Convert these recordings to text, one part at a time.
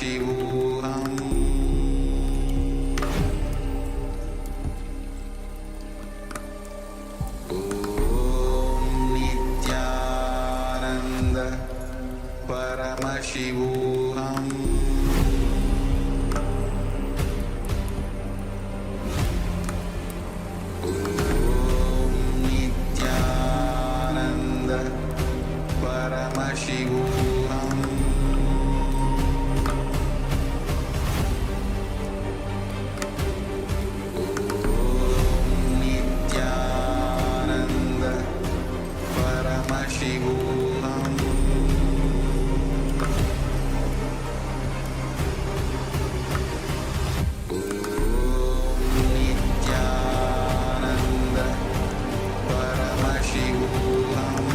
Paramashivoham Om Nithyananda Paramashivoham Om Nithyananda Paramashivoham Nithyananda Paramashivoham Nithyananda Paramashivoham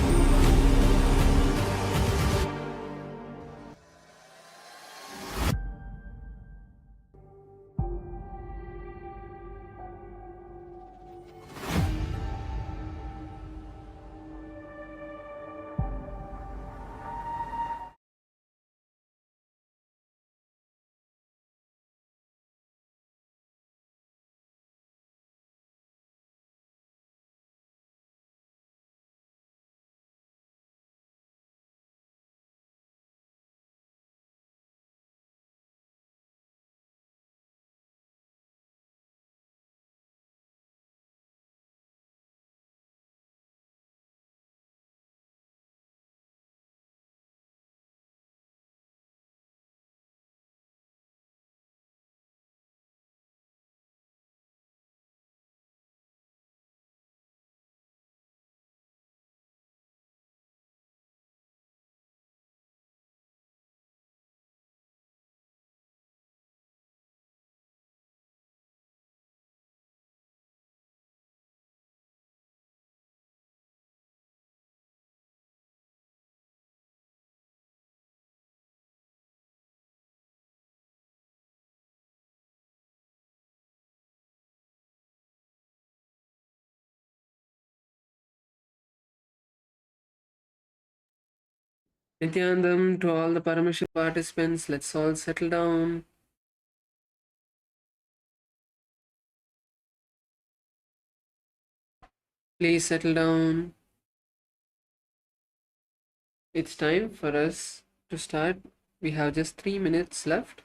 Nithyanandam, to all the Paramashiv participants, let's all settle down. Please settle down. It's time for us to start. We have just 3 minutes left.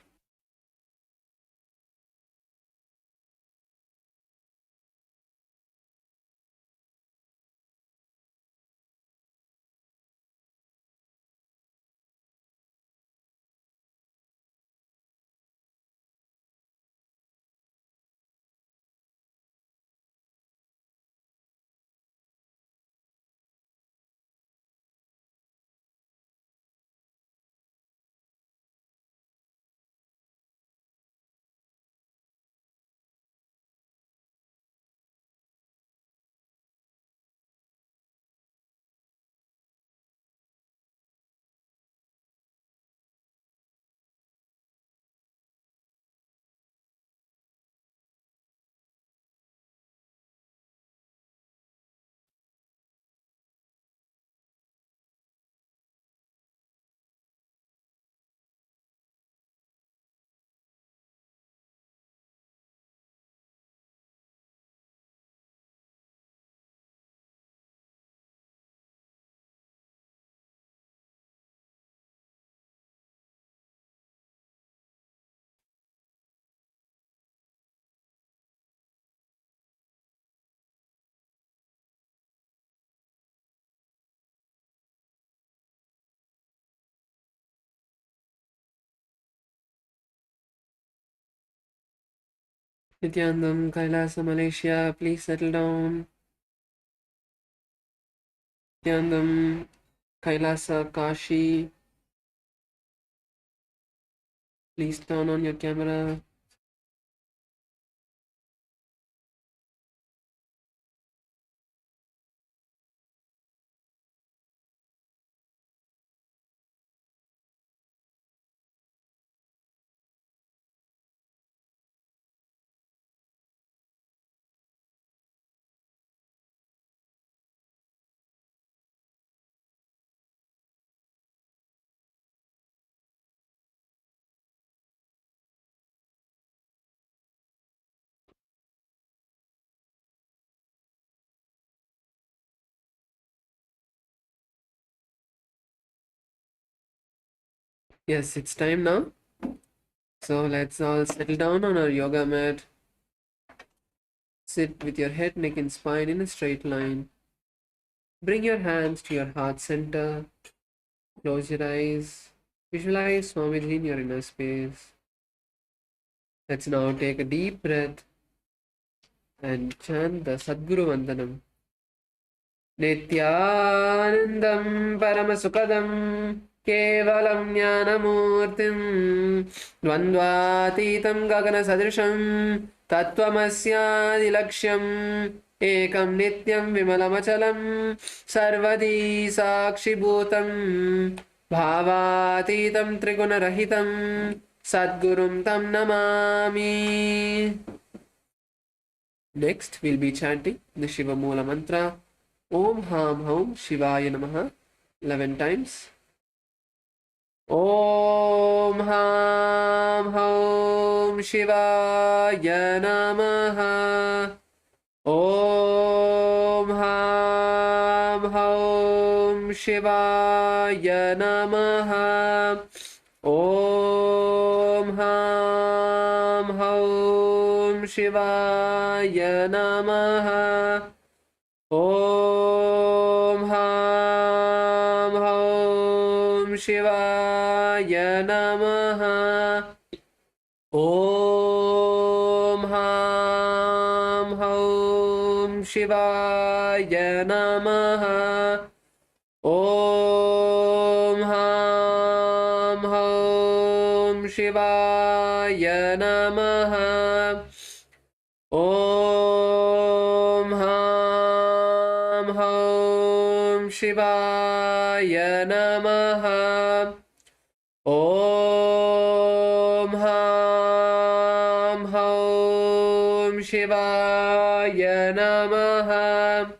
Nithyanandam, Kailasa, Malaysia, please settle down. Nithyanandam, Kailasa, Kashi, please turn on your camera. Yes, it's time now. So let's all settle down on our yoga mat. Sit with your head, neck, and spine in a straight line. Bring your hands to your heart center. Close your eyes. Visualize Swamiji in your inner space. Let's now take a deep breath and chant the Sadguru Vandanam. Nithyanandam Paramasukadam Kevalam Jnanamurtim Dvandvatitam Gagana Sadrisham Tattvamasyadilaksham Ekam Nityam Vimalamachalam Sarvadi Sakshibhutam Bhavatitam Trigunarahitam Sadgurum Tam Namami. Next, we'll be chanting the Shiva Mula mantra Om Ham Hum Shivaya Namaha 11 times. Om Ham Hum Shivaya Namaha. Om Ham Hum Shivaya Namaha. Om Ham Hum Shivaya Namaha. Om Ham Hum Shivaya Namaha. Om Ham Hum Shivaya Namaha. Om Ham Hum Shivaya Namaha. Om Ham Hum Shivaya Namaha. Om Ham Hum Shivaya Namaha.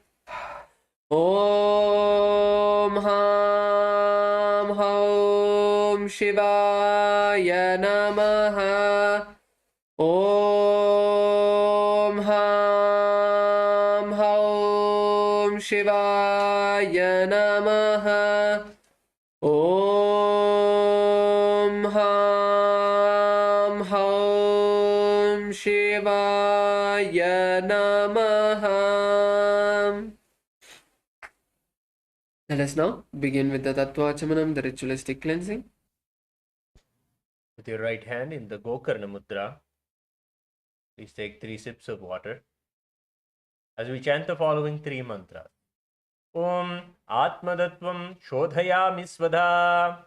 Om Ham Hum Shivaya Namaha. Om Ham Hum Shivaya Namaha. Om Ham Hum Shivaya Namaha. Let us now begin with the Tattvachamanam, the ritualistic cleansing. With your right hand in the Gokarna Mudra, please take 3 sips of water as we chant the following 3 mantras. Om Atmadattvam Shodhayami Svadha.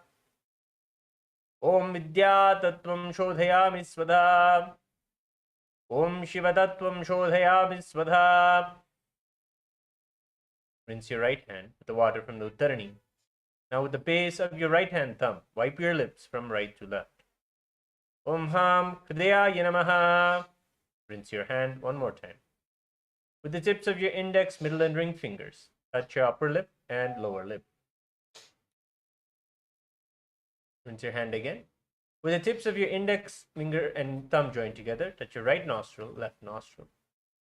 Om Vidyatattvam Shodhayami Svadha. Om Shivatattvam Shodhayami Svadha. Rinse your right hand with the water from the Uttarani. Now with the base of your right hand thumb, wipe your lips from right to left. Om Ham Hridayaya Namaha. Rinse your hand one more time. With the tips of your index, middle, and ring fingers, touch your upper lip and lower lip. Rinse your hand again. With the tips of your index finger and thumb joined together, touch your right nostril, left nostril.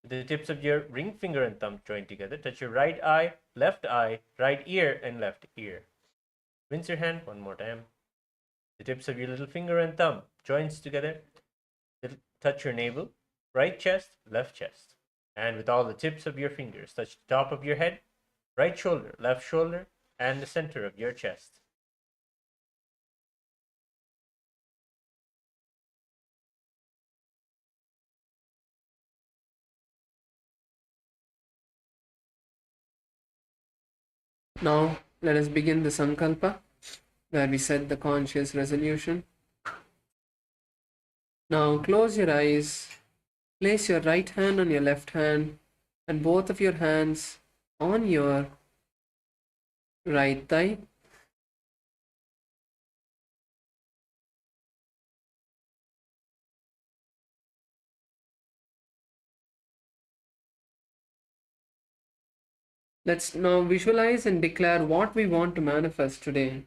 With the tips of your ring finger and thumb joined together, touch your right eye, right ear, and left ear. Rinse your hand one more time. The tips of your little finger and thumb joins together, touch your navel, right chest, left chest. And with all the tips of your fingers, touch the top of your head, right shoulder, left shoulder, and the center of your chest. Now, let us begin the Sankalpa, where we set the conscious resolution. Now, close your eyes, place your right hand on your left hand, and both of your hands on your right thigh. Let's now visualize and declare what we want to manifest today.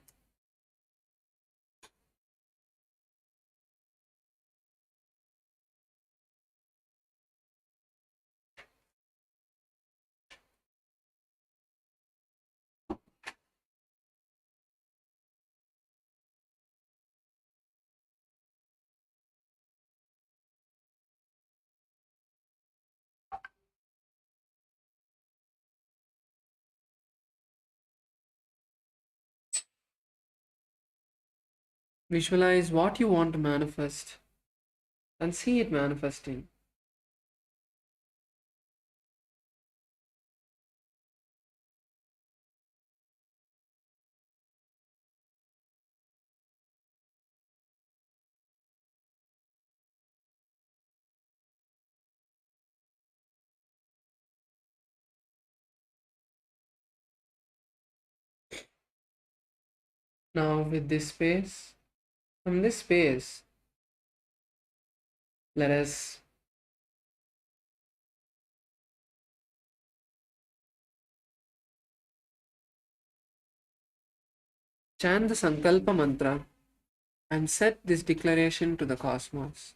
Visualize what you want to manifest and see it manifesting. Now, with this space, from this space, let us chant the Sankalpa mantra and set this declaration to the cosmos.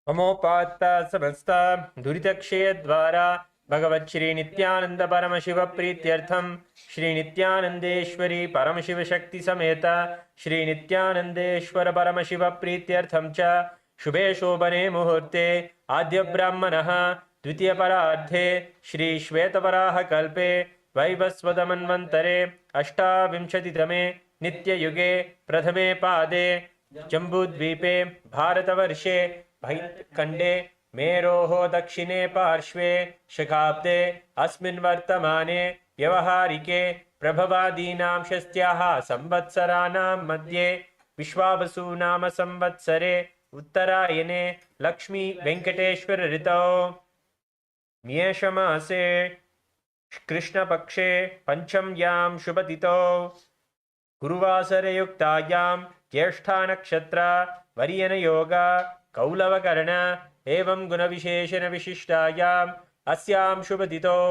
ममोपात्ता समस्ता दुरितक्षय द्वारा भगवत् श्री नित्यानंद परम शिव प्रीत्यर्थम श्री नित्यानंदेश्वरी परम शिव शक्ति समेत श्री नित्यानंदेश्वर परम शिव प्रीत्यर्थम च शुभे शोभने मुहूर्ते आद्य ब्राह्मणः द्वितीय परार्धे श्री श्वेतवराह कल्पे वैवस्वतमन्वन्तरे अष्टाविंशतितमे नित्ययुगे प्रथमे पादे जम्बूद्वीपे भारतवर्षे खंडे मेरोः दक्षिणे पार्श्वे शकाब्दे अस्मिन् वर्तमाने व्यवहारिके प्रभवादीनां षष्ट्याः संवत्सराणां मध्ये विश्वावसु नाम संवत्सरे उत्तरायणे लक्ष्मी वेंकटेश्वर ऋतौ मेषमासे कृष्णपक्षे पंचम्यां शुभतिथौ गुरुवासरयुक्तायां ज्येष्ठा नक्षत्रा वर्यनयोगा कौलवकर्ण एवं गुणविशेषण विशिष्टायाम् अस्यां शुभतिथौ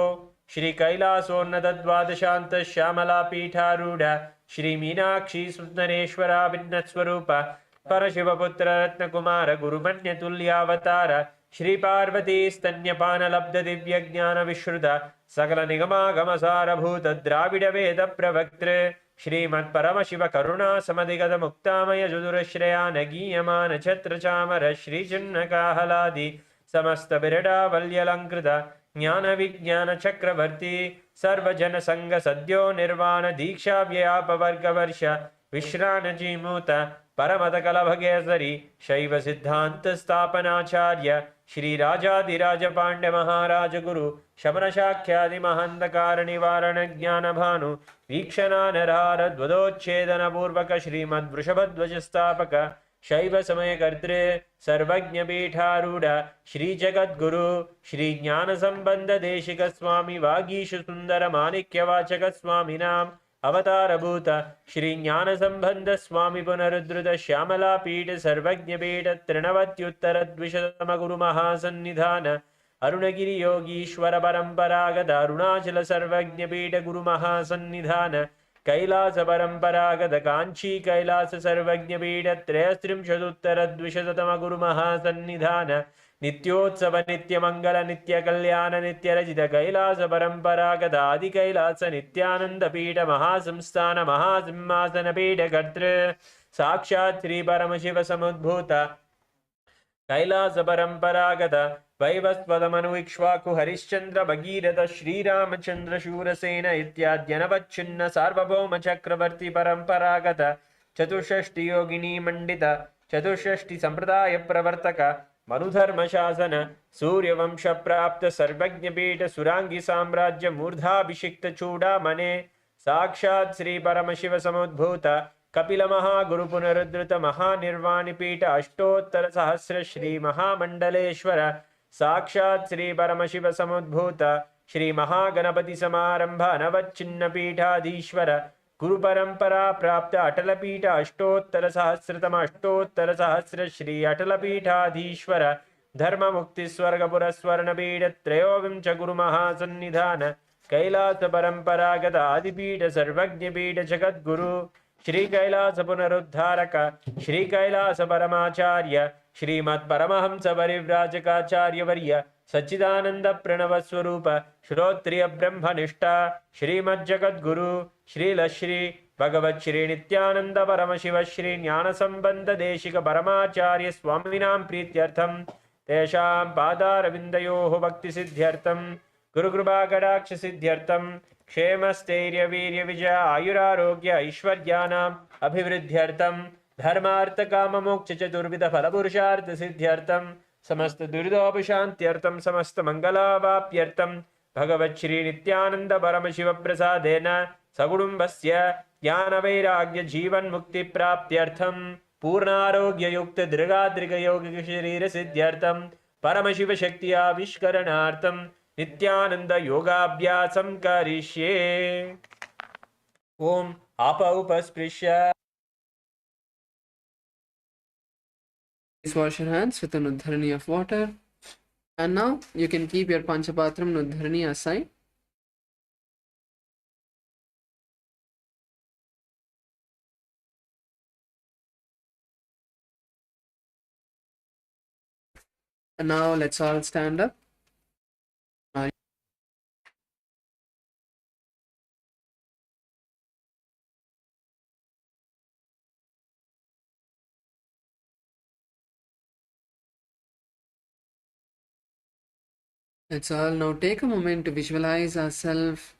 श्री कैलासोन्नत द्वादशांत श्यामला पीठारूढ़ श्री मीनाक्षी सुंदरेश्वरा भिन्न स्वरूप परशिवपुत्र रत्नकुमार गुरुमन्य तुल्यावतार श्री पार्वती स्तन्यपान लब्ध दिव्य ज्ञान विश्रुत सकल निगमागम सारभूत द्राविड वेद प्रवक्तृ श्रीमत् परमशिव करुणा समधिगत मुक्तामय जुदुरश्रयान गीयमान छत्र चामर श्री चिन्ह काहलादि समस्त बिरडावल्यलंकृत ज्ञान विज्ञान चक्रवर्ती सर्वजन संग सद्यो निर्वाण दीक्षा व्यापवर्ग वर्ष विश्रान जीमूत परमत कलभगेसरी शैव सिद्धांत स्थापनाचार्य श्री राजाधिराज पांड्य महाराज गुरु शमन शाख्यादि महंतकार निवारण ज्ञान भानु वीक्षणानरहार ध्वदोच्छेदन पूर्वक श्रीमद् वृषभध्वज स्थापक शैव समय कर्तृ सर्वज्ञ पीठारूढ़ श्री जगद्गुरु श्री ज्ञान संबंध देशिक स्वामी वागीश सुंदर माणिक्यवाचक स्वामिनाम अवतारभूत श्री ज्ञान संबंध स्वामी पुनरुद्धृत श्यामला पीठ सर्वज्ञ पीठ तृणवत्युत्तर द्विशतम गुरु महासन्निधान अरुणगिरि योगीश्वर परंपरागत अरुणाचल सर्वज्ञ पीठ गुरु महासन्निधान कैलास परंपरागत कांची कैलास सर्वज्ञ पीठ त्रयस्त्रिंशदुत्तर द्विशतम गुरु महासन्निधान नित्योत्सव नित्य मंगल नित्य कल्याण नित्य रजित कैलास परंपरागत आदि कैलास नित्यानंद पीठ महासंस्थान महासिंहासन पीठ कर्तृ साक्षात् श्री परमशिव समुद्भूत कैलास परंपरागत वैवस्वतमनुइक्ष्वाकु हरिश्चंद्र भगीरथ श्रीरामचंद्र शूरसेन इत्याद्यनवच्छिन्न सार्वभौम चक्रवर्ती परंपरागत चतुष्षष्टि योगिनी मंडित चतुष्षष्टि संप्रदाय प्रवर्तक मनुधर्म शासन सूर्यवंश प्राप्त सर्वज्ञ पीठ सुरांगी साम्राज्य मूर्धाभिषिक्त चूड़ामणे साक्षात् श्री परमशिव समुद्भूत कपिल महागुरु पुनरुद्धृत महानिर्वाणी पीठ अष्टोत्तर सहस्र श्री महामंडलेश्वर साक्षात् श्री परमशिव समुद्भूत श्री महागणपति समारंभ अनवच्छिन्न पीठाधीश्वर गुरु परंपरा प्राप्त अटल पीठ अष्टोत्तर सहस्रतम अष्टोत्तर सहस्र श्री अटल पीठाधीश्वर धर्म मुक्ति स्वर्ग पुरस्वर्ण पीठ त्रयोविंश गुरु महासन्निधान कैलास परंपरागत आदिपीठ सर्वज्ञ पीठ जगद्गुरु श्री कैलास पुनरुद्धारक श्री कैलास परमाचार्य श्रीमत् परमहंस परिव्राजकाचार्य वर्य सच्चिदानंद प्रणव स्वरूप श्रोत्रिय ब्रह्मनिष्ठा श्रीमद् जगद्गुरु श्री भगवत् श्री नित्यानंद परम शिव श्री ज्ञान संबंध देशिक परमाचार्य स्वामिनां प्रीत्यर्थम तेषां पादारविन्दयोः भक्ति सिद्ध्यर्थम गुरुकृपाकटाक्षसिद्ध्यर्थं क्षेमस्थैर्यवीर्यविजय आयुरारोग्य ऐश्वर्याणाम् अभिवृद्ध्यर्थं धर्मार्थकाममोक्षचतुर्विधफलपुरुषार्थसिद्ध्यर्थं समस्तदुरितोपशान्त्यर्थं समस्तमङ्गलावाप्यर्थं भगवच्छ्रीनित्यानन्दपरमशिवप्रसादेन सकुटुम्बस्य ज्ञानवैराग्यजीवन्मुक्तिप्राप्त्यर्थं पूर्णारोग्ययुक्तदृगादृगयोगिकशरीरसिद्ध्यर्थं परमशिवशक्त्याविष्करणार्थं नित्यानन्दयोगाभ्यासं करिष्ये। ॐ उपस्पृश्य Please wash your hands with an Uddharani of water. And now you can keep your Panchapatram Uddharani aside. And now let's all stand up. Let's all now take a moment to visualize ourselves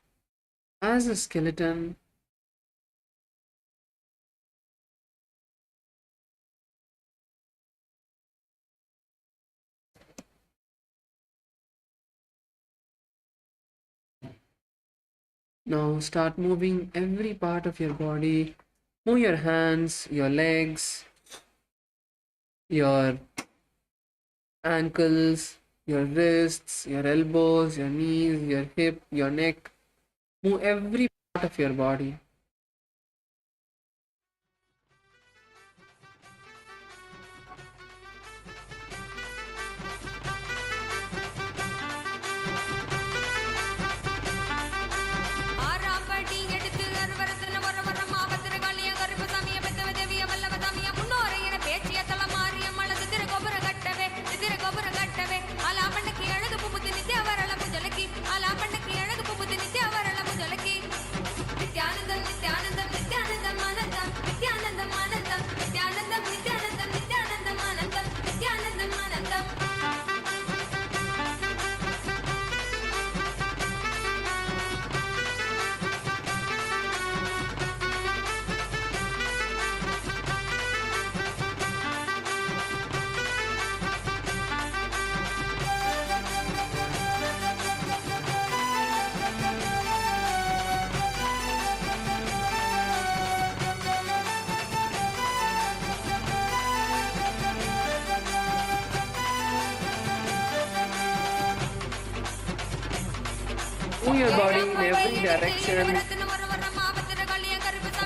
as a skeleton. Now start moving every part of your body. Move your hands, your legs, your ankles, your wrists, your elbows, your knees, your hip, your neck. Move every part of your body. Move your body in every direction.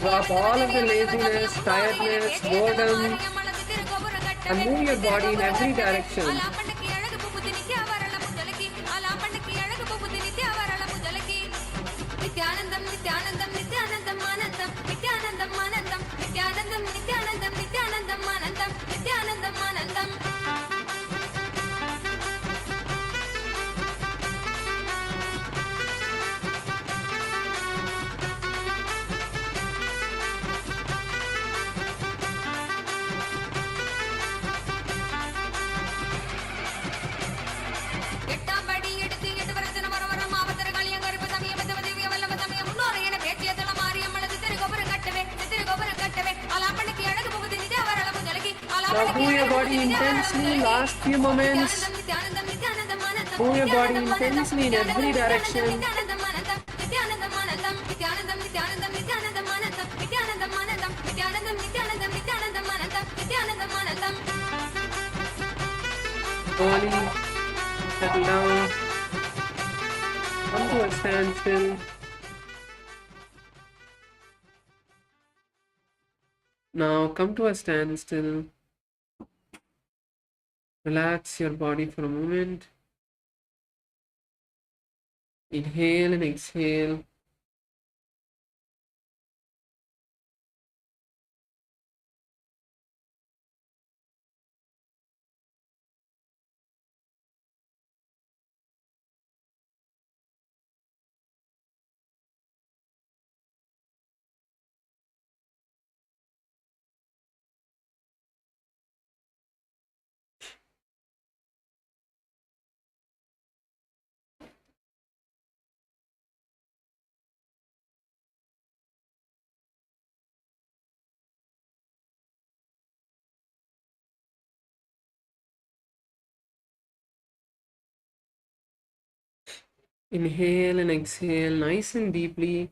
Drop all of the laziness, tiredness, boredom, and move your body in every direction. Now move your body intensely, last few moments. Move your body intensely in every direction. Slowly settle down. Come to a standstill. Now come to a standstill. Relax your body for a moment. Inhale and exhale. Inhale and exhale nice and deeply.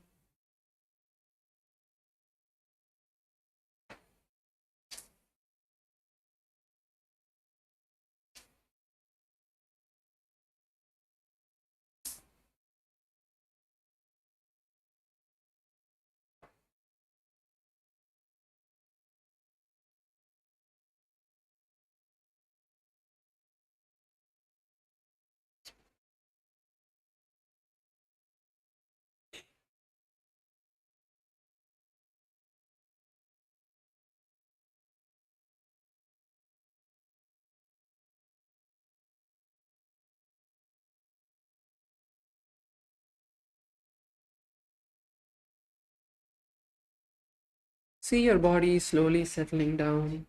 See your body slowly settling down.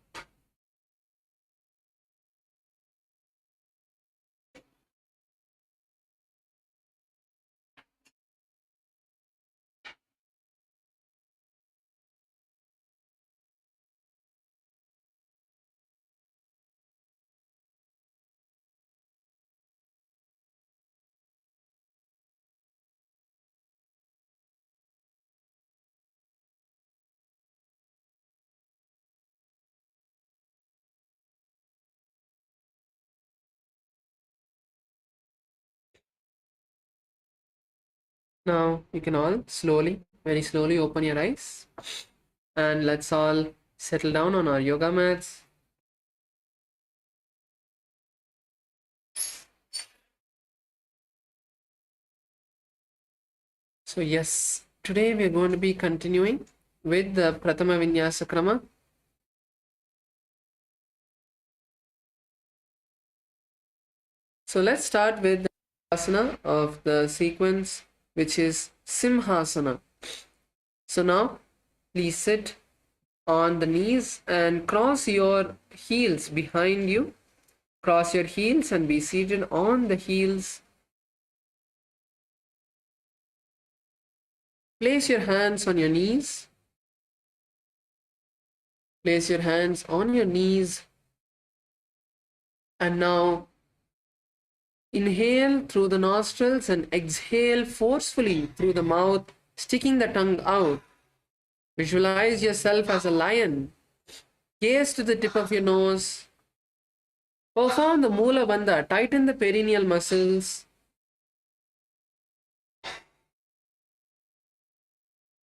Now you can all very slowly open your eyes, and let's all settle down on our yoga mats. So yes, today we are going to be continuing with the Pratama Vinyasa Krama. So let's start with the asana of the sequence, which is Simhasana. So now please sit on the knees and cross your heels behind you. Cross your heels and be seated on the heels. Place your hands on your knees. Place your hands on your knees. And now inhale through the nostrils and exhale forcefully through the mouth, sticking the tongue out. Visualize yourself as a lion. Gaze to the tip of your nose. Perform the Mula Bandha. Tighten the perineal muscles.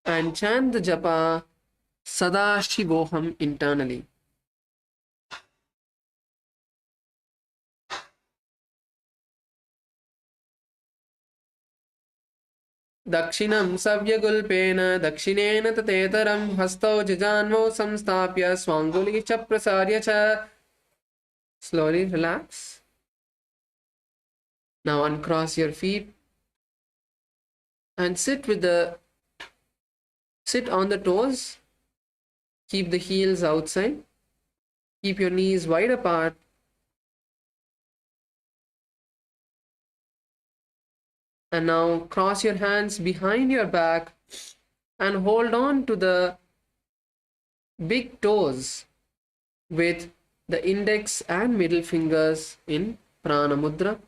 And chant the japa Sadashivoham internally. Dakshinam savyagulpena dakshinena tateteram hastau jajanvo samstapya swanguli cha prasarya cha. Slowly relax. Now uncross your feet and sit on the toes. Keep the heels outside. Keep your knees wide apart. And now cross your hands behind your back and hold on to the big toes with the index and middle fingers in Prana Mudra.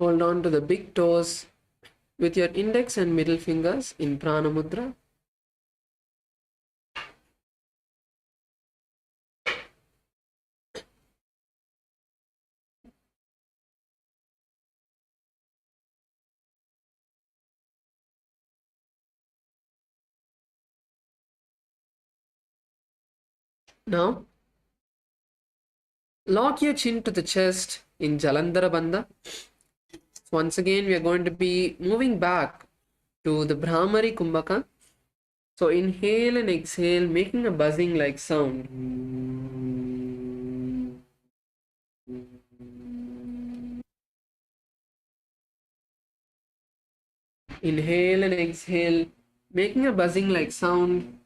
Hold on to the big toes with your index and middle fingers in Prana Mudra. Now, lock your chin to the chest in Jalandhara Bandha. Once again, we are going to be moving back to the Brahmari Kumbhaka. So inhale and exhale, making a buzzing like sound. Inhale and exhale, making a buzzing like sound.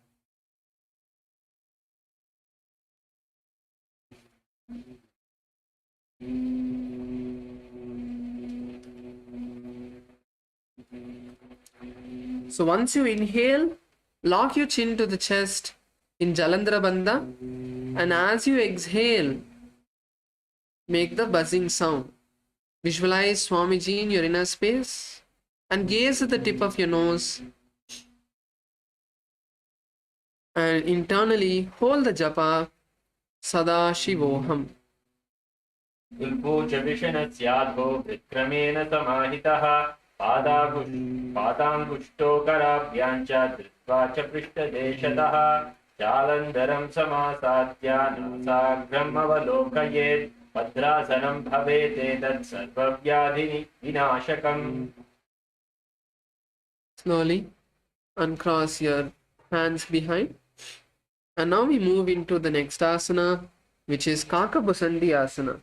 So once you inhale, lock your chin to the chest in Jalandhara Bandha, and as you exhale, Make the buzzing sound. Visualize Swamiji in your inner space and gaze at the tip of your nose and internally hold the japa Sadashivoham. उल्पूच विषणस्याधो विक्रमेण समाहितः पादाङ्गुष्टोकराभ्यां च धृत्वा च पृष्ठदेशतः जालन्धरं समासाद्य नासाग्रम् अवलोकयेत् भद्रासनं भवेत् एतत् सर्वव्याधिविनाशकम्. Slowly uncross your hands behind. And now we move into the next asana, which is Kakabusandi asana.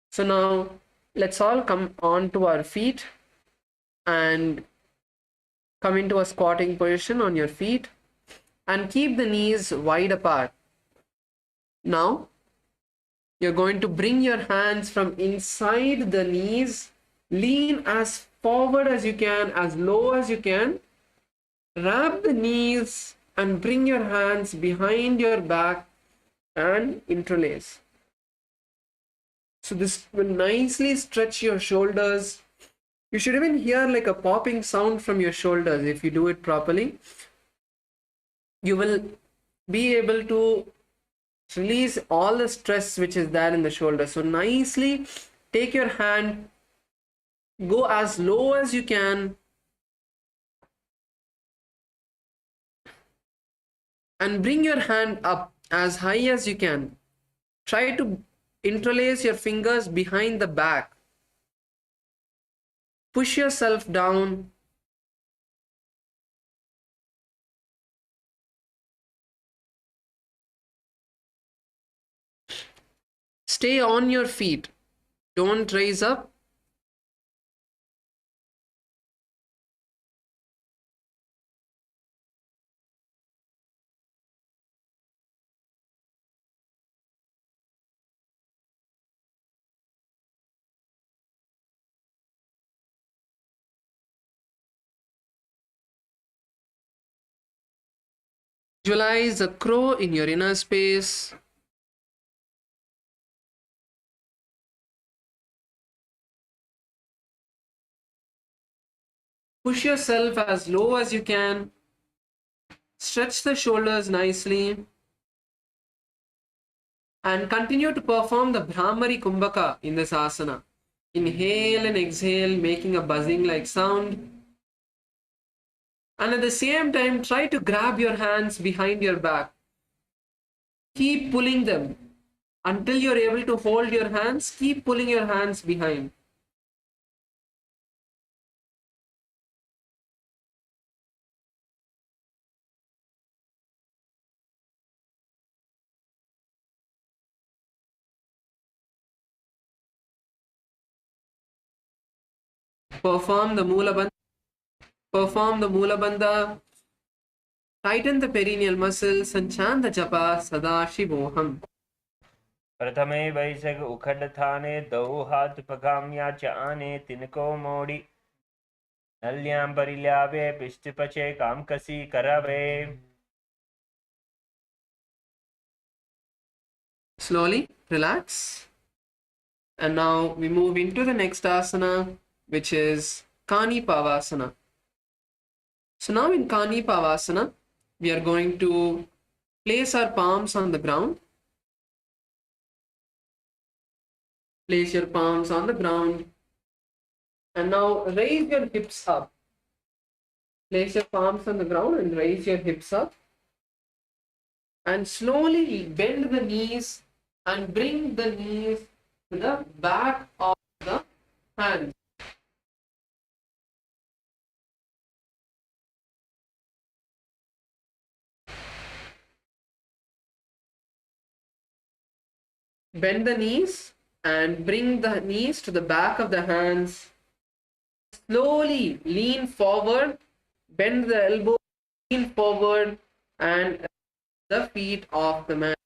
So now let's all come on to our feet and come into a squatting position on your feet and keep the knees wide apart. Now you're going to bring your hands from inside the knees, lean as forward as you can, as low as you can, wrap the knees and bring your hands behind your back and interlace. So this will nicely stretch your shoulders. You should even hear like a popping sound from your shoulders if you do it properly. You will be able to release all the stress which is there in the shoulder. So nicely take your hand, go as low as you can, and bring your hand up as high as you can. Try to interlace your fingers behind the back. Push yourself down. Stay on your feet. Don't raise up. Visualize a crow in your inner space. Push yourself as low as you can. Stretch the shoulders nicely. And continue to perform the Brahmari Kumbhaka in this asana. Inhale and exhale, making a buzzing like sound. And at the same time, try to grab your hands behind your back. Keep pulling them until you're able to hold your hands. Keep pulling your hands behind. Perform the Mula Bandha. Tighten the perineal muscles and chant the japa Sadashivoham. प्रथमे वैसग उखड थाने दो हाथ पगाम्या च आने तिनको मोड़ी नल्यां परिल्यावे पिष्ट पचे काम कसी करवे. Slowly relax. And now we move into the next asana, which is Kani Pavasana. So now in Kani Pavasana, we are going to place our palms on the ground. Place your palms on the ground. And now raise your hips up. Place your palms on the ground and raise your hips up. And slowly bend the knees and bring the knees to the back of the hands. Bend the knees and bring the knees to the back of the hands. Slowly lean forward, bend the elbow, lean forward, and the feet of the mat.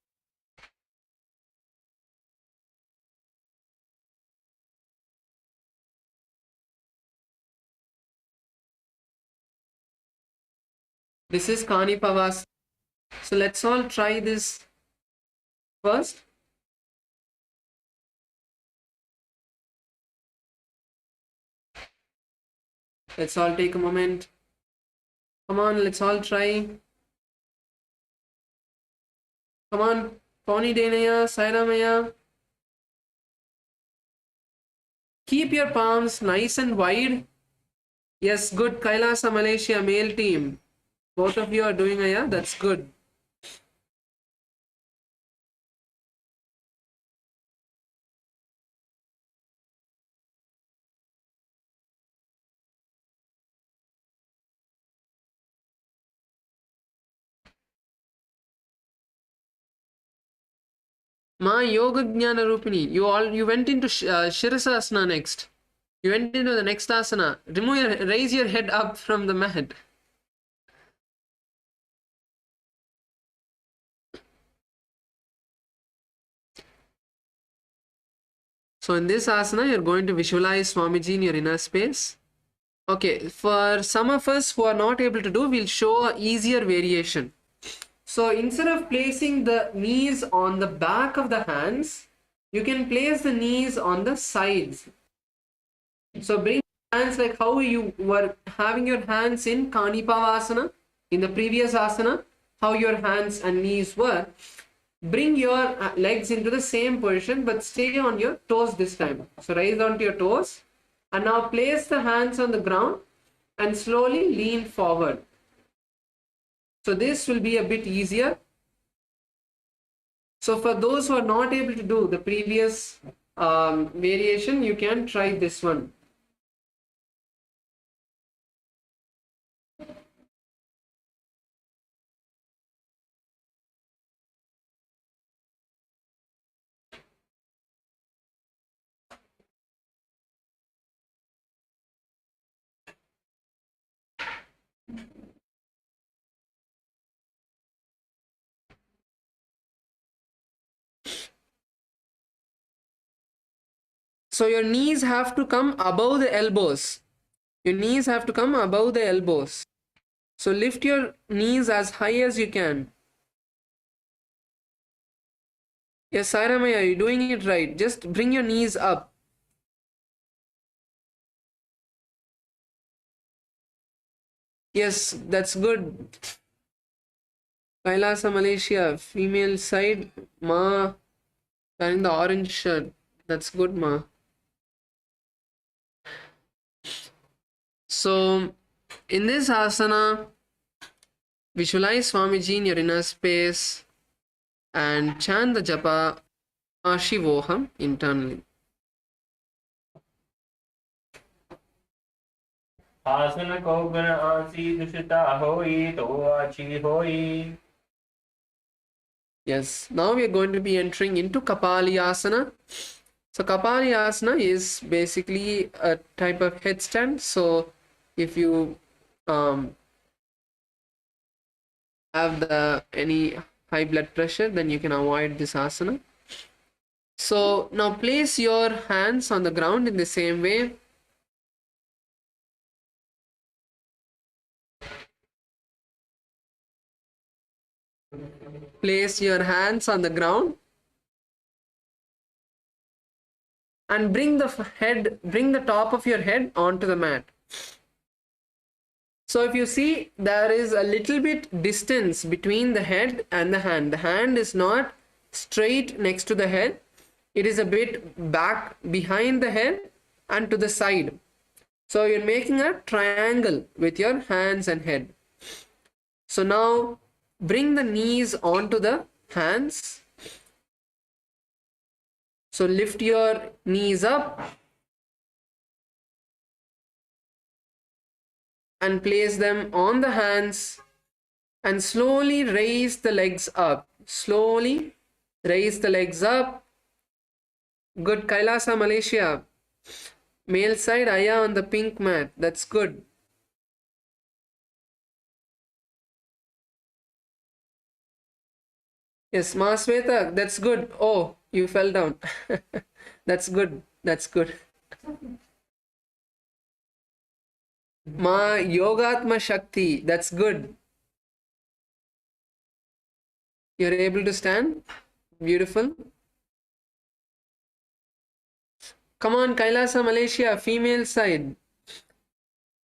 This is Kani Pavasana. So let's all try this first. Let's all take a moment. Come on, let's all try. Come on, Pony Denaya, Sairamaya. Keep your palms nice and wide. Yes, good. Kailasa Malaysia male team. Both of you are doing Aya. That's good. Ma Yoga Jnana Rupini. You went into Shirasasana next. You went into the next asana. Raise your head up from the mat. So in this asana, you're going to visualize Swamiji in your inner space. Okay, for some of us who are not able to do, we'll show an easier variation. So instead of placing the knees on the back of the hands, you can place the knees on the sides. So bring hands like how you were having your hands in Kanipavasana, in the previous asana, how your hands and knees were. Bring your legs into the same position, but stay on your toes this time. So rise onto your toes. And now place the hands on the ground and slowly lean forward. So this will be a bit easier. So for those who are not able to do the previous variation, you can try this one. So your knees have to come above the elbows. Your knees have to come above the elbows. So lift your knees as high as you can. Yes, Sairamaya, you're doing it right. Just bring your knees up. Yes, that's good. Kailasa Malaysia, female side, Ma, wearing the orange shirt. That's good, Ma. So, in this asana, visualize Swamiji in your inner space and chant the japa Paramashivoham internally. Asana kogana ansi dushita hoi to achi hoi. Yes, now we are going to be entering into Kapaliyasana. So Kapaliyasana is basically a type of headstand. So if you have any high blood pressure, then you can avoid this asana. So now place your hands on the ground in the same way. Place your hands on the ground and bring the top of your head onto the mat. So if you see, there is a little bit distance between the head and the hand. The hand is not straight next to the head. It is a bit back behind the head and to the side. So you're making a triangle with your hands and head. So now bring the knees onto the hands. So lift your knees up and place them on the hands and slowly raise the legs up. Slowly raise the legs up. Good. Kailasa Malaysia. Male side, Aya on the pink mat. That's good. Yes, Masweta, that's good. Oh, you fell down. That's good. That's good. Ma Yogatma Shakti. That's good. You're able to stand. Beautiful. Come on, Kailasa Malaysia, female side.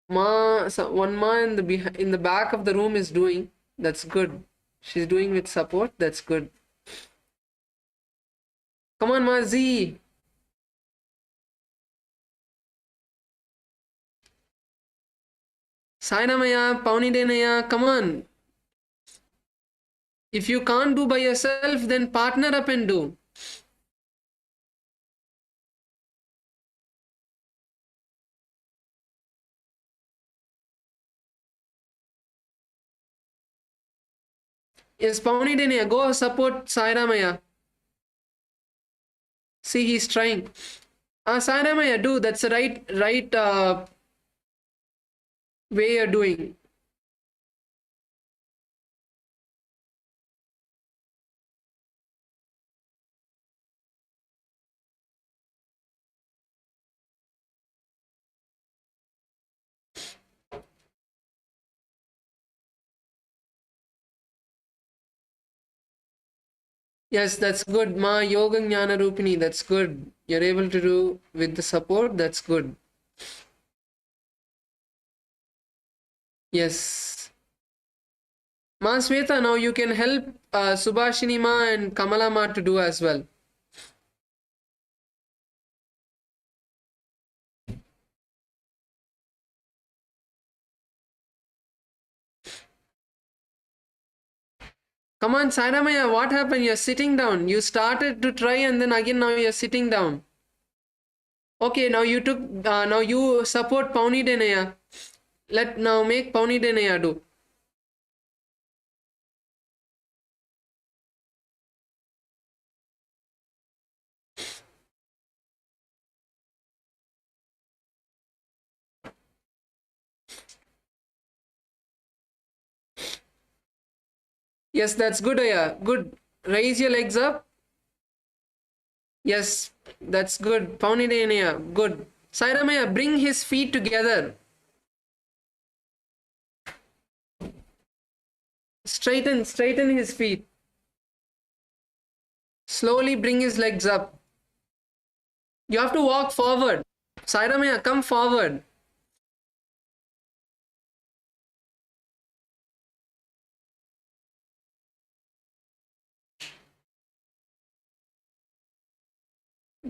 One ma in the back of the room is doing. That's good. She's doing with support. That's good. Come on, Ma Z. Sainamaya, Paunidenaya, come on. If you can't do by yourself, then partner up and do. Yes, Paunidenaya, go support Sairamaya. See, he's trying. Sairamaya, do. That's the right way you're doing. Yes, that's good. Ma Yoga Jnana Rupini, that's good. You're able to do with the support, that's good. Yes. Ma Sweta, now you can help Subhashini Ma and Kamala Ma to do as well. Come on, Sairamaya, what happened? You're sitting down. You started to try and then again now you're sitting down. Okay, now you took, now you support Pauni Denaya. Now make Pauni Denaya do. Yes, that's good, Aya. Good. Raise your legs up. Yes, that's good. Pauni Denaya, good. Sairamaya, bring his feet together. Straighten his feet. Slowly bring his legs up. You have to walk forward. Sairamaya, come forward.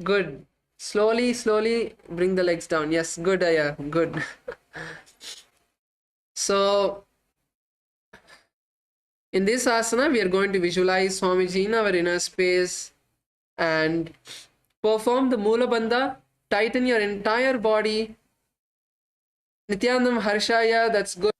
Good. Slowly bring the legs down. Yes, good, Aya. Good. So, in this asana, we are going to visualize Swamiji in our inner space and perform the Mula Bandha. Tighten your entire body. Nithyanandam Harshaya, that's good.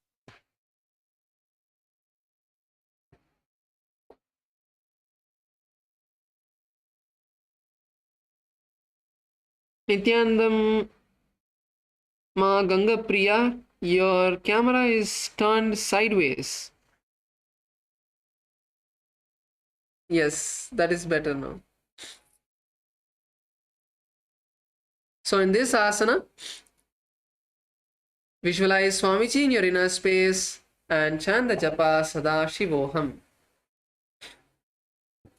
Nithyanandam Ma Ganga Priya, your camera is turned sideways. Yes, that is better now. So in this asana, visualize Swamiji in your inner space and chant the japa Sadashivoham.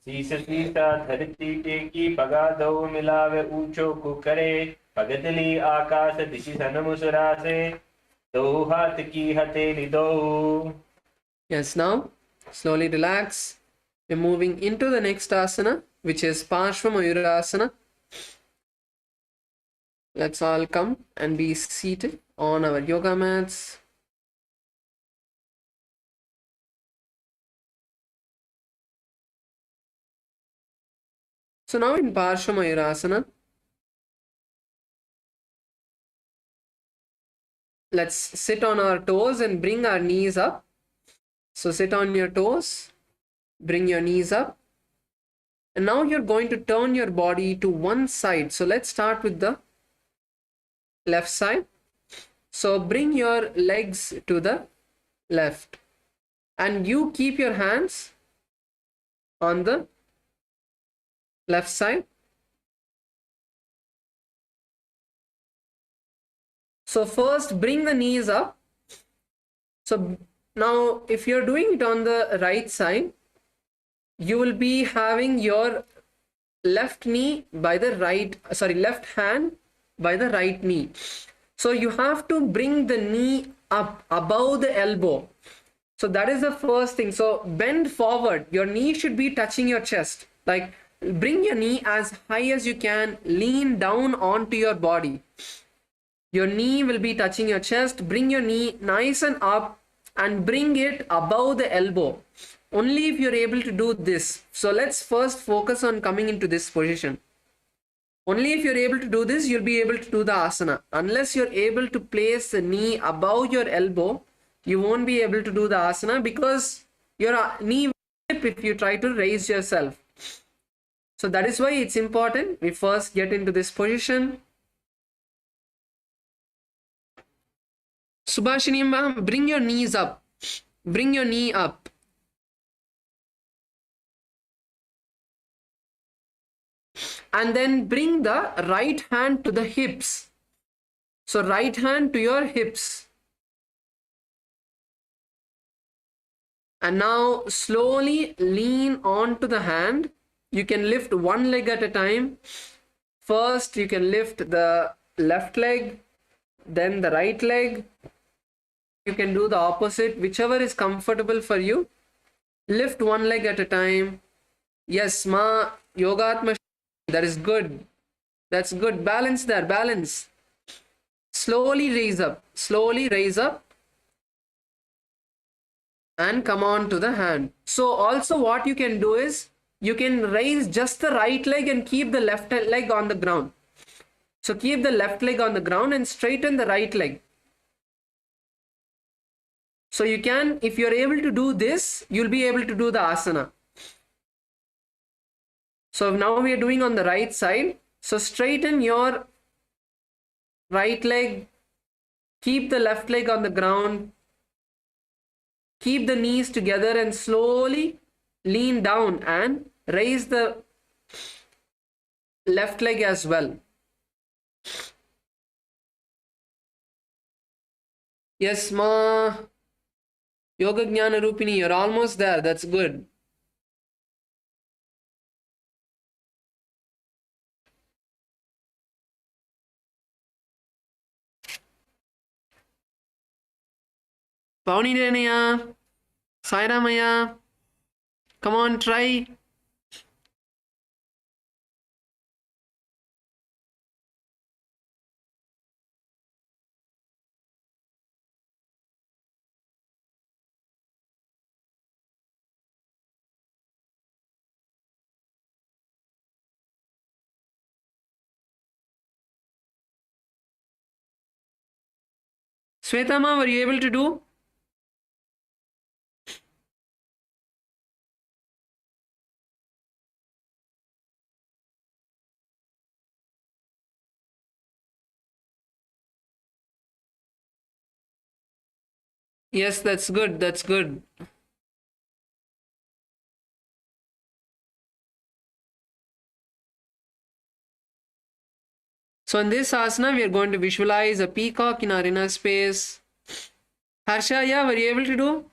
सीसा धरती टेकी पगाधो मिलावे ऊंचो कुकरे पगतली आकाश दिशि सनमुसरा से दो हाथ की हथेली दो. Yes, now slowly relax. We're moving into the next asana, which is Parshva Mayurasana. Let's all come and be seated on our yoga mats. So now in Parshva Mayurasana, let's sit on our toes and bring our knees up. So sit on your toes, bring your knees up. And now you're going to turn your body to one side. So let's start with the left side. So bring your legs to the left. And you keep your hands on the left side. So first bring the knees up. So now if you're doing it on the right side, you will be having your left hand by the right knee. So you have to bring the knee up above the elbow. So that is the first thing. So bend forward. Your knee should be touching your chest. Like bring your knee as high as you can. Lean down onto your body. Your knee will be touching your chest. Bring your knee nice and up and bring it above the elbow. Only if you're able to do this. So let's first focus on coming into this position. Only if you're able to do this, you'll be able to do the asana. Unless you're able to place the knee above your elbow, you won't be able to do the asana because your knee will slip if you try to raise yourself. So that is why it's important we first get into this position. Subhashini ma'am, bring your knees up. Bring your knee up. And then bring the right hand to the hips. So right hand to your hips. And now slowly lean onto the hand. You can lift one leg at a time. First, you can lift the left leg, then the right leg. You can do the opposite, whichever is comfortable for you. Lift one leg at a time. Yes, ma, yogatma. That is good. That's good. Balance there, balance. Slowly raise up. Slowly raise up. And come on to the hand. So also what you can do is, you can raise just the right leg and keep the left leg on the ground. So keep the left leg on the ground and straighten the right leg. So you can, if you're able to do this, you'll be able to do the asana. So now we are doing on the right side. So straighten your right leg, keep the left leg on the ground, keep the knees together and slowly lean down and raise the left leg as well. Yes, ma. Yoga Jnana Rupini, you're almost there. That's good. Pauni Renaya, Sairamaya, come on, try. Svetama, were you able to do? Yes, that's good. That's good. So in this asana, we are going to visualize a peacock in our inner space. Harsha, yeah, were you able to do?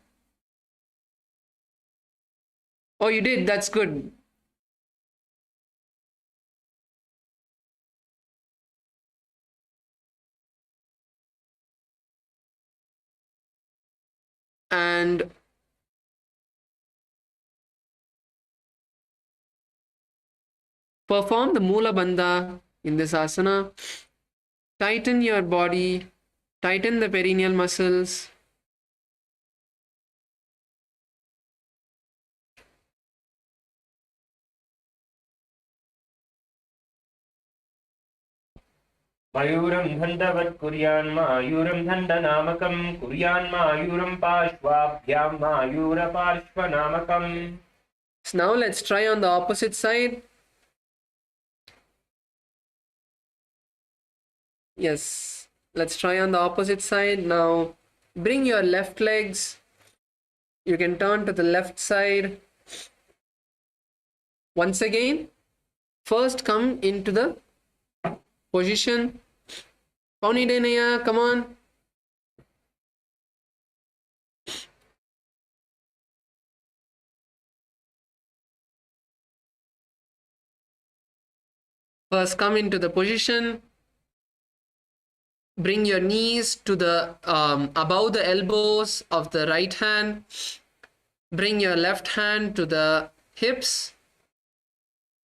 Oh, you did. That's good. And perform the Mula Bandha in this asana. Tighten your body. Tighten the perineal muscles. मयूरं धन्दवत् कुर्यान्मायूरं धन्दनामकं कुर्यान्मायूरं पार्श्वाभ्यां मायूरपार्श्वनामकम्. So now let's try on the opposite side. Yes, let's try on the opposite side. Now bring your left legs. You can turn to the left side. Once again, first come into the position. Pauni Denaya, come on. First come into the position. Bring your knees to the above the elbows of the right hand. Bring your left hand to the hips.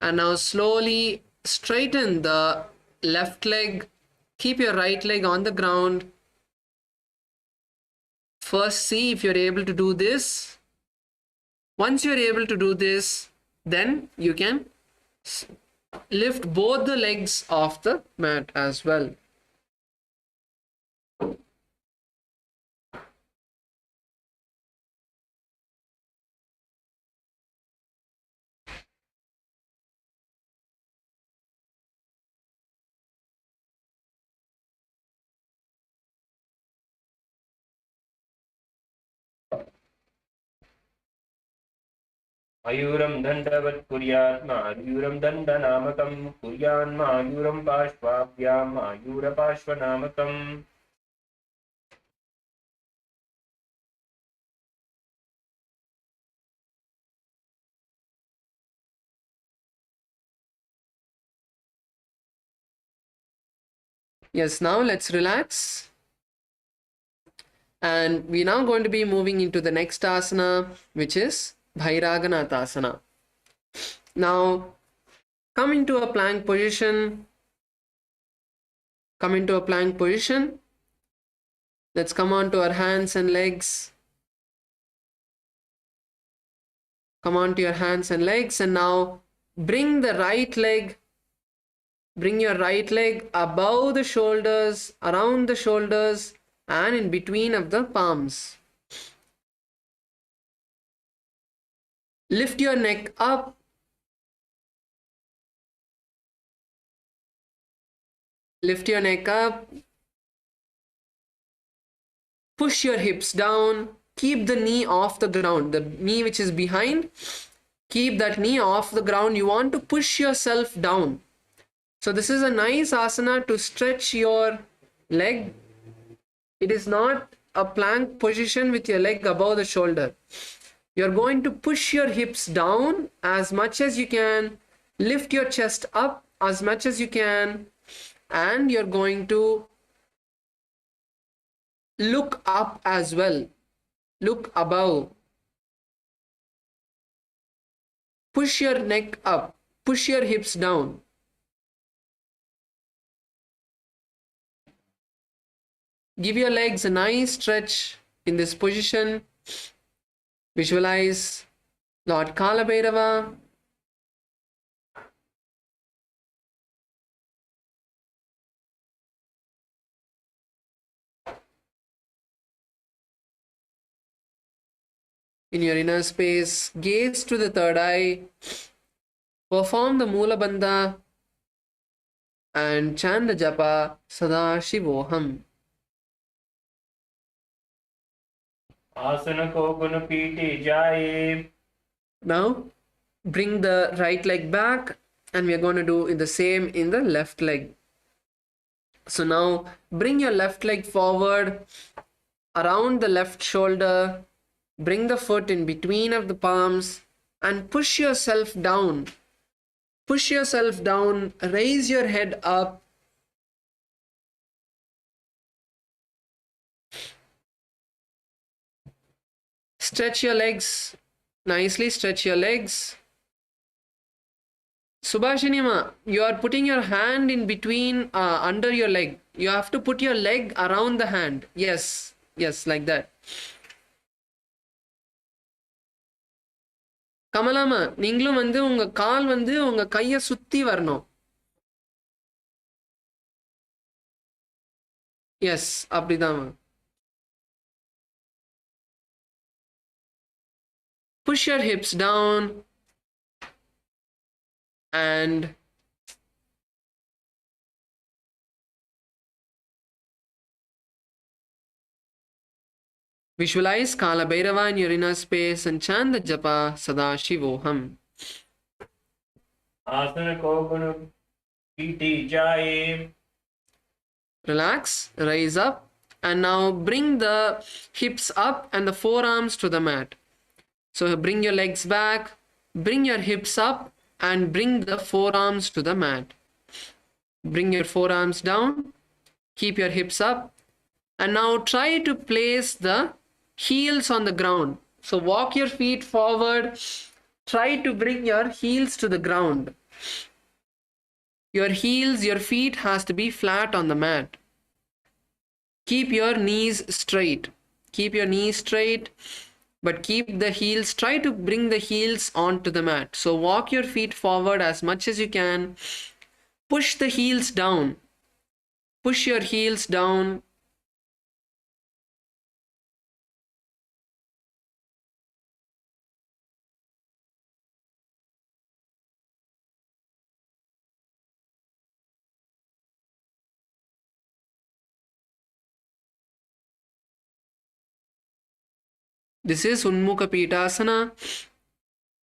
And now slowly straighten the left leg. Keep your right leg on the ground. First, see if you're able to do this. Once you're able to do this, then you can lift both the legs off the mat as well. Ayuram dandavat kuryat ayuram dandanamakam kuryan ayuram pashvabhyam ayura pashvanamakam. Yes, now let's relax. And we're now going to be moving into the next asana, which is Bhairaganathasana. Now, come into a plank position. Come into a plank position. Let's come on to our hands and legs. Come on to your hands and legs, and now bring the right leg. Bring your right leg above the shoulders, around the shoulders, and in between of the palms. Lift your neck up. Lift your neck up. Push your hips down. Keep the knee off the ground. The knee which is behind, keep that knee off the ground. You want to push yourself down. So this is a nice asana to stretch your leg. It is not a plank position with your leg above the shoulder. You're going to push your hips down as much as you can. Lift your chest up as much as you can. And you're going to look up as well. Look above. Push your neck up. Push your hips down. Give your legs a nice stretch in this position. Visualize Lord Kalabhairava. In your inner space, gaze to the third eye. Perform the Mula Bandha and chant the japa Sadashivoham. Asana ko gunapiti jaye. Now, bring the right leg back, and we are going to do the same in the left leg. So now, bring your left leg forward, around the left shoulder. Bring the foot in between of the palms and push yourself down. Push yourself down. Raise your head up. Stretch your legs. Nicely stretch your legs. Subhashinima, you are putting your hand in between, under your leg. You have to put your leg around the hand. Yes, yes, like that. கமலாமா, நீங்களும் உங்க கால் உங்க கையை சுத்தி வரணும். S, அப்படிதான். Push your hips down and visualize Kalabhairava in your inner space and chant the japa Sadashivoham. Asana ko gunapiti jaye. Relax, rise up, and now bring the hips up and the forearms to the mat. So bring your legs back, bring your hips up, and bring the forearms to the mat. Bring your forearms down Keep your hips up. And now try to place the heels on the ground. So walk your feet forward. Try to bring your heels to the ground. Your heels, your feet has to be flat on the mat. Keep your knees straight. Keep your knees straight, but keep the heels. Try to bring the heels onto the mat. So walk your feet forward as much as you can. Push the heels down. Push your heels down. This is Unmukha Pitasana.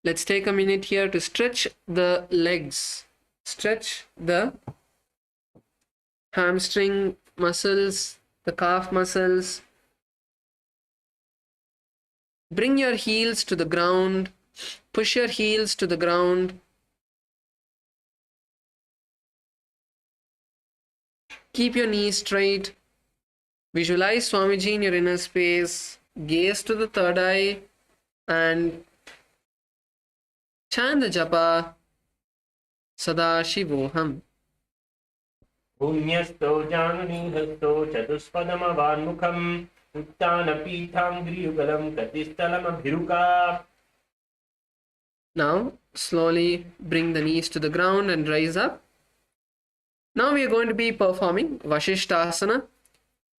Let's take a minute here to stretch the legs. Stretch the hamstring muscles, the calf muscles. Bring your heels to the ground. Push your heels to the ground. Keep your knees straight. Visualize Swamiji in your inner space. Gaze to the third eye and chant the japa Sadashivoham. Punyastho janunihastho chatuspadamavanmukham uttanapithangriugalam katisthalamadhiruka. Now slowly bring the knees to the ground and rise up. Now we are going to be performing Vashishthasana.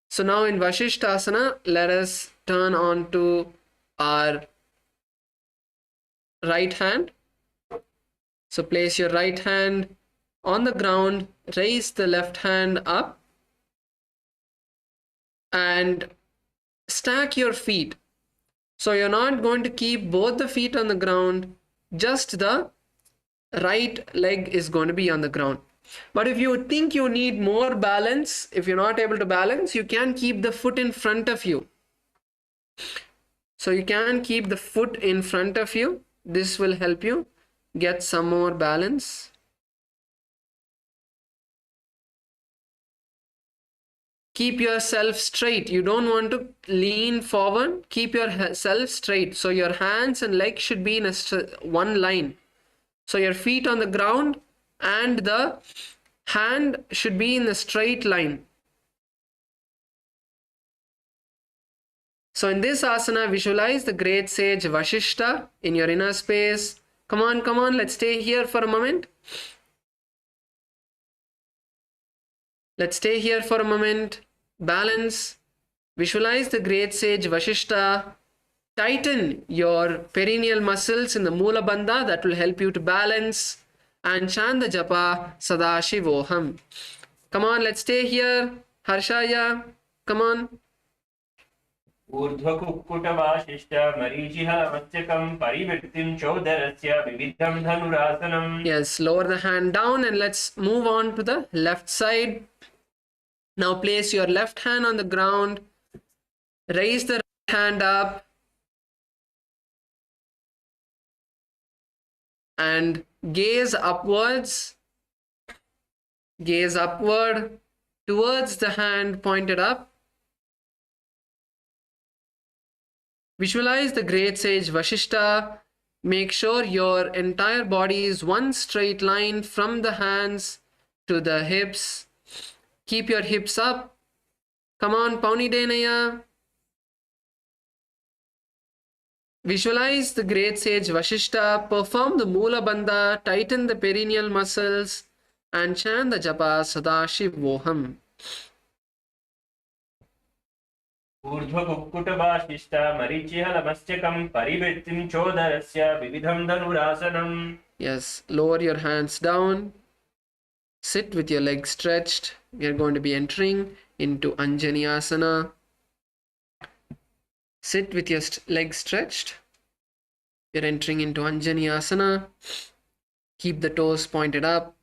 So now in Vashishthasana, let us turn on to our right hand. So place your right hand on the ground, raise the left hand up and stack your feet. So you're not going to keep both the feet on the ground, just the right leg is going to be on the ground. But if you think you need more balance, if you're not able to balance, you can keep the foot in front of you. So you can keep the foot in front of you. This will help you get some more balance. Keep yourself straight. You don't want to lean forward. Keep yourself straight. So your hands and legs should be in one line. So your feet on the ground and the hand should be in a straight line. So in this asana, visualize the great sage Vashishta in your inner space. Come on, let's stay here for a moment. Let's stay here for a moment. Balance. Visualize the great sage Vashishta. Tighten your perineal muscles in the Mula Bandha. That will help you to balance. And chant the japa Sadashivoham. Come on, let's stay here. Harshaya, come on. ऊर्ध्वकुक्कुटवाशिष्ट मरीचिहलमस्तकं परिवृत्तिं चोदरस्य विविधं धनुरासनम्. Yes, lower the hand down and let's move on to the left side. Now place your left hand on the ground. Raise the right hand up. And gaze upwards. Gaze upward towards the hand pointed up. Visualize the great sage Vashishta. Make sure your entire body is one straight line from the hands to the hips. Keep your hips up. Come on, Pauni Denaya. Visualize the great sage Vashishta. Perform the Mula Bandha. Tighten the perineal muscles. And chant the japa Sadashivoham. ऊर्ध्वकुक्कुटवाशिष्ट मरीचिहलमस्तकं परिवृत्तिं चोदरस्य विविधं धनुरासनम्. Yes, lower your hands down. Sit with your legs stretched. We are going to be entering into Anjani Asana. Sit with your legs stretched. We are entering into Anjani Asana. Keep the toes pointed up.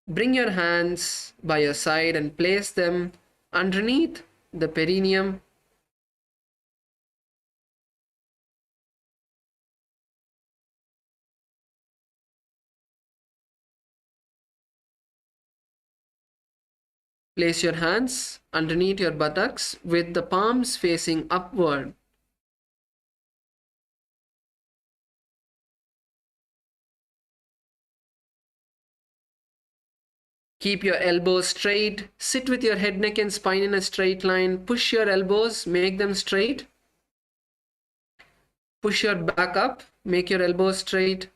Bring your hands by your side and place them underneath the perineum. Place your hands underneath your buttocks with the palms facing upward. Keep your elbows straight. Sit with your head, neck, and spine in a straight line. Push your elbows, make them straight. Push your back up, make your elbows straight.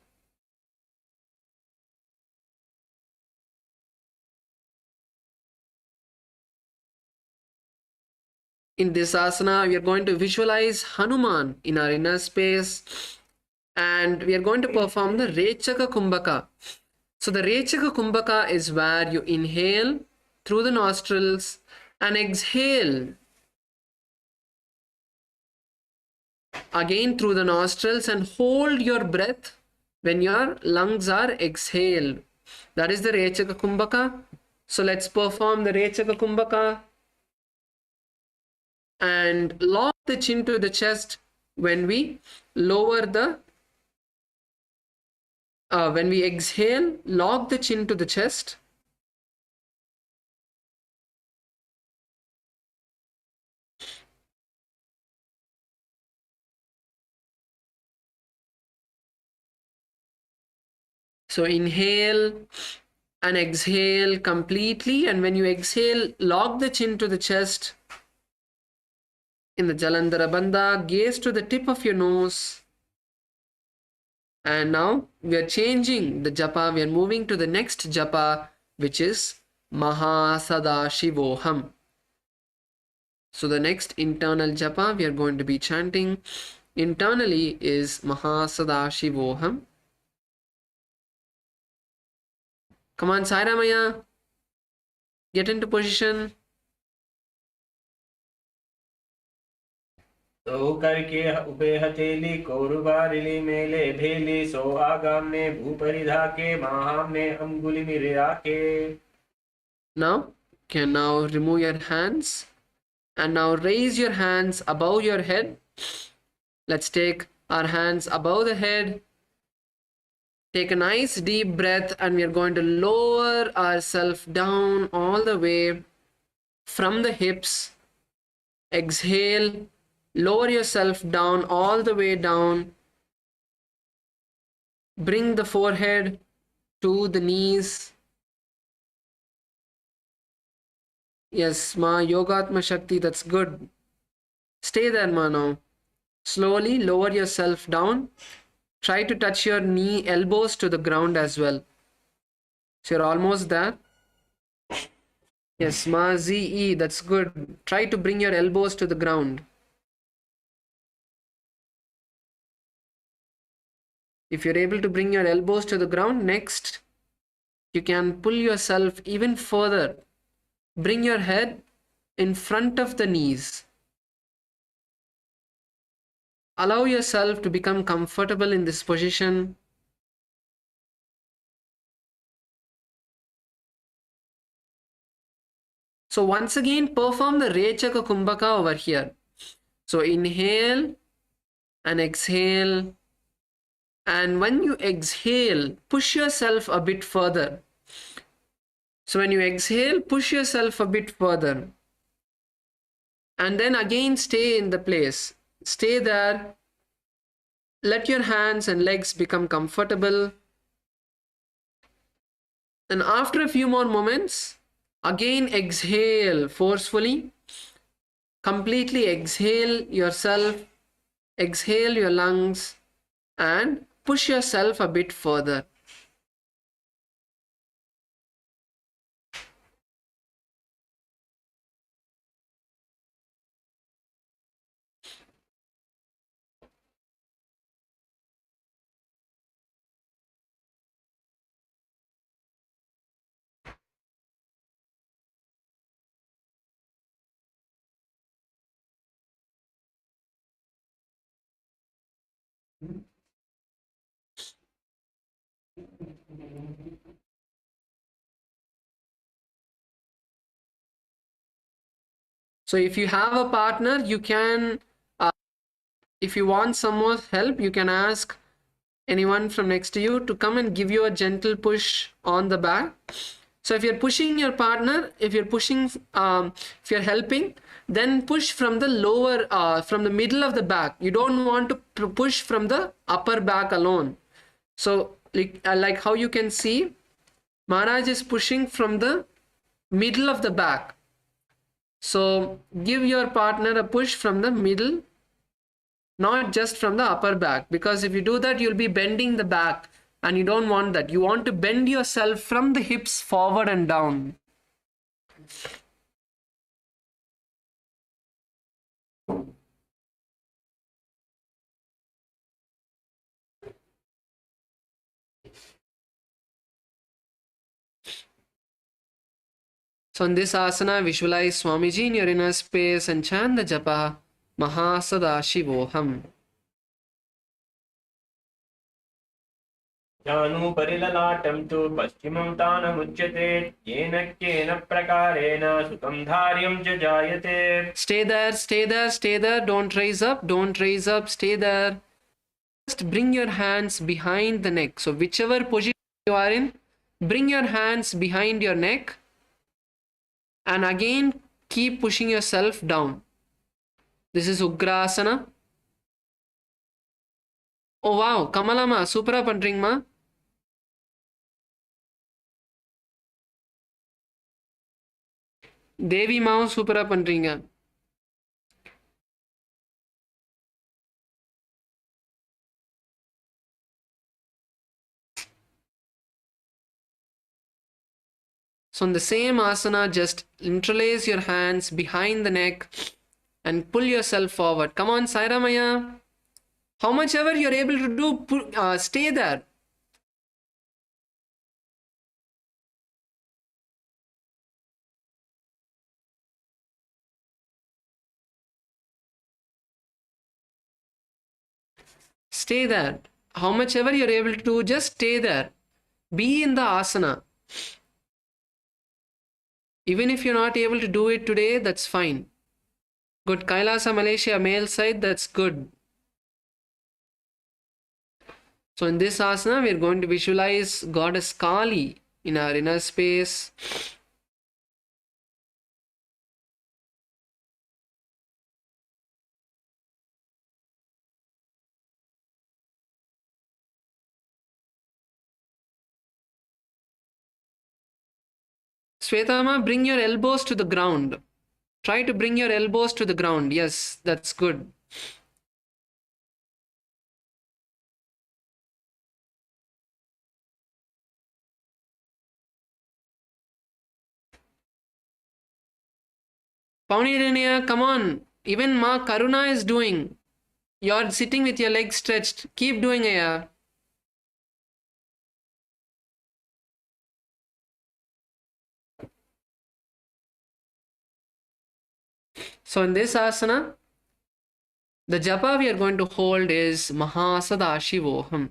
In this asana, we are going to visualize Hanuman in our inner space, and we are going to perform the Rechaka Kumbhaka. So the Rechaka Kumbhaka is where you inhale through the nostrils and exhale again through the nostrils, and hold your breath when your lungs are exhaled. That is the Rechaka Kumbhaka. So let's perform the Rechaka Kumbhaka. And lock the chin to the chest when we lower the when we exhale, lock the chin to the chest. So inhale and exhale completely, and when you exhale, lock the chin to the chest. In the Jalandhara Bandha, gaze to the tip of your nose. And now we are changing the japa. We are moving to the next japa, which is Mahasadashivoham. So the next internal japa we are going to be chanting internally is Mahasadashivoham. Come on, Sai Ramaya. Get into position. तो करके ube हथेली कोरुबारिली मेले भेली सो आगाम ने भूपरिधा के महाम ने अंगुली मिरिया के. Now, can now remove your hands and now raise your hands above your head. Let's take our hands above the head. Take a nice deep breath, and we are going to lower ourselves down all the way from the hips. Exhale, lower yourself down all the way down. Bring the forehead to the knees. Yes, Ma, Yogatma Shakti, that's good. Stay there, Ma, now. Slowly lower yourself down. Try to touch your knee, elbows to the ground as well. So you're almost there. Yes, Ma, Z-E, that's good. Try to bring your elbows to the ground. If you're able to bring your elbows to the ground, next, you can pull yourself even further. Bring your head in front of the knees. Allow yourself to become comfortable in this position. So once again, perform the Rechaka Kumbhaka over here. So inhale and exhale. And when you exhale, push yourself a bit further. So when you exhale, push yourself a bit further. And then again stay in the place. Stay there. Let your hands and legs become comfortable. And after a few more moments, again exhale forcefully. Completely exhale yourself. Exhale your lungs. And push yourself a bit further. So if you have a partner, you can, if you want some more help, you can ask anyone from next to you to come and give you a gentle push on the back. So if you're pushing your partner, if you're helping, then push from the from the middle of the back. You don't want to push from the upper back alone. So like how you can see, Maharaj is pushing from the middle of the back. So give your partner a push from the middle, not just from the upper back, because if you do that, you'll be bending the back and you don't want that. You want to bend yourself from the hips forward and down. So in this asana, visualize Swamiji in your inner space and chant the japa Mahasadaशिवोहम. जानु परिललाटं तु पश्चिमं तानमुच्यते येन केन प्रकारेण सुखं धार्यं च जायते. Stay there, stay there, stay there. Don't raise up, don't raise up, stay there. Just bring your hands behind the neck. So whichever position you are in, bring your hands behind your neck. And again, keep pushing yourself down. This is Ugrasana. Oh wow, Kamalama, supera pandringma. Devi Mao supera pandringa. So in the same asana, just interlace your hands behind the neck and pull yourself forward. Come on, Sairamaya. How much ever you're able to do, stay there. Stay there. How much ever you're able to do, just stay there. Be in the asana. Even if you're not able to do it today, that's fine. Good. KAILASA Malaysia male side, that's good. So in this asana, we're going to visualize Goddess Kali in our inner space. Svetama, bring your elbows to the ground. Try to bring your elbows to the ground. Yes, that's good. Pauniraniya, come on. Even Ma Karuna is doing. You're sitting with your legs stretched. Keep doing it. So in this asana, the japa we are going to hold is Mahasadashivoham.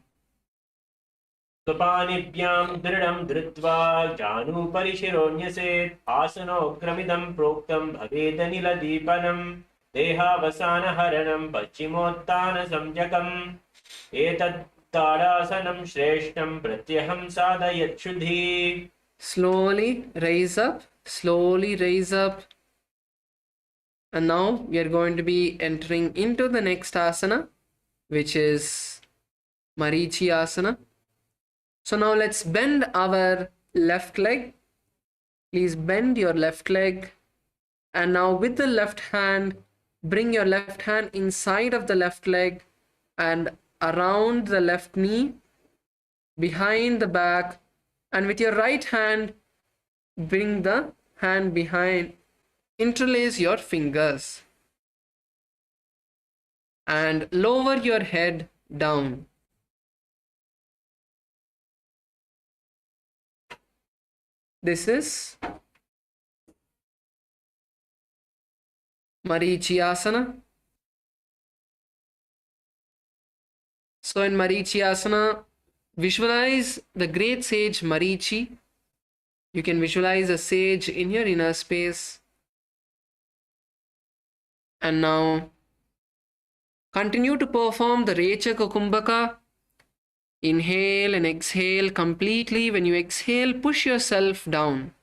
स्वपानिभ्यां दृढं धृत्वा जानुपरिशिरोऽन्यसेत् आसनोग्रमिदं प्रोक्तं भवेदनिलदीपनं देहावसानहरणं पश्चिमोत्तानसंज्ञकम् एतत् ताडासनं श्रेष्ठं प्रत्यहं साधयच्छुद्धि. Slowly raise up, slowly raise up. And now we are going to be entering into the next asana, which is Marichi asana. So now let's bend our left leg. Please bend your left leg. And now with the left hand, bring your left hand inside of the left leg and around the left knee, behind the back. And with your right hand, bring the hand behind. Interlace your fingers. And lower your head down. This is Marichi asana. So in Marichi asana, visualize the great sage Marichi. You can visualize a sage in your inner space. And now continue to perform the Rechaka Kumbhaka Inhale and exhale completely. When you exhale, push yourself down.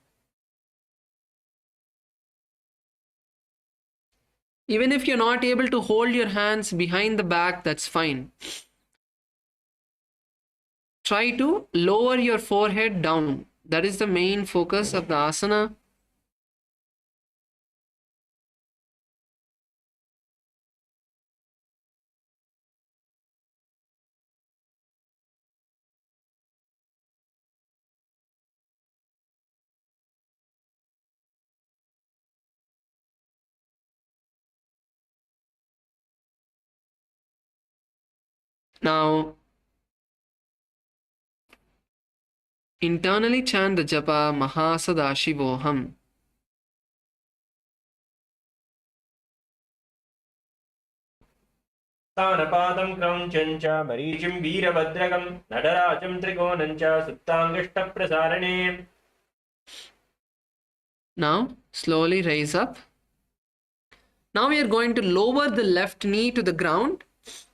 Even if you're not able to hold your hands behind the back, that's fine. Try to lower your forehead down. That is the main focus of the asana. Now, internally chant the japa Mahasadaशिवोऽहम्. तानपादं क्रौञ्चं च मरीचिं वीरभद्रकं नटराजं त्रिकोणं च सुप्ताङ्गष्टप्रसारणे. Now, slowly raise up. Now we are going to lower the left knee to the ground.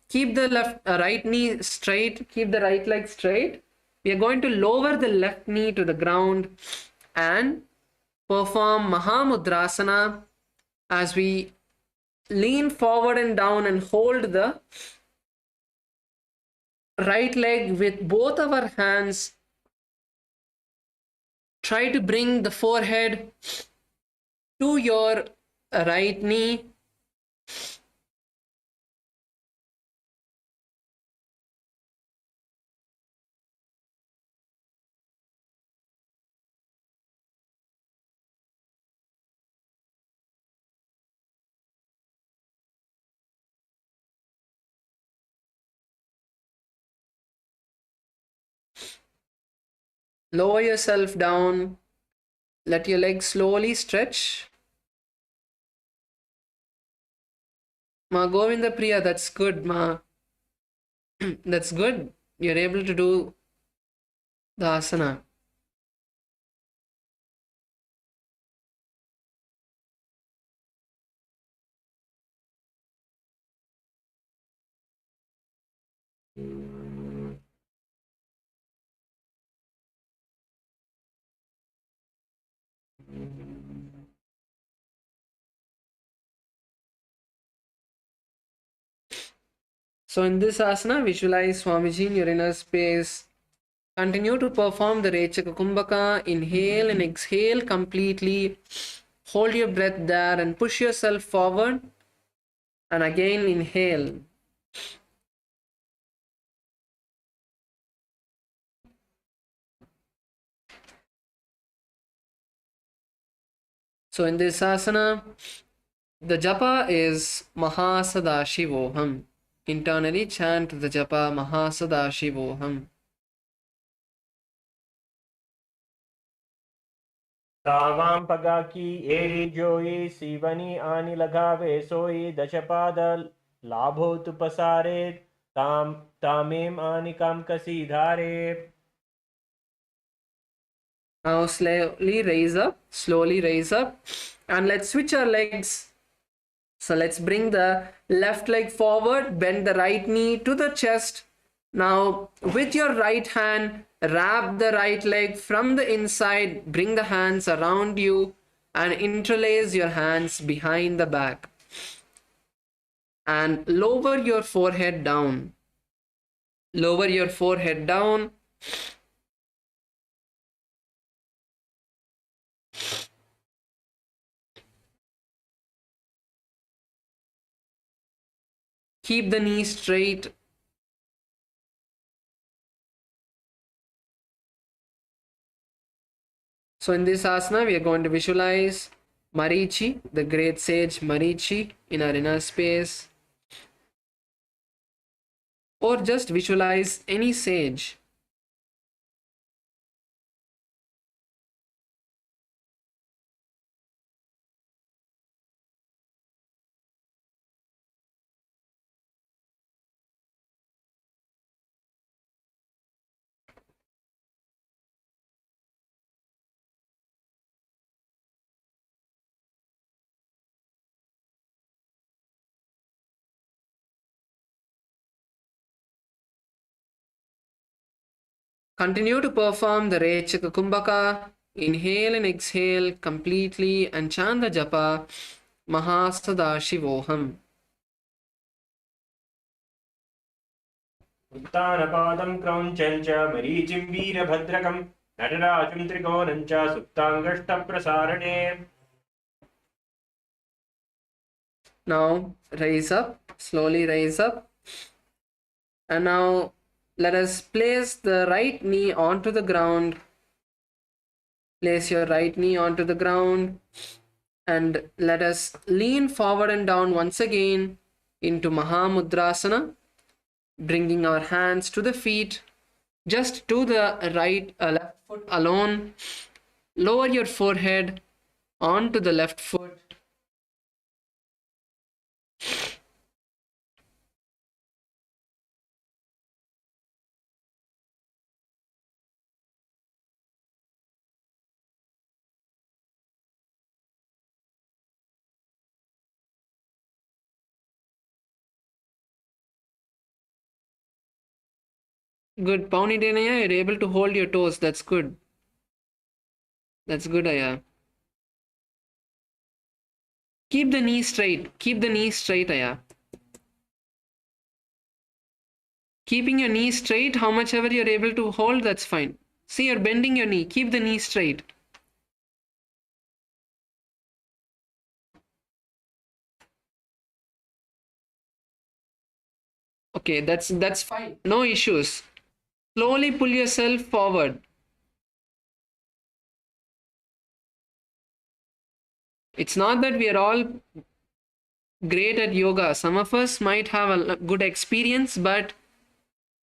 Keep the right knee straight. Keep the right leg straight. We are going to lower the left knee to the ground and perform Mahamudrasana as we lean forward and down and hold the right leg with both of our hands. Try to bring the forehead to your right knee. Lower yourself down. Let your legs slowly stretch. Ma Govinda Priya, that's good, Ma. That's good. You're able to do the asana. So in this asana, visualize Swamiji in your inner space. Continue to perform the Rechaka Kumbhaka. Inhale and exhale completely. Hold your breath there and push yourself forward. And again inhale. So in this asana, the japa is Mahasadashivoham. Internally chant the japa Mahasadashivoham. तावां पगाकी एरी जोई सीवनी आनी लगावे सोई दशपाद लाभो तु पसारे ताम तामेम आनी काम कसी धारे. Now slowly raise up, and let's switch our legs. So let's bring the left leg forward, bend the right knee to the chest. Now with your right hand, wrap the right leg from the inside, bring the hands around you and interlace your hands behind the back. And lower your forehead down. Lower your forehead down. Keep the knee straight. So in this asana, we are going to visualize Marichi, the great sage Marichi, in our inner space. Or just visualize any sage. Continue to perform the Rechaka Kumbhaka. Inhale and exhale completely and chant the japa Mahasadaशिवोहम्. उत्तानपादं क्रौञ्चं च मरीचिं वीरभद्रकं नटराजं त्रिकोणं च सुप्ताङ्गष्टप्रसारणे. Now raise up, slowly raise up. And now let us place the right knee onto the ground. Place your right knee onto the ground. And let us lean forward and down once again into Mahamudrasana, bringing our hands to the feet, just to the left foot alone. Lower your forehead onto the left foot. Good. Paunidenaya, you're able to hold your toes. That's good. That's good, Aya. Keep the knee straight. Keep the knee straight, Aya. Keeping your knee straight, how much ever you're able to hold, that's fine. See, you're bending your knee. Keep the knee straight. Okay, that's fine. No issues. Slowly pull yourself forward. It's not that we are all great at yoga. Some of us might have a good experience, but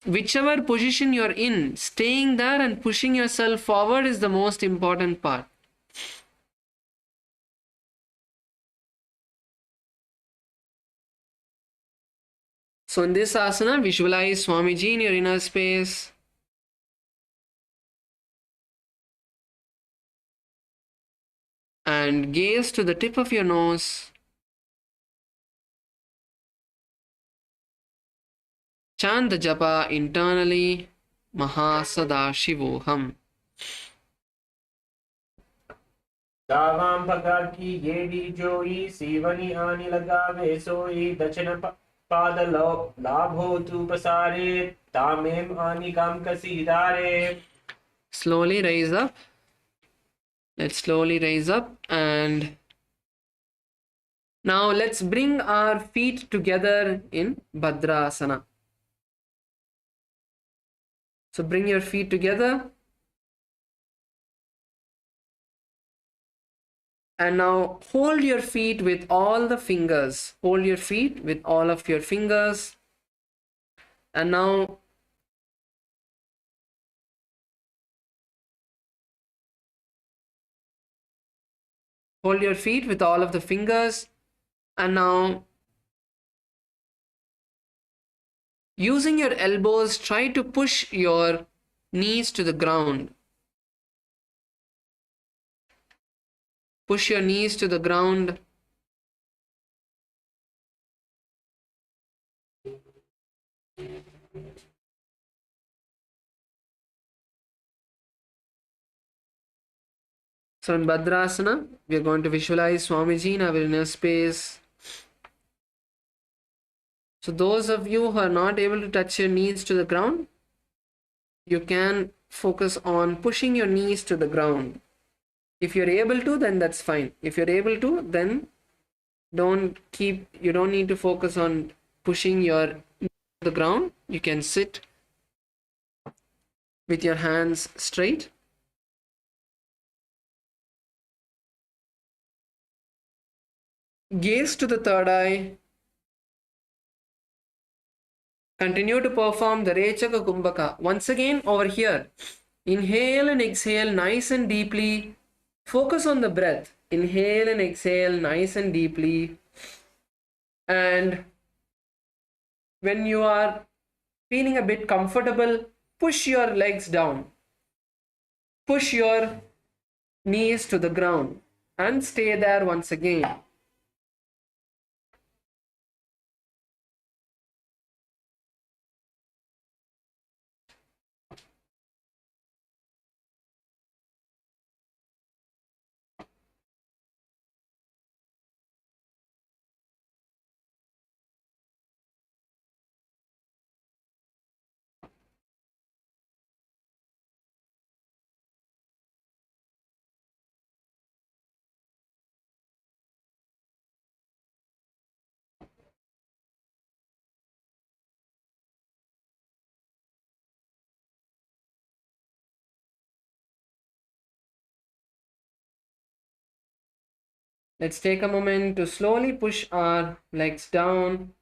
whichever position you're in, staying there and pushing yourself forward is the most important part. So in this asana, visualize Swamiji in your inner space. And gaze to the tip of your nose. Chant the japa internally, Mahasadaशिवोहम्. दावां भगा की येडी जोई सीवनी आनी लगावे सोई दक्षिण पाद लाभो तू पसारे तामेम आनी काम कसीदारे. Slowly raise up. Let's slowly raise up, and now let's bring our feet together in Bhadrasana. So bring your feet together. And now hold your feet with all the fingers. Hold your feet with all of your fingers. And now hold your feet with all of the fingers. And now using your elbows, try to push your knees to the ground. Push your knees to the ground. So in Bhadrasana, we are going to visualize Swamiji in our inner space. So those of you who are not able to touch your knees to the ground, you can focus on pushing your knees to the ground. If you're able to, then that's fine. If you're able to, then you don't need to focus on pushing your knees to the ground. You can sit with your hands straight. Gaze to the third eye. Continue to perform the Rechaka Kumbhaka. Once again, over here, inhale and exhale nice and deeply. Focus on the breath. Inhale and exhale nice and deeply. And when you are feeling a bit comfortable, push your legs down. Push your knees to the ground and stay there once again. Let's take a moment to slowly push our legs down.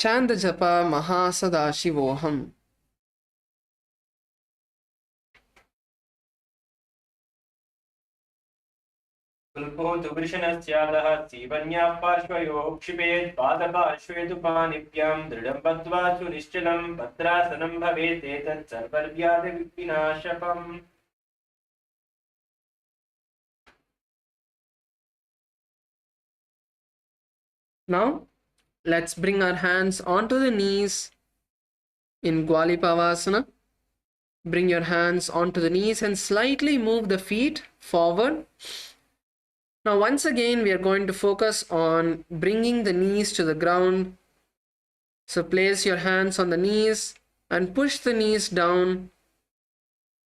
Chant the japa Mahasadaशिवोहम. Kulpotu Vrishanasyadah Sivanya Parshvayo Kshipet Padapashvetu Panipyam Dridam Badvasu Nishchalam Padrasanam Bhavet Etat Sarvarvyadi Vinashapam. Now, let's bring our hands onto the knees in Gwalipavasana. Bring your hands onto the knees and slightly move the feet forward. Now, once again, we are going to focus on bringing the knees to the ground. So place your hands on the knees and push the knees down.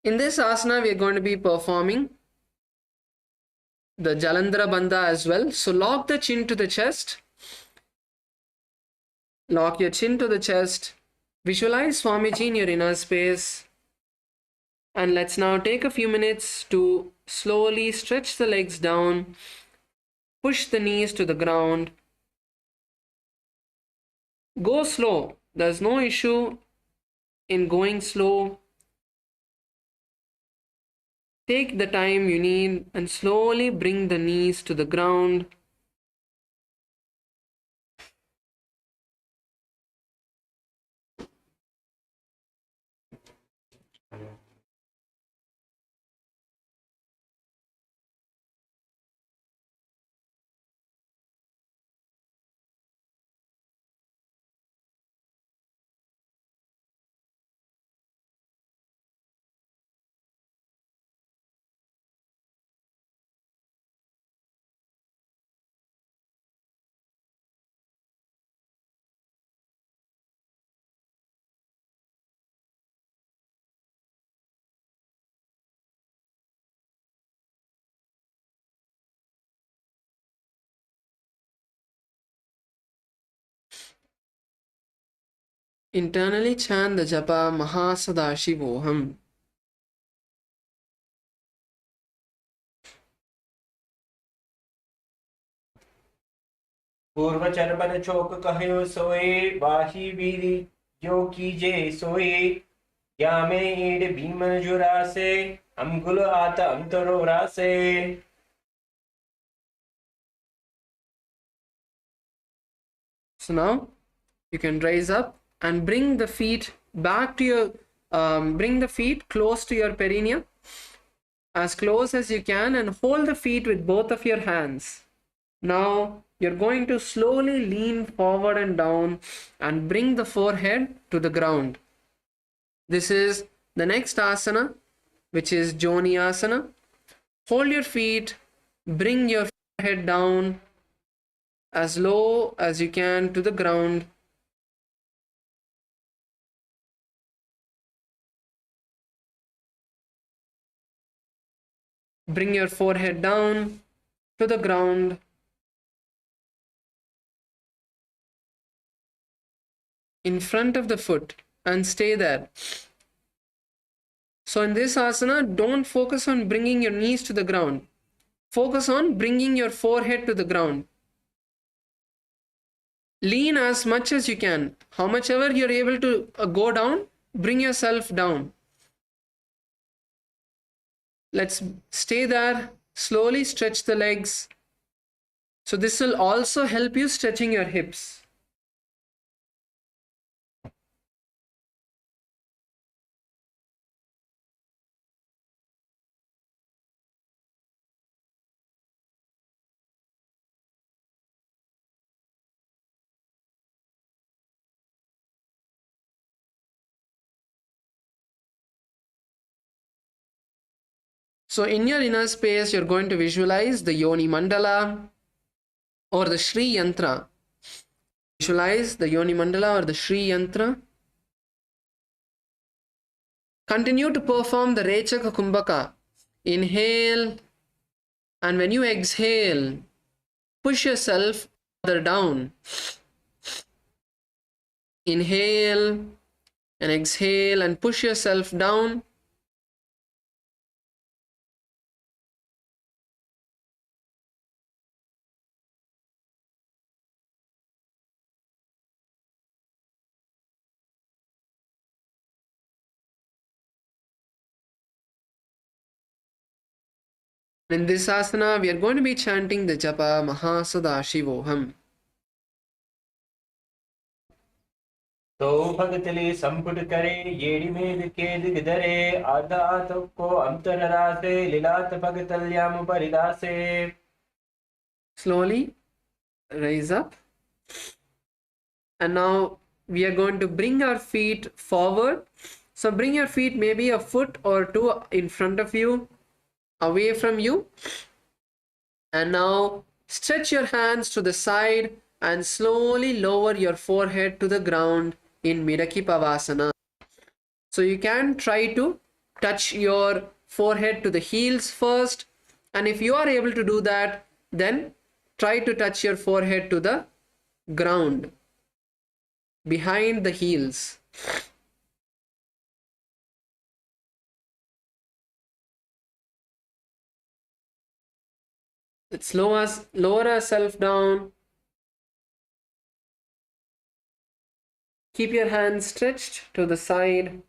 In this asana, we are going to be performing the Jalandhara Bandha as well. So lock the chin to the chest. Lock your chin to the chest. Visualize Swamiji in your inner space. And let's now take a few minutes to slowly stretch the legs down. Push the knees to the ground. Go slow. There's no issue in going slow. Take the time you need and slowly bring the knees to the ground. Internally chant the japa Mahasadaशिवोहम. पूर्व चरबन चौक कहो सोए बाही बीरी जो कीजे सोए या में ईड भीमन जुरा से हमगुल आता अंतरोरा से. So now you can rise up and bring the feet back to your, bring the feet close to your perineum, as close as you can, and hold the feet with both of your hands. Now you're going to slowly lean forward and down and bring the forehead to the ground. This is the next asana, which is Joni asana. Hold your feet, bring your forehead down as low as you can to the ground. Bring your forehead down to the ground. In front of the foot and stay there. So in this asana, don't focus on bringing your knees to the ground. Focus on bringing your forehead to the ground. Lean as much as you can. How much ever you're able to go down, bring yourself down. Let's stay there. Slowly stretch the legs. So this will also help you stretching your hips. So in your inner space, you're going to visualize the Yoni Mandala or the Shri Yantra. Visualize the Yoni Mandala or the Shri Yantra. Continue to perform the Rechaka Kumbhaka. Inhale, and when you exhale, push yourself further down. Inhale and exhale and push yourself down. In this asana, we are going to be chanting the japa Paramashivoham. तो भगतली संपुट करे येड़ी में केद गिदरे आदात को अंतर रासे लीलात भगतल्याम परिदासे. Slowly raise up. And now we are going to bring our feet forward. So bring your feet maybe a foot or two in front of you, away from you. And now stretch your hands to the side and slowly lower your forehead to the ground in Midaki Pavasana. So you can try to touch your forehead to the heels first. And if you are able to do that, then try to touch your forehead to the ground behind the heels. Let's lower ourselves down. Keep your hands stretched to the side.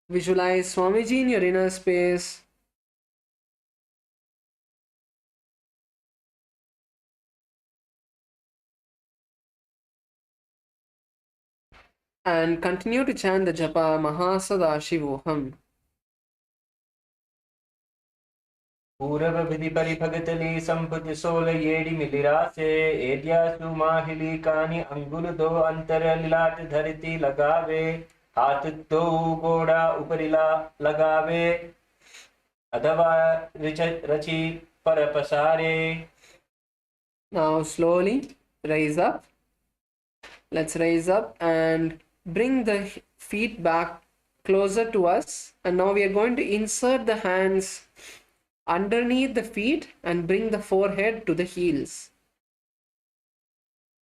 Visualize Swamiji in your inner space. And continue to chant the japa Mahasadashivoham. पूरव विधि परि भगतली संपुट soul येड़ी मिलिरासे एद्यासु माहिली कानी अंगुल दो अंतर लीलाट धरती लगावे हाथ दो गोड़ा उपरिला लगावे अथवा रची पर पसारे. Now slowly raise up. Let's raise up and bring the feet back closer to us. And now we are going to insert the hands underneath the feet and bring the forehead to the heels.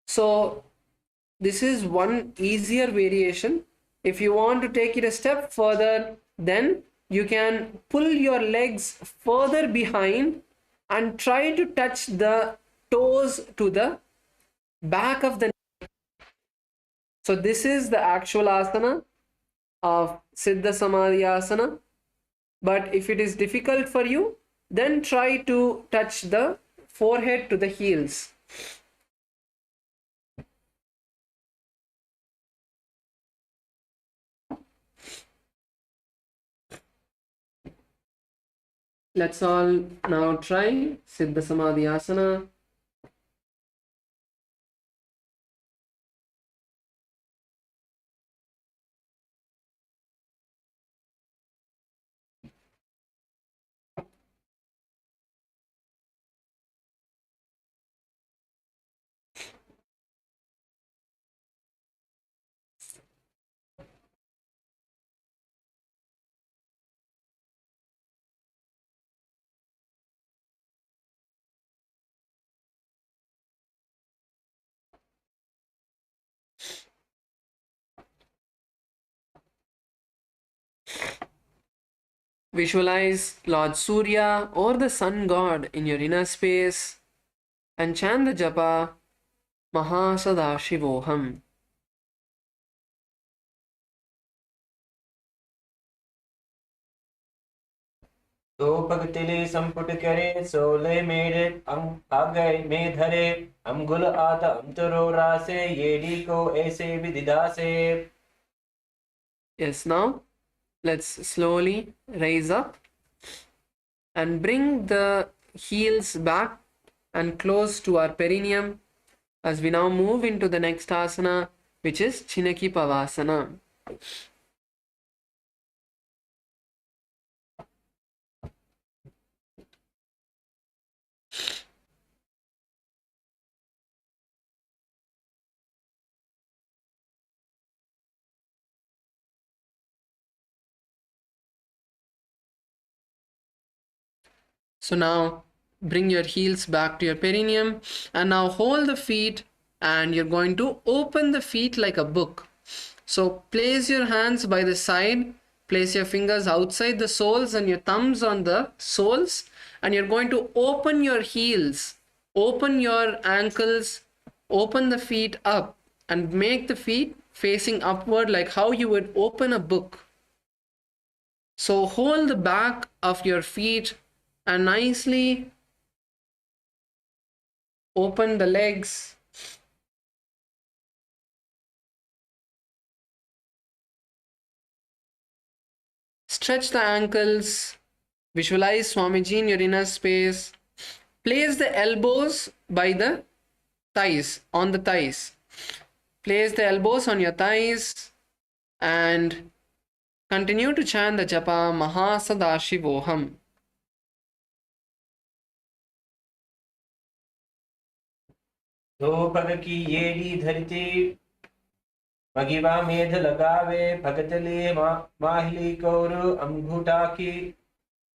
So this is one easier variation. If you want to take it a step further, then you can pull your legs further behind and try to touch the toes to the back of the neck. So this is the actual asana of Siddha Samadhi asana. But if it is difficult for you, then try to touch the forehead to the heels. Let's all now try Siddha Samadhi asana. Visualize Lord Surya or the sun god in your inner space and chant the japa Mahasadashivoham. तो पगतिले संपुट करे सोले मेरे आ गए में धरे गुल आता तरो रासे येडी को ऐसे विदिदा से. Yes, now let's slowly raise up and bring the heels back and close to our perineum as we now move into the next asana, which is Chinaki Pavasana. So now bring your heels back to your perineum and now hold the feet and you're going to open the feet like a book. So place your hands by the side, place your fingers outside the soles and your thumbs on the soles, and you're going to open your heels, open your ankles, open the feet up and make the feet facing upward like how you would open a book. So hold the back of your feet and nicely open the legs. Stretch the ankles. Visualize Swamiji in your inner space. Place the elbows by the thighs, on the thighs. Place the elbows on your thighs and continue to chant the japa Mahasadashivoham. तो पग की येडी धरती मगिवा मेध लगावे भगतले माहिली कौर अंगूठा की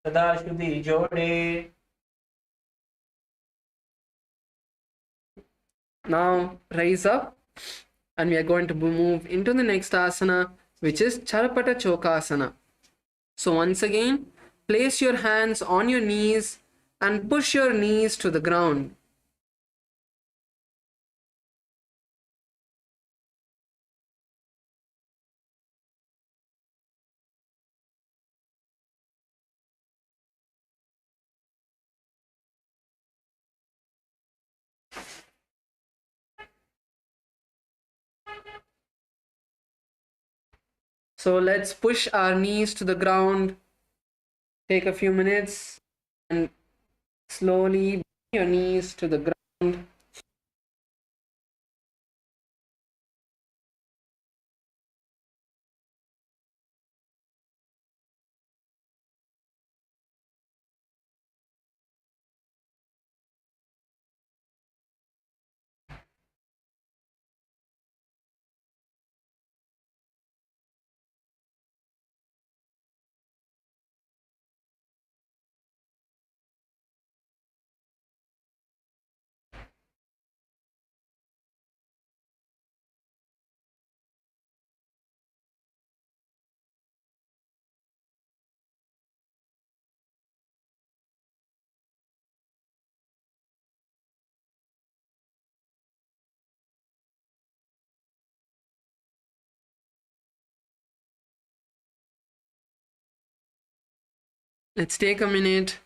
सदा शुद्धि जोड़े. Now rise up and we are going to move into the next asana, which is Charapata Chokasana. So once again, place your hands on your knees and push your knees to the ground. So let's push our knees to the ground. Take a few minutes and slowly bring your knees to the ground. Let's take a minute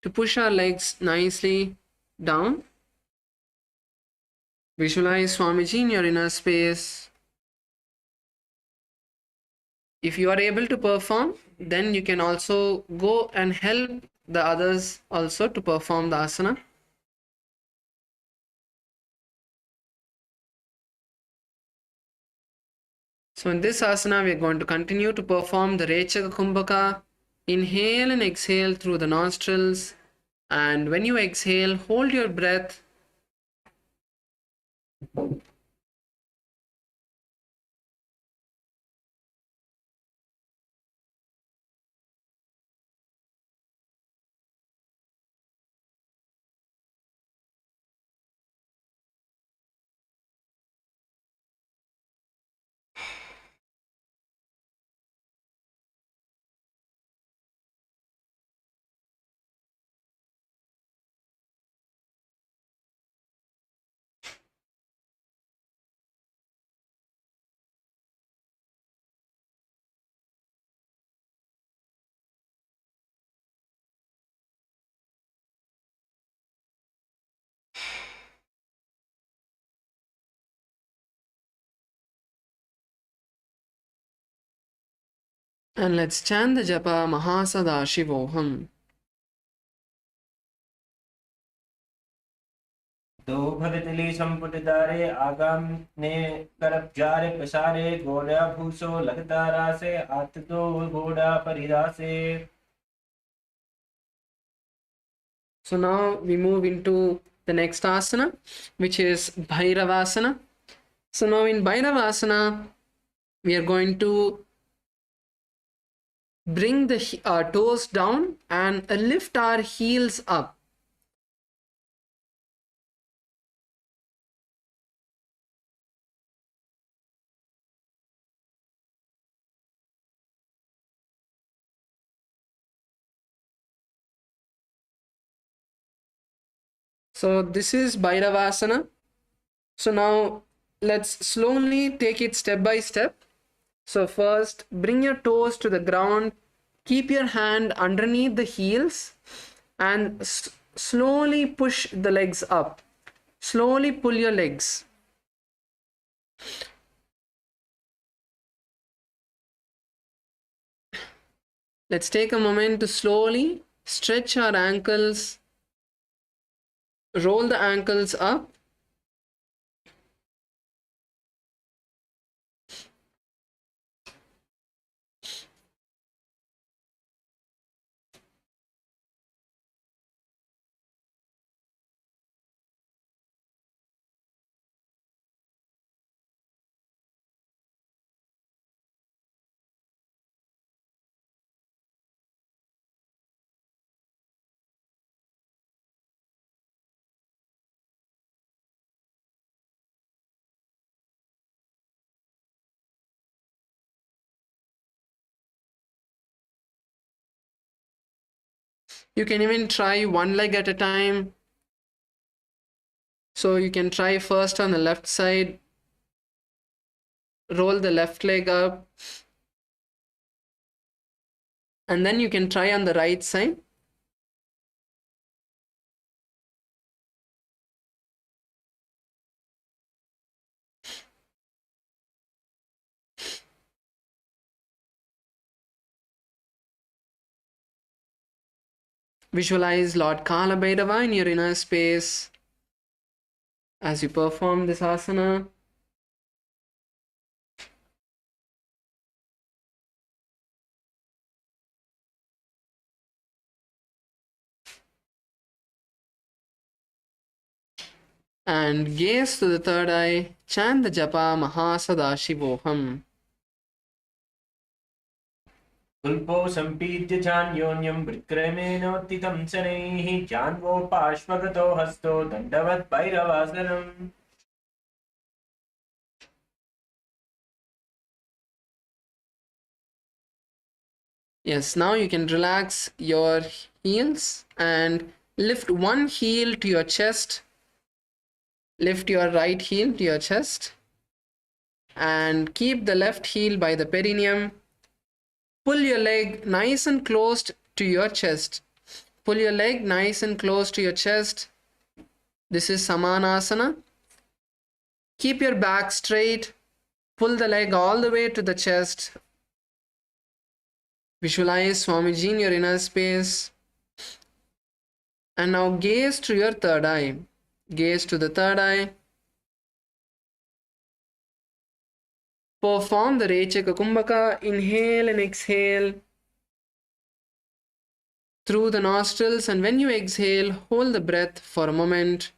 to push our legs nicely down. Visualize Swamiji in your inner space. If you are able to perform, then you can also go and help the others also to perform the asana. So in this asana, we are going to continue to perform the Rechaka Kumbhaka. Inhale and exhale through the nostrils. And when you exhale, hold your breath. And let's chant the japa Mahasadaashivoham. दो भरतली संपुटदारे आगाम ने करपजारे पसारे गोड़ा भूसो लगदारा से आत दो घोड़ा परिदासे. So now we move into the next asana, which is Bhairavasana. So now in Bhairavasana, we are going to bring the toes down and lift our heels up. So this is Bhairavasana. So now let's slowly take it step by step. So first, bring your toes to the ground. Keep your hand underneath the heels and slowly push the legs up. Slowly pull your legs. Let's take a moment to slowly stretch our ankles. Roll the ankles up. You can even try one leg at a time. So you can try first on the left side. Roll the left leg up. And then you can try on the right side. Visualize Lord Kala Bhairava in your inner space as you perform this asana. And gaze to the third eye. Chant the japa Mahasadashivoham. कुल्पो सम्पीड्य चान्योन्यं विक्रमेणोत्थितं शनैः जान्वो पार्श्वगतो हस्तो दण्डवत् भैरवासनम्. Yes, now you can relax your heels and lift one heel to your chest. Lift your right heel to your chest and keep the left heel by the perineum. Pull your leg nice and close to your chest. Pull your leg nice and close to your chest. This is Samanasana. Keep your back straight. Pull the leg all the way to the chest. Visualize Swamiji in your inner space. And now gaze to your third eye. Gaze to the third eye. Perform the Rechaka Kumbhaka. Inhale and exhale through the nostrils, and when you exhale, hold the breath for a moment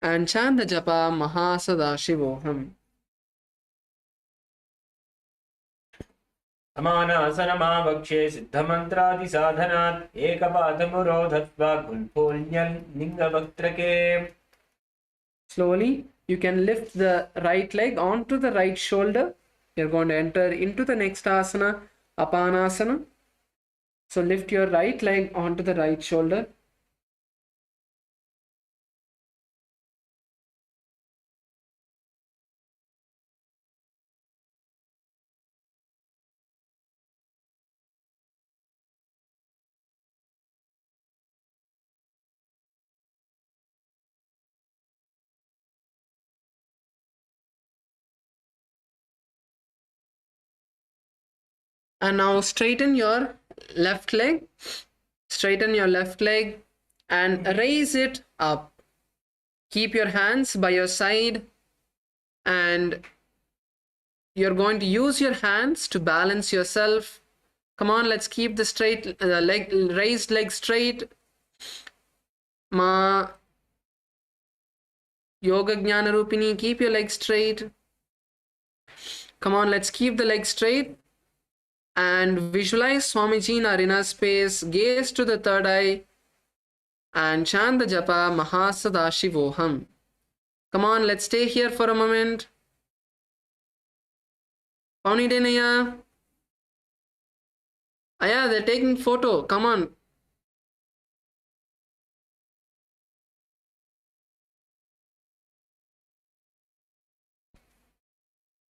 and chant the japa Mahasadashivoham. समानासनमावक्ष्ये सिद्धमन्त्रादिसाधनात् एकपादमुरोधत्वा गुल्फोऽन्यलिङ्गवक्त्रके. Slowly, you can lift the right leg onto the right shoulder. You're going to enter into the next asana, Apanasana. So lift your right leg onto the right shoulder. And now straighten your left leg. Straighten your left leg and raise it up. Keep your hands by your side, and you're going to use your hands to balance yourself. Come on, let's keep the straight raised leg straight. Ma Yoga Jnana Rupini, keep your leg straight. Come on, let's keep the leg straight and visualize Swamiji in our inner space. Gaze to the third eye and chant the japa Paramashivoham. Come on, let's stay here for a moment. Pauni Denaya. Aya, they're taking photo. Come on.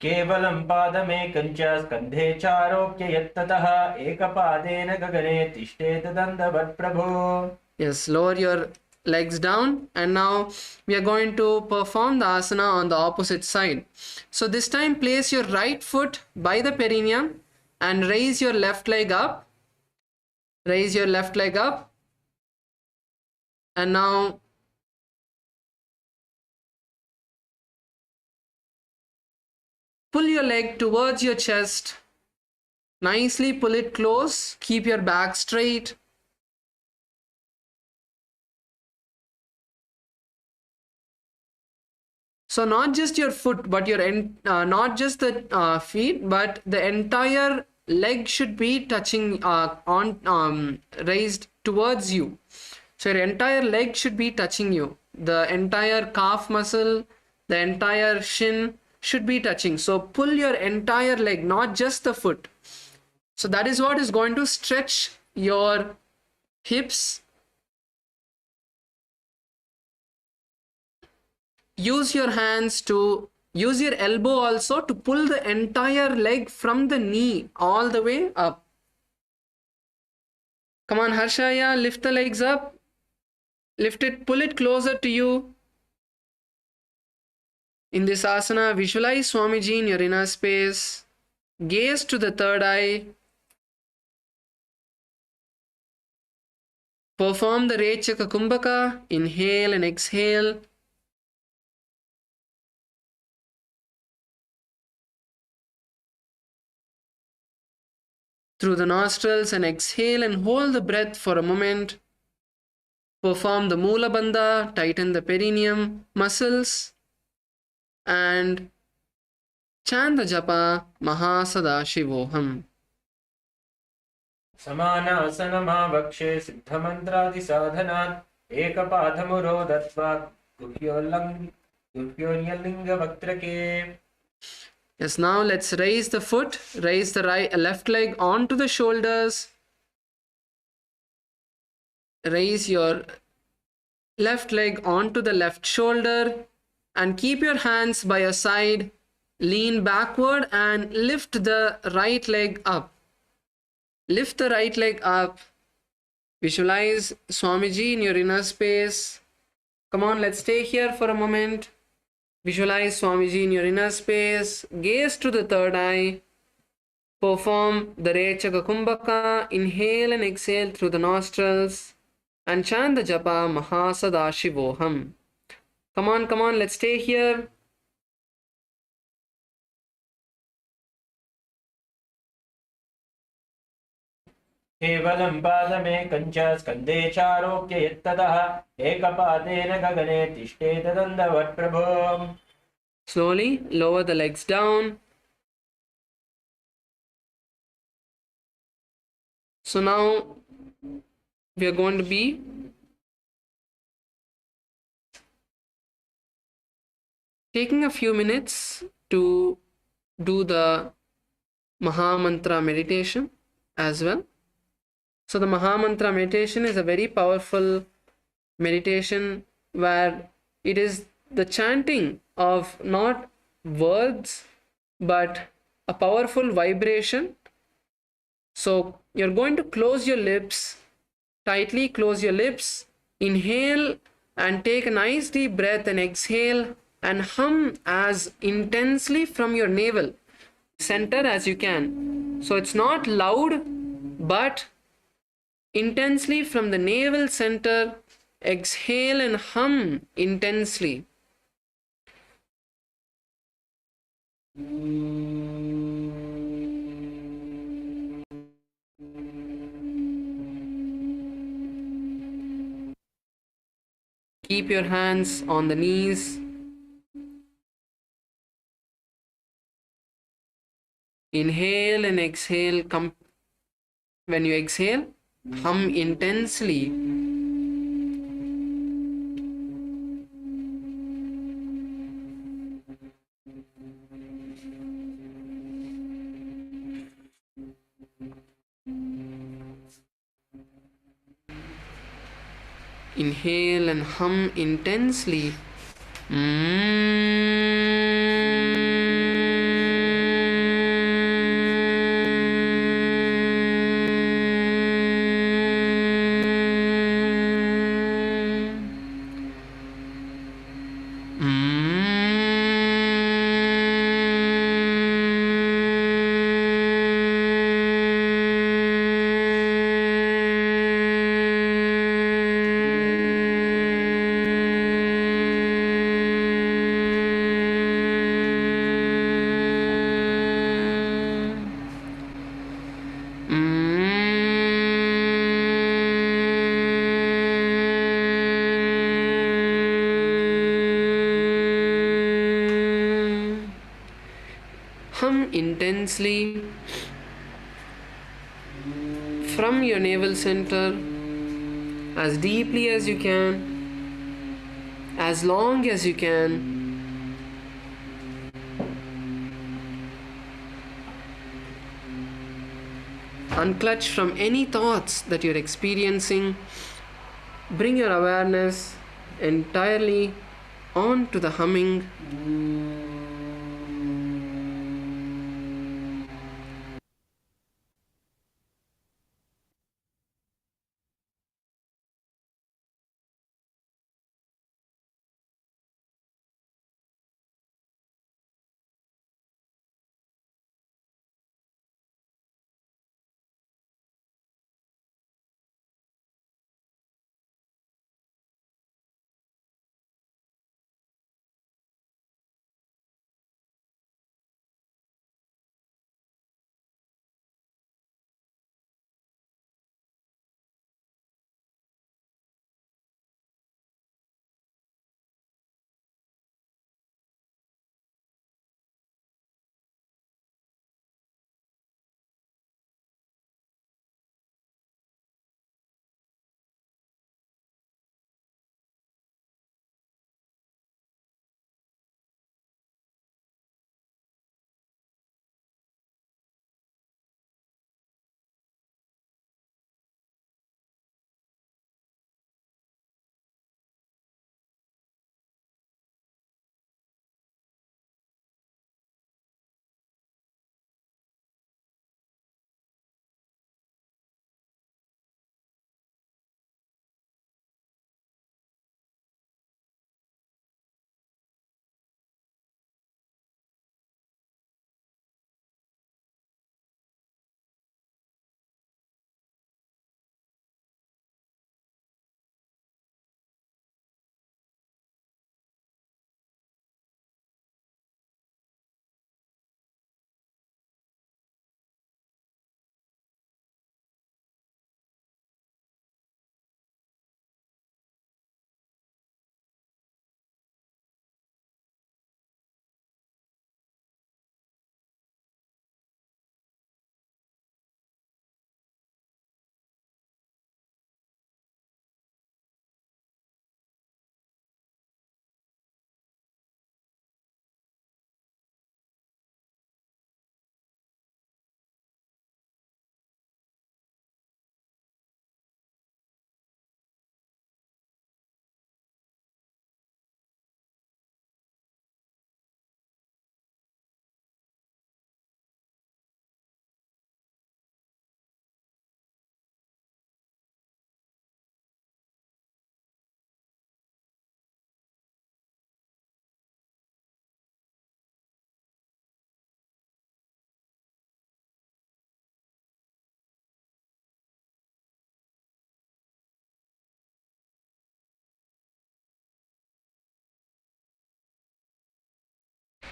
केवलं पादमेकं च स्कन्धे चारोप्य यत्ततः एकपादेन गगने तिष्ठेत दण्डवत् प्रभो. Yes, lower your legs down, and now we are going to perform the asana on the opposite side. So this time place your right foot by the perineum and raise your left leg up. Raise your left leg up. And now pull your leg towards your chest. Nicely pull it close. Keep your back straight. So not just your foot, but your not just the feet, but the entire leg should be touching raised towards you. So your entire leg should be touching you. The entire calf muscle, the entire shin should be touching. So pull your entire leg, not just the foot. So that is what is going to stretch your hips. Use your hands to use your elbow also to pull the entire leg from the knee all the way up. Come on, Harshaya, lift the legs up. Lift it, pull it closer to you. In this asana, visualize Swamiji in your inner space. Gaze to the third eye. Perform the Rechaka Kumbhaka. Inhale and exhale. Through the nostrils and exhale and hold the breath for a moment. Perform the Mula Bandha, tighten the perineum muscles, and chant the japa Mahasadashivoham. समानासनमावक्षे सिद्धमन्त्रादिसाधनात् एकपादमुरोधत्वात् गुह्योन्यलिङ्गवक्त्रके. Yes, now let's raise the foot, raise the left leg onto the shoulders. Raise your left leg onto the left shoulder and keep your hands by your side. Lean backward and lift the right leg up. Lift the right leg up. Visualize Swamiji in your inner space. Come on, let's stay here for a moment. Visualize Swamiji in your inner space. Gaze to the third eye. Perform the Rechaka Kumbhaka. Inhale and exhale through the nostrils. And chant the japa Mahasadashivoham. Come on, let's stay here. केवलं पादमेकं च स्कन्धे चारोप्य यत्ततः एकपादेन गगने तिष्ठेत दण्डवत् प्रभो. Slowly lower the legs down. So now we are going to be taking a few minutes to do the Mahamantra meditation as well. So the Mahamantra meditation is a very powerful meditation where it is the chanting of not words but a powerful vibration. So you're going to close your lips, tightly close your lips, inhale and take a nice deep breath and exhale and hum as intensely from your navel. center as you can. So it's not loud, but intensely from the navel center. Exhale and hum intensely. Keep your hands on the knees. Inhale and exhale. When you exhale, hum intensely. Inhale and hum intensely. Hum intensely from your navel center as deeply as you can, as long as you can. Unclutch from any thoughts that you're experiencing. Bring your awareness entirely onto the humming.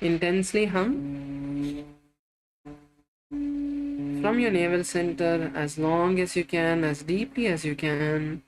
Intensely hum from your navel center as long as you can, as deeply as you can.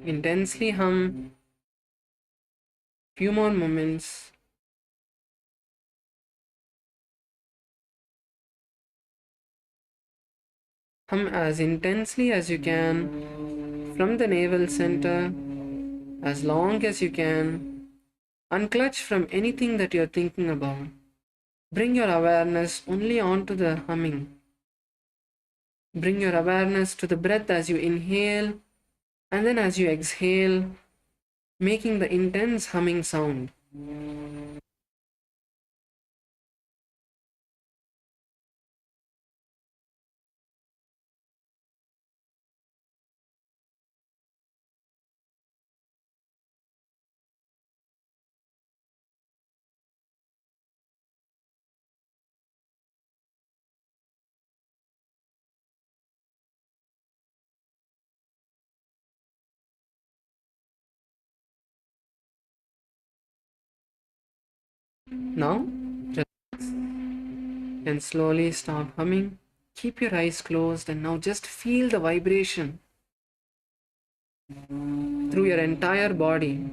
Intensely hum. Few more moments. Hum as intensely as you can from the navel center, as long as you can. Unclutch from anything that you're thinking about. Bring your awareness only onto the humming. Bring your awareness to the breath as you inhale and then as you exhale, making the intense humming sound. Now, relax and slowly stop humming. Keep your eyes closed and now just feel the vibration through your entire body.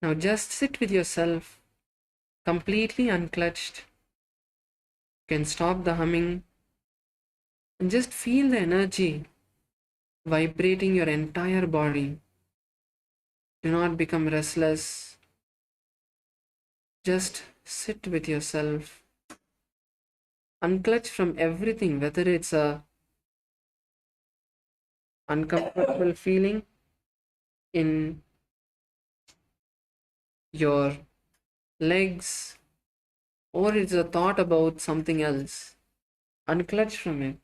Now just sit with yourself, completely unclutched. You can stop the humming and just feel the energy vibrating your entire body. Do not become restless. Just sit with yourself. Unclutch from everything, whether it's a uncomfortable feeling in your legs or it's a thought about something else. Unclutch from it.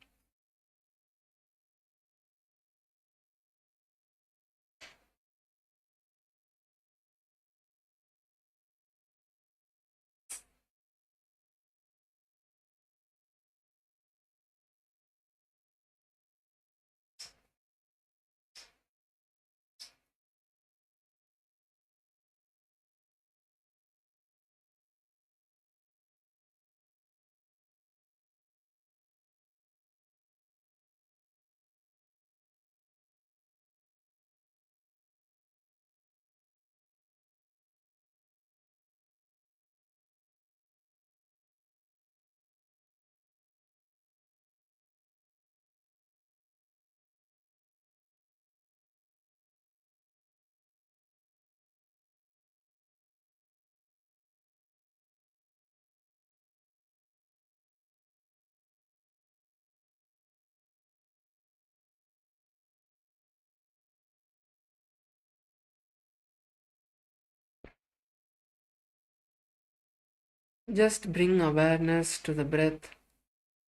Just bring awareness to the breath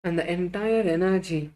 and the entire energy.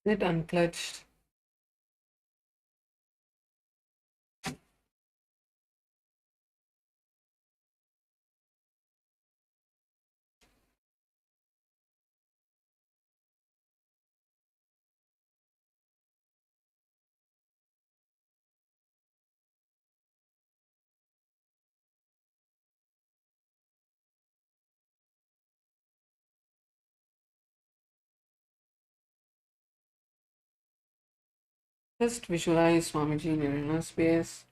Sit unclutched. Just visualize Swamiji in your inner space.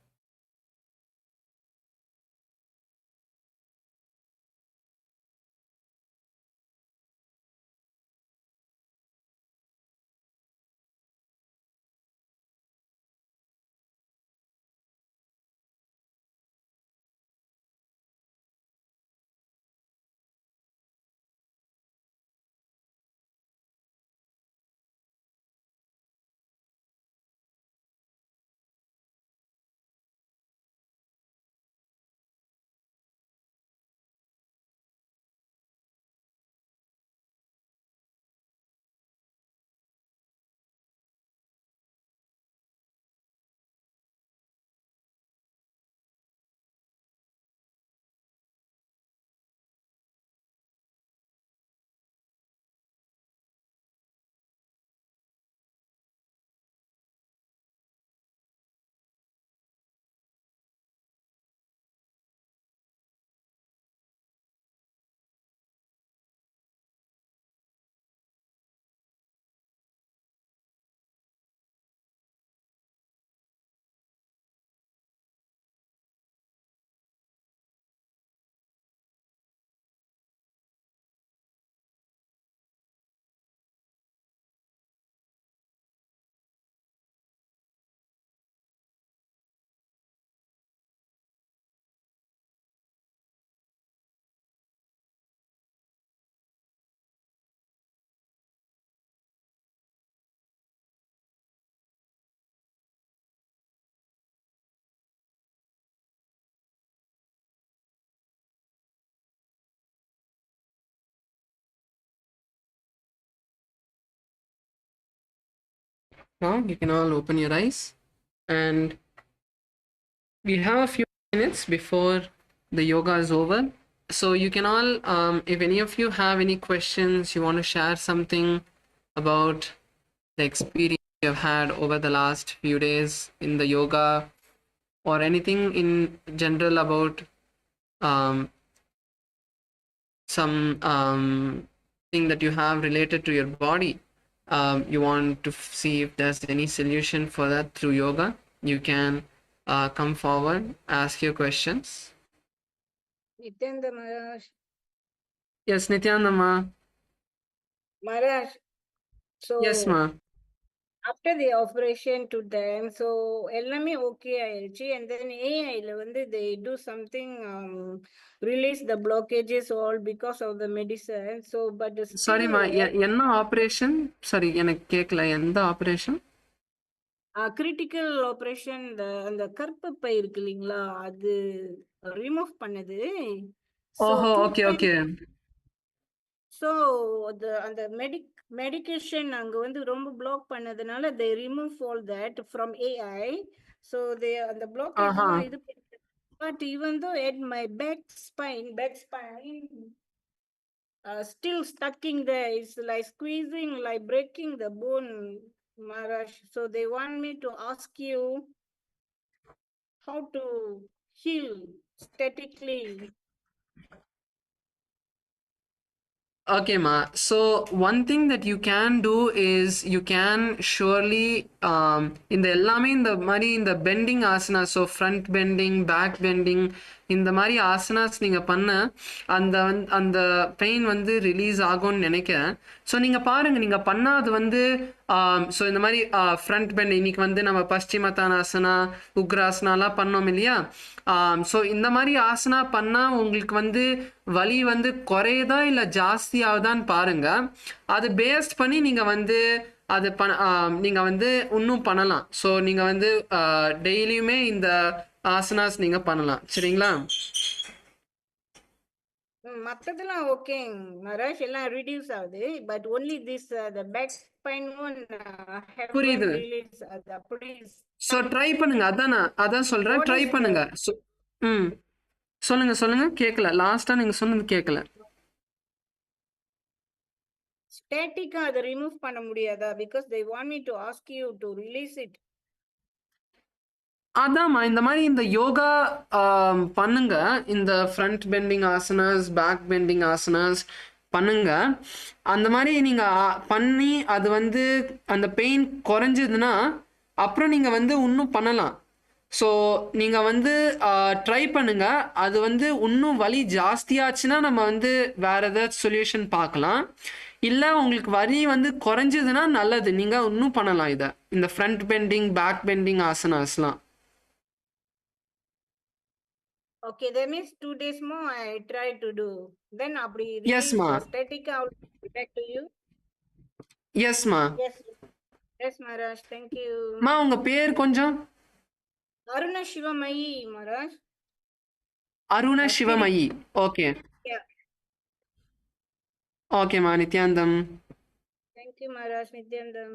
Now you can all open your eyes, and we have a few minutes before the yoga is over. So you can all, if any of you have any questions, you want to share something about the experience you have had over the last few days in the yoga, or anything in general about some thing that you have related to your body, you want to see if there's any solution for that through yoga, you can come forward, ask your questions. Nithyananda Maharaj. Yes, Nityananda ma. Maharaj, Yes, so ma. after the operation to them, so எல்லாமே okay ஆயிடுச்சு, and then AI வந்து they do something, release the blockages all because of the medicine. So but still சாரிம்மா, என்ன operation? Sorry, எனக்கு கேட்கல. எந்த operation? critical operation, அந்த கர்ப்பப்பை இருக்கு இல்லைங்களா, அது ரிமூவ் பண்ணது. So ஓஹோ, 2 ஓகே times. ஓகே. So அந்த medication அங்க வந்து ரொம்ப block பண்ணதுனால they remove all that from AI. So they அந்த blockage ஆஹா. எல்லாம் இது but even though at my back spine still stuck in there, it's like squeezing, like breaking the bone, Maharaj. So they want me to ask you how to heal statically. Okay, ma. So one thing that you can do is you can surely இந்த எல்லாமே இந்த மாதிரி இந்த bending asana, so front bending, back bending, இந்த மாதிரி ஆசனாஸ் நீங்கள் பண்ண அந்த பெயின் வந்து ரிலீஸ் ஆகும்னு நினைக்கிறேன். ஸோ நீங்கள் பாருங்கள், நீங்கள் பண்ணால் அது வந்து ஸோ இந்த மாதிரி ஃப்ரண்ட் பெண்ட் இன்னைக்கு வந்து நம்ம பஸ்டிமத்தானாசனா, உக்ராசனாலாம் பண்ணோம் இல்லையா? ஸோ இந்த மாதிரி ஆசனா பண்ணால் உங்களுக்கு வந்து வலி வந்து குறையுதா இல்லை ஜாஸ்தி ஆகுதான்னு பாருங்க. அது பேஸ்ட் பண்ணி நீங்கள் வந்து அது நீங்கள் வந்து இன்னும் பண்ணலாம். ஸோ நீங்கள் வந்து டெய்லியுமே இந்த ஆசனாஸ் நீங்கள் பண்ணலாம். சரிங்களா? மற்றதெல்லாம் ஓகே மராஷ், எல்லாம் ரிடியூஸ் ஆகுது. But only this the back spine one haven't புரியுது. released. அது அப்படி ஸோ ட்ரை பண்ணுங்க. அதான் சொல்கிறேன், ட்ரை பண்ணுங்க. ம், சொல்லுங்க கேட்கல. லாஸ்ட்டாக நீங்கள் சொன்னது கேட்கல. ஸ்டாட்டிக்கா அதை ரிமூவ் பண்ண முடியாதா? Because they want me to ask you to release it. அதாம்மா, இந்த மாதிரி இந்த யோகா பண்ணுங்க. இந்த front bending asanas, back bending asanas பண்ணுங்க. அந்த மாதிரி நீங்கள் பண்ணி அது வந்து அந்த பெயின் குறைஞ்சதுன்னா அப்புறம் நீங்கள் வந்து இன்னும் பண்ணலாம். ஸோ நீங்கள் வந்து ட்ரை பண்ணுங்க. அது வந்து இன்னும் வலி ஜாஸ்தியாச்சுன்னா நம்ம வந்து வேற ஏதாச்சும் சொல்யூஷன் பார்க்கலாம். இல்லை உங்களுக்கு வலி வந்து குறைஞ்சதுன்னா நல்லது, நீங்கள் இன்னும் பண்ணலாம் இதை, இந்த ஃப்ரண்ட் பெண்டிங், பேக் பெண்டிங் ஆசனாஸ்லாம். Okay, that means 2 days more I try to do. Then அப்படி Yes, ma. static I will back to you. Yes, ma. Yes, Maharaj. Thank you. மா, உங்க பேர் கொஞ்சம்? Aruna Sivamayi, Maharaj. Aruna Sivamayi. Okay. Yeah. Okay மா, நித்யானந்தம். Thank you, Maharaj. Nithyanandam.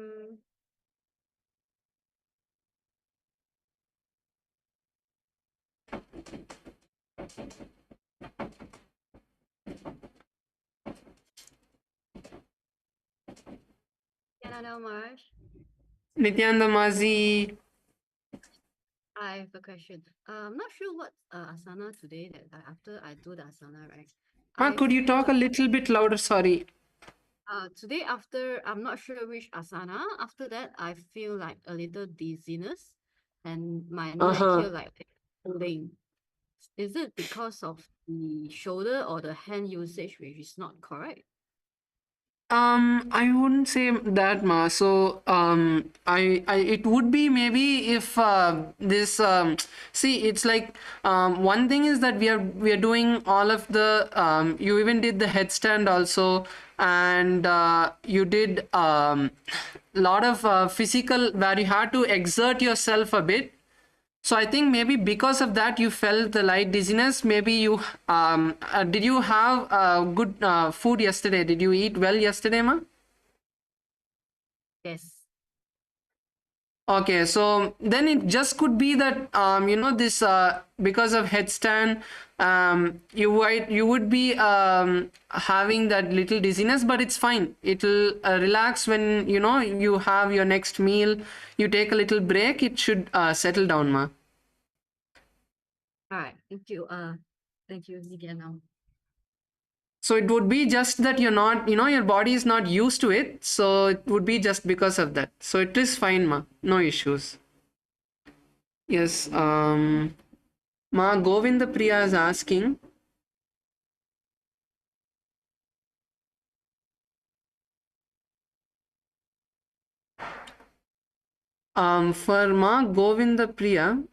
Hello, Marsh. Nithyanandam Masi. I have a question. I'm not sure what asana today that after I do the asana, right? Could you talk a little bit louder? Sorry. Today after, I'm not sure which asana. After that, I feel like a little dizziness and my neck here like pulling. Is it because of the shoulder or the hand usage which is not correct? I wouldn't say that, ma. So, it would be maybe if this. See, it's like one thing is that we are doing all of the. You even did the headstand also, and you did lot of physical where you had to exert yourself a bit. So I think maybe because of that you felt the light dizziness. Maybe you did you have good food yesterday? Did you eat well yesterday, ma? Yes. Okay, so then it just could be that this because of headstand you would be having that little dizziness, but it's fine. It'll relax when you have your next meal. You take a little break. It should settle down, ma. All right. Thank you, Nithyananda. So it would be just that you're not, your body is not used to it. So it would be just because of that. So it is fine, ma. No issues. Yes. Ma Govinda Priya is asking. For Ma Govinda Priya,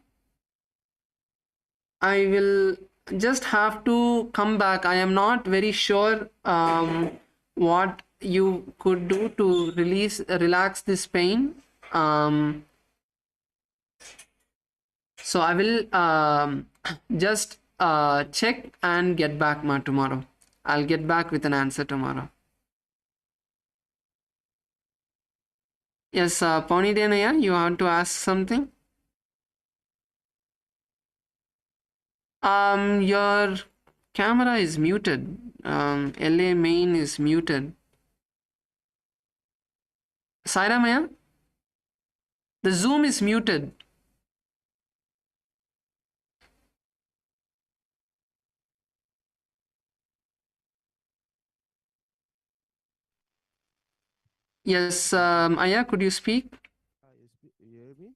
I will just have to come back. I am not very sure what you could do to relax this pain. So I will just check and get back ma tomorrow. I'll get back with an answer tomorrow. Yes, Pony Denaya, you want to ask something? Your camera is muted. LA main is muted. Saira Maya, the Zoom is muted. Yes, Aya, could you speak? You hear me?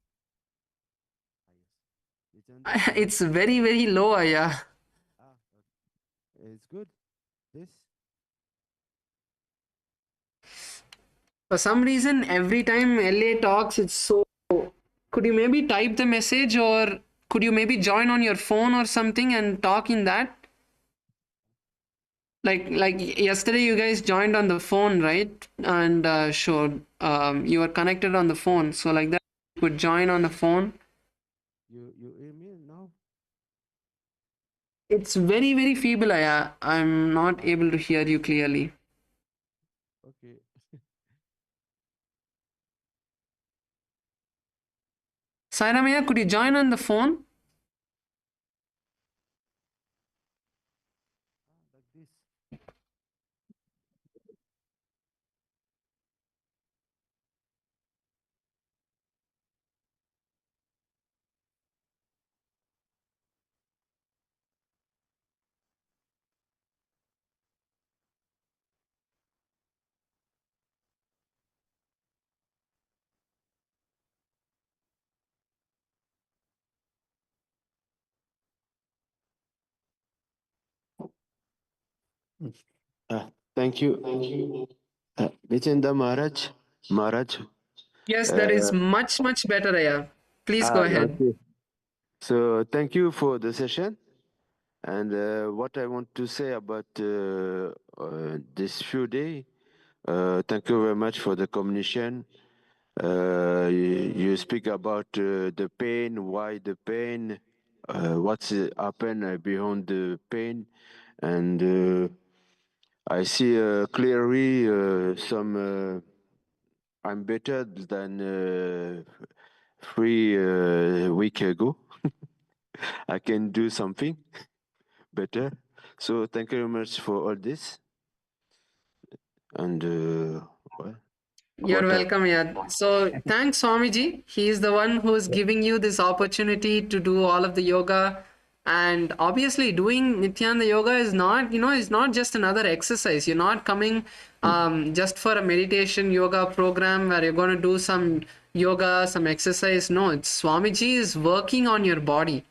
Yes. Nithyananda, It's very, very low, Aya. okay. It's good. This? For some reason, every time LA talks, it's so. Could you maybe type the message, or could you maybe join on your phone or something and talk in that? Like yesterday, you guys joined on the phone, right? And sure, you were connected on the phone. So like that, you could join on the phone. You hear me now? It's very, very feeble, Aya. I'm not able to hear you clearly. Okay. Sairamaya, could you join on the phone? Like this. Thank you. Nithyananda Maharaj. Yes, that is Uh, much, much better, Aya. Please go ahead. okay. So thank you for the session. And what I want to say about this few days, thank you very much for the communication. You speak about the pain, why the pain, what's happened behind the pain, and I see clearly some. I'm better than 3 weeks ago. I can do something better. So thank you very much for all this. And well, You're welcome, yeah. So thanks, Swamiji. He is the one who is giving you this opportunity to do all of the yoga. And obviously, doing Nithyananda yoga is not, is not just another exercise. You're not coming just for a meditation yoga program where you're going to do some yoga, some exercise. No, it's Swamiji is working on your body.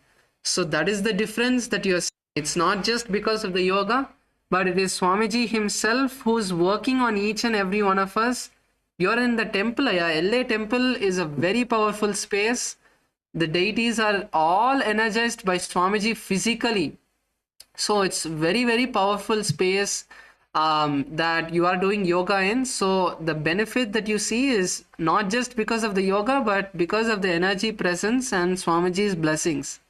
So that is the difference that you're seeing. It's not just because of the yoga, but it is Swamiji himself who's working on each and every one of us. You're in the temple, yeah. LA temple is a very powerful space. The deities are all energized by Swamiji physically. So it's very, very powerful space that you are doing yoga in. So the benefit that you see is not just because of the yoga, but because of the energy presence and Swamiji's blessings.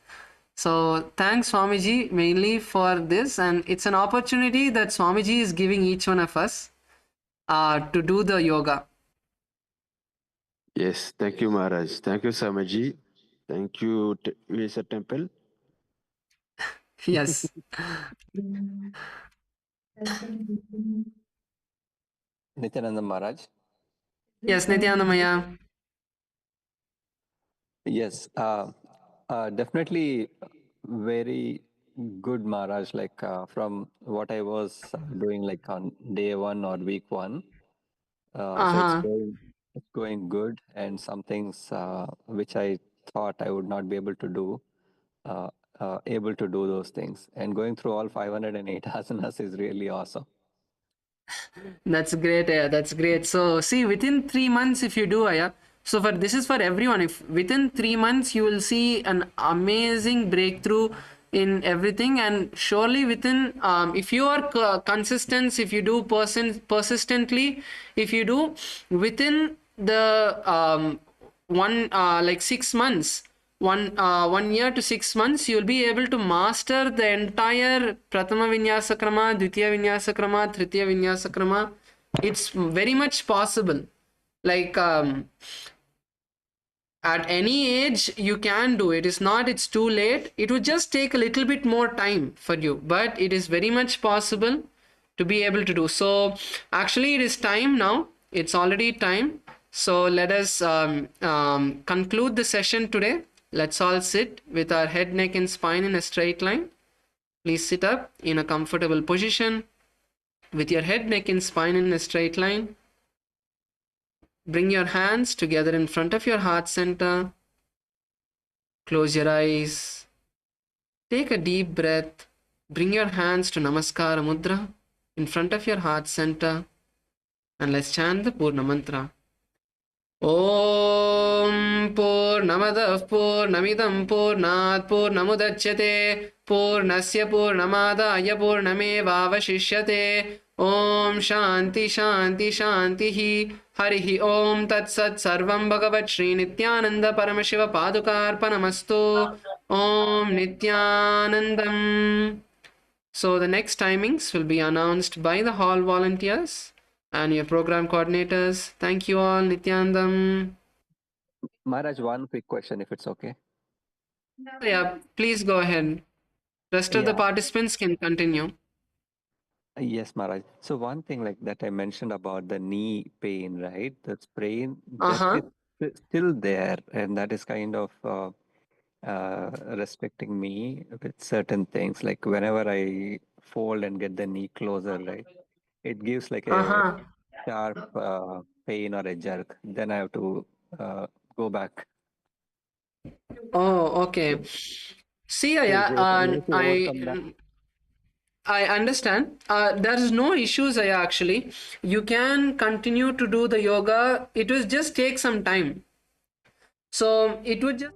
So thanks Swamiji mainly for this, and it's an opportunity that Swamiji is giving each one of us to do the yoga. yes, thank you, Maharaj. Thank you, Samaji. Thank you, Lisa Temple. Yes. Nithyananda Maharaj. Yes, Nithyanamaya. Yes, definitely. Very good, Maharaj. Like from what I was doing, like on day one or week one. So Uh-huh. it's going good, and some things which I thought I would not be able to do, uh, able to do those things. And going through all 508 asanas is really awesome. That's great, Aya. That's great. So, see, within 3 months, if you do, Aya, so for this is for everyone. If within 3 months you will see an amazing breakthrough in everything, and surely within, if you are consistent, if you do persistently, if you do within the one like 6 months, 1 year to 6 months, you'll be able to master the entire Prathama Vinyasa Krama, Dvitiya Vinyasa Krama, Tritiya Vinyasa Krama. It's very much possible. Like at any age you can do it. It's not, it's too late. It would just take a little bit more time for you, but it is very much possible to be able to do. So actually it is time now. It's already time. So let us conclude the session today. Let's all sit with our head, neck and spine in a straight line. Please sit up in a comfortable position with your head, neck and spine in a straight line. Bring your hands together in front of your heart center. Close your eyes. Take a deep breath. Bring your hands to Namaskara Mudra in front of your heart center. And let's chant the Purna Mantra. Om Purnamadah Purnamidam Purnat Purnamudachyate Purnasya Purnamadaya Purnamevavashishyate Om Shanti Shanti Shanti Harihi Om Tat Sat Sarvam Bhagavat Shri Nithyananda Paramashiva Padukarpanamastu Om Nithyanandam. So the next timings will be announced by the hall volunteers and your program coordinators. Thank you all, Nithyanandam. Maharaj, one quick question, if it's okay. Yeah, please go ahead. Rest of the Yeah. participants can continue. Yes, Maharaj. So one thing like that I mentioned about the knee pain, right? That's pain that Uh-huh. is still there, and that is kind of restricting me with certain things. Like whenever I fold and get the knee closer, right? It gives like a Uh-huh. sharp pain or a jerk. Then I have to go back. Oh, okay. See, Is yeah, there any way to overcome that? I understand. There is no issues, Aya, actually. You can continue to do the yoga. It will just take some time. So it would just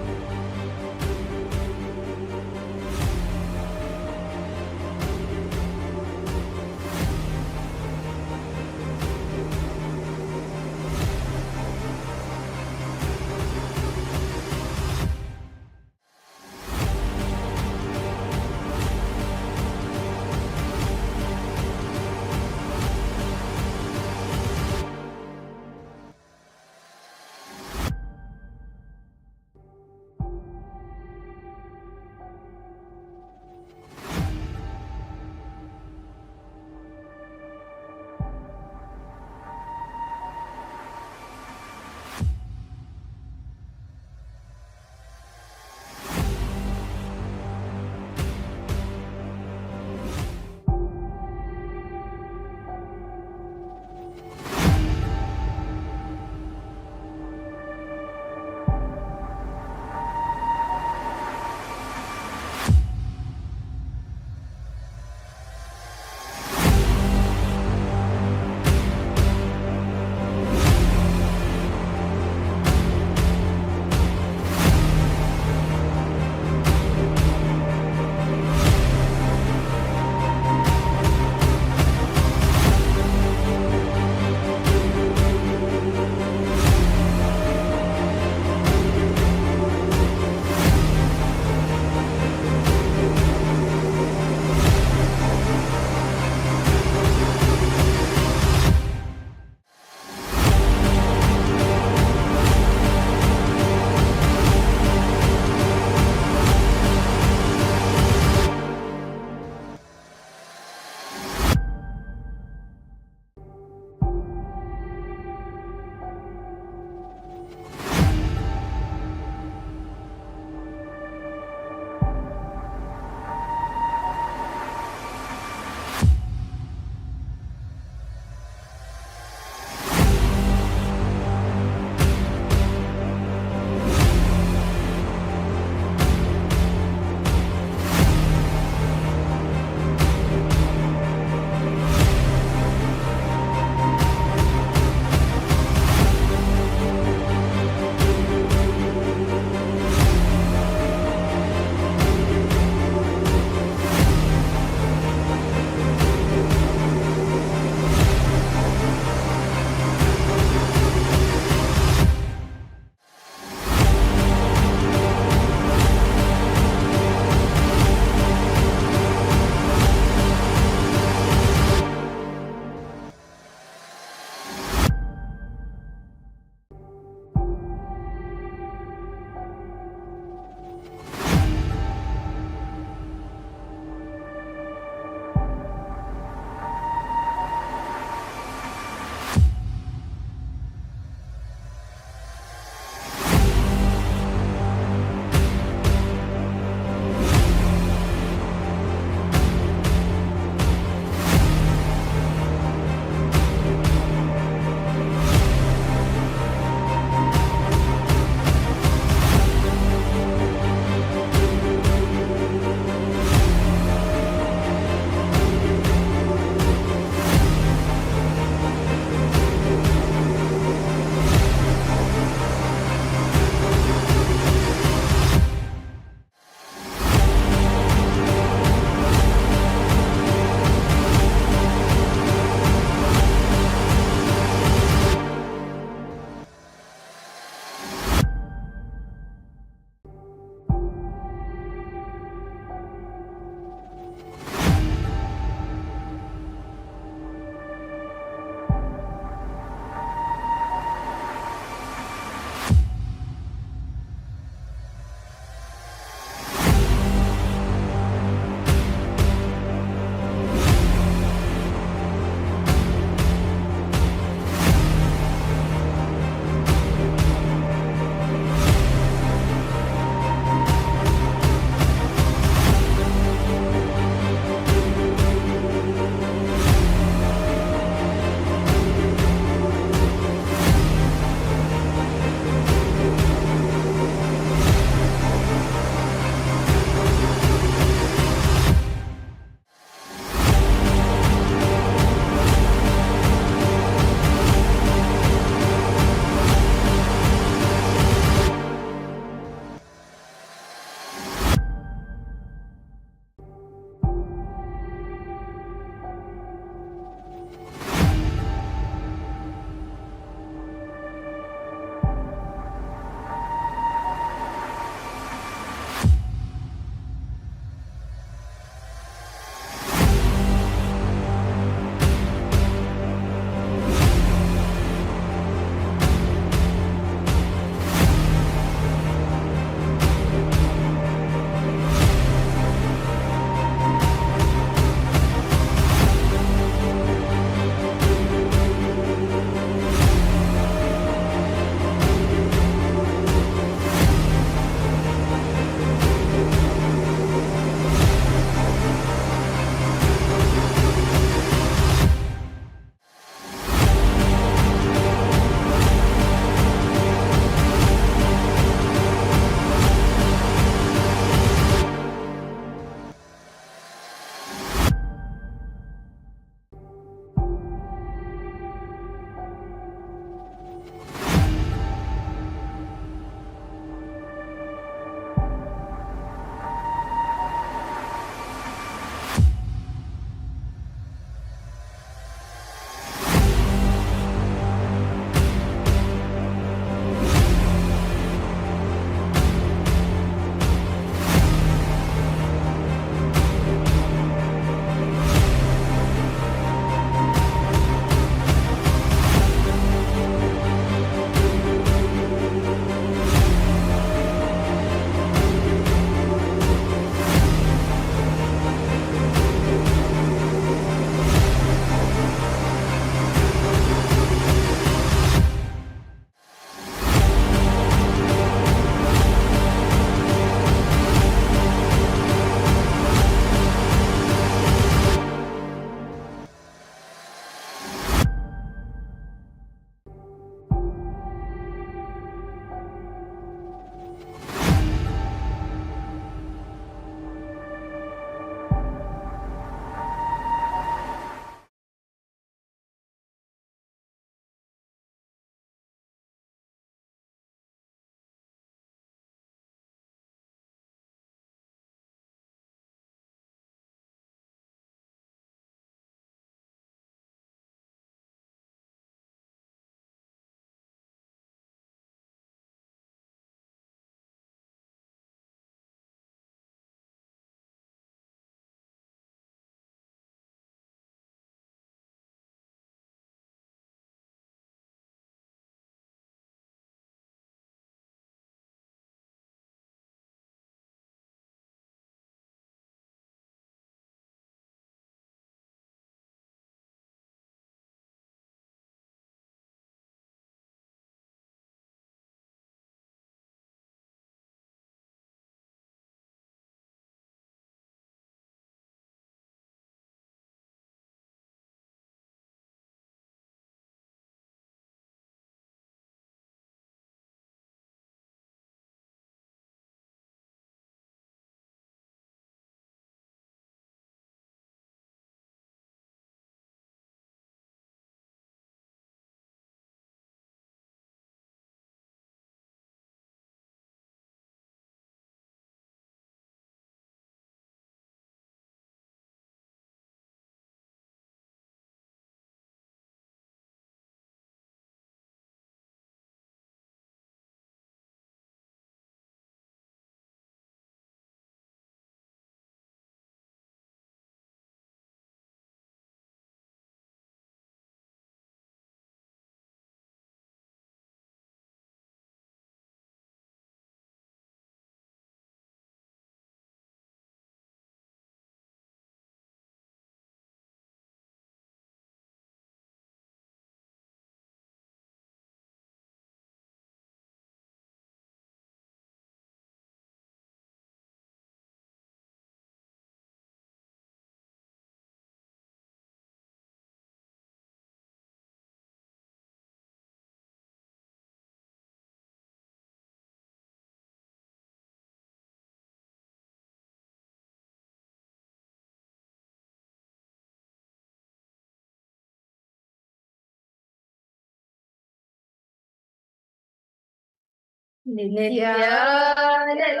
नित्यानन्दं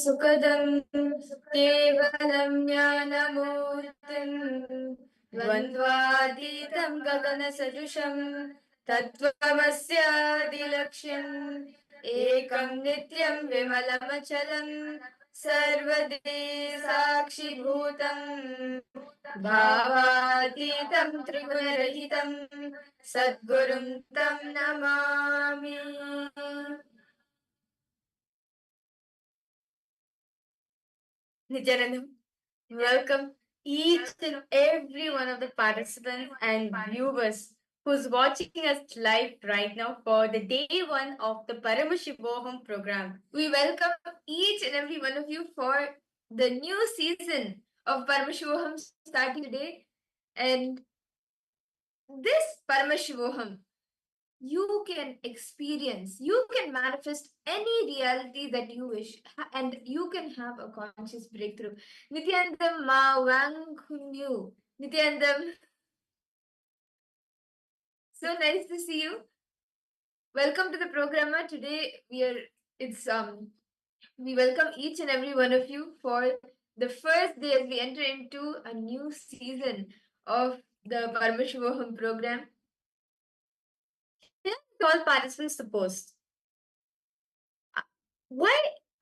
सुखदं केवलं ज्ञानमूर्तिं द्वन्द्वातीतं गगनसदृशं तत्त्वमस्यादिलक्ष्यम् एकं नित्यं विमलमचलं सर्वदे साक्षिभूतं भावातीतं त्रिगुणरहितं सद्गुरुं तं Namami. Nithyananda, welcome each and every one of the participants and viewers who's watching us live right now for the day one of the Paramashivoham program. We welcome each and every one of you for the new season of Paramashivoham starting today. And this Paramashivoham, you can experience, you can manifest any reality that you wish, and you can have a conscious breakthrough. Nithyanandam Ma Wang Kunyu. Nithyanandam, so nice to see you. Welcome to the program. Today we welcome each and every one of you for the first day as we enter into a new season of the Paramashivoham program. Here all participants to post. Why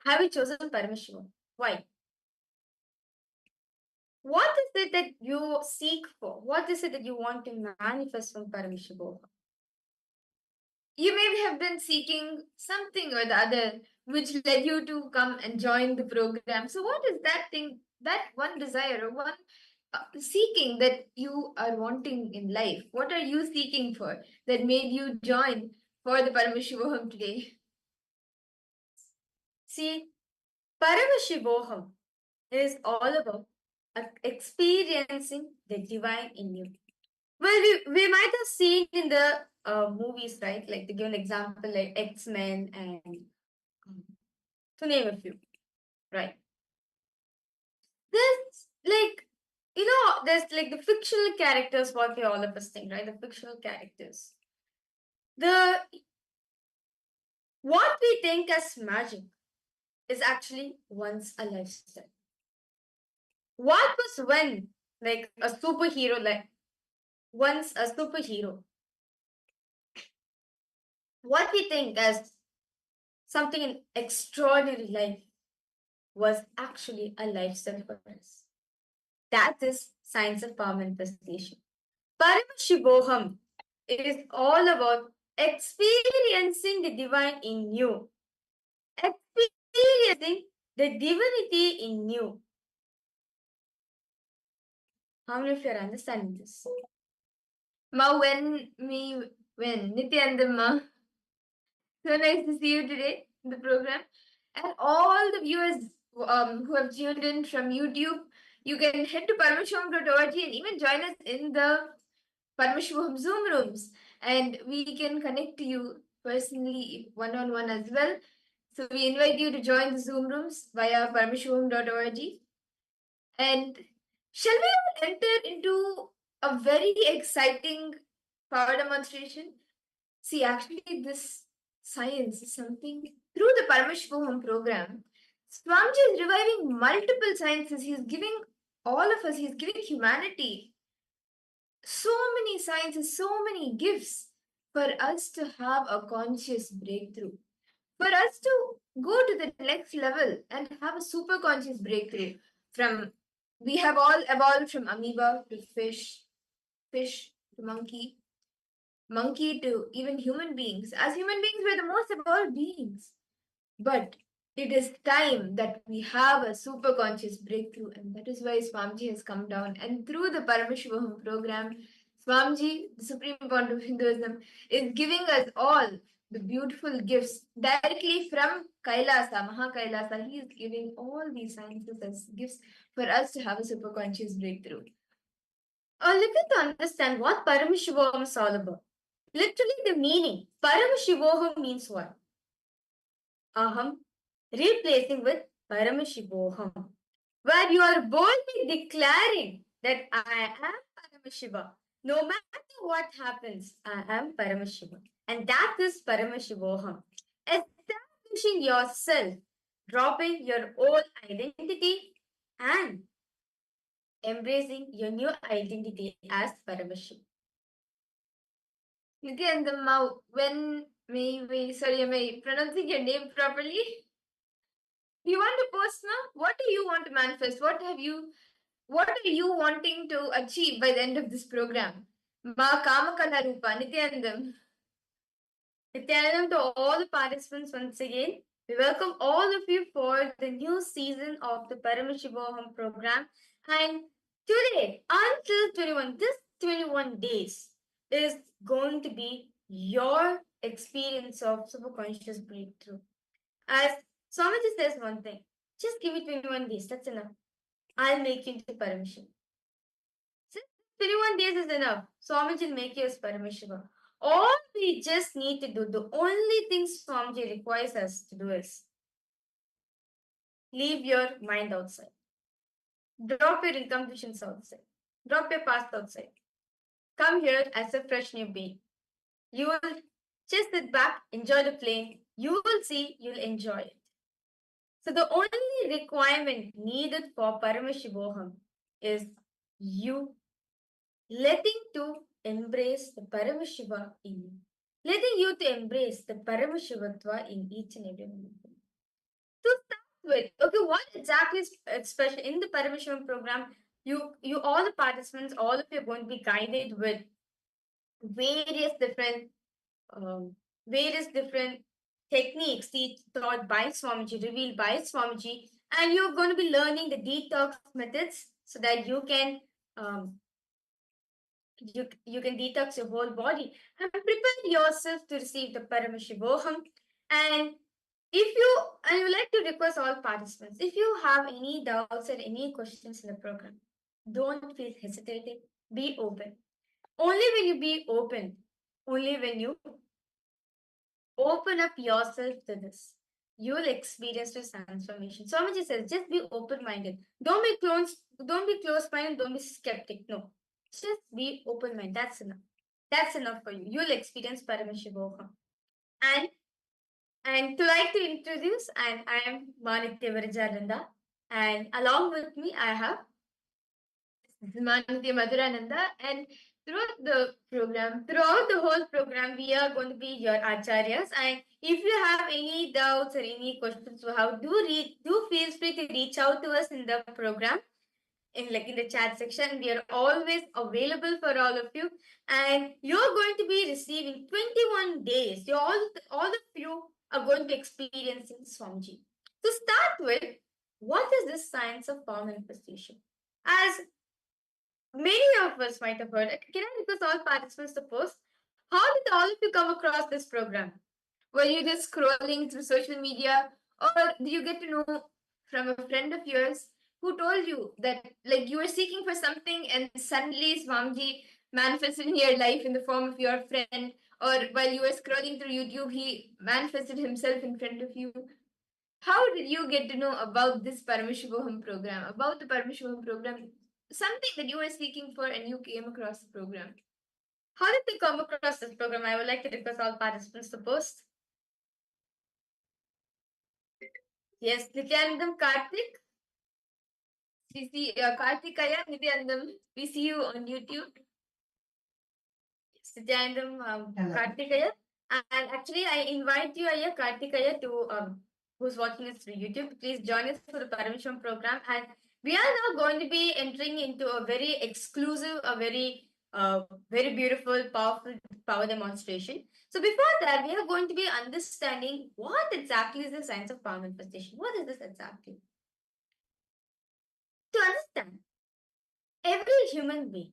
have you chosen Paramashivoham? Why? What is it that you seek for? What is it that you want to manifest from Paramashivoham? You may have been seeking something or the other which led you to come and join the program. So, what is that thing, that one desire or one seeking that you are wanting in life? What are you seeking for that made you join for the Paramashivoham today? See, Paramashivoham is all about experiencing the divine in you. Well, we might have seen in the movies, right? Like to give an example, like X-Men and to name a few, right? There's like, there's like the fictional characters, what we all of us think, right? The fictional characters. The what we think as magic is actually once a lifestyle. What was when like a superhero, like once a superhero? What we think as something in extraordinary life was actually a lifestyle for us. That is science of power manifestation. Paramashivoham is all about experiencing the divine in you, experiencing the divinity in you. How many of you are understanding this? Ma, when Nithyananda Ma. So nice to see you today in the program. And all the viewers who have tuned in from YouTube, you can head to paramashivoham.org and even join us in the Paramashivoham Zoom rooms. And we can connect to you personally, one-on-one as well. So we invite you to join the Zoom rooms via paramashivoham.org. And shall we enter into a very exciting power demonstration? See, actually, this science is something through the Paramashivoham program. Swamiji is reviving multiple sciences. He's giving all of us, he's giving humanity so many sciences, so many gifts for us to have a conscious breakthrough, for us to go to the next level and have a super conscious breakthrough. From we have all evolved from amoeba to fish, fish to monkey to even human beings. As human beings, we're the most evolved beings. But it is time that we have a super conscious breakthrough, and that is why Swamiji has come down. And through the Paramashivoham program, Swamiji, the Supreme Founder of Hinduism, is giving us all the beautiful gifts directly from KAILASA, Kailasa. He is giving all these sciences as gifts for us to have a super conscious breakthrough. Look at to understand what Paramashivoham is all about. Literally, the meaning Paramashivoham means what? Aham, replacing with Paramashivoham, where you are boldly declaring that I am Paramashiva. No matter what happens, I am Paramashiva. And that is Paramashivoham. establishing yourself, dropping your old identity, and embracing your new identity as Paramashiv. Nithyananda, when sorry, am I pronouncing your name properly? Do you want to post now? What do you want to manifest? What are you wanting to achieve by the end of this program? Ma Kamakala Rupa, Nithyanandam. Nithyanandam to all the participants once again. We welcome all of you for the new season of the Paramashivoham program. And today, until 21, this 21 days is going to be your experience of subconscious breakthrough. As Swamiji says one thing, just give it 21 days, that's enough. I'll make you into Paramashiva. 21 days is enough. Swamiji will make you as Paramashiva. All we just need to do, the only thing Swamiji requires us to do is leave your mind outside. Drop your incompletions outside. Drop your past outside. Come here as a fresh new being. You will just sit back, enjoy the plane. You will see, you'll enjoy it. So the only requirement needed for Paramashivoham is you letting to embrace the Paramashiva in you. Letting you to embrace the Paramashivatva in each and every one of them. To start with, okay, what exactly is special in the Paramashivam program? You all the participants, all of you are going to be guided with various different um, techniques taught by Swamiji, revealed by Swamiji, and you're going to be learning the detox methods so that you can you can detox your whole body and prepare yourself to receive the Paramashivoham. And I would like to request all participants, if you have any doubts or any questions in the program, don't feel hesitated, be open. Only when you be open, only when you open up yourself to this, you'll experience this transformation. Swamiji says, just be open-minded. Don't be closed-minded, don't be skeptic. No. Just be open-minded. That's enough. That's enough for you. You'll experience Paramashivoham. And to like to introduce, and I am Manitya Virajananda, and along with me I have Manitya Madhurananda, and throughout the whole program, we are going to be your acharyas. And if you have any doubts or any questions, do feel free to reach out to us in the program, in the chat section. We are always available for all of you, and you're going to be receiving 21 days. All of you are going to be experiencing Swamiji. To start with, what is this science of power manifestation? As many of us might have heard it. Can I request all participants to post? How did all of you come across this program? Were you just scrolling through social media, or do you get to know from a friend of yours who told you that like you were seeking for something and suddenly Swamiji manifested in your life in the form of your friend, or while you were scrolling through YouTube, he manifested himself in front of you? How did you get to know about this Paramashivoham program, about the Paramashivoham program, something that you were seeking for and you came across the program? How did you come across this program? I would like to request all participants to post. Yes, Nithyanandam, Karthik. Karthikaya, Nithyanandam. We see you on YouTube. Nithyanandam, Karthikaya. And actually, I invite you, Ayya, Karthikaya, to who's watching us through YouTube. Please join us for the Parameshwaram program. And we are now going to be entering into a very exclusive, a very beautiful, powerful power demonstration. So before that, we are going to be understanding what exactly is the science of power manifestation. What is this exactly? To understand, every human being,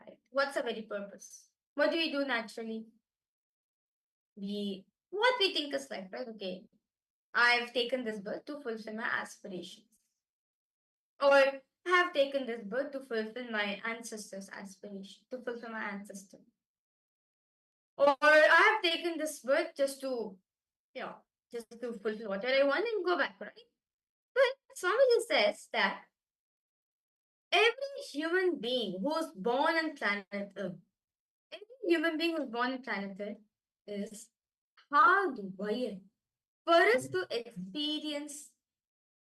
right? What's our very purpose? What do we do naturally? What we think is life, right? Okay, I've taken this birth to fulfill my aspirations. Or I have taken this birth to fulfill my ancestors' aspiration, to fulfill my ancestor. Or I have taken this birth just to, just to fulfill whatever I want and go back, right? But Swamiji says that every human being who's born on planet Earth, every human being who's born on planet Earth is hardwired For us to experience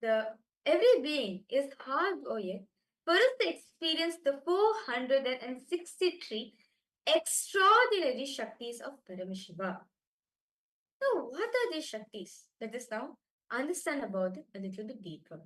the every being is hardwired for us to experience the 463 extraordinary Shaktis of Paramashiva. Now, what are these Shaktis? Let us now understand about it a little bit deeper.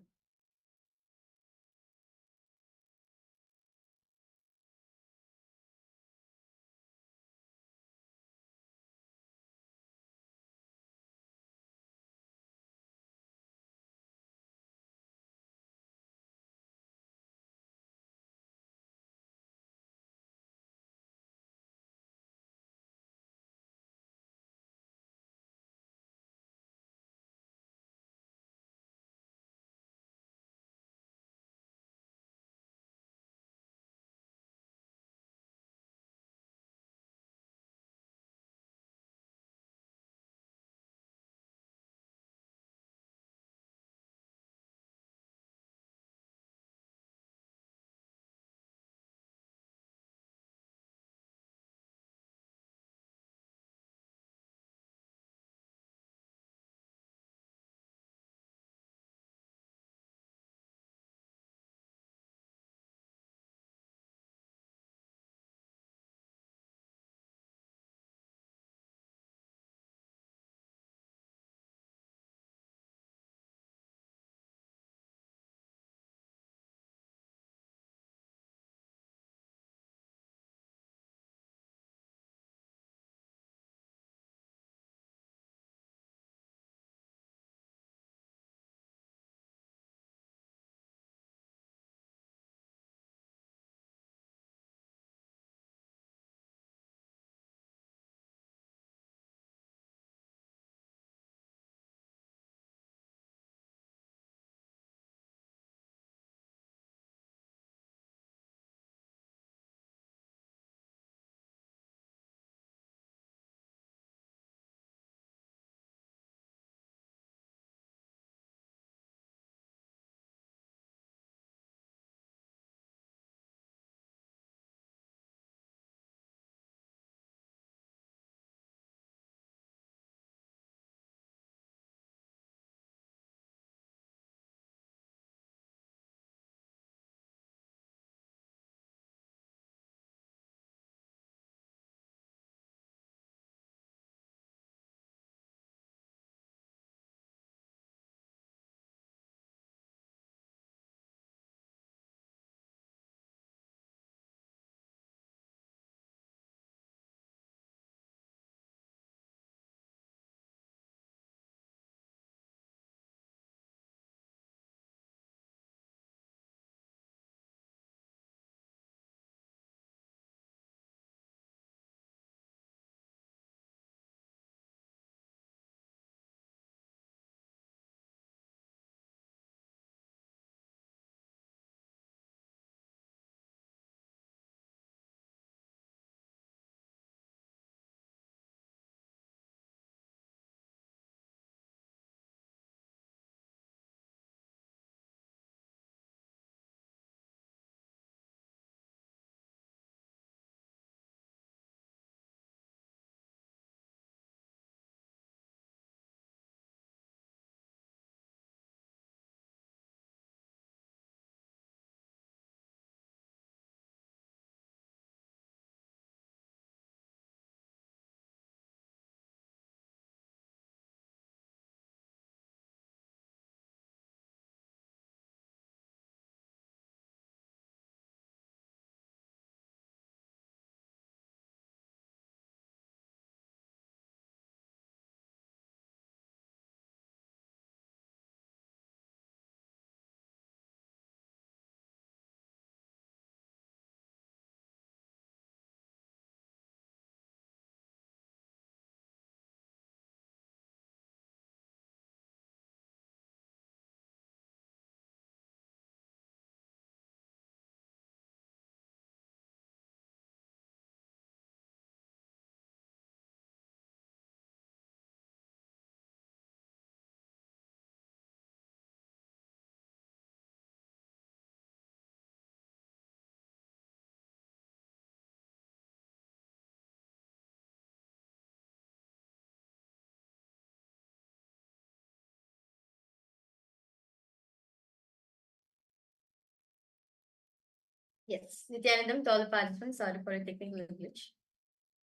Yes, Nithyanandam to all the participants. Sorry for a technical glitch.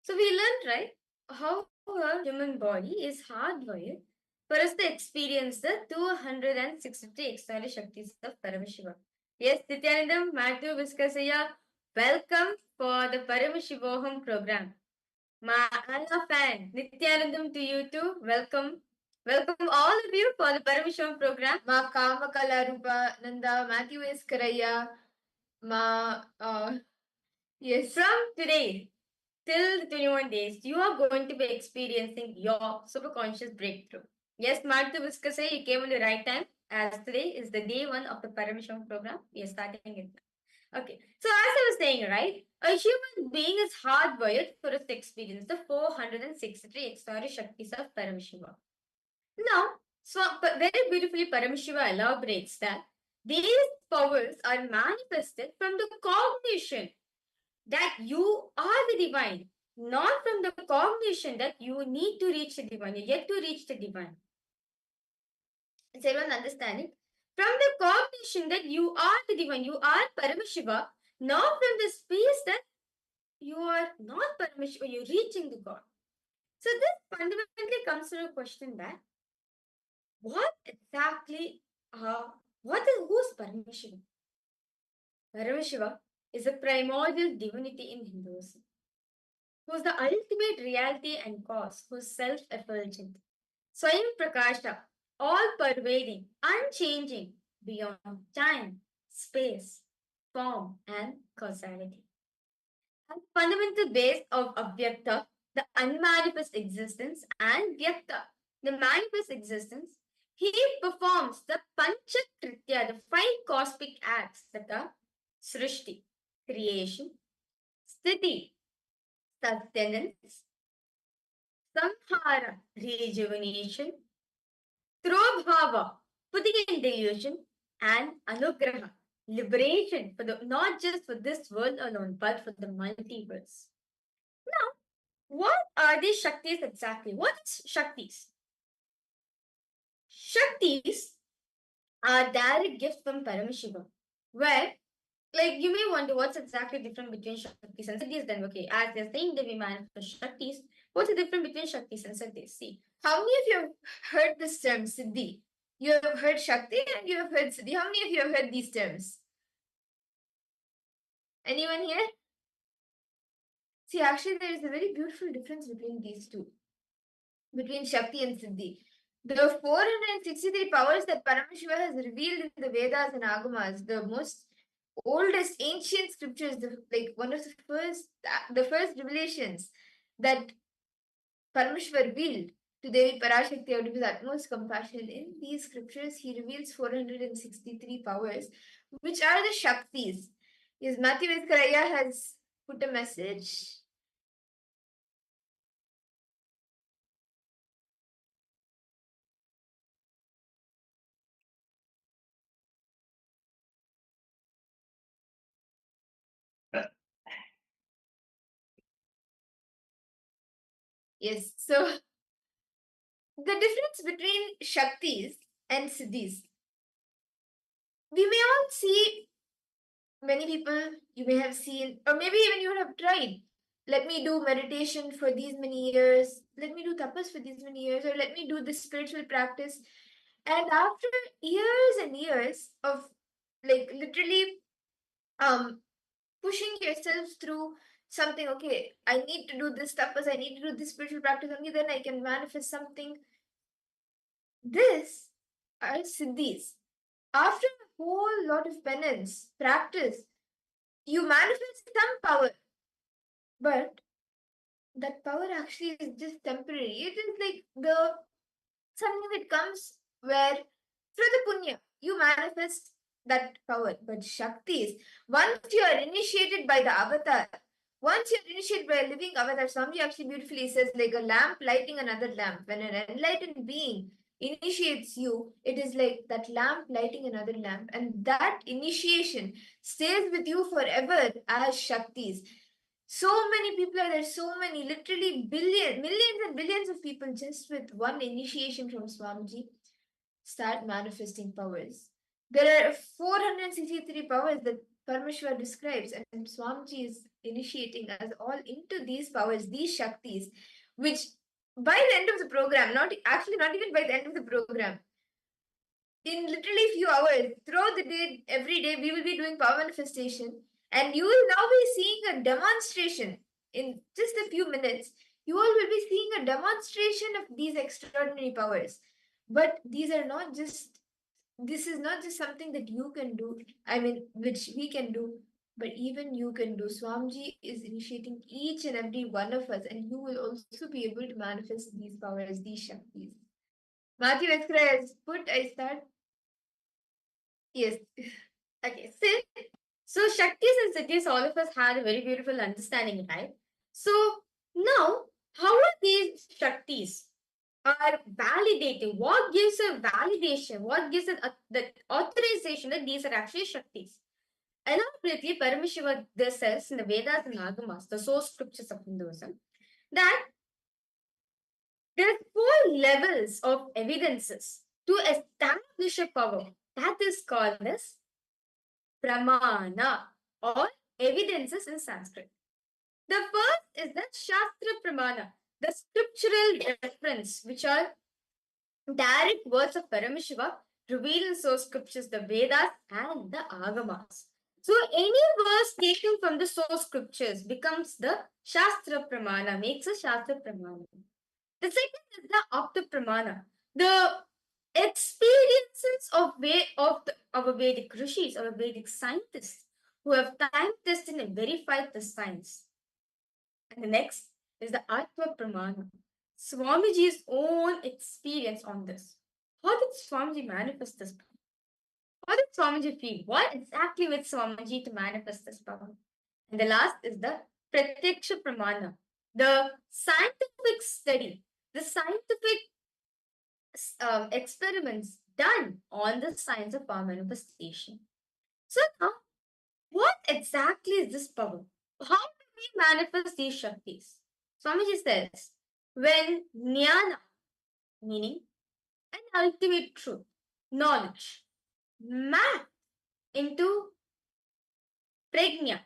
So we learned, right, how a human body is hardwired for us to experience the 263 external Shaktis of Paramashiva. Yes, Nithyanandam, Matthew, Viskasaya, welcome for the Paramashivoham program. My Anna fan, Nithyanandam to you too. Welcome. Welcome all of you for the Paramashivoham program. Ma Kamakala Rupa Nanda, Matthew Viskaraya, Ma yes, from today till the 21 days, you are going to be experiencing your superconscious breakthrough. Yes, Martha Viskase, you came in the right time, as today is the day one of the Paramisham program. We are starting it now. Okay, so as I was saying, right, a human being is hardwired for us to experience the 463 extraordinary Shaktis of Paramashiva. Now, so very beautifully, Paramashiva elaborates that these powers are manifested from the cognition that you are the divine, not from the cognition that you need to reach the divine, you yet to reach the divine. Is everyone understanding? From the cognition that you are the divine, you are Paramashiva, not from the space that you are not Paramashiva, you're reaching the God. So this fundamentally comes to a question that what exactly who's Paramashiva? Paramashiva is a primordial divinity in Hinduism, who's the ultimate reality and cause, who's self-effulgent, Swayam Prakasha, all-pervading, unchanging, beyond time, space, form, and causality. And fundamental base of Avyakta, the unmanifest existence, and Vyakta, the manifest existence, he performs the Panchakritya, the five cosmic acts that are Srishti, creation, Sthiti, sustenance, Samhara, rejuvenation, Trobhava, putting in delusion, and Anugraha, liberation for the not just for this world alone, but for the multiverse. Now, what are these Shaktis exactly? What is Shaktis? Shaktis are direct gifts from Paramashiva, where like you may wonder what's exactly different between Shaktis and Siddhis then. Okay, as they're saying that we manifest Shaktis, what's the difference between Shaktis and Siddhis? See, how many of you have heard this term Siddhi? You have heard Shakti and you have heard Siddhi. How many of you have heard these terms? Anyone here? See, actually, there is a very beautiful difference between these two, between Shakti and Siddhi. The 463 powers that Paramashiva has revealed in the Vedas and Agamas, the most oldest ancient scriptures, like one of the first revelations that Paramashiva revealed to Devi Parashakti out of his utmost compassion. In these scriptures, he reveals 463 powers, which are the Shaktis. Yes, Matthew Viskaraya has put a message. Yes, so the difference between Shaktis and Siddhis. We may all see many people you may have seen, or maybe even you have tried. Let me do meditation for these many years. Let me do tapas for these many years, or let me do this spiritual practice. And after years and years of like literally pushing yourselves through something, okay, I need to do this tapas, I need to do this spiritual practice, only then I can manifest something. This are siddhis. After a whole lot of penance, practice, you manifest some power, but that power actually is just temporary. It is like the something that comes where through the punya you manifest that power. But Shaktis, once you are initiated by the avatar, once you're initiated by a living avatar, Swami actually beautifully says, like a lamp lighting another lamp. When an enlightened being initiates you, it is like that lamp lighting another lamp, and that initiation stays with you forever as Shaktis. So many people are there, so many, literally millions and billions of people just with one initiation from Swamiji start manifesting powers. There are 463 powers that Parameshwar describes, and Swamiji is initiating us all into these powers, these Shaktis, which by the end of the program, not even by the end of the program, in literally few hours, throughout the day, every day, we will be doing power manifestation, and you will now be seeing a demonstration in just a few minutes. You all will be seeing a demonstration of these extraordinary powers. But these are not just this is not just something that you can do, I mean, which we can do, but even you can do. Swamiji is initiating each and every one of us, and you will also be able to manifest these powers, these Shaktis. Matthew express, put I start. Yes. Okay. So Shaktis and Siddhis, all of us had a very beautiful understanding, right? So now, how are these Shaktis are validated? What gives a validation? What gives the authorization that these are actually Shaktis? Elaborately, Paramashiva this says in the Vedas and Agamas, the source scriptures of Hinduism, that there are four levels of evidences to establish a power. That is called as pramana or evidences in Sanskrit. The first is the Shastra Pramana, the scriptural reference, which are direct words of Paramashiva revealed in source scriptures, the Vedas and the Agamas. So any verse taken from the source scriptures becomes the Shastra Pramana, makes a Shastra Pramana. The second is the Apta Pramana, the experiences of our Vedic rishis, our Vedic scientists who have time tested and verified the science. And the next is the Atma Pramana, Swamiji's own experience on this. How did Swamiji manifest this power? How did Swamiji feel? What exactly with Swamiji to manifest this power? And the last is the Pratyaksha Pramana, the scientific study, the scientific experiments done on the science of power manifestation. So now, what exactly is this power? How do we manifest these Shaktis? Swamiji says, when Jnana, meaning an ultimate truth, knowledge, map into prajna,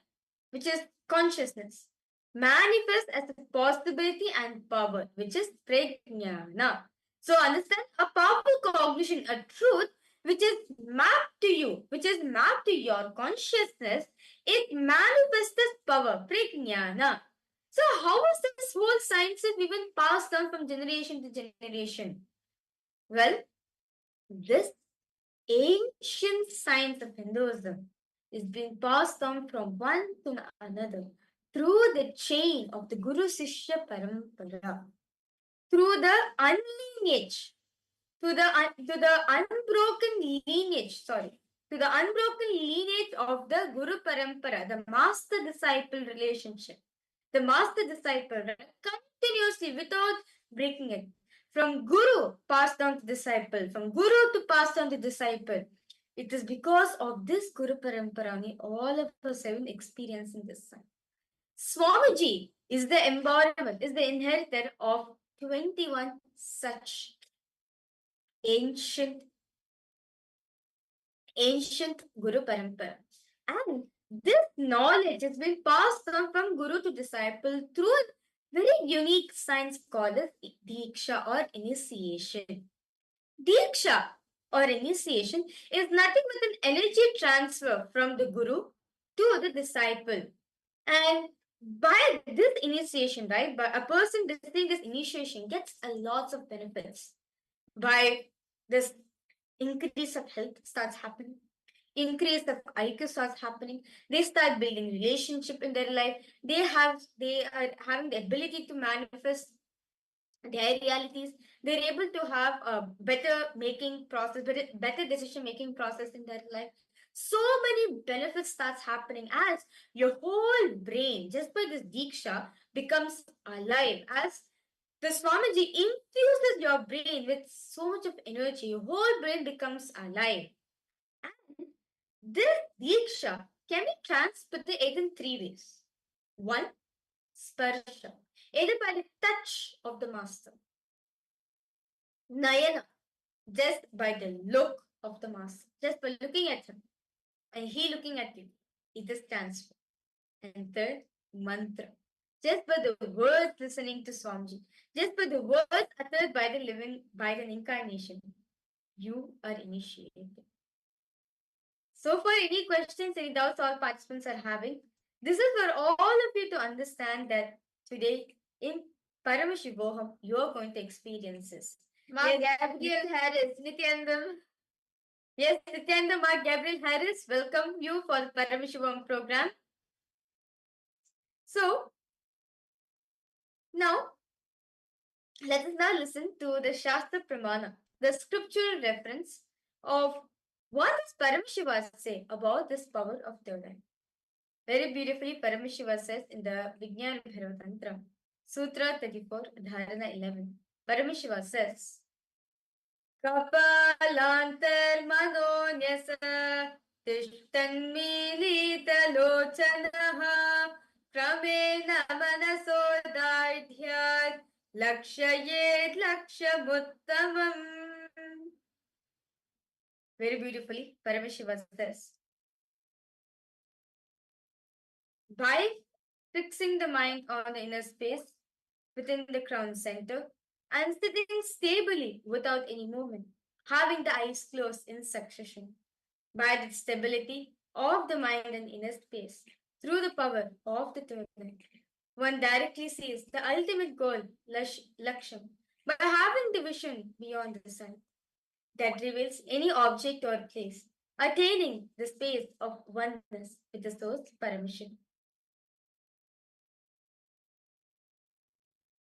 which is consciousness, manifest as a possibility and power, which is prajnana. So understand, a powerful cognition, a truth which is mapped to you, which is mapped to your consciousness, it manifests as power, prajnana. So how is this whole science even passed down from generation to generation? Well, this ancient science of Hinduism is being passed on from one to another through the chain of the Guru Sishya Parampara, through the unlineage, to the unbroken lineage, to the unbroken lineage of the Guru Parampara, the master disciple relationship. The master disciple continuously without breaking it. From Guru passed down to disciple, from Guru to pass down to disciple. It is because of this Guru Paramparani all of us have been experiencing this. Swamiji is the embodiment, is the inheritor of 21 such ancient Guru Parampara. And this knowledge has been passed on from Guru to disciple through very unique science called as Diksha or initiation. Diksha or initiation is nothing but an energy transfer from the Guru to the disciple. And by this initiation, right, by a person receiving this initiation gets a lots of benefits. By this increase of health starts happening, increase of IQ starts happening, they start building relationship in their life, they are having the ability to manifest their realities, they're able to have a better making process, better decision making process in their life. So many benefits starts happening as your whole brain, just by this Diksha, becomes alive, as the Swamiji infuses your brain with so much of energy, your whole brain becomes alive. And this Diksha can be transmitted in three ways. One, Sparsha, either by the touch of the master. Nayana, just by the look of the master, just by looking at him, and he looking at you. it is transfer. And third, mantra. Just by the words listening to Swamiji, just by the words uttered by the living, by an incarnation, you are initiated. So, for any questions, any doubts all participants are having, this is for all of you to understand that today in Paramashivoham, you are going to experience this. Mark Gabriel Harris, Nithyananda. Yes, Nithyananda, Mark Gabriel Harris, welcome you for the Paramashivoham program. So, now, let us now listen to the Shastra Pramana, the scriptural reference of what does Paramashiva say about this power of third eye. Very beautifully, Paramashiva says in the Vijnana Bhairav Sutra 34, Dharana 11. Paramashiva says, Kapalantar manonyasa tishtanmilitalochanaha kramena manasodaidyat lakshayet lakshamuttamam. Very beautifully, Paramashiva says, by fixing the mind on the inner space within the crown center and sitting stably without any movement, having the eyes closed in succession, by the stability of the mind and inner space, through the power of the third eye, one directly sees the ultimate goal, Laksham, by having the vision beyond the sun that reveals any object or place, attaining the space of oneness with the source Paramashiva.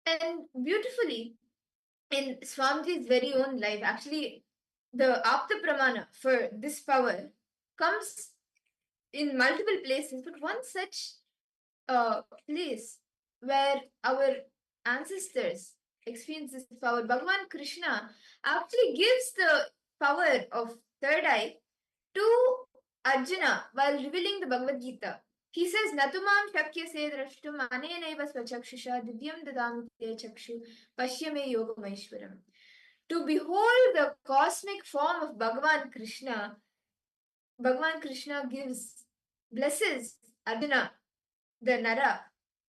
And beautifully, in Swamiji's very own life, actually, the Apta Pramana for this power comes in multiple places, but one such place where our ancestors experience this power, Bhagavan Krishna actually gives the power of third eye to Arjuna while revealing the Bhagavad Gita. He says, Natumam shakyase drashtum anenaiva swachakshisha divyam dadami te chakshu pashyame yogamaishwaram. To behold the cosmic form of Bhagavan Krishna blesses Arjuna, the Nara,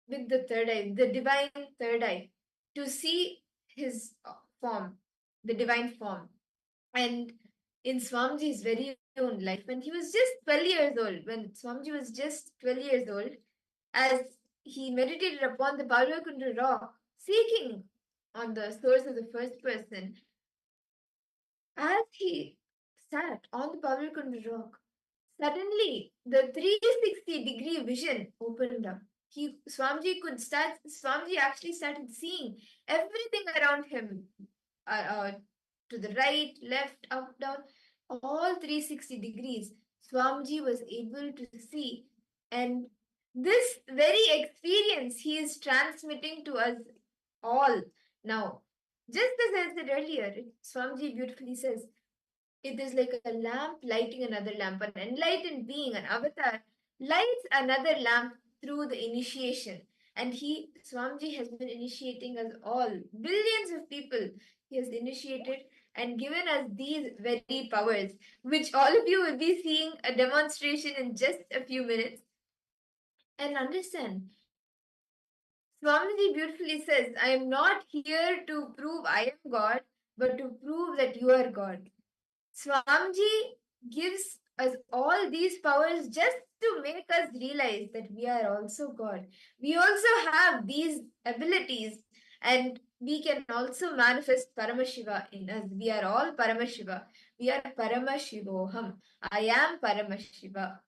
with the third eye, the divine third eye, to see his form, the divine form. And in Swamiji's very own life, when he was just 12 years old, when Swamiji was just 12 years old, as he meditated upon the Balakunda rock, seeking on the source of the first person, as he sat on the Balakunda rock, suddenly the 360-degree vision opened up. Swamiji actually started seeing everything around him, to the right, left, up, down, all 360 degrees. Swamiji was able to see, and this very experience he is transmitting to us all now. Just as I said earlier, Swamiji beautifully says, it is like a lamp lighting another lamp. An enlightened being, an avatar, lights another lamp through the initiation. And Swamiji has been initiating us all, billions of people. He has initiated and given us these very powers, which all of you will be seeing a demonstration in just a few minutes. And understand, Swamiji beautifully says, I am not here to prove I am God, but to prove that you are God. Swamiji gives us all these powers just to make us realize that we are also God. We also have these abilities, and we can also manifest Paramashiva in us. We are all Paramashiva. We are Paramashivoham. I am Paramashiva.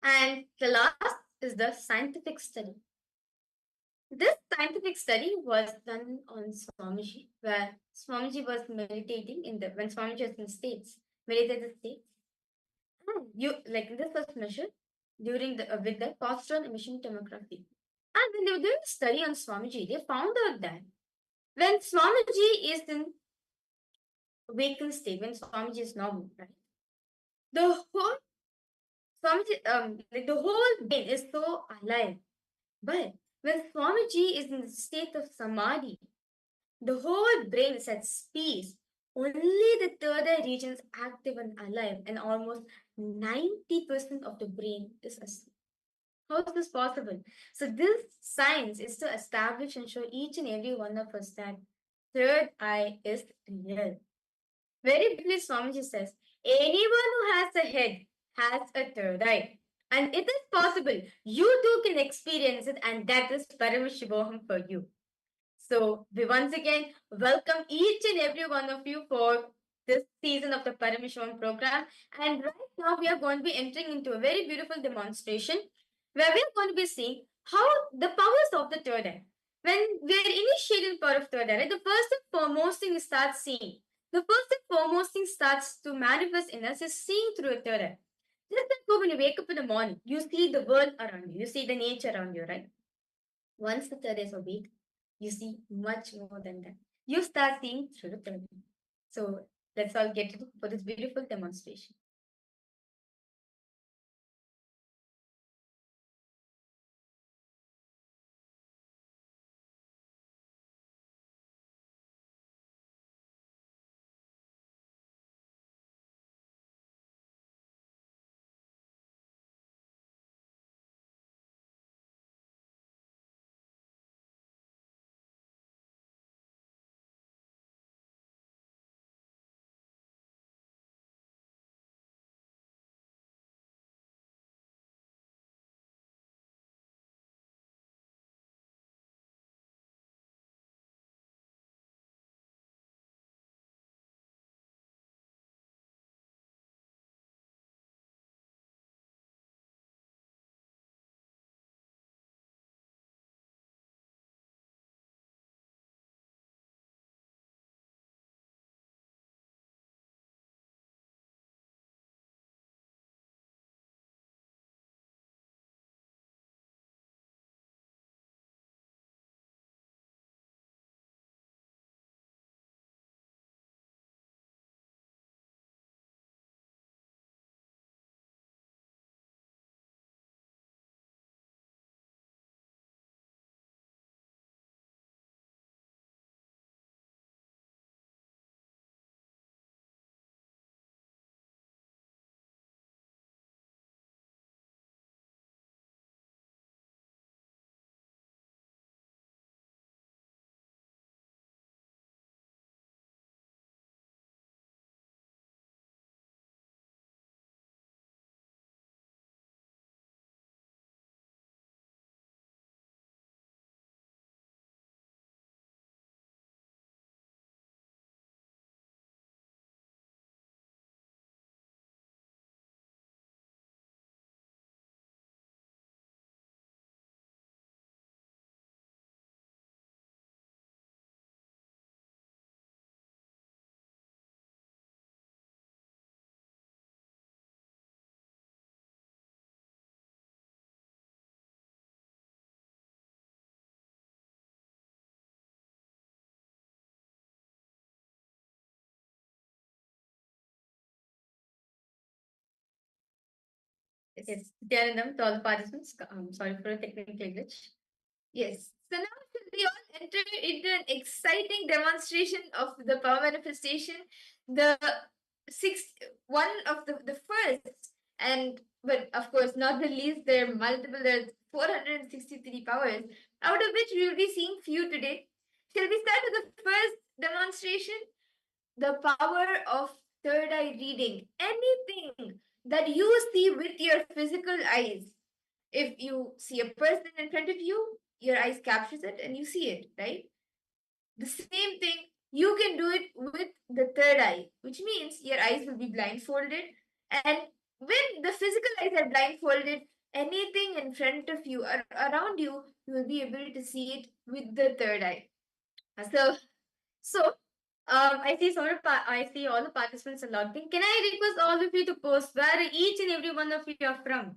And the last is the scientific study. This scientific study was done on Swamiji, where Swamiji was meditating when Swamiji was in states, meditated states. This was measured during with the postural emission tomography. And when they were doing a study on Swamiji, they found out that when Swamiji is in awakened state, when Swamiji is normal, right, the whole Swamiji, the whole brain is so alive. But when Swamiji is in the state of samadhi, the whole brain is at peace. only the third eye region is active and alive, and almost 90% of the brain is asleep. How is this possible? So this science is to establish and show each and every one of us that third eye is real. Very briefly, Swamiji says, anyone who has a head has a third eye. And it is possible. You too can experience it, and that is Paramashivoham for you. So we once again welcome each and every one of you for this season of the Paramashivoham program. And right now we are going to be entering into a very beautiful demonstration where we are going to be seeing how the powers of the third eye. When we are initiating power of third eye, right, the first and foremost thing we start seeing, the first and foremost thing starts to manifest in us is seeing through a third eye. Just like when you wake up in the morning, you see the world around you, you see the nature around you, right? Once the third eye is awake, you see much more than that. You start seeing through the third eye. So let's all get ready for this beautiful demonstration. Yes, Nithyanandam, to all the participants, sorry for a technical glitch. Yes. So now should we all enter into an exciting demonstration of the power manifestation? The sixth one of the first, and but of course not the least, there are multiple, there are 463 powers, out of which we will be seeing few today. Shall we start with the first demonstration? The power of third eye reading. Anything that you see with your physical eyes, if you see a person in front of you, your eyes captures it and you see it, right? The same thing, you can do it with the third eye, which means your eyes will be blindfolded. And when the physical eyes are blindfolded, anything in front of you or around you, you will be able to see it with the third eye. So, I see all the participants are logged in. Can I request all of you to post where each and every one of you are from?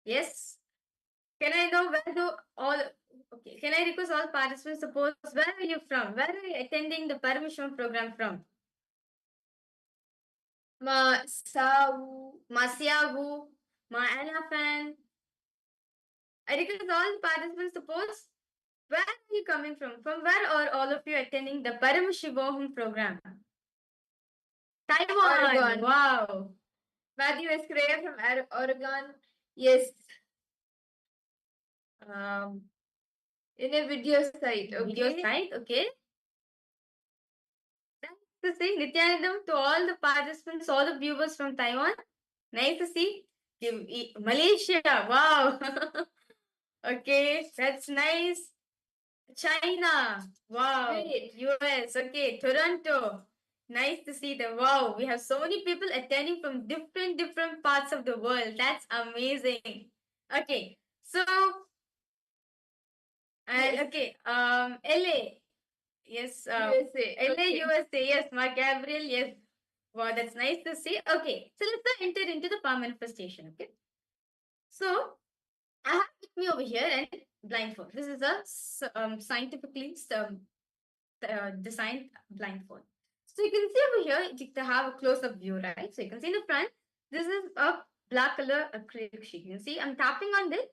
Yes. Can I know where do all? Okay. Can I request all participants to post where are you from? Where are you attending the Paramashivoham program from? Masiavu, Ma Anafan. I request all participants to post Where are you coming from? From where are all of you attending the Paramashivoham program? Taiwan. Oregon. Wow. Matthew Escrea from Oregon. Yes. In a video site. Okay. Video site. Okay. Nice to see Nithyanandam to all the participants, all the viewers from Taiwan. Nice to see. Malaysia. Wow. Okay, that's nice. China. Wow. Great. US. Okay. Toronto. Nice to see them. Wow. We have so many people attending from different parts of the world. That's amazing. Okay. So and yes. Okay. LA. Yes. USA. LA, okay. USA. Yes. Mark Gabriel. Yes. Wow. That's nice to see. Okay. So let's enter into the power manifestation. Okay. So I have with me over here and blindfold. This is a scientifically designed blindfold. So you can see over here, you have a close-up view, right? So you can see in the front, this is a black color acrylic sheet. You can see I'm tapping on this.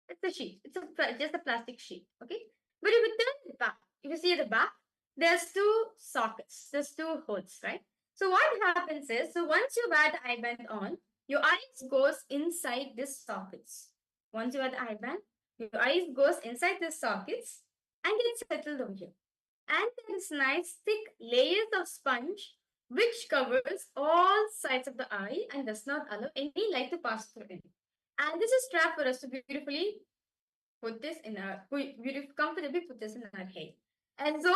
It's a sheet. It's just a plastic sheet, okay? But if you turn it back, if you see at the back, there's two sockets. There's two holes, right? So what happens is, so once you wear the eye band on, your eyes goes inside these sockets. Once you wear the eye band, your eyes goes inside these sockets and gets settled over here. And there is nice thick layers of sponge which covers all sides of the eye and does not allow any light to pass through it. And this is trap for us to beautifully put this in our comfortably put this in our head. And so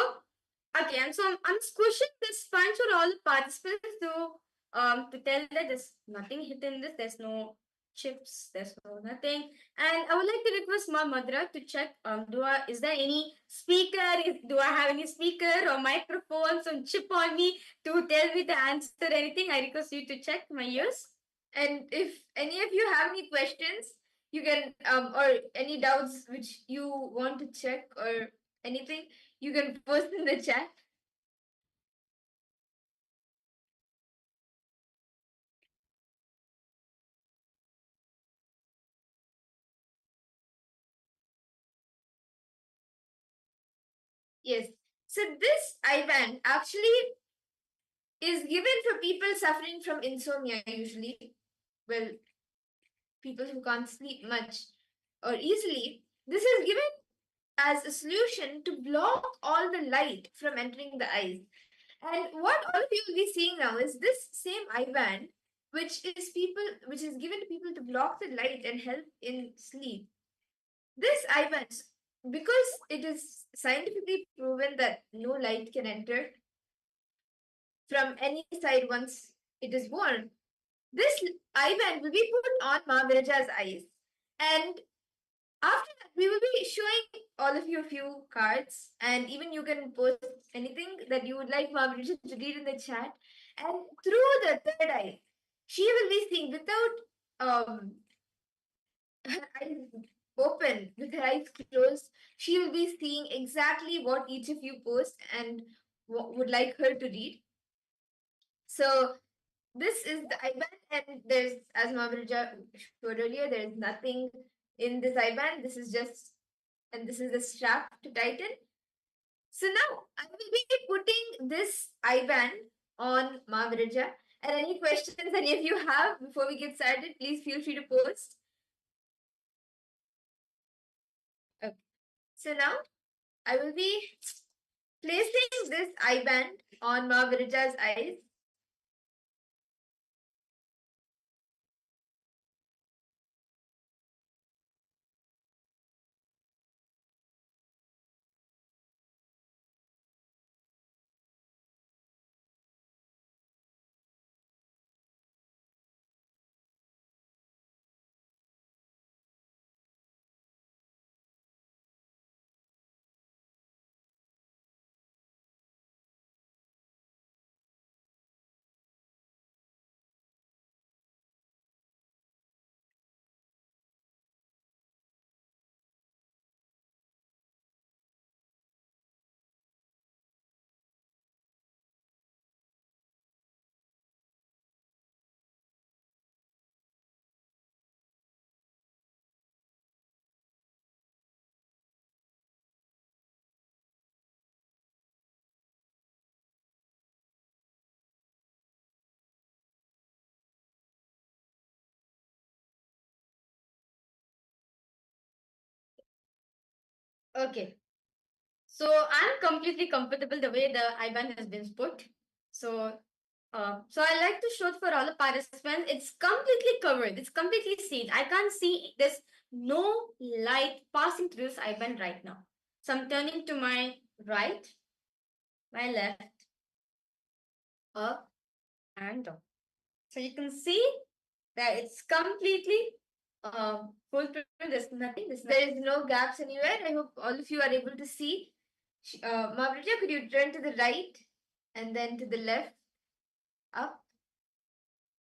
okay, and so I'm squishing this sponge for all the participants to tell that there's nothing hidden in this, there's no chips, there's no nothing. And I would like to request Ma Madra to check is there any speaker? Do I have any speaker or microphones or chip on me to tell me the answer anything? I request you to check my ears. And if any of you have any questions, you can or any doubts which you want to check or anything, you can post in the chat. Yes. So this IBAN actually is given for people suffering from insomnia usually. Well, people who can't sleep much or easily. This is given as a solution to block all the light from entering the eyes. And what all of you will be seeing now is this same IBAN, which is given to people to block the light and help in sleep. This IBAN, because it is scientifically proven that no light can enter from any side once it is worn, this IBAN will be put on Maharaja's eyes. And after that, we will be showing all of you a few cards, and even you can post anything that you would like Maharaja to read in the chat. And through the third eye, she will be seeing without her eyes open, with her eyes closed. She will be seeing exactly what each of you post and would like her to read. So this is the IBAN, and there's, as Maharaja showed earlier, there is nothing in this IBAN. This is just, and this is the strap to tighten. So now I will be putting this IBAN on Maharaja. And any questions any of you have before we get started, please feel free to post. Okay. So now I will be placing this IBAN on Maharaja's eyes. Okay. So I'm completely comfortable the way the IBAN has been put. So so I like to show for all the participants, it's completely covered. It's completely sealed. I can't see, there's no light passing through this IBAN right now. So I'm turning to my right, my left, up and down. So you can see that it's completely foolproof. There's nothing. There is no gaps anywhere. I hope all of you are able to see. Margarita, could you turn to the right and then to the left, up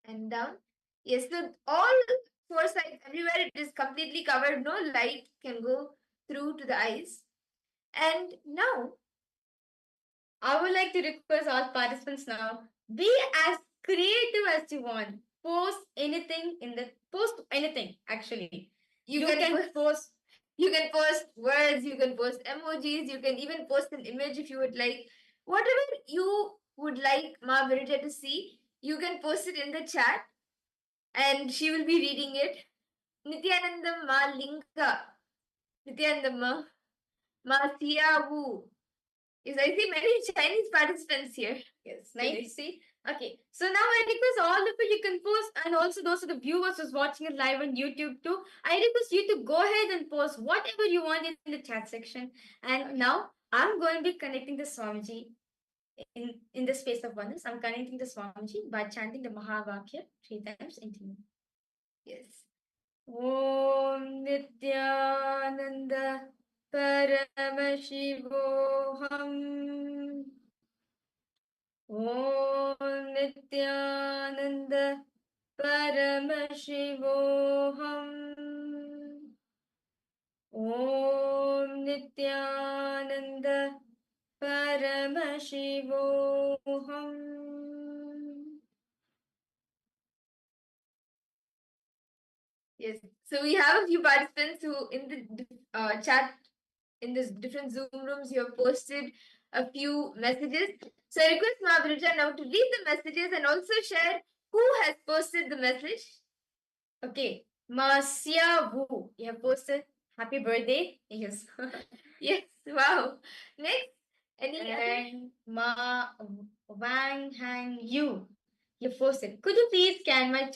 and down? Yes, so all four sides, everywhere it is completely covered. No light can go through to the eyes. And now, I would like to request all participants now, be as creative as you want. Post anything actually. You can post words, you can post emojis, you can even post an image if you would like. Whatever you would like Ma Virja to see, you can post it in the chat and she will be reading it. Nithyananda Ma Linga. Nithyananda Ma Siyavu. Yes, I see many Chinese participants here. Yes, nice to see. Okay, so now I request all of you can post, and also those of the viewers who's watching it live on YouTube too. I request you to go ahead and post whatever you want in the chat section. And now I'm going to be connecting the Swamiji in the space of oneness. I'm connecting the Swamiji by chanting the Mahavakya 3 times into me. Yes. Om Nithyananda Paramashivoham. Om Nithyananda Paramashivoham. Om Nithyananda Paramashivoham. Yes. So we have a few participants who in the chat in this different Zoom rooms you have posted a few messages. So I request Mahabrija now to read the messages and also share who has posted the message. Okay. Marcia Wu, you have posted happy birthday. Yes. Yes. Wow. Next. And Ma Wang Hang Yu. You posted. Could you please scan my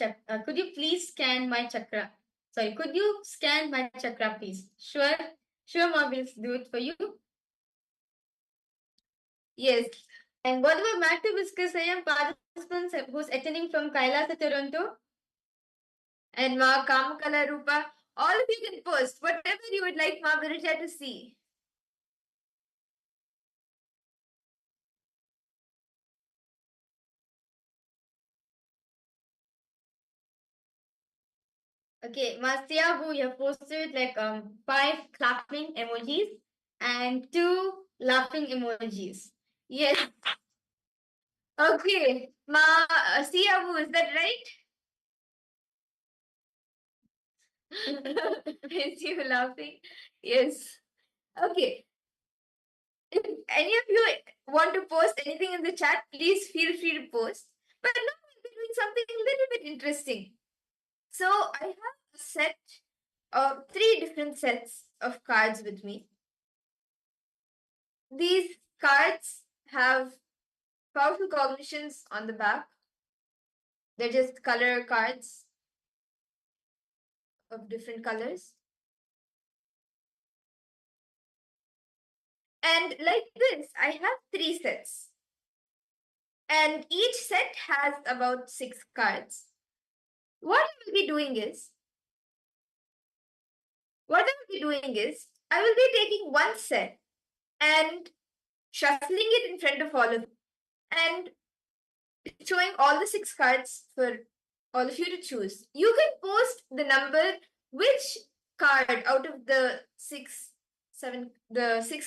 chakra? Sorry, could you scan my chakra, please? Sure. Sure, Ma will do it for you. Yes. And what about Matthew Viscasayam participants who's attending from Kailasa, Toronto? And Ma Kamakala Rupa. All of you can post whatever you would like Ma Virija to see. Okay, Mastia, who you have posted like 5 clapping emojis and 2 laughing emojis. Yes. Okay, Siavu, is that right? Is you laughing? Yes. Okay. If any of you want to post anything in the chat, please feel free to post. But now we'll be doing something a little bit interesting. So I have a set of 3 different sets of cards with me. These cards have powerful cognitions on the back. They're just color cards of different colors. And like this, I have 3 sets. And each set has about 6 cards. What I will be doing is, I will be taking one set and shuffling it in front of all of you and showing all the 6 cards for all of you to choose. You can post the number, which card out of the 6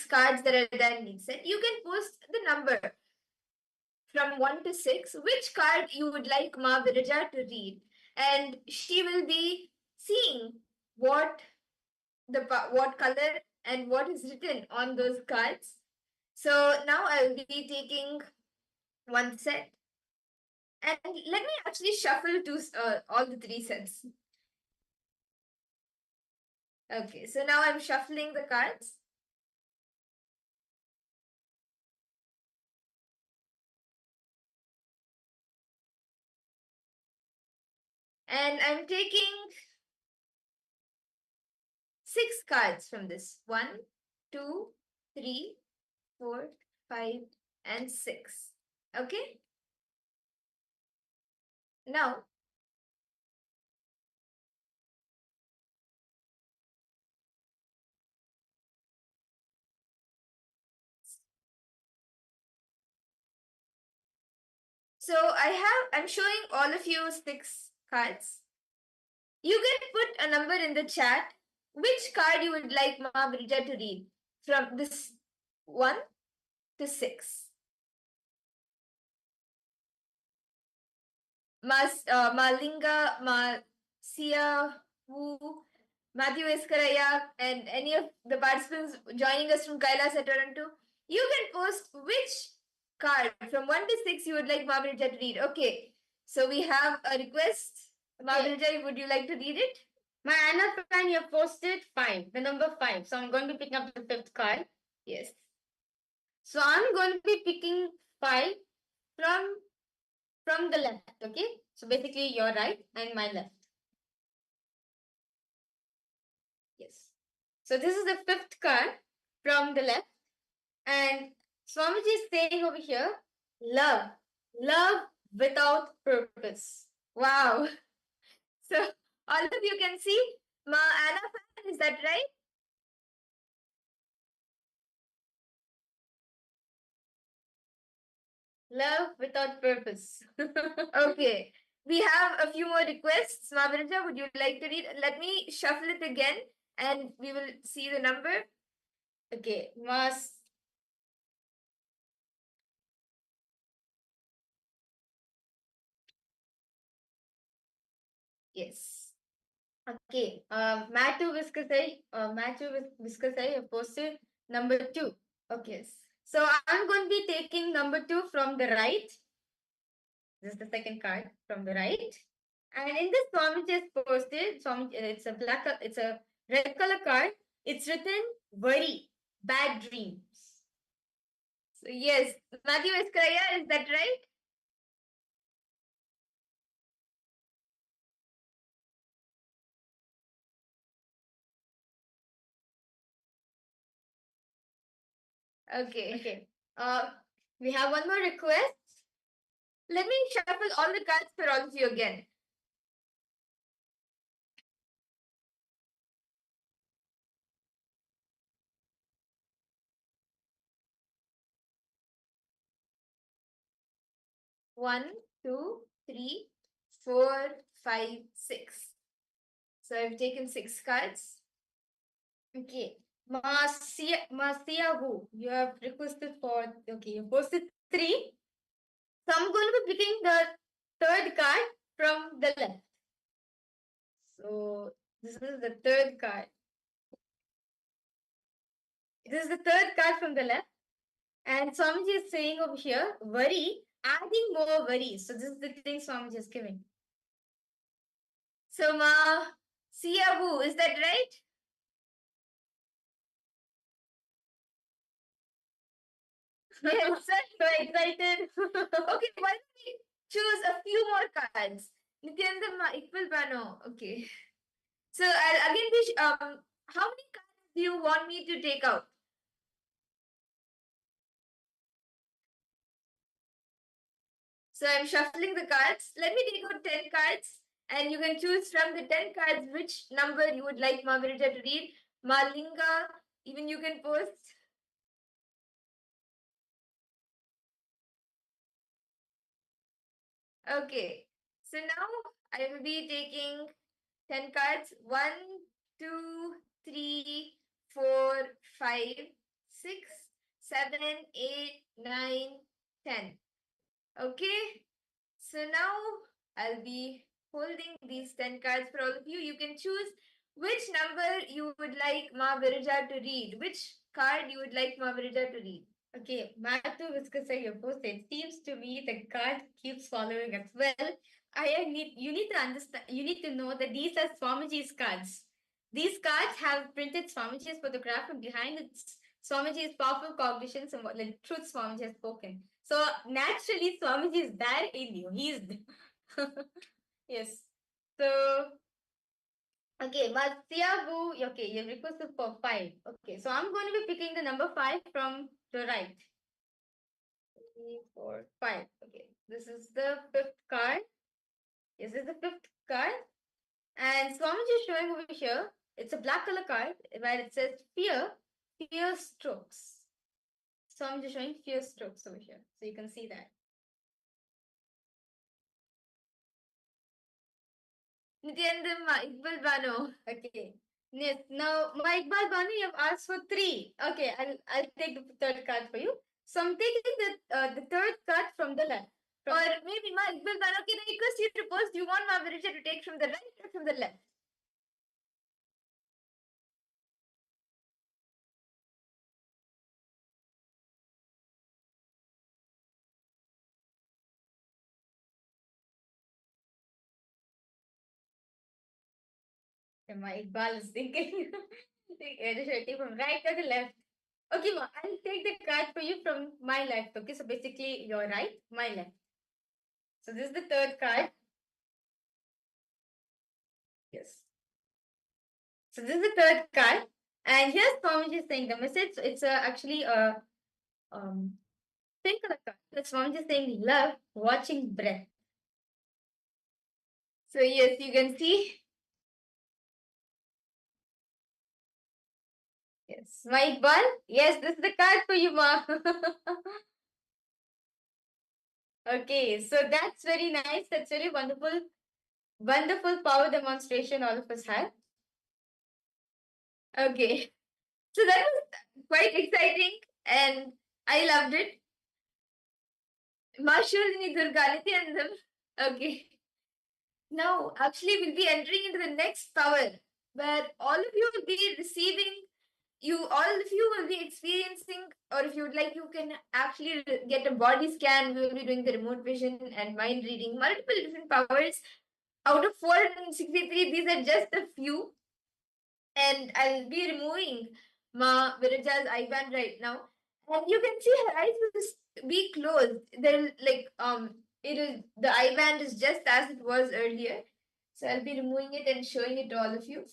cards that are there in each set, you can post the number from 1 to 6, which card you would like Ma Virija to read. And she will be seeing what color and what is written on those cards. So now I will be taking one set. And let me actually shuffle to all the 3 sets. Okay, so now I'm shuffling the cards. And I'm taking 6 cards from this. 1, 2, 3, 4, 5, and 6. Okay? Now, so I'm showing all of you 6 cards. You can put a number in the chat which card you would like Ma Brija to read from this 1 to 6. Malinga, Sia, Wu, Matthew Escaraya, and any of the participants joining us from Kailasa, Toronto, you can post which card from 1 to 6 you would like Ma Brija to read. Okay, so we have a request. Ma Brija, would you like to read it? My Anna fan, you have posted 5, the number 5. So I'm going to be picking up the 5th card. Yes. So I'm going to be picking 5 from the left, okay? So basically your right and my left. Yes. So this is the 5th card from the left. And Swamiji is saying over here, love. Love without purpose. Wow. So all of you can see Ma Anna fan, is that right? Love without purpose. Okay. We have a few more requests. Mavrija, would you like to read? Let me shuffle it again and we will see the number. Okay. Mas. Yes. Okay. Matthew Viscasai have posted number 2. Okay. So I'm going to be taking number 2 from the right. This is the second card from the right. And in this Swamiji is posted, it's a red color card. It's written worry, bad dreams. So yes, Matthew Escaraya, is that right? Okay. We have one more request. Let me shuffle all the cards for all of you again. One, two, three, 4, 5, 6. So I've taken 6 cards. Okay. Masiahu, you have requested for, okay, you posted 3. So I'm going to be picking the 3rd card from the left. So this is the 3rd card. This is the 3rd card from the left. And Swamiji is saying over here, worry, adding more worries. So this is the thing Swamiji is giving. So Siabu, is that right? Yes, so excited. Okay, why don't we choose a few more cards? Nithyananda, equal Bano. Okay. So I'll again be how many cards do you want me to take out? So I'm shuffling the cards. Let me take out 10 cards and you can choose from the 10 cards which number you would like Margarita to read. Malinga, even you can post. Okay. So now I will be taking 10 cards. 1, 2, 3, 4, 5, 6, 7, 8, 9, 10. Okay. So now I'll be holding these 10 cards for all of you. You can choose which number you would like Ma Virja to read. Which card you would like Ma Virja to read. Okay, Matthew Viscasai, you posted. It seems to me the card keeps following us. Well, you need to understand, you need to know that these are Swamiji's cards. These cards have printed Swamiji's photograph, and behind it, Swamiji's powerful cognitions and what the truth Swamiji has spoken. So naturally, Swamiji is there in you. He is yes. So, okay, Matsiabu, okay, you've requested for 5. Okay, so I'm going to be picking the number 5 from the right. 3, 4, 5. Okay, this is the 5th card. This is the 5th card. And Swamiji is showing over here. It's a black color card where it says fear, fear strokes. Swamiji is showing fear strokes over here. So you can see that. Nithyananda Iqbal Bano. Okay. Yes. Now, my Iqbal Bano, you have asked for 3. Okay, I'll take the 3rd card for you. So I'm taking the 3rd card from the left. Or maybe my Iqbal Bano, can I request you to post? Do you want my Virija to take from the right or from the left? And my Iqbal is thinking, should I take from right or the left? Okay, ma, I'll take the card for you from my left. Okay, so basically your right, my left. So this is the 3rd card. Yes. So this is the 3rd card. And here's Swamiji saying the message. It's actually a pink color card. So Swamiji saying love, watching breath. So yes, you can see. Yes, my Iqbal. Yes, this is the card for you, ma. Okay, so that's very nice. That's very wonderful. Wonderful power demonstration all of us had. Okay. So that was quite exciting and I loved it. Mashulini Durganiti and them. Okay. Now, actually, we'll be entering into the next power where all of you will be receiving, all of you will be experiencing, or if you would like, you can actually get a body scan. We will be doing the remote vision and mind reading, multiple different powers. Out of 463, these are just a few. And I'll be removing Ma Viraja's eye band right now. And you can see her eyes will be closed. They'll it is the eye band is just as it was earlier. So I'll be removing it and showing it to all of you.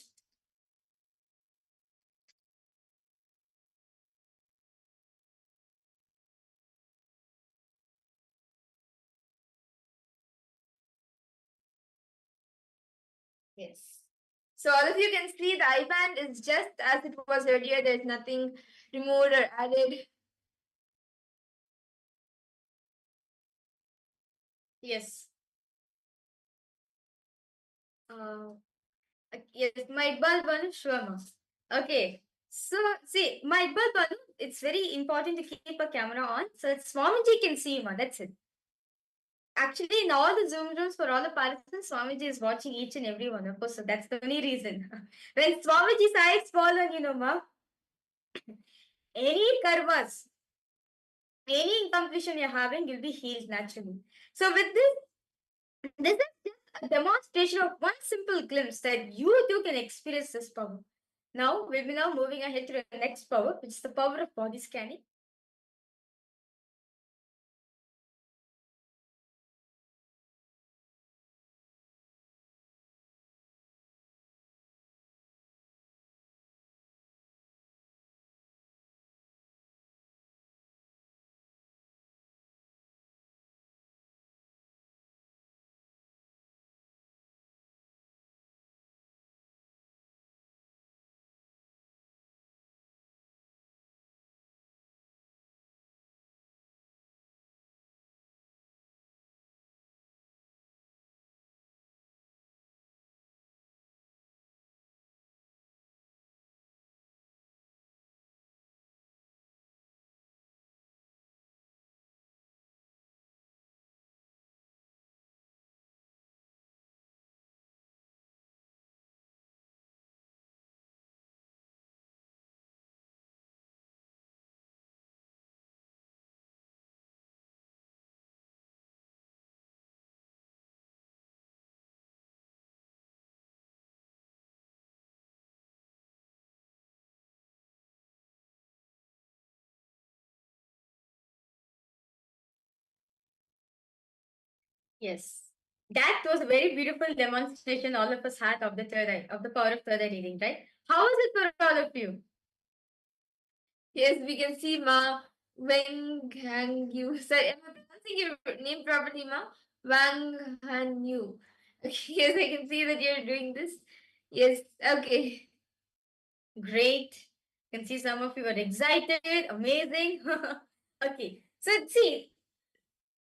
Yes. So all of you can see the eye band is just as it was earlier. There's nothing removed or added. Yes. Yes, my Banu Shwama. Okay. So see, my Banu, it's very important to keep a camera on so that Swamiji can see you. That's it. Actually, in all the Zoom rooms for all the participants, Swamiji is watching each and every one of us. So that's the only reason. When Swamiji's eyes fall on you, ma, any karmas, any incompletion you're having will be healed naturally. So with this is just a demonstration of one simple glimpse that you too can experience this power. Now, we'll be now moving ahead to the next power, which is the power of body scanning. Yes. That was a very beautiful demonstration all of us had of the third eye, of the power of third eye reading, right? How was it for all of you? Yes, we can see Ma Wang Hang Yu. Sorry, am I pronouncing your name properly, Ma? Wang Han Yu. Okay, yes, I can see that you're doing this. Yes, okay. Great. Can see some of you are excited, amazing. Okay, so see,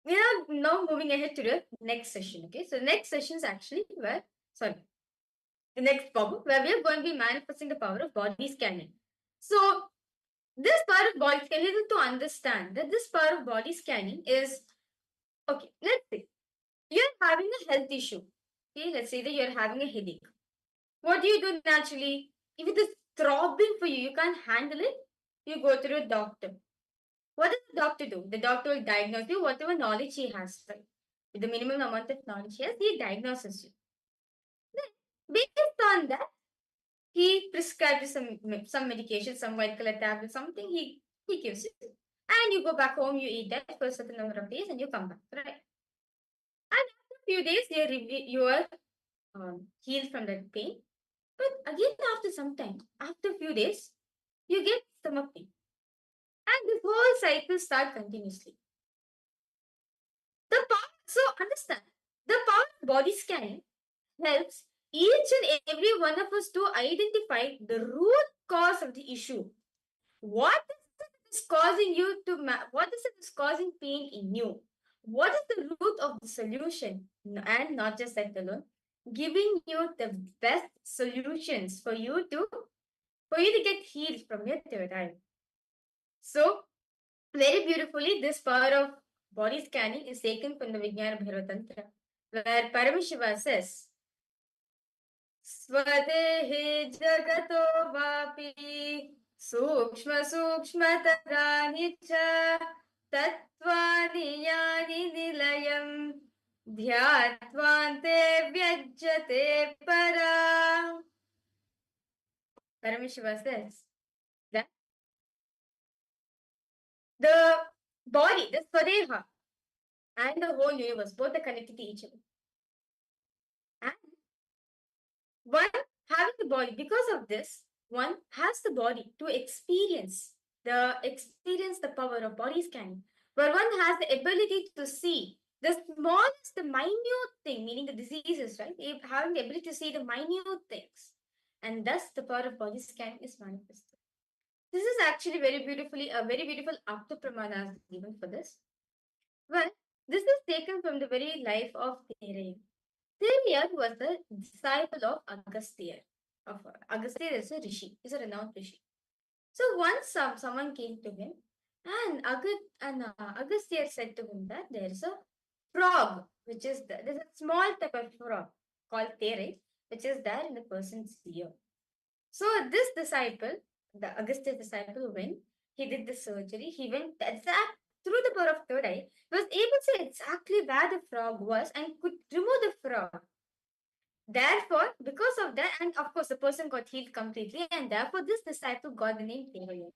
we are now moving ahead to the next session. Okay, so next session is actually where, sorry, the next problem where we are going to be manifesting the power of body scanning. So this power of body scanning, you need to understand that this power of body scanning is, okay, let's say you're having a health issue. Okay, let's say that you're having a headache. What do you do naturally? If it is throbbing for you, you can't handle it, you go to a doctor. What does the doctor do? The doctor will diagnose you whatever knowledge he has, right? With the minimum amount of knowledge he has, he diagnoses you. Then, based on that, he prescribes some medication, some white color tablet, something he gives you. And you go back home, you eat that for a certain number of days, and you come back, right? And after a few days, you are healed from that pain. But again, after some time, after a few days, you get stomach pain. And this whole cycle starts continuously. The power, so understand, the power of body scanning helps each and every one of us to identify the root cause of the issue. What is causing you to, what is it is causing pain in you? What is the root of the solution? And not just that alone, giving you the best solutions for you to get healed from your third eye. So, very beautifully, this power of body scanning is taken from the Vijnana Bhairava Tantra, where Paramashiva says, Swadehi jagato vapi sukshma sukshma tadrani cha tattvani yani nilayam dhyatvante vyajyate para. Paramashiva says that the body, the Swadeha, and the whole universe, both are connected to each other. And one having the body, because of this, one has the body to experience the power of body scanning, where one has the ability to see the smallest, the minute thing, meaning the diseases, right? Having the ability to see the minute things. And thus the power of body scanning is manifested. This is actually a very beautiful Apta Pramana given for this. Well, this is taken from the very life of Thereya. Thereya was the disciple of Agastya. Agastya is a rishi, is a renowned rishi. So once someone came to him, and Agastya said to him that there is a frog, there's a small type of frog called Tere, which is there in the person's ear. So this disciple, the Agastya disciple, when he did the surgery, he went exact through the power of third eye, he was able to say exactly where the frog was and could remove the frog. Therefore, because of that, and of course, the person got healed completely, and therefore, this disciple got the name Devaya.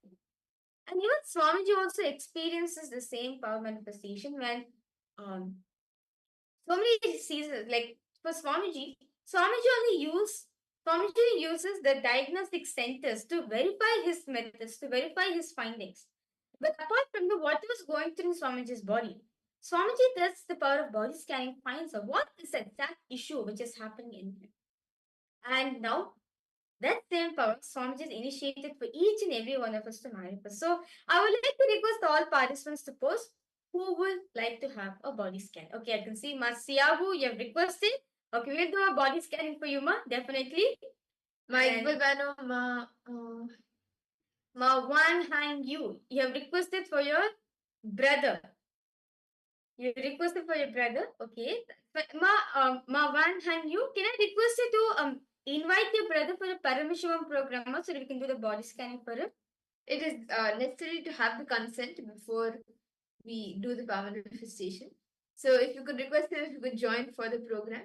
And even Swamiji also experiences the same power manifestation when um, so many diseases, like for Swamiji uses the diagnostic centers to verify his methods, to verify his findings. But apart from what was going through Swamiji's body, Swamiji tests the power of body scanning, finds out what is the exact issue which is happening in him. And now that same power Swamiji is initiated for each and every one of us to manifest. So I would like to request all participants to post who would like to have a body scan. Okay, I can see Ma Siabu, you have requested. Okay, we'll do a body scanning for you, Ma, definitely. Ma And Iqbal Bano, Ma Wan Hang you have requested for your brother. You requested for your brother, okay. But Ma Wan Hang can I request you to invite your brother for a Paramashivoham program so that we can do the body scanning for him? it is necessary to have the consent before we do the power manifestation. So if you could request him if you could join for the program.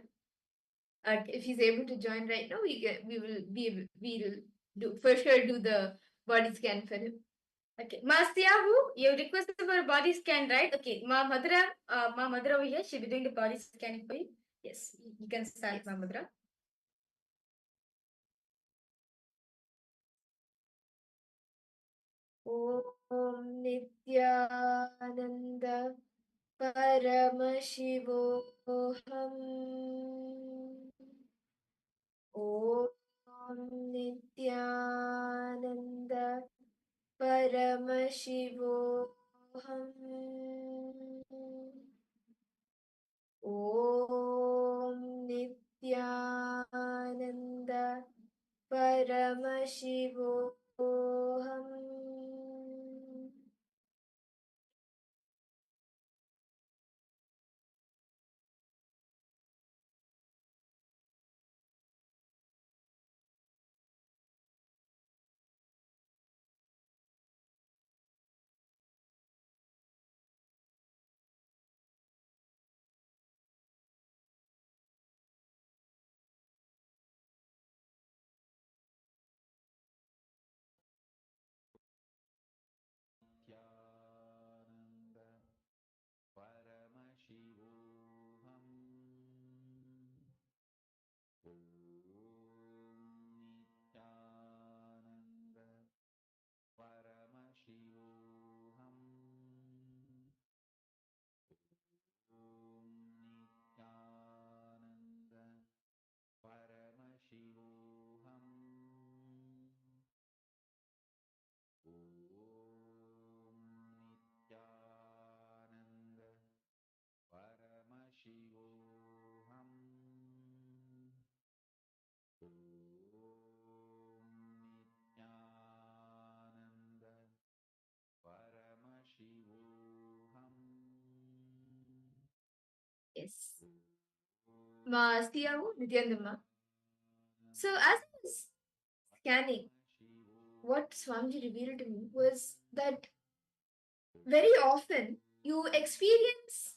If he's able to join right now, we'll do for sure do the body scan for him. Okay, Mastiahu, you requested for a body scan, right? Okay, Ma Madra over here, she'll be doing the body scanning for you. Yes, you can start, Mamudra. Om Nithyananda Paramashivoham. Om Nithyananda Paramashivoham. Om Nithyananda Paramashivoham. Nithyananda Paramashivoham. Om Nithyananda Paramashivoham. Om Nithyananda Paramashivoham. Om Nithyananda Paramashivoham. Om Nithyananda Paramashivoham. Yes. Siyavu, Nithyananda. So as I was scanning, what Swamiji revealed to me was that very often you experience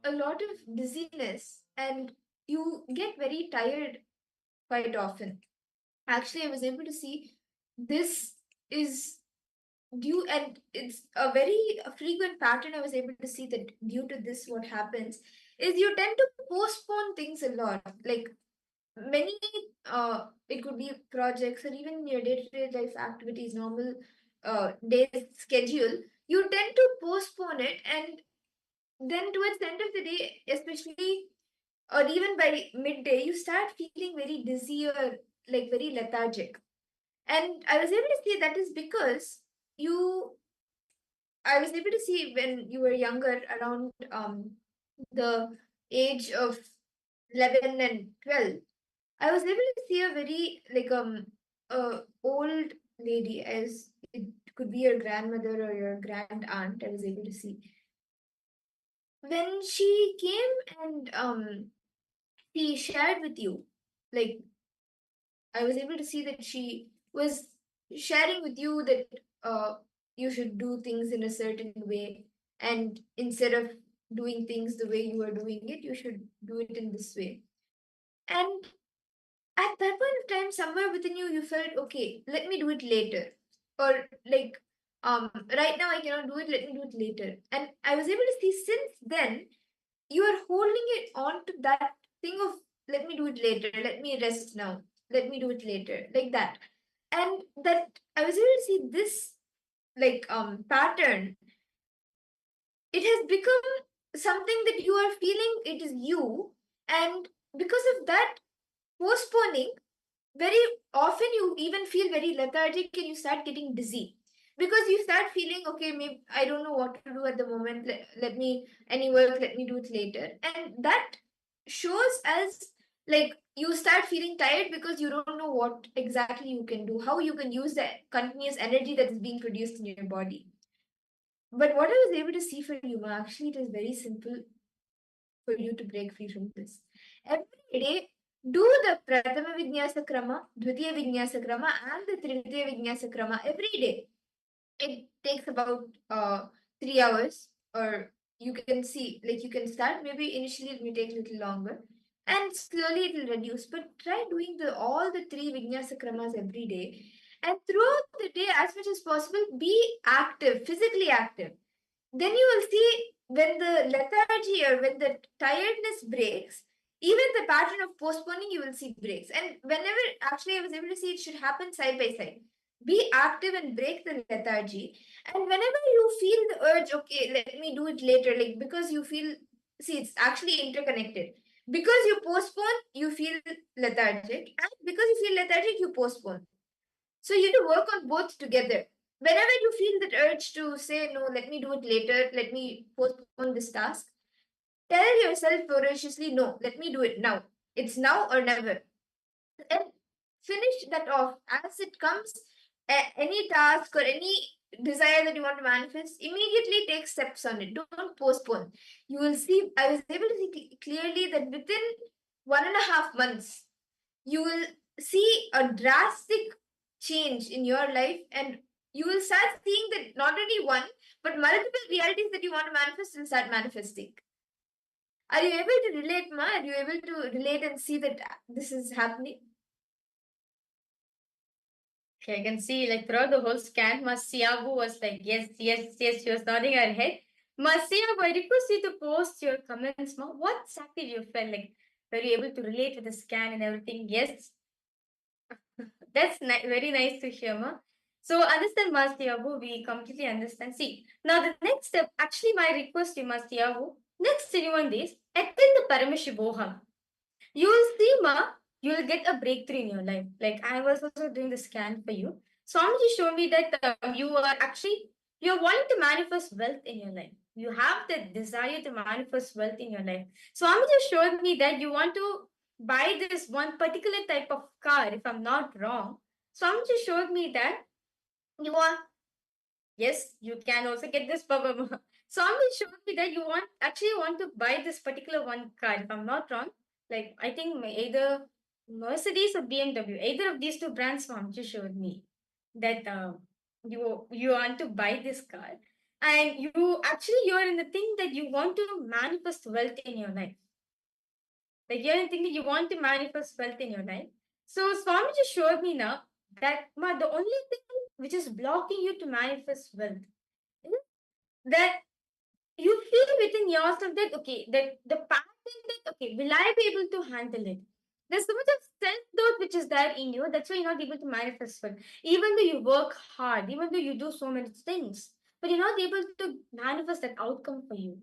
a lot of dizziness and you get very tired quite often. Actually, I was able to see this is due, and it's a very frequent pattern. I was able to see that due to this, what happens is you tend to postpone things a lot. Like many, it could be projects or even your day-to-day life activities, normal day schedule. You tend to postpone it, and then towards the end of the day, especially or even by midday, you start feeling very dizzy or like very lethargic. And I was able to see that is because you I was able to see when you were younger, around the age of 11 and 12, I was able to see a very like old lady, as it could be your grandmother or your grand aunt. I was able to see when she came and she shared with you, like I was able to see that she was sharing with you that you should do things in a certain way, and instead of doing things the way you are doing it, you should do it in this way. And at that point of time, somewhere within you, you felt, okay, let me do it later, or like right now I cannot do it. Let me do it later. And I was able to see since then you are holding it on to that thing of let me do it later, let me rest now, let me do it later, like that. And that I was able to see this like pattern. It has become something that you are feeling it is you, and because of that postponing, very often you even feel very lethargic and you start getting dizzy because you start feeling, okay, maybe I don't know what to do at the moment, let me any work, let me do it later. And that shows as like you start feeling tired because you don't know what exactly you can do, how you can use the continuous energy that is being produced in your body. But what I was able to see for you, Ma, actually it is very simple for you to break free from this. Every day, do the Prathama Vinyasa Krama, Dvitiya Vinyasa Krama, and the Tritiya Vinyasa Krama every day. It takes about 3 hours, or you can see, like you can start, maybe initially it may take a little longer, and slowly it will reduce. But try doing the all the three Vinyasa Kramas every day. And throughout the day, as much as possible, be active, physically active. Then you will see when the lethargy or when the tiredness breaks, Even the pattern of postponing, you will see breaks. And whenever actually I was able to see it should happen side by side. Be active and break the lethargy. And whenever you feel the urge, okay, let me do it later, like because you feel, see, it's actually interconnected. Because you postpone, you feel lethargic, and because you feel lethargic, you postpone. So you need to work on both together. Whenever you feel that urge to say, no, let me do it later, let me postpone this task, tell yourself voraciously, no, let me do it now. It's now or never. And finish that off as it comes. Any task or any desire that you want to manifest, immediately take steps on it. Don't postpone. You will see, I was able to see clearly that within 1.5 months, you will see a drastic change in your life, and you will start seeing that not only one, but multiple realities that you want to manifest will start manifesting. Are you able to relate, Ma? Are you able to relate and see that this is happening? Okay, I can see like throughout the whole scan, Masiabu was like, yes, yes, yes, she was nodding her head. Masiabu, I request you to post your comments, Ma. What exactly you felt like? Were you able to relate with the scan and everything? Yes, that's very nice to hear, Ma. So understand, Masiabu, we completely understand. See, now the next step, actually my request to Masiabu, next 21 days, attend the Paramashivoham. You will see, Ma, you will get a breakthrough in your life. Like I was also doing the scan for you. Swamiji showed me that you are actually, you're wanting to manifest wealth in your life. You have the desire to manifest wealth in your life. Swamiji showed me that you want to buy this one particular type of car, if I'm not wrong. Swamiji showed me that you want, yes, you can also get this power. Swami showed me that you want to buy this particular one car, if I'm not wrong. Like I think either Mercedes or BMW, either of these two brands, Swami showed me that you want to buy this car, and you're in the thing that you want to manifest wealth in your life. Like you're in the thing that you want to manifest wealth in your life. So Swami just showed me now that the only thing which is blocking you to manifest wealth, that you feel within yourself that okay, that the pattern, that okay, will I be able to handle it? There's so much of self-doubt which is there in you. That's why you're not able to manifest it. Even though you work hard, even though you do so many things, but you're not able to manifest that outcome for you.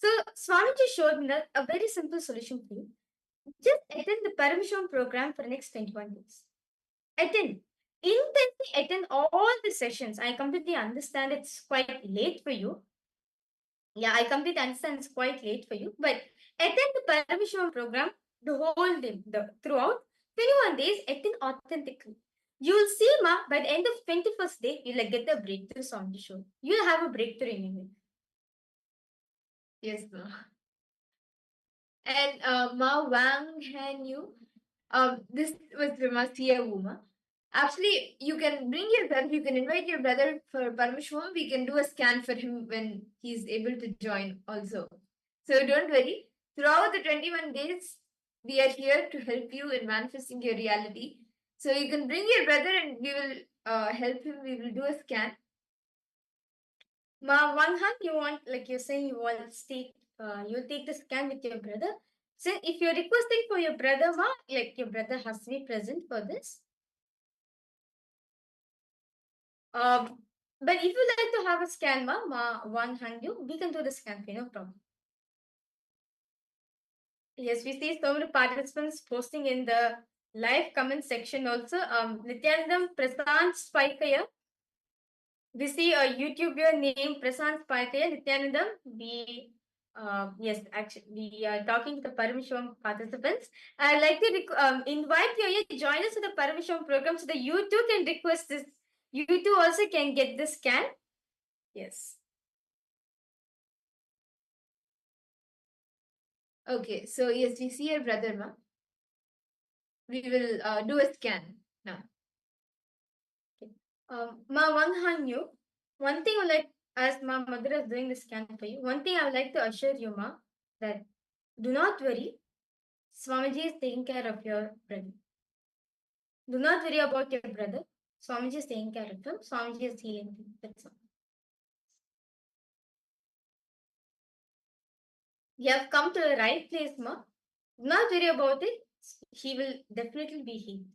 So Swamiji showed me that a very simple solution for you. Just attend the Paramashivoham program for the next 21 days. Attend. Intensely attend all the sessions. I completely understand it's quite late for you. Yeah, I completely understand it's quite late for you, but attend the Paramashivoham program the whole day, throughout 21 days, attend authentically. You'll see, Ma, by the end of 21st day, you'll like, get the breakthrough on the show. You'll have a breakthrough in your life. Yes, Ma. And Ma Wang Han Yu, this was Masia Uma. Actually, you can bring your brother, you can invite your brother for Paramashivoham. We can do a scan for him when he's able to join also. So don't worry. Throughout the 21 days, we are here to help you in manifesting your reality. So you can bring your brother and we will help him. We will do a scan. Ma, one hand you want, like you're saying, you'll take the scan with your brother. So if you're requesting for your brother, Ma, like your brother has to be present for this. But if you like to have a scan, Ma, one hand we can do the scan for you, no problem. Yes, we see so many participants posting in the live comment section also. Nithyanandam Prasant Spaikaya. We see a YouTuber named Prasant Spaikaya, Nithyanandam. Yes, actually, we are talking to the Paramashivoham participants. I'd like to invite you to join us in the Paramashivoham program so that you too can request this. You too also can get this scan. Yes. Okay, so yes, we see your brother, Ma. We will do a scan now. Okay. Ma Wang Hanyu, one thing I like, as Ma mother is doing the scan for you, one thing I would like to assure you, Ma, that do not worry. Swamiji is taking care of your brother. Do not worry about your brother. Swamiji is taking care of him. Swamiji is healing him. That's all. You have come to the right place, Ma. Not worry about it. He will definitely be healed.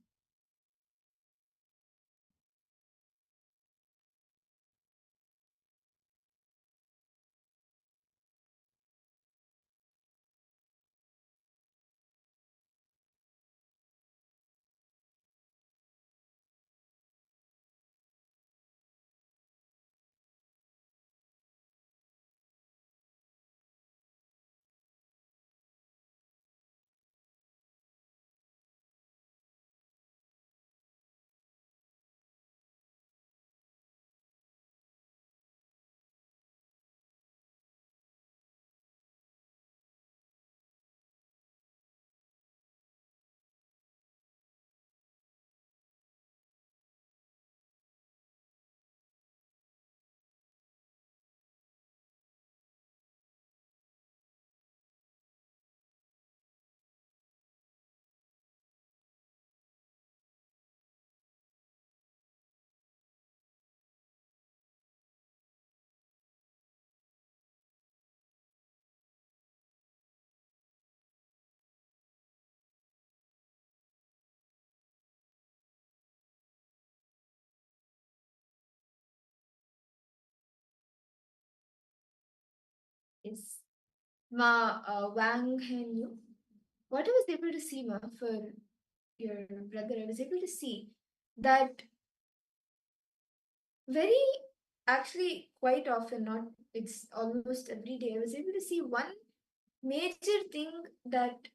Yes. Ma Wang Hen Yu. What I was able to see, Ma, for your brother, I was able to see that very actually quite often, not it's almost every day, I was able to see one major thing that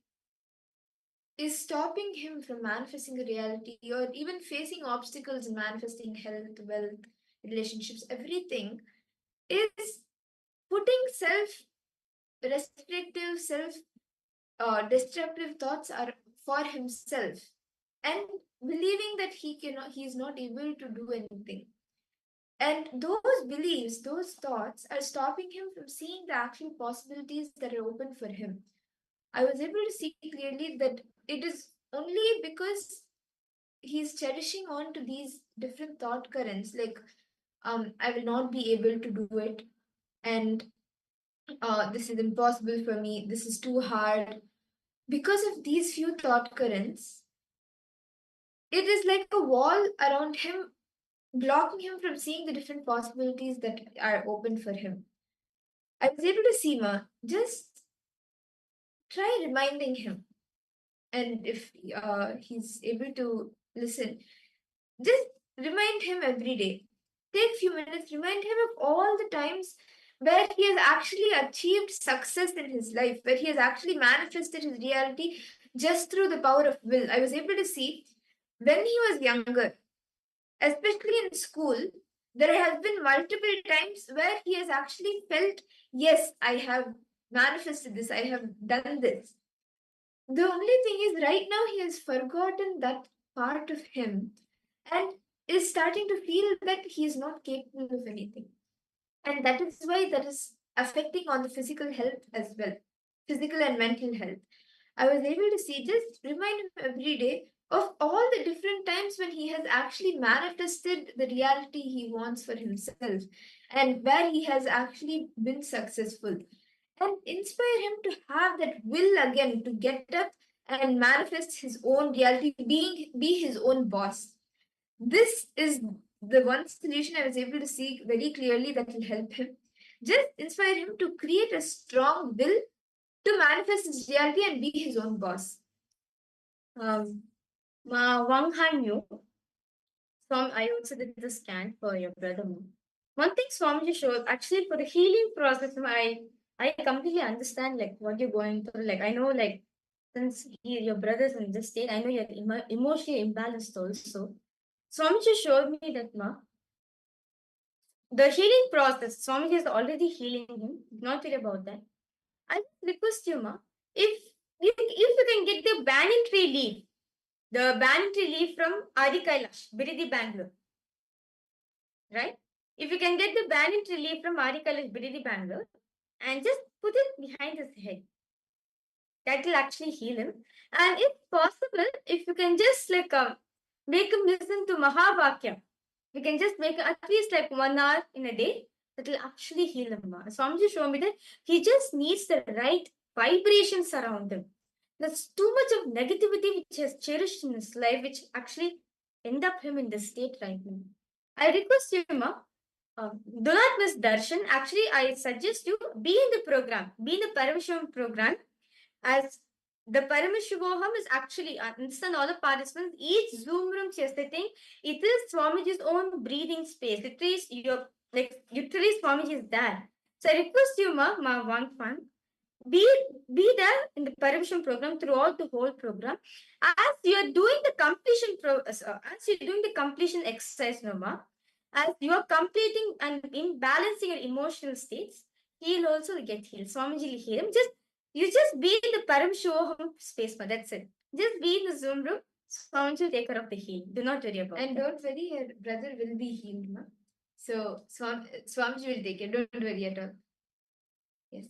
is stopping him from manifesting a reality or even facing obstacles in manifesting health, wealth, relationships, everything is putting self restrictive, self destructive thoughts are for himself and believing that he is not able to do anything. And those beliefs, those thoughts are stopping him from seeing the actual possibilities that are open for him. I was able to see clearly that it is only because he's cherishing on to these different thought currents, like I will not be able to do it, and this is impossible for me, this is too hard. Because of these few thought currents, it is like a wall around him, blocking him from seeing the different possibilities that are open for him. I was able to see, Ma, just try reminding him. And if he's able to listen, just remind him every day. Take few minutes, remind him of all the times where he has actually achieved success in his life, where he has actually manifested his reality just through the power of will. I was able to see when he was younger, especially in school, there has been multiple times where he has actually felt, yes, I have manifested this, I have done this. The only thing is, right now, he has forgotten that part of him and is starting to feel that he is not capable of anything. And that is why that is affecting on the physical health as well, physical and mental health. I was able to see, just remind him every day of all the different times when he has actually manifested the reality he wants for himself and where he has actually been successful, and inspire him to have that will again to get up and manifest his own reality, be his own boss. This is the one solution I was able to see very clearly that will help him. Just inspire him to create a strong will to manifest his reality and be his own boss. Wang Hanyu, Swami, I also did the scan for your brother. One thing Swamiji showed, actually for the healing process, I completely understand like what you're going through. Like I know like since your brother's in this state, I know you're emotionally imbalanced also. Swamiji showed me that the healing process, Swamiji is already healing him. Not worry about that. I request you, Ma, if you can get the banyan tree leaf, the banyan tree leaf from Adi Kailash, Biridi, Bangalore, right? If you can get the banyan tree leaf from Adi Kailash, Biridi, Bangalore, and just put it behind his head, that will actually heal him. And if possible, if you can just like make him listen to Mahavakya, we can just make at least like 1 hour in a day, that will actually heal him. Swamiji showed me that he just needs the right vibrations around him. There's too much of negativity which he has cherished in his life, which actually end up him in this state right now. I request you, Ma, do not miss darshan. Actually, I suggest you be in the program, be in the Paramashivoham program, as the Paramashivoham is actually, understand all the participants, each Zoom room you're sitting, it is Swamiji's own breathing space. Literally Swamiji is there. So I request you, Ma Wangfan, be be there in the Paramashivoham program throughout the whole program. As you're doing the as you're doing the completion exercise, Noma, as you are completing and in balancing your emotional states, he'll also get healed. Swamiji will heal him. Just be in the Paramashivoham space, ma. That's it. Just be in the Zoom room. Swamiji will take care of the heal. Do not worry about it. And don't worry, your brother will be healed, ma. So Swamiji will take care. Don't worry at all. Yes.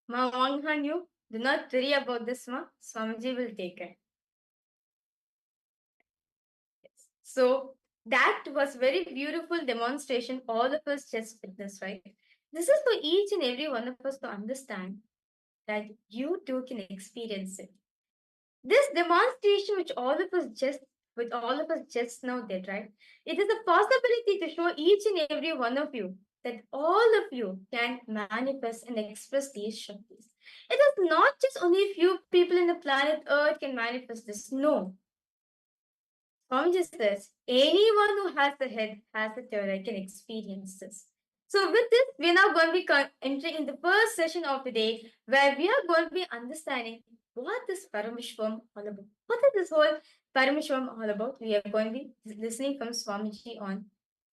Ma Wanghan, you do not worry about this, ma. Swamiji will take care. So that was very beautiful demonstration. All of us just witnessed, right? This is for each and every one of us to understand that you too can experience it. This demonstration, which all of us just now did, right? It is a possibility to show each and every one of you that all of you can manifest and express these Shaktis. It is not just only a few people in the planet Earth can manifest this. No, Swamiji says, anyone who has the head has the tail, I can experience this. So with this, we're now going to be entering in the first session of the day, where we are going to be understanding what is Parameshwaram all about. What is this whole Parameshwaram all about? We are going to be listening from Swamiji on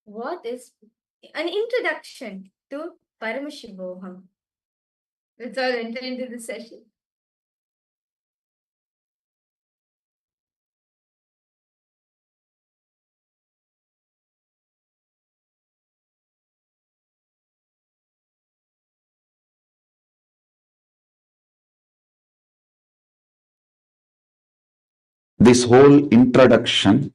what is an introduction to Paramashivoham. Let's all enter into the session. This whole introduction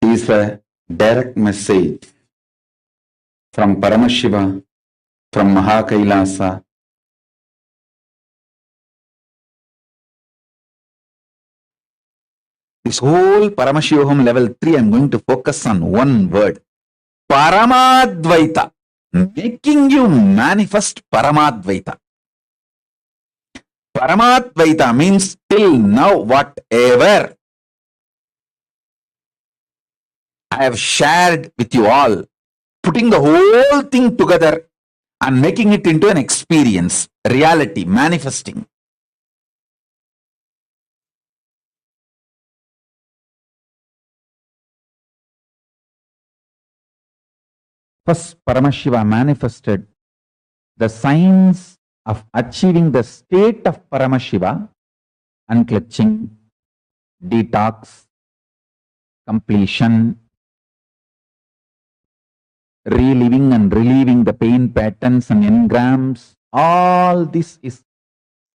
is a direct message from Paramashiva, from KAILASA. This whole Paramashivoham level 3, I'm going to focus on one word, Paramadvaita, making you manifest Paramadvaita. Paramadvaita means till now, whatever I have shared with you all, putting the whole thing together and making it into an experience, reality, manifesting. First, Paramashiva manifested the signs of achieving the state of Paramashiva: unclutching, detox, completion, reliving and relieving the pain patterns and engrams. All this is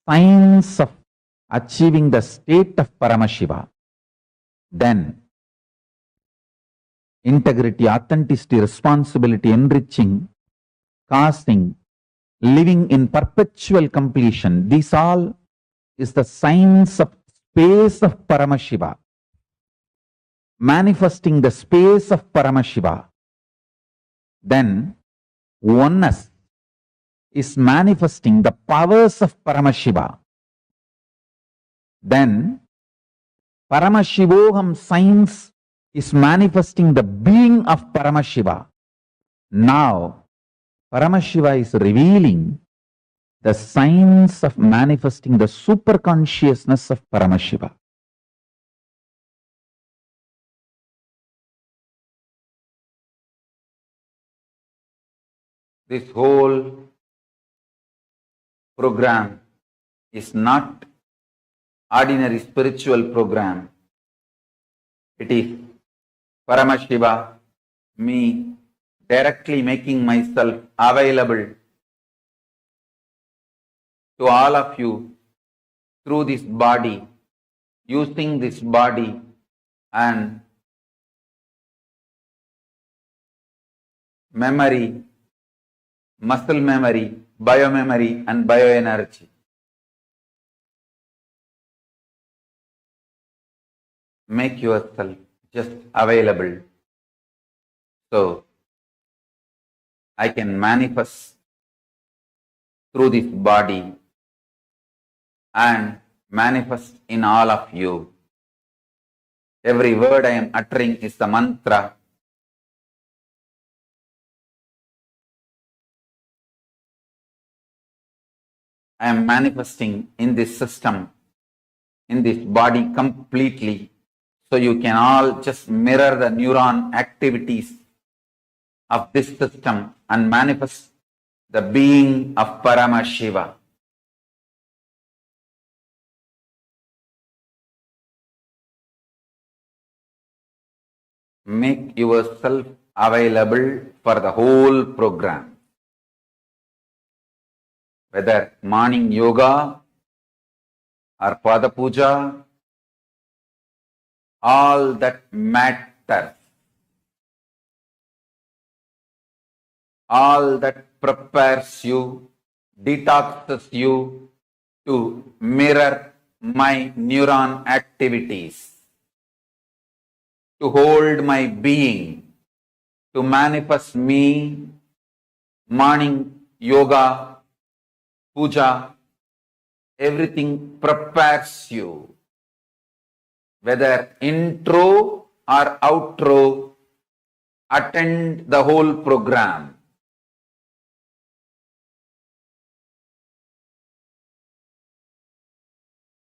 signs of achieving the state of Paramashiva. Then, integrity, authenticity, responsibility, enriching, casting, living in perpetual completion. These all is the signs of space of Paramashiva. Manifesting the space of Paramashiva. Then oneness is manifesting the powers of Paramashiva. Then Paramashivoham signs is manifesting the being of Paramashiva. Now Paramashiva is revealing the signs of manifesting the super consciousness of Paramashiva. This whole program is not ordinary spiritual program. It is Paramashiva, me, directly making myself available to all of you through this body, using this body and memory, muscle memory, biomemory and bioenergy. make yourself just available so I can manifest through this body and manifest in all of you. Every word I am uttering is the mantra. I am manifesting in this system, in this body completely, so you can all just mirror the neuron activities of this system and manifest the being of Paramashiva. Make yourself available for the whole program. Whether morning yoga or Pada Puja, all that matters. All that prepares you, detoxes you to mirror my neuron activities, to hold my being, to manifest me, morning yoga, puja, everything prepares you. Whether intro or outro, attend the whole program.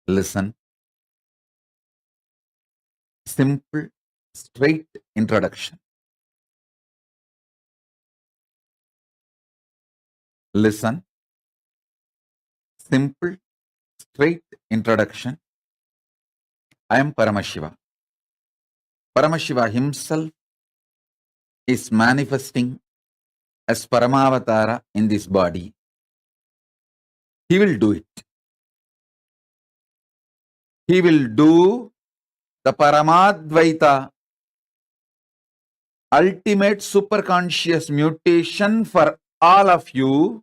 Listen. Simple, straight introduction. Listen. Simple, straight introduction. I am Paramashiva. Paramashiva himself is manifesting as Paramavatara in this body. He will do it. He will do the Paramadvaita, ultimate superconscious mutation for all of you,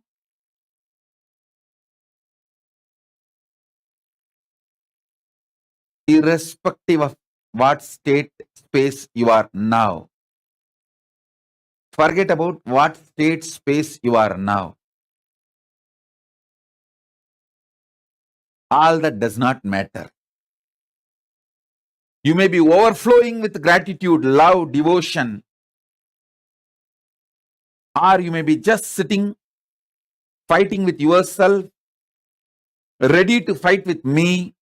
irrespective of what state, space you are now. Forget about what state, space you are now. All that does not matter. You may be overflowing with gratitude, love, devotion, or you may be just sitting, fighting with yourself, ready to fight with me,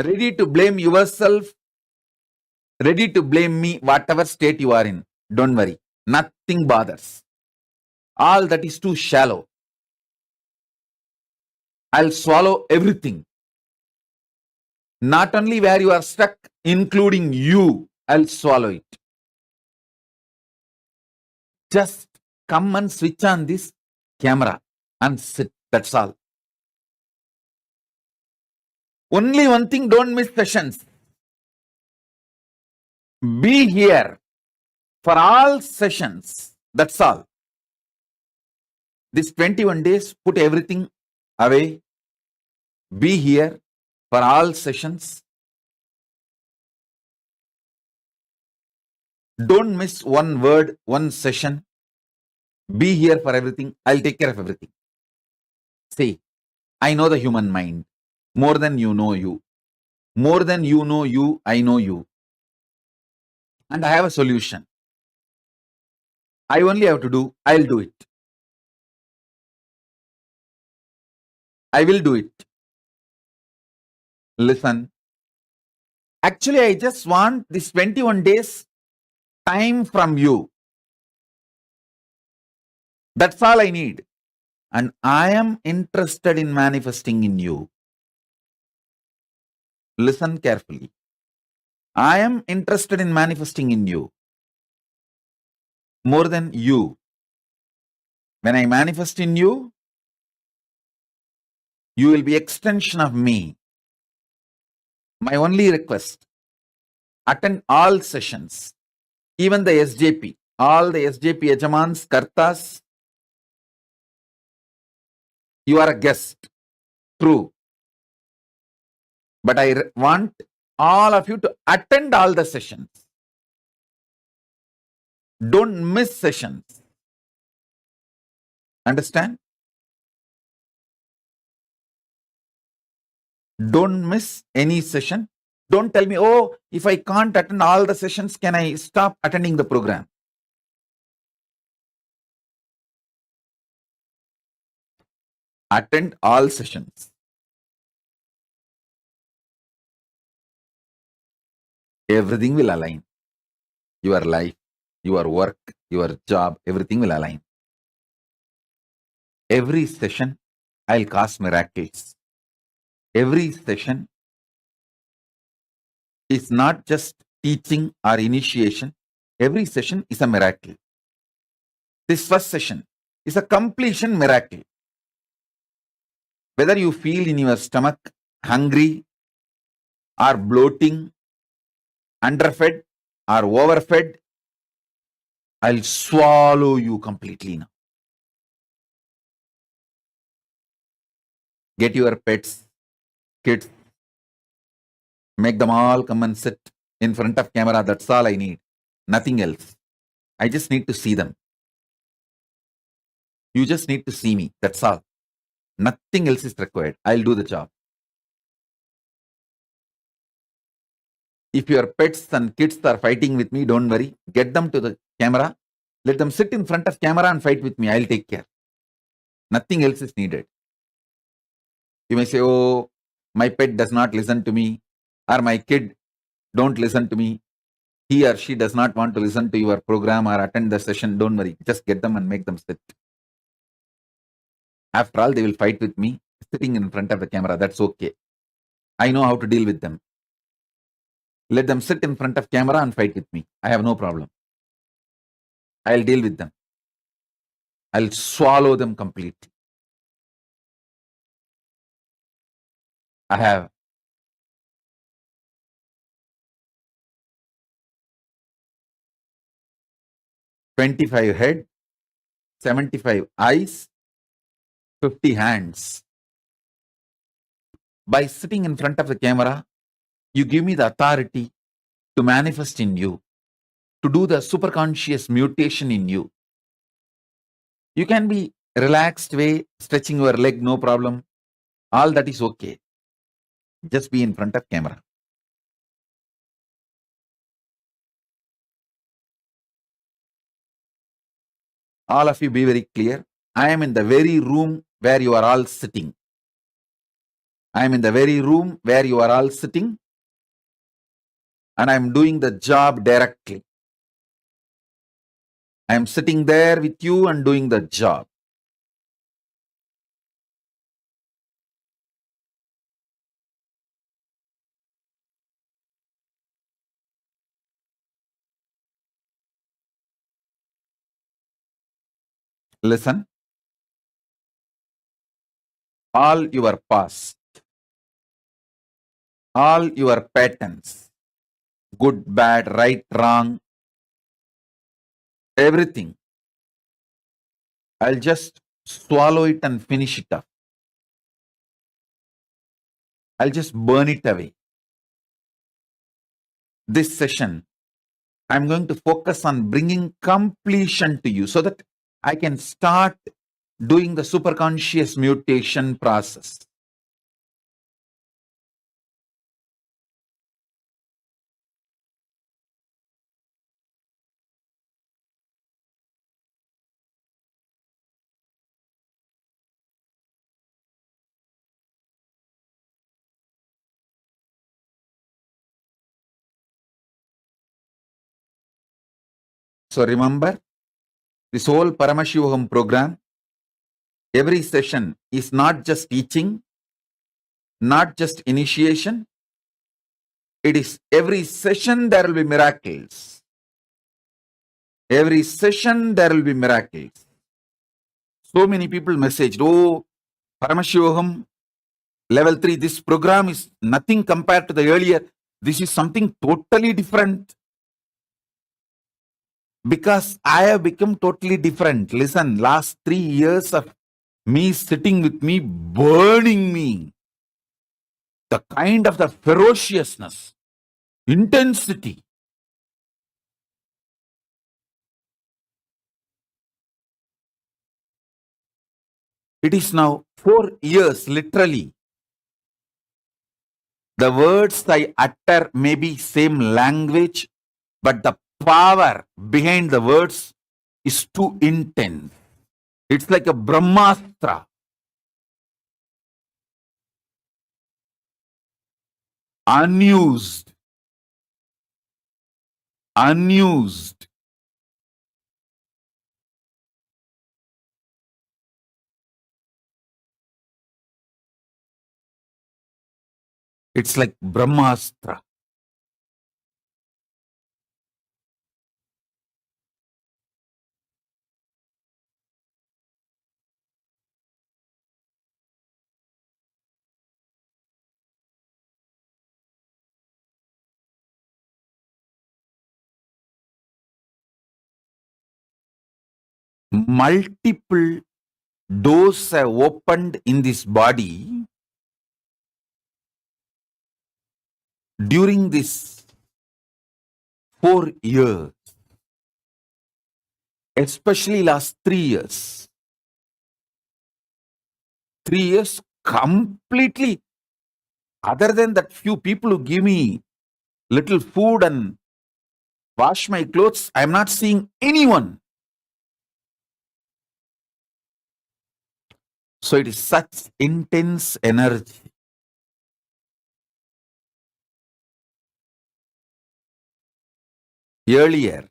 ready to blame yourself, ready to blame me, whatever state you are in. Don't worry. Nothing bothers. All that is too shallow. I'll swallow everything. Not only where you are stuck, including you, I'll swallow it. Just come and switch on this camera and sit. That's all. Only one thing, don't miss sessions. Be here for all sessions. That's all. This 21 days, put everything away. Be here for all sessions. Don't miss one word, one session. Be here for everything. I'll take care of everything. See, I know the human mind more than you know you. More than you know you, I know you. And I have a solution. I only have to do, I'll do it. I will do it. Listen. Actually, I just want this 21 days time from you. That's all I need. And I am interested in manifesting in you. Listen carefully. I am interested in manifesting in you. More than you. When I manifest in you, you will be extension of me. My only request, attend all sessions, even the SJP, all the SJP Yajamans, Kartas, you are a guest, true. But I want all of you to attend all the sessions. Don't miss sessions. Understand? Don't miss any session. Don't tell me, oh, if I can't attend all the sessions, can I stop attending the program? Attend all sessions. Everything will align. Your life, your work, your job, everything will align. Every session, I'll cause miracles. Every session is not just teaching or initiation. Every session is a miracle. This first session is a completion miracle. Whether you feel in your stomach hungry or bloating, underfed or overfed, I'll swallow you completely now. Get your pets, kids, make them all come and sit in front of camera. That's all I need. Nothing else. I just need to see them. You just need to see me. That's all. Nothing else is required. I'll do the job. If your pets and kids are fighting with me, don't worry. Get them to the camera. Let them sit in front of camera and fight with me. I'll take care. Nothing else is needed. You may say, oh, my pet does not listen to me, or my kid don't listen to me. He or she does not want to listen to your program or attend the session. Don't worry. Just get them and make them sit. After all, they will fight with me sitting in front of the camera. That's okay. I know how to deal with them. Let them sit in front of camera and fight with me. I have no problem. I'll deal with them. I'll swallow them completely. I have 25 head, 75 eyes, 50 hands. By sitting in front of the camera, you give me the authority to manifest in you, to do the superconscious mutation in you. You can be relaxed way, stretching your leg, no problem. All that is okay. Just be in front of camera. All of you be very clear. I am in the very room where you are all sitting. I am in the very room where you are all sitting, and I am doing the job directly. I am sitting there with you and doing the job. Listen. All your past, all your patterns, good, bad, right, wrong, everything, I'll just swallow it and finish it up. I'll just burn it away. This session, I'm going to focus on bringing completion to you so that I can start doing the superconscious mutation process. So remember, this whole Paramashivoham program, every session is not just teaching, not just initiation. It is every session there will be miracles. Every session there will be miracles. So many people messaged, oh, Paramashivoham Level 3, this program is nothing compared to the earlier. This is something totally different. Because I have become totally different. Listen, last 3 years of me sitting with me, burning me. The kind of the ferociousness, intensity. It is now 4 years, literally. The words I utter may be same language, but the power behind the words is too intense. It's like a Brahmastra. Unused. Unused. It's like Brahmastra. Multiple doors have opened in this body during this 4 years, especially last 3 years. 3 years completely, other than that few people who give me little food and wash my clothes, I am not seeing anyone. So it is such intense energy. Earlier,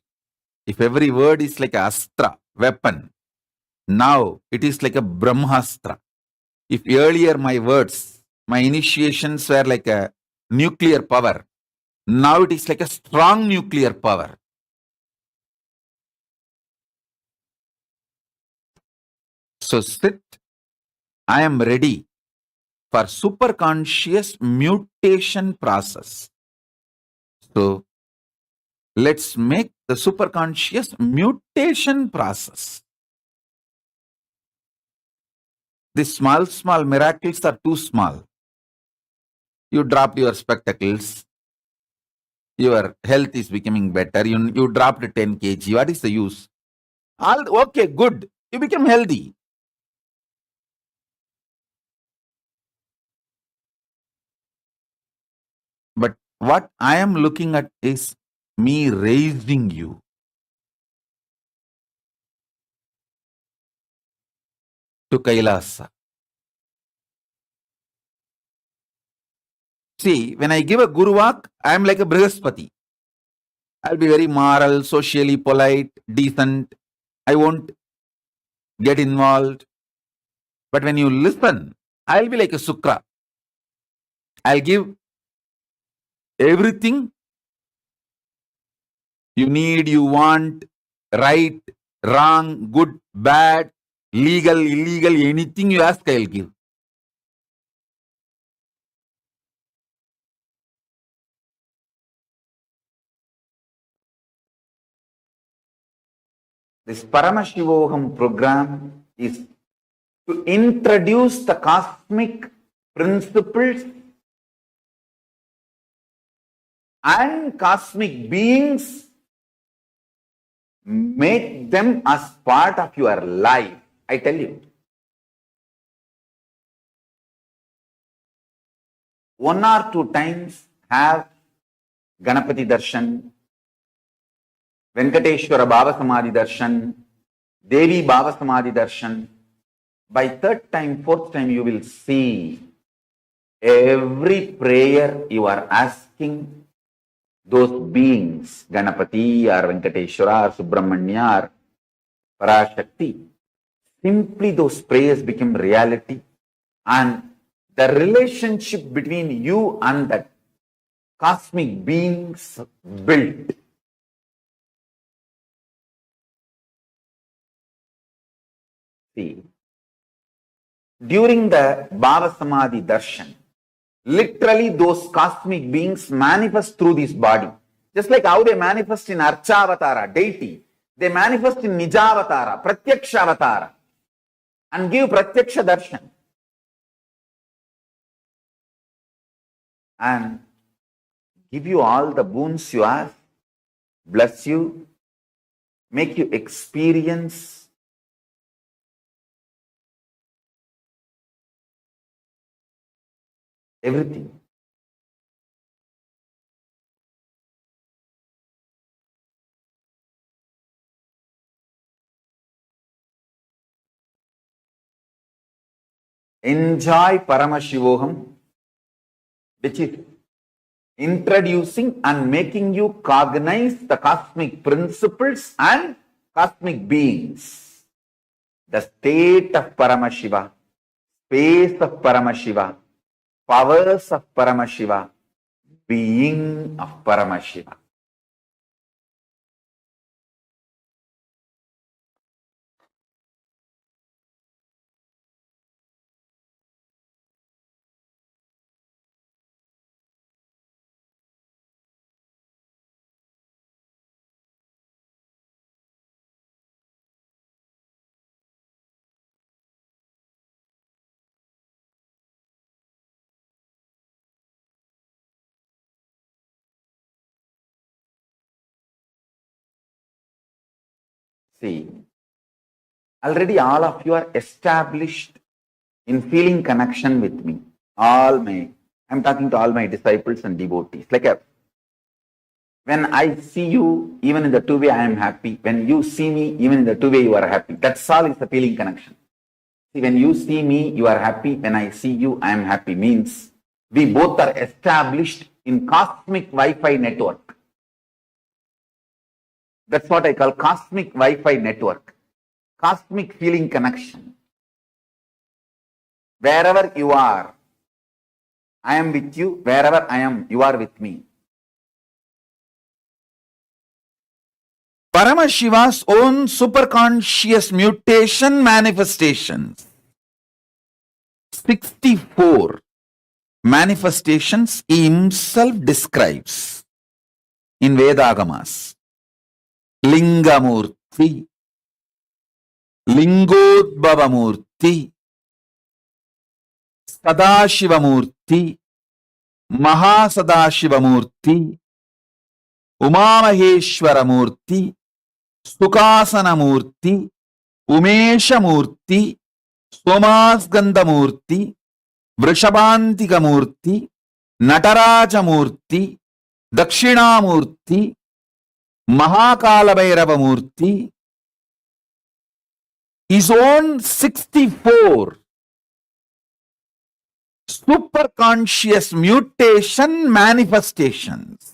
if every word is like a astra, weapon, now it is like a brahmastra. If earlier my words, my initiations were like a nuclear power, now it is like a strong nuclear power. So sit, I am ready for superconscious mutation process. So let's make the superconscious mutation process. These small miracles are too small. You dropped your spectacles, your health is becoming better, you dropped 10 kg. What is the use? Okay, good. You become healthy. But what I am looking at is me raising you. To KAILASA. See, when I give a Guru Vak, I am like a Brihaspati. I'll be very moral, socially polite, decent. I won't get involved. But when you listen, I'll be like a Sukra. I'll give everything you need, you want, right, wrong, good, bad, legal, illegal, anything you ask, I'll give. This Paramashivoham program is to introduce the cosmic principles and cosmic beings, make them as part of your life. I tell you. 1 or 2 times have Ganapati Darshan, Venkateshwara Baba Samadhi Darshan, Devi Baba Samadhi Darshan. By 3rd time, 4th time, you will see every prayer you are asking those beings, Ganapati or Venkateshwara or Subramanya or Parashakti, simply those prayers become reality, and the relationship between you and that cosmic beings built. See, during the Baba Samadhi Darshan, literally those cosmic beings manifest through this body. Just like how they manifest in Archavatara, deity, they manifest in Nijavatara, Pratyakshavatara, and give Pratyaksha Darshan. And give you all the boons you ask, bless you, make you experience everything. Enjoy Paramashivoham, which is introducing and making you cognize the cosmic principles and cosmic beings. The state of Paramashiva, space of Paramashiva, powers of Paramashiva, being of Paramashiva. See, already all of you are established in feeling connection with me. I'm talking to all my disciples and devotees. When I see you, even in the two-way, I am happy. When you see me, even in the two-way, you are happy. That's all is the feeling connection. See, when you see me, you are happy. When I see you, I am happy. Means we both are established in cosmic Wi-Fi network. That's what I call cosmic Wi-Fi network. Cosmic feeling connection. Wherever you are, I am with you. Wherever I am, you are with me. Paramashiva's own superconscious mutation manifestations. 64 manifestations he himself describes in Vedagamas. Lingamurti, Lingodbhavamurti, Sadashivamurti, Mahasadashivamurti, Umamaheshwaramurti, Sukhasanamurti, Umeshamurti, Somasgandhamurti, Vrishabhantikamurti, Natarajamurti, Dakshinamurti, Mahakalabhairavamurti, his own 64 superconscious mutation manifestations.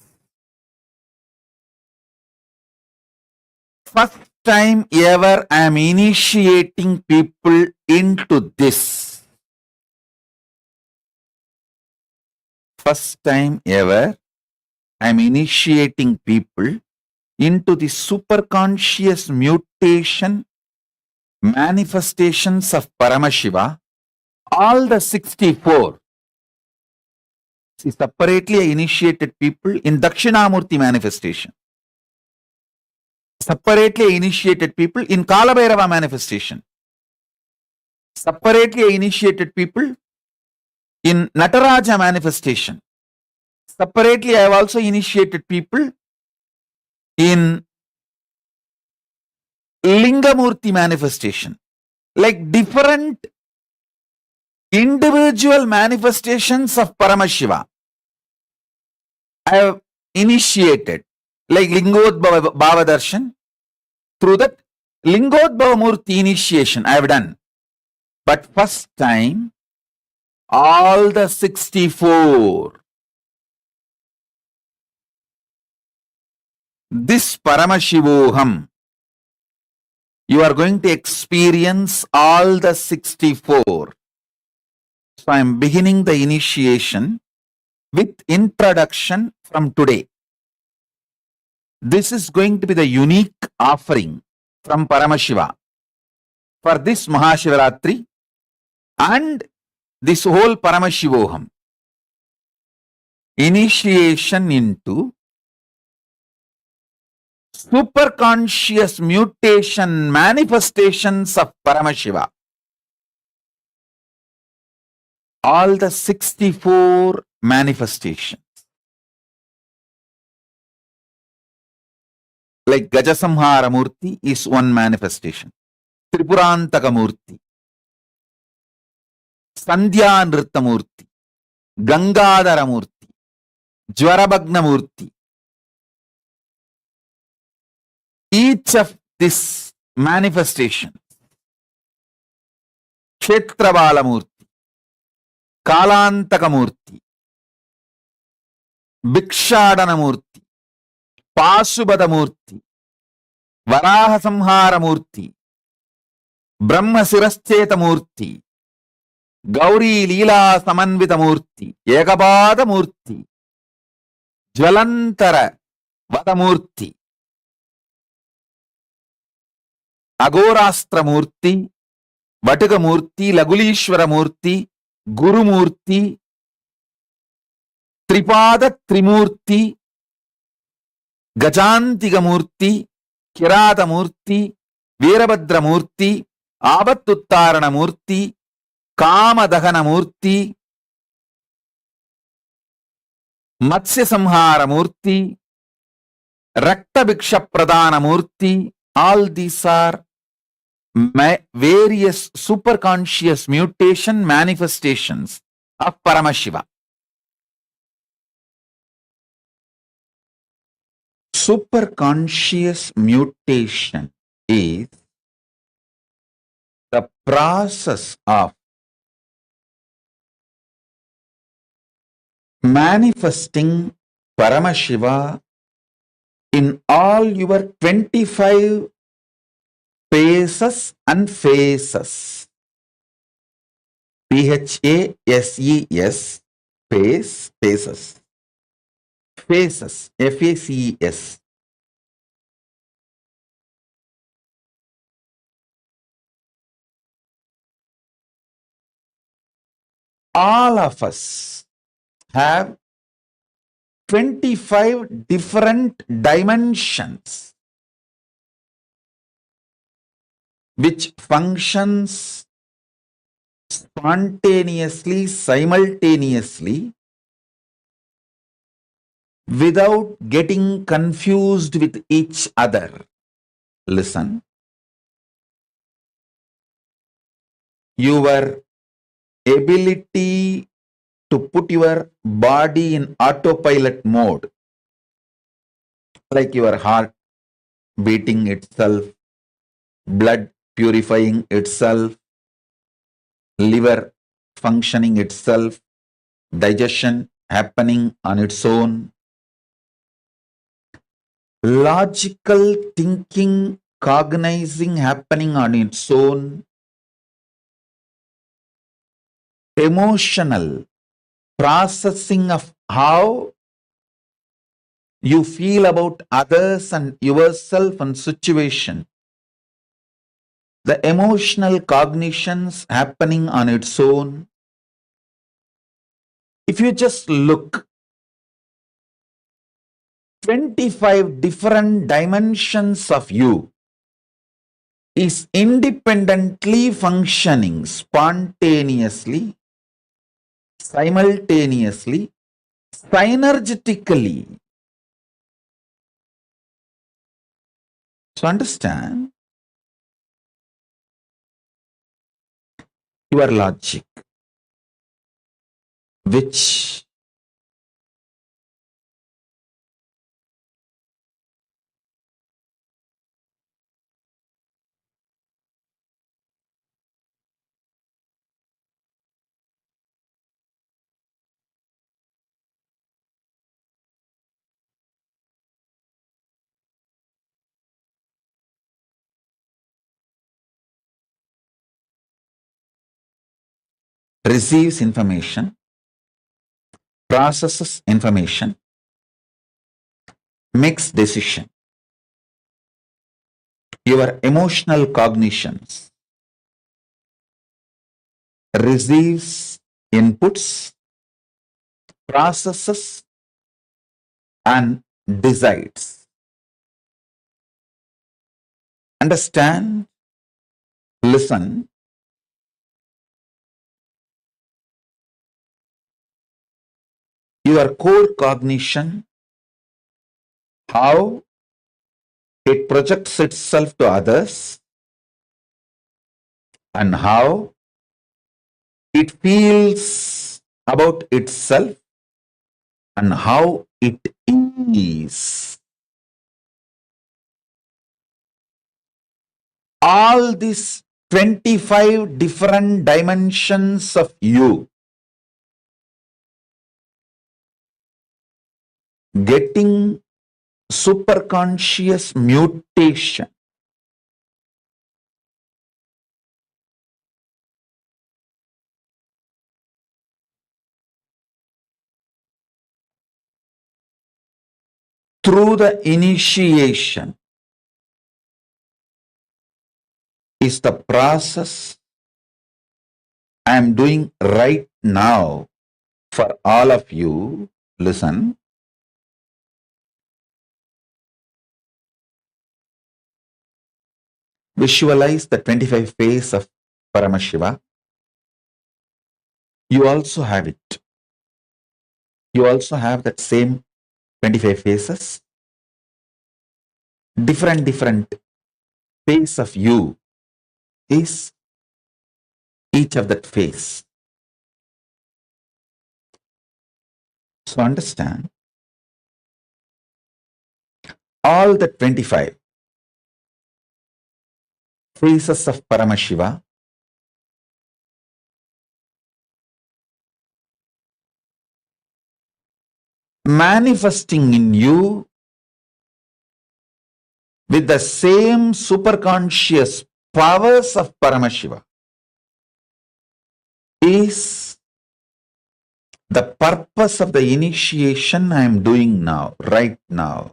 First time ever I am initiating people into this. First time ever I am initiating people into the superconscious mutation manifestations of Paramashiva. All the 64. See, separately I initiated people in Dakshinamurti manifestation. Separately I initiated people in Kalabhairava manifestation. Separately I initiated people in Nataraja manifestation. Separately I have also initiated people in Lingamurti manifestation. Like different individual manifestations of Paramashiva I have initiated, like Lingodbhava Darshan. Through that Lingodbhava Murti initiation I have done. But first time, all the 64. This Paramashivoham, you are going to experience all the 64. So I am beginning the initiation with introduction from today. This is going to be the unique offering from Paramashiva for this Mahashivaratri and this whole Paramashivoham. Initiation into superconscious mutation manifestations of Paramashiva. All the 64 manifestations. like Gajasamhara Murti is one manifestation. Tripurantaka Murti, Sandhya Nritta Murti, Gangadhara Murti, Jwarabhagna Murti. Each of this manifestation, Kshetravala Murti, Kalantaka Murti, Bhikshadana Murti, Pasubhada Murti, Varaha Samhara Murti, Brahma Sirascheta Murti, Gauri Leela Samanvita Murti, Ekapada Murti, Jvalantara Vadamurti, Agorastra Murti, Vatuka Murti, Lagulishwara Murti, Guru Murti, Tripada Trimurti, Gajantiga Murti, Kirata Murti, Veerabhadra Murti, Abattuttarana Murti, Kama Dahana Murti, Matsya Samhara Murti, Rakta Bhiksha Pradana Murti. All these are various superconscious mutation manifestations of Paramashiva. Superconscious mutation is the process of manifesting Paramashiva in all your 25 phases and phases. PHASES, phase, phases. Phases, FACES. All of us have 25 different dimensions which functions spontaneously, simultaneously, without getting confused with each other. Listen. Your ability to put your body in autopilot mode, like your heart beating itself, blood purifying itself, liver functioning itself, digestion happening on its own, logical thinking, cognizing happening on its own, emotional processing of how you feel about others and yourself and situation, the emotional cognitions happening on its own. If you just look, 25 different dimensions of you is independently functioning spontaneously, simultaneously, synergetically. So understand your logic, which receives information, processes information, makes decision. Your emotional cognitions receives inputs, processes, and decides. Understand, listen. Your core cognition, how it projects itself to others, and how it feels about itself, and how it is. All these 25 different dimensions of you getting superconscious mutation through the initiation is the process I am doing right now for all of you. Listen. Visualize the 25 face of Paramashiva. You also have it. You also have that same 25 faces. Different face of you is each of that face. So understand, all the 25 faces of Paramashiva manifesting in you with the same superconscious powers of Paramashiva is the purpose of the initiation I am doing now, right now.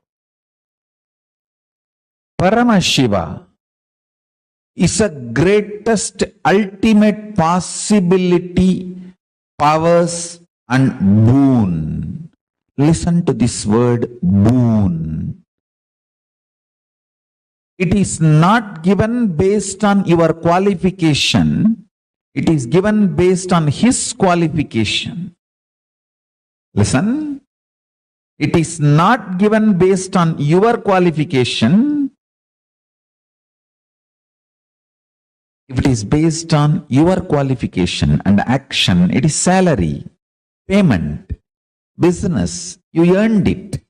Paramashiva is a greatest ultimate possibility, powers and boon. Listen to this word, boon. It is not given based on your qualification. It is given based on his qualification. Listen. It is not given based on your qualification. If it is based on your qualification and action, it is salary, payment, business. You earned it.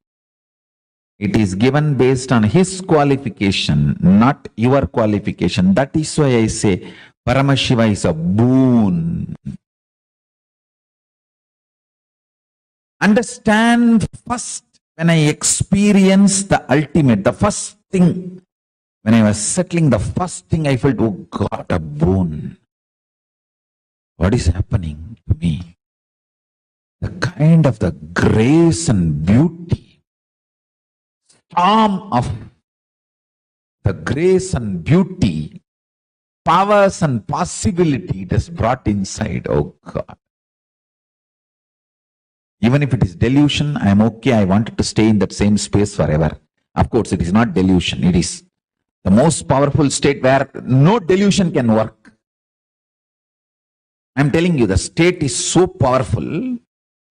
It is given based on his qualification, not your qualification. That is why I say Paramashiva is a boon. Understand first, when I experienced the ultimate, the first thing, when I was settling, the first thing I felt, oh God, a boon. What is happening to me? The kind of the grace and beauty, storm of the grace and beauty, powers and possibility it has brought inside. Oh God. Even if it is delusion, I am okay. I wanted to stay in that same space forever. Of course, it is not delusion. It is the most powerful state where no delusion can work. I am telling you, the state is so powerful.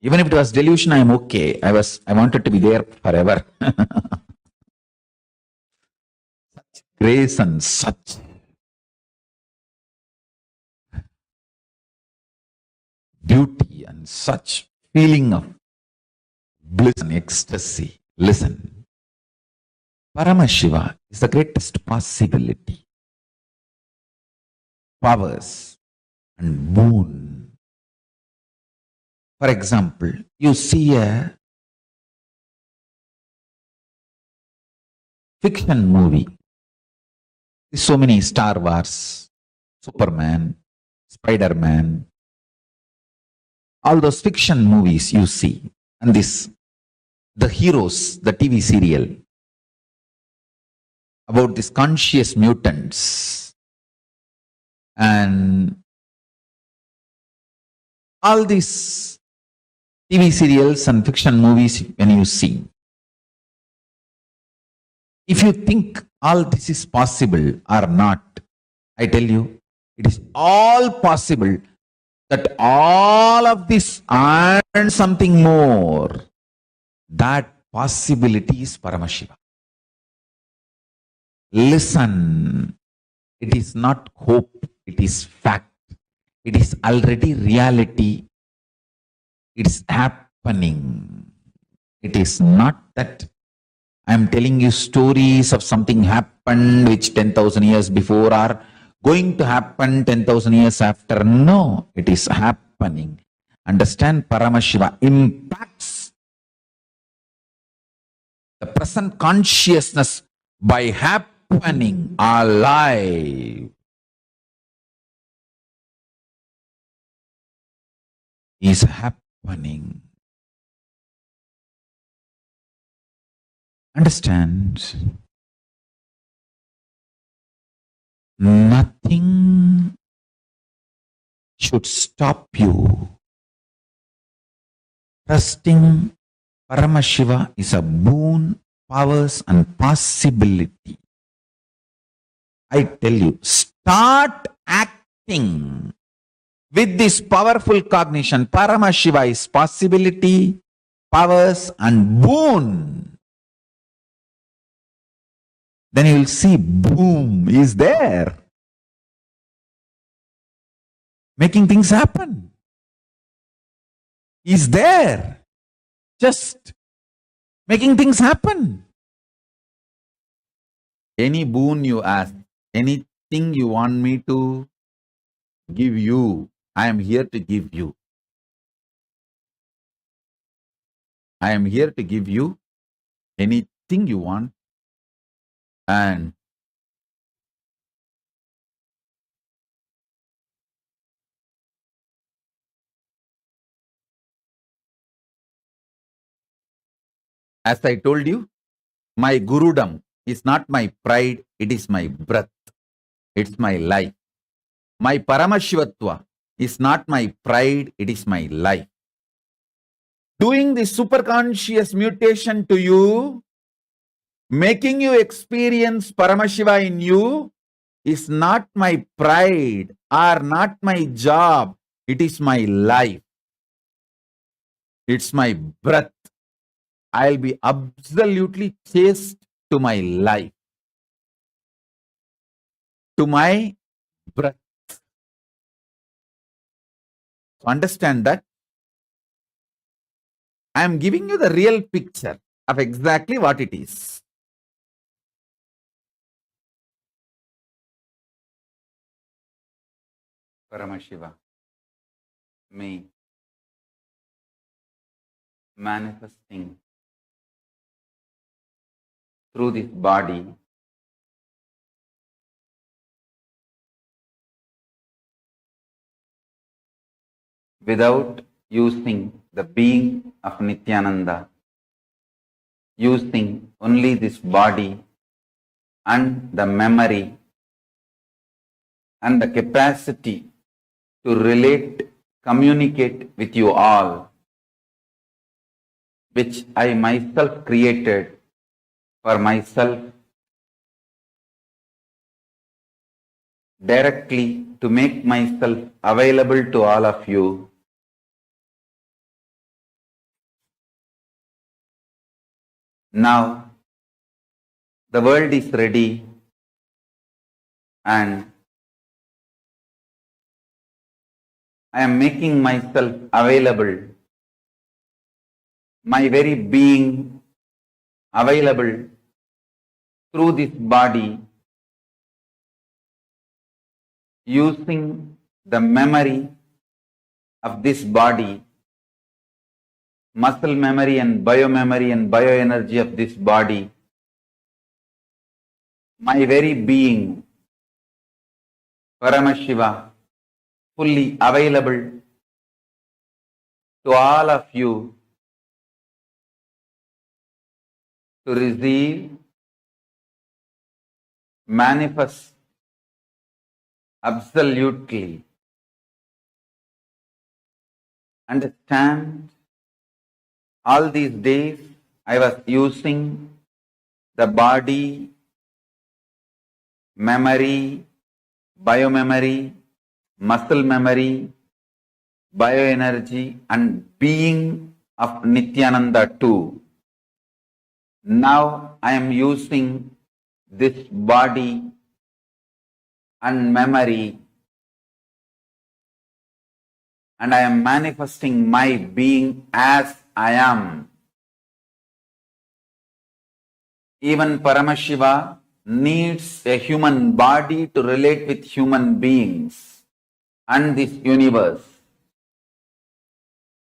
Even if it was delusion, I am okay. I wanted to be there forever. Such grace and such beauty and such feeling of bliss and ecstasy. Listen, Paramashiva is the greatest possibility, powers and boon. For example, you see a fiction movie. So many Star Wars, Superman, Spider-Man, all those fiction movies you see, and the heroes, the TV serial about these conscious mutants, and all these TV serials and fiction movies when you see, if you think all this is possible or not, I tell you, it is all possible that all of this and something more. That possibility is Paramashiva. Listen. It is not hope. It is fact. It is already reality. It's happening. It is not that I'm telling you stories of something happened which 10,000 years before or going to happen 10,000 years after. No, it is happening. Understand, Paramashiva impacts the present consciousness by happening alive. Is happening. Understand? Nothing should stop you. Trusting Paramashiva is a boon, powers and possibility. I tell you, start acting with this powerful cognition. Paramashiva is possibility, powers and boon. Then you will see boom is there. Making things happen. Is there. Just making things happen. Any boon you ask, anything you want me to give you, I am here to give you. I am here to give you anything you want. And as I told you, my Gurudam is not my pride, it is my breath. It's my life. My Paramashivatva is not my pride, it is my life. Doing the superconscious mutation to you, making you experience Paramashiva in you, is not my pride or not my job. It is my life. It's my breath. I'll be absolutely chaste to my life, to my breath. So understand that I am giving you the real picture of exactly what it is. Paramashiva, me, manifesting through this body without using the being of Nithyananda, using only this body and the memory and the capacity to relate, communicate with you all, which I myself created for myself directly to make myself available to all of you. Now, the world is ready and I am making myself available, my very being available through this body, using the memory of this body, muscle memory and bioenergy of this body, my very being, Paramashiva, fully available to all of you to receive, manifest absolutely. Understand, all these days I was using the body, memory, biomemory, muscle memory, bioenergy and being of Nithyananda too. Now I am using this body and memory, and I am manifesting my being as I am. Even Paramashiva needs a human body to relate with human beings and this universe.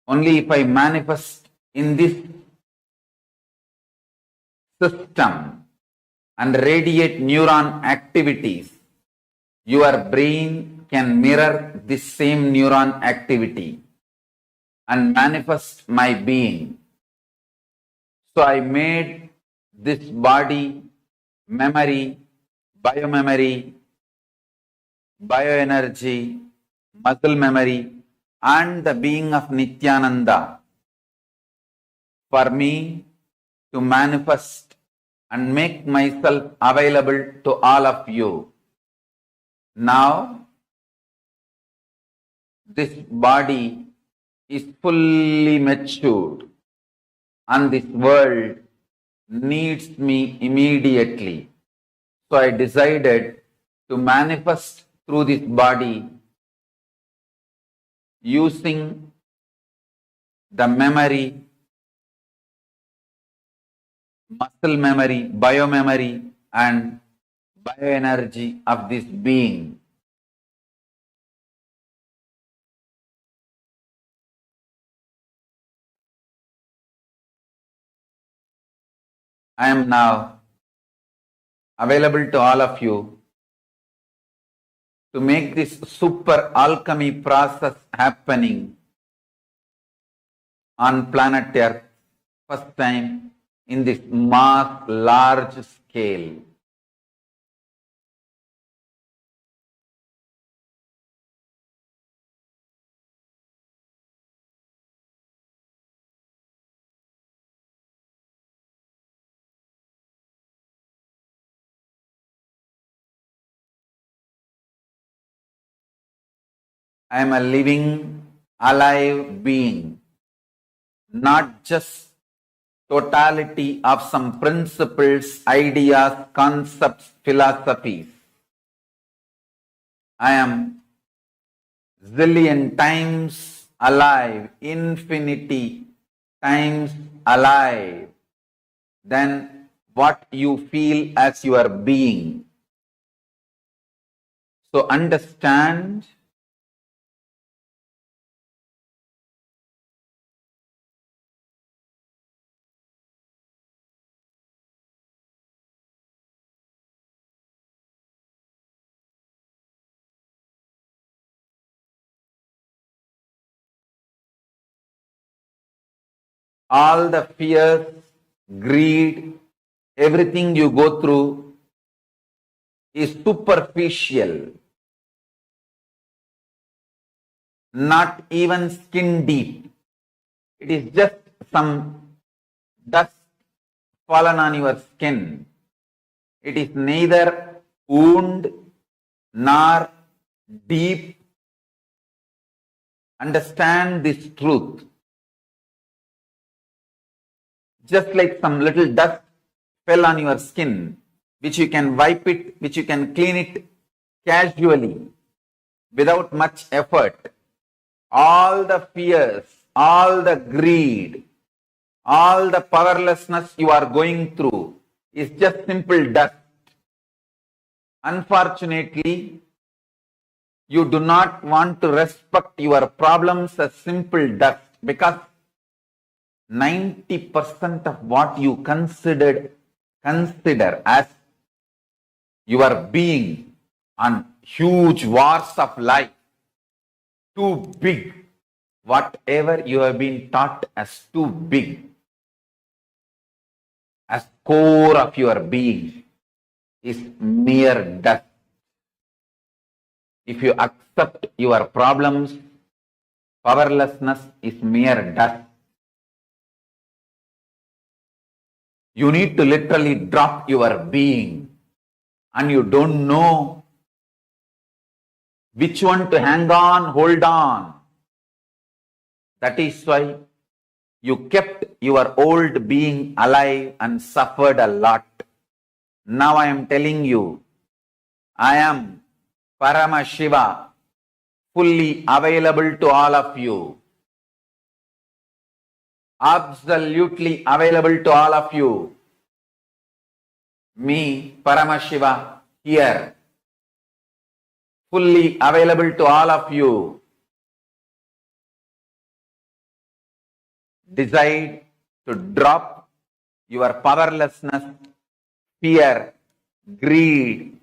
Only if I manifest in this system and radiate neuron activities, your brain can mirror this same neuron activity and manifest my being. So I made this body, memory, biomemory, bioenergy, muscle memory, and the being of Nithyananda for me to manifest and make myself available to all of you. Now, this body is fully matured and this world needs me immediately. So I decided to manifest through this body using the memory, muscle memory, biomemory, and bioenergy of this being. I am now available to all of you to make this super alchemy process happening on planet Earth first time in this mass large scale. I am a living, alive being, not just totality of some principles, ideas, concepts, philosophies. I am zillion times alive, infinity times alive than what you feel as your being. So understand all the fears, greed, everything you go through is superficial, not even skin deep. It is just some dust fallen on your skin. It is neither wound nor deep. Understand this truth. Just like some little dust fell on your skin, which you can wipe it, which you can clean it casually, without much effort. All the fears, all the greed, all the powerlessness you are going through is just simple dust. Unfortunately, you do not want to respect your problems as simple dust because 90% of what you consider as your being on huge wars of life, too big, whatever you have been taught as too big, as core of your being, is mere dust. If you accept your problems, powerlessness is mere dust. You need to literally drop your being, and you don't know which one to hang on, hold on. That is why you kept your old being alive and suffered a lot. Now I am telling you, I am Paramashiva, fully available to all of you. Absolutely available to all of you. Me, Paramashiva, here, fully available to all of you. Decide to drop your powerlessness, fear, greed,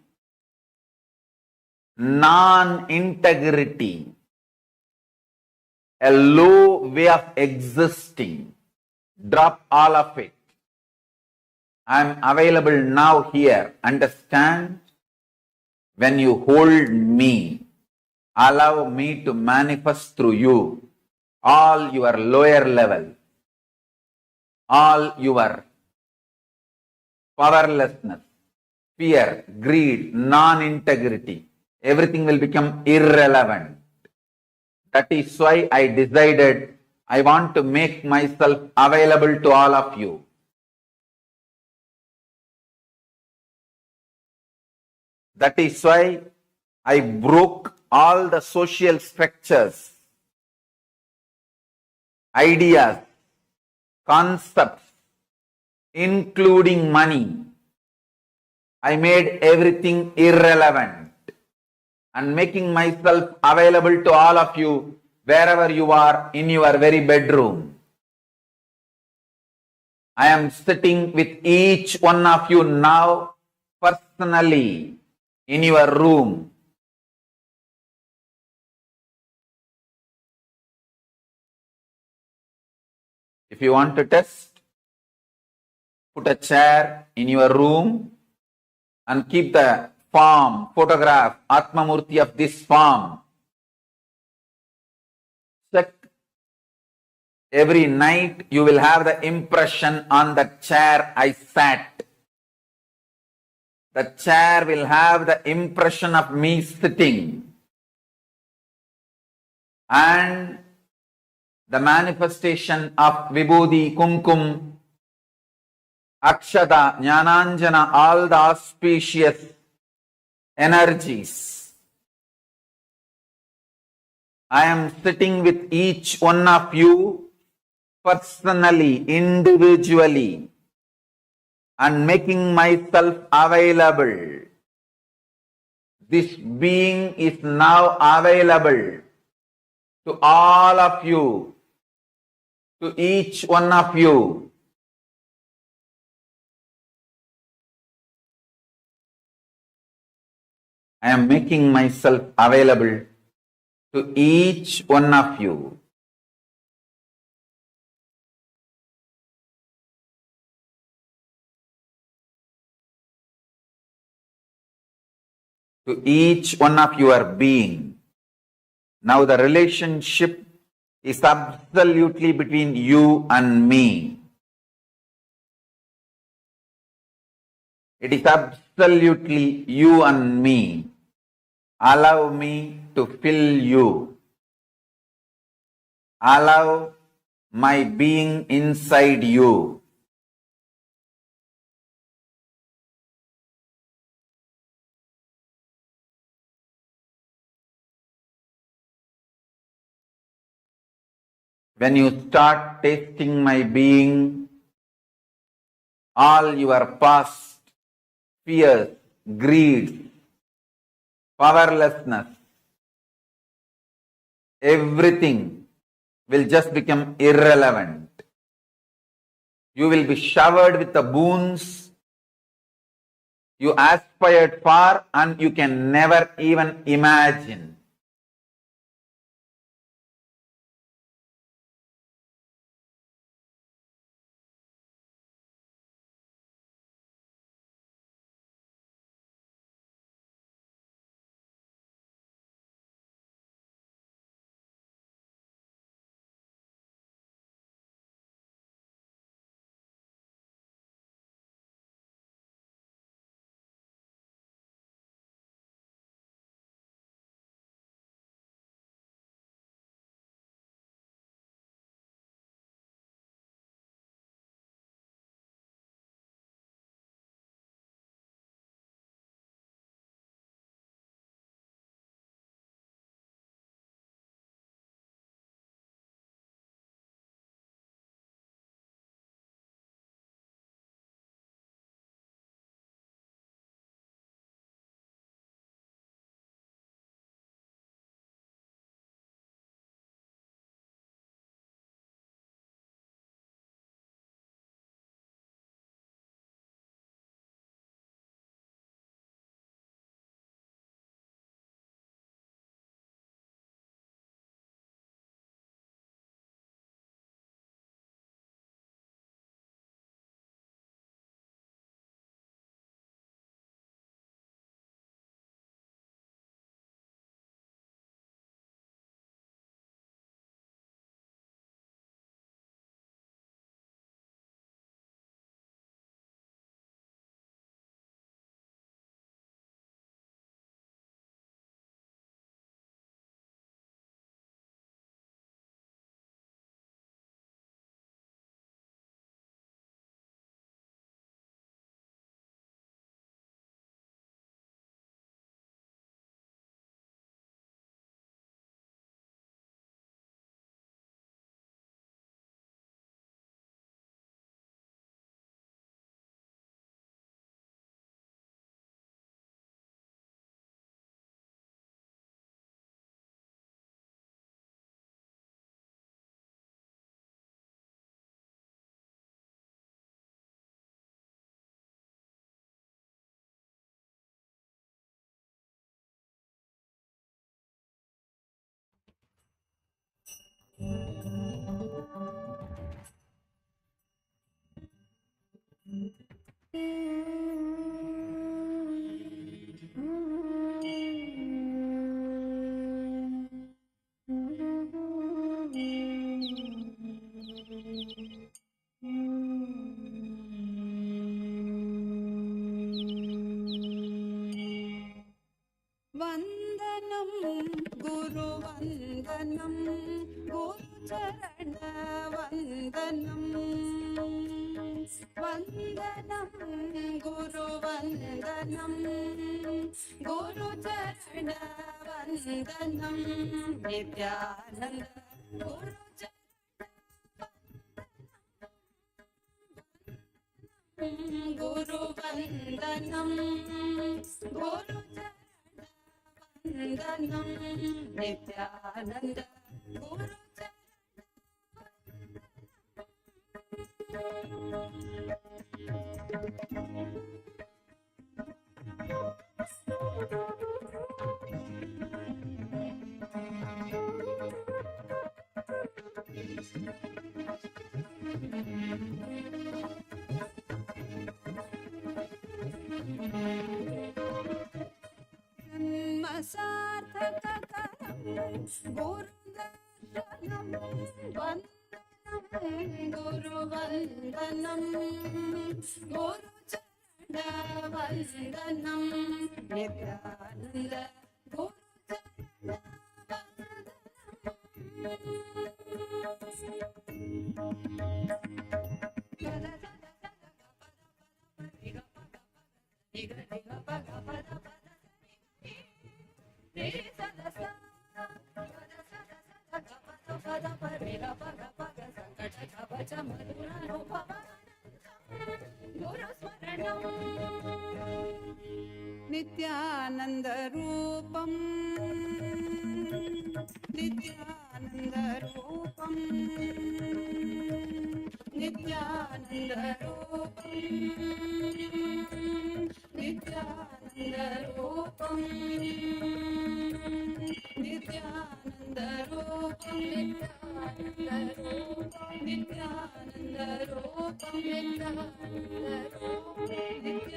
non-integrity, a low way of existing. Drop all of it. I am available now here. Understand? When you hold me, allow me to manifest through you all your lower level, all your powerlessness, fear, greed, non-integrity. Everything will become irrelevant. That is why I decided I want to make myself available to all of you. That is why I broke all the social structures, ideas, concepts, including money. I made everything irrelevant and making myself available to all of you wherever you are in your very bedroom. I am sitting with each one of you now personally in your room. If you want to test, put a chair in your room and keep the form, photograph, Atmamurti of this form. Check. Every night you will have the impression on the chair I sat. The chair will have the impression of me sitting. And the manifestation of Vibhuti, Kumkum, Akshata, Jnananjana, all the auspicious energies. I am sitting with each one of you personally, individually, and making myself available. This being is now available to all of you, to each one of you. I am making myself available to each one of you. To each one of your being. Now the relationship is absolutely between you and me. It is absolutely you and me. Allow me to fill you. Allow my being inside you. When you start tasting my being, all your past fears, greed, powerlessness, everything will just become irrelevant. You will be showered with the boons you aspired for and you can never even imagine. गुरुवन्दनं गुरुचरणवन्दनं वन्दनं गुरुवन्दनं गुरुचरणवन्दनं Nityanand गुरुवन्दनं गुरुचरणवन्दनं Nityanand सार्थककरं गुरुदर्शनं वन्दनं गुरुवन्दनं गुरुचरणवन्दनं Nityanand नित्यानन्दरूपं नित्यानन्दरूपं नित्यानन्दरूपं नित्यानन्दरूपं नित्यानन्दरूपं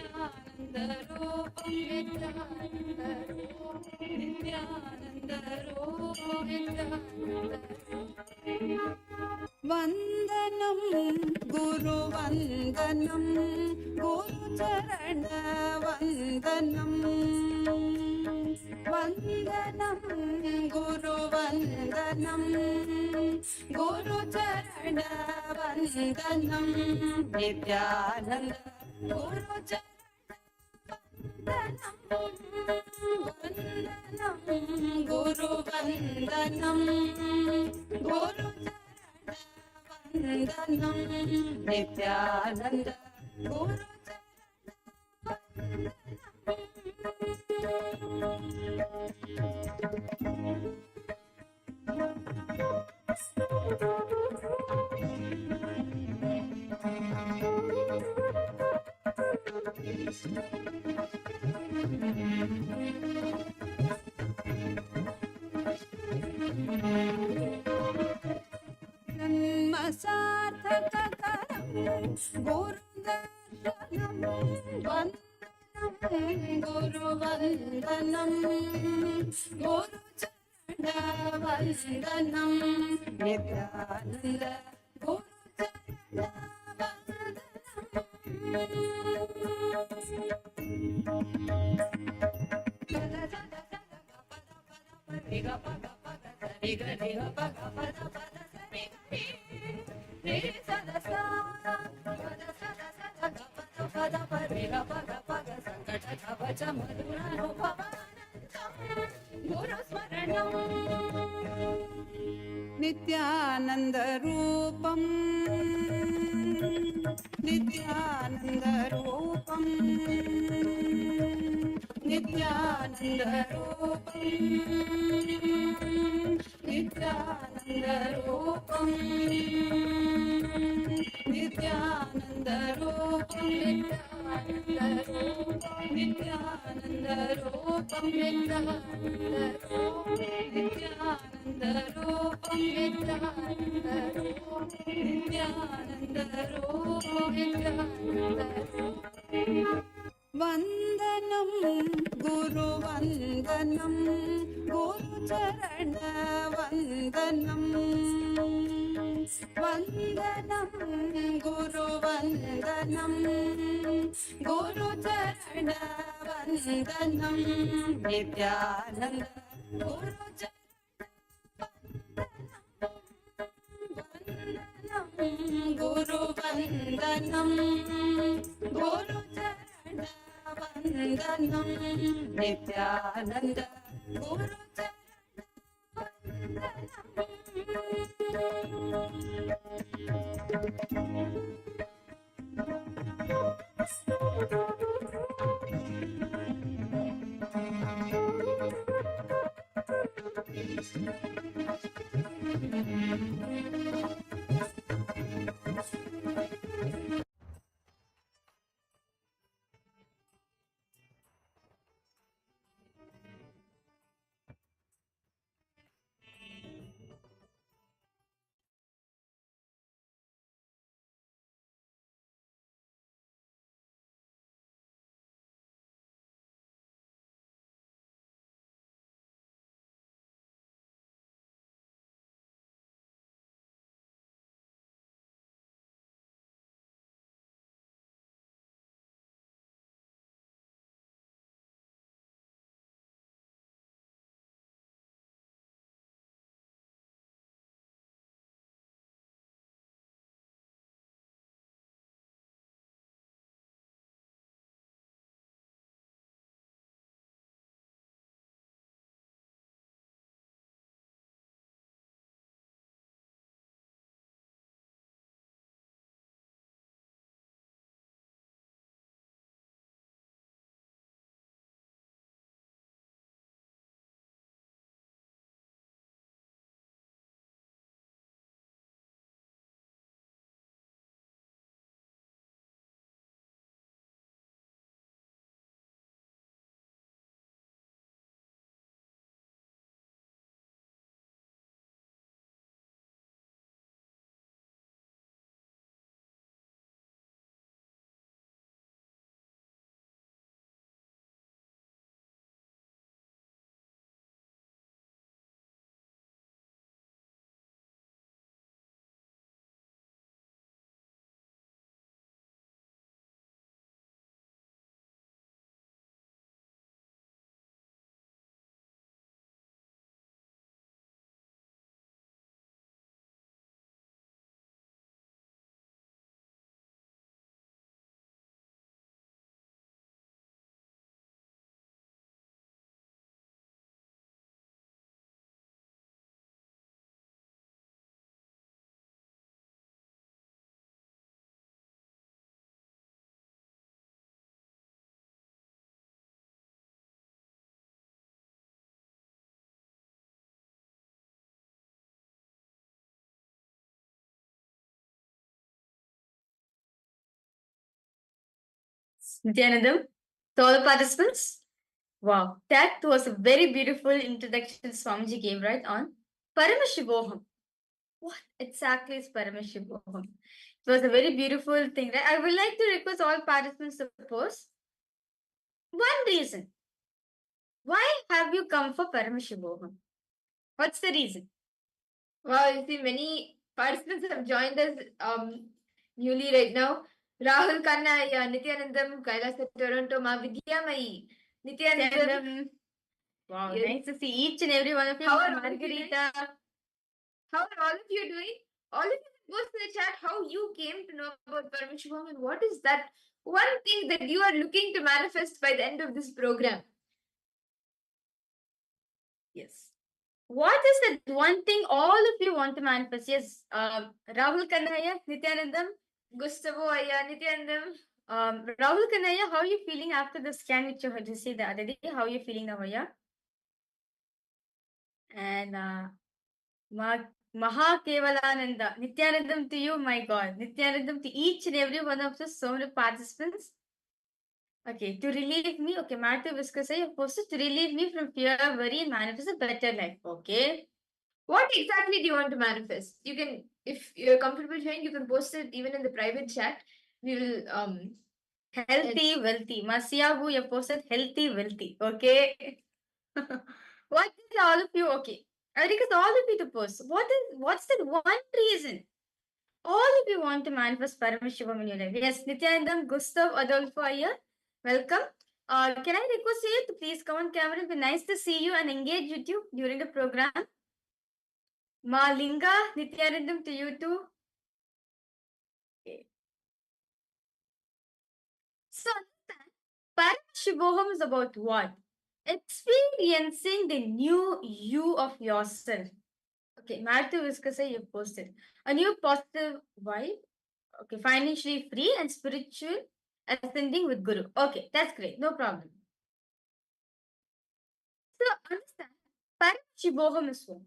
नित्यानन्दरूपं नित्यानन्दरूपं वन्दनं गुरुवन्दनं गुरुचरणवन्दनं वन्दनं गुरुवन्दनं गुरुचरणवन्दनं Nityanand वन्दनं गुरुवन्दनं गुरुचरणवन्दनं Nityanand सार्थककरं गुरुदर्शनं वन्दनं गुरुवन्दनं गुरुचरणवन्दनं Nityanand नित्यानन्दरूपं नित्यानन्दरूपं नित्यानन्दरूपं नित्यानन्दरूपं नित्यानन्दरूपं नित्यानन्दरूपं नित्यानन्दरूपं वन्दनं गुरुवन्दनं गुरुचरणवन्दनं वन्दनं गुरुवन्दनं गुरुचरणवन्दनं Nityanand गुरुवन्दनं गुरुचरणवन्दनं Nityanand Nithyanandam, to all the participants. Wow, that was a very beautiful introduction Swamiji gave right on Paramashivoham. What exactly is Paramashivoham? It was a very beautiful thing, right? I would like to request all participants to pose one reason. Why have you come for Paramashivoham? What's the reason? Wow, you see, many participants have joined us newly right now. Rahul Khanna, Nithyanandam, KAILASA Toronto, Ma Vidyamayi, Nithyanandam. Wow, Yes. nice to see each and every one of you. How are all of you Margarita. How are all of you doing? All of you post in the chat how you came to know about Paramashivoham and what is that one thing that you are looking to manifest by the end of this program. Yes. What is that one thing all of you want to manifest? Yes, Rahul Kanaya, Nithyanandam, Gustavo Aya, Nithyanandam. Rahul Kanaya, how are you feeling after the scan which you had received the other day? How are you feeling now, Aya? And Maha Kevalananda, Nithyanandam to you, my God. Nithyanandam to each and every one of the so many participants. Okay, to relieve me, okay, Martha Viscasa, you're posted to relieve me from fear, worry, and manifest a better life. Okay. What exactly do you want to manifest? You can, if you're comfortable sharing, you can post it even in the private chat. We will Healthy, wealthy. Masiabu, you posted healthy, wealthy. Okay. What is all of you? Okay. I request all of you to post. What's that one reason? All of you want to manifest Paramashivam in your life. Yes, Nithyanandam, Gustav, Adolfo are here. Welcome. Can I request you to please come on camera? It'd be nice to see you and engage with you during the program. Ma Linga, Nithyanandam to you too. Okay. So, Paramashivoham is about what? Experiencing the new you of yourself. Okay, Matthew Viscasa, you posted. A new positive vibe. Okay, financially free and spiritual ascending with Guru. Okay, that's great. No problem. So, understand, Paramashivoham is what?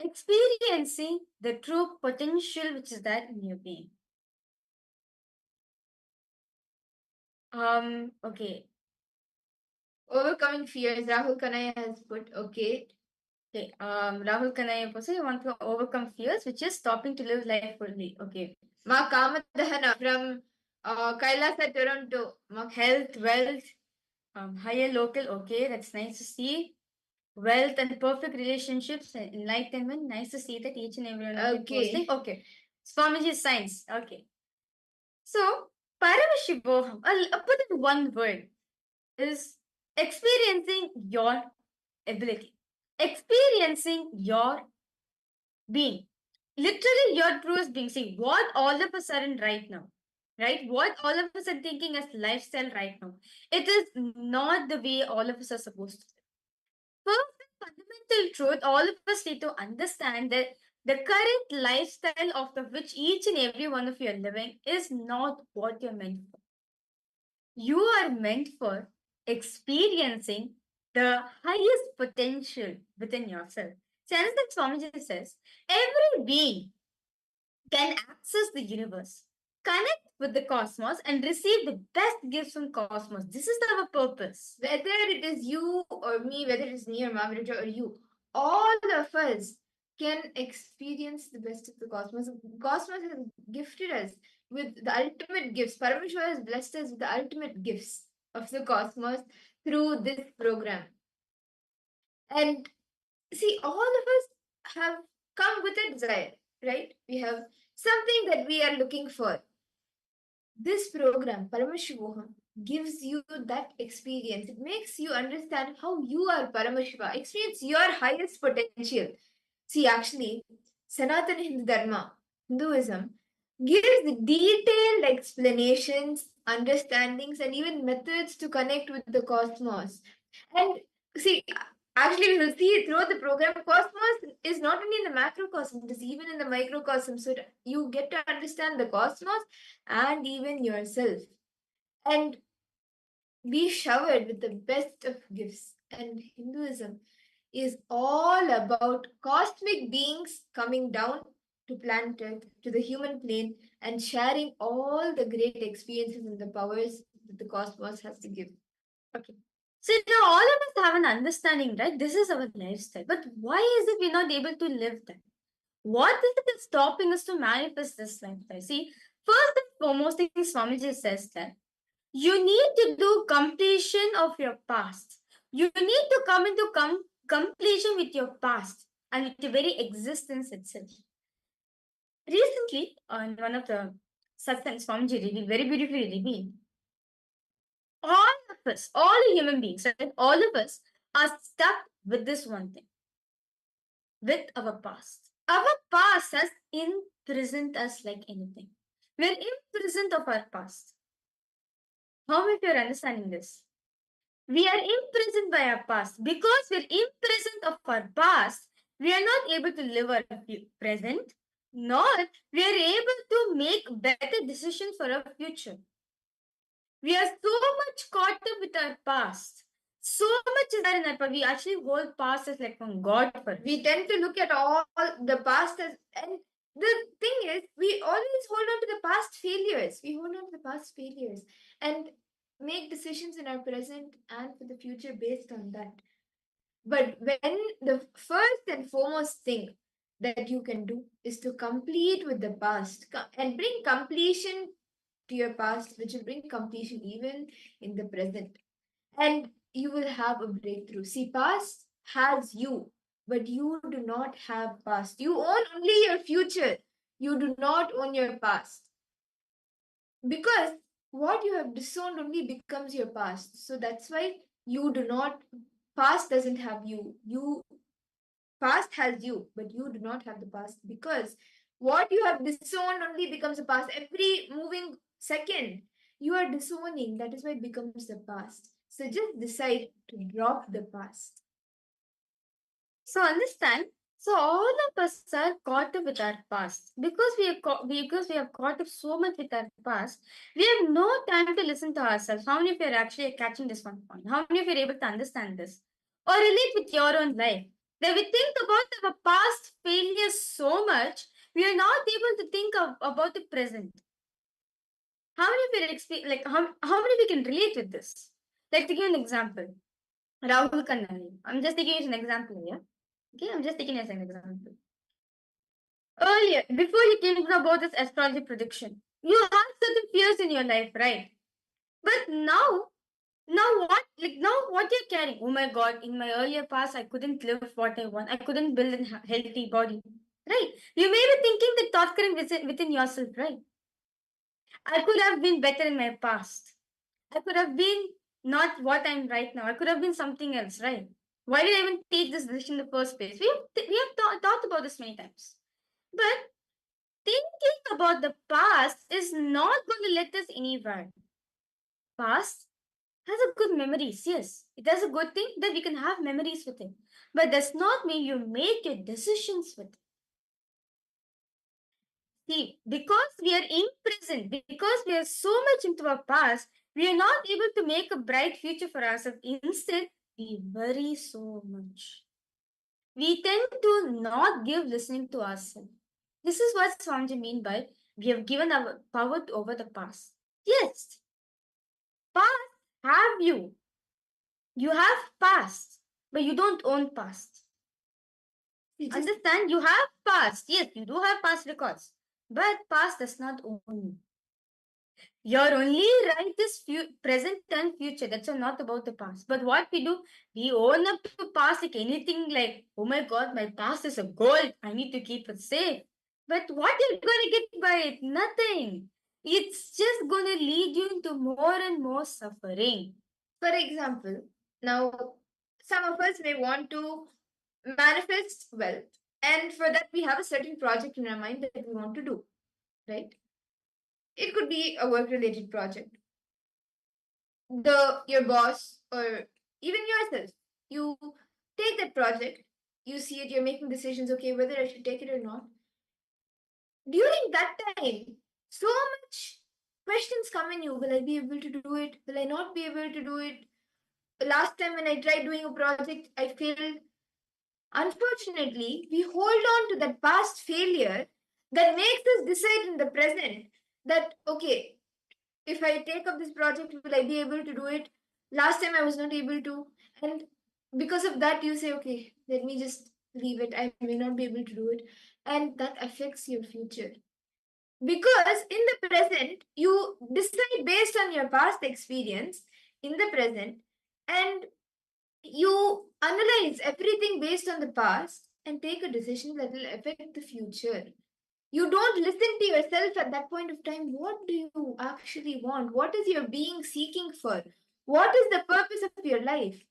Experiencing the true potential which is there in your being. Okay. Overcoming fears, Rahul Kanaya has put, okay. Okay, Rahul Kanaya also, you want to overcome fears, which is stopping to live life fully. Okay. Ma Kamadahana from Kailasa, Toronto. Ma Health, wealth, higher local. Okay, that's nice to see. Wealth and perfect relationships and enlightenment. Nice to see that each and every one of you Okay. posting. Okay. Swamiji science. Okay. So, Paramashivoham, I'll put in one word, is experiencing your ability, experiencing your being. Literally, your truest being. See, what all of us are in right now, right? What all of us are thinking as lifestyle right now. It is not the way all of us are supposed to live. First, fundamental truth, all of us need to understand that the current lifestyle of the which each and every one of you are living is not what you're meant for. You are meant for experiencing the highest potential within yourself. Sanskrit Swamiji says, every being can access the universe, connect with the cosmos, and receive the best gifts from cosmos. This is our purpose. Whether it is you or me, whether it is me or Mavrita or you, all of us can experience the best of the cosmos. Cosmos has gifted us with the ultimate gifts. Parameshwar has blessed us with the ultimate gifts of the cosmos through this program. And see, all of us have come with a desire, right? We have something that we are looking for. This program, Paramashivoham, gives you that experience. It makes you understand how you are Paramashiva, experience your highest potential. See, actually, Sanatana Hindu Dharma, Hinduism, gives detailed explanations, understandings, and even methods to connect with the cosmos. And see, actually, we will see throughout the program, cosmos is not only in the macrocosm, it is even in the microcosm. So you get to understand the cosmos and even yourself. And be showered with the best of gifts. And Hinduism is all about cosmic beings coming down to planet Earth, to the human plane, and sharing all the great experiences and the powers that the cosmos has to give. Okay. So now all of us have an understanding, right? This is our lifestyle. But why is it we're not able to live that? What is it that's stopping us to manifest this lifestyle? See, first and foremost thing Swamiji says that you need to do completion of your past. You need to come into completion with your past and with the very existence itself. Recently, on one of the satsangs, Swamiji revealed, very beautifully revealed, all of us, all human beings, right? All of us are stuck with this one thing, with our past. Our past has imprisoned us like anything. We're imprisoned of our past. How many of you are understanding this? We are imprisoned by our past. Because we're imprisoned of our past, we are not able to live our present, nor we are able to make better decisions for our future. We are so much caught up with our past. So much is there in our past. We actually hold past as like from God for us. We tend to look at all the past as, and the thing is, we always hold on to the past failures. We hold on to the past failures and make decisions in our present and for the future based on that. But when the first and foremost thing that you can do is to complete with the past and bring completion to your past, which will bring completion even in the present. And you will have a breakthrough. See, past has you, but you do not have past. You own only your future. You do not own your past. Because what you have disowned only becomes your past. So that's why you do not, past doesn't have you. Past has you, but you do not have the past, because what you have disowned only becomes a past. Every moving second, you are disowning. That is why it becomes the past. So just decide to drop the past. So understand. So all of us are caught up with our past because because we have caught up so much with our past. We have no time to listen to ourselves. How many of you are actually catching this one point? How many of you are able to understand this or relate with your own life? That we think about our past failures so much, we are not able to think about the present. How many of you how many of you can relate with this? Like to give an example, Rahul Kannani. I'm just taking it as an example here. Okay, I'm just taking it as an example. Earlier, before you came to know about this astrology prediction, you had certain fears in your life, right? But now what you're carrying? Oh my God! In my earlier past, I couldn't live what I want. I couldn't build a healthy body, right? You may be thinking the thought current within yourself, right? I could have been better in my past. I could have been not what I'm right now. I could have been something else, right? Why did I even take this decision in the first place? We have thought about this many times. But thinking about the past is not going to let us anywhere. Past has a good memories, yes. It has a good thing that we can have memories with it. But does not mean you make your decisions with it. See, because we are in present, because we are so much into our past, we are not able to make a bright future for ourselves. Instead, we worry so much. We tend to not give listening to ourselves. This is what Swamiji mean by we have given our power over the past. Yes, past have you. You have past, but you don't own past. Understand? You have past. Yes, you do have past records, but past does not own you. Your only right is present and future. That's all, not about the past. But what we do, we own up to past like anything like, oh my God, my past is a gold. I need to keep it safe. But what you're going to get by it? Nothing. It's just going to lead you into more and more suffering. For example, now some of us may want to manifest wealth, and for that we have a certain project in our mind that we want to do, right? It could be a work related project. Your boss or even yourself, you take that project, you see it, you're making decisions, okay, whether I should take it or not. During that time, so much questions come in you. Will I be able to do it? Will I not be able to do it? Last time when I tried doing a project, I failed. Unfortunately, we hold on to that past failure that makes us decide in the present that, okay, if I take up this project, will I be able to do it? Last time I was not able to. And because of that, you say, okay, let me just leave it. I may not be able to do it. And that affects your future. Because in the present, you decide based on your past experience in the present, and you analyze everything based on the past and take a decision that will affect the future. You don't listen to yourself at that point of time. What do you actually want? What is your being seeking for? What is the purpose of your life?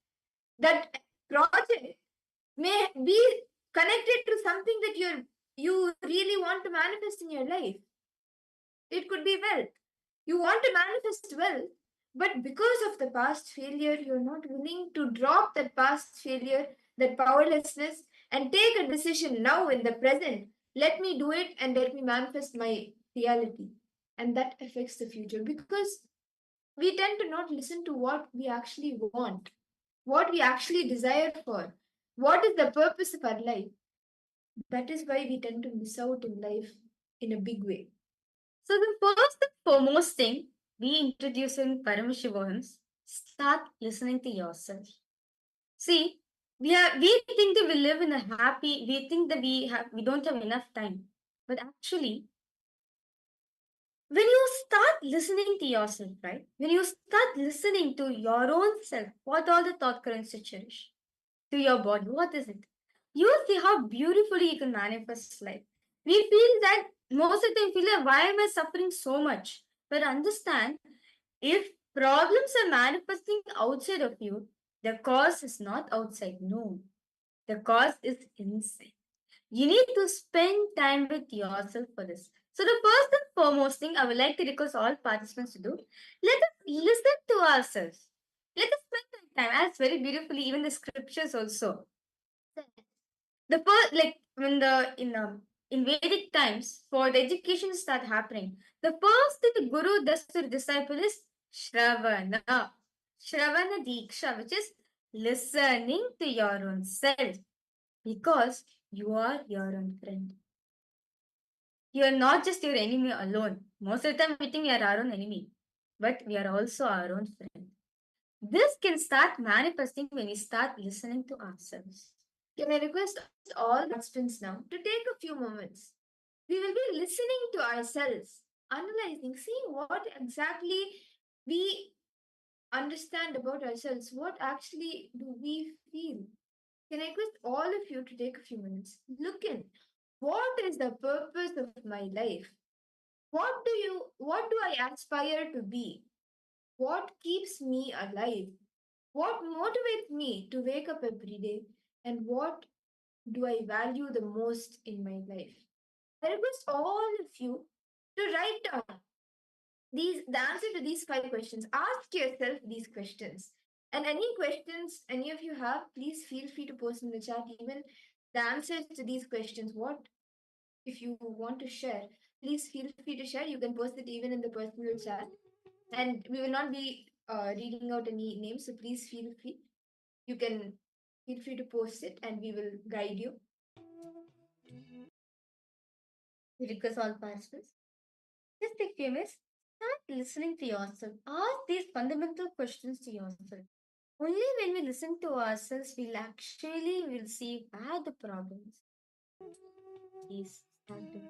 That project may be connected to something that you really want to manifest in your life. It could be wealth. You want to manifest wealth, but because of the past failure, you're not willing to drop that past failure, that powerlessness, and take a decision now in the present. Let me do it and let me manifest my reality. And that affects the future because we tend to not listen to what we actually want, what we actually desire for, what is the purpose of our life. That is why we tend to miss out in life in a big way. So the first and foremost thing we introduce in Paramashivohams, start listening to yourself. See, we think that we live in a happy, we think that we don't have enough time. But actually, when you start listening to yourself, right? When you start listening to your own self, what all the thought currents you cherish, to your body, what is it? You see how beautifully you can manifest life. We feel that most of the time feel like, why am I suffering so much? But understand, If problems are manifesting outside of you, the cause is not outside. No, the cause is inside. You need to spend time with yourself for this. So, the first and foremost thing I would like to request all participants to do, let us listen to ourselves. Let us spend time, as very beautifully, even the scriptures also. The first, like when the in Vedic times, for the education to start happening, the first thing the guru does to the disciple is Shravana. Shravana Diksha, which is listening to your own self, because you are your own friend. You are not just your enemy alone. Most of the time, we think we are our own enemy, but we are also our own friend. This can start manifesting when we start listening to ourselves. Can I request all the participants now to take a few moments? We will be listening to ourselves, analyzing, seeing what exactly we understand about ourselves. What actually do we feel? Can I request all of you to take a few minutes? Look in. What is the purpose of my life? What do I aspire to be? What keeps me alive? What motivates me to wake up every day? And what do I value the most in my life? I request all of you to write down the answer to these 5 questions. Ask yourself these questions. And any questions any of you have, please feel free to post in the chat even the answers to these questions. What if you want to share? Please feel free to share. You can post it even in the personal chat. And we will not be reading out any names, so please feel free. You can feel free to post it and we will guide you. We request all participants. Just take few minutes. Start listening to yourself. Ask these fundamental questions to yourself. Only when we listen to ourselves, we'll actually will see where the problem is. Please start doing.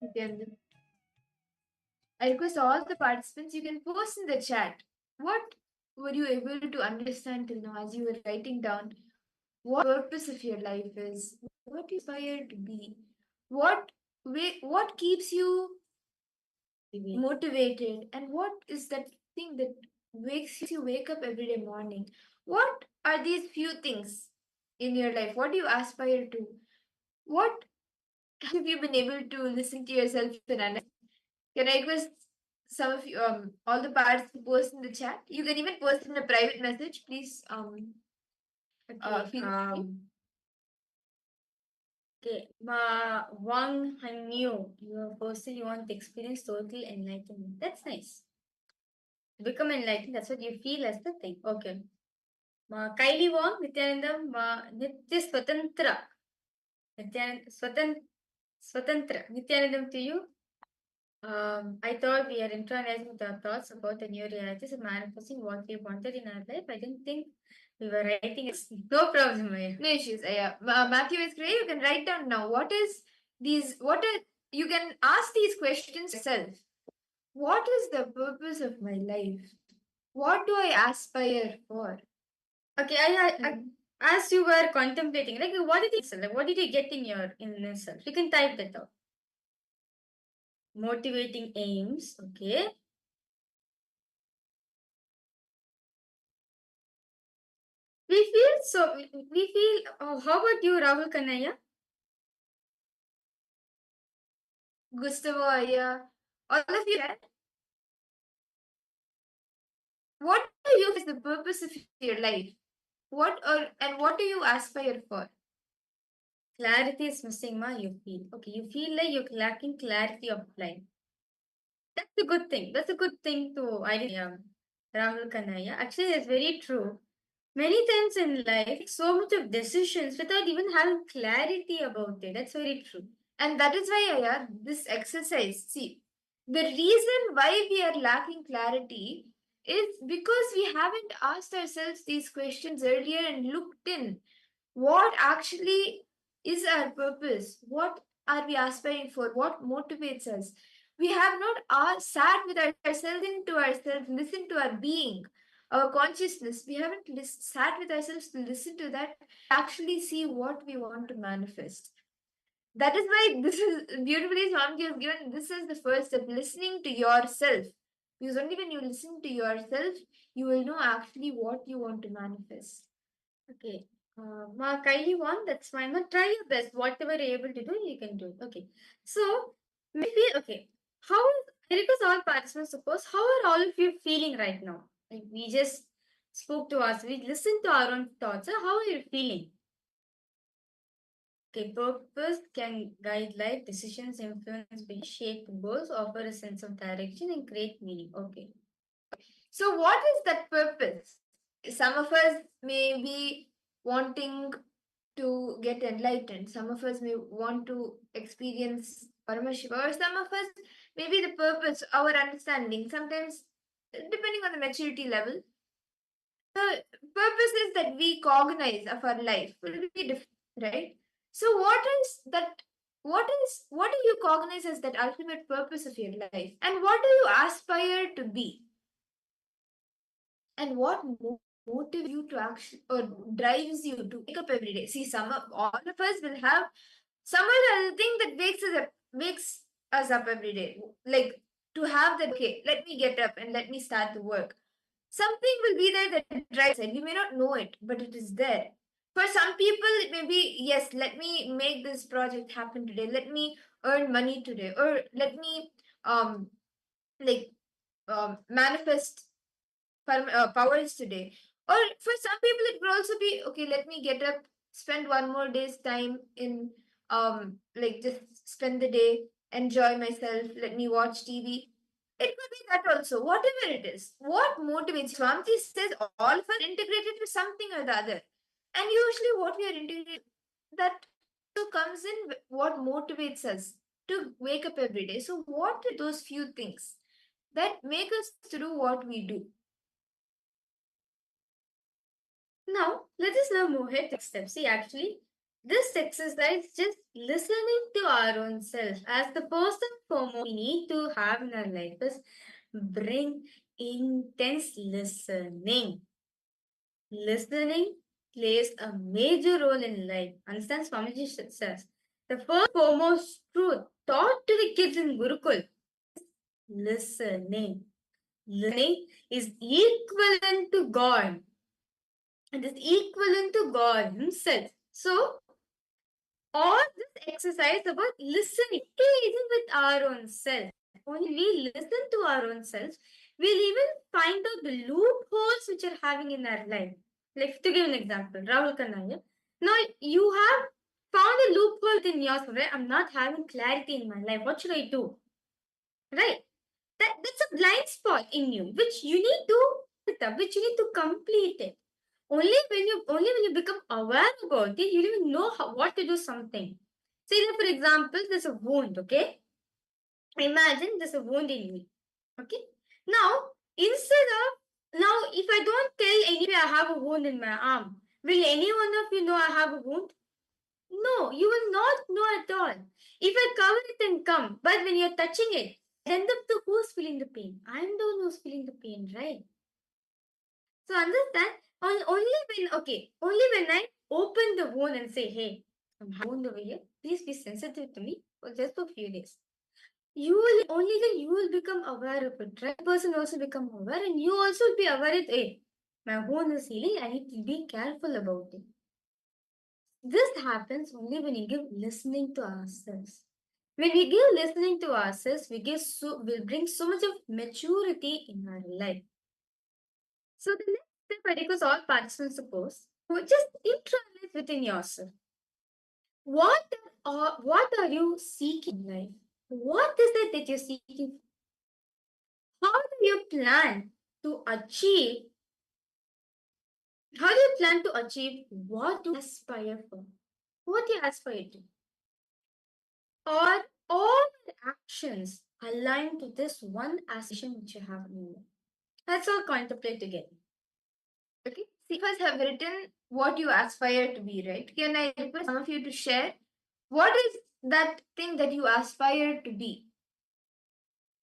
Nithyananda, I request all the participants, you can post in the chat. What were you able to understand till now as you were writing down what the purpose of your life is? What you aspire to be? What keeps you motivated? And what is that thing that makes you wake up every day morning? What are these few things in your life? What do you aspire to? What have you been able to listen to yourself and understand? Can I request some of you, all the parts to post in the chat? You can even post in a private message, please. Okay. Feel free. Okay. Wang Hanyu, you posted you want to experience total enlightenment. That's nice. Become enlightened. That's what you feel as the thing. Okay. Kylie Wong, Nithyananda, Nitya Swatantra. Swatantra. Nithyanandam to you. I thought we are internalizing with our thoughts about the new realities and manifesting what we wanted in our life. I didn't think we were writing it. No problem, Maya. No issues. Matthew is great. You can write down now. What is these? What are you can ask these questions yourself. What is the purpose of my life? What do I aspire for? Okay, as you were contemplating, like what did you get in your inner self? You can type that out. Motivating aims, okay. We feel. Oh, how about you, Rahul Kanaya? Gustavo, all of you. What do you feel is the purpose of your life? What do you aspire for? Clarity is missing, ma. You feel okay. You feel like you're lacking clarity of life. That's a good thing. That's a good thing to identify, Rahul Kanaya. Actually, that's very true. Many times in life, so much of decisions without even having clarity about it. That's very true. And that is why, this exercise, see, the reason why we are lacking clarity is because we haven't asked ourselves these questions earlier and looked in. What actually is our purpose? What are we aspiring for? What motivates us? We have not sat with ourselves into ourselves, listened to our being, our consciousness. We haven't sat with ourselves to listen to that, actually see what we want to manifest. That is why this is beautifully Swamiji has given. This is the first step, listening to yourself. Because only when you listen to yourself, you will know actually what you want to manifest. Okay. Kylie won, that's fine. But try your best. Whatever you're able to do, you can do. Okay. So maybe okay. I request all participants suppose how are all of you feeling right now? Like we just spoke to us, we listened to our own thoughts. How are you feeling? Okay, purpose can guide life, decisions influence, shape goals, offer a sense of direction, and create meaning. Okay. So, what is that purpose? Some of us may be wanting to get enlightened. Some of us may want to experience Paramashiva, or some of us maybe the purpose, our understanding. Sometimes, depending on the maturity level, the purposes that we cognize of our life will be different, right? So, what do you cognize as that ultimate purpose of your life, and what do you aspire to be, and what motivates you to action or drives you to wake up every day? See, all of us will have some other thing that wakes us up every day, like to have that. Okay, let me get up and let me start the work. Something will be there that drives it. You may not know it, but it is there. For some people, it may be, yes, let me make this project happen today. Let me earn money today, or let me um like manifest powers today. Or for some people, it will also be, okay, let me get up, spend one more day's time in like just spend the day, enjoy myself, let me watch TV. It could be that also, whatever it is. What motivates? Swamti says all of us integrated to something or the other. And usually what we are integrated, that also comes in what motivates us to wake up every day. So what are those few things that make us to do what we do? Now, let us now move ahead to next step. See, actually, this exercise just listening to our own self as the first and foremost we need to have in our life is bring intense listening. Listening plays a major role in life. Understand, Swamiji says the first foremost truth taught to the kids in Gurukul, listening. Listening is equivalent to God. It is equivalent to God Himself. So, all this exercise about listening, even with our own self. Only we listen to our own selves, we'll even find out the loopholes which are having in our life. Like to give an example, Rahul Kanaya. Now you have found a loophole in yourself, right? I'm not having clarity in my life. What should I do? Right? That's a blind spot in you, which you need to complete it. Only when you become aware about it, you even know what to do something. Say that, for example, there's a wound, okay? Imagine there's a wound in me. Okay? Now, if I don't tell anybody I have a wound in my arm, will any one of you know I have a wound? No, you will not know at all. If I cover it and come, but when you're touching it, end up to who's feeling the pain? I'm the one who's feeling the pain, right? So understand, only when I open the wound and say, hey, I'm wound over here, please be sensitive to me for just for a few days. Only then you will become aware of it, right? Person also become aware, and you also will be aware that, hey, my wound is healing, I need to be careful about it. This happens only when you give listening to ourselves. When we give listening to ourselves, we'll bring so much of maturity in our life. So the next step I request all participants to pose, just internalize within yourself. What are you seeking in life? What is it that you're seeking? How do you plan to achieve? How do you plan to achieve what you aspire for? What you aspire to? Are all your actions aligned to this one aspiration which you have in mind? Let's all contemplate together. Okay. See, first have written what you aspire to be, right? Can I request some of you to share what is that thing that you aspire to be?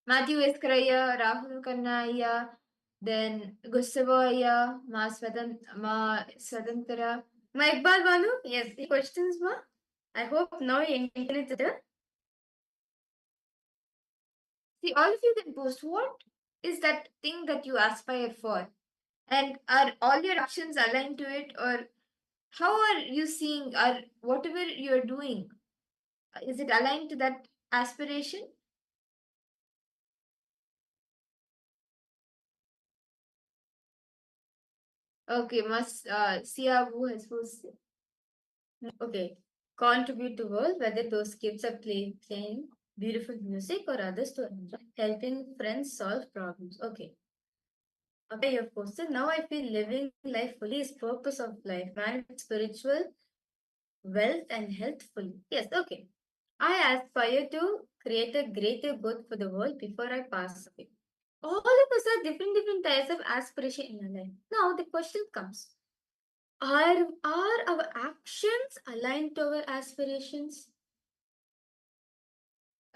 Matthew Eskaraya, Rahul Kannaya, then Gusavaya, Ma Swadantara. Ma Iqbal Banu? Yes, any questions, Ma? I hope now you internet it. See, all of you can post what is that thing that you aspire for? And are all your actions aligned to it, or how are you seeing, or whatever you're doing, is it aligned to that aspiration? Okay, must Sia who has posted. Okay, contribute to world, whether those kids are playing beautiful music or others to enjoy, helping friends solve problems. Okay. Okay, you have posted. Now I feel living life fully is purpose of life. Man, it's spiritual wealth, and healthfully. Yes, okay. I aspire to create a greater good for the world before I pass away. All of us have different types of aspiration in our life. Now the question comes: are our actions aligned to our aspirations?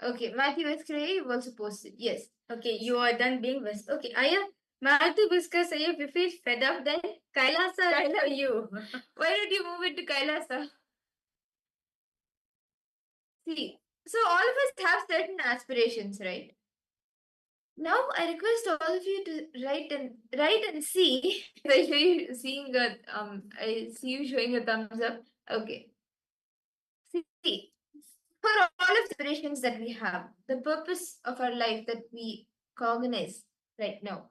Okay, Matthew Whisker, you also posted. Yes. Okay, you are done being Whisker. Okay, Aya, Matthew Whisker, say if you feel fed up, then Kailasa for you. Why don't you move into Kailasa? See, so all of us have certain aspirations, right? Now I request all of you to write and see. I show you seeing a I see you showing a thumbs up. Okay. See, for all of the aspirations that we have, the purpose of our life that we cognize right now,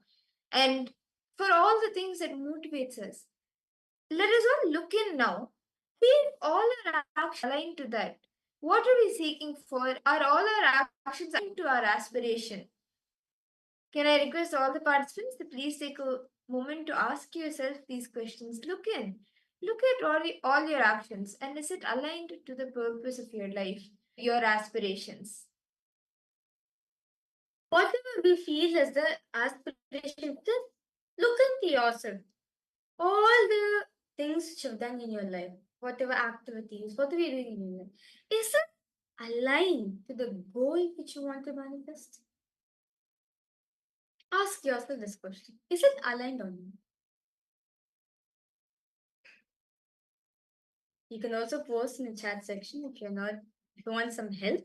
and for all the things that motivates us, let us all look in now. See if all our actions aligned to that. What are we seeking for? Are all our actions aligned to our aspiration? Can I request all the participants to please take a moment to ask yourself these questions? Look in. Look at all your actions and is it aligned to the purpose of your life, your aspirations? Whatever we feel as the aspiration, just look into yourself. All the things which you've done in your life, whatever activities, whatever you're doing in your life, is it aligned to the goal which you want to manifest? Ask yourself this question. Is it aligned or not? You can also post in the chat section if if you want some help.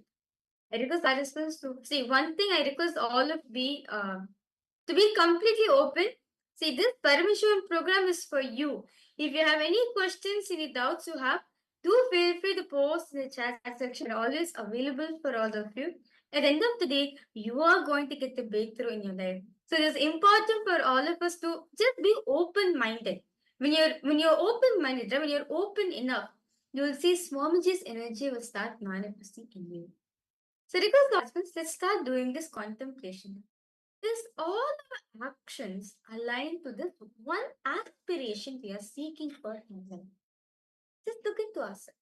I request participants to see one thing. I request all of to be completely open. See, this Paramashivoham program is for you. If you have any questions, any doubts you have, do feel free to post in the chat section. Always available for all of you. At the end of the day, you are going to get the breakthrough in your life. So it's important for all of us to just be open-minded. When you're open-minded, right, when you're open enough, you will see Swamiji's energy will start manifesting in you. So because participants, let's start doing this contemplation. Is all our actions aligned to this one aspiration we are seeking for in life? Just look into ourselves.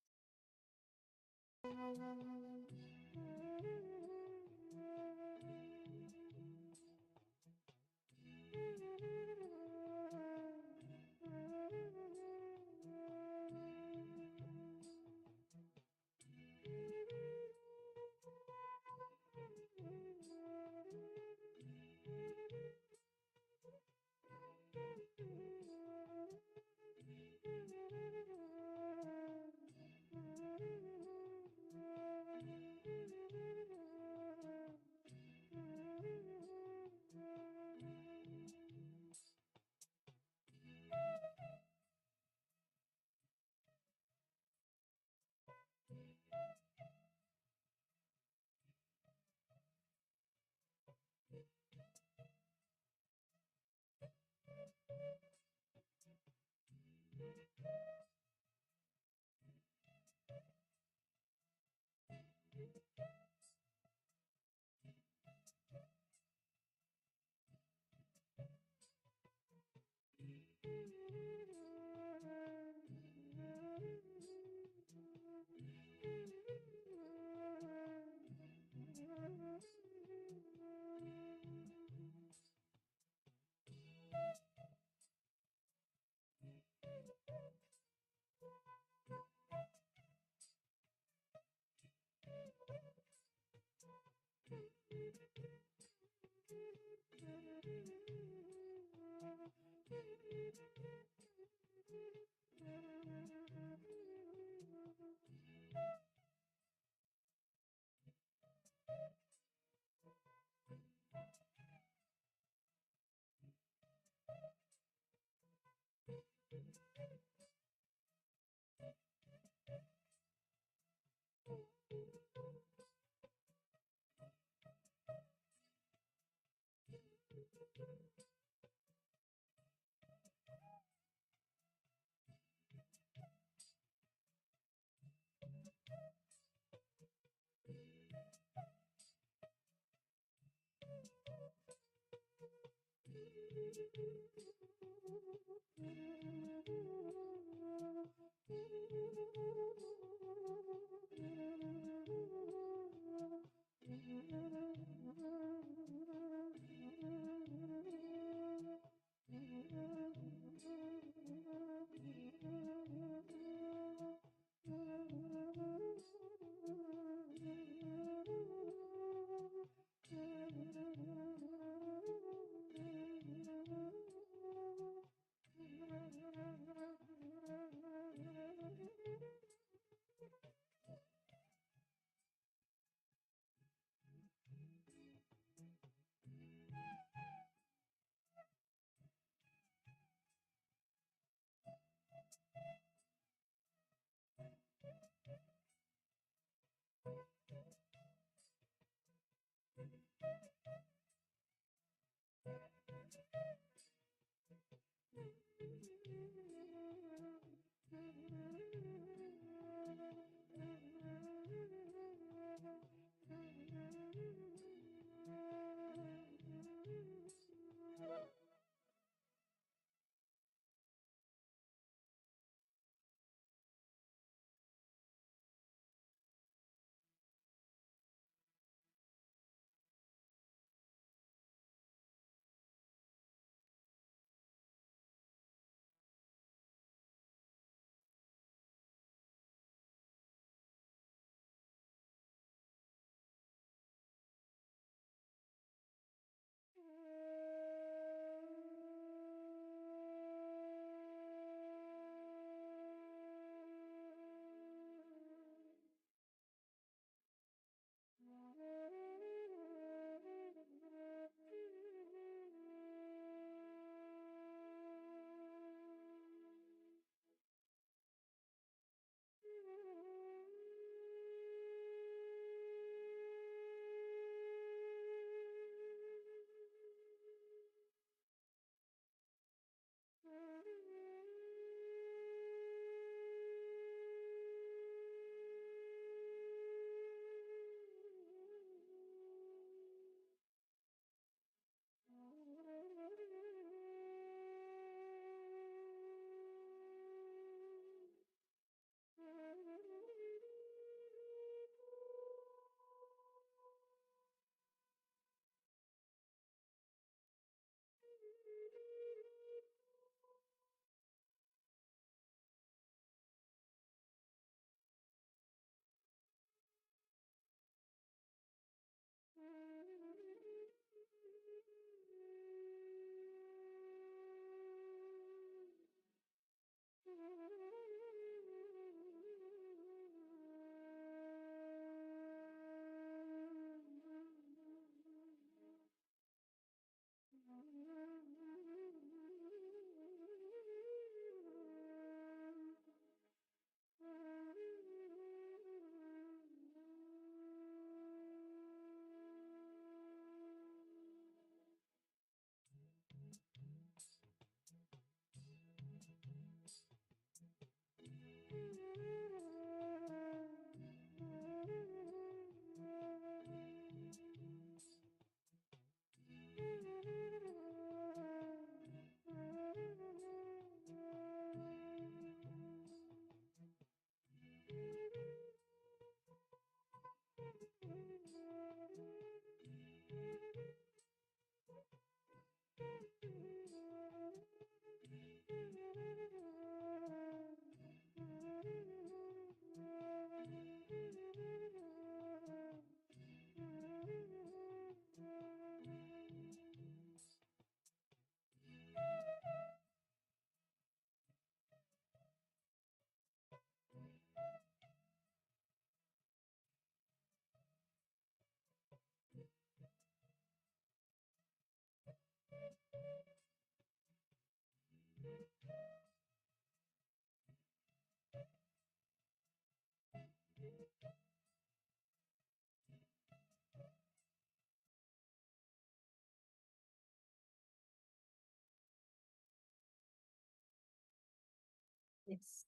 Yes.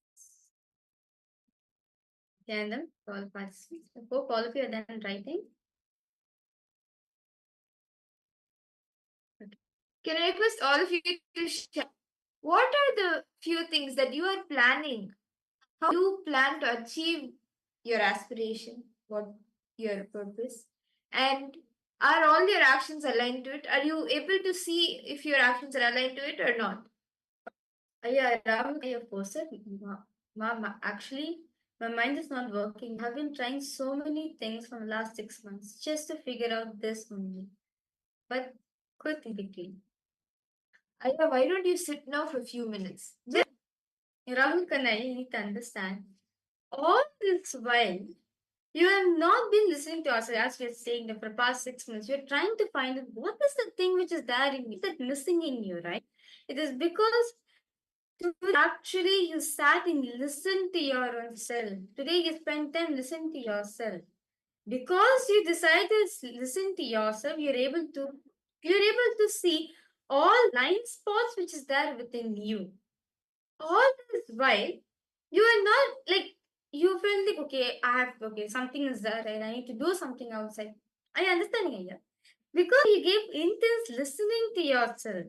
Random to all participants. I hope all of you are done writing. Okay. Can I request all of you to share what are the few things that you are planning How do you plan to achieve your aspiration? What your purpose? And are all your actions aligned to it? Are you able to see if your actions are aligned to it or not? Yeah, Ram, I oppose it. Actually, my mind is not working. I've been trying so many things from the last 6 months just to figure out this only. But quickly. Aya, why don't you sit now for a few minutes? Just, Rahul Kanai, you need to understand. All this while, you have not been listening to us, as we are saying that for the past 6 months. You're trying to find out what is the thing which is there in you, that missing in you, right? It is because actually you sat and listened to your own self. Today you spend time listening to yourself. Because you decided to listen to yourself, you're able to see all blind spots which is there within you. All this while you are not like you feel like okay, something is there and I need to do something outside. Are you understanding it? Because you gave intense listening to yourself.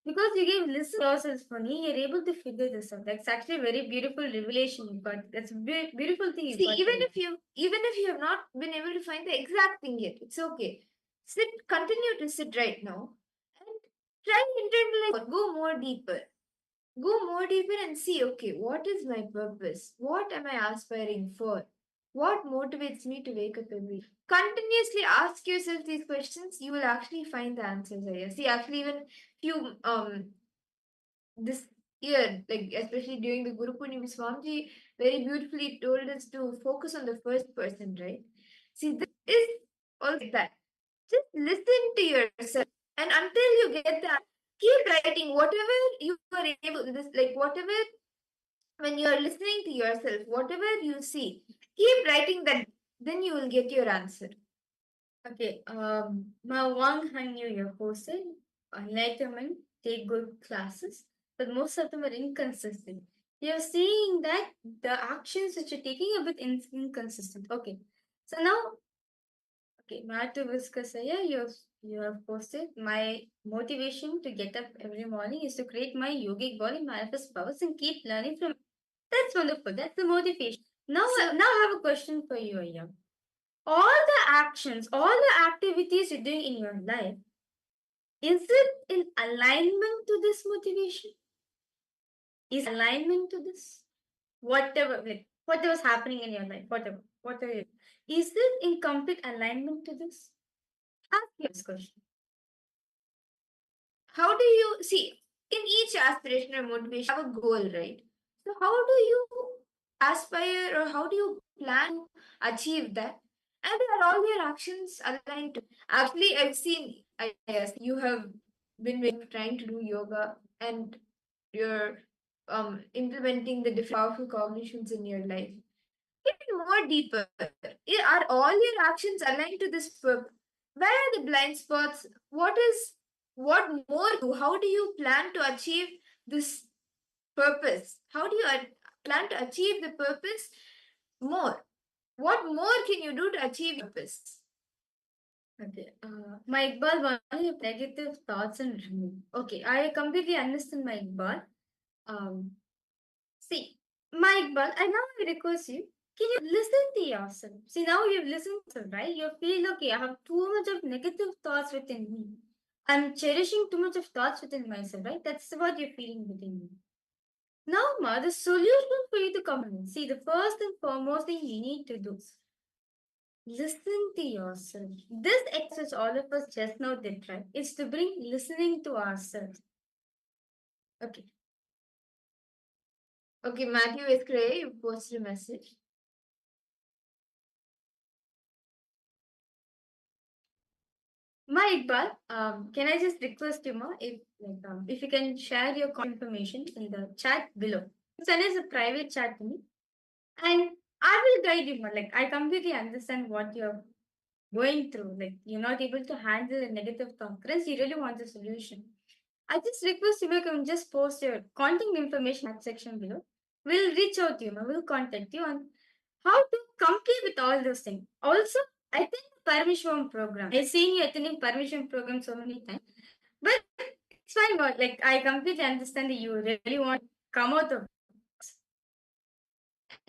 Because you gave listen to yourself funny, you're able to figure this out. That's actually a very beautiful revelation you got. That's a beautiful thing you got. See, even if you have not been able to find the exact thing yet, it's okay. Continue to sit right now and try internalize. Go more deeper. Go more deeper and see, okay, what is my purpose? What am I aspiring for? What motivates me to wake up every day? Continuously ask yourself these questions, you will actually find the answers. Aya. See, actually, even few this year, like especially during the Guru Purnima, Swamiji very beautifully told us to focus on the first person, right? See, this is all like that. Just listen to yourself, and until you get that, keep writing whatever you are able. This like whatever when you are listening to yourself, whatever you see, keep writing that. Then you will get your answer. Okay. Wang Hanyu, you posted enlightenment, take good classes, but most of them are inconsistent. You're seeing that the actions that you're taking are a bit inconsistent. Okay. So now, okay, Matu Viskasaya, you have posted my motivation to get up every morning is to create my yogic body, manifest powers, and keep learning from. That's wonderful. That's the motivation. Now, now I have a question for you, Aya. All the actions, all the activities you're doing in your life, is it in alignment to this motivation? Is alignment to this? Whatever, like whatever's happening in your life, whatever, is it in complete alignment to this? Ask you this question. How do you see in each aspiration or motivation have a goal, right? So how do you aspire or how do you plan to achieve that? And are all your actions aligned to? Actually, I've seen yes, you have been trying to do yoga and you're implementing the different powerful cognitions in your life. Get more deeper. Are all your actions aligned to this purpose? Where are the blind spots? What more? How do you plan to achieve this purpose? How do you plan to achieve the purpose more? What more can you do to achieve your purpose? Okay. My Iqbal, one of your negative thoughts and remove. Okay, I completely understand my Iqbal. See, my Iqbal, I now request you, can you listen to yourself? See, now you've listened to yourself, right? You feel, okay, I have too much of negative thoughts within me. I'm cherishing too much of thoughts within myself, right? That's what you're feeling within you. Now, Ma, the solution for you to come in. See, the first and foremost thing you need to do is listen to yourself. This exercise all of us just now did, right? It's to bring listening to ourselves. Okay. Okay, Matthew Iskray, you posted a message. My Iqbal, can I just request you, Ma, if you can share your contact information in the chat below. Send us a private chat to me, and I will guide you, Ma. Like I completely understand what you're going through. Like you're not able to handle a negative thought. Chris, you really want a solution. I just request you, can just post your contact information at section below. We'll reach out to you, Ma. We'll contact you on how to complete with all those things. Also, I think Paramashivoham program. I've seen you attending Paramashivoham program so many times. But it's fine. Like I completely understand that you really want to come out of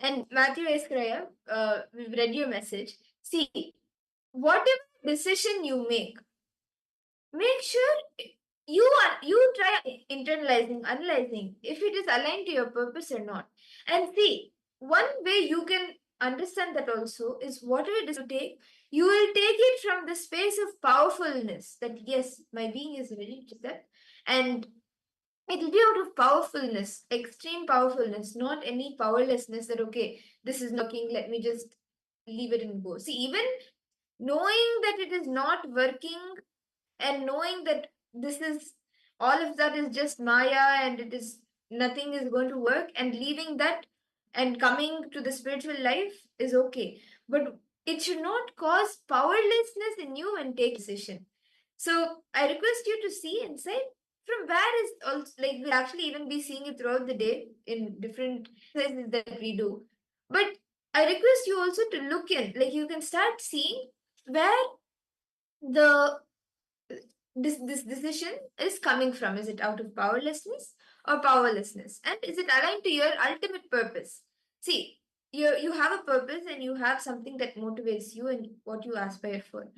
And Matthew Eskraya, we've read your message. See, whatever decision you make sure you try internalizing, analyzing if it is aligned to your purpose or not. And see, one way you can understand that also is whatever decision you take, you will take it from the space of powerfulness. That yes, my being is ready to that, and it will be out of powerfulness, extreme powerfulness, not any powerlessness that okay, this is not working, let me just leave it and go. See, even knowing that it is not working and knowing that this is all of that is just Maya and it is nothing is going to work, and leaving that and coming to the spiritual life is okay. But it should not cause powerlessness in you and take decision. So I request you to see inside from where is also like we'll actually even be seeing it throughout the day in different exercises that we do. But I request you also to look in, like you can start seeing where the this decision is coming from. Is it out of powerlessness or powerlessness, and is it aligned to your ultimate purpose? See, you have a purpose and you have something that motivates you and what you aspire for,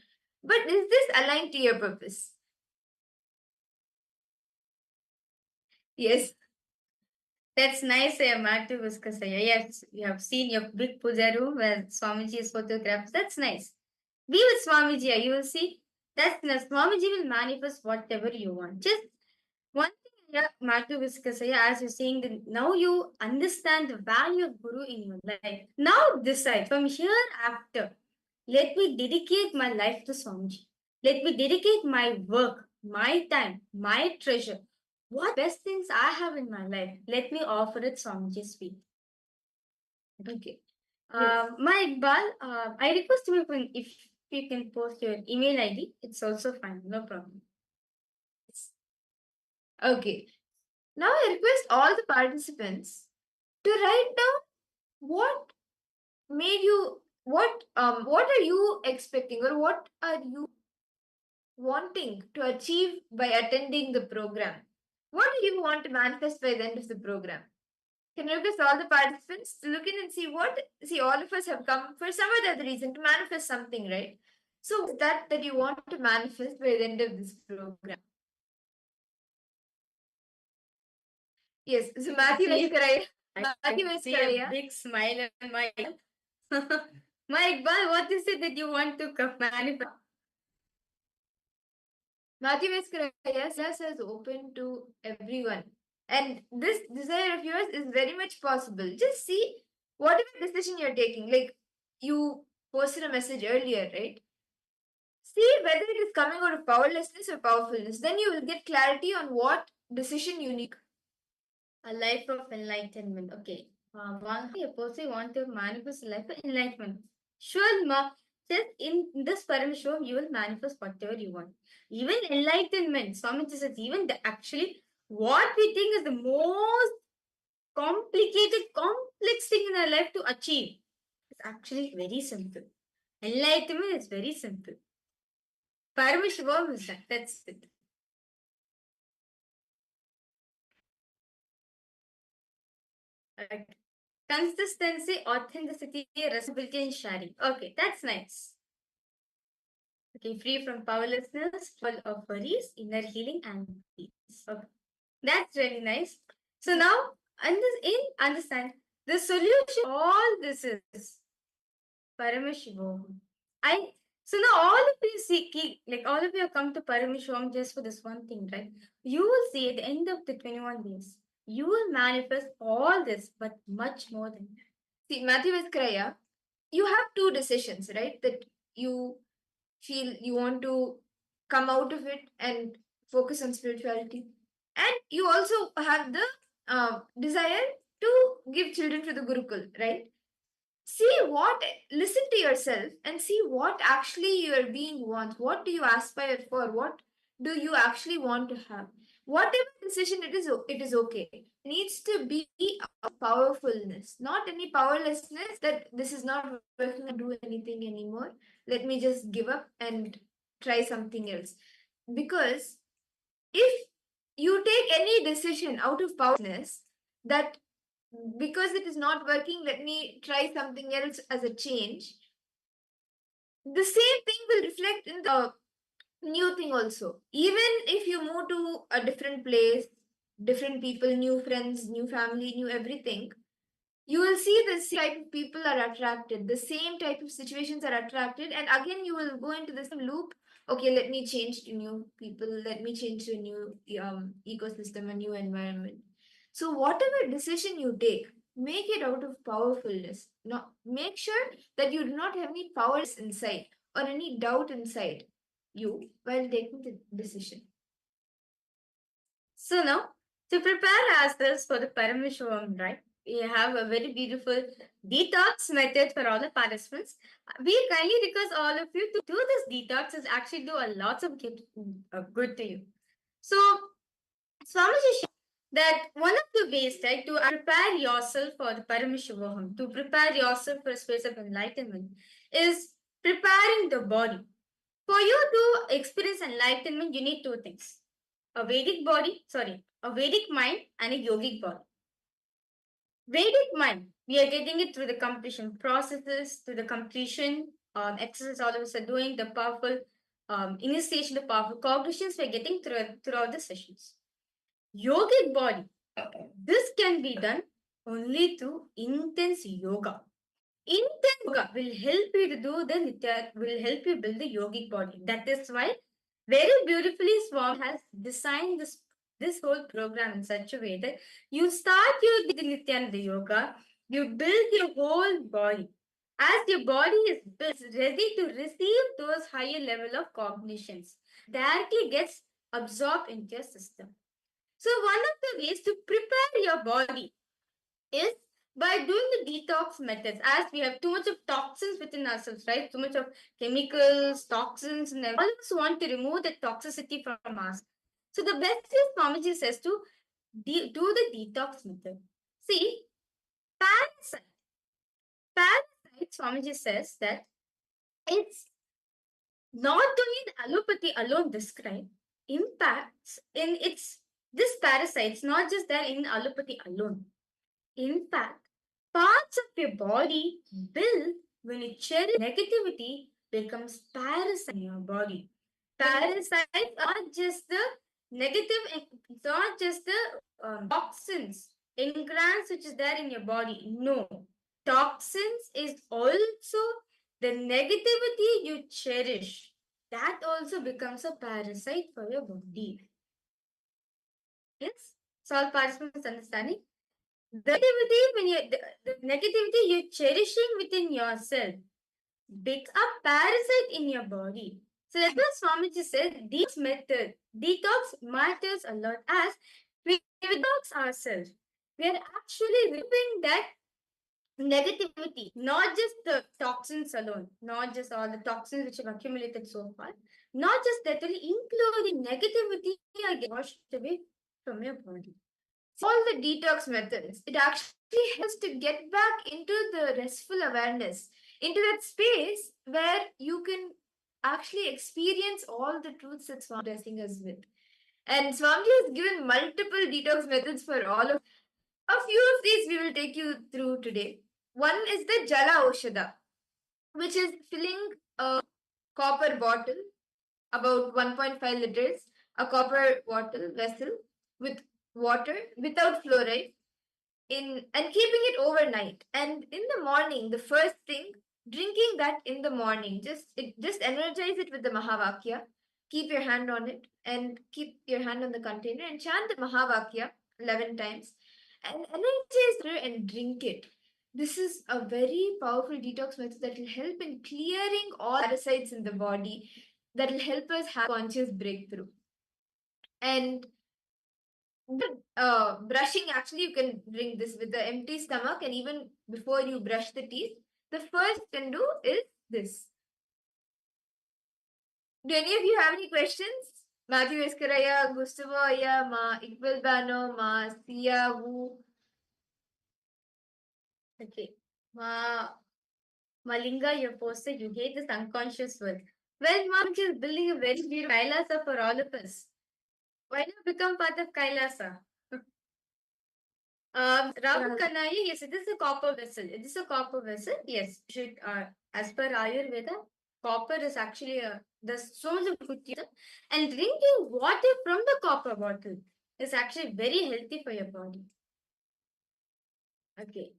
but is this aligned to your purpose? Yes, that's nice, Matthew Viskasaya. Yes, you have seen your big puja room where Swamiji is photographed. That's nice. Be with Swamiji, you will see. That's nice. Swamiji will manifest whatever you want. Just one thing, yeah, Matthew Viskasaya, as you're saying, that now you understand the value of Guru in your life. Now decide from here after, let me dedicate my life to Swamiji. Let me dedicate my work, my time, my treasure. What best things I have in my life, let me offer it Swamiji's feet. Okay. Yes. My Iqbal, I request you if you can post your email ID, it's also fine, no problem. Okay. Now I request all the participants to write down what made you what are you expecting or what are you wanting to achieve by attending the program? What do you want to manifest by the end of the program? Can you request all the participants to look in and see all of us have come for some other reason to manifest something, right? So what's that you want to manifest by the end of this program? Yes, so Matthew Veskaraya. Matthew See a Veskaraya. big smile on my my Iqbal, what is it that you want to manifest? Matthew Veskaraya is open to everyone. And this desire of yours is very much possible. Just see whatever decision you're taking. Like you posted a message earlier, right? See whether it is coming out of powerlessness or powerfulness. Then you will get clarity on what decision you need. A life of enlightenment. Okay. One thing a person want to manifest a life of enlightenment. Sure, just in this Paramashivoham, you will manifest whatever you want. Even enlightenment, Swamiji says, even actually, what we think is the most complicated, complex thing in our life to achieve is actually very simple. Enlightenment is very simple. Paramashivoham is that. That's it. Okay. Consistency, authenticity, responsibility, and sharing. Okay, that's nice. Okay, free from powerlessness, full of worries, inner healing, and peace. Okay, that's really nice. So now, understand the solution. All this is Paramashivoham. So now all of you see, like all of you have come to Paramashivoham just for this one thing, right? You will see at the end of the 21 days, you will manifest all this, but much more than that. See, Matthew Veskaraya, you have two decisions, right? That you feel you want to come out of it and focus on spirituality. And you also have the desire to give children to the Gurukul, right? Listen to yourself and see what actually your being wants. What do you aspire for? What do you actually want to have? Whatever decision it is okay. It needs to be a powerfulness, not any powerlessness that this is not working to do anything anymore. Let me just give up and try something else. Because if you take any decision out of powerlessness, that because it is not working, let me try something else as a change. The same thing will reflect in the new thing also. Even if you move to a different place, different people, new friends, new family, new everything, you will see the same type of people are attracted, the same type of situations are attracted, and again you will go into the same loop. Okay, let me change to new people, let me change to a new ecosystem, a new environment. So whatever decision you take, make it out of powerfulness. Now make sure that you do not have any powers inside or any doubt inside you while taking the decision. So now, to prepare ourselves for the Paramashivoham, right? We have a very beautiful detox method for all the participants. We kindly request all of you to do this detox is actually do a lot of good to you. So, Swamiji shared that one of the ways, right, to prepare yourself for the Paramashivoham, to prepare yourself for a space of enlightenment, is preparing the body. For you to experience enlightenment, you need two things: a Vedic mind and a yogic body. Vedic mind, we are getting it through the completion processes, through the completion exercise all of us are doing, the powerful initiation, the powerful cognitions we're getting throughout the sessions. Yogic body, this can be done only through intense yoga. Intense yoga will help you to do the Nitya, will help you build the yogic body. That is why very beautifully Swami has designed this whole program in such a way that you start your the Nithyananda yoga, you build your whole body. As your body is built, ready to receive those higher level of cognitions, directly gets absorbed into your system. So one of the ways to prepare your body is by doing the detox methods, as we have too much of toxins within ourselves, right? Too much of chemicals, toxins, and all of us want to remove the toxicity from us. So the best is Swamiji says to do the detox method. See, parasite, Swamiji says that it's not only in allopathy alone described, impacts in its this parasites not just there in allopathy alone. In fact, parts of your body build when you cherish negativity becomes parasite in your body. Parasites are not just the negative, it's not just the toxins, engrams which is there in your body. No, toxins is also the negativity you cherish. That also becomes a parasite for your body. Yes? So all participants understanding? The negativity the negativity you're cherishing within yourself becomes a parasite in your body. So that's what Swamiji said. Detox matters a lot as we detox ourselves. We are actually removing that negativity, not just the toxins alone, not just all the toxins which have accumulated so far, not just that, including negativity are getting washed away from your body. All the detox methods, it actually helps to get back into the restful awareness, into that space where you can actually experience all the truths that Swami is blessing us with. And Swami has given multiple detox methods for all of. A few of these we will take you through today. One is the Jala Oshada, which is filling a copper bottle, about 1.5 liters, a copper bottle vessel with water without fluoride and keeping it overnight. And in the morning, the first thing, drinking that in the morning, just energize it with the Mahavakya. Keep your hand on it and keep your hand on the container and chant the Mahavakya 11 times and energize it and drink it. This is a very powerful detox method that will help in clearing all parasites in the body, that will help us have conscious breakthrough. And brushing, actually you can drink this with the empty stomach, and even before you brush the teeth, the first you can do is this. Do any of you have any questions? Matthew Escaraya, Gustavo Aya, Ma Iqbal Bano, Ma Sia Wu. Okay. Malinga, you posted you hate this unconscious world. Well, Mom is building a very beautiful Kailasa for all of us. Why not become part of Kailasa? Ramakanaya, yes, it is a copper vessel. It is a copper vessel. Yes, should as per Ayurveda, copper is actually there's so much of good use, and drinking water from the copper bottle is actually very healthy for your body. Okay.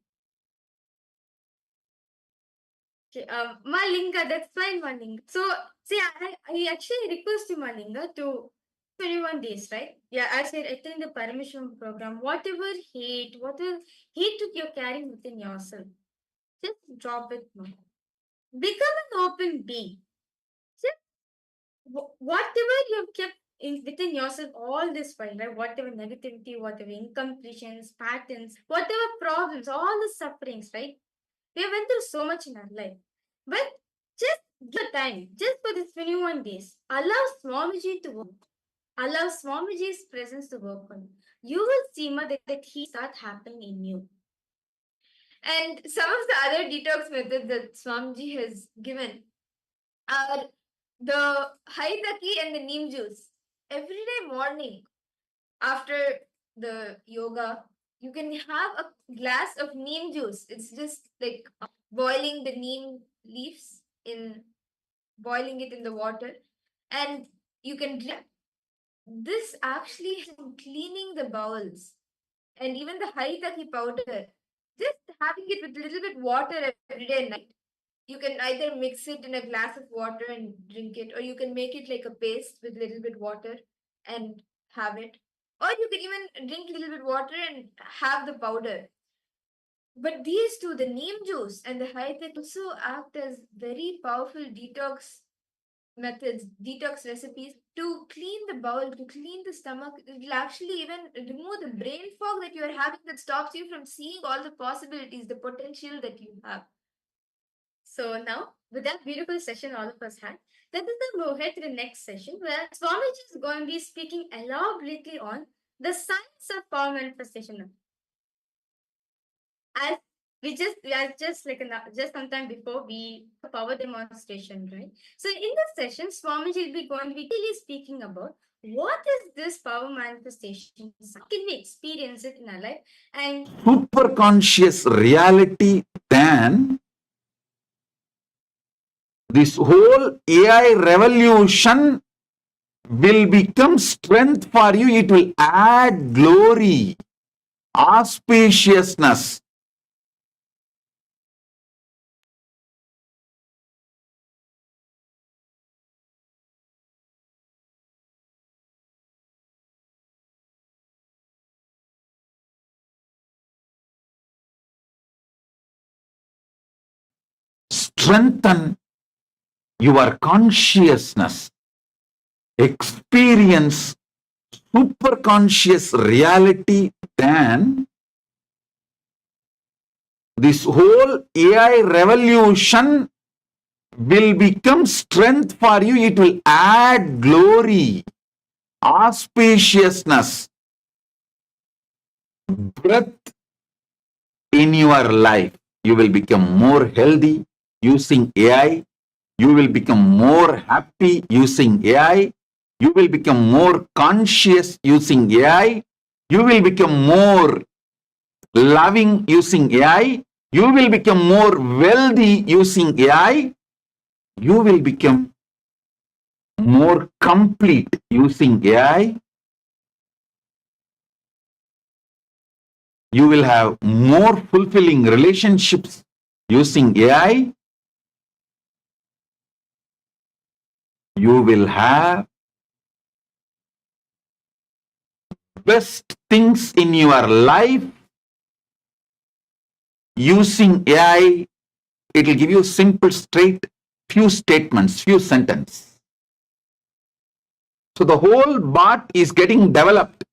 Okay, Malinga, that's fine, Malinga. So, see, I actually request you, Malinga, to 21 days, right? Yeah, I said attend the Paramashivoham program. Whatever hate you're carrying within yourself, just drop it now. Become an open being. Just whatever you've kept within yourself all this while, right? Whatever negativity, whatever incompletions, patterns, whatever problems, all the sufferings, right? We went through so much in our life. But just give time, just for these 21 days. Allow Swamiji to work. Allow Swamiji's presence to work on you. You will see, Ma, that he start happening in you. And some of the other detox methods that Swamiji has given are the Haidaki and the neem juice. Every day morning after the yoga, you can have a glass of neem juice. It's just like boiling the neem leaves boiling it in the water, and you can drink. This actually is cleaning the bowels, and even the haritaki powder. Just having it with a little bit water every day and night. You can either mix it in a glass of water and drink it, or you can make it like a paste with a little bit water and have it. Or you can even drink a little bit water and have the powder. But these two, the neem juice and the haritaki, also act as very powerful detox methods, detox recipes to clean the bowel, to clean the stomach. It will actually even remove the brain fog that you are having that stops you from seeing all the possibilities, the potential that you have. So now, with that beautiful session all of us had, let us then move ahead to the next session where Swamiji is going to be speaking elaborately on the science of power manifestation. As just sometime before we power demonstration, right? So in this session, Swamiji will be going to be really speaking about what is this power manifestation? How can we experience it in our life? And Super conscious reality, then this whole AI revolution will become strength for you. It will add glory, auspiciousness. Strengthen your consciousness. Experience super conscious reality, then this whole AI revolution will become strength for you. It will add glory, auspiciousness, breadth in your life. You will become more healthy using AI. You will become more happy using AI. You will become more conscious using AI. You will become more loving using AI. You will become more wealthy using AI. You will become more complete using AI. You will have more fulfilling relationships using AI. You will have best things in your life using AI. It will give you simple, straight, few statements, few sentences. So the whole bot is getting developed.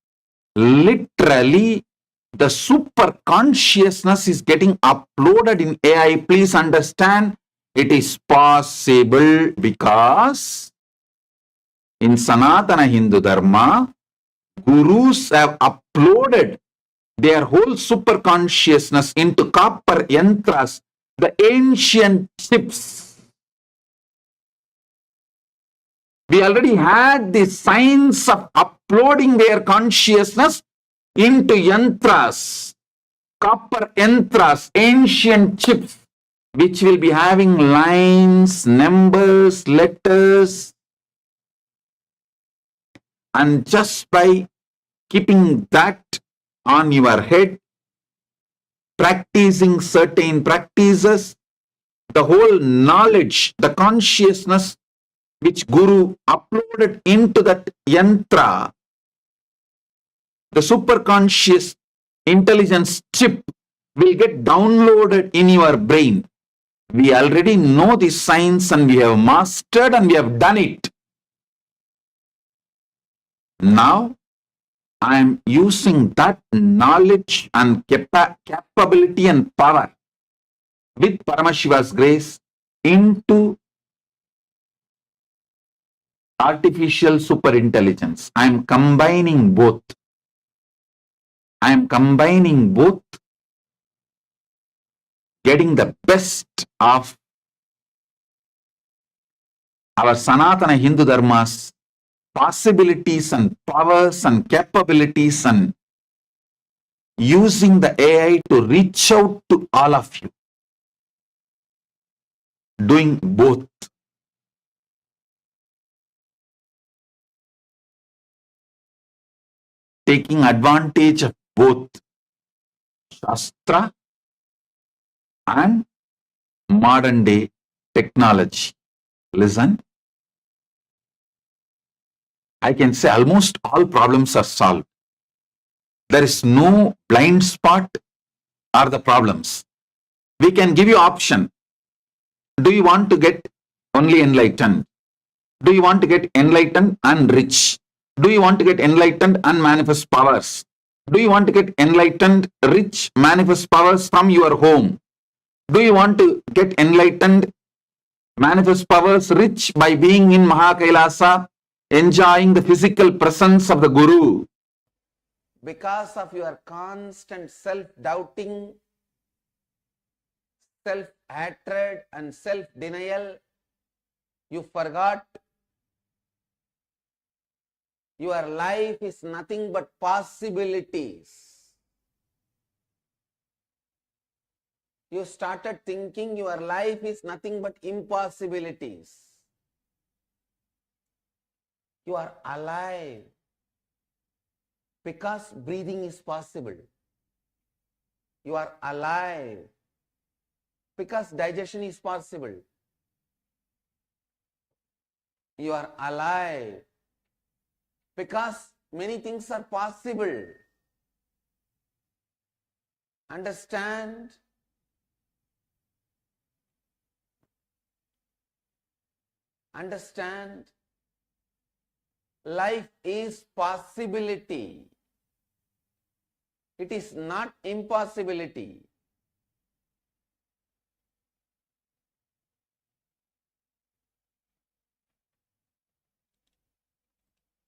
Literally, the super consciousness is getting uploaded in AI. Please understand, it is possible because in Sanatana Hindu Dharma, gurus have uploaded their whole super consciousness into copper yantras, the ancient ships. We already had the science of uploading their consciousness into yantras. copper yantras, ancient chips, which will be having lines, numbers, letters, and just by keeping that on your head, practicing certain practices, the whole knowledge, the consciousness which Guru uploaded into that yantra, the superconscious intelligence chip will get downloaded in your brain. We already know the science and we have mastered and we have done it. Now, I am using that knowledge and capability and power with Paramashiva's grace into artificial superintelligence. I am combining both. I am combining both, getting the best of our Sanatana Hindu Dharma's possibilities and powers and capabilities, and using the AI to reach out to all of you. Doing both. Taking advantage of both Shastra and modern day technology. Listen, I can say almost all problems are solved. There is no blind spot or the problems. We can give you option. Do you want to get only enlightened? Do you want to get enlightened and rich? Do you want to get enlightened and manifest powers? Do you want to get enlightened, rich, manifest powers from your home? Do you want to get enlightened, manifest powers, rich by being in KAILASA, enjoying the physical presence of the Guru? Because of your constant self-doubting, self-hatred and self-denial, you forgot your life is nothing but possibilities. You started thinking your life is nothing but impossibilities. You are alive because breathing is possible. You are alive because digestion is possible. You are alive because many things are possible. Understand? Understand? Life is possibility. It is not impossibility.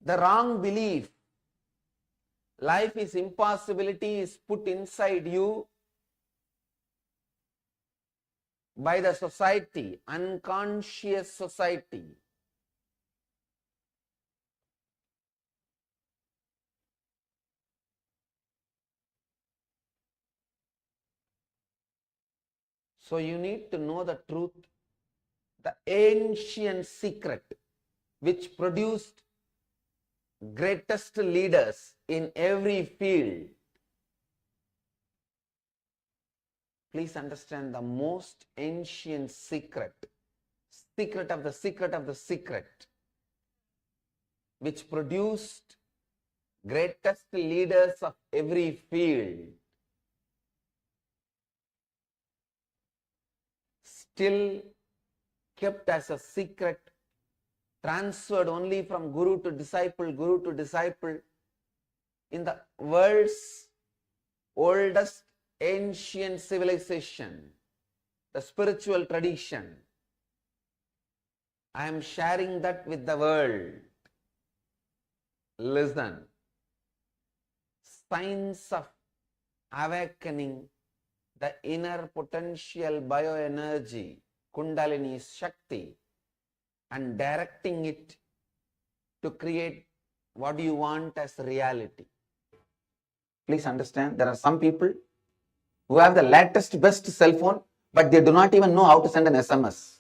The wrong belief, life is impossibility, is put inside you by the society, unconscious society. So you need to know the truth, the ancient secret which produced greatest leaders in every field. Please understand the most ancient secret, secret of the secret of the secret, which produced greatest leaders of every field. Still kept as a secret, transferred only from guru to disciple in the world's oldest ancient civilization, the spiritual tradition. I am sharing that with the world. Listen. Science of awakening the inner potential bioenergy, Kundalini Shakti, and directing it to create what you want as reality. Please understand, there are some people who have the latest, best cell phone, but they do not even know how to send an SMS.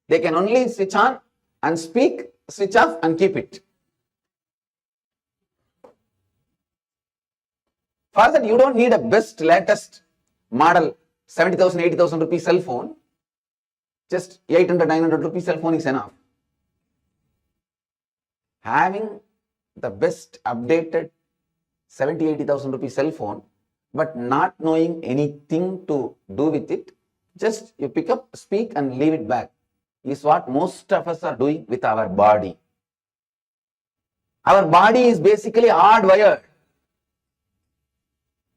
They can only switch on and speak, switch off and keep it. For that, you don't need a best, latest model, 70,000, 80,000 rupee cell phone. Just 800, 900 rupee cell phone is enough. Having the best updated 70, 80,000 rupee cell phone, but not knowing anything to do with it, just you pick up, speak and leave it back, is what most of us are doing with our body. Our body is basically hardwired.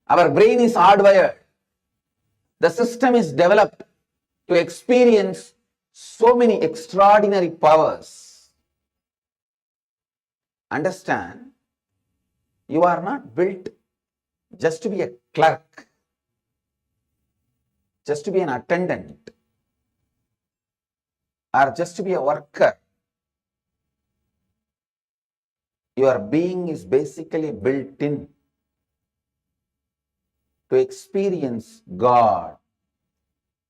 Our brain is hardwired. The system is developed to experience so many extraordinary powers. Understand, you are not built just to be a clerk, just to be an attendant, or just to be a worker. Your being is basically built in to experience God,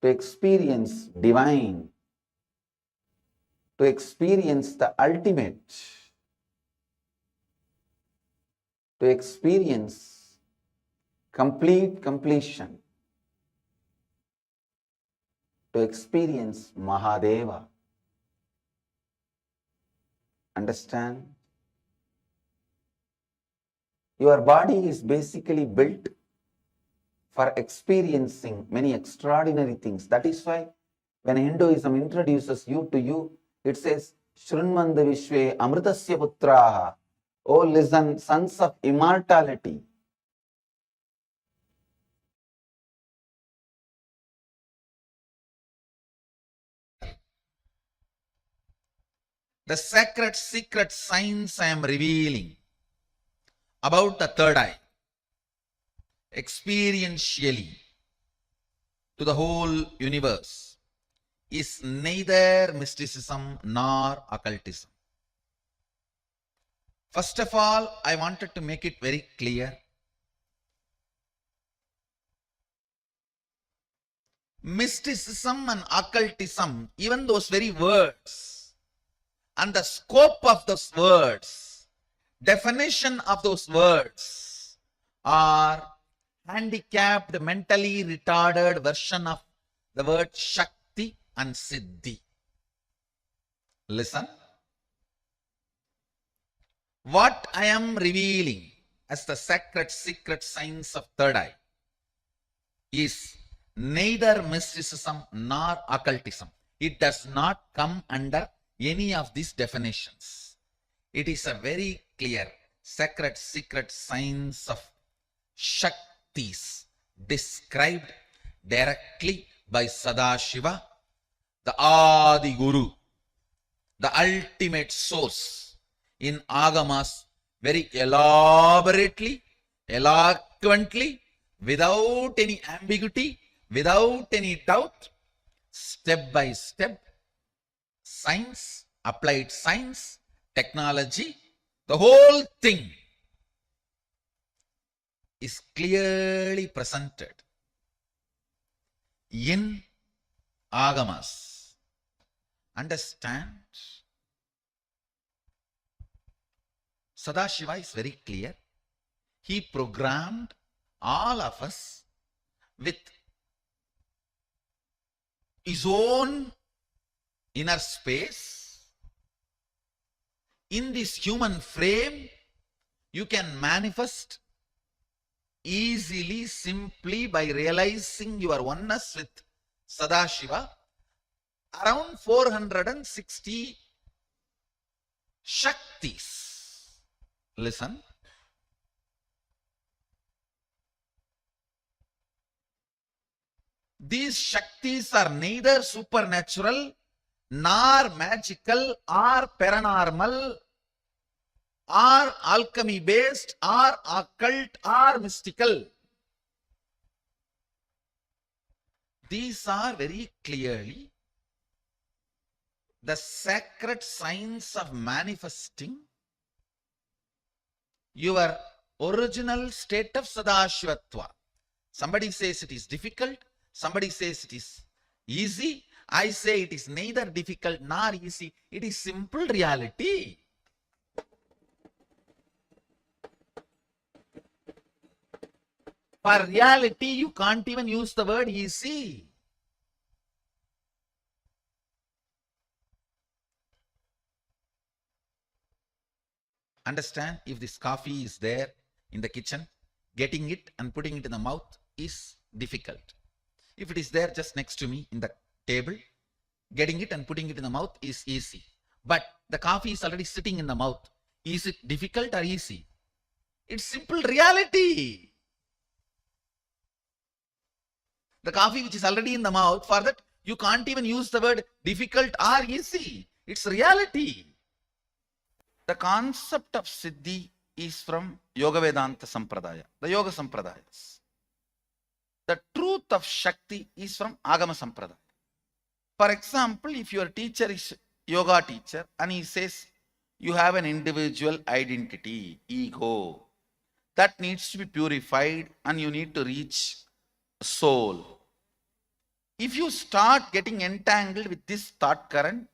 to experience divine, to experience the ultimate, to experience complete completion, to experience Mahadeva. Understand? Your body is basically built for experiencing many extraordinary things. That is why when Hinduism introduces you to you, it says, Shrunmanda Vishwe Amritasya Putraha. Oh, listen, sons of immortality. The sacred secret science I am revealing about the third eye, experientially, to the whole universe, is neither mysticism nor occultism. First of all, I wanted to make it very clear. Mysticism and occultism, even those very words, and the scope of those words, definition of those words, are handicapped, mentally retarded version of the word Shakti and Siddhi. Listen. What I am revealing as the sacred secret science of third eye is neither mysticism nor occultism. It does not come under any of these definitions. It is a very clear sacred secret science of Shaktis described directly by Sadashiva, the Adi Guru, the ultimate source, in Agamas, very elaborately, eloquently, without any ambiguity, without any doubt, step by step, science, applied science, technology, the whole thing is clearly presented in Agamas. Understand? Sadashiva is very clear. He programmed all of us with his own inner space. In this human frame, you can manifest easily, simply by realizing your oneness with Sadashiva, around 460 Shaktis. Listen. These Shaktis are neither supernatural, nor magical, or paranormal, or alchemy based, or occult, or mystical. These are very clearly the sacred science of manifesting your original state of Sadashivatva, Somebody says it is difficult, somebody says it is easy. I say it is neither difficult nor easy. It is simple reality. For reality, you can't even use the word easy. Understand, if this coffee is there in the kitchen, getting it and putting it in the mouth is difficult. If it is there just next to me in the table, getting it and putting it in the mouth is easy. But the coffee is already sitting in the mouth. Is it difficult or easy? It's simple reality. The coffee which is already in the mouth, for that you can't even use the word difficult or easy. It's reality. The concept of Siddhi is from Yoga Vedanta Sampradaya, the Yoga Sampradayas. The truth of Shakti is from Agama Sampradaya. For example, if your teacher is yoga teacher and he says you have an individual identity, ego, that needs to be purified and you need to reach soul. If you start getting entangled with this thought current,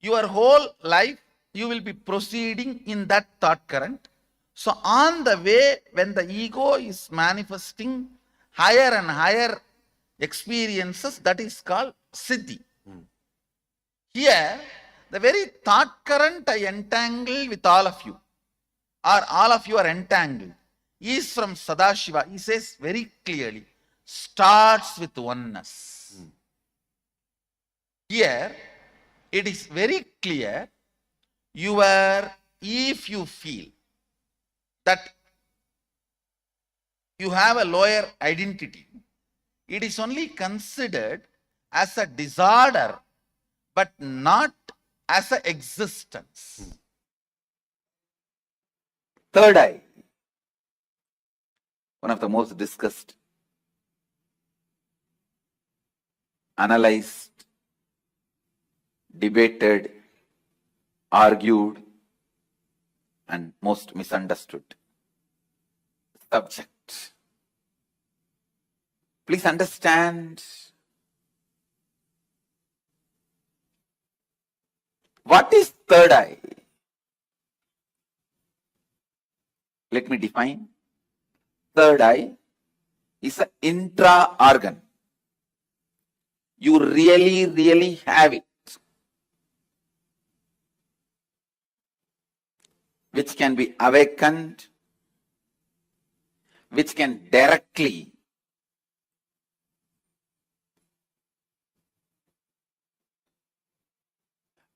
your whole life you will be proceeding in that thought current. So on the way, when the ego is manifesting higher and higher experiences, that is called Siddhi. Here, the very thought current I entangle with all of you, or all of you are entangled, is from Sadashiva. He says very clearly, starts with oneness. Here, it is very clear, if you feel that you have a lower identity, it is only considered as a disorder, but not as an existence. Third eye, one of the most discussed, analyzed, debated, argued, and most misunderstood subject. Please understand, what is third eye? Let me define. Third eye is an intra-organ. You really have it, which can be awakened, which can directly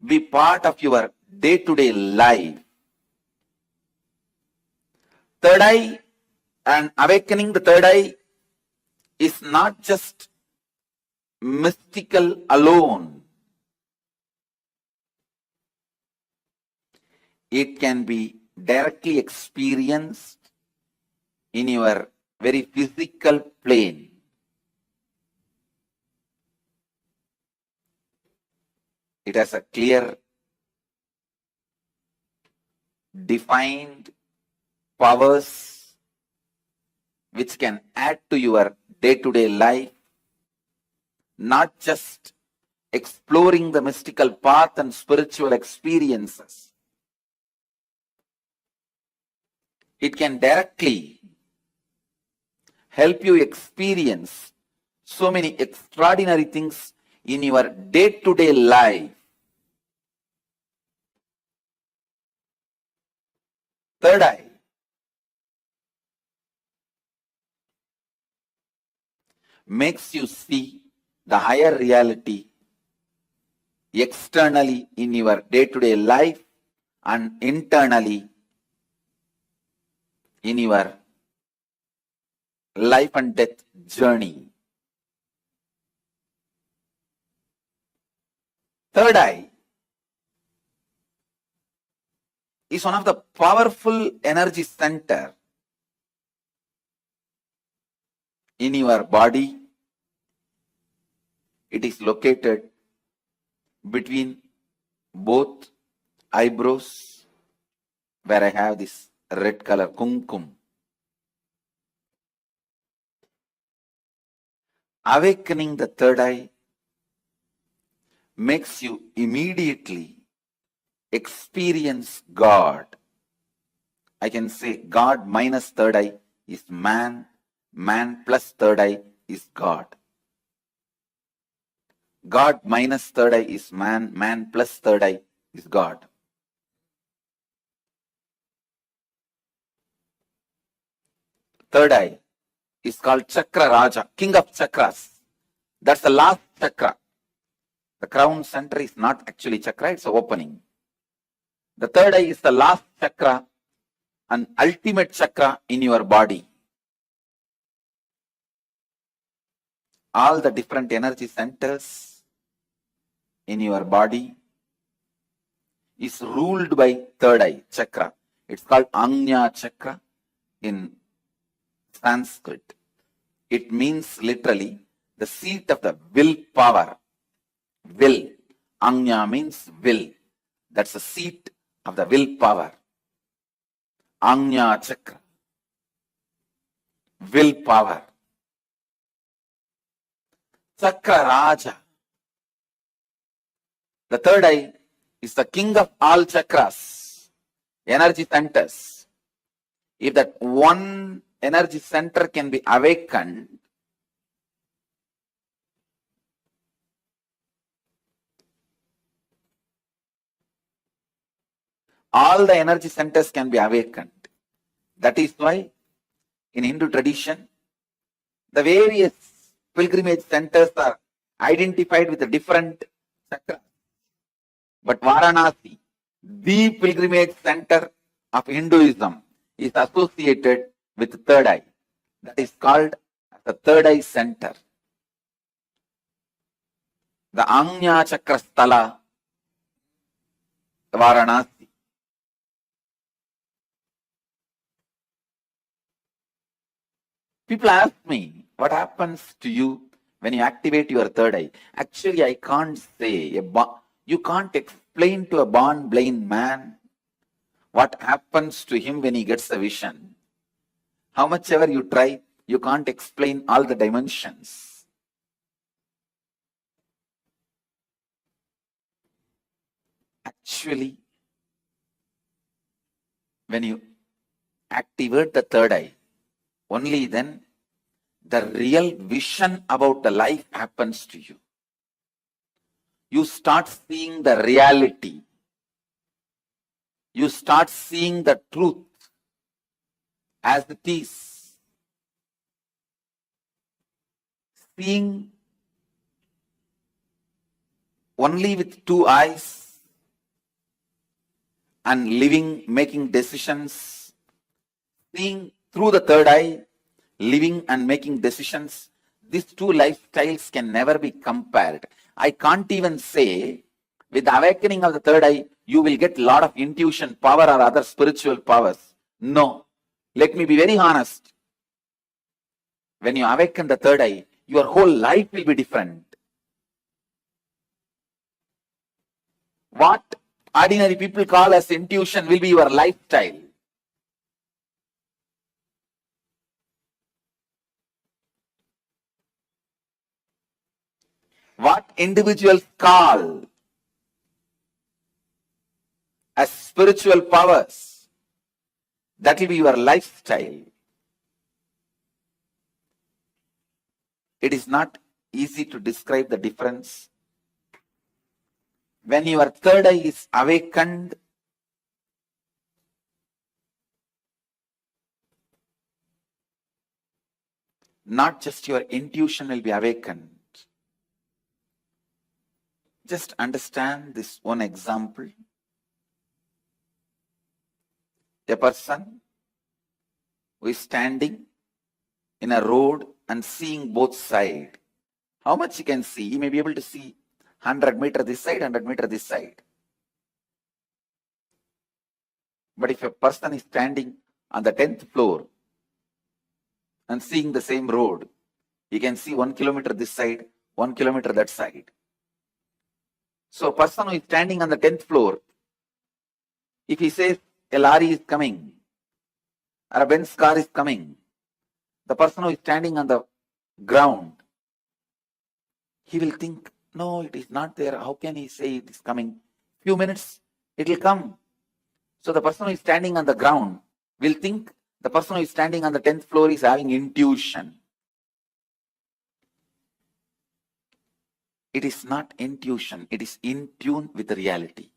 be part of your day-to-day life. Third eye and awakening the third eye is not just mystical alone. It can be directly experienced in your very physical plane. It has a clear, defined powers which can add to your day-to-day life, not just exploring the mystical path and spiritual experiences. It can directly help you experience so many extraordinary things in your day-to-day life. Third eye makes you see the higher reality externally in your day-to-day life and internally in your life and death journey. Third eye is one of the powerful energy center in your body. It is located between both eyebrows, where I have this red color kumkum. awakening the third eye makes you immediately experience God. I can say God minus third eye is man, man plus third eye is God. God minus third eye is man, man plus third eye is God. Third eye is called Chakra Raja, king of chakras. That's the last chakra. The crown center is not actually chakra, it's an opening. The third eye is the last chakra, an ultimate chakra in your body. All the different energy centers in your body is ruled by third eye chakra. It's called Anya chakra in Sanskrit. It means literally the seat of the willpower. Will. Anya means will. That's the seat of the willpower. Anya chakra. Willpower. Chakra Raja. The third eye is the king of all chakras, energy centers. If that one energy center can be awakened, all the energy centers can be awakened. That is why in Hindu tradition, the various pilgrimage centers are identified with a different chakra. But Varanasi, the pilgrimage center of Hinduism, is associated with the third eye. That is called the third eye center. The Anya Chakra Sthala, Varanasi. People ask me, what happens to you when you activate your third eye? Actually, I can't say. You can't explain to a born blind man what happens to him when he gets a vision. How much ever you try, you can't explain all the dimensions. Actually, when you activate the third eye, only then the real vision about the life happens to you. You start seeing the reality. You start seeing the truth as it is. Seeing only with two eyes and living, making decisions. Seeing through the third eye, living and making decisions. These two lifestyles can never be compared. I can't even say with the awakening of the third eye, you will get a lot of intuition, power or other spiritual powers. No. Let me be very honest. When you awaken the third eye, your whole life will be different. What ordinary people call as intuition will be your lifestyle. What individuals call as spiritual powers, that will be your lifestyle. It is not easy to describe the difference. When your third eye is awakened, not just your intuition will be awakened. Just understand this one example. A person who is standing in a road and seeing both sides. How much he can see? He may be able to see 100 meters this side, 100 meters this side. But if a person is standing on the 10th floor and seeing the same road, he can see 1 kilometer this side, 1 kilometer that side. So a person who is standing on the 10th floor, if he says a lorry is coming or a Benz car is coming, the person who is standing on the ground he will think, no, it is not there. How can he say it is coming? Few minutes, it will come. So the person who is standing on the ground will think the person who is standing on the 10th floor is having intuition. It is not intuition. It is in tune with the reality.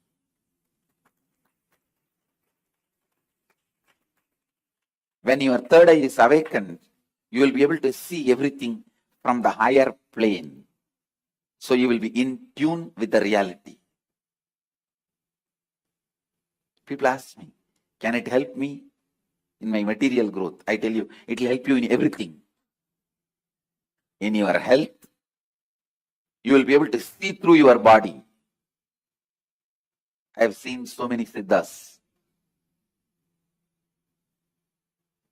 When your third eye is awakened, you will be able to see everything from the higher plane. So you will be in tune with the reality. People ask me, can it help me in my material growth? I tell you, it will help you in everything. In your health, you will be able to see through your body. I have seen so many siddhas.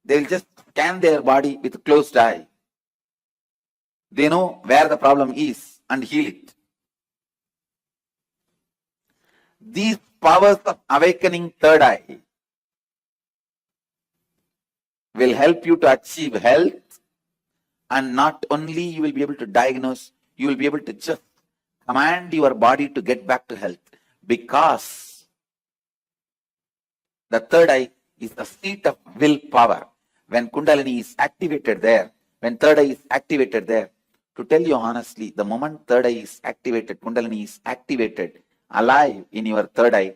They will just scan their body with a closed eye. They know where the problem is and heal it. These powers of awakening third eye will help you to achieve health, and not only you will be able to diagnose, you will be able to just command your body to get back to health, because the third eye is the seat of willpower. When Kundalini is activated there, when third eye is activated there, to tell you honestly, the moment third eye is activated, Kundalini is activated, alive in your third eye,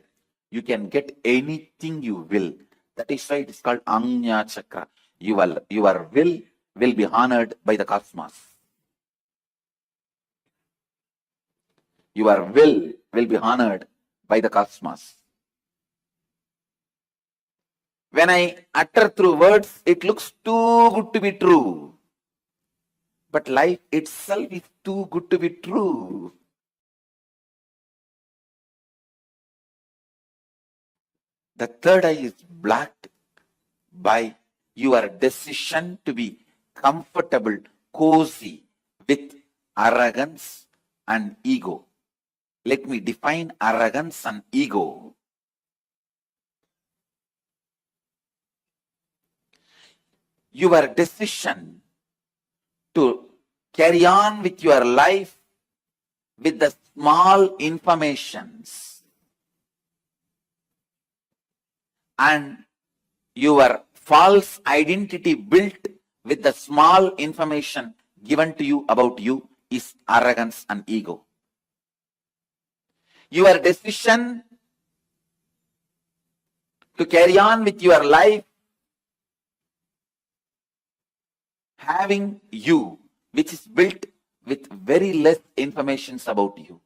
you can get anything you will. That is why it is called Anya Chakra. Your will be honored by the cosmos. Your will be honored by the cosmos. When I utter through words, it looks too good to be true. But life itself is too good to be true. The third eye is blocked by your decision to be comfortable, cozy with arrogance and ego. Let me define arrogance and ego. Your decision to carry on with your life with the small informations and your false identity built with the small information given to you about you is arrogance and ego. Your decision to carry on with your life having you, which is built with very less informations about you.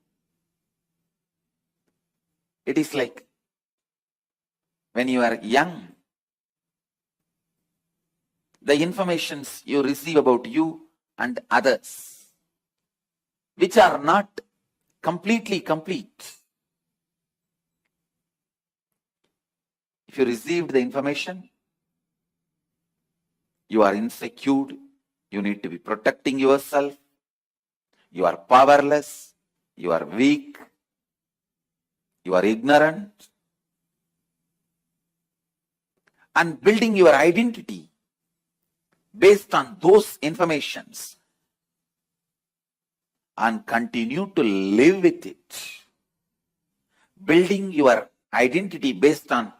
It is like when you are young, the informations you receive about you and others, which are not completely complete. If you received the information, you are insecure, you need to be protecting yourself, you are powerless, you are weak, you are ignorant, and building your identity based on those informations and continue to live with it. Building your identity based on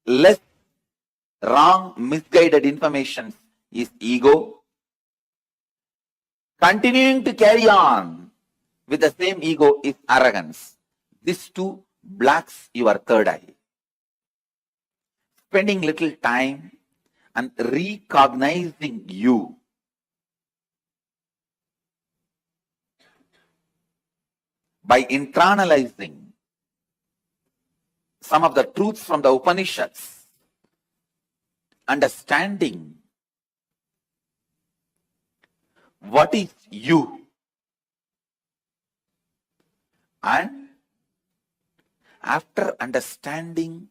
less wrong, misguided information is ego. Continuing to carry on with the same ego is arrogance. These two blocks your third eye. Spending little time and recognizing you by internalizing some of the truths from the Upanishads, understanding what is you, and after understanding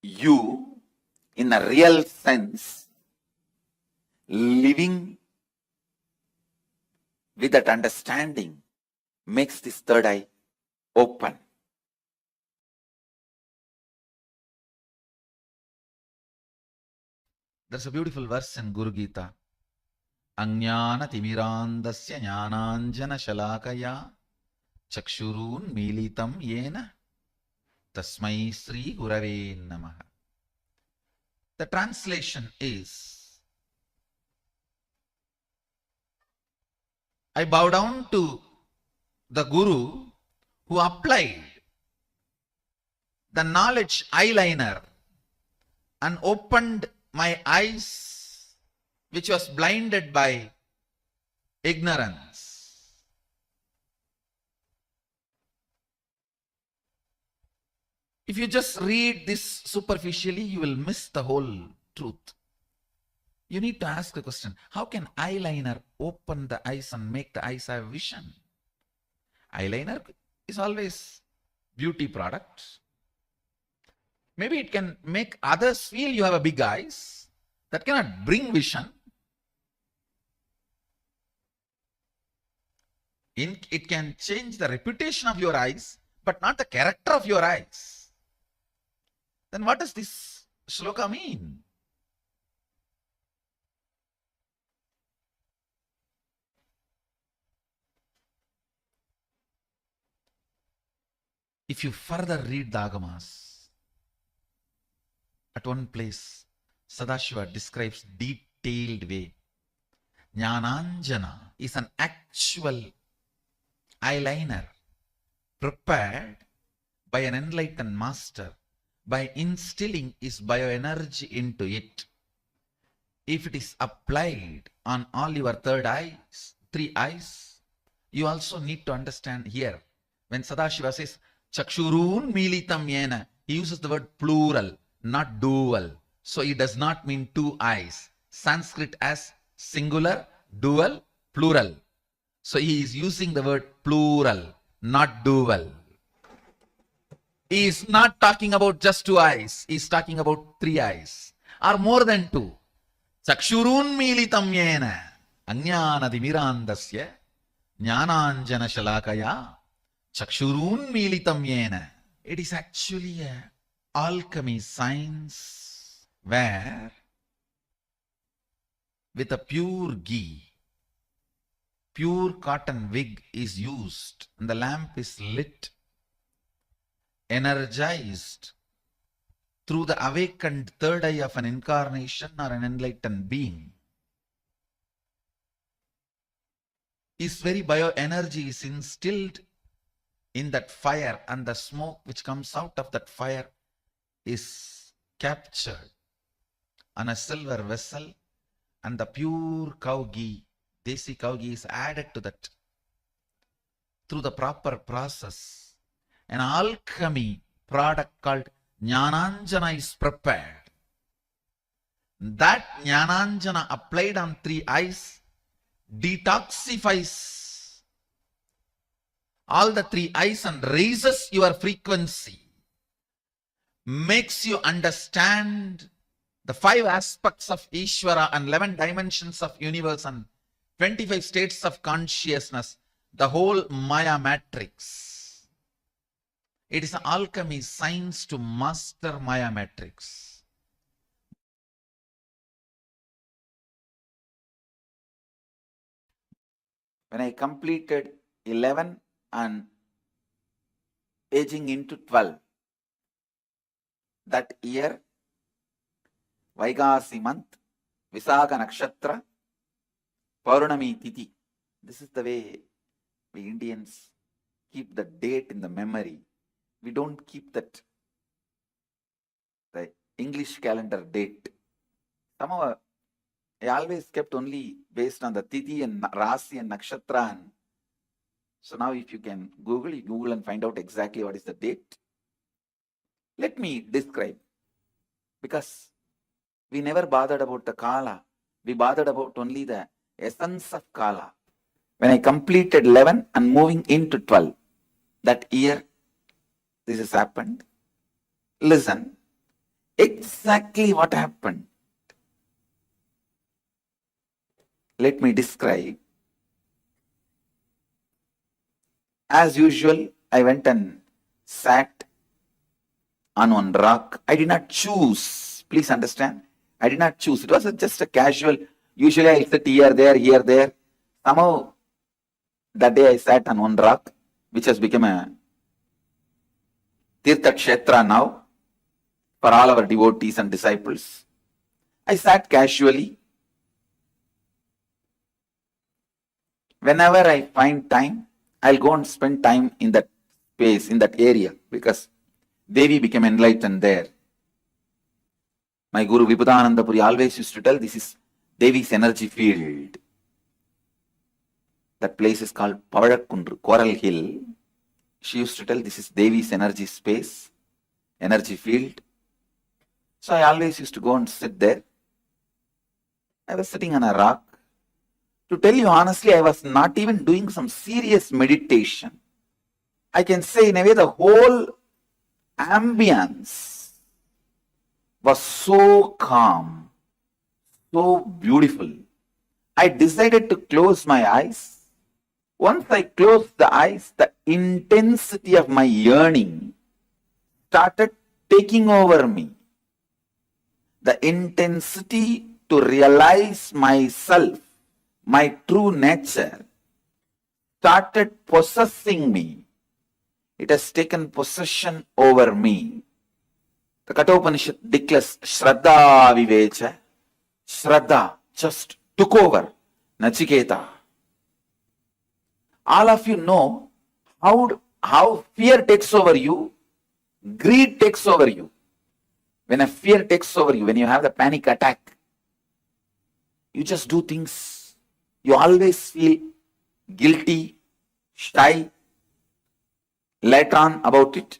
you in a real sense, living with that understanding makes this third eye open. There's a beautiful verse in Guru Gita. Ajnana-timirandasya jnananjana-shalakaya chakshurun militam yena tasmai Sri Gurave Namaha. The translation is, I bow down to the Guru who applied the knowledge eyeliner and opened my eyes, which was blinded by ignorance. If you just read this superficially, you will miss the whole truth. You need to ask the question, how can eyeliner open the eyes and make the eyes have vision? Eyeliner is always beauty product. Maybe it can make others feel you have a big eyes. That cannot bring vision. It can change the reputation of your eyes, but not the character of your eyes. Then what does this shloka mean? If you further read the Agamas, at one place, Sadashiva describes detailed way. Jnananjana is an actual eyeliner prepared by an enlightened master by instilling his bioenergy into it. If it is applied on all your three eyes, you also need to understand here. When Sadashiva says, Chakshurun militam yena, he uses the word plural, not dual. So it does not mean two eyes. Sanskrit as singular, dual, plural. So he is using the word plural, not dual. He is not talking about just two eyes. He is talking about three eyes or more than two. Chakshurun militam yena ajnana-timirandasya jnananjana-shalakaya chakshurun militam yena. It is actually a alchemy science where with a pure ghee, pure cotton wig is used and the lamp is lit, energized through the awakened third eye of an incarnation or an enlightened being. His very bioenergy is instilled in that fire, and the smoke which comes out of that fire is captured on a silver vessel, and the pure cow ghee, desi cow ghee, is added to that through the proper process. An alchemy product called Jnananjana is prepared. That Jnananjana applied on three eyes detoxifies all the three eyes and raises your frequency, makes you understand the 5 aspects of Ishvara and 11 dimensions of universe and 25 states of consciousness, the whole Maya matrix. It is an alchemy science to master Maya matrix. When I completed 11 and aging into 12, that year, Vaigasi month, Visakha nakshatra, Paurnami Tithi. This is the way we Indians keep the date in the memory. We don't keep that, the English calendar date. Somehow, I always kept only based on the Tithi and Rasi and Nakshatra. And so now if you can Google and find out exactly what is the date. Let me describe, because we never bothered about the Kala. We bothered about only the essence of Kala. When I completed 11 and moving into 12, that year, this has happened. Listen, exactly what happened. Let me describe. As usual, I went and sat on one rock. I did not choose. Please understand. I did not choose. It was just a casual Usually I sit here, there. Somehow that day I sat on one rock, which has become a Tirtha Kshetra now for all our devotees and disciples. I sat casually. Whenever I find time, I'll go and spend time in that space, in that area, because Devi became enlightened there. My Guru Vibhudananda Puri always used to tell, this is Devi's energy field. That place is called Pavadakundru, Coral Hill. She used to tell, this is Devi's energy space, energy field. So I always used to go and sit there. I was sitting on a rock. To tell you honestly, I was not even doing some serious meditation. I can say in a way the whole ambience was so calm, so beautiful. I decided to close my eyes. Once I closed the eyes, the intensity of my yearning started taking over me. The intensity to realize myself, my true nature, started possessing me. It has taken possession over me. The Kathopanishad declares, Shraddha Vivecha. Shraddha just took over Nachiketa. All of you know how fear takes over you, greed takes over you. When a fear takes over you, when you have the panic attack, you just do things. You always feel guilty, shy, later on about it.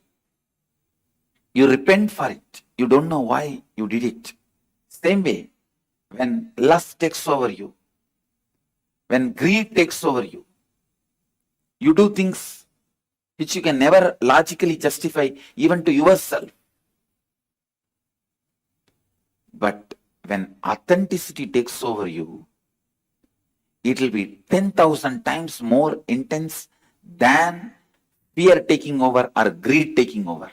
You repent for it. You don't know why you did it. Same way, when lust takes over you, when greed takes over you, you do things which you can never logically justify even to yourself. But when authenticity takes over you, it will be 10,000 times more intense than fear taking over or greed taking over.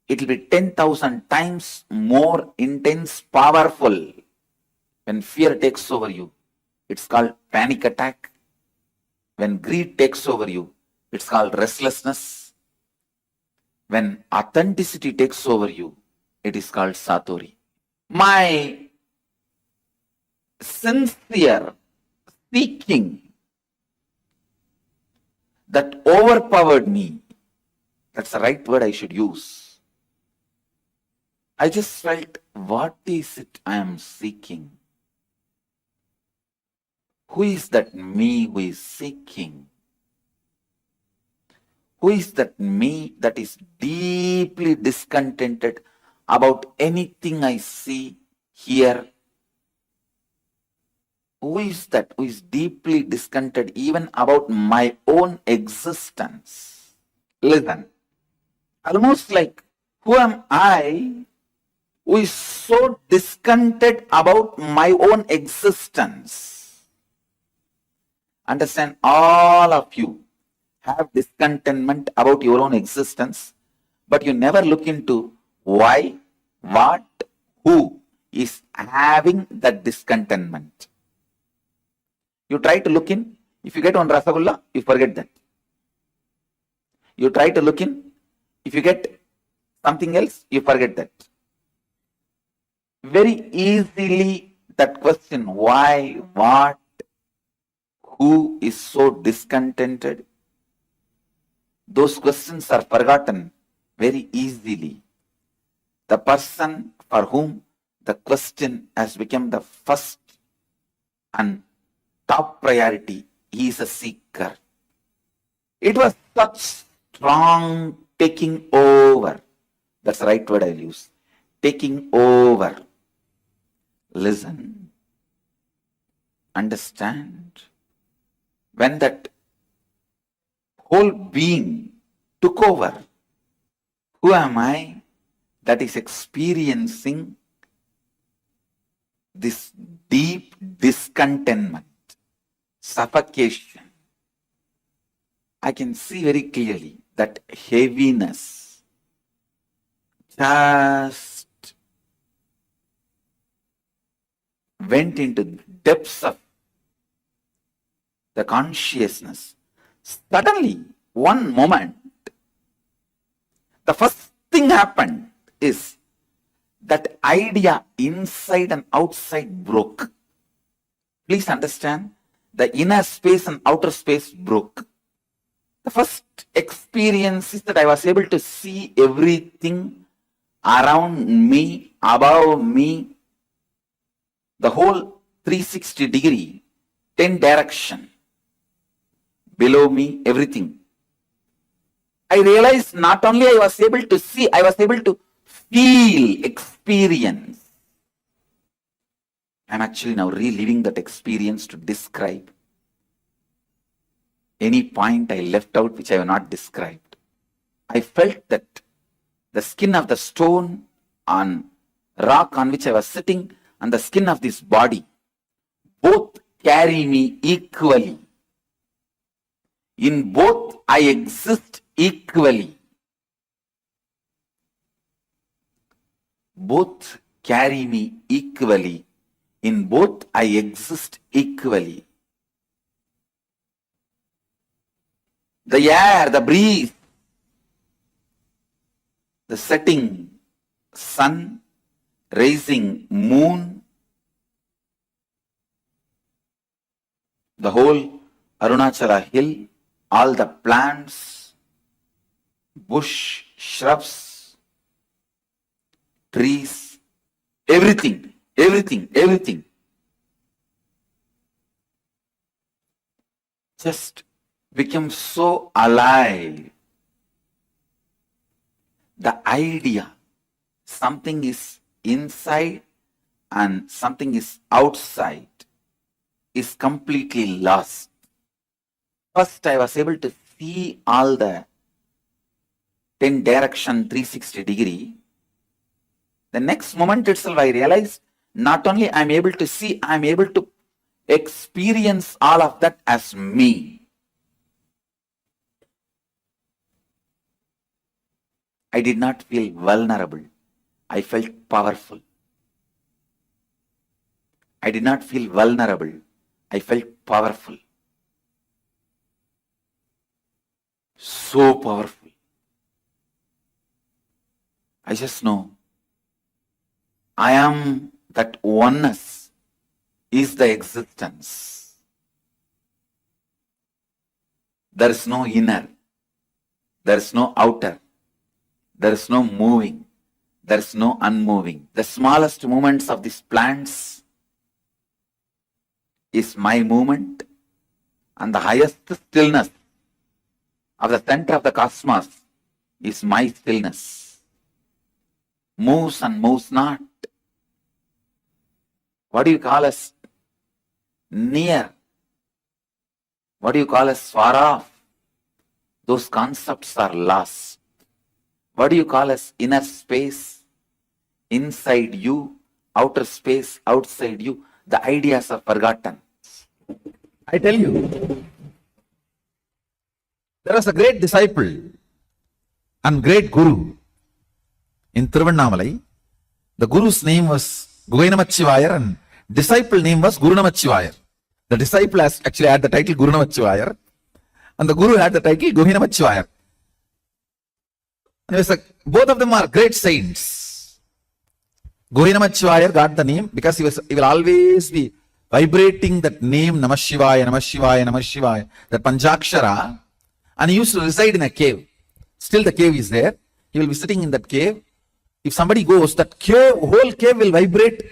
It will be 10,000 times more intense, powerful. When fear takes over you, it's called panic attack. When greed takes over you, it's called restlessness. When authenticity takes over you, it is called satori. My sincere seeking that overpowered me, that's the right word I should use. I just felt, what is it I am seeking? Who is that me who is seeking? Who is that me that is deeply discontented about anything I see, hear? Who is that who is deeply discontented even about my own existence? Listen, almost like, who am I who is so discontented about my own existence? Understand, all of you have discontentment about your own existence, but you never look into why, what, who is having that discontentment. You try to look in, if you get one Rasagulla, you forget that. You try to look in, if you get something else, you forget that. Very easily that question, why, what, who is so discontented? Those questions are forgotten very easily. The person for whom the question has become the first and top priority, he is a seeker. It was such strong taking over. That's the right word I'll use. Taking over. Listen. Understand. When that whole being took over, who am I that is experiencing this deep discontentment, suffocation? I can see very clearly that heaviness, just went into depths of the consciousness. Suddenly, one moment, the first thing happened is that idea inside and outside broke. Please understand, the inner space and outer space broke. The first experience is that I was able to see everything around me, above me, the whole 360 degree, 10 direction, below me, everything. I realized not only I was able to see, I was able to feel, experience. I'm actually now reliving that experience to describe any point I left out which I have not described. I felt that the skin of the stone on rock on which I was sitting and the skin of this body both carry me equally. In both I exist equally. Both carry me equally. In both I exist equally. The air, the breeze, the setting sun, rising moon, the whole Arunachala hill, all the plants, bush, shrubs, trees, everything, everything, everything. Just become so alive. The idea, something is inside and something is outside, is completely lost. First, I was able to see all the 10 direction 360 degree. The next moment itself, I realized not only I am able to see, I am able to experience all of that as me. I did not feel vulnerable. I felt powerful. I did not feel vulnerable. I felt powerful. So powerful. I just know I am that oneness is the existence. There is no inner. There is no outer. There is no moving. There is no unmoving. The smallest movements of these plants is my movement, and the highest stillness of the center of the cosmos is my stillness. Moves and moves not. What do you call as near? What do you call as far off? Those concepts are lost. What do you call as inner space? Inside you, outer space, outside you, the ideas are forgotten. I tell you, there was a great disciple and great guru in Tiruvannamalai. The guru's name was Guhainamachivayar and disciple name was Guru Namachivayar. The disciple actually had the title Guru Namachivayar and the guru had the title Guhainamachivayar. Both of them are great saints. Guhainamachivayar got the name because he will always be vibrating that name Namah Shivaya, Namah Shivaya, Namah Shivaya, that Panchakshara, and he used to reside in a cave. Still the cave is there. He will be sitting in that cave. If somebody goes, that cave, whole cave will vibrate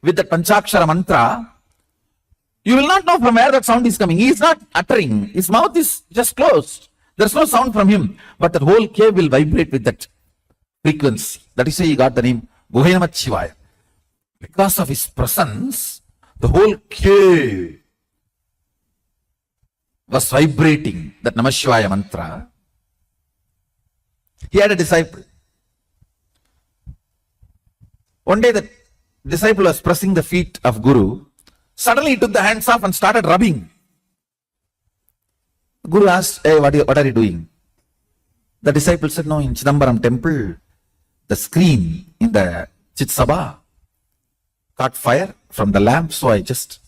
with the Panchakshara mantra. You will not know from where that sound is coming. He is not uttering. His mouth is just closed. There is no sound from him. But the whole cave will vibrate with that frequency. That is why he got the name Guhainamachivaya. Because of his presence, the whole cave was vibrating that Namah Shivaya mantra. He had a disciple. One day the disciple was pressing the feet of Guru. Suddenly he took the hands off and started rubbing. Guru asked, hey, what are you doing? The disciple said, no, in Chidambaram temple, the screen in the Chitsabha caught fire from the lamp, so I just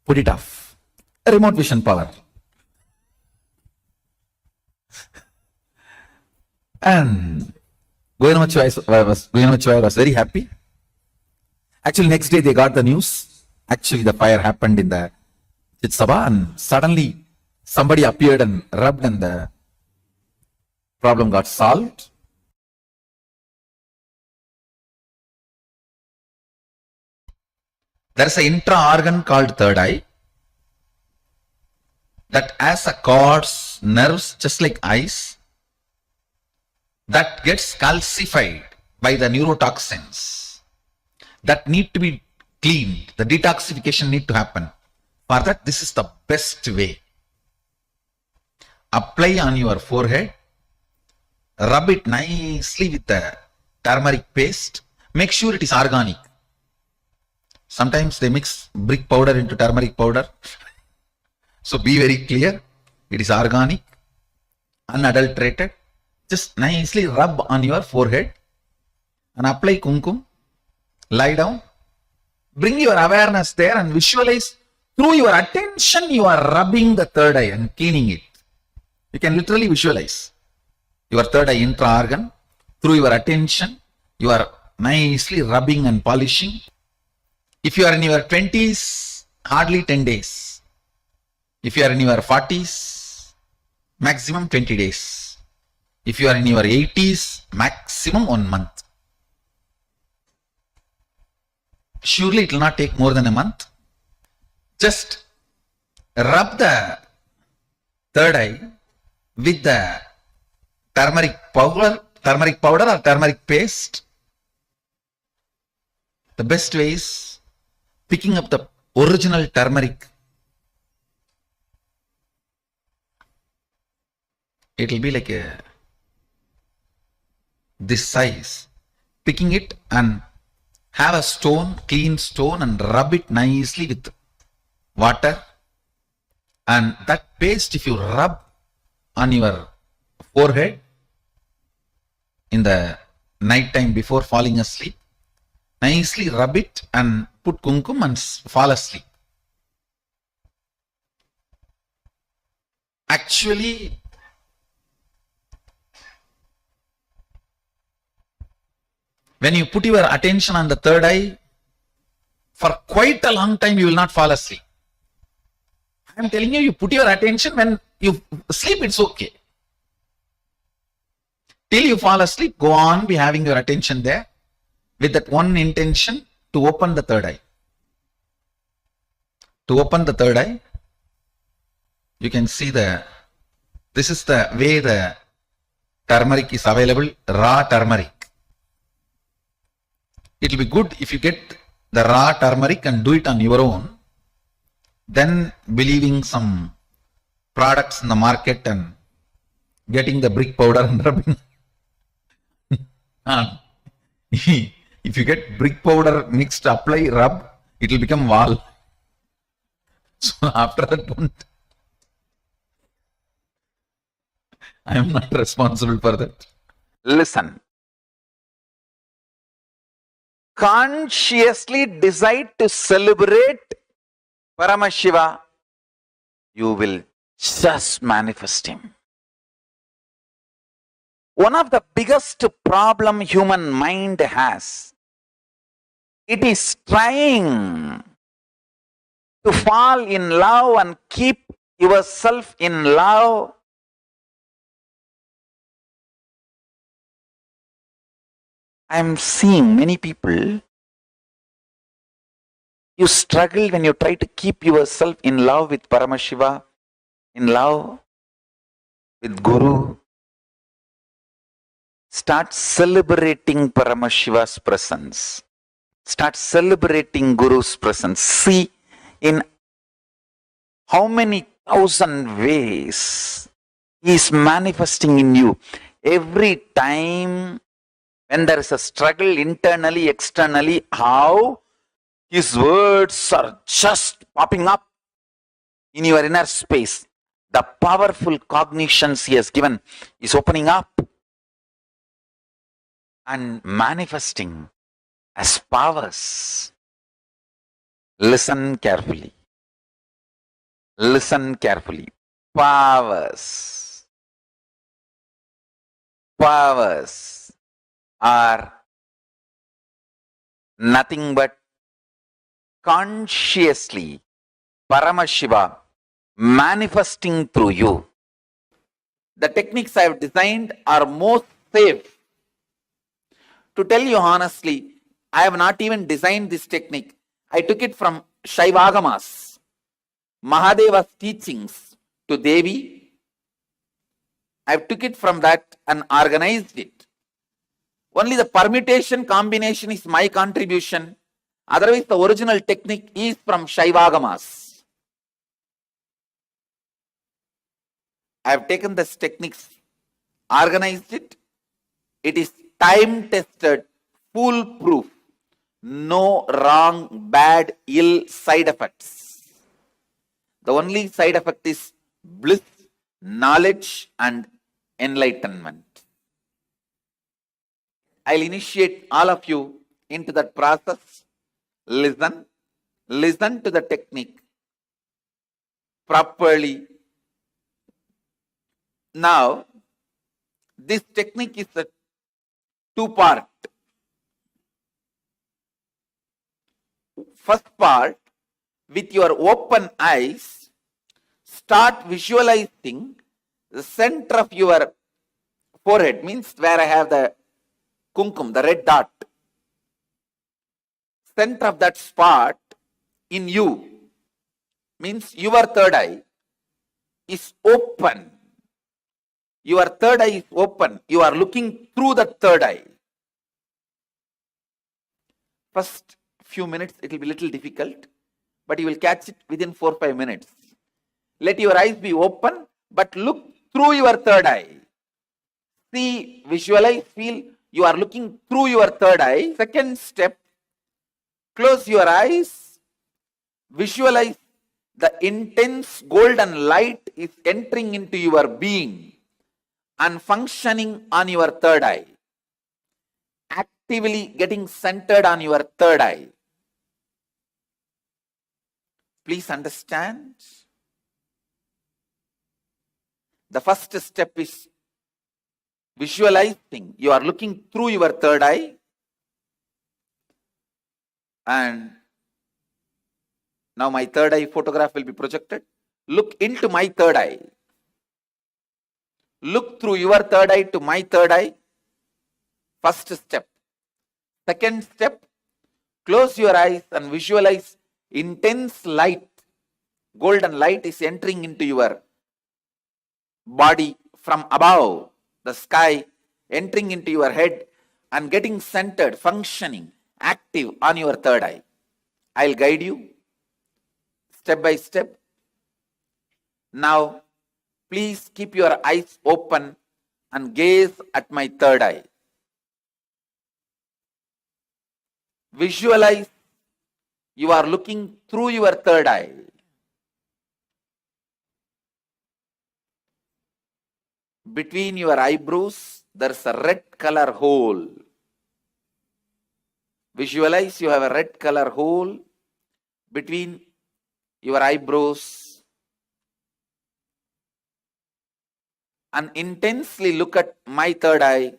put it off. A remote vision power. And Govinamachivaya was very happy. Actually, next day they got the news. Actually, the fire happened in the Chitsabha, and suddenly somebody appeared and rubbed, and the problem got solved. There's an intra-organ called third eye that has a cords, nerves, just like eyes, that gets calcified by the neurotoxins that need to be cleaned. The detoxification need to happen. For that, this is the best way. Apply on your forehead, rub it nicely with the turmeric paste. Make sure it is organic. Sometimes they mix brick powder into turmeric powder. So be very clear. It is organic, unadulterated. Just nicely rub on your forehead and apply kumkum. Lie down. Bring your awareness there and visualize through your attention you are rubbing the third eye and cleaning it. You can literally visualize your third eye intra-organ. Through your attention, you are nicely rubbing and polishing. If you are in your 20s, hardly 10 days. If you are in your 40s, maximum 20 days. If you are in your 80s, maximum 1 month. Surely it will not take more than a month. Just rub the third eye with the turmeric powder or turmeric paste. The best way is picking up the original turmeric. It will be like this size. Picking it and have a stone, clean stone, and rub it nicely with water. And that paste, if you rub on your forehead in the night time before falling asleep, nicely rub it and put kumkum and fall asleep. Actually, when you put your attention on the third eye, for quite a long time you will not fall asleep. I am telling you, you put your attention, when you sleep, it's okay. Till you fall asleep, go on, be having your attention there with that one intention to open the third eye. To open the third eye, you can see this is the way the turmeric is available, raw turmeric. It will be good if you get the raw turmeric and do it on your own, then believing some products in the market and getting the brick powder and rubbing. If you get brick powder mixed, apply, rub, it will become wall. So after that, don't. I am not responsible for that. Listen. Consciously decide to celebrate Paramashiva, you will just manifest him. One of the biggest problem human mind has, it is trying to fall in love and keep yourself in love. I am seeing many people, you struggle when you try to keep yourself in love with Paramashiva, in love with Guru. Start celebrating Paramashiva's presence. Start celebrating Guru's presence. See in how many thousand ways he is manifesting in you. Every time when there is a struggle internally, externally, how his words are just popping up in your inner space. The powerful cognitions he has given is opening up and manifesting as powers. Listen carefully. Listen carefully. Powers. Powers are nothing but consciously Paramashiva manifesting through you. The techniques I have designed are most safe. To tell you honestly, I have not even designed this technique. I took it from Shaivagamas, Mahadeva's teachings to Devi. I took it from that and organized it. Only the permutation combination is my contribution. Otherwise, the original technique is from Shaivagamas. I have taken this techniques, organized it. It is time tested, foolproof. No wrong, bad, ill side effects. The only side effect is bliss, knowledge, and enlightenment. I'll initiate all of you into that process. Listen to the technique properly. Now, this technique is a two-part. First part, with your open eyes, start visualizing the center of your forehead, means where I have the kumkum, the red dot. Center of that spot in you, means your third eye, is open. Your third eye is open. You are looking through the third eye. First few minutes, it will be a little difficult, but you will catch it within 4 or 5 minutes. Let your eyes be open, but look through your third eye. See, visualize, feel you are looking through your third eye. Second step, close your eyes. Visualize the intense golden light is entering into your being and functioning on your third eye. Actively getting centered on your third eye. Please understand. The first step is visualizing. You are looking through your third eye. And now my third eye photograph will be projected. Look into my third eye. Look through your third eye to my third eye. First step. Second step, close your eyes and visualize intense light. Golden light is entering into your body from above, the sky, entering into your head and getting centered, functioning, active on your third eye. I'll guide you step by step. Now, please keep your eyes open and gaze at my third eye. Visualize you are looking through your third eye. Between your eyebrows, there's a red color hole. Visualize you have a red color hole between your eyebrows and intensely look at my third eye.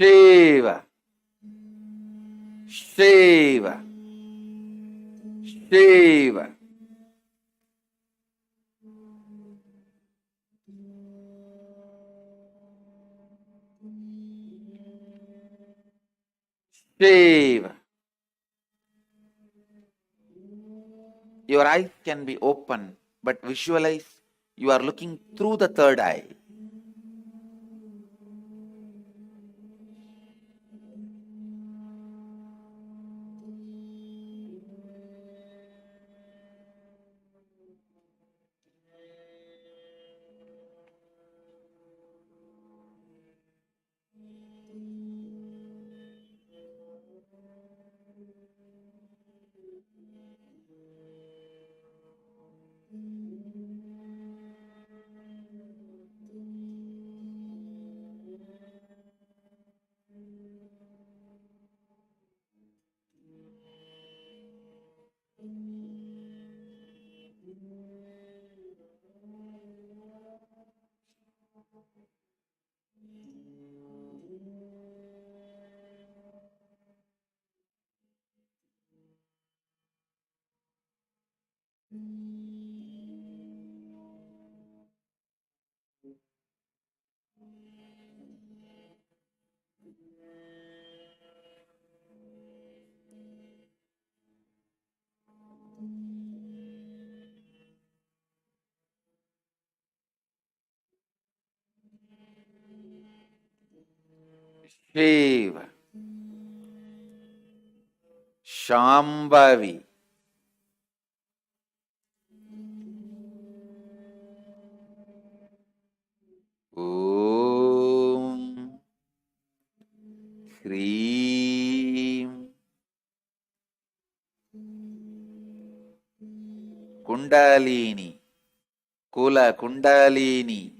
Shiva, Shiva, Shiva. Shiva. Your eyes can be open, but visualize you are looking through the third eye. Shiva, Shambhavi, Om, Hreem, Kundalini, Kula Kundalini,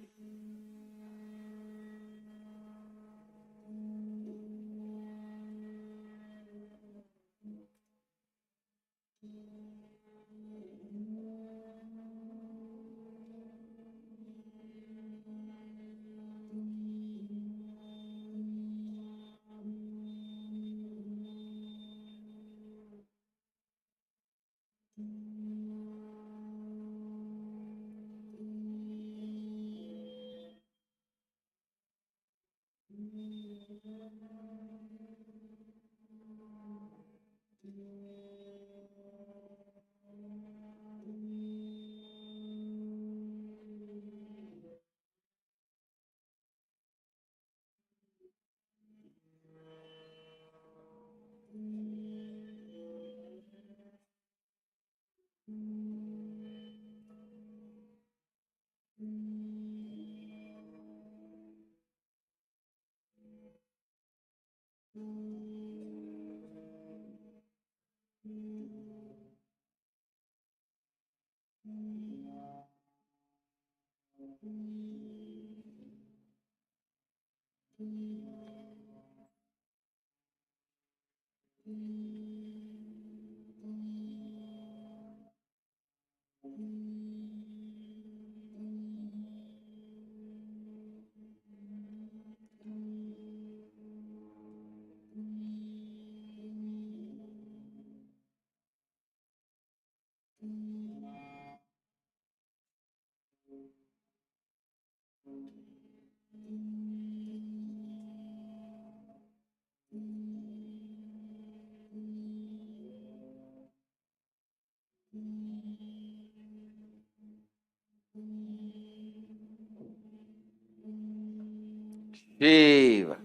Shiva.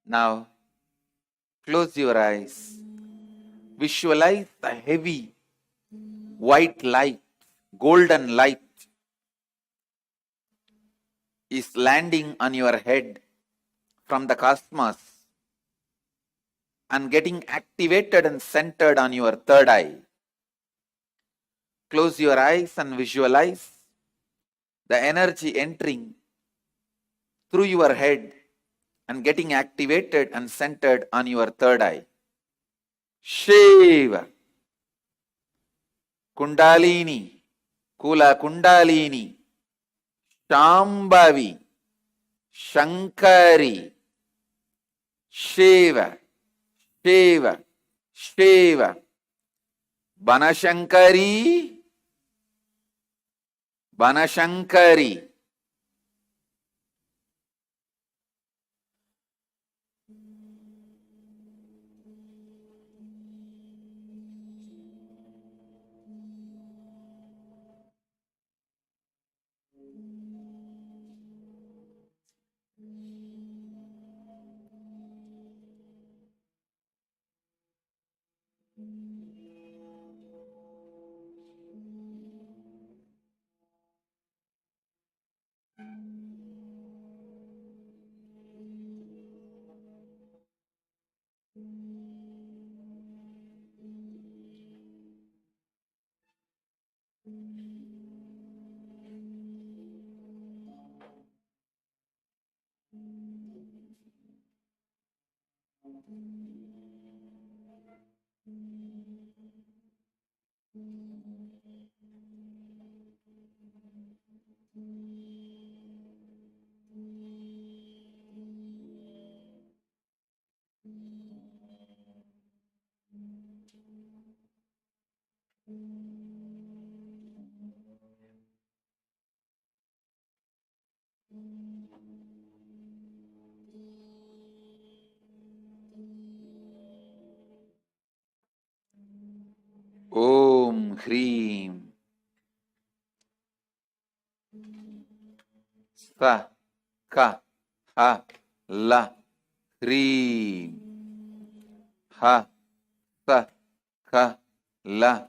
Now, close your eyes. Visualize the heavy white light, golden light is landing on your head from the cosmos and getting activated and centered on your third eye. Close your eyes and visualize the energy entering through your head and getting activated and centered on your third eye. Shiva, Kundalini, Kula Kundalini, Shambhavi, Shankari, Shiva, Shiva, Shiva, Banashankari, Banashankari. Om Hreem. Sa, Ka, Ha, La, Hreem. Ha, Sa, Ka, La,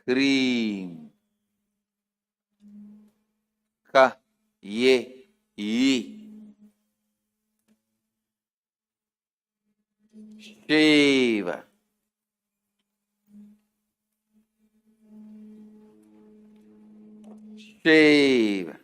Hreem. Ka, Ye, Yi. Shiva. Shiva.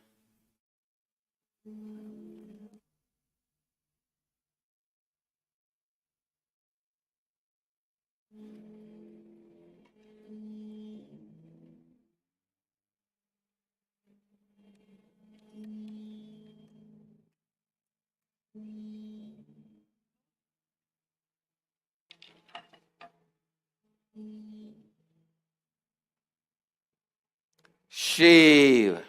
Shiva. Shiva.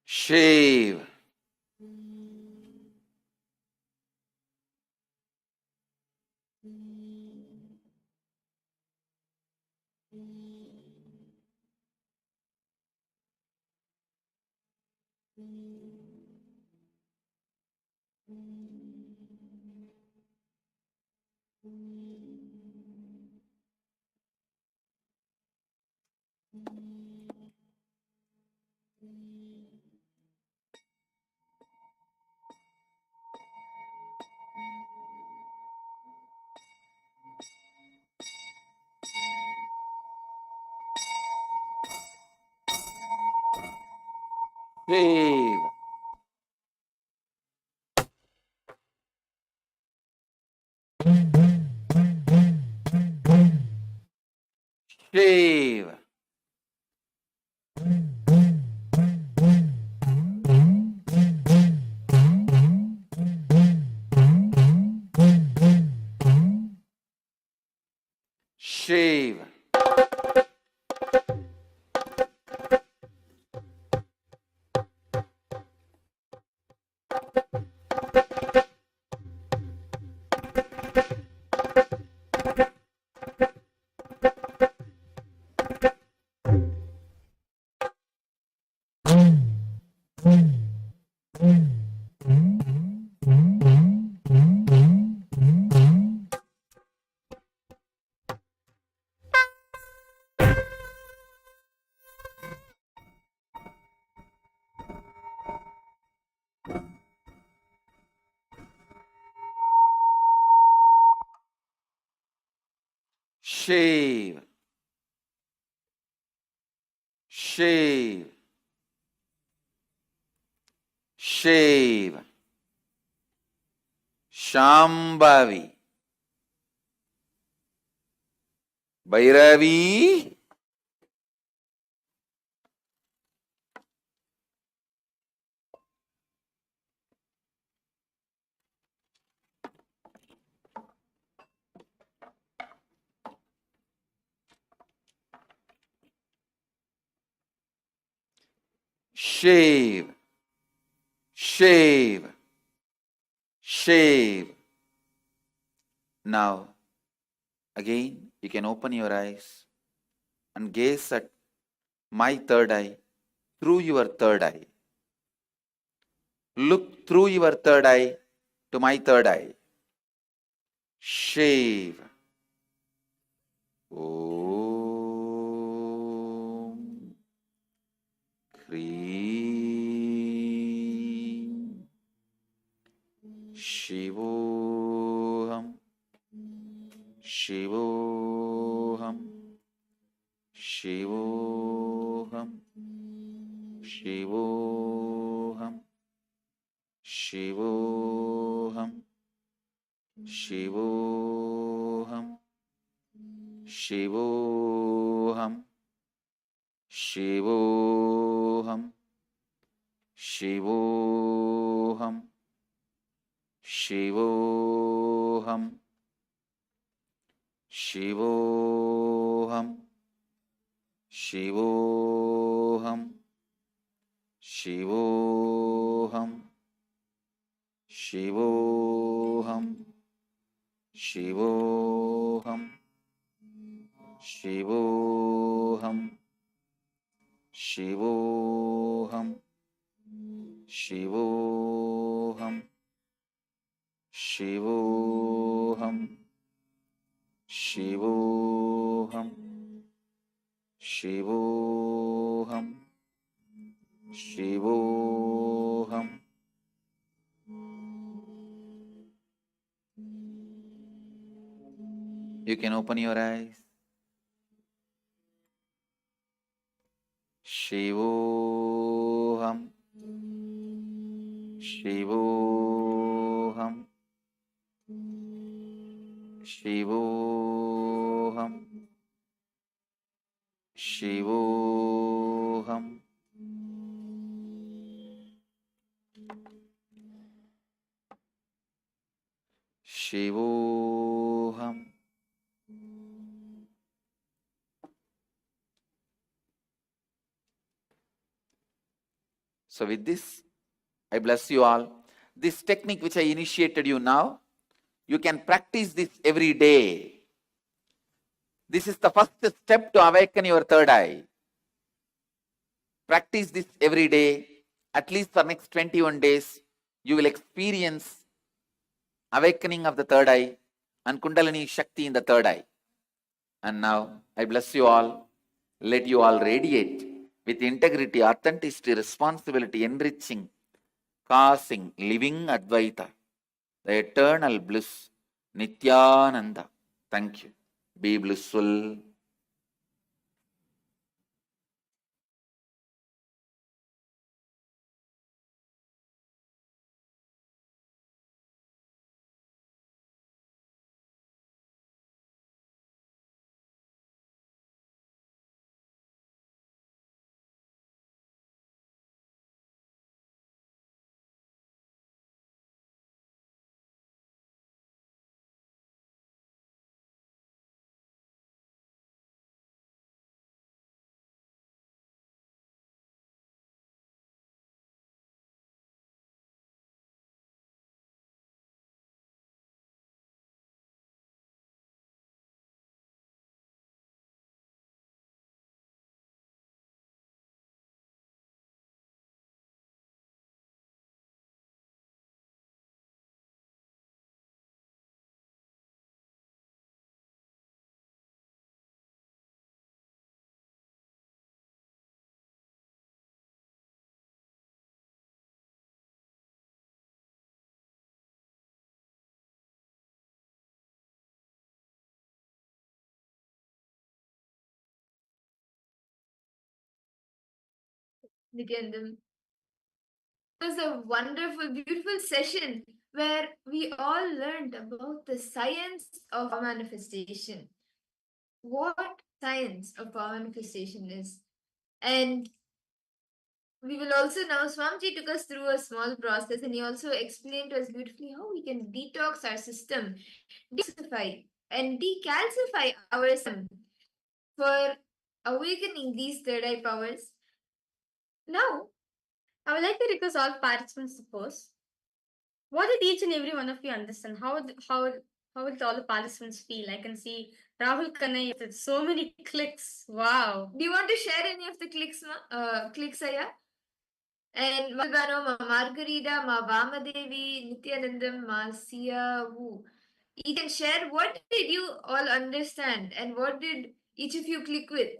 Shiva. Shiva. Shiva. Shiva. Shiva. Shiva. Shambhavi. Bhairavi. Shiva. Shiva. Shiva. Now, again, you can open your eyes and gaze at my third eye through your third eye. Look through your third eye to my third eye. Shiva. Om. Hreem. Shivo. Shivoham, Shivoham, Shivoham, Shivoham, Shivoham, Shivoham, Shivoham, Shivoham, Shivoham, Shivoham, Shivoham, Shivoham, Shivoham, Shivoham, Shivoham, Shivoham, Shivoham, Shivoham, Shivoham. You can open your eyes. Shivoham, Shivoham, Shivoham, Shivoham. Shivoham. So with this, I bless you all. This technique which I initiated you now, you can practice this every day. This is the first step to awaken your third eye. Practice this every day, at least for next 21 days. You will experience awakening of the third eye and Kundalini Shakti in the third eye. And now, I bless you all. Let you all radiate with integrity, authenticity, responsibility, enriching, causing, living Advaita, the eternal bliss, Nithyananda. Thank you. Be blissful. Nithyananda. It was a wonderful, beautiful session where we all learned about the science of manifestation. What science of power manifestation is. And we will also now, Swamiji took us through a small process and he also explained to us beautifully how we can detox our system, detoxify and decalcify our system for awakening these third eye powers. Now, I would like to request all participants to pose. What did each and every one of you understand? How did all the participants feel? I can see Rahul Kanai with so many clicks. Wow. Do you want to share any of the clicks, clicks, Aya? And Malvano, Ma Margarita, Ma Vamadevi, Nithyanandam, Ma Sia Wu. You can share what did you all understand and what did each of you click with?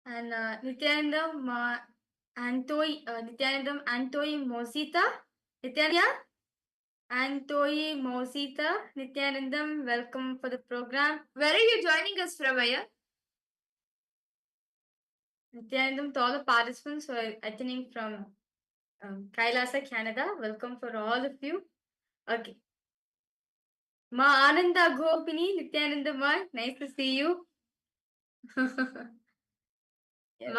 And Nithyanandam, Ma Nithyanandam, Antoi Mosita. Nithyanandam? Antoi Mosita, Nithyanandam, welcome for the program. Where are you joining us from, Aya? Nithyanandam, to all the participants who are attending from KAILASA, Canada. Welcome for all of you. Okay. Ma Ananda Gopini, Nithyananda Ma, nice to see you. Yes.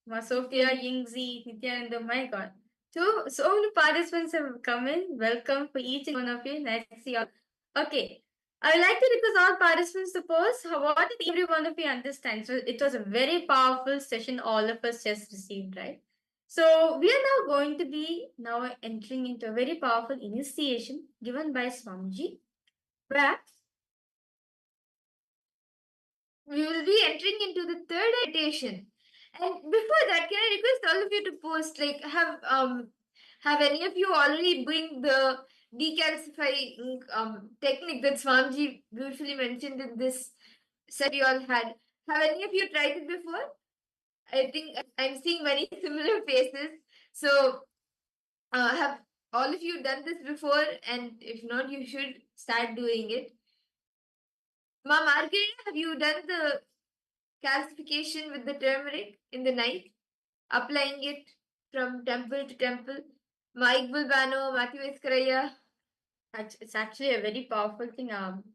Ma Sophia, Yingzi, Nithyananda, my God. So many participants have come in. Welcome for each and one of you. Nice to see you all. Okay. I would like to request all participants to post what did every one of you understand. So it was a very powerful session all of us just received, right? So we are now going to be now entering into a very powerful initiation given by Swamiji, where we will be entering into the third meditation. And before that, can I request all of you to post, like, have any of you already bring the decalcifying technique that Swamiji beautifully mentioned in this set you all had? Have any of you tried it before? I think I'm seeing many similar faces. So, have all of you done this before? And if not, you should start doing it. Ma Margarita, have you done the calcification with the turmeric in the night, applying it from temple to temple? Mike Bulbano, Matthew Escaraya. It's actually a very powerful thing.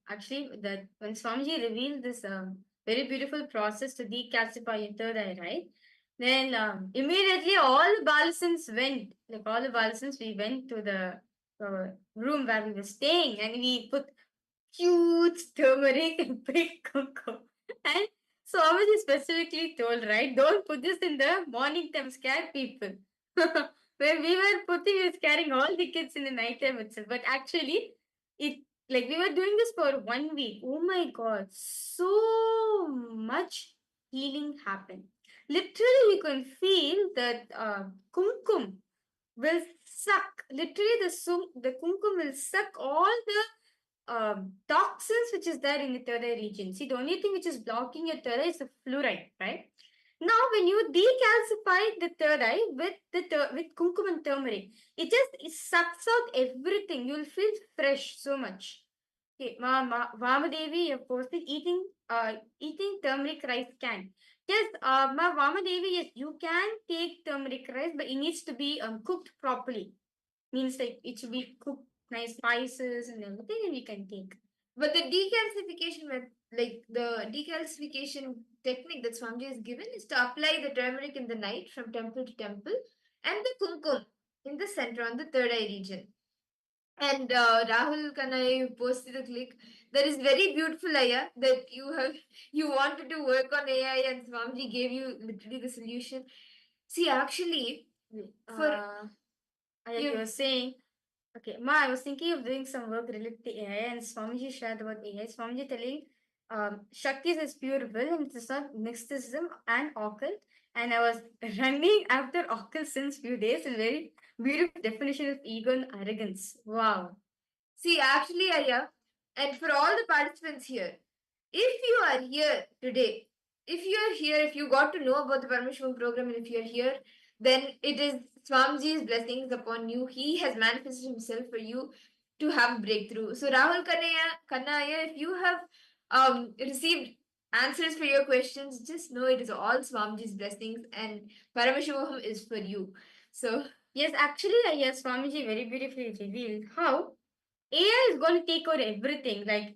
Actually, that when Swamiji revealed this very beautiful process to decalcify your third eye, right? Then immediately all the Balasans went, like all the Balasans, we went to the room where we were staying and we put huge turmeric and big cocoa. And Swamiji specifically told, right, don't put this in the morning time, scare people. When we were putting, we were scaring all the kids in the night time itself. But actually, it like we were doing this for 1 week. Oh my God, so much healing happened. Literally, you can feel that kumkum will suck. Literally, the kumkum will suck all the toxins which is there in the third eye region. See, the only thing which is blocking your third eye is the fluoride, right? Now, when you decalcify the third eye with with kumkum and turmeric, it sucks out everything. You'll feel fresh so much. Okay, Vamadevi, you posted eating turmeric rice can. Yes, Ma Vamadevi, yes, you can take turmeric rice, but it needs to be cooked properly. Means like it should be cooked nice spices and everything, and we can take. But the decalcification like the decalcification technique that Swamiji has given is to apply the turmeric in the night from temple to temple and the kumkum in the center on the third eye region. And Rahul Kanai posted a click. That is very beautiful, Aya, that you wanted to work on AI and Swamiji gave you literally the solution. See, actually, for you were saying, okay, Ma, I was thinking of doing some work related to AI, and Swamiji shared about AI. Swamiji telling Shakti is pure will and it's not mysticism and occult. And I was running after occult since few days, a very beautiful definition of ego and arrogance. Wow. See, actually, Aya, and for all the participants here, if you are here today, if you got to know about the Paramashivoham program, and if you're here, then it is Swamiji's blessings upon you. He has manifested himself for you to have breakthrough. So Rahul Kannaya, if you have received answers for your questions, just know it is all Swamiji's blessings and Paramashivoham is for you. So yes, actually, yes, Swamiji very beautifully revealed how AI is going to take over everything. Like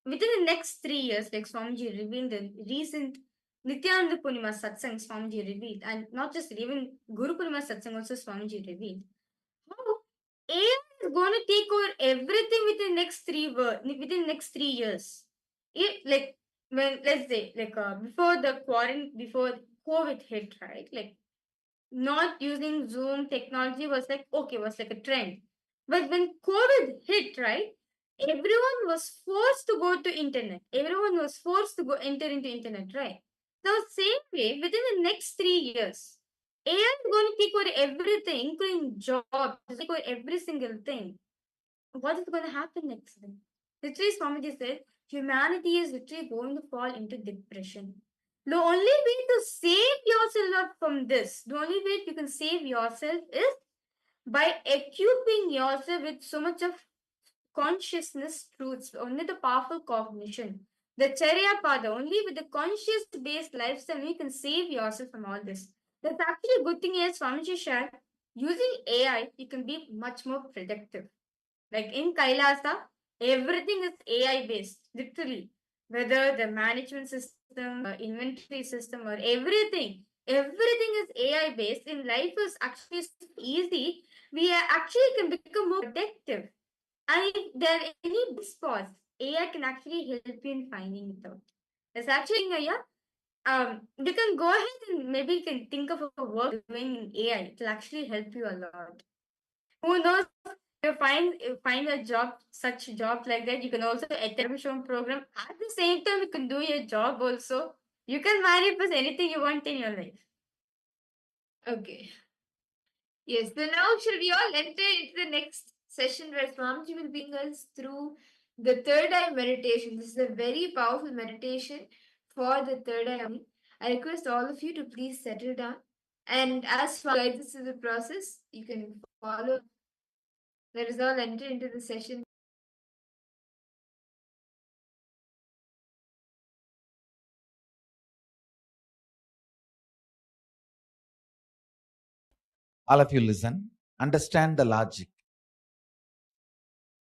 within the next 3 years, like Swamiji revealed the recent Nithyananda Purnima Satsang Swamiji revealed, and not just even Guru Purnima Satsang also Swamiji revealed. How AI is going to take over everything within the next 3 years. Like when let's say like before the quarantine, before COVID hit, right? Like not using Zoom technology was like okay, was like a trend. But when COVID hit, right, everyone was forced to go to internet. Everyone was forced to go enter into internet, right? So same way, within the next 3 years, AI is going to take over everything, including jobs, take over every single thing. What is going to happen next then? Literally, Swamiji said, humanity is literally going to fall into depression. The only way to save yourself from this, the only way you can save yourself is by equipping yourself with so much of consciousness truths, only the powerful cognition. The Charya Pada, only with the conscious based lifestyle, you can save yourself from all this. That's actually a good thing is Swamiji shared. Using AI, you can be much more productive. Like in Kailasa, everything is AI based, literally. Whether the management system, inventory system, or everything is AI based. In life is actually so easy. We actually can become more productive. And if there are any blind spots, AI can actually help you in finding it out. There's actually you can go ahead and maybe you can think of a work doing in AI. It will actually help you a lot. Who knows? You find a job, such job like that. You can also attend a show program. At the same time, you can do your job also. You can manifest anything you want in your life. Okay. Yes, so now shall we all enter into the next session where Swamiji will bring us through the third eye meditation. This is a very powerful meditation for the third eye. I request all of you to please settle down. And as Swami guides us through the process, you can follow. Let us all enter into the session. All of you listen, understand the logic.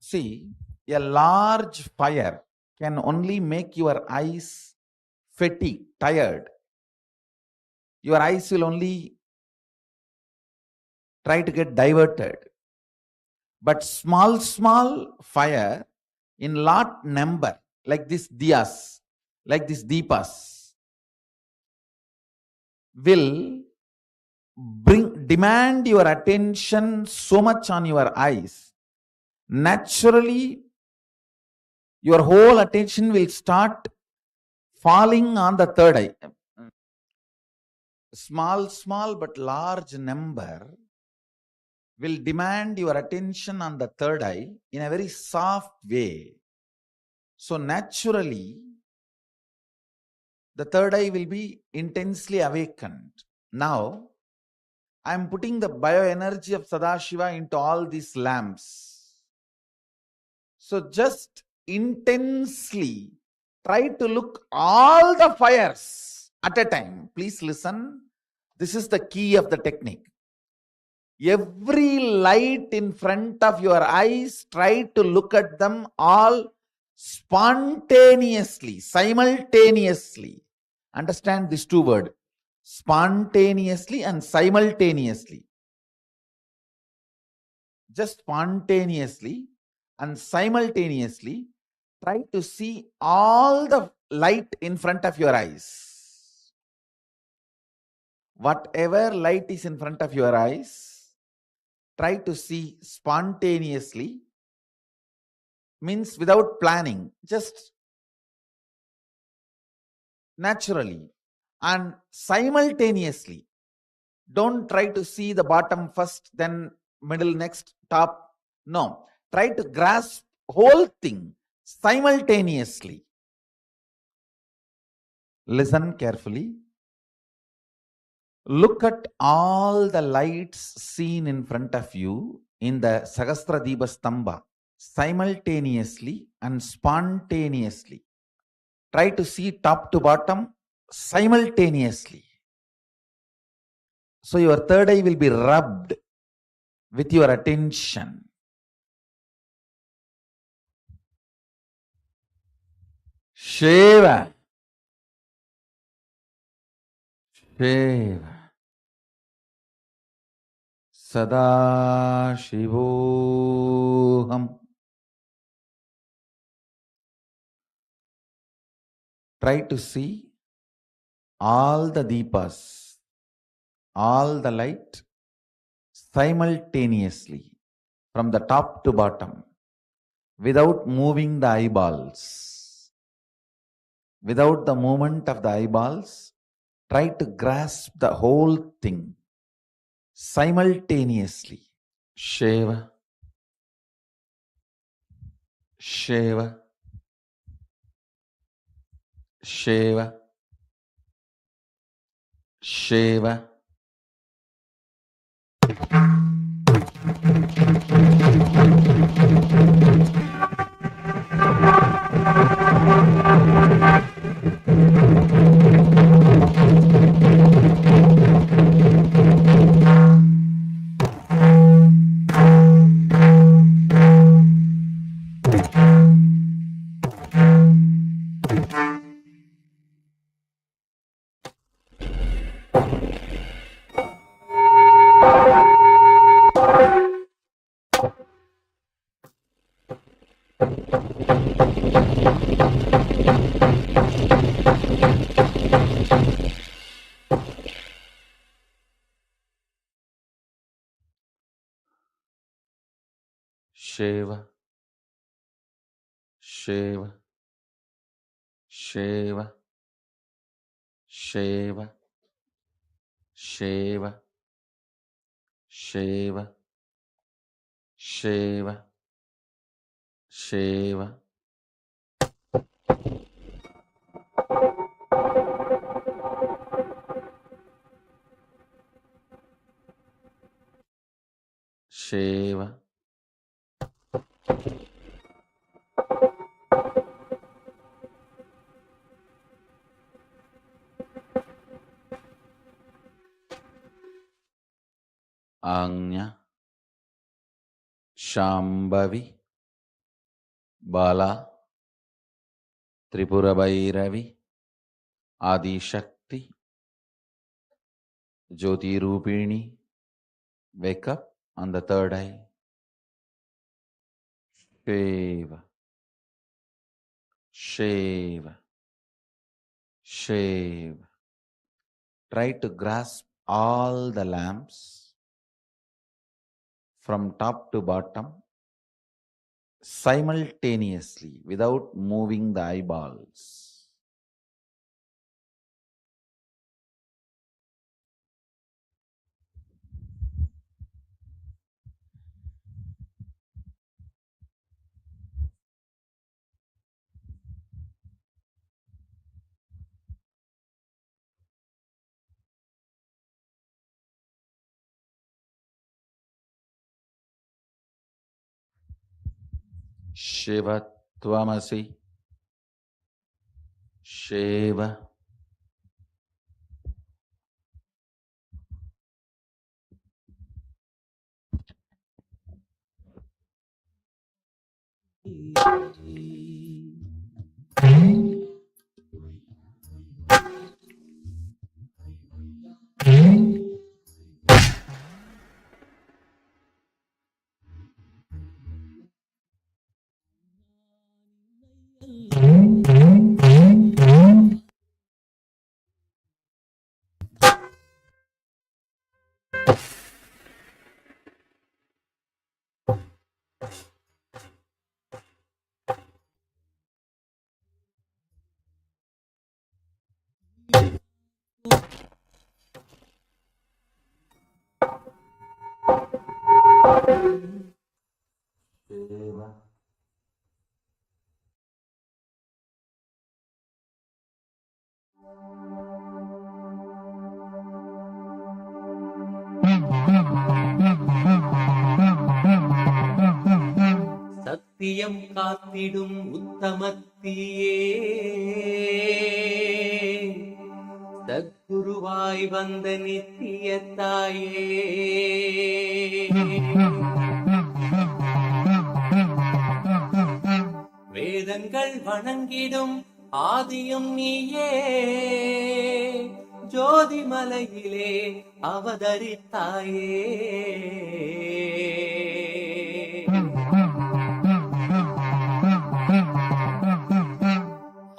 See, a large fire can only make your eyes fatigued, tired. Your eyes will only try to get diverted. But small fire in lot number, like this diyas, like this deepas, will demand your attention so much on your eyes. Naturally, your whole attention will start falling on the third eye. Small but large number will demand your attention on the third eye in a very soft way. So naturally, the third eye will be intensely awakened. Now, I am putting the bioenergy of Sadashiva into all these lamps. So just intensely try to look all the fires at a time. Please listen. This is the key of the technique. Every light in front of your eyes, try to look at them all spontaneously, simultaneously. Understand these two words, spontaneously and simultaneously. Just spontaneously and simultaneously try to see all the light in front of your eyes. Whatever light is in front of your eyes, try to see spontaneously, means without planning, just naturally and simultaneously. Don't try to see the bottom first, then middle, next, top. No, try to grasp whole thing simultaneously. Listen carefully. Look at all the lights seen in front of you in the Sahasradipa Stamba simultaneously and spontaneously. Try to see top to bottom simultaneously. So your third eye will be rubbed with your attention. Shiva. Shiva. Sadashivoham. Try to see all the deepas, all the light simultaneously from the top to bottom without moving the eyeballs. Without the movement of the eyeballs, try to grasp the whole thing simultaneously. Shiva, Shiva, Shiva, Shiva. Shiva, Shiva, Shiva, Shiva, Shiva, Shiva, Shiva, Shiva. Shiva. Anya, Shambhavi, Bala, Tripura Bhairavi, Adi Shakti, Jyoti Rupini, wake up on the third eye. Shiva, Shiva, Shiva. Try to grasp all the lamps from top to bottom simultaneously without moving the eyeballs. Shiva Tvamasi, Shiva, Shiva. சத்தியம் காத்திடும் உத்தமத்தியே சத்குருவாய் வந்த நித்திய தாயே வேதங்கள் வணங்கிடும் ஆதியும் நீயே ஜோதி மலையிலே அவதரித்தாயே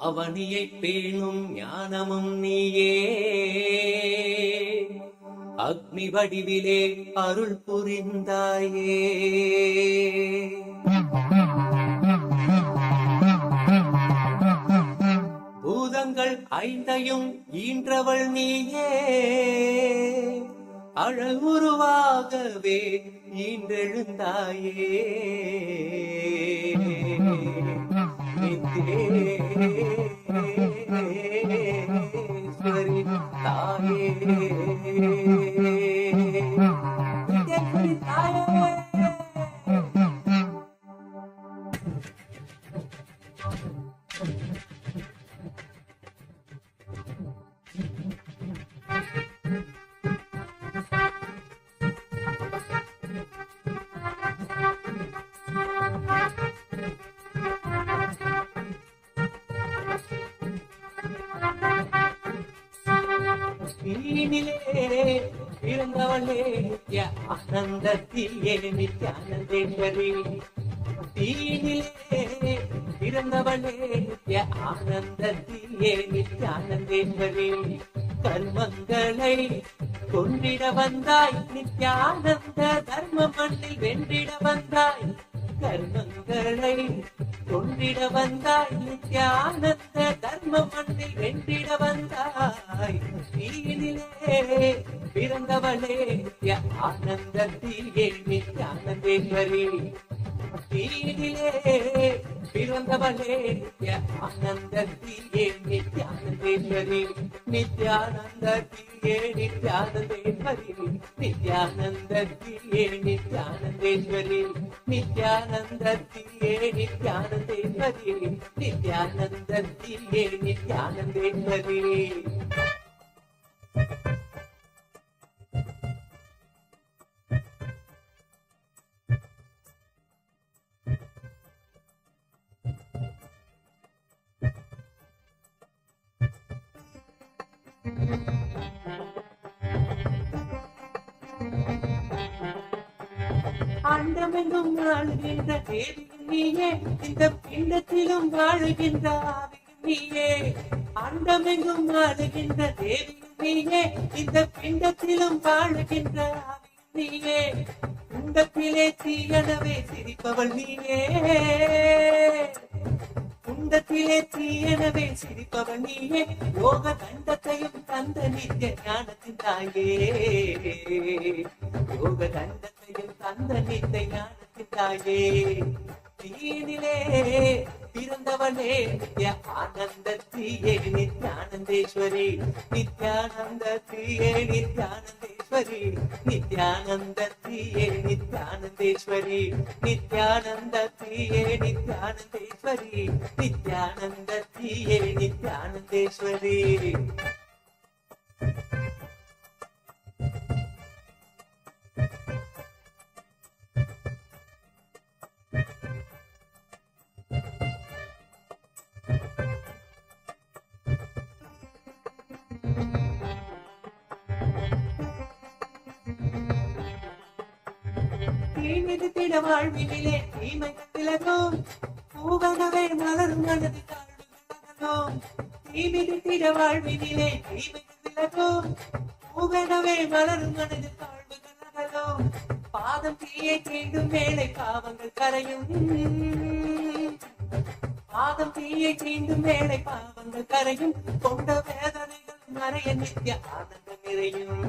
அவனியை பேணும் ஞானமும் நீயே அக்னி வடிவிலே அருள் புரிந்தாயே பூதங்கள் ஐந்தையும் ஈன்றவள் நீயே அழல் உருவாகவே ஈன்றெழுந்தாயே நித்யேஸ்வரி தாயே நித்யேஸ்வரி தாயே பிறந்தவளே நித்ய ஆனந்தத்திலே நித்யானந்தேஸ்வரி தீனிலே பிறந்தவளே நித்ய ஆனந்தத்திலே நித்யானந்தேஸ்வரி கர்மங்களை கொன்றிட வந்தாய் நித்யானந்த தர்ம மண்ணில் வென்றிட வந்தாய் கர்மங்களை கொண்டிட வந்தாய் நித்யானந்த தர்ம மண்ணில் வென்றிட வந்தாய் தீயினிலே பிறந்தவளே நித்ய ஆனந்தத்திலே நித்யானந்தேஸ்வரி தீயினிலே பிறந்தவளே நித்ய ஆனந்தத்திலே நித்யானந்தேஸ்வரி நித்யானந்தத்திலே நித்யானந்தேஸ்வரி நித்யானந்தத்திலே நித்யானந்தேஸ்வரி நித்யானந்தத்திலே நித்யானந்தேஸ்வரி நித்யானந்தத்திலே நித்யானந்தேஸ்வரி அண்டமெங்கும் வாழுகின்ற தேவியும் நீயே இந்த பிண்டத்திலும் வாழுகின்ற ஆவியும் நீயே அண்டமெங்கும் வாழுகின்ற தேவியும் நீயே இந்த பிண்டத்திலும் வாழுகின்ற ஆவியும் நீயே குண்டத்திலே தீயனவே சிரிப்பவள் நீயே குண்டத்திலே தீயனவே சிரிப்பவள் நீயே யோக தண்டத்தையும் தந்த நித்திய ஞானத்தின் தாயே யோக தண்டத்தையும் தந்த நித்திய ஞானத்தின் தாயே தீயினிலே பிறந்தவளே நித்ய ஆனந்தத்தியே நித்யானந்தேஸ்வரி நித்யானந்தத்தியே நித்யானந்தேஸ்வரி நித்யானந்தத்தியே நித்யானந்தேஸ்வரி நித்யானந்தத்தியே நித்யானந்தேஸ்வரி நித்யானந்தத்தியே நித்யானந்தேஸ்வரி தீமிதித்திட வாழ்வினிலே தீமைகள் விலகும் பூவனவே மலரும் மனது தாழ்வுகளோ தீமிதித்திட வாழ்வினிலே தீமைகள் விலகும் பூவனவே மலரும் மனது தாழ்வுகளோ பாதம் தீயை தீண்டும் வேளை பாவங்கள் கரையும் பாதம் தீயை தீண்டும் வேளை பாவங்கள் கரையும் கொண்ட வேதனைகள் மறைய நித்ய ஆனந்தம் நிறையும்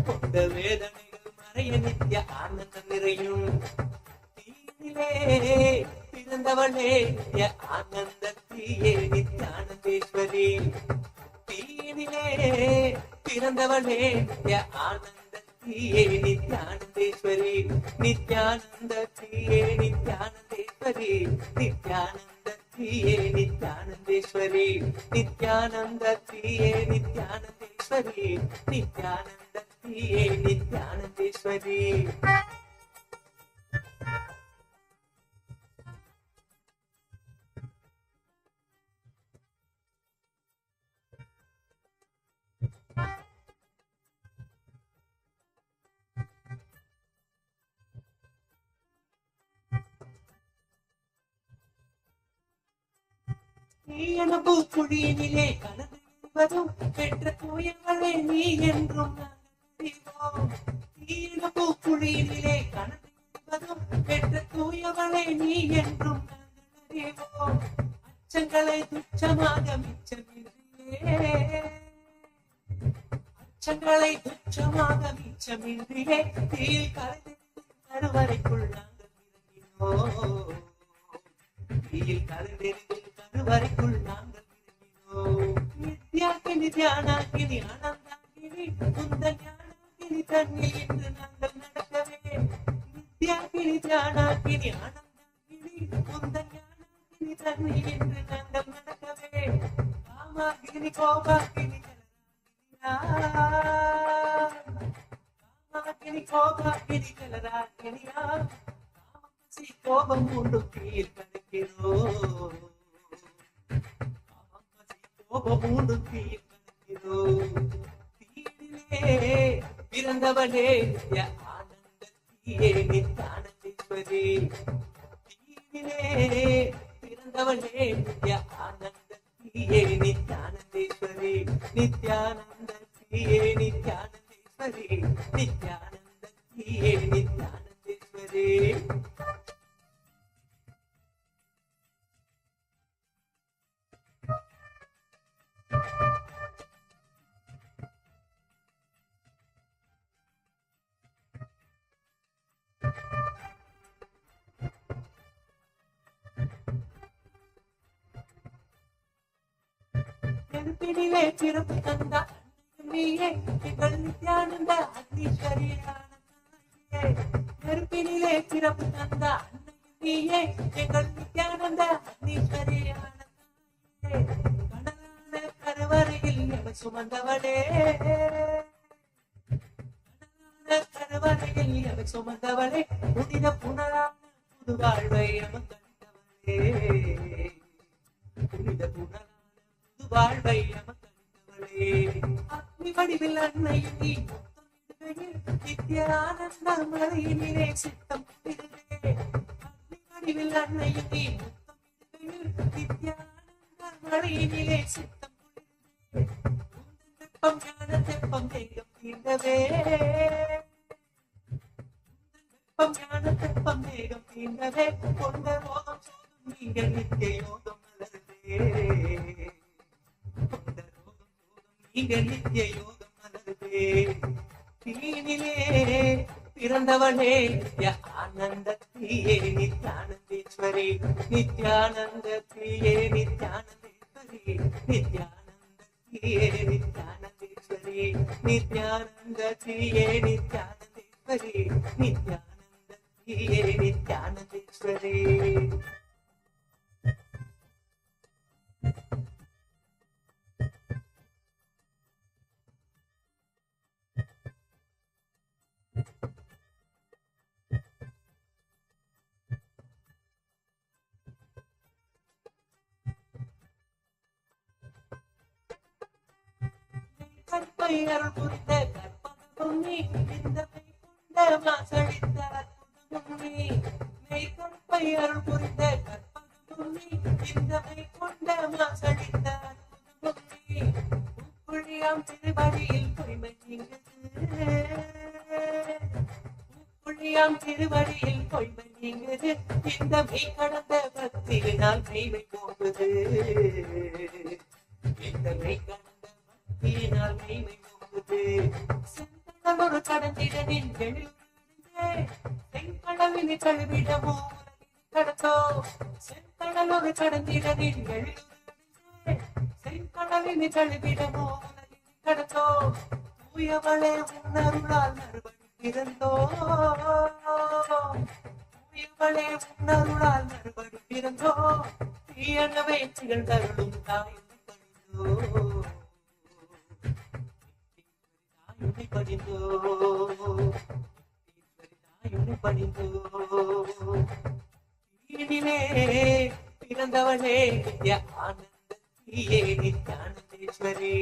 கொண்ட வேதனைகள் மறைய நித்ய ஆனந்தம் நிறையும் தீயினிலே பிறந்தவளே நித்ய ஆனந்தத்தியே நித்யானந்தேஸ்வரி தீயினிலே பிறந்தவளே நித்ய ஆனந்தத்தியே நித்யானந்தேஸ்வரி நித்யானந்தத்தியே நித்யானந்தேஸ்வரி நித்யானந்தத்தியே நித்யானந்தேஸ்வரி நித்யானந்தத்தியே நித்யானந்தேஸ்வரி நித்யானந்தத்தியே நித்யானந்தேஸ்வரி நீயன பூக்குழியினிலே கலந்து என்பதும் பெற்ற தூயவளே நீ என்றும் நீயன பூக்குழியினிலே கலந்து என்பதும் பெற்ற தூயவளே நீ என்றும் அறிவோம் அச்சங்களை துச்சமாக மிச்சமில்லையே அச்சங்களை துச்சமாக மிச்சமில்லையே தீயில் கலந்து கருவறைக்குள் நாங்கள் இறங்கினோம் தீயில் கலந்தெறிந்து கருவறைக்குள் நாங்கள் இறங்கினோம் நித்யாகினி தியானாகினி ஆனந்தாகினி உந்த ஞானாகினி தன்னில் இன்று நாங்கள் நடக்கவே நித்யாகினி தியானாகினி ஆனந்தாகினி உந்த ஞானாகினி தன்னில் இன்று நாங்கள் நடக்கவே காமாகினி கோபாகினி காமாகினி கோபாகினி கலராகினியா கோபம் கொண்டு கீழ் கணக்கிறோம் கோபம் கொண்டு கீழ் கணக்கிறோம் தீயினிலே பிறந்தவளே நித்ய ஆனந்தத்தியே நித்யானந்தேஸ்வரி தீயினிலே பிறந்தவளே நித்ய ஆனந்தத்தியே நித்யானந்தேஸ்வரி நித்யானந்தத்தியே நித்யானந்தேஸ்வரி நித்யானந்தத்தியே நித்யானந்தேஸ்வரி புகழ்வதே. நெருப்பினிலே பிறப்பு தந்த நீயே எங்கள் நித்யானந்த அக்னீஸ்வரியானே. நெருப்பினிலே பிறப்பு தந்த நீயே எங்கள் நித்யானந்த அக்னீஸ்வரியானே. கடலான கருவறையில் எமை சுமந்தவளே. கடலான கருவறையில் எமை சுமந்தவளே. புனித புனரான புது வாழ்வை அமர்ந்தவளே. புனித புனரான வாழ்வை அமர்ந்தவளே. அக்னி வடிவில் அன்னையும் நீ நித்யானந்த மலையினிலே சித்தம் குளிருதே. அக்னி வடிவில் அன்னையும் நீ நித்யானந்த மலையினிலே சித்தம் குளிருதே. வெப்பம் ஞான தெப்பம் தேகம் தீண்டவே. வெப்பம் ஞான தெப்பம் தேகம் தீண்டவே. கொண்ட ரோகம் சோகம் நீங்க நித்திய யோகம் மலருதே. நீங்க நித்திய யோகம் மலருதே. தீனிலே பிறந்தவளே ஆனந்தத்தியே நித்யானந்தேஸ்வரி. நித்யானந்தத்தியே நித்யானந்தேஸ்வரி. நித்யானந்தத்தியே நித்யானந்தேஸ்வரி. நித்யானந்தத்தியே நித்யானந்தேஸ்வரி. நித்யானந்தத்தியே நித்யானந்தேஸ்வரி. கற்பை அருள் புரிந்த கற்பகமும் நீ. இந்த மெய்கொண்ட மாசழித்த அற்புதமும் நீ. மெய்கற்பை அருள் புரிந்த கற்பகமும் நீ. இந்த மெய்கொண்ட மாசழித்த அற்புதமும் நீ. உப்புழியாம் திருவடியில் பொய்மை நீங்குது. உப்புழியாம் திருவடியில் பொய்மை நீங்குது. இந்த மெய் கடந்த பக்தியினால் மெய்மை போகுது. இந்த மெய் கடந்த பக்தியினால் மெய்மை போகுது. செங்கடலொரு கடந்திடனின் எழுந்தே. செங்கடலினை கழுவிடமோ கடத்தோ. செங்கடலொரு கடந்திடனின் எழுந்தே. செங்கடலினை கழுவிடமோ கடத்தோ. தூயவளே உன்னருளால் மறுபடி பிறந்தோ. தூயவளே உன்னருளால் மறுபடி பிறந்தோ. தீயனவே திகழ்ந்தருளும் தாய் பணிந்தோ. பணிந்தோ தீனிலே பிறந்தவளே நித்ய ஆனந்தியே நித்யானந்தேஸ்வரி.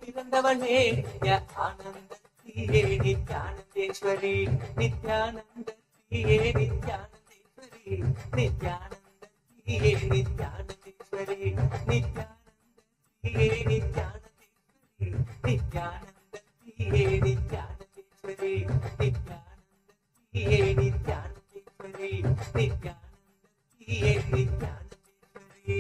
பிறந்தவளே நித்ய ஆனந்தியே நித்யானந்தேஸ்வரி. நித்யானந்தியே நித்யானந்தேஸ்வரி. நித்யானந்தியே நித்யானந்தேஸ்வரி. நித்யானந்தியே நித்யானந்தேஸ்வரி. நித்யானந்தியே நித்யானந்தேஸ்வரி. நித்யானந்தியே நித்யானந்தேஸ்வரி. நித்யானந்தியே நித்யானந்தேஸ்வரி.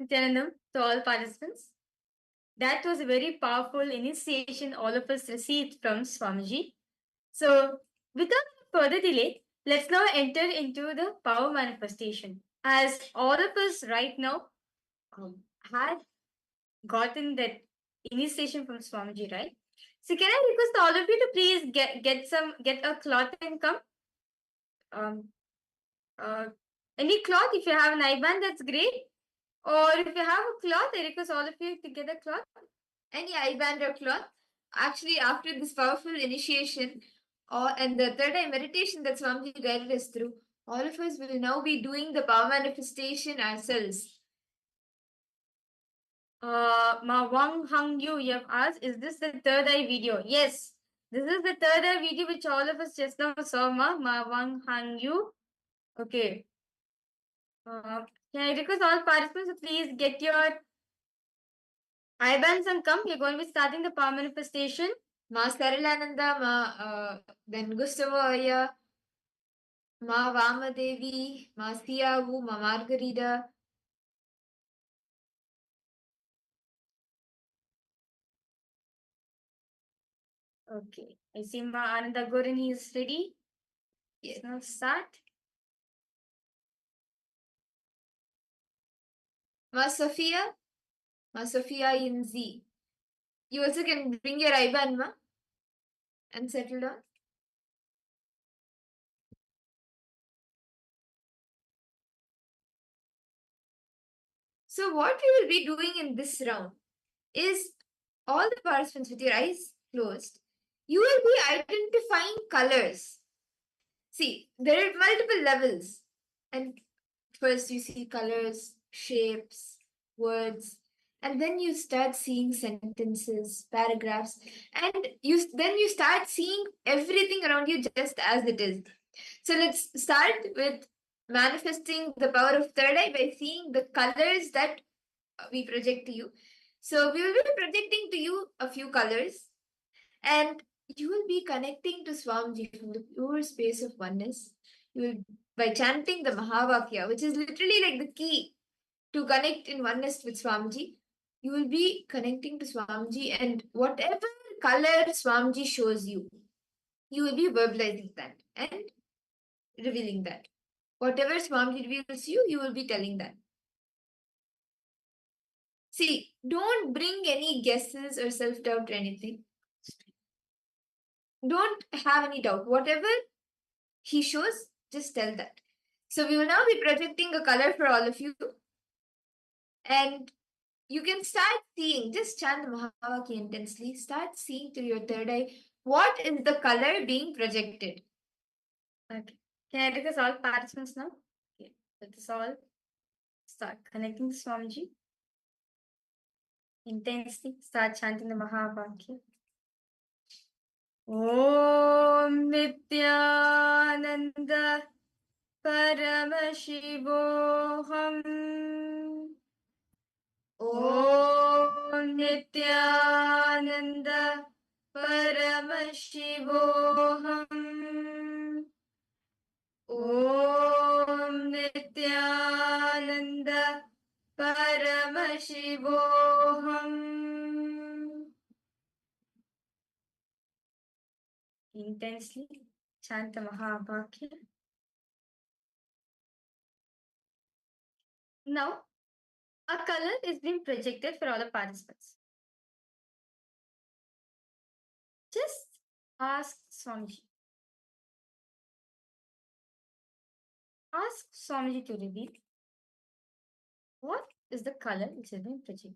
Nithyanandam, to all participants. That was a very powerful initiation all of us received from Swamiji. So, without further delay, let's now enter into the power manifestation. As all of us right now had gotten that initiation from Swamiji, right? So, can I request all of you to please get a cloth and come? Um, any cloth, if you have an IBAN, that's great. Or if you have a cloth, I request all of you to get a cloth. Any IBAN or cloth. Actually, after this powerful initiation and the third eye meditation that Swamiji guided us through, all of us will now be doing the power manifestation ourselves. Ma Wang Hang Yu, you have asked, is this the third eye video? Yes, this is the third eye video which all of us just now saw, Ma Wang Hang Yu. Okay. Can I request all participants to please get your IBANs and come? We're going to be starting the power manifestation. Ma Saralananda, then Gustavo Aya, Ma Vamadevi, Ma Siavu, Ma Margarida. Okay, I see Ma Ananda Gorin is ready. Yes, now start. Ma Sophia in Z. You also can bring your IBAN, Ma, and settle down. So what we will be doing in this round is all the participants with your eyes closed, you will be identifying colors. See, there are multiple levels. And first you see colors, shapes, words, and then you start seeing sentences, paragraphs, and then you start seeing everything around you just as it is. So let's start with manifesting the power of third eye by seeing the colors that we project to you. So we will be projecting to you a few colors, and you will be connecting to Swamiji from the pure space of oneness. You will, by chanting the Mahavakya, which is literally like the key to connect in oneness with Swamiji. You will be connecting to Swamiji, and whatever color Swamiji shows you, you will be verbalizing that and revealing that. Whatever Swamiji reveals you, you will be telling that. See, don't bring any guesses or self-doubt or anything. Don't have any doubt. Whatever he shows, just tell that. So we will now be projecting a color for all of you. And you can start seeing, just chant the Mahavakya intensely, start seeing through your third eye, what is the color being projected. Okay. Can I request all participants now? Okay. Let us all start connecting to Swamiji. Intensely start chanting the Mahavakya. Om Nithyananda Paramashivoham. Om Nithyananda Paramashivoham. Om Nithyananda Paramashivoham. Intensely chant the Mahavakya. Now, a color is being projected for all the participants. Just ask Swamiji. Ask Swamiji to reveal what is the color which is being projected.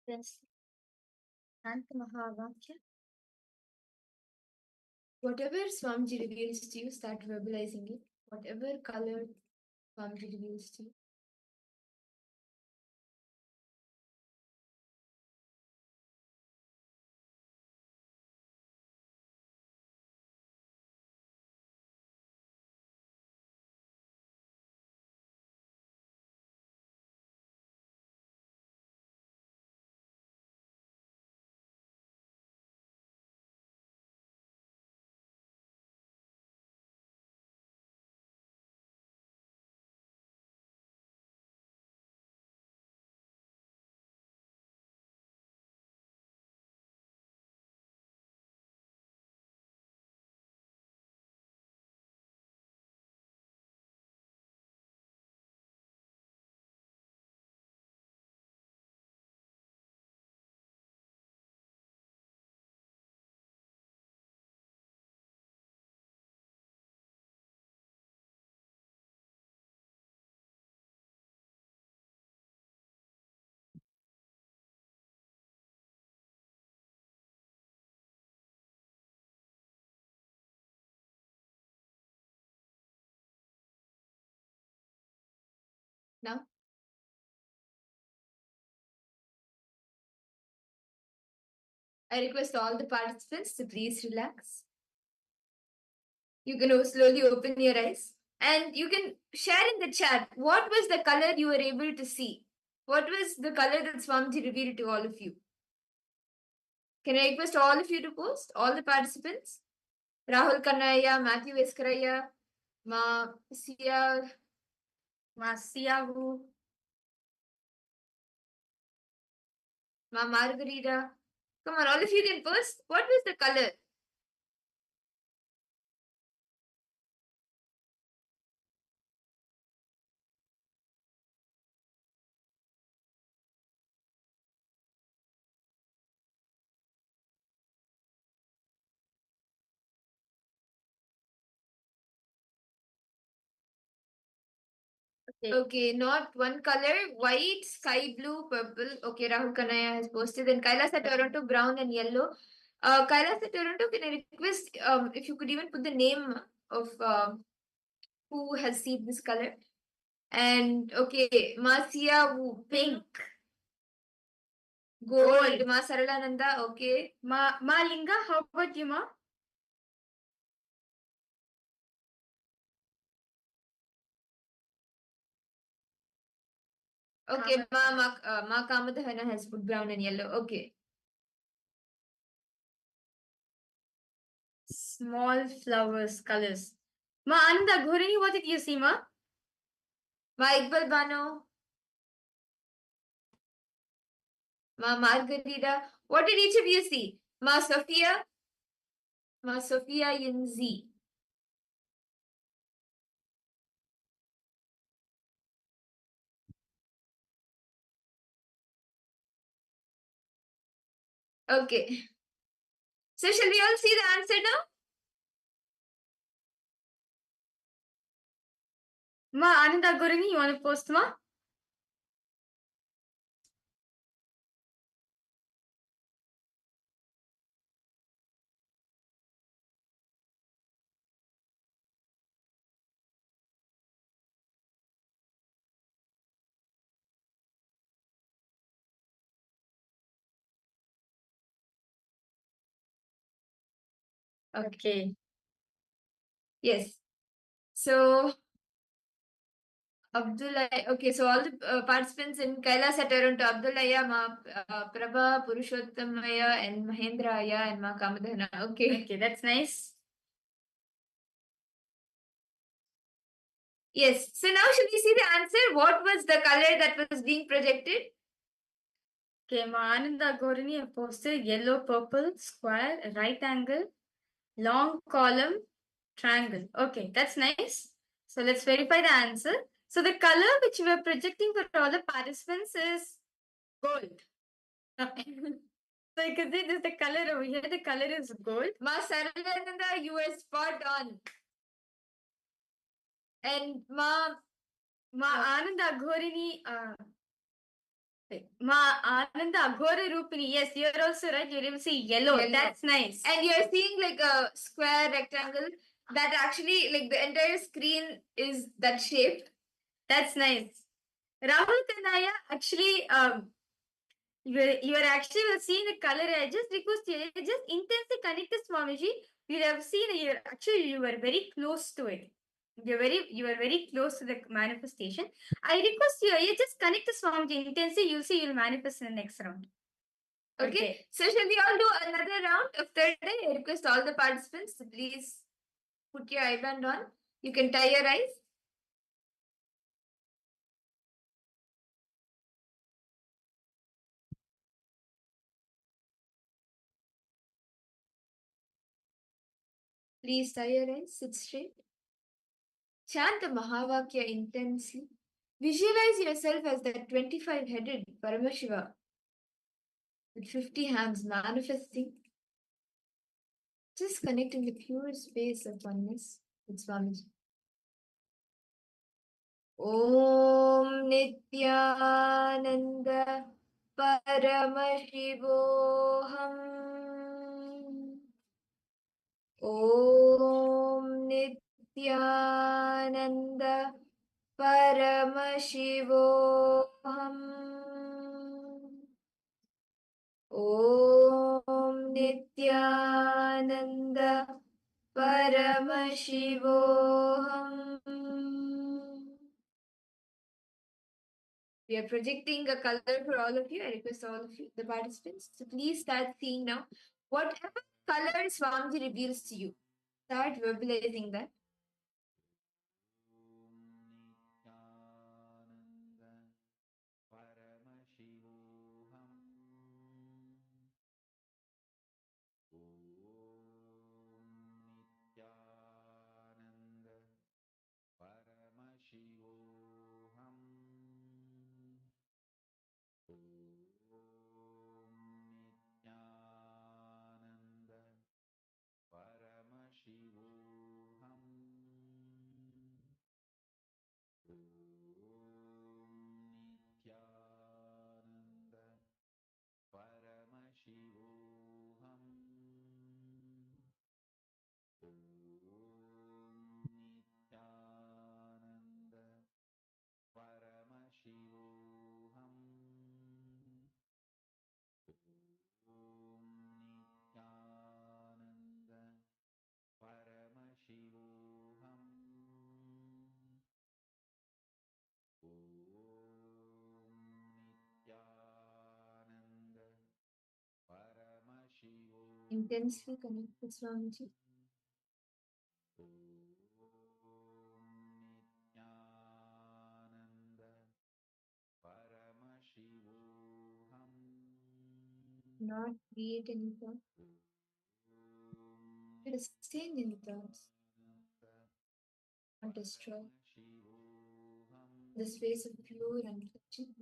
Yes. Antamahavakya. Whatever Swamiji reveals to you, start verbalizing it. Whatever color Swamiji reveals to you. Now, I request all the participants to please relax. You can slowly open your eyes and you can share in the chat what was the color you were able to see. What was the color that Swamiji revealed to all of you? Can I request all of you to post? All the participants? Rahul Kannaya, Matthew Eskaraya, Ma Siavu, Ma Margarita. Come on, all of you can post. What was the color? Okay, not one color, white, sky blue, purple. Okay, Rahul Kanaya has posted. And Kailasa Toronto, brown and yellow. Kailasa Toronto, can I request if you could even put the name of who has seen this color? And okay, Masia pink. Gold. Ma Saralananda, okay. Ma Linga, how about you, Ma? Okay, Ma Kamadhana has put brown and yellow. Okay. Small flowers, colors. Ma Ananda Ghurani, what did you see, Ma? Ma Iqbal Bano. Ma Margarita. What did each of you see? Ma Sophia. Ma Sophia Yinzi. Okay. So shall we all see the answer now? Ma Ananda Ghurani, you want to post, Ma? Okay. Yes. So Abdullah, okay, so all the participants in Kailasa Toronto, Abdullaya, Ma Prabha, Purushottamaya, and Mahendraya, and Ma Kamadhana. Okay, that's nice. Yes, so now should we see the answer? What was the color that was being projected? Okay, Ma Ananda Gorini have posted yellow, purple, square, right angle, long column, triangle. Okay, that's nice. So let's verify the answer. So the color which we are projecting for all the participants is gold. So you can see this is the color over here. The color is gold. Ma Saralananda, you were spot on. And Ma Ananda Ghorini, Ma Ananda Aghora Rupini. Yes, you're also right. You're able to see yellow. That's nice. And you're seeing like a square rectangle that actually like the entire screen is that shape. That's nice. Rahul Kanaya, actually, you are actually seeing the color. I just request you, just intensely connect this Swamiji. You have seen you were very close to it. You are very close to the manifestation. I request you, you just connect the Swamiji intensely. You'll see you'll manifest in the next round. Okay. So shall we all do another round of third day? I request all the participants to please put your eyeband on. You can tie your eyes. Please tie your eyes, sit straight. Chant the Mahavakya intensely. Visualize yourself as that 25-headed Paramashiva with 50 hands manifesting. Just connecting the pure space of oneness with Swamiji. Om Nithyananda Paramashivoham. Om Nithyananda Paramashivoham. Om Nithyananda Paramashivoham. We are projecting a color for all of you. I request all of you, the participants, to please start seeing now whatever color Swamiji reveals to you. Start verbalizing that. Intensely connect with Swamiji. Not create any thought. It is staying in thoughts. Not destroy. The space of pure untouching.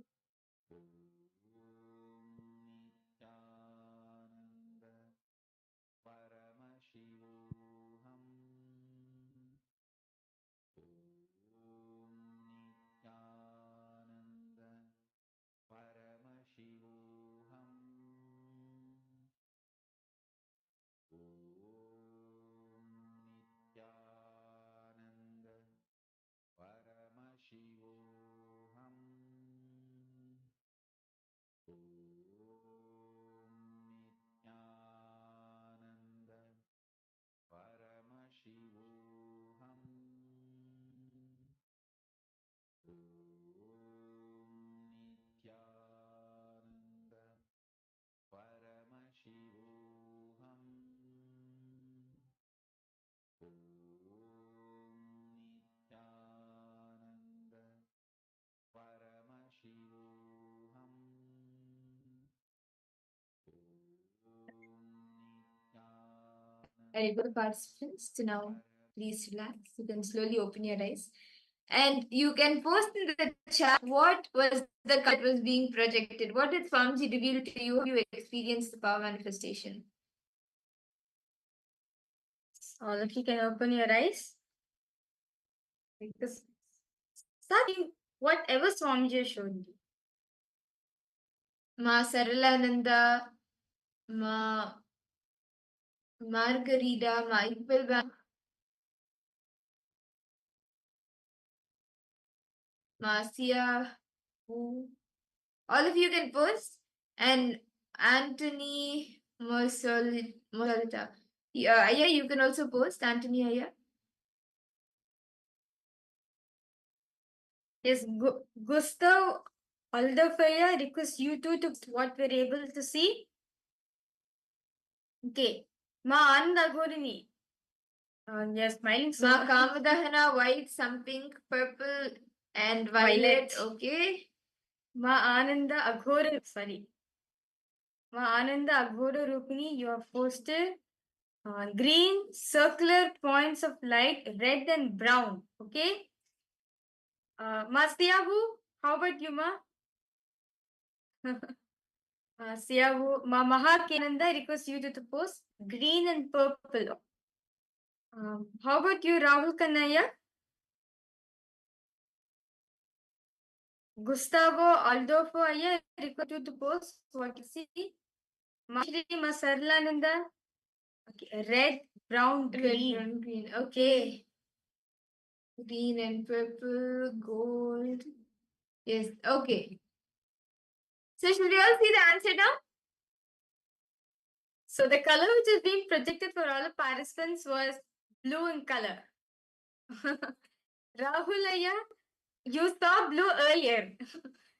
I request participants to now please relax. You can slowly open your eyes. And you can post in the chat what was the color that was being projected. What did Swamiji reveal to you? How you experienced the power manifestation? All of you can open your eyes. Start seeing whatever Swamiji showed you. Ma Saralananda, Ma Margarita, Ma Iqbalba, Marcia, who all of you can post, and Anthony Mosolita. Aya, you can also post, Anthony Aya. Yes, Gustav Aldafaya request you two to what we're able to see. Okay. Ma Ananda Gorini. Yes, smiling so. Ma Kamadahana, white, some pink, purple, and violet. Okay. Ma Ananda Aghora, sorry. Ma Ananda Aghora Rupini, you have posted green circular points of light, red and brown. Okay. Ma Siabu, how about you, Ma? Siabu, Ma Mahakinanda request you to post green and purple. How about you, Rahul Kanaya? Gustavo Aldofo Aya request you to post what you see. Mashri Masarlananda. Okay, red, brown, green. Red, brown, green. Okay. Green and purple, gold. Yes, okay. So should we all see the answer now? So the color which is being projected for all the participants was blue in color. Rahul Aya, you saw blue earlier.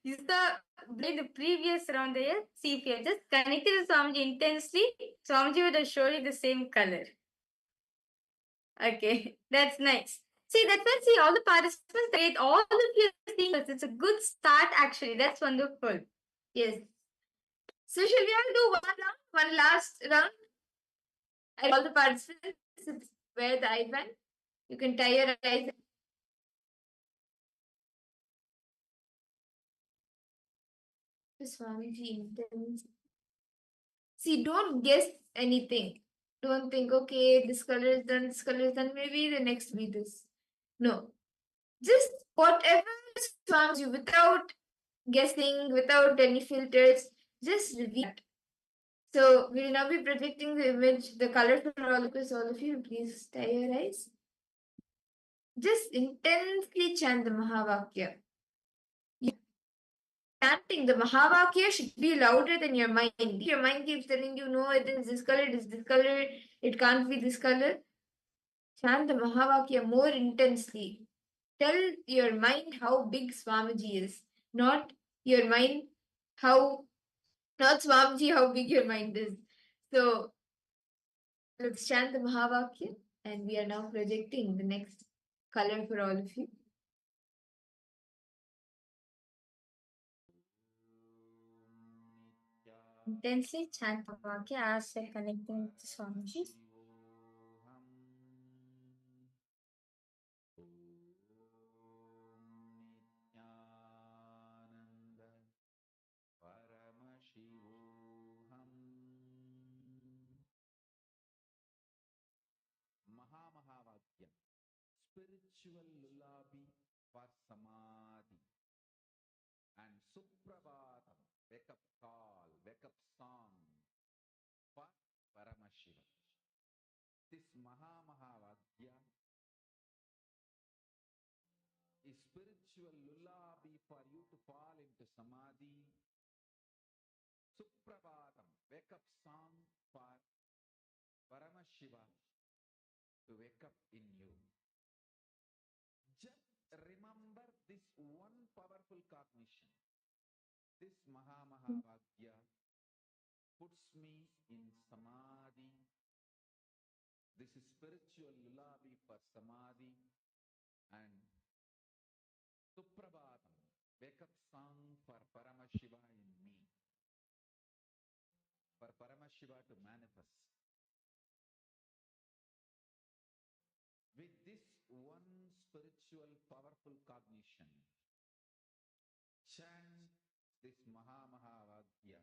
You saw blue in the previous round there. See, if you have just connected to Swamiji intensely, Swamiji would have showed you the same color. Okay, that's nice. See, that's why see all the participants, great. All of you are seeing us. It's a good start actually. That's wonderful. Yes. So shall we all do one last round? All the participants wear the eye band. You can tie your eyes. Swamiji intense. See, don't guess anything. Don't think, okay, this color is done, this color is done, maybe the next will be this. No. Just whatever Swamiji without guessing, without any filters, just reveal it. So we'll now be projecting the image, the color for all of you. Please tie your eyes. Just intensely chant the Mahavakya. Chanting the Mahavakya should be louder than your mind. Your mind keeps telling you, no, it is this color, it is this color, it can't be this color. Chant the Mahavakya more intensely. Tell your mind how big Swamiji is, not your mind not Swamiji, how big your mind is. So let's chant the Mahavakya, and we are now projecting the next color for all of you. Intensely chant Mahavakya as we're connecting to Swamiji. Nithyananda Paramashivoham Mahamahavakya, spiritual lullaby for samadhi, and Suprabhatam, wake up call, wake up song for Paramashiva. This Mahamahavakya is spiritual lullaby for you to fall into samadhi. Suprabhatam, wake up song for Paramashiva to wake up in you. Just remember this one powerful cognition. This Mahamahavakya puts me in samadhi. This is spiritual lullaby for samadhi, and Suprabhatam, wake up song for Paramashiva in me, for Paramashiva to manifest. With this one spiritual powerful cognition, chant this Mahamahavakya.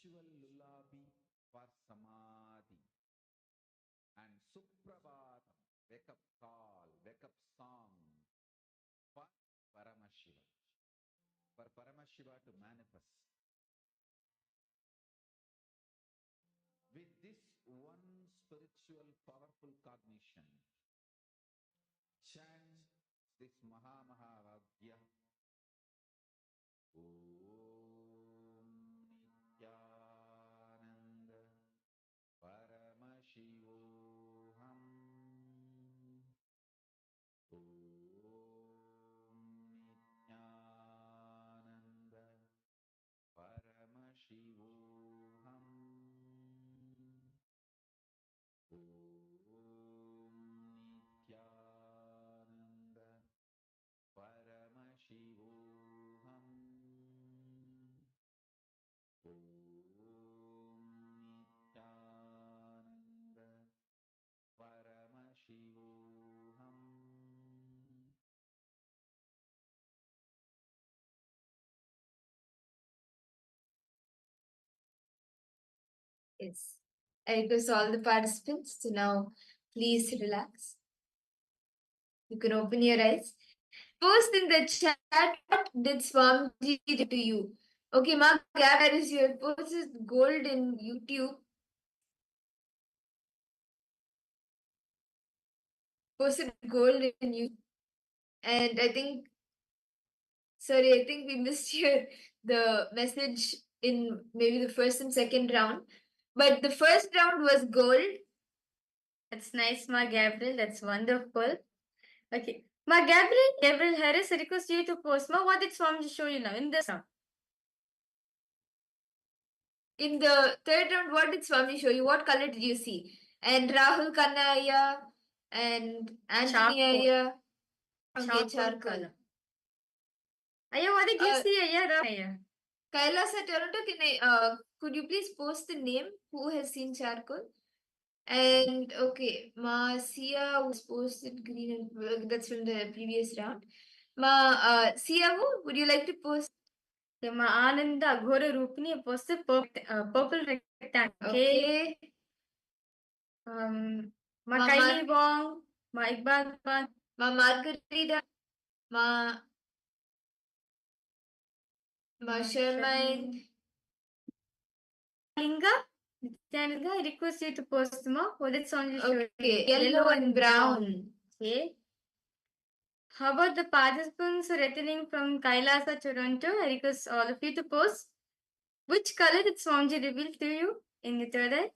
spiritual lullaby for samadhi, and Suprabhatam, wake up call, wake up song for Paramashiva, for Paramashiva to manifest. With this one spiritual powerful cognition, chant this Mahavagya. Om Nithyananda Paramashivoham. Om Nithyananda Paramashivoham. Om Nithyananda Paramashivoham. Om Nithyananda Paramashivoham. Yes. I request all the participants to now please relax. You can open your eyes. Post in the chat what did Swamiji do to you. Okay, Mark, there is your post is gold in YouTube. Posted gold in YouTube. And I think we missed the message in maybe the first and second round. But the first round was gold. That's nice, Ma Gabriel. That's wonderful. Okay. Ma Gabriel Harris, I request you to post. Ma, what did Swamiji show you now in this round? In the third round, what did Swami show you? What color did you see? And Rahul Kannaya and Anthony Aya. Okay, charcoal. Aya, what did you see, Aya? Kailasa Toronto, could you please post the name who has seen charcoal? And okay, Ma Sia was posted green and that's from the previous round. Ma Sia, would you like to post? Ma Ananda Aghora Rupini posted purple rectangle. Okay. Ma Kylie Wong, Ma Iqbal Khan, Ma Margarita, Ma Shermaine. Linga, Nithyananda, I request you to post more. What did Sonji show? Okay, yellow and brown. Okay. How about the participants returning from Kailasa, Toronto? I request all of you to post. Which color did Swamiji reveal to you in the third eye?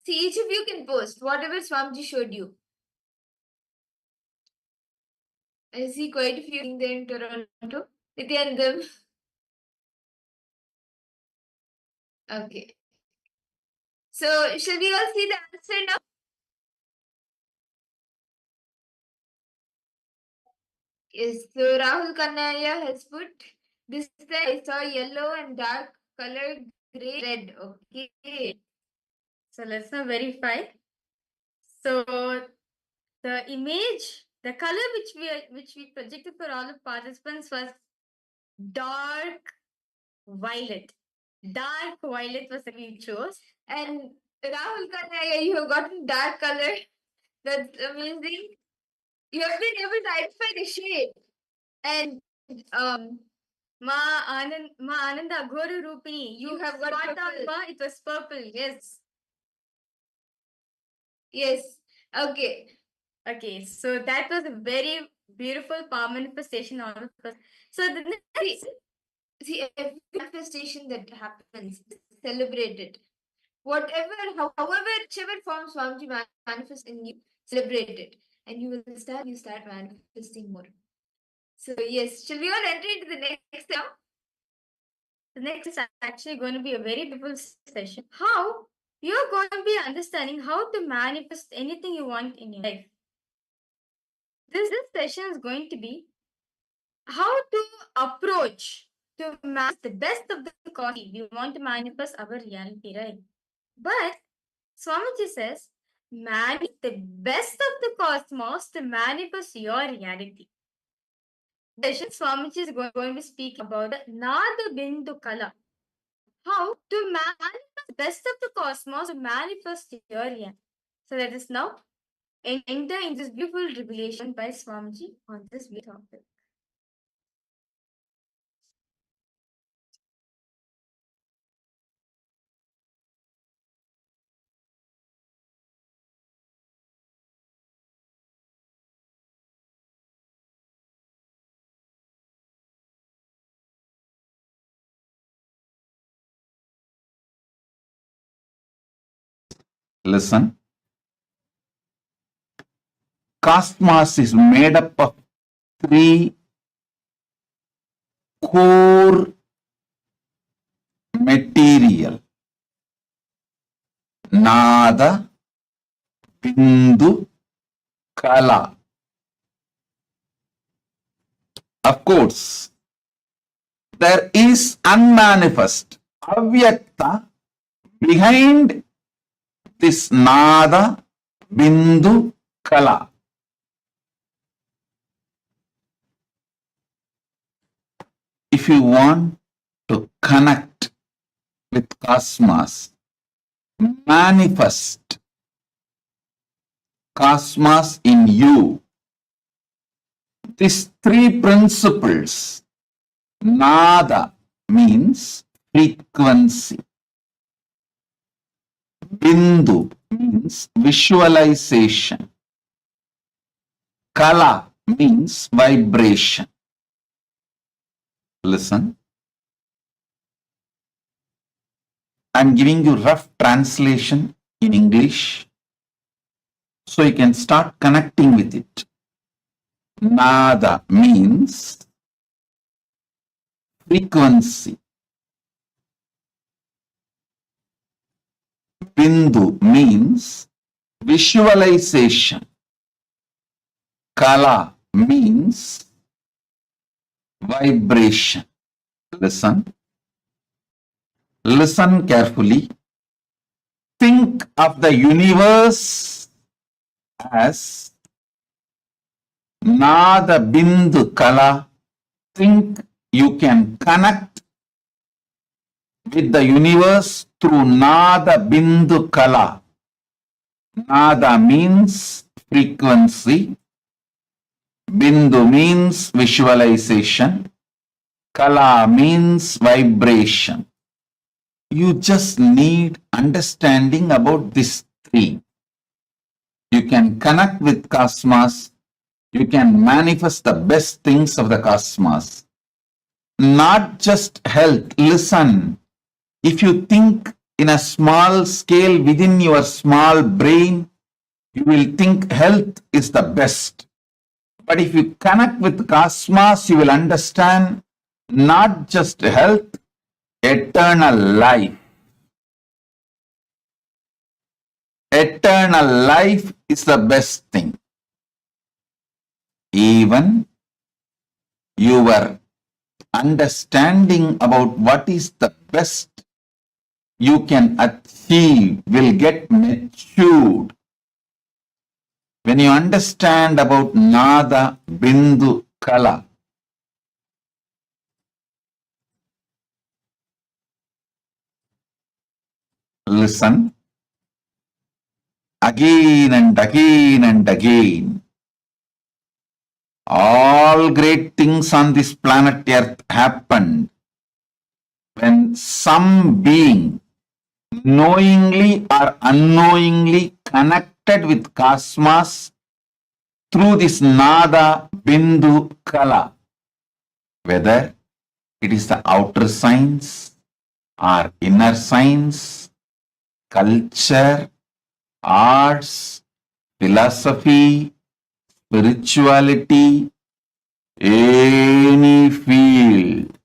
See, each of you can post whatever Swamiji showed you. I see quite a few there in Toronto. Nithyanandam. Okay. So, shall we all see the answer now? Yes, so Rahul Kannaya has put this time I saw yellow and dark color gray red. Okay. So let's now verify. So the image, the color which we projected for all the participants was dark violet. Dark violet was the we chose. And Rahul Kannaya, you have gotten dark color. That's amazing. You have been able to identify the shade. And Ma Ananda Aghora Rupini, you have got spot on, Ma. It was purple. Yes. Yes. Okay. Okay. So that was a very beautiful power manifestation. So the next, see, every manifestation that happens, celebrate it. Whatever, however, whichever form Swamiji manifests in you, celebrate it. And you start manifesting more. So yes, shall we all enter into the next now? The next is actually going to be a very beautiful session. How you're going to be understanding how to manifest anything you want in your life. This session is going to be how to approach to manifest the best of the quality. We want to manifest our reality, right? But Swamiji says, manifest the best of the cosmos to manifest your reality. session, Swamiji is going to speak about the Nada Bindu Kala. How to manifest the best of the cosmos to manifest your end. So let us now enter in this beautiful revelation by Swamiji on this topic. Listen. Cosmos is made up of three core material. Nada, Bindu, Kala. Of course, there is unmanifest, avyakta, behind this Nada, Bindu, Kala. If you want to connect with cosmos, manifest cosmos in you, these three principles, Nada means frequency, Bindu means visualization, Kala means vibration. Listen. I'm giving you rough translation in English so you can start connecting with it. Nada means frequency. Bindu means visualization. Kala means vibration. Listen. Listen carefully. Think of the universe as Nada Bindu Kala. Think you can connect with the universe through Nada Bindu Kala. Nada means frequency. Bindu means visualization. Kala means vibration. You just need understanding about these three. You can connect with cosmos. You can manifest the best things of the cosmos. Not just health. Listen. If you think in a small scale within your small brain, you will think health is the best. But if you connect with cosmos, you will understand not just health, eternal life. Eternal life is the best thing. Even your understanding about what is the best you can achieve will get matured. When you understand about Nada, Bindu, Kala, listen again and again and again. All great things on this planet Earth happened when some being knowingly or unknowingly connected with cosmos through this Nada, Bindu, Kala. Whether it is the outer science or inner science, culture, arts, philosophy, spirituality, any field,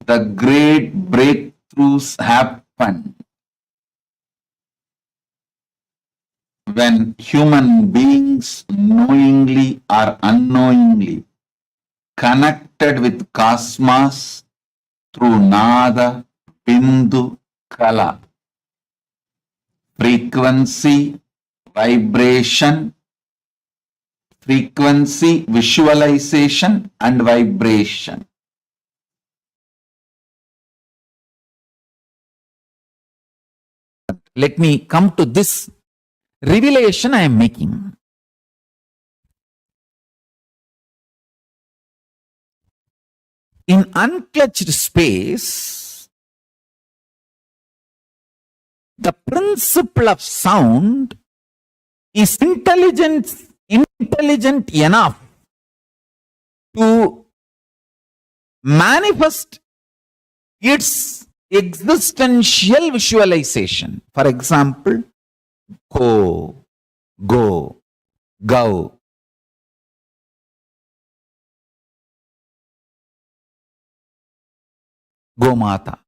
the great breakthroughs happen when human beings knowingly or unknowingly connected with cosmos through Nada, Bindu, Kala. Frequency, vibration, frequency, visualization, and vibration. Let me come to this revelation I am making. In unclutched space, the principle of sound is intelligent enough to manifest its existential visualization. For example, go, go, go. Go Mata.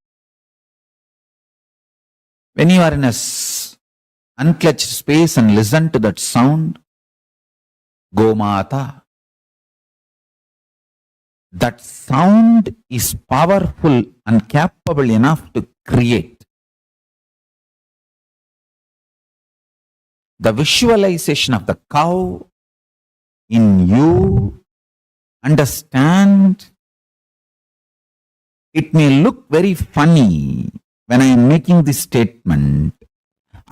When you are in a unclutched space and listen to that sound, Go Mata, that sound is powerful and capable enough to create the visualization of the cow in you. Understand? It may look very funny when I am making this statement.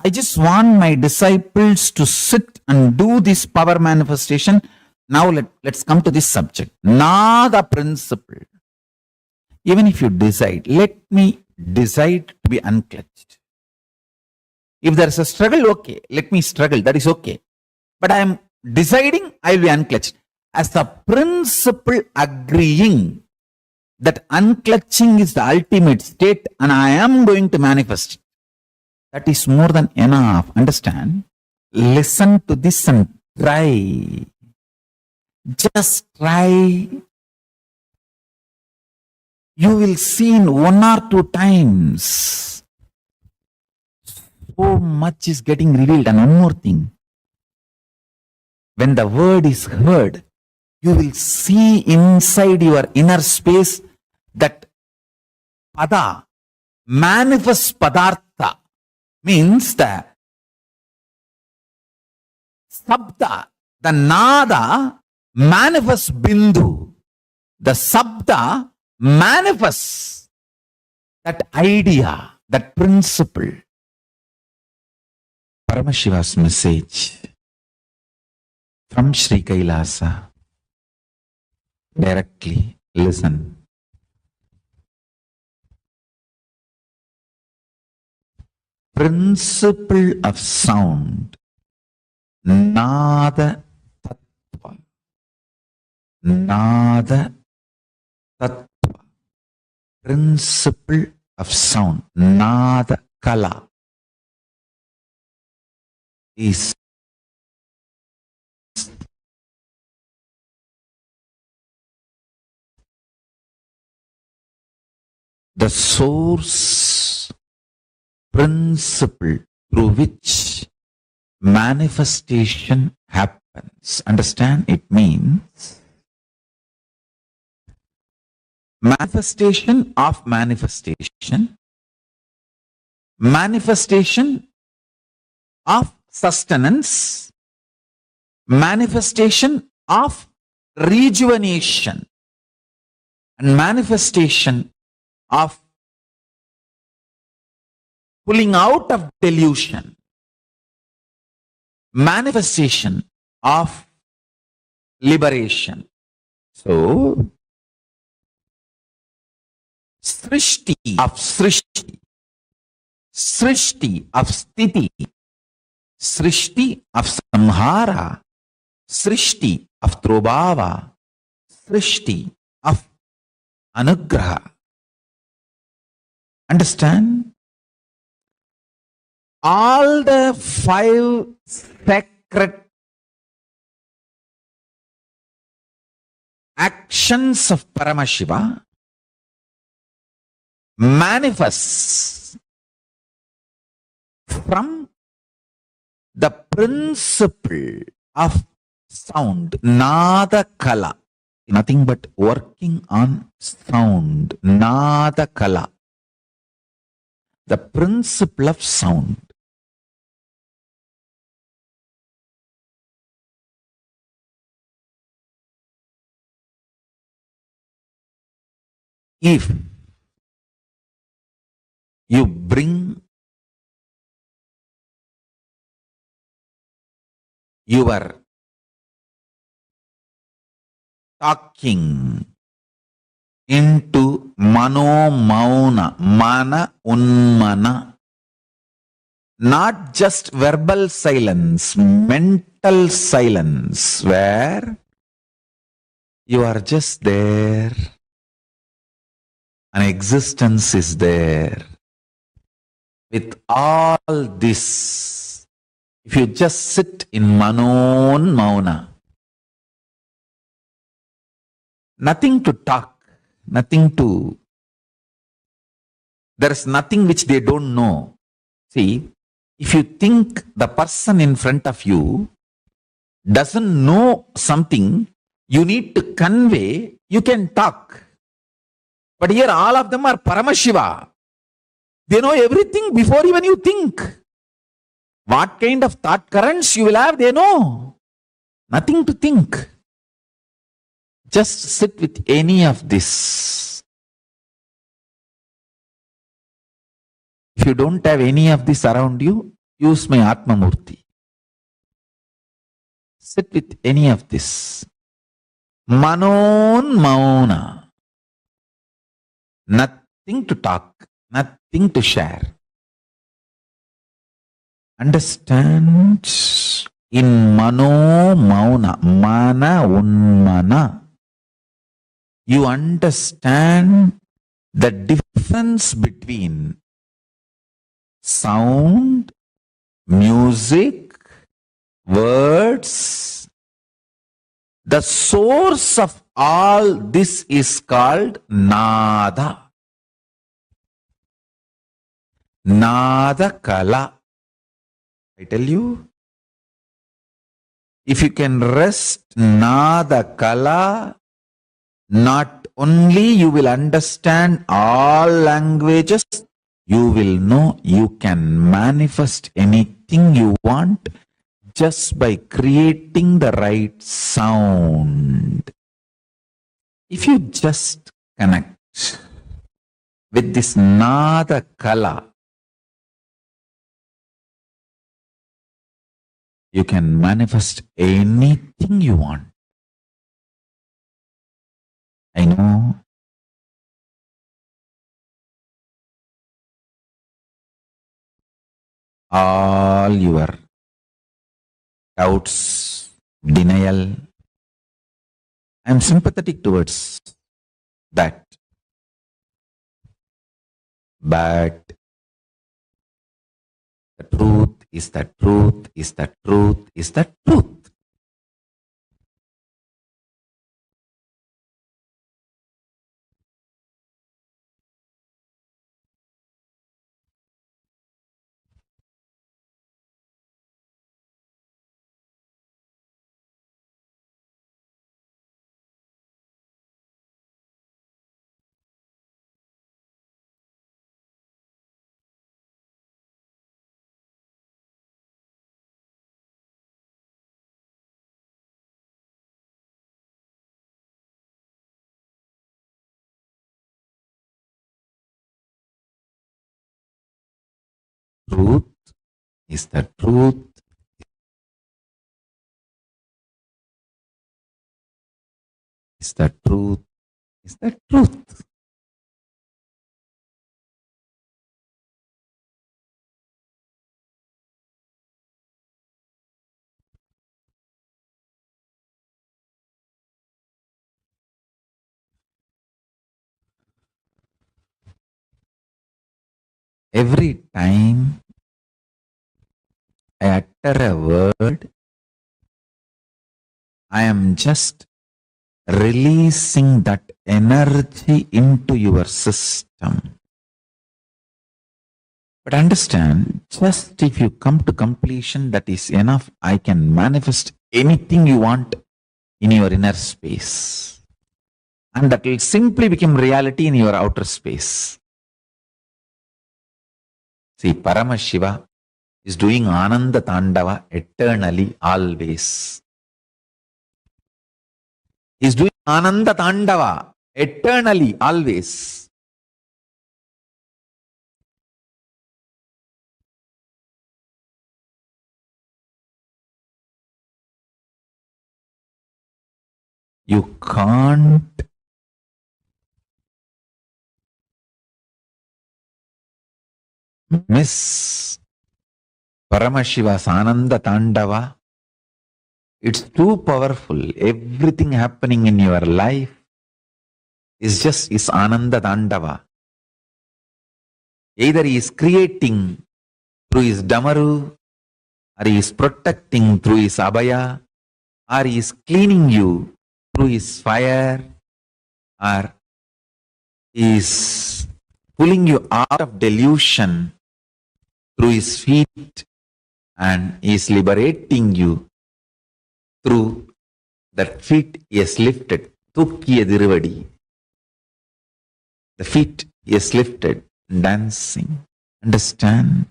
I just want my disciples to sit and do this power manifestation. Now let's come to this subject. Nada principle. Even if you decide, let me decide to be unclutched. If there is a struggle, okay, let me struggle, that is okay. But I am deciding I will be unclutched. As the principle agreeing that unclutching is the ultimate state and I am going to manifest it. That is more than enough. Understand? Listen to this and try. Just try. You will see in 1 or 2 times. So much is getting revealed. And one more thing. When the word is heard, you will see inside your inner space that pada manifests padartha, means the sabda, the nada manifests bindu, the sabda manifests that idea, that principle. Paramashiva's message from Sri KAILASA. Directly listen. Principle of sound, Nada Tattva. Nada Tattva. Principle of sound, Nada Kala, is the source principle through which manifestation happens. Understand? It means manifestation of manifestation, manifestation of sustenance, manifestation of rejuvenation, and manifestation of pulling out of delusion, manifestation of liberation. So, Srishti of Srishti, Srishti of Sthiti, Srishti of Samhara, Srishti of Trobhava, Srishti of Anugraha. Understand? All the 5 sacred actions of Paramashiva manifests from the principle of sound, Nada Kala. Nothing but working on sound, Nada Kala. The principle of sound. if you bring your talking into mano mauna, mana unmana, not just verbal silence, mental silence, where you are just there, an existence is there. With all this, if you just sit in manon mauna, nothing to talk, nothing to, there is nothing which they don't know. See, if you think the person in front of you doesn't know something you need to convey, you can talk. But here all of them are Paramashiva. They know everything before even you think. What kind of thought currents you will have, they know. Nothing to think. Just sit with any of this. If you don't have any of this around you, use my Atma Murti. Sit with any of this. Manon Mauna. Nothing to talk, nothing to share. Understand in Mano Mauna, Mana Unmana. You understand the difference between sound, music, words. The source of all this is called Nada. Nada Kala. I tell you, if you can rest Nada Kala, not only you will understand all languages, you will know you can manifest anything you want just by creating the right sound. If you just connect with this Nada Kala, you can manifest anything you want. I know all your doubts, denial. I am sympathetic towards that. But the truth is the truth is the truth is the truth. Truth is the truth is the truth is the truth. Every time I utter a word, I am just releasing that energy into your system. But understand, just if you come to completion, that is enough. I can manifest anything you want in your inner space. And that will simply become reality in your outer space. See, Paramashiva is doing Ananda Tandava eternally, always. He is doing Ananda Tandava eternally, always. You can't miss Paramashiva's Ananda Tandava. It's too powerful. Everything happening in your life is Ananda Tandava. Either he is creating through his Damaru, or he is protecting through his Abhaya, or he is cleaning you through his fire, or he is pulling you out of delusion through his feet, and he is liberating you through that feet he has lifted. Thukkiya Diruvadi. The feet is lifted, dancing. Understand?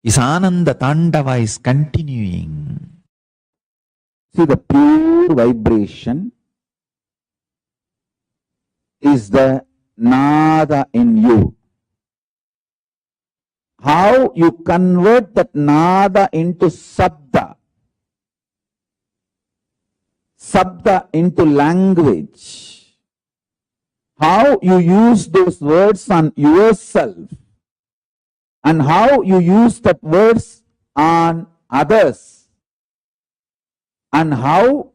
His Ananda Tandava is continuing. See, the pure vibration is the nada in you. How you convert that nada into sabda, sabda into language, how you use those words on yourself, and how you use that words on others, and how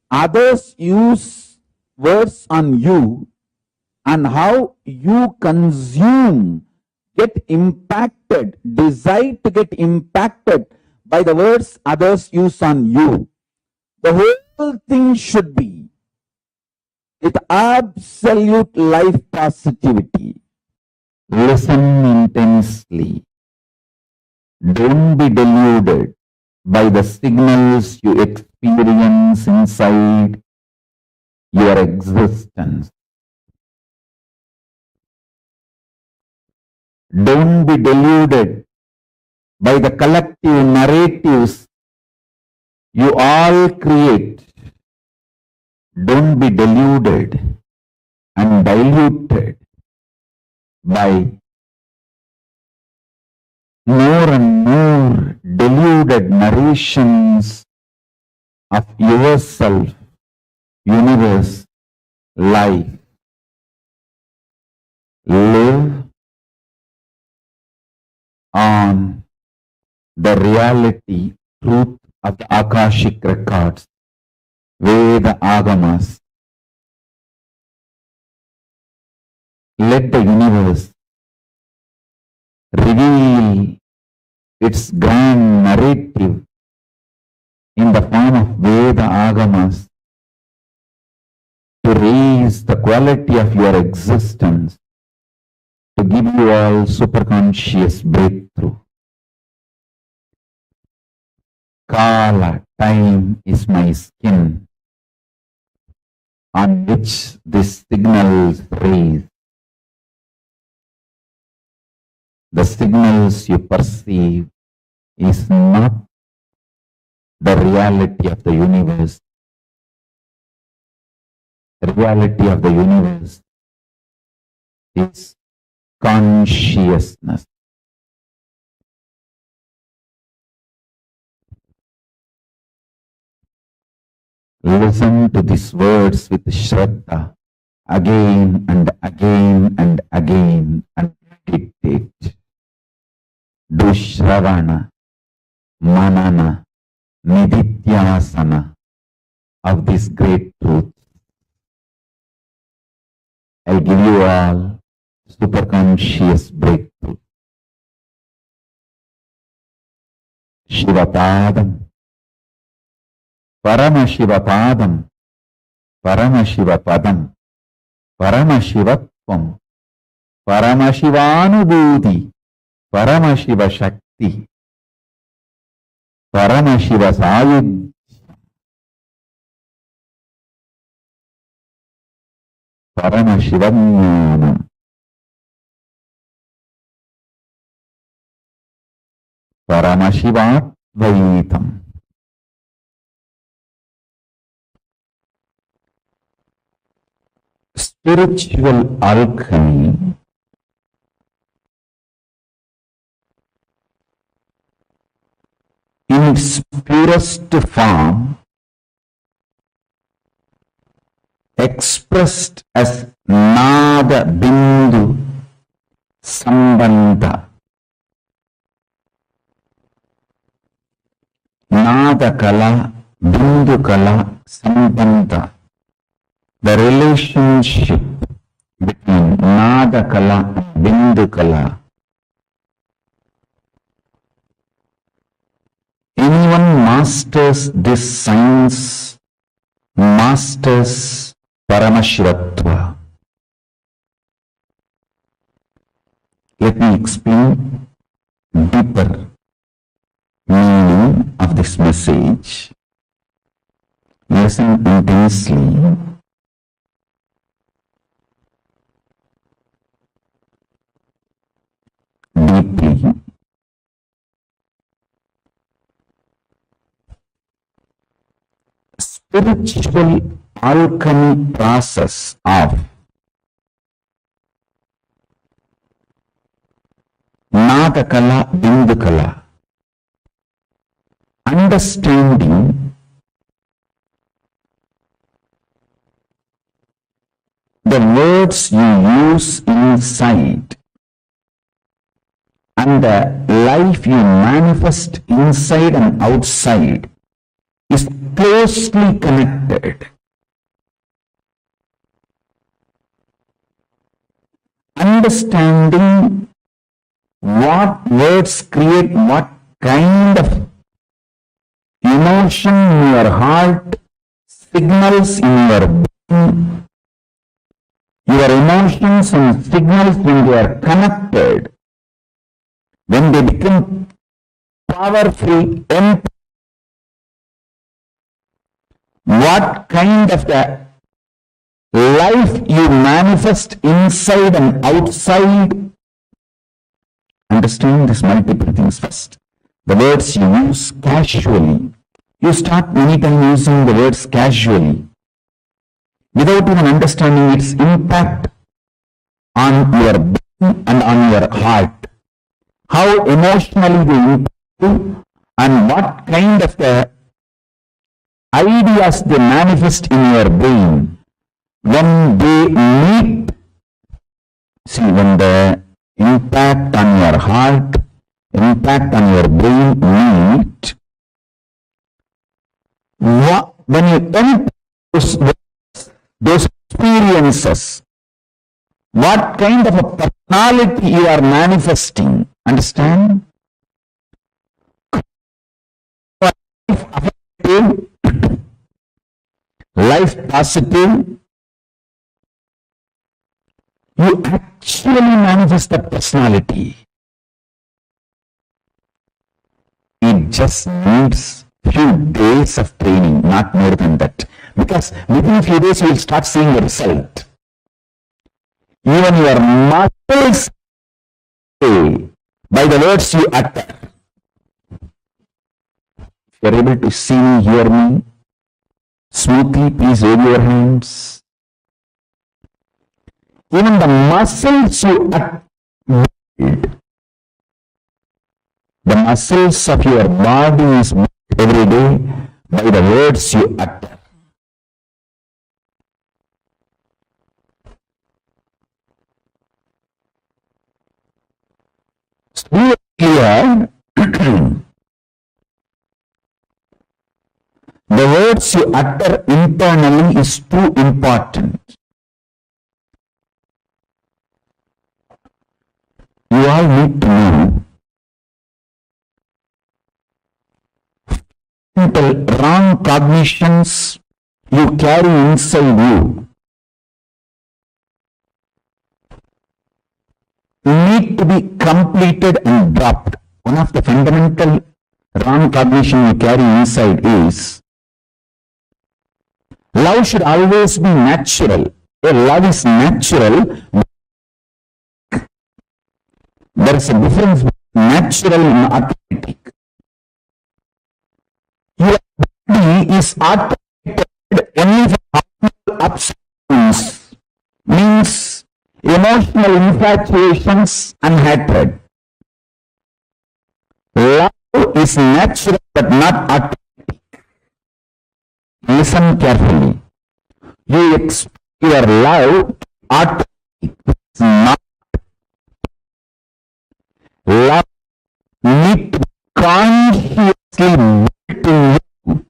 others use words on you, and how you consume, get impacted, decide to get impacted by the words others use on you. The whole thing should be with absolute life positivity. Listen intensely. Don't be deluded by the signals you experience inside your existence. Don't be deluded by the collective narratives you all create. Don't be deluded and diluted by more and more deluded narrations of yourself, universe, life. Live on the reality, truth of the Akashic records, Veda Agamas. Let the universe reveal its grand narrative in the form of Veda Agamas to raise the quality of your existence, to give you all superconscious breakthrough. Kala, time is my skin on which this signals raise. The signals you perceive is not the reality of the universe. The reality of the universe is consciousness. Listen to these words with Shraddha again and again and again and meditate. Do Shravana, Manana, Nithyananda of this great truth. I'll give you all superconscious breakthrough. Shivapadam, Paramashivapadam, Paramashivapadam, Paramashivatvam, Paramashivanubhuti, Paramashiva Shakti, Paramashiva Sayud, Paramashivanyanam, Paramashivatvaitam. spiritual alchemy in its purest form, expressed as Nada Bindu Sambandha. Nada Kala, Bindu Kala, Sambandha. The relationship between Nada Kala and Bindu Kala. Anyone masters this science masters Paramashivatva. Let me explain deeper meaning of this message. Listen intensely. Deeply. Spiritual alchemy process of Nadakala, Bindukala, understanding the words you use inside and the life you manifest inside and outside is closely connected. Understanding what words create what kind of emotion in your heart, signals in your brain, your emotions and signals when they are connected, when they become powerful, what kind of the life you manifest inside and outside. Understand these multiple things first. The words you use casually. You start many times using the words casually without even understanding its impact on your brain and on your heart. How emotionally they impact you and what kind of the ideas they manifest in your brain when they meet. See, when the impact on your heart, impact on your brain meet, when you enter those experiences, what kind of a personality you are manifesting, understand? Life positive, you actually manifest that personality. It just needs few days of training, not more than that. Because within a few days you will start seeing the result. Even your muscles say by the words you utter. If you are able to see me, hear me smoothly, please wave your hands. Even the muscles you utter, the muscles of your body is moved every day by the words you utter. So here, the words you utter internally is too important. You all need to know the wrong cognitions you carry inside you need to be completed and dropped. One of the fundamental wrong cognition you carry inside is love should always be natural. Love is natural. There is a difference between natural and automatic. Your body is automated only for ups and downs, emotional infatuations and hatred. Love is natural but not automatic. Listen carefully. You expect your love automatic. It's not. Love need to be consciously built in you,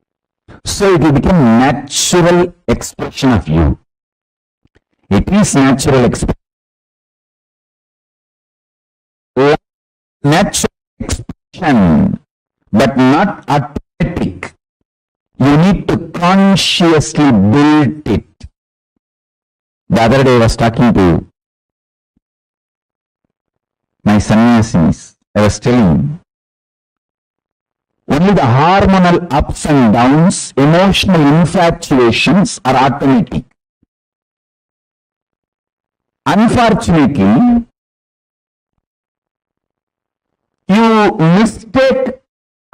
so it will become natural expression of you. It is natural expression. Natural expression, but not automatic. You need to consciously build it. The other day I was talking to my sannyasis. I was telling, only the hormonal ups and downs, emotional infatuations are automatic. Unfortunately, you mistake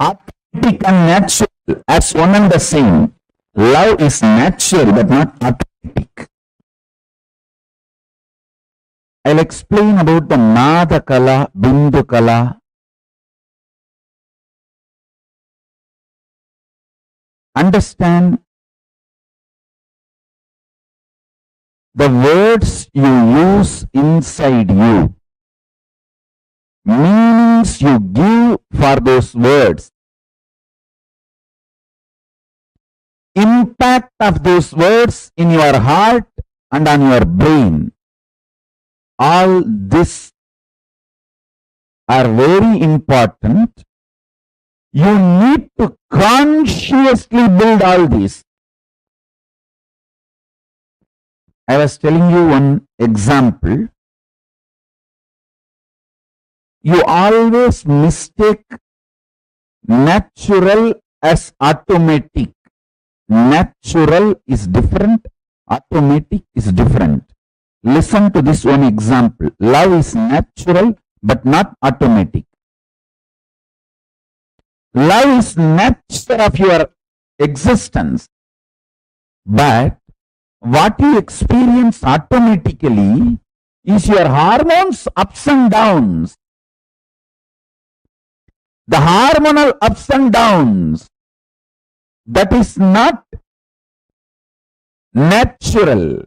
automatic and natural as one and the same. Love is natural but not automatic. I'll explain about the Nada Kala, Bindu Kala. Understand the words you use inside you, meanings you give for those words, impact of those words in your heart and on your brain. All this are very important. You need to consciously build all these. I was telling you one example. You always mistake natural as automatic. Natural is different, automatic is different. Listen to this one example. Love is natural but not automatic. Love is nature of your existence, but what you experience automatically is your hormones ups and downs. The hormonal ups and downs, that is not natural.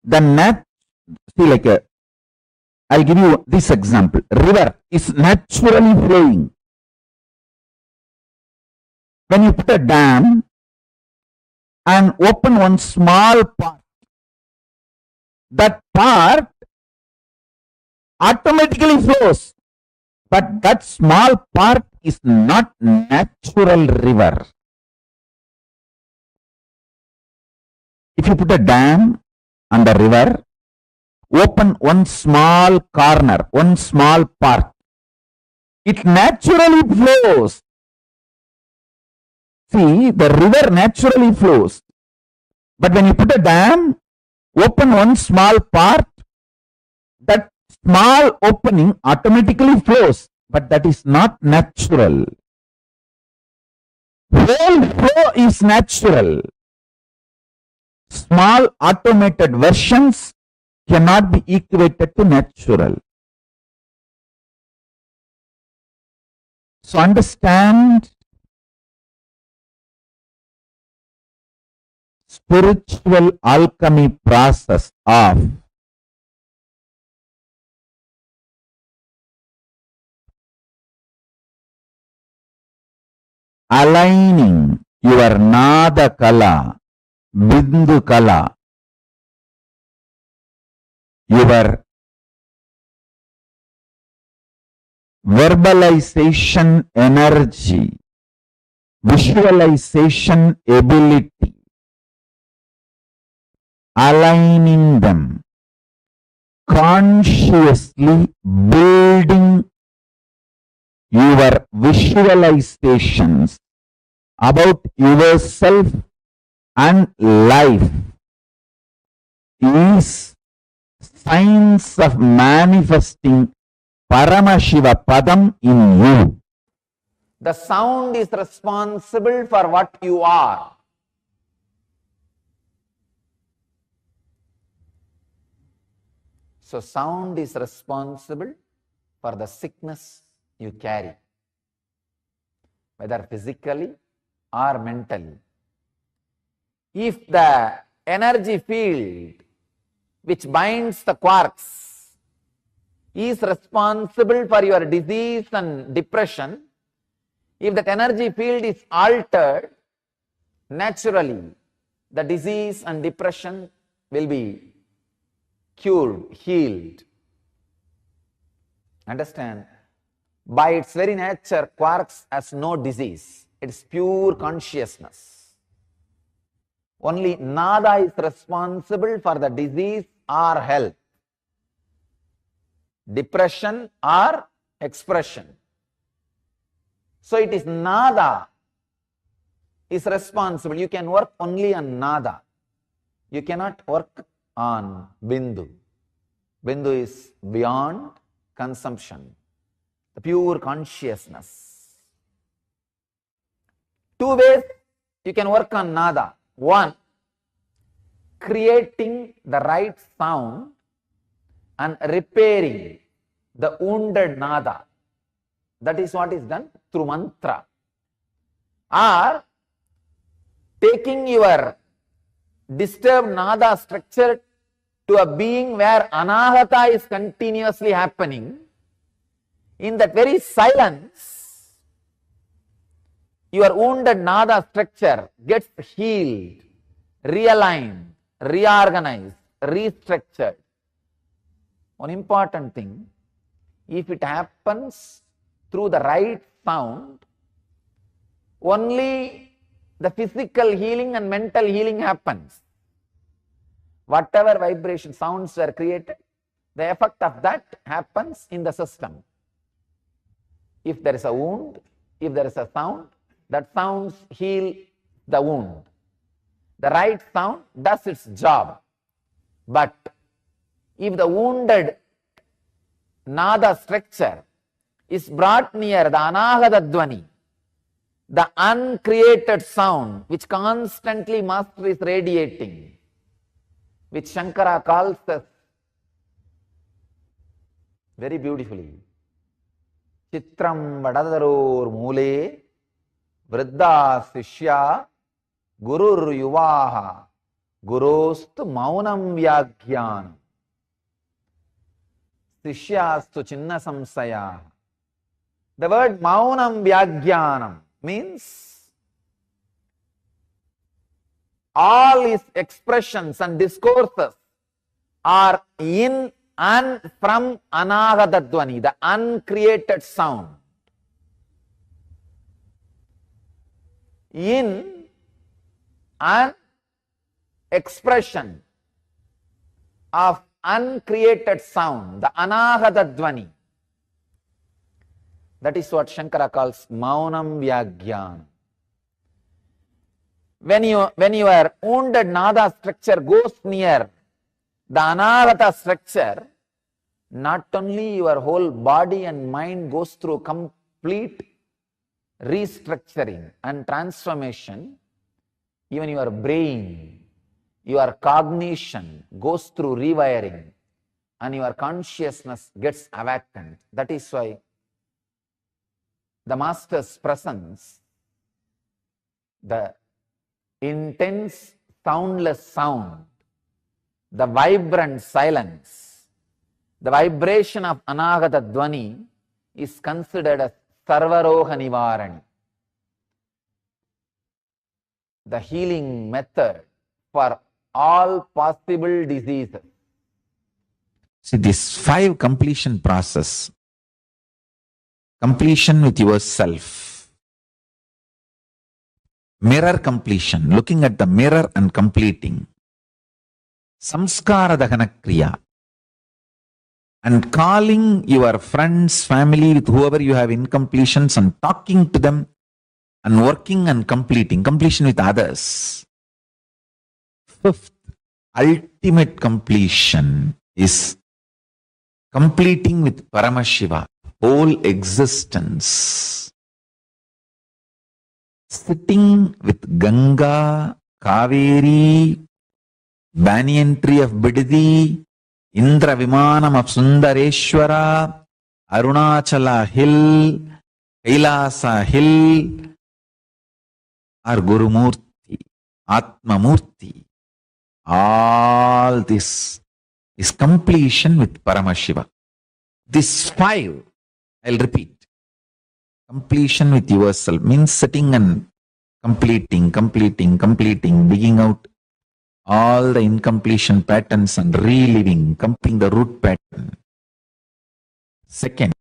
See, like I'll give you this example. River is naturally flowing. When you put a dam and open one small part, that part automatically flows. But that small part is not natural river. If you put a dam on the river, open one small corner, one small part, it naturally flows. See, the river naturally flows. But when you put a dam, open one small part, that small opening automatically flows, but that is not natural. Whole flow is natural. Small automated versions cannot be equated to natural. So understand, spiritual alchemy process of aligning your Nada Kala, Bindu Kala, your verbalization energy, visualization ability, aligning them, consciously building your visualizations about yourself and life is signs of manifesting Paramashiva Padam in you. The sound is responsible for what you are. So sound is responsible for the sickness you carry, whether physically or mentally. If the energy field which binds the quarks is responsible for your disease and depression, if that energy field is altered, naturally the disease and depression will be cured, healed. Understand? By its very nature, quarks has no disease. It's pure consciousness. Only nada is responsible for the disease or health, depression or expression. So it is nada is responsible. You can work only on nada. You cannot work on bindu. Bindu is beyond consumption, the pure consciousness. Two ways you can work on nada. One, creating the right sound and repairing the wounded nada. That is what is done through mantra. Or taking your disturbed nada structure to a being where anahata is continuously happening. In that very silence, your wounded nada structure gets healed, realigned, reorganized, restructured. One important thing, if it happens through the right sound, only the physical healing and mental healing happens. Whatever vibration sounds were created, the effect of that happens in the system. If there is a wound, if there is a sound, that sounds heal the wound. The right sound does its job. But if the wounded nada structure is brought near the anahata dvani, the uncreated sound which constantly master is radiating, which Shankara calls us very beautifully, Chitram Vadadaror Mule Vriddha Sishya Gurur Yuvaha Gurostu Maunam Vyaghyanam Sishyastu Chinna Samsaya. The word Maunam Vyaghyanam means all his expressions and discourses are in and from anahata dvani, the uncreated sound. In an expression of uncreated sound, the anahata dvani. That is what Shankara calls maunam vyaghyanam. When your wounded nada structure goes near the anahata structure, not only your whole body and mind goes through complete restructuring and transformation, even your brain, your cognition goes through rewiring and your consciousness gets awakened. That is why the Master's presence, the intense soundless sound, the vibrant silence, the vibration of anahata dvani is considered as sarvaroha nivarani, the healing method for all possible diseases. See, this 5 completion process, completion with yourself, mirror completion, looking at the mirror and completing, samskara dahana kriya, and calling your friends, family, with whoever you have incompletions and talking to them and working and completing, completion with others. 5th, ultimate completion is completing with Paramashiva, whole existence. Sitting with Ganga, Kaveri, banyan tree of Bidadi, Indra Vimanam of Sundareshwara, Arunachala Hill, Kailasa Hill, or Gurumurti, Atmamurti. All this is completion with Paramashiva. This 5, I'll repeat. Completion with yourself means sitting and completing, digging out all the incompletion patterns and reliving, completing the root pattern. Second,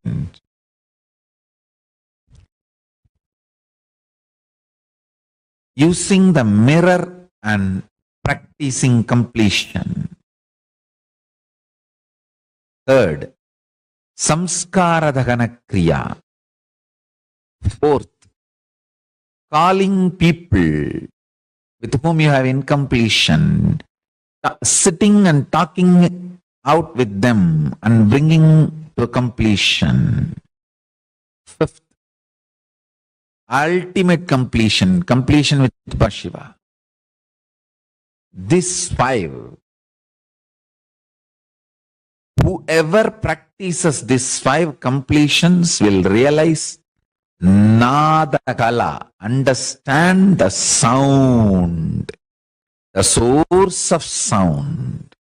using the mirror and practicing completion. Third, samskara dagana kriya. Fourth, calling people with whom you have incompletion, sitting and talking out with them and bringing to completion. Fifth, ultimate completion with Shiva. This 5, whoever practices these 5 completions will realize Nadakala, understand the sound, the source of sound.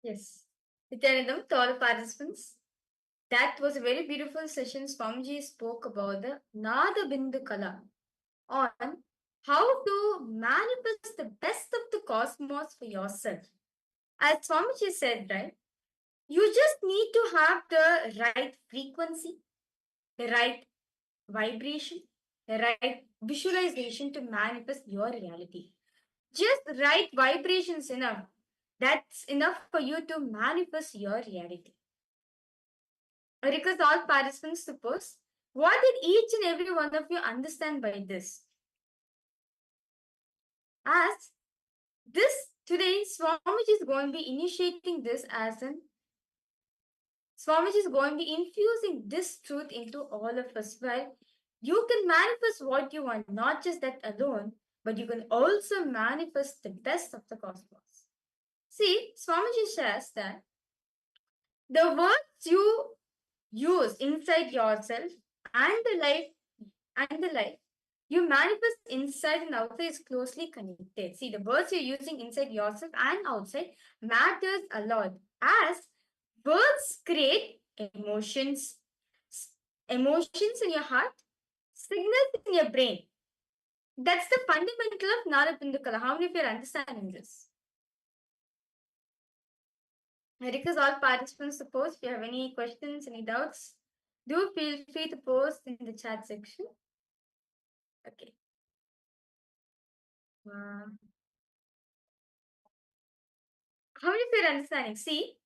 Yes. Nithyanandam, to all the participants, that was a very beautiful session. Swamiji spoke about the Nada Bindu Kala on how to manifest the best of the cosmos for yourself. As Swamiji said, right? You just need to have the right frequency, the right vibration, the right visualization to manifest your reality. Just right vibrations enough. That's enough for you to manifest your reality. I request all participants to pose. What did each and every one of you understand by this? As this today, Swamiji is going to be initiating this as an Swamiji is going to be infusing this truth into all of us, where you can manifest what you want, not just that alone, but you can also manifest the best of the cosmos. See, Swamiji says that the words you use inside yourself and the life you manifest inside and outside is closely connected. See, the words you're using inside yourself and outside matters a lot, as words create emotions, emotions in your heart, signals in your brain. That's the fundamental of Narapindukala. How many of you are understanding this? I request all participants to post. If you have any questions, any doubts, do feel free to post in the chat section. Okay. How many of you are understanding? See,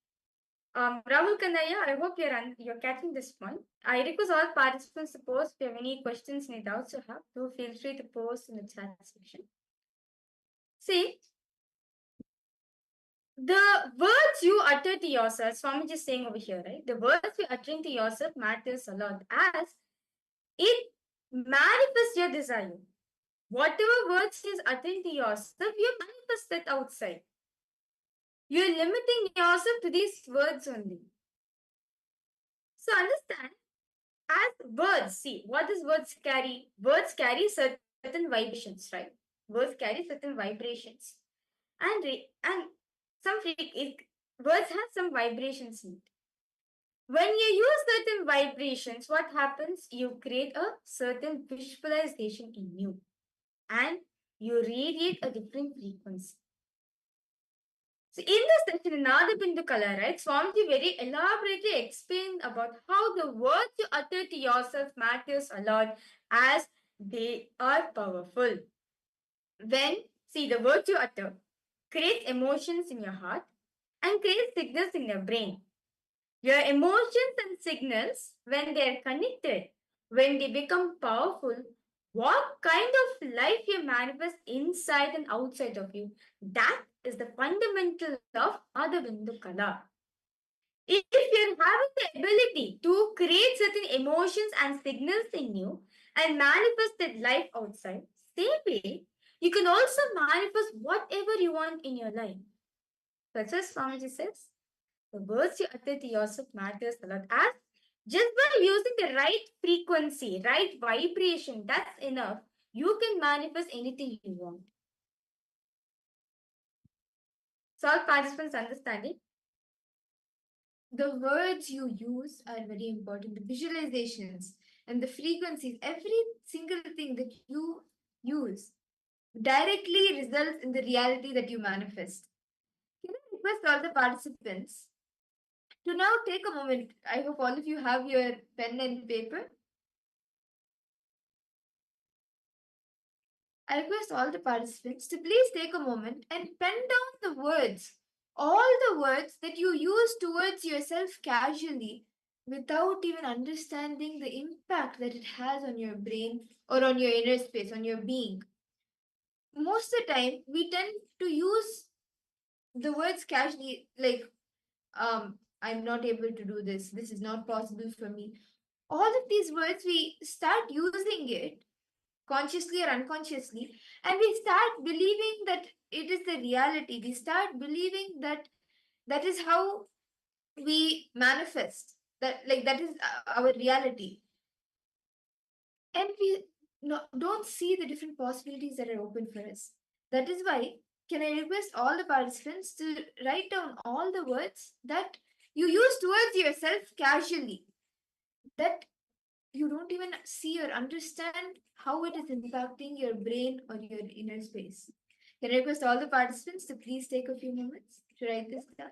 Rahul Kanaya, I hope you're catching this point. I request all participants to post. If you have any questions, any doubts you have, do feel free to post in the chat section. See, the words you utter to yourself, Swamiji is saying over here, right? The words you uttering to yourself matters a lot, as it manifests your desire. Whatever words is uttering to yourself, you manifest that outside. You're limiting yourself to these words only. So understand, as words, see, what does words carry? Words carry certain vibrations, right? Words carry certain vibrations. And words have some vibrations in it. When you use certain vibrations, what happens? You create a certain visualization in you, and you radiate a different frequency. So in this session, in Nadabindukala, right, Swamiji very elaborately explained about how the words you utter to yourself matters a lot, as they are powerful. See, the words you utter create emotions in your heart and create signals in your brain. Your emotions and signals, when they are connected, when they become powerful, what kind of life you manifest inside and outside of you, that is the fundamental of Adabindu Kala. If you're having the ability to create certain emotions and signals in you and manifest that life outside, same way, you can also manifest whatever you want in your life. That's what Swamiji says. The words you utter to yourself matters a lot. As just by using the right frequency, right vibration, that's enough. You can manifest anything you want. So all participants understanding? The words you use are very important. The visualizations and the frequencies, every single thing that you use directly results in the reality that you manifest. Can I request all the participants to now take a moment? I hope all of you have your pen and paper. I request all the participants to please take a moment and pen down the words, all the words that you use towards yourself casually without even understanding the impact that it has on your brain or on your inner space, on your being. Most of the time, we tend to use the words casually, like, I'm not able to do this, this is not possible for me. All of these words, we start using it consciously or unconsciously, and we start believing that it is the reality. We start believing that that is how we manifest, that like that is our reality, and we don't see the different possibilities that are open for us. That is why, can I request all the participants to write down all the words that you use towards yourself casually, that you don't even see or understand how it is impacting your brain or your inner space. Can I request all the participants to please take a few moments? to write this down.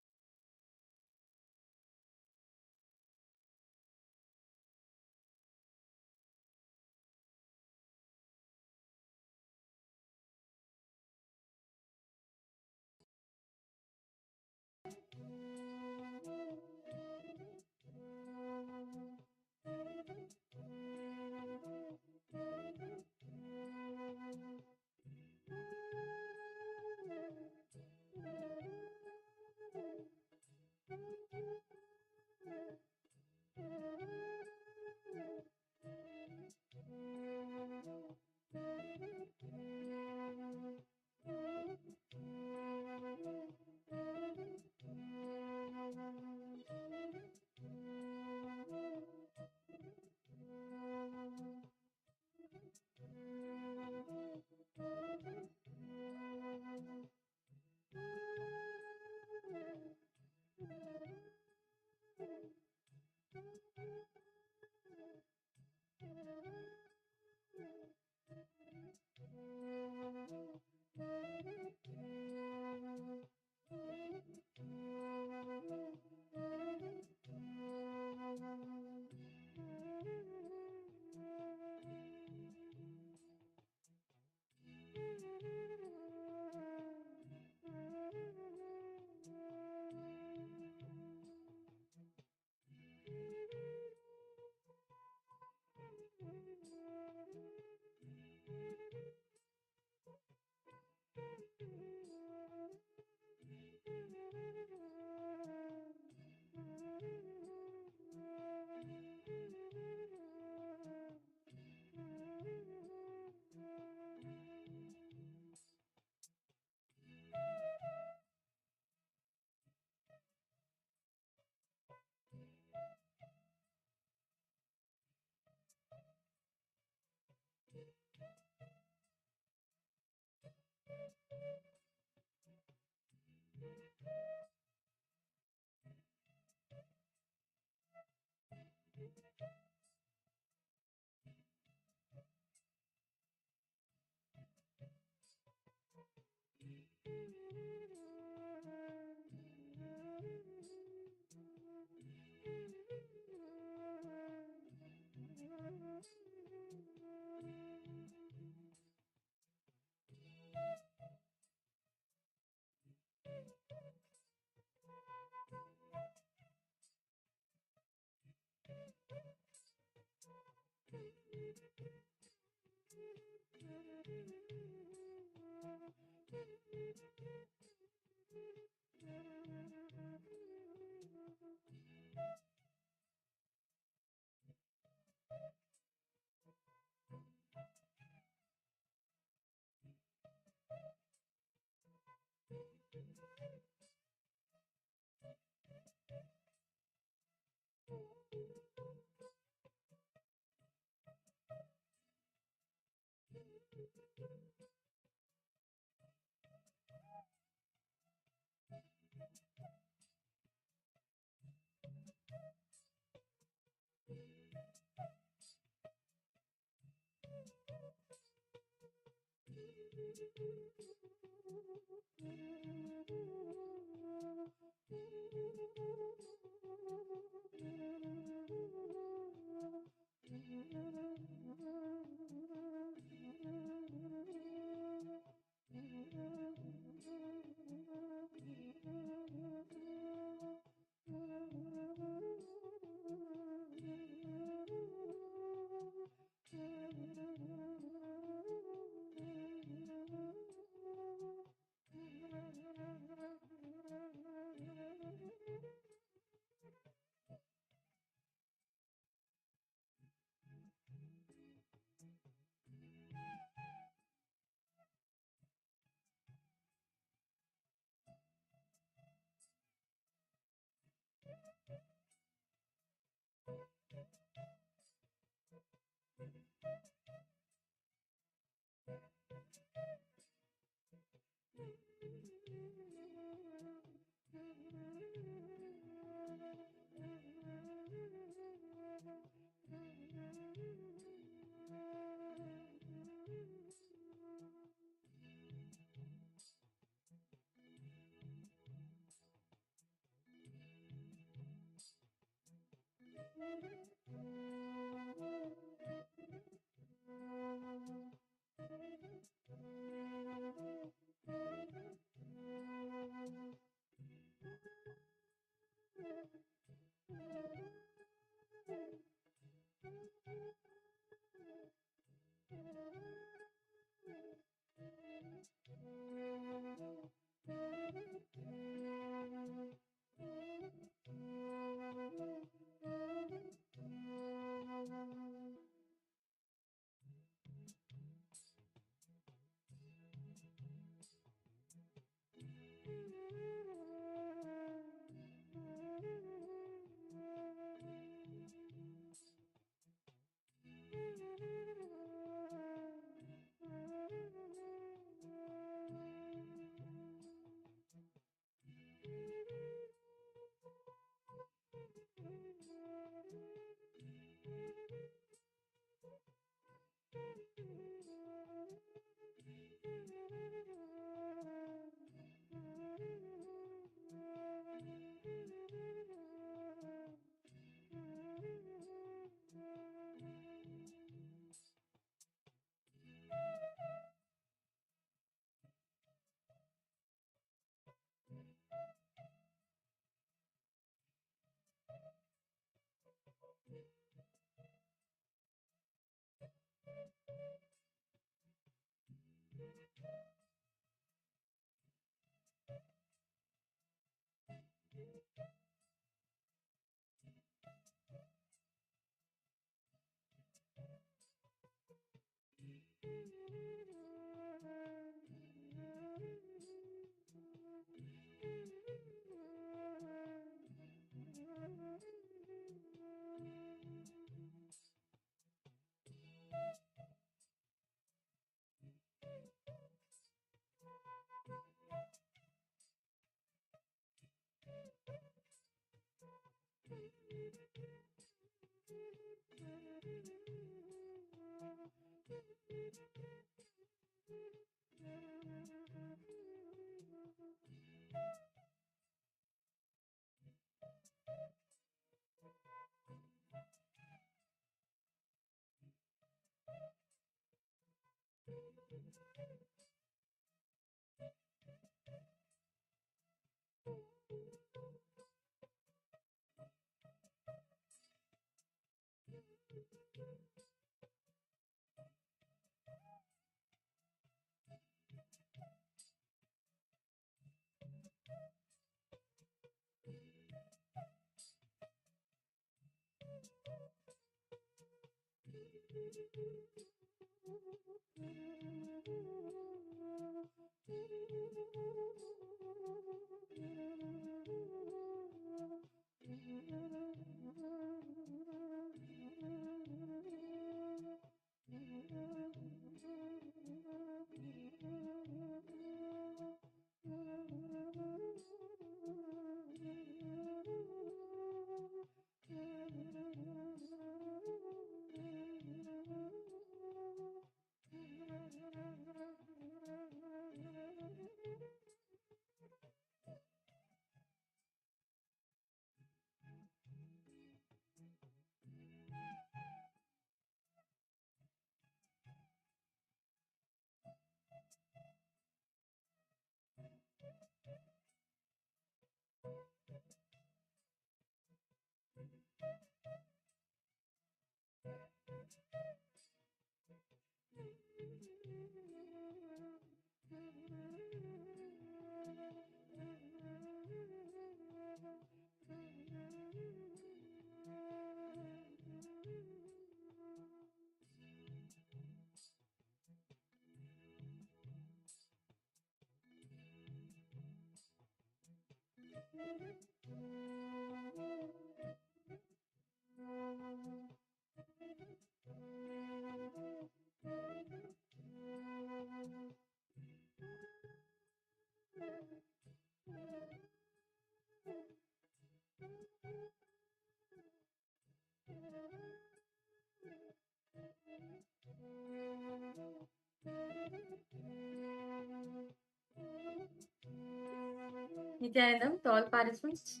Nithyanandam, to all participants,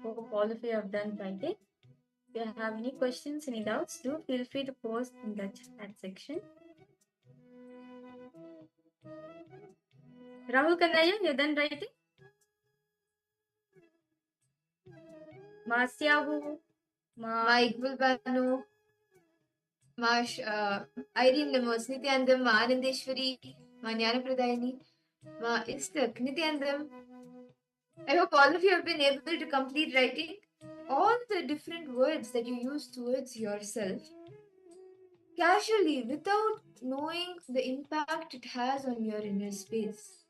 hope all of you have done writing. If you have any questions, any doubts, do feel free to post in the chat section. Rahul Kanaya, you're done writing? Masyahu, Ma Iqbal Banu, Ma Irene Lemos, Nithyanandam, Ma Anandeshwari, Ma Jnanapradayani, Ma Istak, Nithyanandam. I hope all of you have been able to complete writing all the different words that you use towards yourself casually without knowing the impact it has on your inner space.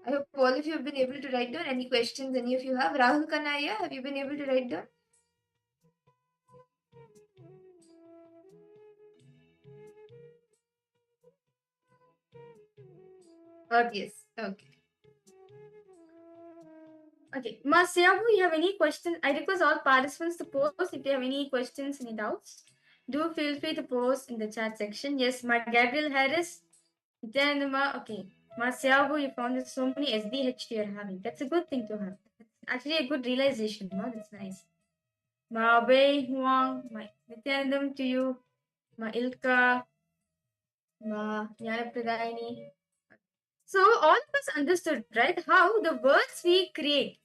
I hope all of you have been able to write down any questions any of you have. Rahul Kanaya, have you been able to write down? Yes. Okay. Okay. Masyahu, you have any questions? I request all participants to post if you have any questions, any doubts. Do feel free to post in the chat section. Yes, my Gabriel Harris. Nithyanandama, okay. Masyahu, you found that so many SDH you're having. That's a good thing to have. That's actually a good realization. No? That's nice. Ma Wei Huang, my Nithyanandam to you. Ma Ilka, Ma Jnanapradayani. So all of us understood, right, how the words we create,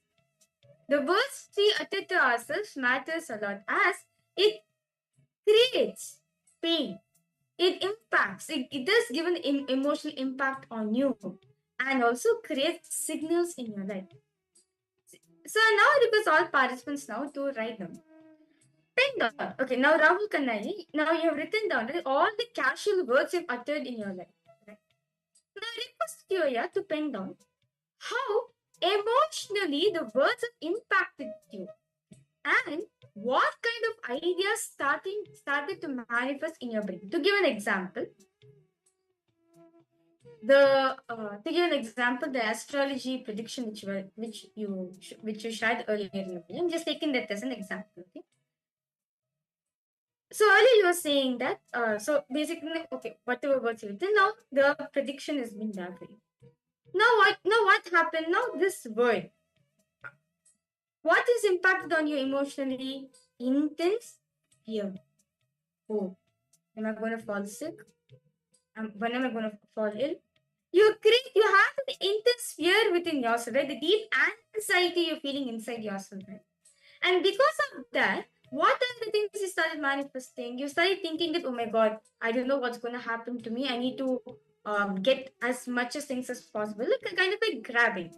the words we utter to ourselves matters a lot as it creates pain. It impacts, it does give an emotional impact on you and also creates signals in your life. So now I request all participants now to write them. penned down. Okay, now Rahul Kanai, now you have written down all the casual words you've uttered in your life. Right? Now I request you here to pen down how emotionally the words have impacted you and what kind of ideas started to manifest in your brain. To give an example, the astrology prediction which you shared earlier in the video. I'm just taking that as an example. Okay. So earlier you were saying that so basically, okay, whatever words you written, now the prediction has been done for you. Now what happened? Now this word, what is impacted on you emotionally? Intense fear. Oh, am I going to fall sick? When am I going to fall ill? You have the intense fear within yourself, right? The deep anxiety you're feeling inside yourself, right? And because of that, what are the things you started manifesting? You started thinking that, oh my God, I don't know what's going to happen to me. I need to get as much as things as possible. Like kind of like grabbing.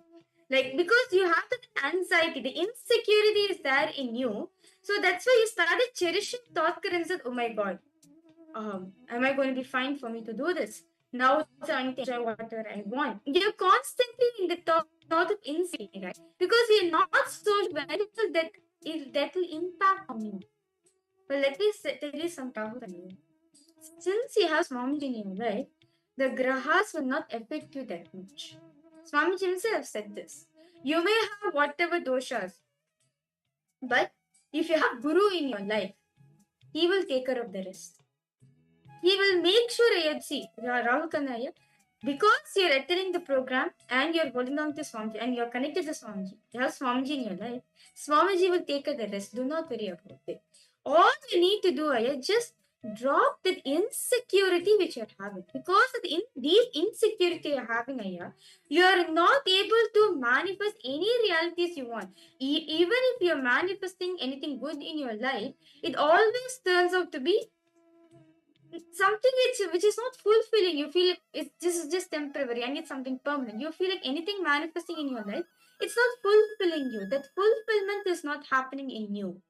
Like because you have the anxiety, the insecurity is there in you. So that's why you started cherishing thought currents that, oh my God, am I going to be fine for me to do this? Now I need to enjoy whatever I want. You're constantly in the thought of insecurity, right? Because you're not so very well that will impact on you. But let me tell you some power on you. Since you have Swamiji in your life, the grahas will not affect you that much. Swamiji himself said this. You may have whatever doshas, but if you have Guru in your life, he will take care of the rest. He will make sure see Rahul Kanaya, because you're attending the program and you're holding on to Swamiji and you're connected to Swamiji, you have Swamiji in your life, Swamiji will take care of the rest. Do not worry about it. All you need to do is just drop that insecurity which you're having. Because of the deep insecurity you're having, you are not able to manifest any realities you want. Even if you're manifesting anything good in your life, it always turns out to be something which is not fulfilling. You feel this is just temporary. I need something permanent. You feel like anything manifesting in your life, it's not fulfilling you. That fulfillment is not happening in you.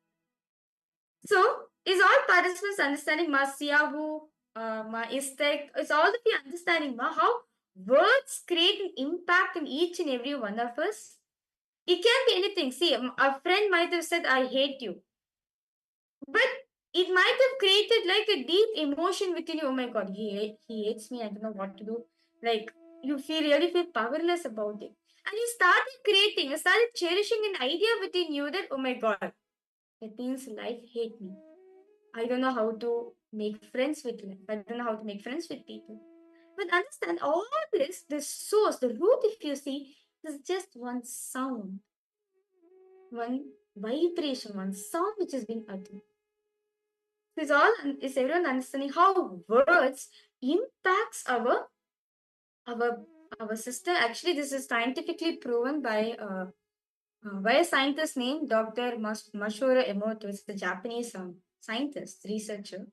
So, is all participants understanding ma siyahu, ma istek? It's all of you understanding ma how words create an impact in each and every one of us. It can be anything. See, a friend might have said, "I hate you," but it might have created like a deep emotion within you. Oh my God, he hates me. I don't know what to do. Like you really feel powerless about it, and you started cherishing an idea within you that, oh my God, it means life hate me. I don't know how to make friends with life. I don't know how to make friends with people. But understand all this, the source, the root, if you see, is just one sound, one vibration, one sound which is being uttered. Is everyone understanding how words impacts our system? Actually, this is scientifically proven by a scientist named Dr. Masaru Emoto. It's a Japanese scientist, researcher,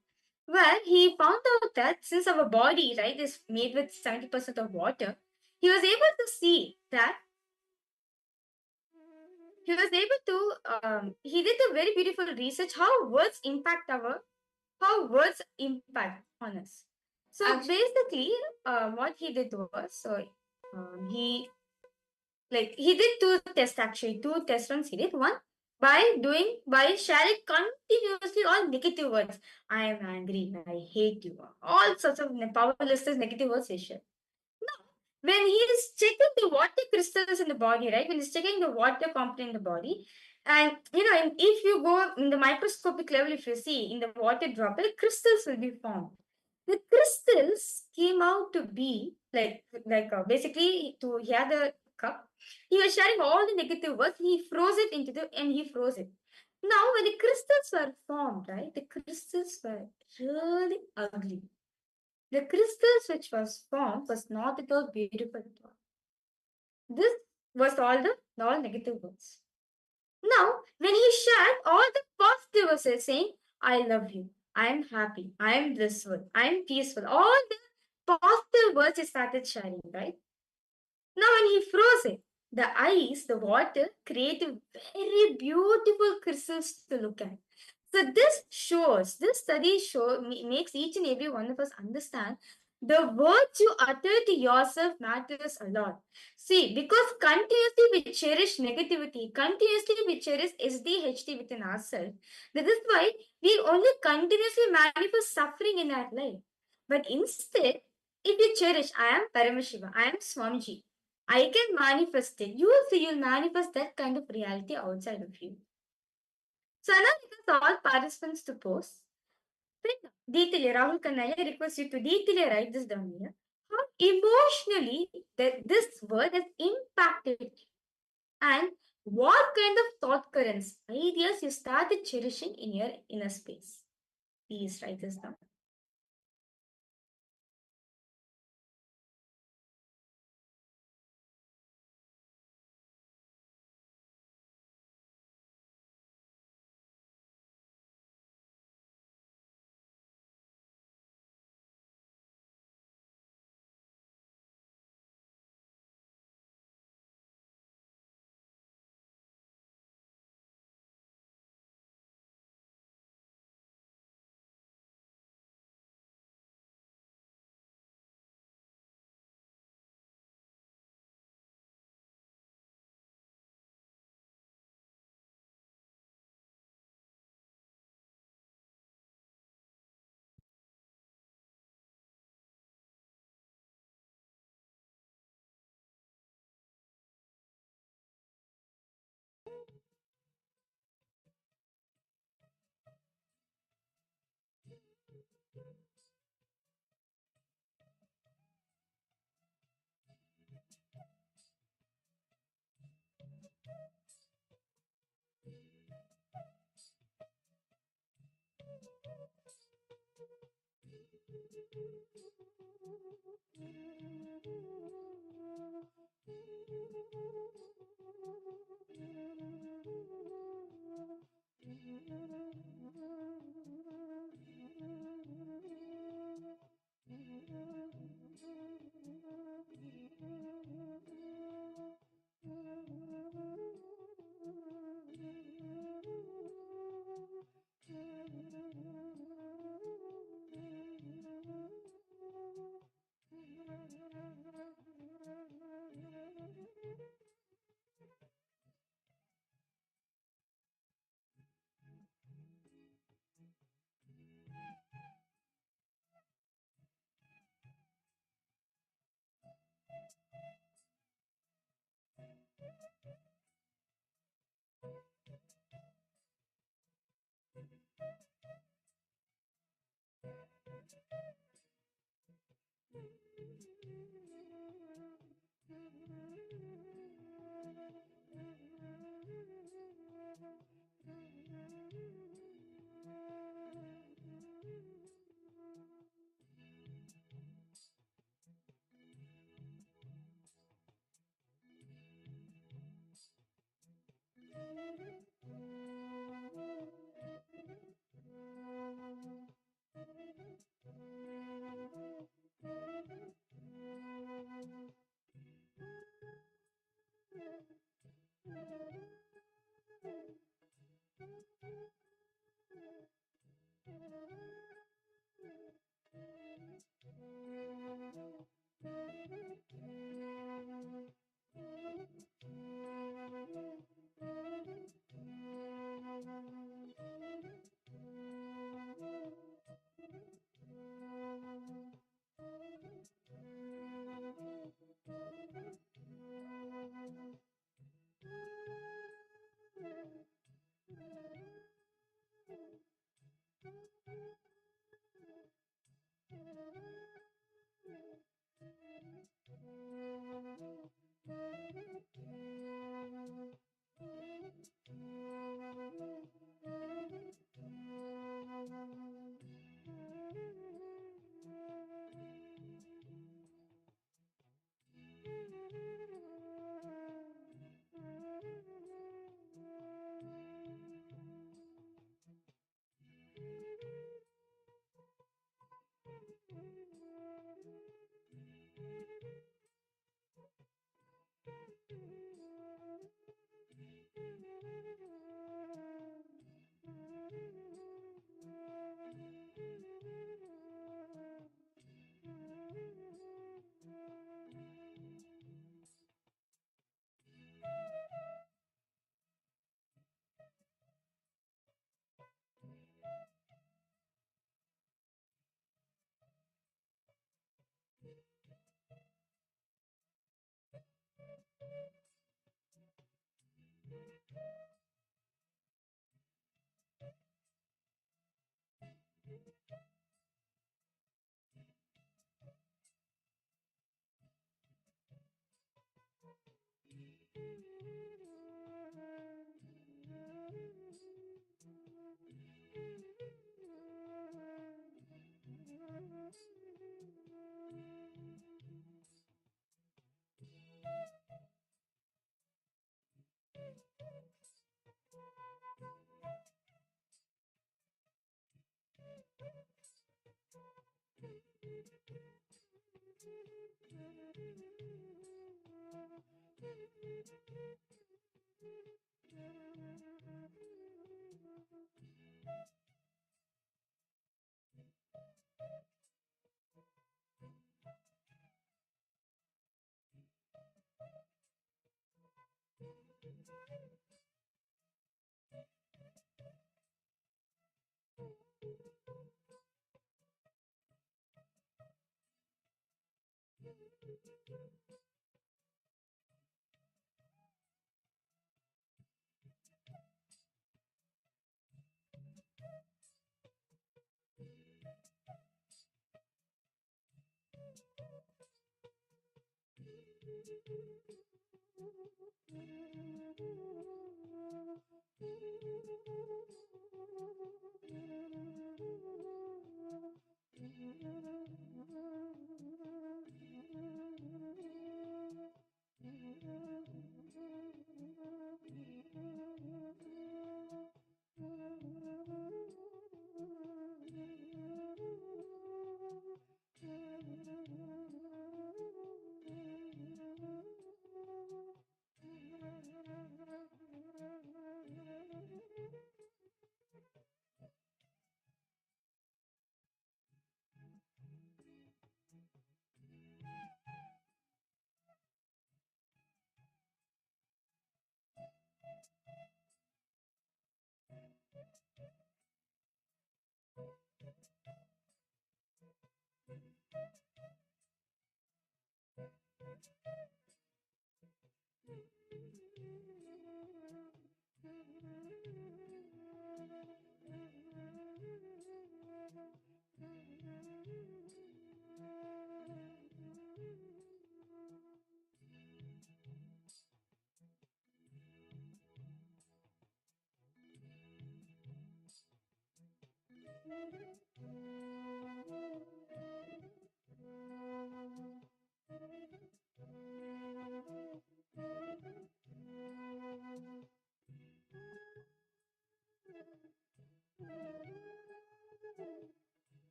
where he found out that since our body, right, is made with 70% of water, he was able to see that he did a very beautiful research how words impact on us. So basically, what he did was, he did two test runs he did. One by sharing continuously all negative words. I am angry, I hate you, all sorts of powerless negative words he shared. Now, when he is checking the water crystals in the body, right? When he's checking the water component in the body, and if you go in the microscopic level, if you see in the water droplet, crystals will be formed. The crystals came out to be basically he had a cup. He was sharing all the negative words. He froze it and he froze it. Now, when the crystals were formed, right, the crystals were really ugly. The crystals which was formed was not at all beautiful at all. This was all negative words. Now, when he shared all the positive words, saying, I love you, I am happy, I am blissful, I am peaceful, all the positive words he started sharing, right? Now, when he froze it, the ice, the water, created very beautiful crystals to look at. So this study makes each and every one of us understand the words you utter to yourself matters a lot. See, because continuously we cherish negativity, continuously we cherish SDHD within ourselves. That is why we only continuously manifest suffering in our life. But instead, if you cherish, I am Paramashiva, I am Swamiji, I can manifest it. You will see, you'll manifest that kind of reality outside of you. So now request all participants to pose. Detail, Rahul Kanaya request you to detail write this down here. How emotionally that this word has impacted you, and what kind of thought currents, ideas you started cherishing in your inner space. Please write this down.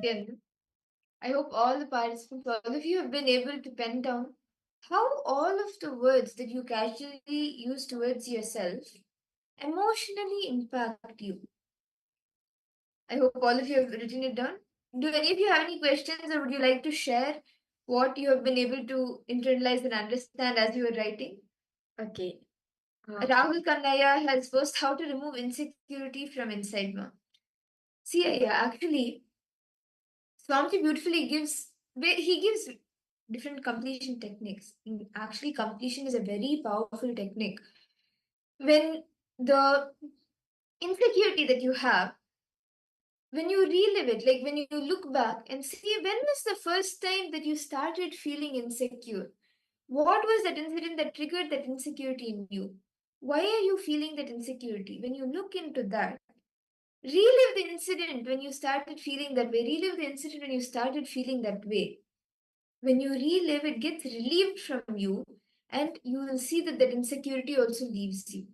Then I hope all the participants, all of you have been able to pen down how all of the words that you casually use towards yourself emotionally impact you. I hope all of you have written it down. Do any of you have any questions, or would you like to share what you have been able to internalize and understand as you were writing? Okay. Rahul Kannaya has posed how to remove insecurity from inside ma. See, yeah, actually, Swamiji beautifully he gives different completion techniques. Actually, completion is a very powerful technique. When the insecurity that you have, when you relive it, like when you look back and see when was the first time that you started feeling insecure, What was that incident that triggered that insecurity in you? Why are you feeling that insecurity? When you look into that, relive the incident when you started feeling that way. Relive the incident when you started feeling that way. When you relive, it gets relieved from you, and you will see that that insecurity also leaves you.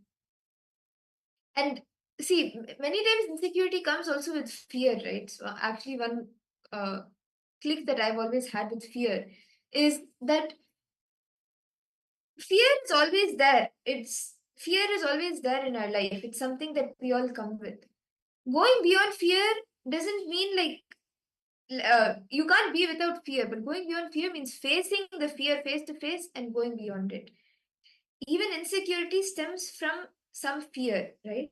And see, many times insecurity comes also with fear, right? So actually, one uh, click that I've always had with fear is that fear is always there. It's fear is always there in our life. It's something that we all come with. Going beyond fear doesn't mean like you can't be without fear, but going beyond fear means facing the fear face to face and going beyond it. Even insecurity stems from some fear, right?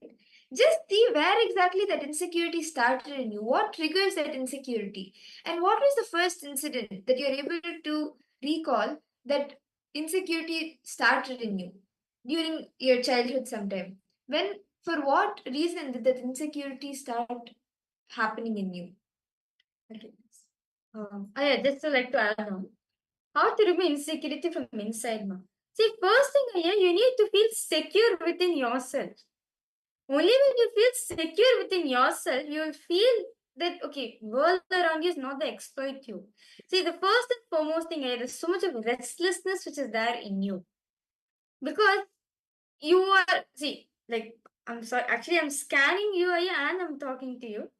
Just see where exactly that insecurity started in you. What triggers that insecurity? And what was the first incident that you're able to recall that insecurity started in you during your childhood sometime? When, for what reason did that insecurity start happening in you? Okay. Yeah, just to like to add on, how to remove insecurity from inside, ma. See, first thing here, you need to feel secure within yourself. Only when you feel secure within yourself, you will feel that okay, world around you is not the exploit you. See, the first and foremost thing here, there's so much of restlessness which is there in you. Because you are like I'm sorry, actually I'm scanning you here and I'm talking to you.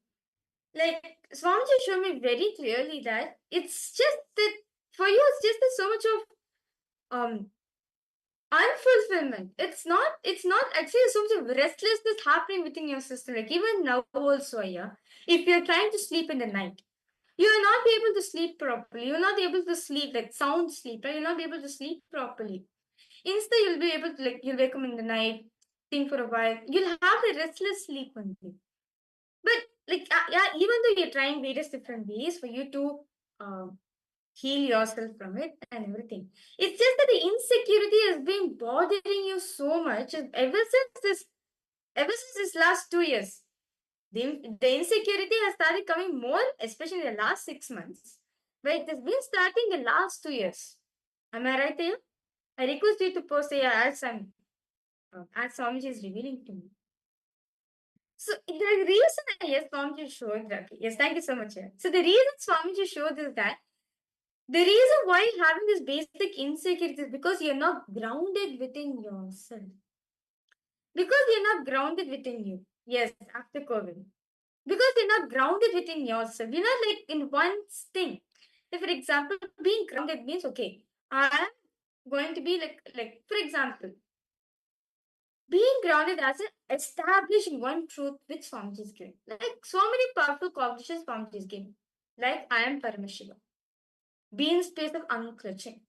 Like Swamiji showed me very clearly that it's just that for you it's just that so much of unfulfillment. It's not actually so much of restlessness happening within your system. Like even now also, yeah. If you're trying to sleep in the night, you will not be able to sleep properly. You're not able to sleep like sound sleep, right? You'll not be able to sleep properly. Instead, you'll be able to like you'll wake up in the night, think for a while. You'll have a restless sleep only. But like yeah, even though you're trying various different ways for you to heal yourself from it and everything, it's just that the insecurity has been bothering you so much ever since this last 2 years. The insecurity has started coming more, especially in the last 6 months. But it has been starting the last 2 years. Am I right there? I request you to post here as Swamiji is revealing to me. So the reason, yes, Swamiji showed that. Yes, thank you so much. Yeah. So the reason Swamiji showed is that the reason why having this basic insecurity is because you're not grounded within yourself. Because you're not grounded within you. Yes, after COVID. Because you're not grounded within yourself. You're not like in one thing. If, for example, being grounded means okay, I'm going to be like for example, being grounded as an establishing one truth which Swamiji is giving. Like so many powerful cognitions Swamiji is giving. Like I am Paramashiva. Be in space of unclutching.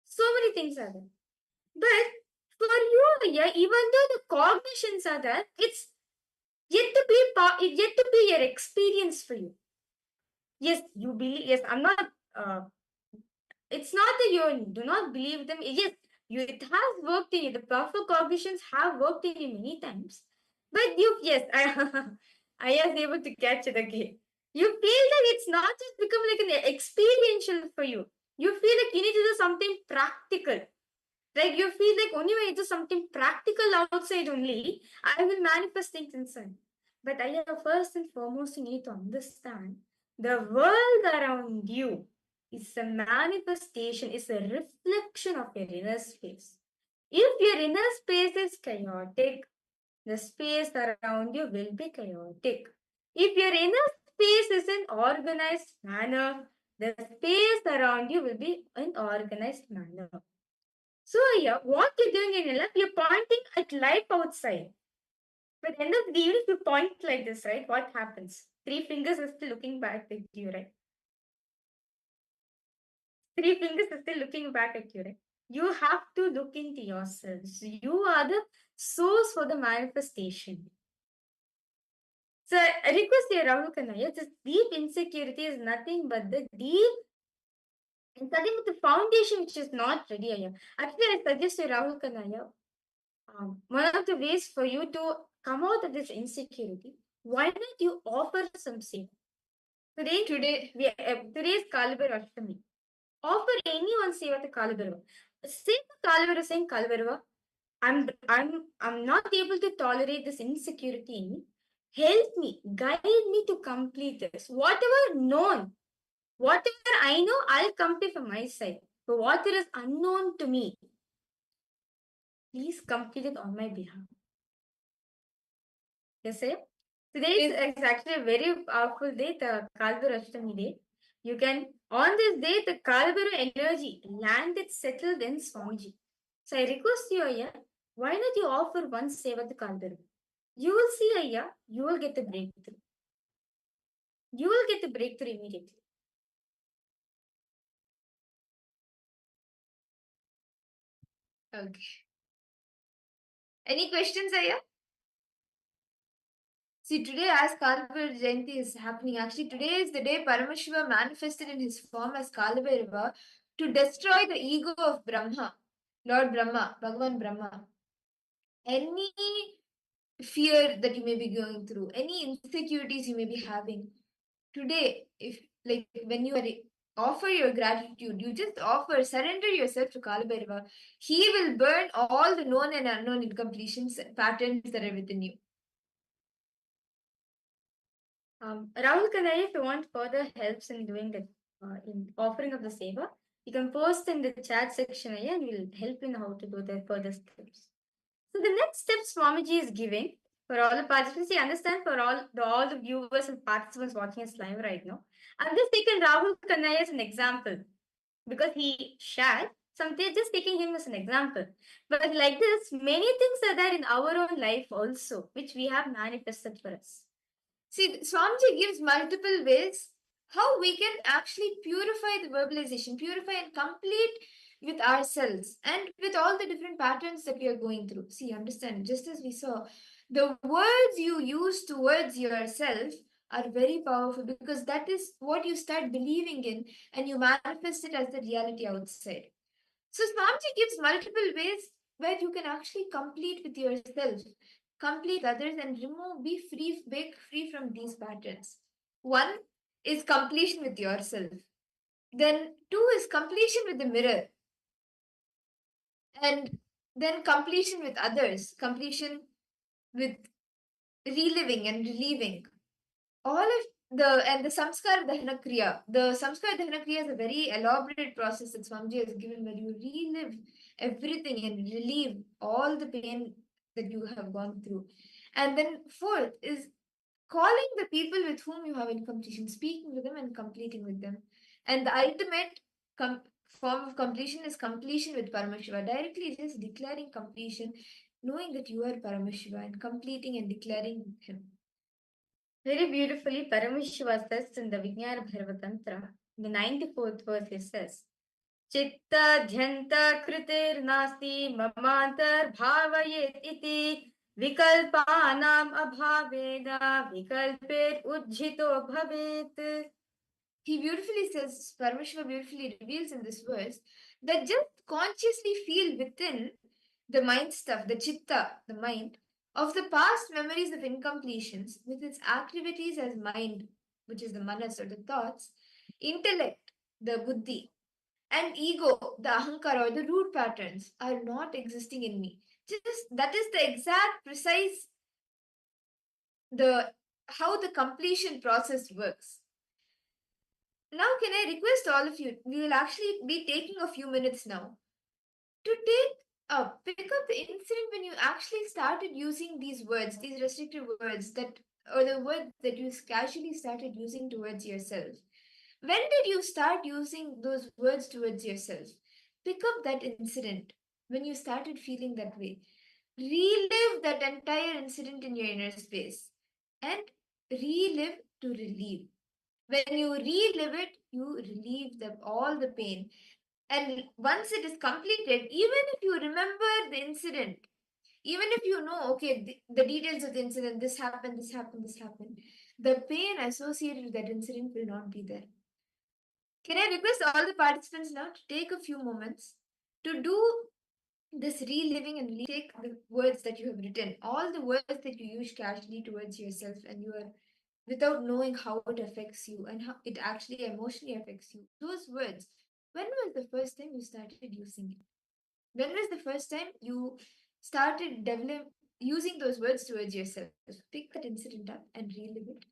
So many things are there. But for you, yeah, even though the cognitions are there, it's yet to be your experience for you. Yes, you believe. Yes, I'm not. It's not that you do not believe them. Yes, it has worked in you. The powerful cognitions have worked in you many times. But yes, I was able to catch it again. You feel that it's not just become like an experiential for you. You feel like you need to do something practical. Like you feel like only when I do something practical outside only, I will manifest things inside. But I have first and foremost you need to understand the world around you is a manifestation, is a reflection of your inner space. If your inner space is chaotic, the space around you will be chaotic. If your inner space is in organized manner, the space around you will be in organized manner. So yeah, what you're doing in your life, you're pointing at life outside. But end of the day, even if you point like this, right, what happens? Three fingers are still looking back at you, right? Three fingers are still looking back at you, right? You have to look into yourselves. You are the source for the manifestation. So I request you, Rahul Kanaya, this deep insecurity is nothing but the deep and starting with the foundation which is not ready here. Actually, I suggest you, Rahul Kanaya, one of the ways for you to come out of this insecurity, why not you offer some saving? Today's Kalibar Ashtami. Offer anyone seva to Kalibar. Same Kalvara saying, Kalvarava, I'm not able to tolerate this insecurity in me. Help me, guide me to complete this. Whatever known, whatever I know, I'll complete from my side. But what is unknown to me, please complete it on my behalf. You say? Today is actually a very powerful day, the Kalvara Ashtami day. You can, on this day, the Kalvara energy landed settled in Swamiji. So I request you, Aya, why not you offer one seva to Kalvara? You will see, Aya, you will get the breakthrough. You will get the breakthrough immediately. Okay. Any questions, Aya? See, today as Kalabhairava Jayanti is happening, actually today is the day Paramashiva manifested in his form as Kalabhairava to destroy the ego of Brahma, Lord Brahma, Bhagavan Brahma. Any fear that you may be going through, any insecurities you may be having, today, if like when you offer your gratitude, you just offer, surrender yourself to Kalabhairava. He will burn all the known and unknown incompletions and patterns that are within you. Rahul Kanai, if you want further helps in doing the in offering of the seva, you can post in the chat section and we'll help you in how to do the further steps. So the next step Swamiji is giving for all the participants, you understand, for all the viewers and participants watching us live right now. I'm just taking Rahul Kanai as an example because he shared. So I'm just taking him as an example. But like this, many things are there in our own life also, which we have manifested for us. See, Swamiji gives multiple ways how we can actually purify the verbalization, purify and complete with ourselves and with all the different patterns that we are going through. See, understand, just as we saw, the words you use towards yourself are very powerful because that is what you start believing in and you manifest it as the reality outside. So Swamiji gives multiple ways where you can actually complete with yourself, complete others, and remove, break free from these patterns. One is completion with yourself. Then two is completion with the mirror. And then completion with others, completion with reliving and relieving. All of the Samskar Dahana Kriya. The Samskar Dahana Kriya is a very elaborate process that Swamiji has given where you relive everything and relieve all the pain that you have gone through. And then fourth is calling the people with whom you have in completion, speaking with them and completing with them. And the ultimate form of completion is completion with Paramashiva. Directly just declaring completion, knowing that you are Paramashiva and completing and declaring him. Very beautifully, Paramashiva says in the Vijnana Bhairava Tantra, the 94th verse, it says, Chitta dhyanta kritir nasti mamantar bhavayet iti vikalpanam abhaveda vikalpet ujjhito bhavet. He beautifully says, Paramashiva beautifully reveals in this verse that just consciously feel within the mind stuff, the chitta, the mind, of the past memories of incompletions with its activities as mind, which is the manas or the thoughts, intellect, the buddhi, and ego, the ahankara or the root patterns are not existing in me. Just that is the exact precise the how the completion process works. Now, can I request all of you? We will actually be taking a few minutes now to pick up the incident when you actually started using these words, these restrictive words or the words that you casually started using towards yourself. When did you start using those words towards yourself? Pick up that incident when you started feeling that way. Relive that entire incident in your inner space and relive to relieve. When you relive it, you relieve all the pain. And once it is completed, even if you remember the incident, even if you know, okay, the details of the incident, this happened, this happened, this happened, the pain associated with that incident will not be there. Can I request all the participants now to take a few moments to do this reliving and take the words that you have written, all the words that you use casually towards yourself and you are without knowing how it affects you and how it actually emotionally affects you. Those words, when was the first time you started using it? When was the first time you started using those words towards yourself? Pick that incident up and relive it.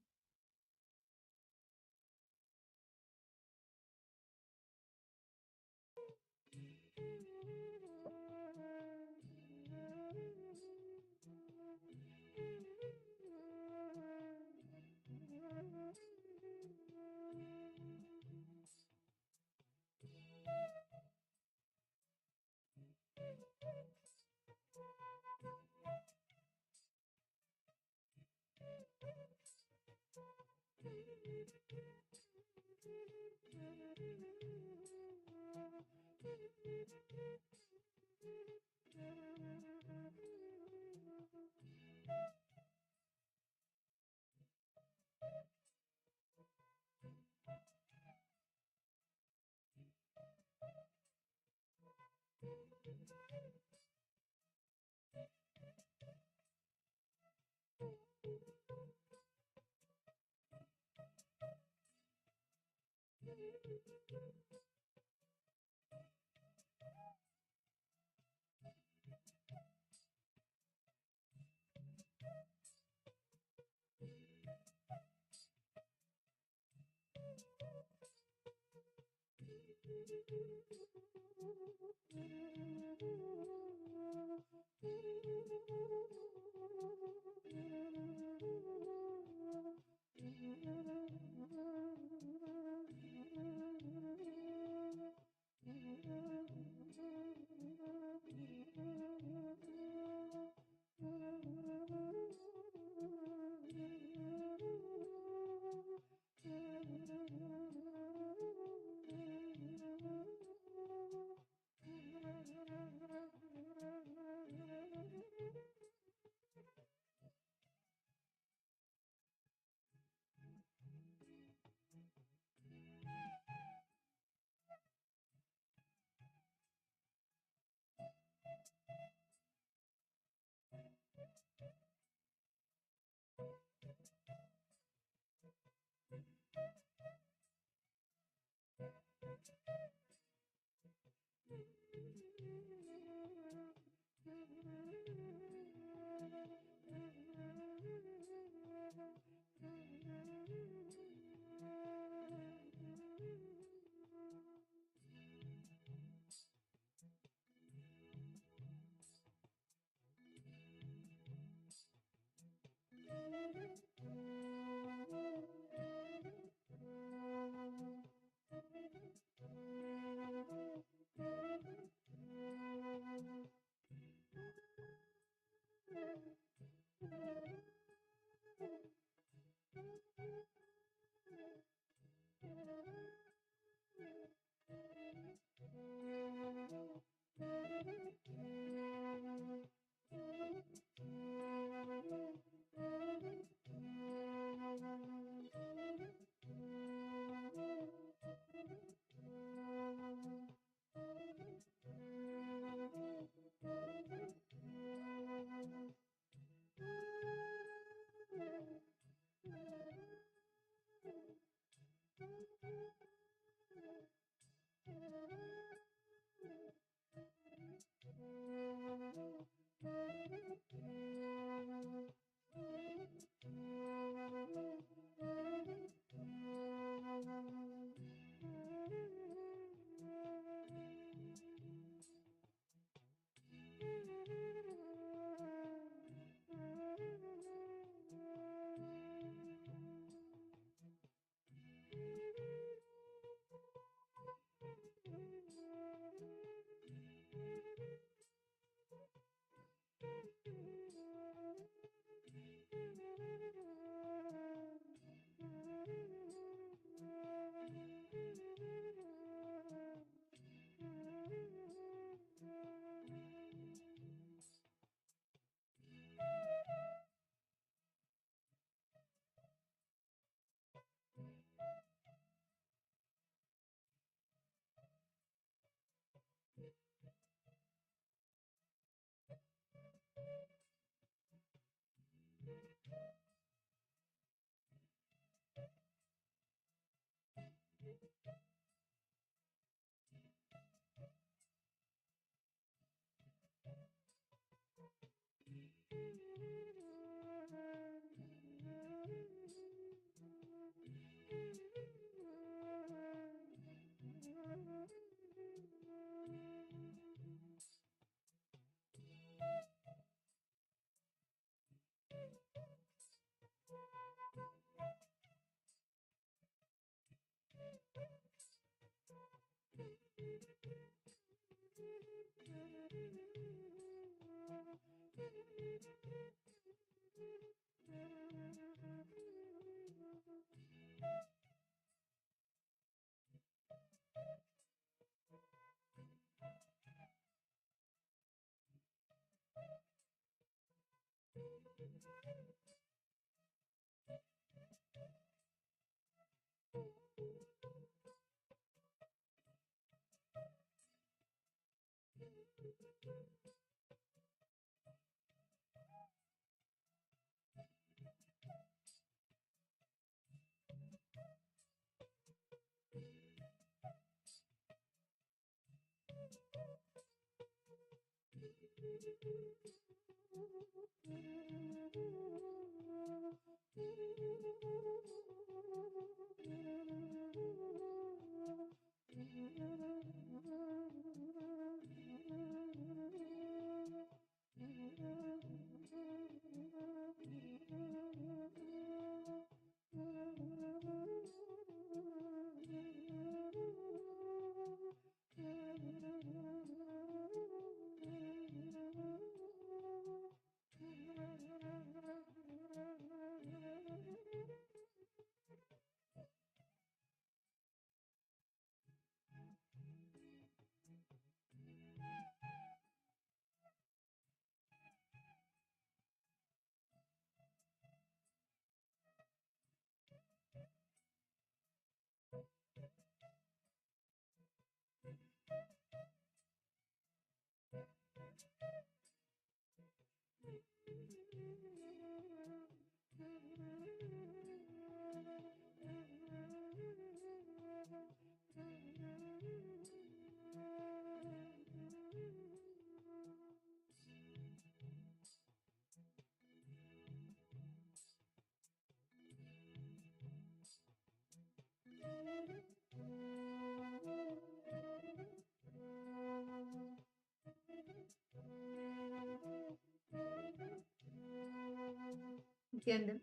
Nithyananda,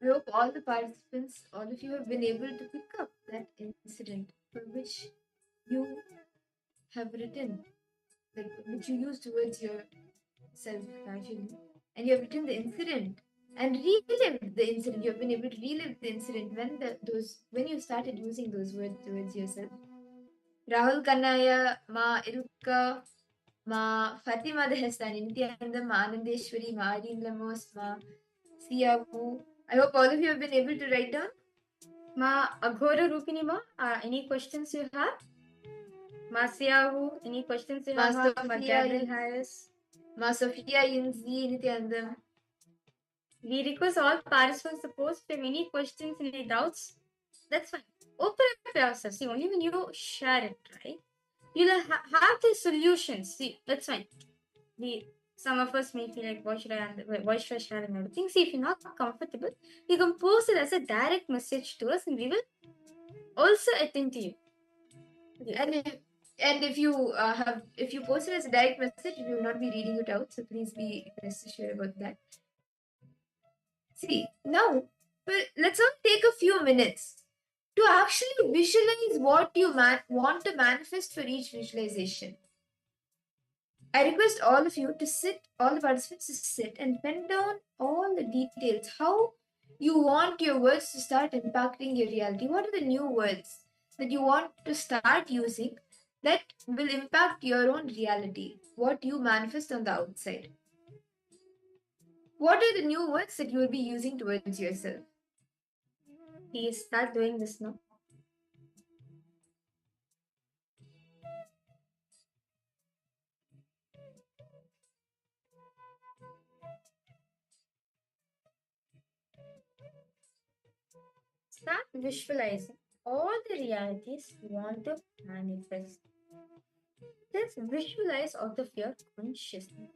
I hope all the participants, all of you have been able to pick up that incident for which you have written, like which you use towards yourself casually, and you have written the incident and relived the incident. You have been able to relive the incident when you started using those words towards yourself. Rahul Kannaya, Ma Iruka, Ma Fatima Dehestani, Nithyananda, Ma Anandeshwari, Ma Irene Lemos, Ma Siyavu. I hope all of you have been able to write down. Ma Aghora Rupini Ma, any questions you have? Ma Siyavu, any questions you have? Ma Gabriel Harris. Ma Sophia Yinzi, Nithyananda. We request all participants, suppose if you have any questions, any doubts, that's fine. Open up yourself. See, only when you share it, right? You'll have the solutions. See, that's fine. Some of us may feel like, why should I share and everything? See, if you're not comfortable, you can post it as a direct message to us and we will also attend to you. And if you post it as a direct message, we will not be reading it out. So please be rest assured about that. See, now, let's all take a few minutes to actually visualize what you want to manifest for each visualization. I request all of you to all the participants to sit and pen down all the details, how you want your words to start impacting your reality. What are the new words that you want to start using that will impact your own reality, what you manifest on the outside? What are the new words that you will be using towards yourself? Please start doing this now. Start visualizing all the realities you want to manifest. Just visualize out of your consciousness.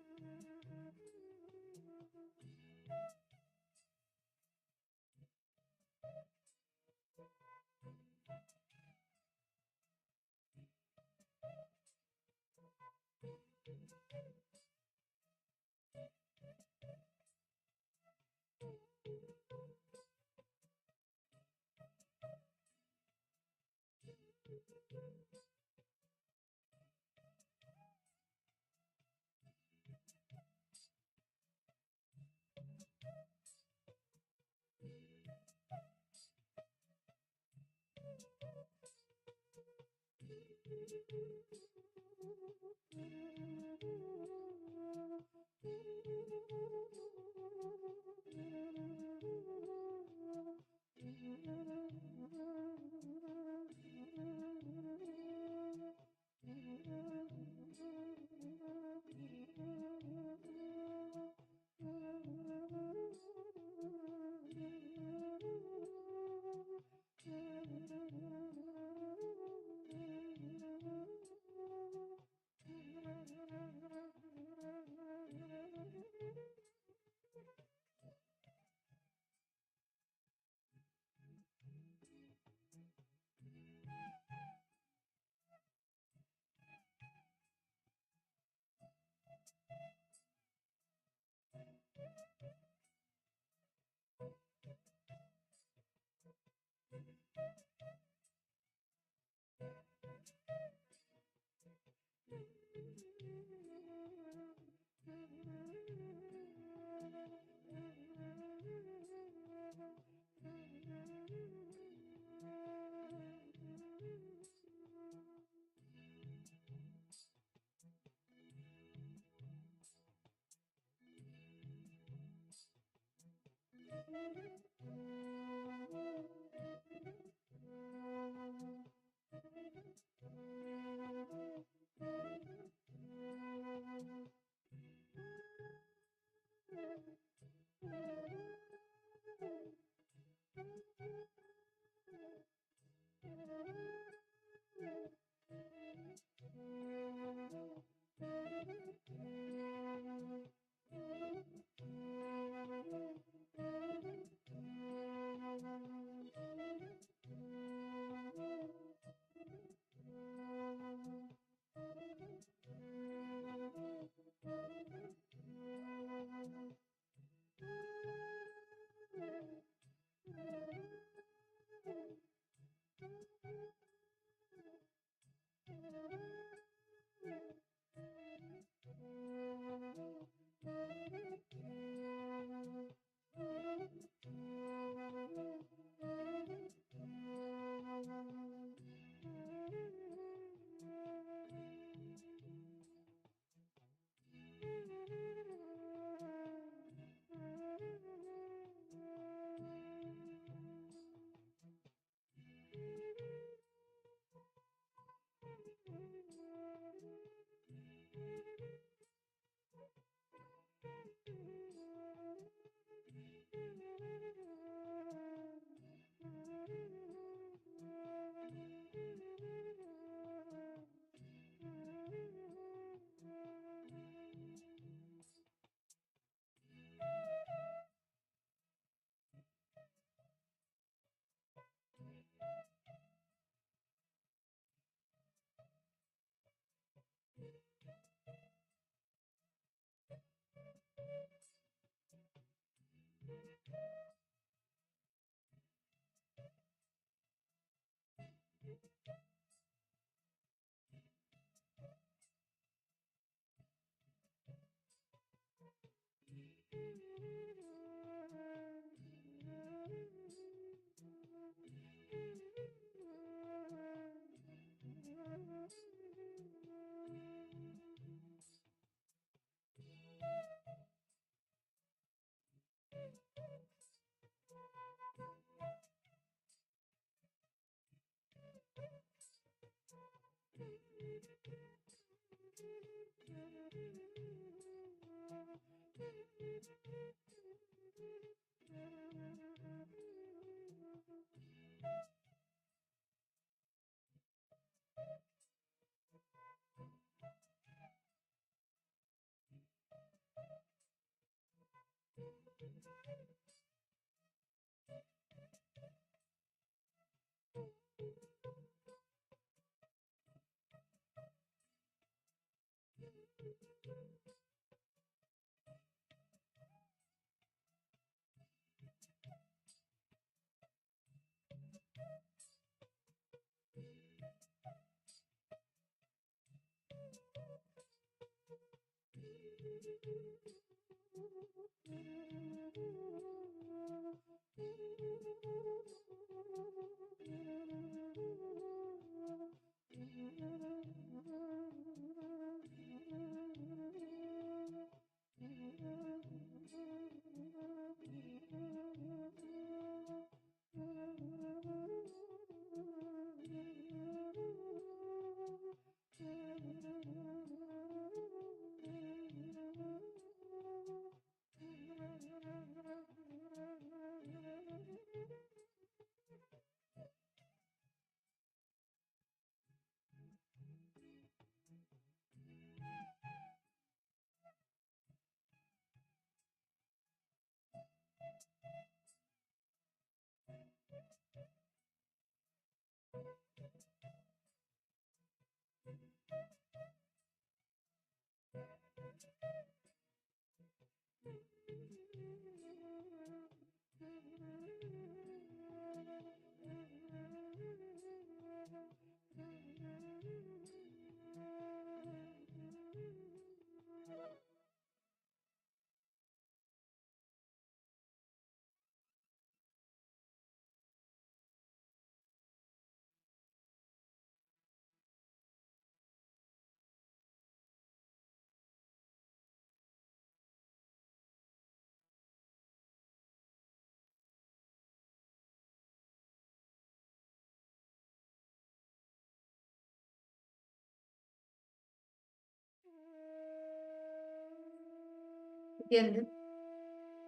Nithyananda,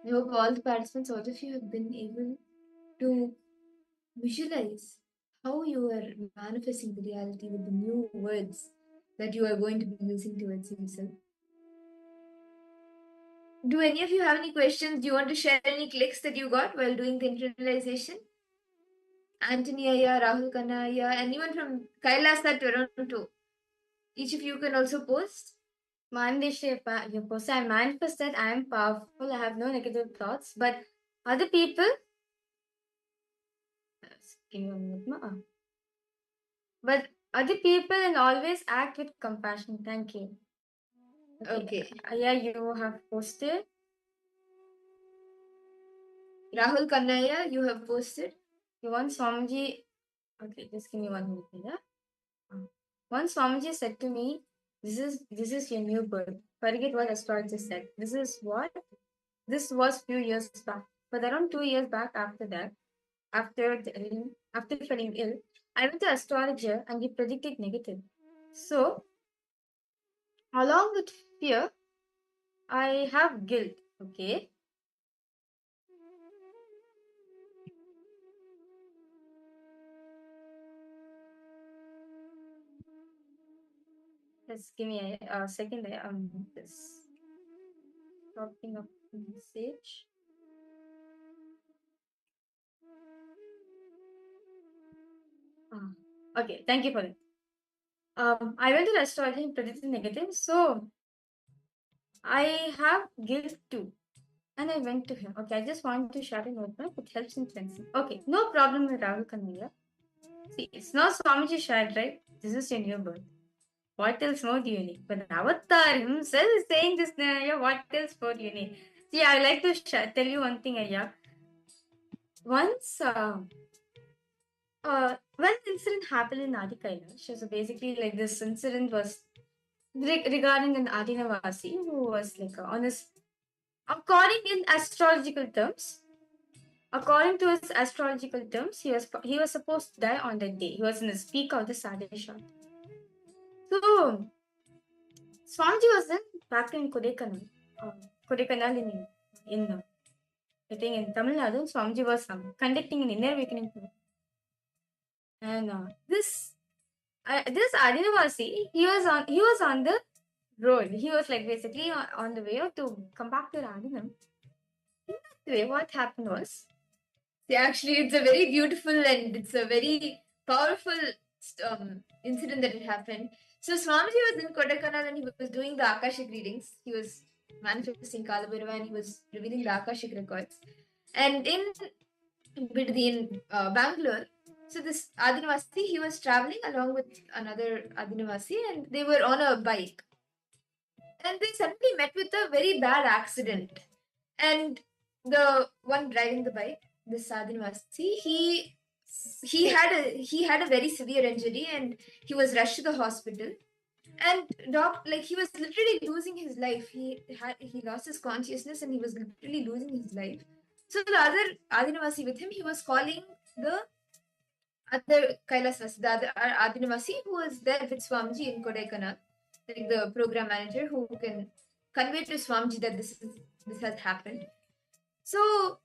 I hope all the participants, all of you have been able to visualize how you are manifesting the reality with the new words that you are going to be using towards yourself. Do any of you have any questions? Do you want to share any clicks that you got while doing the internalization? Anthony Aya, Rahul Kanaya, anyone from KAILASA, Toronto. Each of you can also post. Mandesh, you post. I manifest that I am powerful. I have no negative thoughts. But other people, give me a minute, but other people and always act with compassion. Thank you. Okay. Yeah, you have posted. Rahul Kannaya, you have posted. You want Swamiji. Okay, just give me 1 minute. Yeah? Once Swamiji said to me, this is your new birth. Forget what astrologer said. This was few years back. But around 2 years back after that, after feeling ill, I went to astrologer and he predicted negative. So, along with fear, I have guilt. Okay. Just give me a second. This dropping up message. Okay, thank you for it. I went to the astrology and predicted negative, so I have guilt too. And I went to him. Okay, I just want to share a notebook. It helps in cleansing. Okay, no problem with Rahul Kanaya. See, it's not Swamiji shared, right? This is your new birth. What else more do you need? But Avatar himself is saying this, Naya. What else more do you need? See, I like to tell you one thing, Aya. Once, one incident happened in Adi Kailash. So basically, like this incident was regarding an Adinavasi who was like on his, according to his astrological terms, he was supposed to die on that day. He was in his peak of the Sadisha. So Swamiji was then back in Kodaikanal. Kodaikanal in I think in Tamil Nadu, Swamiji was conducting an inner awakening program. And this Adinavasi, he was on the road. He was like basically on the way to come back to Radinam. In that way, what happened was, see, actually, it's a very beautiful and it's a very powerful incident that had happened. So Swamiji was in Kodaikanal and he was doing the Akashic readings. He was manifesting Kalabhairava and he was revealing the Akashic records. And in between Bangalore, so this Adinavasi, he was traveling along with another Adinavasi and they were on a bike. And they suddenly met with a very bad accident. And the one driving the bike, this Adinavasi, he had a very severe injury and he was rushed to the hospital. And he was literally losing his life. He lost his consciousness and he was literally losing his life. So the other Adinavasi with him, he was calling the other KAILASA, the other Adinavasi who was there with Swamiji in Kodaikanal, like the program manager who can convey to Swamiji that this has happened. So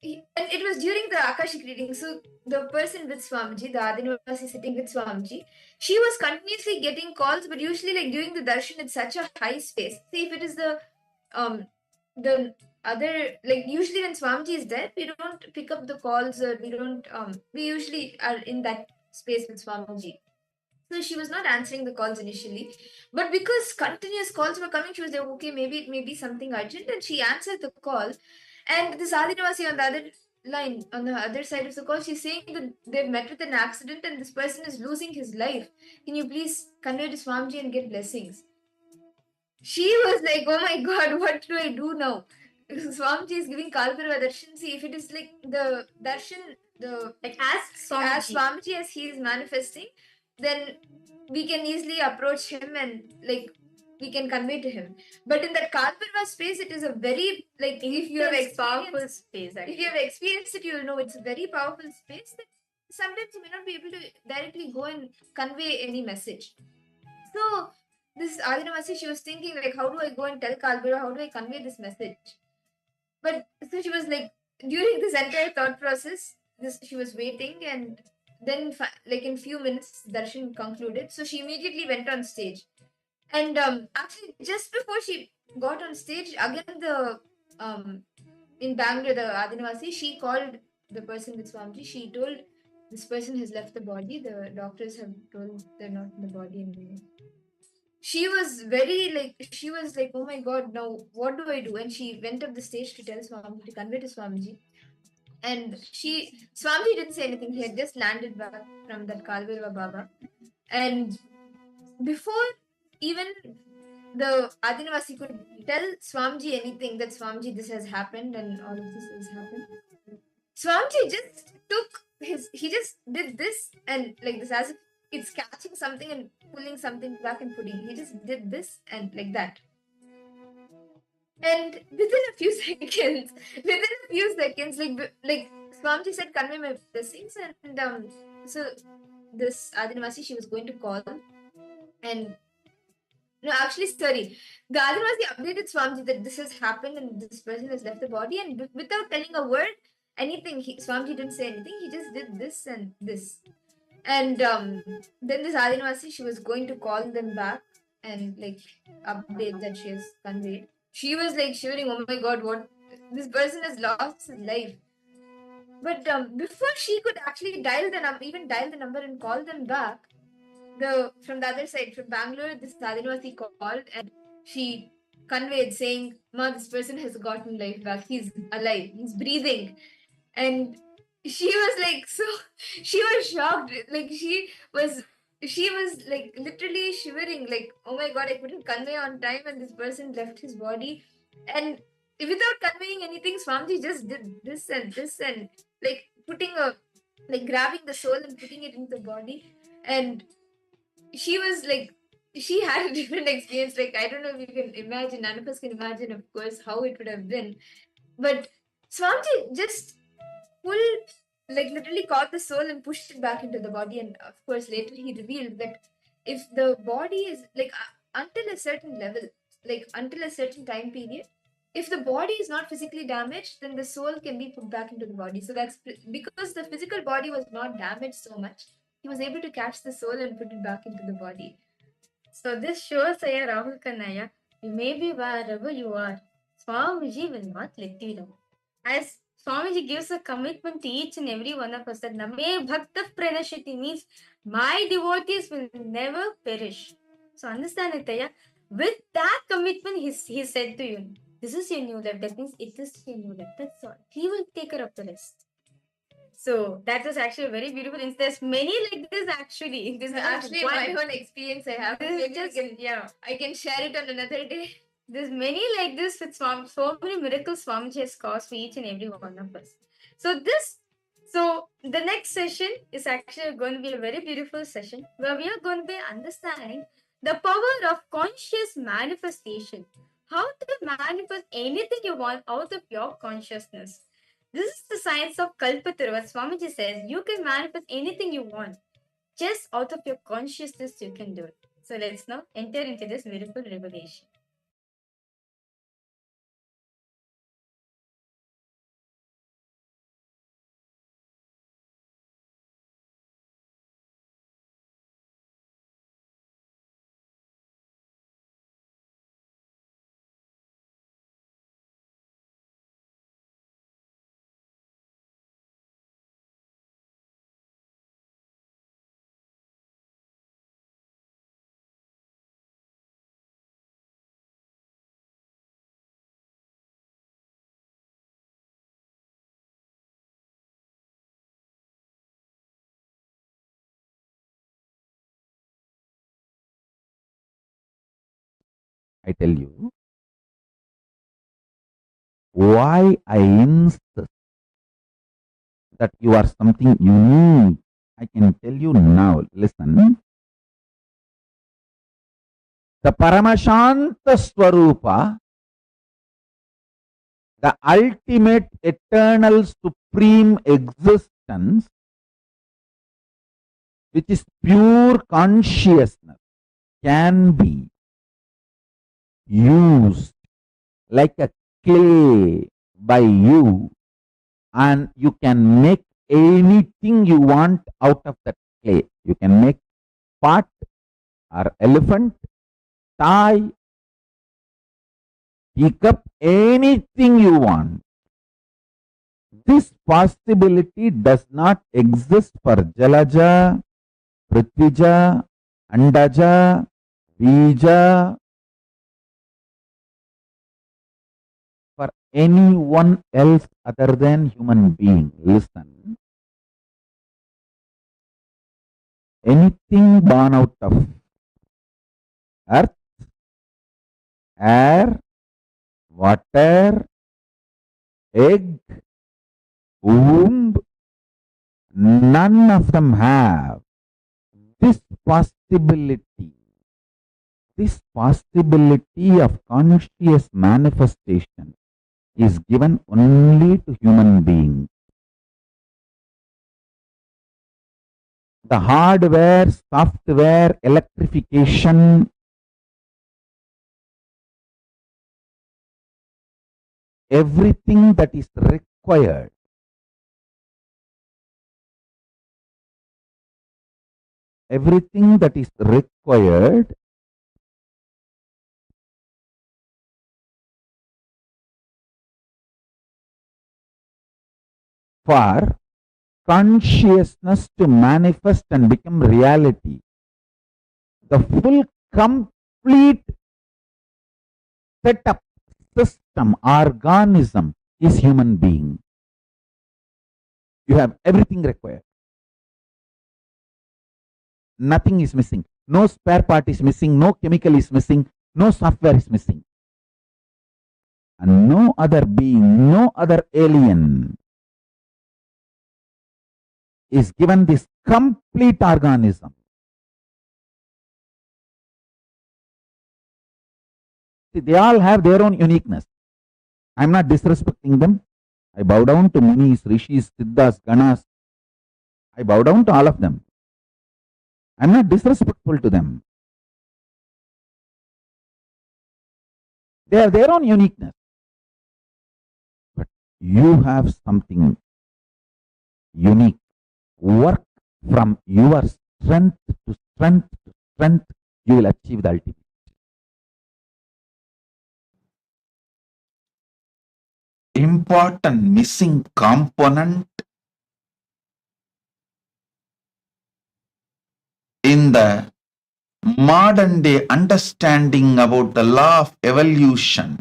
and it was during the Akashic reading. So the person with Swamiji, the Adinavasi sitting with Swamiji, she was continuously getting calls, but usually like during the darshan, it's such a high space. See, if it is the other, like usually when Swamiji is there, we don't pick up the calls or we usually are in that space with Swamiji. So she was not answering the calls initially, but because continuous calls were coming, she was like, okay, maybe it may be something urgent, and she answered the call. And this Adinavasi on the other line, on the other side of the call, she's saying that they've met with an accident and this person is losing his life. Can you please convey to Swamiji and get blessings? She was like, oh my god, what do I do now? Swamiji is giving Kalbhairava darshan. See, if it is like the darshan, as Swamiji as he is manifesting, then we can easily approach him and like we can convey to him. But in that Kalbhairava space, it is a very if you have powerful space. Actually. If you have experienced it, you will know it's a very powerful space that sometimes you may not be able to directly go and convey any message. So this Adinavasi, she was thinking like, how do I go and tell Kalbhairava? How do I convey this message? But so she was like, during this entire thought process, she was waiting, and then like in few minutes, darshan concluded. So she immediately went on stage, and actually just before she got on stage, again the in Bangalore, the Adinavasi, she called the person with Swamiji. She told this person has left the body. The doctors have told they're not in the body anymore. She was like, oh my god, now what do I do? And she went up the stage to tell Swamiji, to convey to Swamiji. And Swamiji didn't say anything. He had just landed back from that Kalbhairava Baba. And before even the Adinavasi could tell Swamiji anything, that Swamiji, this has happened and all of this has happened, Swamiji he just did this and like this, as if it's catching something and pulling something back and putting. He just did this and like that. And within a few seconds, like Swamiji said, convey my blessings, and so this Adinavasi, she was going to call, and no, actually, sorry, the Adinavasi updated Swamiji that this has happened and this person has left the body, and without telling a word, anything, Swamiji didn't say anything. He just did this and this. And then this Adinavasi, she was going to call them back and like update that she has conveyed. She was like shivering, oh my god, what? This person has lost his life. But before she could actually dial the number and call them back, from the other side, from Bangalore, this Adinavasi called and she conveyed saying, ma, this person has gotten life back. He's alive. He's breathing. And she was like, so she was shocked. Like she was like literally shivering, like, oh my god, I couldn't convey on time and this person left his body. And without conveying anything, Swamiji just did this and like grabbing the soul and putting it into the body. And she was like, she had a different experience. Like, I don't know if you can imagine, none of us can imagine, of course, how it would have been. But Swamiji just literally caught the soul and pushed it back into the body. And of course, later he revealed that if the body is until a certain level, until a certain time period, if the body is not physically damaged, then the soul can be put back into the body. So that's because the physical body was not damaged so much, he was able to catch the soul and put it back into the body. So this shows, Rahul Kannaya, you may be wherever you are, Swamiji will not let you down. As Swamiji gives a commitment to each and every one of us that Name Bhakta Pranashiti means my devotees will never perish. So understand it, Taya. With that commitment, he said to you, this is your new life. That means it is your new life. That's all. He will take care of the rest. So that was actually a very beautiful instance. There's many like this actually. This is Actually, my own experience I have. This is Maybe just, I can share it on another day. There's many like this with so many miracles Swamiji has caused for each and every one of us. So the next session is actually going to be a very beautiful session where we are going to be understanding the power of conscious manifestation. How to manifest anything you want out of your consciousness. This is the science of Kalpataru. What Swamiji says, you can manifest anything you want. Just out of your consciousness, you can do it. So let's now enter into this beautiful revelation. I tell you why I insist that you are something unique. I can tell you now. Listen. The Paramashanta Swarupa, the ultimate eternal supreme existence, which is pure consciousness, can be used like a clay by you, and you can make anything you want out of that clay. You can make pot or elephant, tie, teacup, anything you want. This possibility does not exist for Jalaja, Prithvija, Andaja, Bija, for anyone else other than human being. Listen. Anything born out of earth, air, water, egg, womb, none of them have this possibility. This possibility of conscious manifestation is given only to human beings. The hardware, software, electrification, everything that is required for consciousness to manifest and become reality. The full complete setup, system, organism is human being. You have everything required. Nothing is missing. No spare part is missing. No chemical is missing. No software is missing. And no other being, no other alien is given this complete organism. See, they all have their own uniqueness. I'm not disrespecting them. I bow down to Munis, Rishis, Siddhas, Ganas. I bow down to all of them. I'm not disrespectful to them. They have their own uniqueness. But you have something unique. Work from your strength to strength to strength. You will achieve the ultimate. Important missing component in the modern day understanding about the law of evolution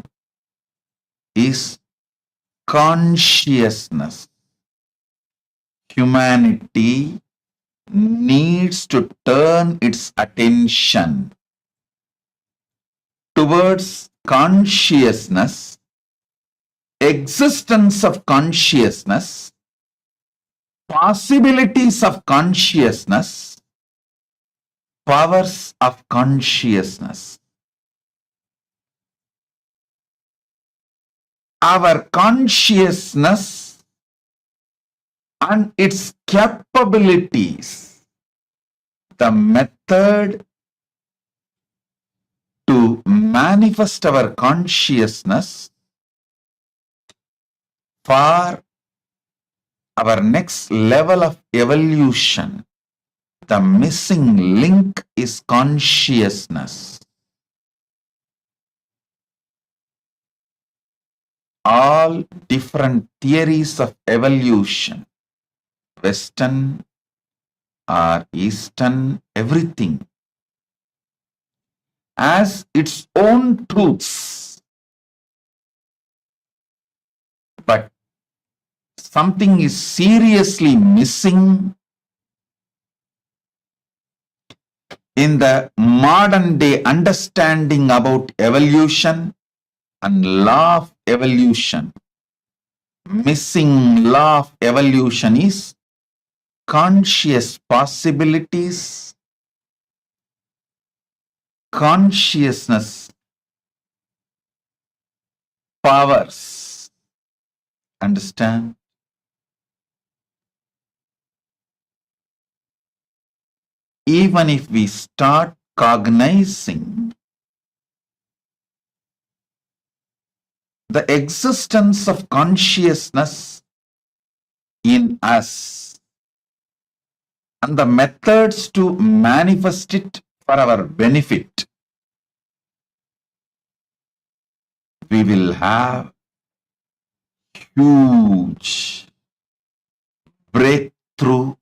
is consciousness. Humanity needs to turn its attention towards consciousness, existence of consciousness, possibilities of consciousness, powers of consciousness. Our consciousness and its capabilities, the method to manifest our consciousness for our next level of evolution. The missing link is consciousness. All different theories of evolution, Western or Eastern, everything has its own truths. But something is seriously missing in the modern day understanding about evolution and law of evolution. Missing law of evolution is conscious possibilities, consciousness powers. Understand? Even if we start cognizing the existence of consciousness in us and the methods to manifest it for our benefit, we will have huge breakthrough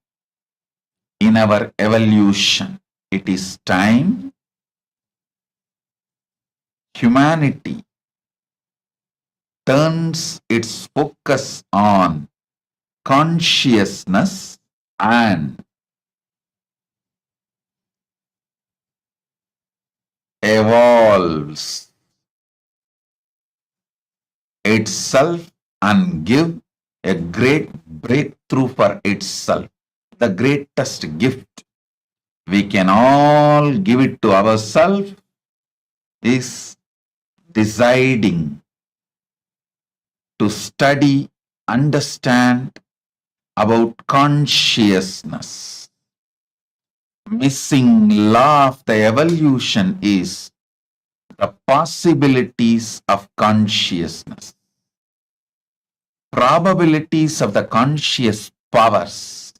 in our evolution. It is time humanity turns its focus on consciousness and evolves itself and give a great breakthrough for itself. The greatest gift we can all give it to ourselves is deciding to study, understand about consciousness. Missing law of the evolution is the possibilities of consciousness, probabilities of the conscious powers.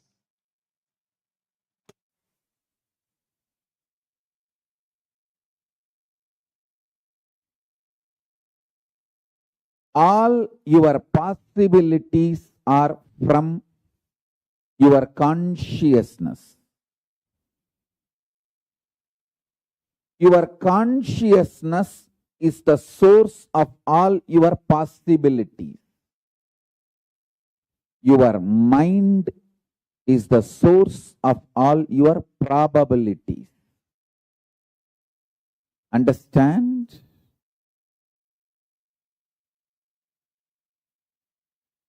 All your possibilities are from your consciousness. Your consciousness is the source of all your possibilities. Your mind is the source of all your probabilities. Understand?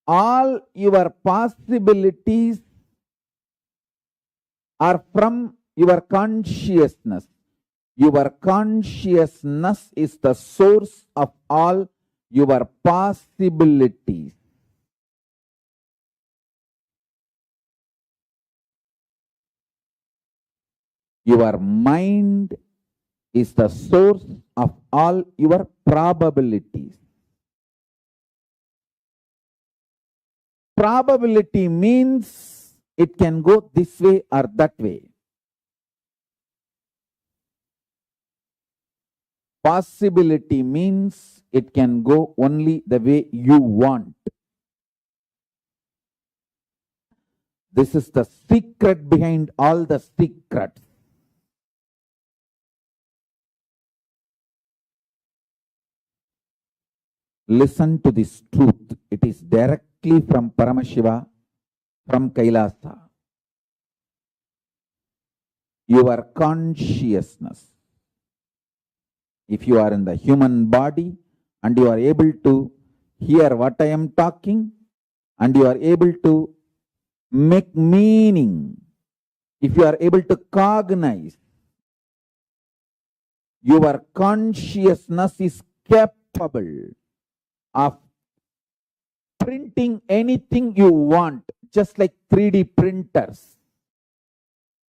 All your possibilities are from your consciousness. Your consciousness is the source of all your possibilities. Your mind is the source of all your probabilities. Probability means it can go this way or that way. Possibility means it can go only the way you want. This is the secret behind all the secrets. Listen to this truth. It is directly from Paramashiva, from KAILASA. Your consciousness. If you are in the human body and you are able to hear what I am talking and you are able to make meaning, if you are able to cognize, your consciousness is capable of printing anything you want, just like 3D printers.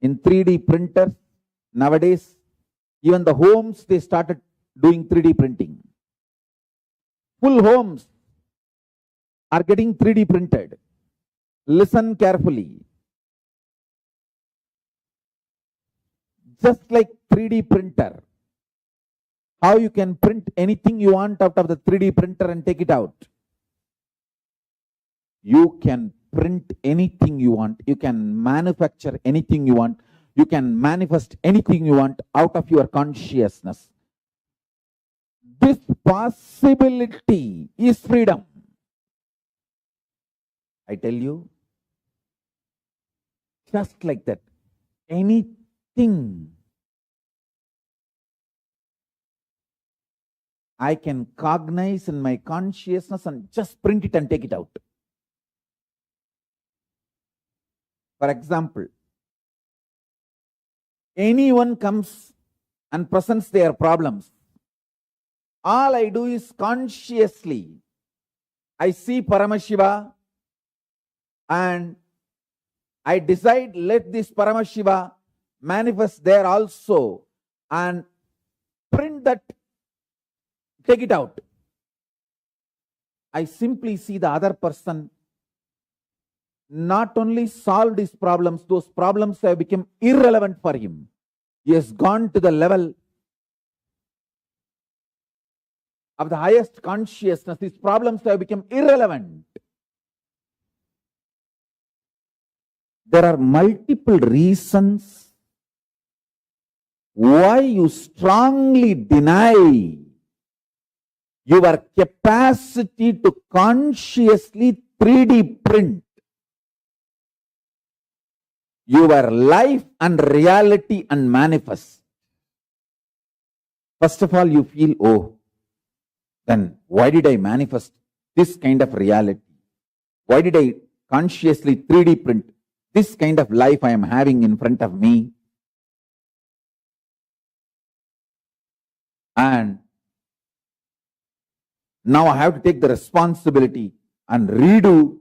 In 3D printers, nowadays, even the homes, they started doing 3D printing. Full homes are getting 3D printed. Listen carefully. Just like 3D printer, how you can print anything you want out of the 3D printer and take it out. You can print anything you want. You can manufacture anything you want. You can manifest anything you want out of your consciousness. This possibility is freedom. I tell you, just like that, anything I can cognize in my consciousness and just print it and take it out. For example, anyone comes and presents their problems. All I do is consciously, I see Paramashiva and I decide, let this Paramashiva manifest there also and print that, take it out. I simply see the other person not only solved his problems, those problems have become irrelevant for him. He has gone to the level of the highest consciousness. His problems have become irrelevant. There are multiple reasons why you strongly deny your capacity to consciously 3D print your life and reality and manifest. First of all, you feel, oh, then why did I manifest this kind of reality? Why did I consciously 3D print this kind of life I am having in front of me? And now I have to take the responsibility and redo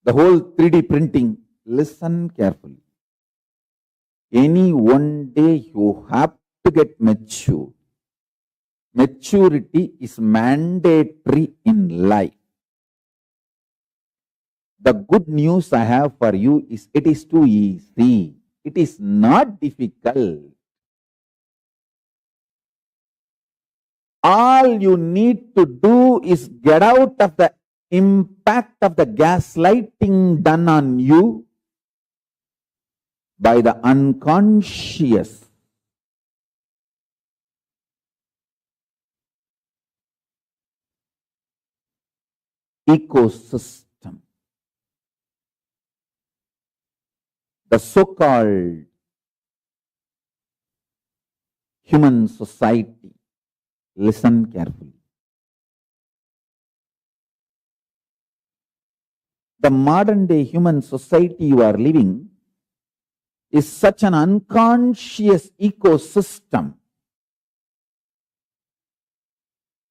the whole 3D printing. Listen carefully. Any one day you have to get mature. Maturity is mandatory in life. The good news I have for you is it is too easy. It is not difficult. All you need to do is get out of the impact of the gaslighting done on you by the unconscious. Ecosystem. The so-called human society. Listen carefully. The modern day human society you are living is such an unconscious ecosystem.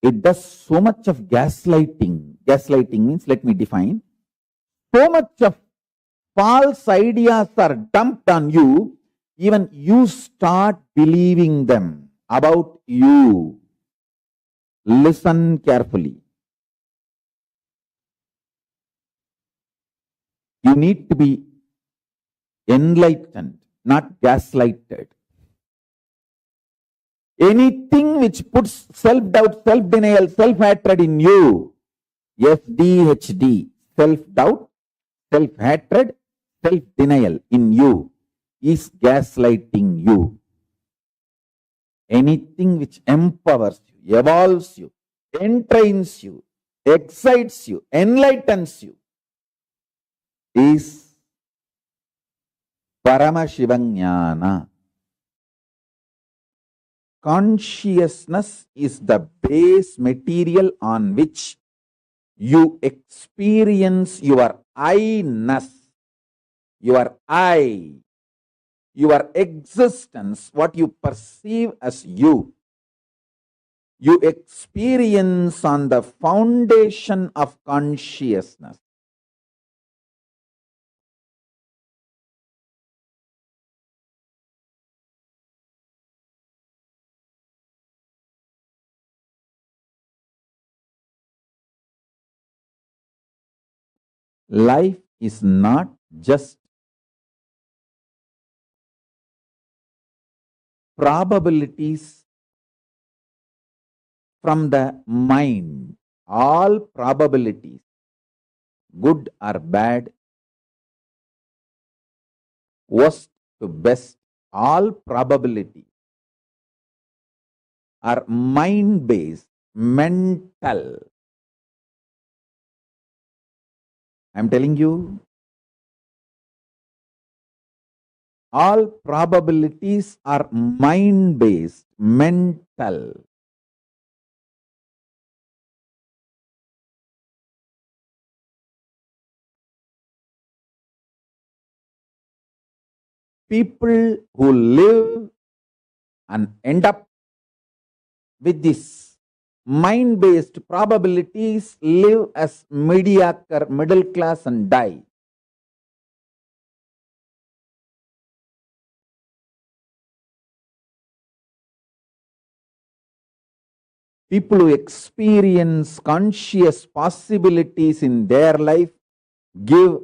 It does so much of gaslighting. Gaslighting means, let me define, so much of false ideas are dumped on you, even you start believing them about you. Listen carefully. You need to be enlightened, not gaslighted. Anything which puts self-doubt, self-denial, self-hatred in you, SDHD, self-doubt, self-hatred, self-denial in you, is gaslighting you. Anything which empowers you, evolves you, entrains you, excites you, enlightens you is Paramashiva. Consciousness is the base material on which you experience your I-ness, your I, your existence, what you perceive as you. You experience on the foundation of consciousness. Life is not just probabilities from the mind. All probabilities, good or bad, worst to best, all probabilities are mind-based, mental. I'm telling you, all probabilities are mind-based, mental. People who live and end up with this mind-based probabilities live as mediocre, middle class and die. People who experience conscious possibilities in their life give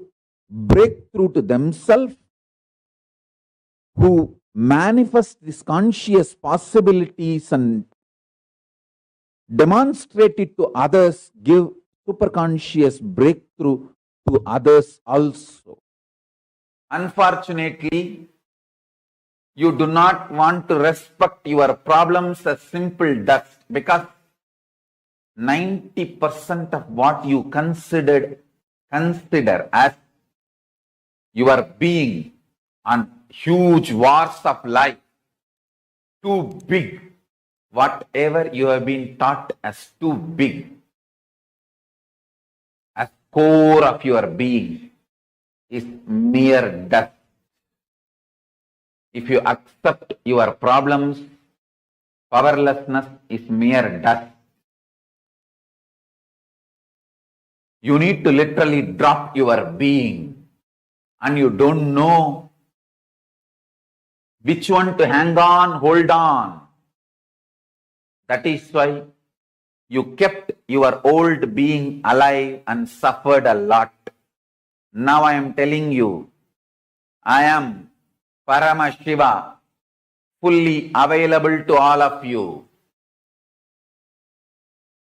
breakthrough to themselves, who manifest these conscious possibilities and demonstrate it to others, give superconscious breakthrough to others also. Unfortunately, you do not want to respect your problems as simple dust, because 90% of what you consider as your being on huge wars of life, too big, whatever you have been taught as too big, as core of your being, is mere dust. If you accept your problems, powerlessness is mere dust. You need to literally drop your being, and you don't know which one to hang on, hold on. That is why you kept your old being alive and suffered a lot. Now I am telling you, I am Paramashiva, fully available to all of you.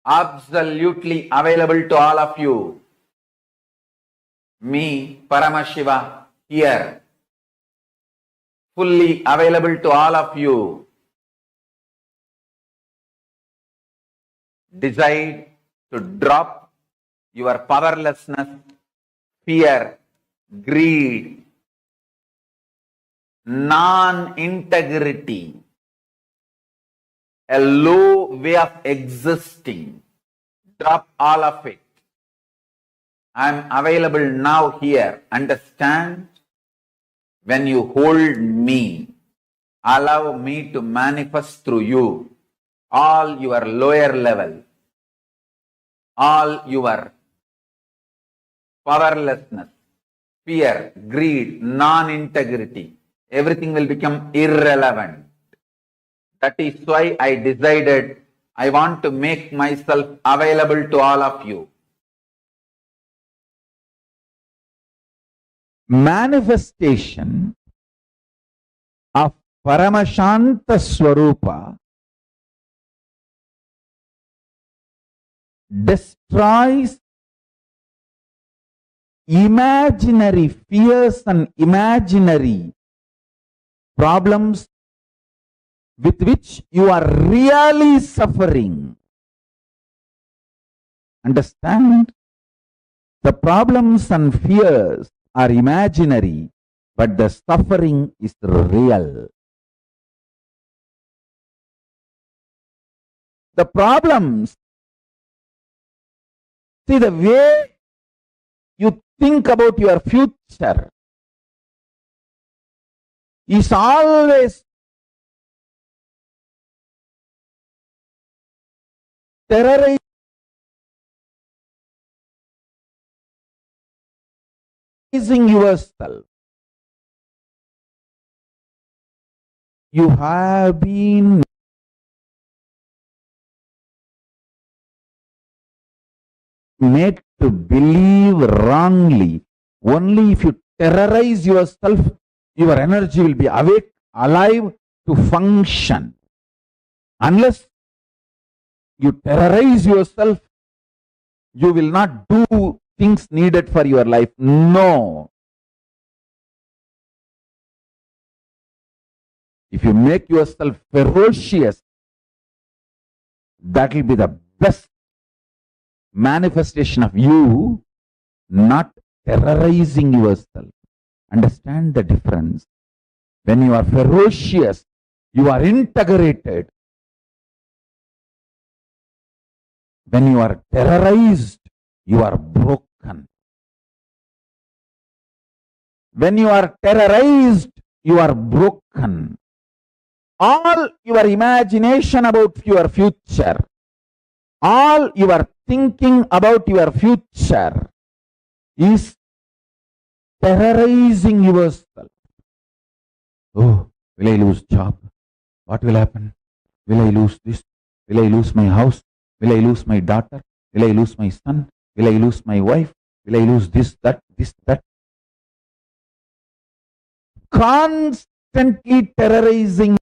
Absolutely available to all of you. Me, Paramashiva, here, fully available to all of you. Decide to drop your powerlessness, fear, greed, non-integrity, a low way of existing. Drop all of it. I am available now here. Understand? When you hold me, allow me to manifest through you all your lower level, all your powerlessness, fear, greed, non-integrity, everything will become irrelevant. That is why I decided I want to make myself available to all of you. Manifestation of Paramashanta Swarupa destroys imaginary fears and imaginary problems with which you are really suffering. Understand? The problems and fears are imaginary, but the suffering is real. The problems, see, the way you think about your future is always terrorizing yourself. You have been made to believe wrongly. Only if you terrorize yourself, your energy will be awake, alive to function. Unless you terrorize yourself, you will not do things needed for your life. No. If you make yourself ferocious, that will be the best manifestation of you not terrorizing yourself. Understand the difference. When you are ferocious, you are integrated. When you are terrorized, you are broken. When you are terrorized, you are broken. All your imagination about your future, all your thinking about your future is terrorizing yourself. Oh, will I lose job? What will happen? Will I lose this? Will I lose my house? Will I lose my daughter? Will I lose my son? Will I lose my wife? Will I lose this, that? Constantly terrorizing.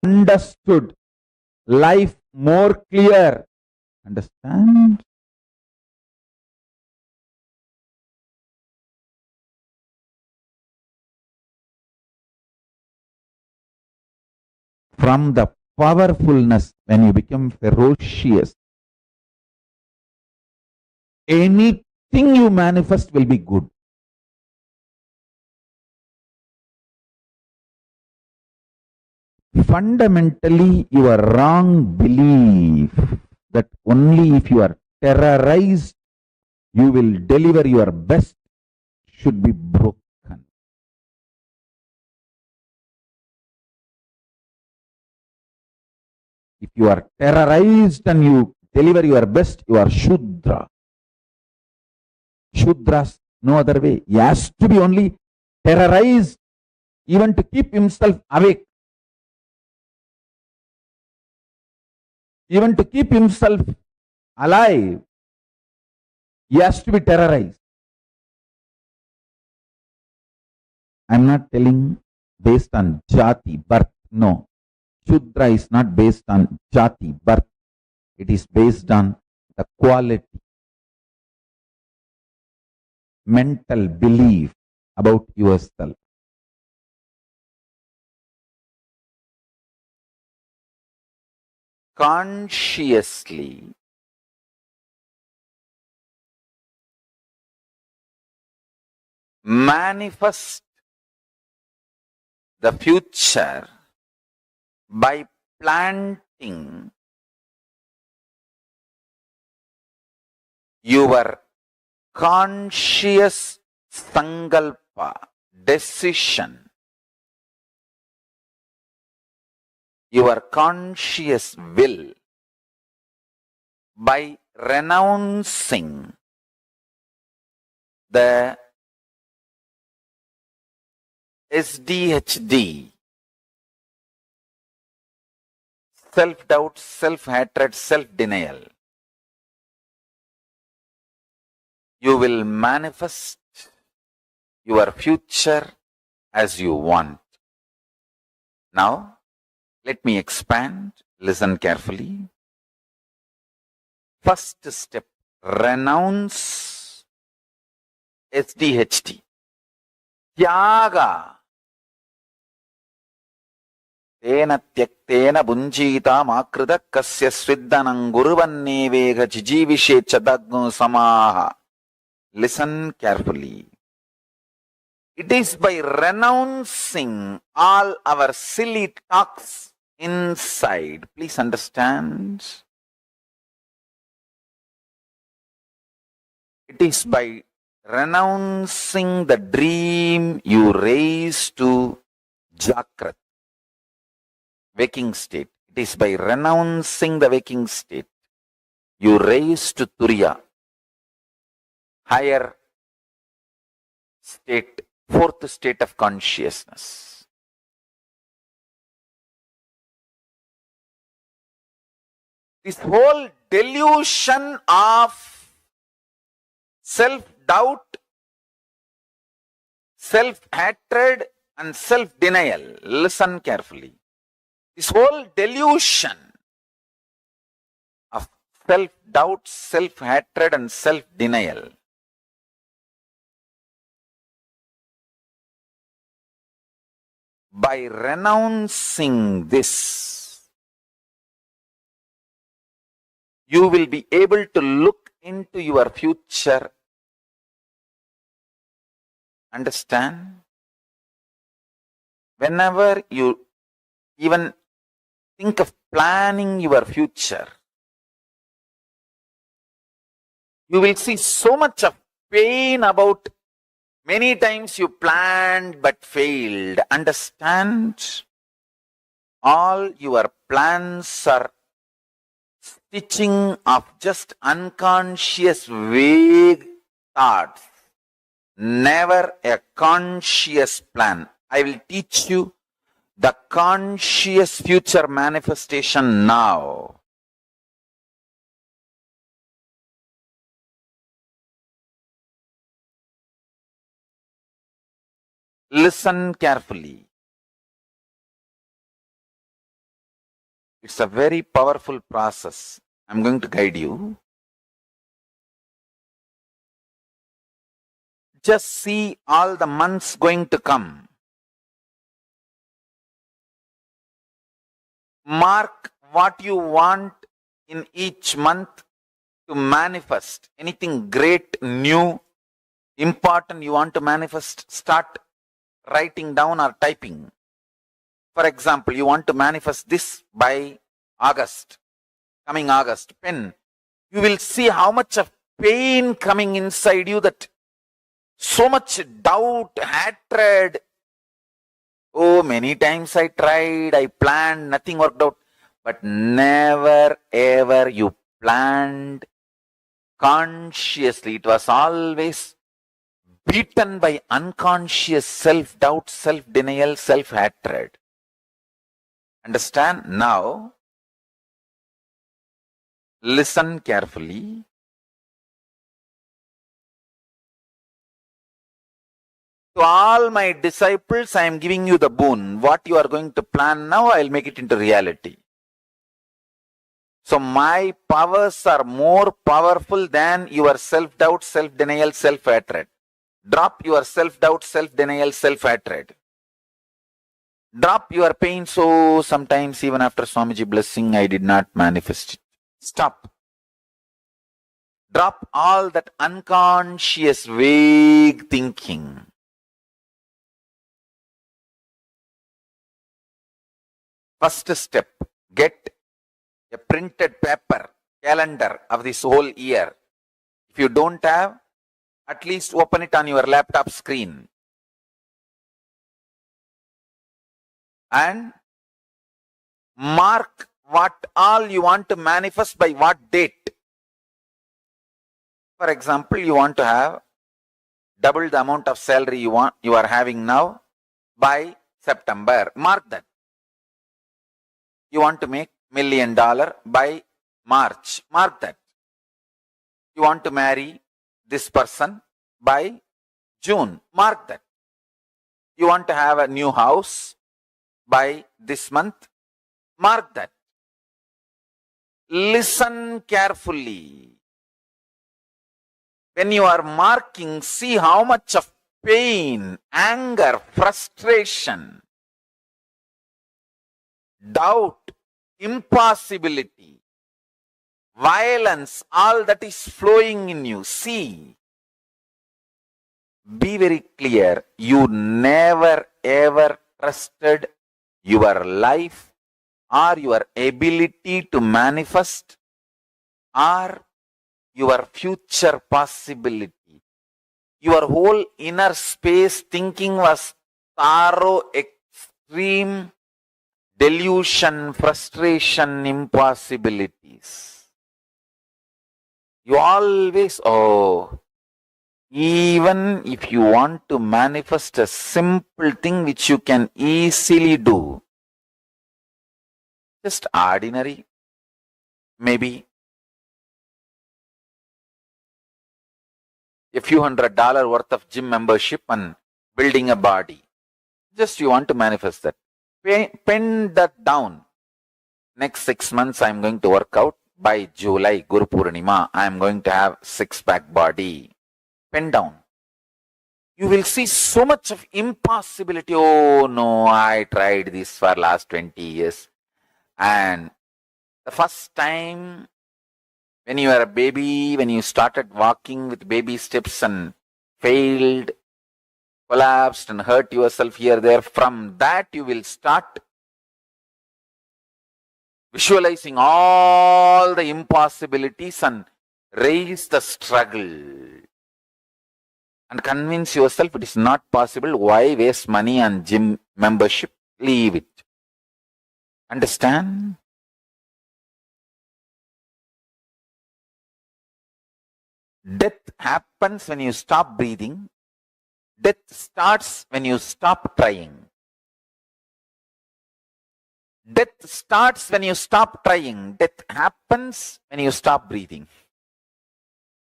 Understood life more clear. Understand? From the powerfulness, when you become ferocious, anything you manifest will be good. Fundamentally, your wrong belief that only if you are terrorized, you will deliver your best should be broken. If you are terrorized and you deliver your best, you are Shudra. Shudras, no other way. He has to be only terrorized even to keep himself awake. Even to keep himself alive, he has to be terrorized. I'm not telling based on jati, birth. No. Shudra is not based on jati, birth. It is based on the quality, mental belief about yourself. Consciously manifest the future by planting your conscious sankalpa, decision, your conscious will, by renouncing the SDHD, self-doubt, self-hatred, self-denial, you will manifest your future as you want. Now, let me expand. Listen carefully. First step, renounce SDHD. Tyaga. Tena tyaktena bunjita makrita kasya sviddanam guruvannevega jijivishe chadagno samaha. Listen carefully. It is by renouncing all our silly talks inside. Please understand. It is by renouncing the dream you raise to Jakrat, waking state. It is by renouncing the waking state you raise to Turiya, higher state, fourth state of consciousness. This whole delusion of self-doubt, self-hatred and self-denial. Listen carefully. This whole delusion of self-doubt, self-hatred and self-denial by renouncing this, you will be able to look into your future. Understand? Whenever you even think of planning your future, you will see so much of pain about many times you planned but failed. Understand? All your plans are stitching of just unconscious vague thoughts. Never a conscious plan. I will teach you the conscious future manifestation now. Listen carefully. It's a very powerful process. I'm going to guide you. Just see all the months going to come. Mark what you want in each month to manifest. Anything great, new, important you want to manifest, start writing down or typing. For example, you want to manifest this by August, coming August, pen. You will see how much of pain coming inside you, that so much doubt, hatred. Oh, many times I tried, I planned, nothing worked out. But never ever you planned consciously. It was always beaten by unconscious self-doubt, self-denial, self-hatred. Understand? Now, listen carefully. To all my disciples, I am giving you the boon. What you are going to plan now, I will make it into reality. So my powers are more powerful than your self-doubt, self-denial, self-hatred. Drop your self-doubt, self-denial, self-hatred. Drop your pain. So sometimes even after Swamiji blessing, I did not manifest it. Stop. Drop all that unconscious vague thinking. First step, get a printed paper, calendar of this whole year. If you don't have, at least open it on your laptop screen. And mark what all you want to manifest by what date. For example, you want to have double the amount of salary you are having now by September. Mark that. You want to make $1 million by March. Mark that. You want to marry this person by June. Mark that. You want to have a new house by this month. Mark that. Listen carefully. When you are marking, see how much of pain, anger, frustration, doubt, impossibility, violence, all that is flowing in you. See, be very clear. You never ever trusted your life or your ability to manifest or your future possibility. Your whole inner space thinking was thorough, extreme delusion, frustration, impossibilities. You always, even if you want to manifest a simple thing which you can easily do, just ordinary, maybe a few $100 worth of gym membership and building a body. Just you want to manifest that. Pen that down. Next 6 months, I'm going to work out. By July, Guru Purnima, I'm going to have six-pack body. Pen down. You will see so much of impossibility. Oh no, I tried this for last 20 years. And the first time when you were a baby, when you started walking with baby steps and failed, collapsed and hurt yourself here, there, from that you will start visualizing all the impossibilities and raise the struggle and convince yourself it is not possible. Why waste money on gym membership? Leave it. Understand? Death happens when you stop breathing. Death starts when you stop trying. Death starts when you stop trying. Death happens when you stop breathing.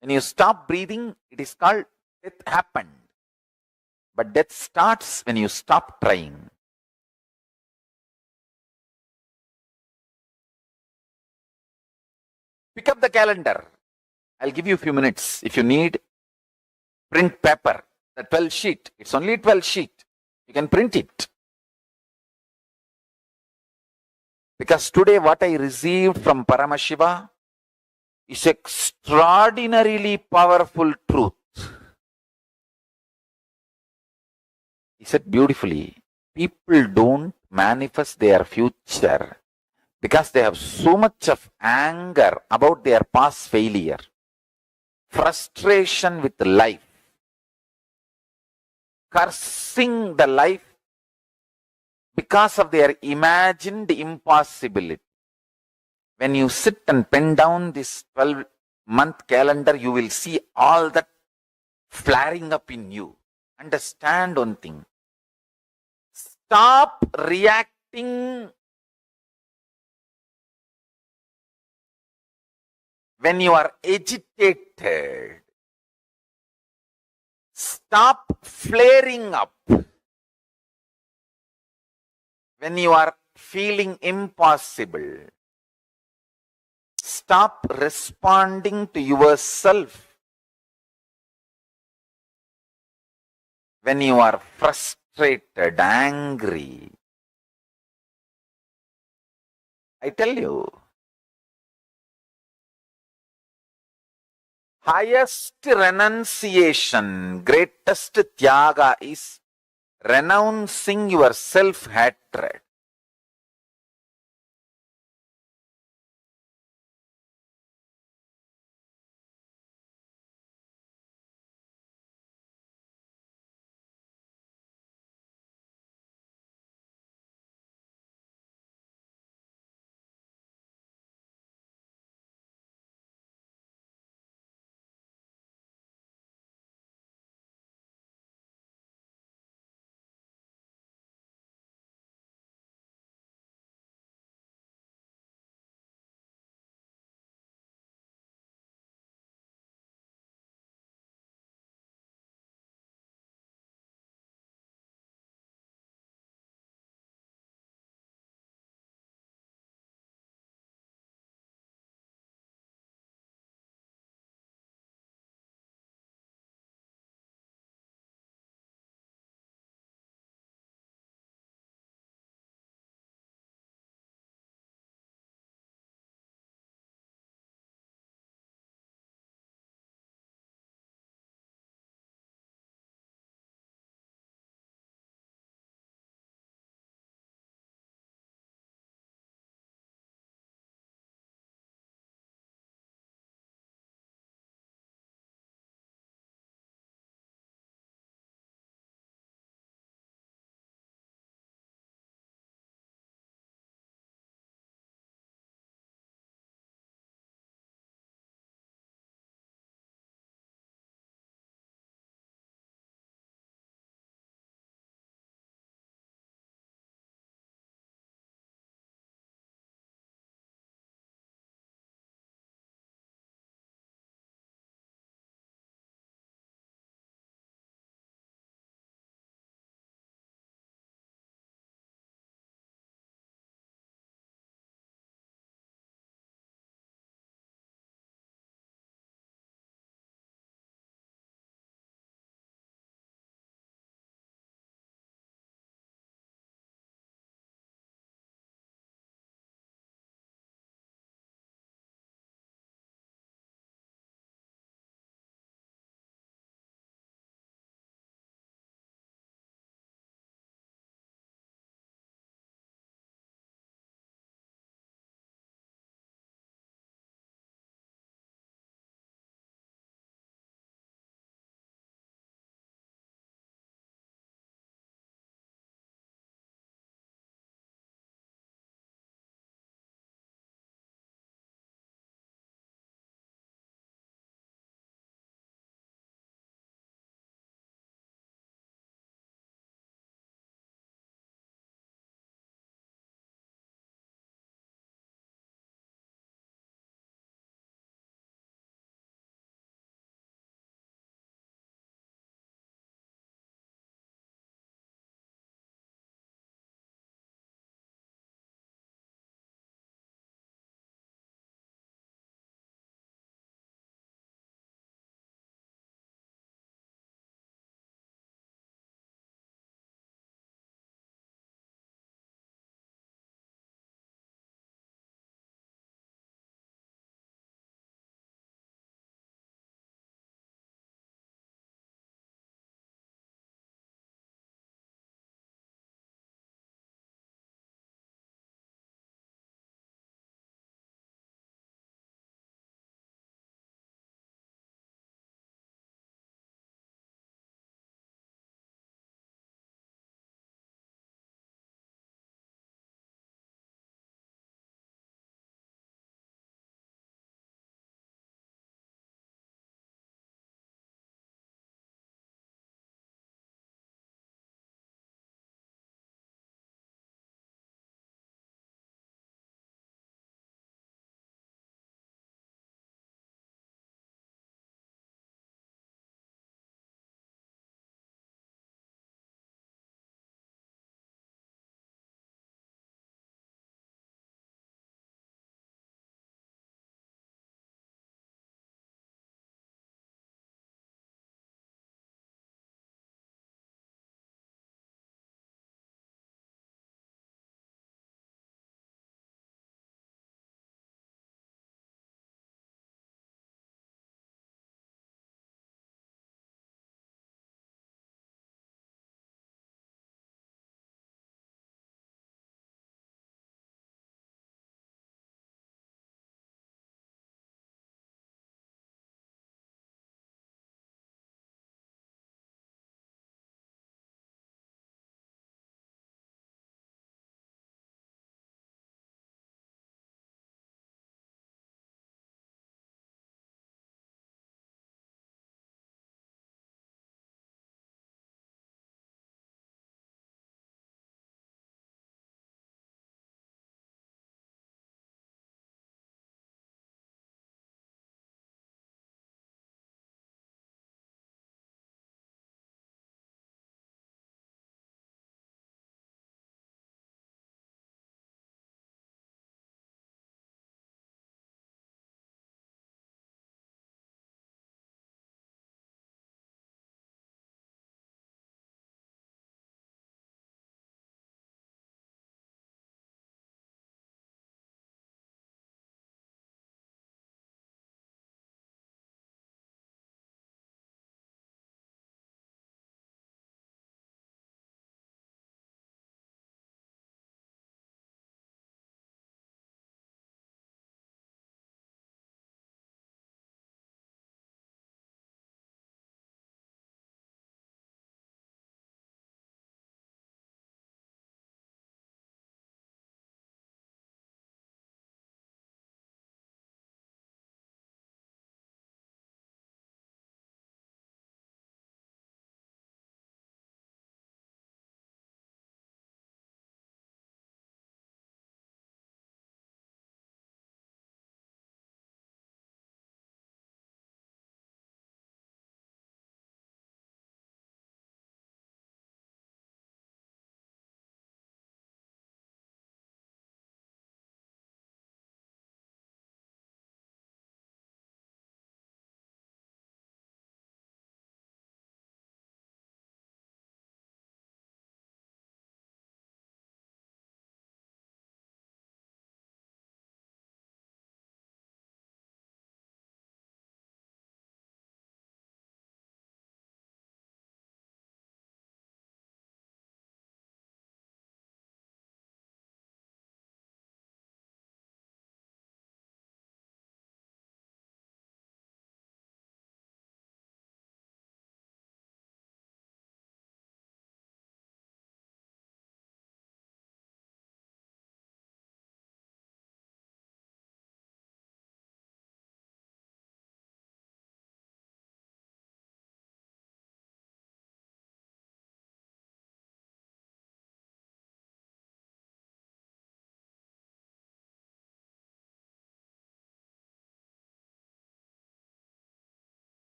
When you stop breathing, it is called death happened. But death starts when you stop trying. Pick up the calendar. I'll give you a few minutes. If you need, print paper, the 12 sheet. It's only 12 sheet. You can print it. Because today what I received from Paramashiva is extraordinarily powerful truth. He said beautifully, people don't manifest their future because they have so much of anger about their past failure, frustration with life, cursing the life because of their imagined impossibility. When you sit and pen down this 12-month calendar, you will see all that flaring up in you. Understand one thing. Stop reacting when you are agitated. Stop flaring up when you are feeling impossible. Stop responding to yourself when you are frustrated, angry. I tell you, highest renunciation, greatest tyaga is renouncing your self-hatred.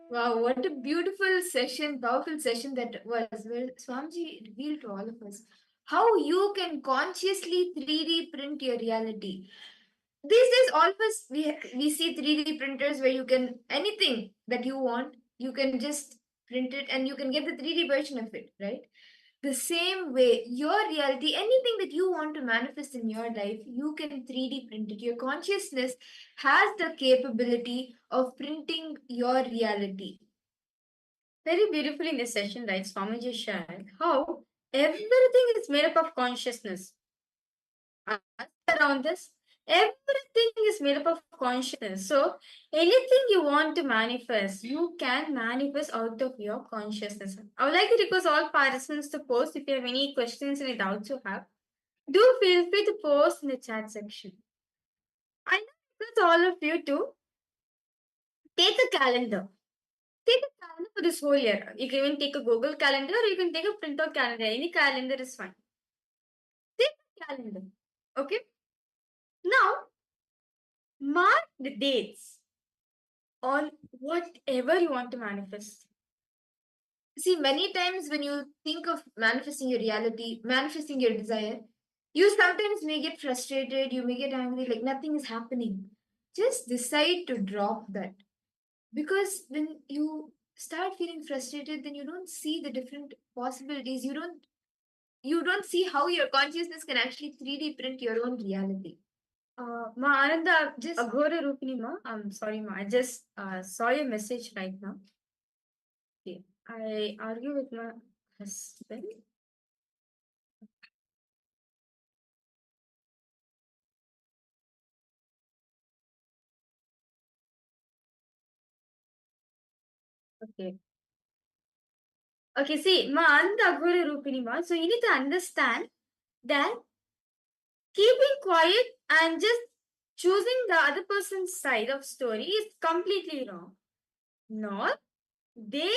Wow, what a beautiful session, powerful session that was, where Swamiji revealed to all of us how you can consciously 3D print your reality. These days, all of us, we see 3D printers where you can, anything that you want, you can just print it and you can get the 3D version of it, right? The same way, your reality, anything that you want to manifest in your life, you can 3D print it. Your consciousness has the capability of printing your reality. Very beautifully in this session, right? Swamiji shared how everything is made up of consciousness. Around this, everything is made up of consciousness. So anything you want to manifest, you can manifest out of your consciousness. I would like to request all participants to post if you have any questions and doubts you have. Do feel free to post in the chat section. I request all of you to take a calendar. Take a calendar for this whole year. You can even take a Google calendar or you can take a printout calendar. Any calendar is fine. Take a calendar. Okay? Now, mark the dates on whatever you want to manifest. See, many times when you think of manifesting your reality, manifesting your desire, you sometimes may get frustrated, you may get angry, like nothing is happening. Just decide to drop that. Because when you start feeling frustrated, then you don't see the different possibilities. You don't see how your consciousness can actually 3D print your own reality. Ma Ananda, just Aghora Rupini ma. I'm sorry ma. I just saw your message right now. Okay. I argue with my husband. Okay. Okay, see, ma Ananda Aghora Rupini ma. So you need to understand that keeping quiet and just choosing the other person's side of story is completely wrong. Nor they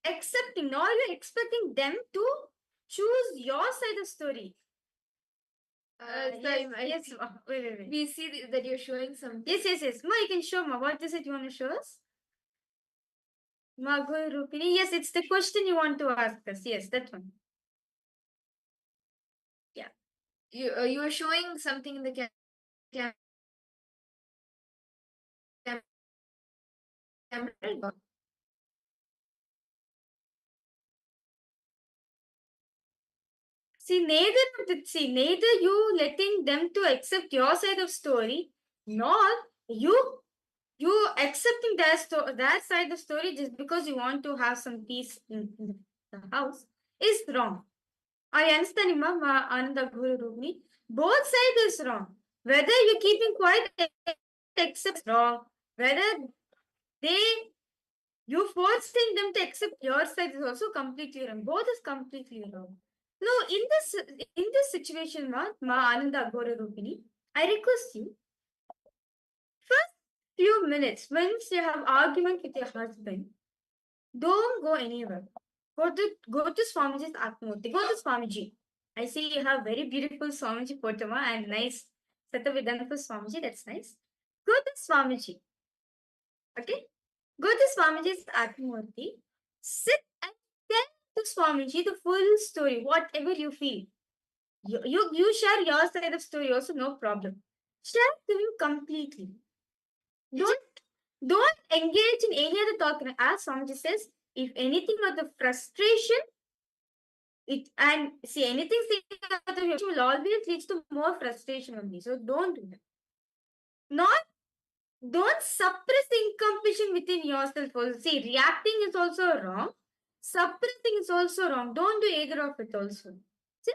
accepting, nor you're expecting them to choose your side of story. Sorry, Yes, ma. Wait. We see that you're showing something. Yes. Ma, you can show ma. What is it you want to show us? Ma, Rupini. Yes, it's the question you want to ask us. Yes, that one. Yeah. You are showing something in the camera. See, neither you letting them to accept your side of story, nor you accepting their side of story just because you want to have some peace in the house is wrong. I understand, Imam Ananda Guru Rubni. Both sides is wrong. Whether you're keeping quiet, accept wrong. Whether they you forcing them to accept your side is also completely wrong. Both is completely wrong. No, in this situation, Ma Ananda Guru Rubini, I request you first few minutes once you have argument with your husband, don't go anywhere. Go to Swamiji's Atmurti. Go to Swamiji. I see you have very beautiful Swamiji Potama and nice Satavidana for Swamiji. That's nice. Go to Swamiji. Okay? Go to Swamiji's Atmurti. Sit and tell to Swamiji the full story, whatever you feel. You share your side of story also, no problem. Share to him completely. Don't engage in any other talk. As Swamiji says, if anything of the frustration, anything out of your will always leads to more frustration only. So don't do that. Don't suppress the incompletion within yourself. Also. See, reacting is also wrong. Suppressing is also wrong. Don't do either of it also. See,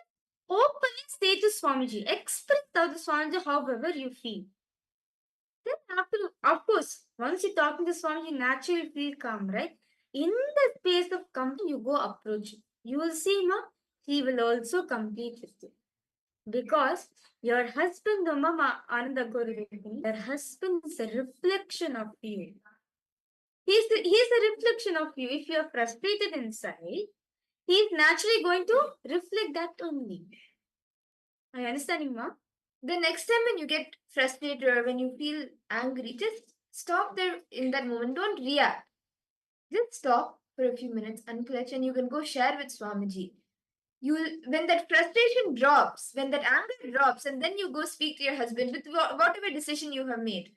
openly state to Swamiji. Express to the Swamiji however you feel. Then after, of course, once you talk to the Swami, you naturally feel calm, right? In the space of company, you go approach. You will see, he will also complete with you. Because your husband, the Mama Ananda Guru, your husband is a reflection of you. He's a reflection of you. If you are frustrated inside, he's naturally going to reflect that only. I understand you, Ma. the next time when you get frustrated or when you feel angry, just stop there in that moment. Don't react. Just stop for a few minutes, unclench, and you can go share with Swamiji. You will, when that frustration drops, when that anger drops, and then you go speak to your husband with whatever decision you have made,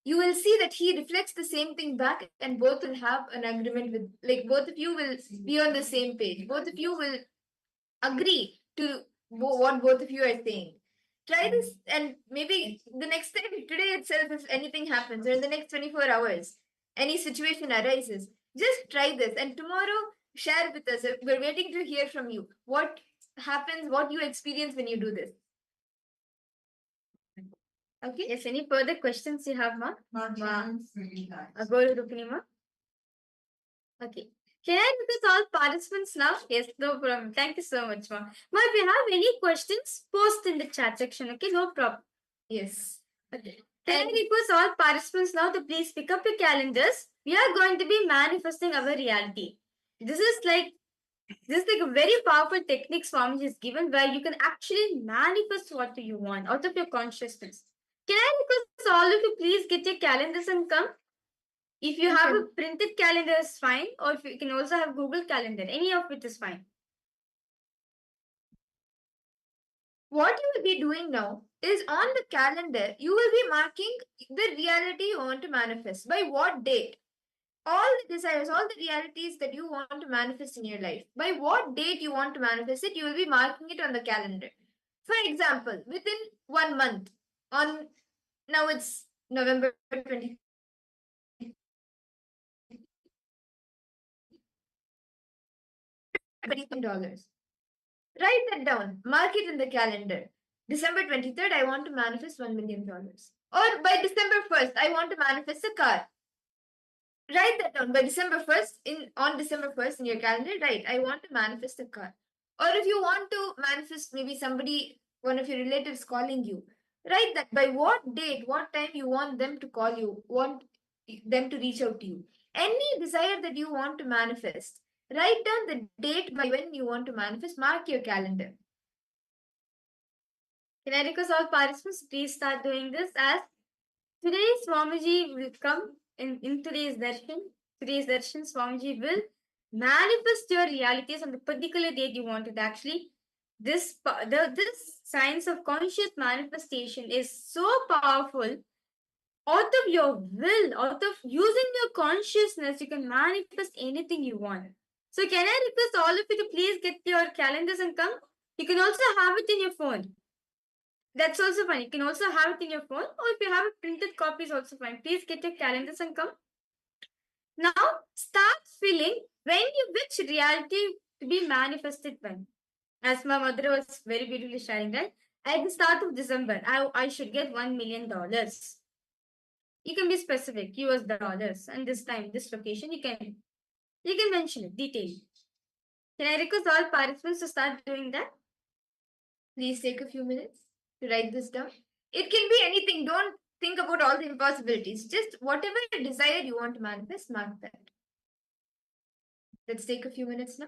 you will see that he reflects the same thing back, and both will have an agreement with, like, both of you will be on the same page. Both of you will agree to what both of you are saying. Try this, and maybe the next time, today itself, if anything happens, or in the next 24 hours, any situation arises, just try this, and tomorrow share with us. We're waiting to hear from you. What happens, what you experience when you do this. Okay. Yes, any further questions you have, Ma? Go to Rukmini, Ma. Okay. Can I request all participants now? Yes, no problem. Thank you so much, Ma. Ma, if you have any questions, post in the chat section, okay? No problem. Yes. Okay. Can I request all participants now to please pick up your calendars? We are going to be manifesting our reality. This is like a very powerful technique Swami has given where you can actually manifest what you want out of your consciousness. Can I request all of you please get your calendars and come? If you have a printed calendar, is fine, or if you can also have Google Calendar, any of it is fine. What you will be doing now is on the calendar, you will be marking the reality you want to manifest. By what date? All the desires, all the realities that you want to manifest in your life. By what date you want to manifest it, you will be marking it on the calendar. For example, within 1 month, on now it's November 20. $20,000. Write that down. Mark it in the calendar. December 23rd, I want to manifest $1 million. Or by December 1st, I want to manifest a car. Write that down. By December 1st, on December 1st in your calendar, write, I want to manifest a car. Or if you want to manifest maybe somebody, one of your relatives calling you, write that by what date, what time you want them to call you, want them to reach out to you. Any desire that you want to manifest, write down the date by when you want to manifest, mark your calendar. Can I request all participants please start doing this, as today Swamiji will come in today's darshan. Today's darshan, Swamiji will manifest your realities on the particular date you want it. Actually, this science of conscious manifestation is so powerful. Out of your will, out of using your consciousness, you can manifest anything you want. So can I request all of you to please get your calendars and come? You can also have it in your phone. That's also fine. You can also have it in your phone, or if you have a printed copy, is also fine. Please get your calendars and come. Now, start feeling which reality to be manifested when. As my mother was very beautifully sharing, right? At the start of December, I should get $1 million. You can be specific, US dollars, and this time, this location, you can mention it, detail. Can I request all participants to start doing that? Please take a few minutes to write this down. It can be anything. Don't think about all the impossibilities. Just whatever desire you want to manifest, mark that. Let's take a few minutes now.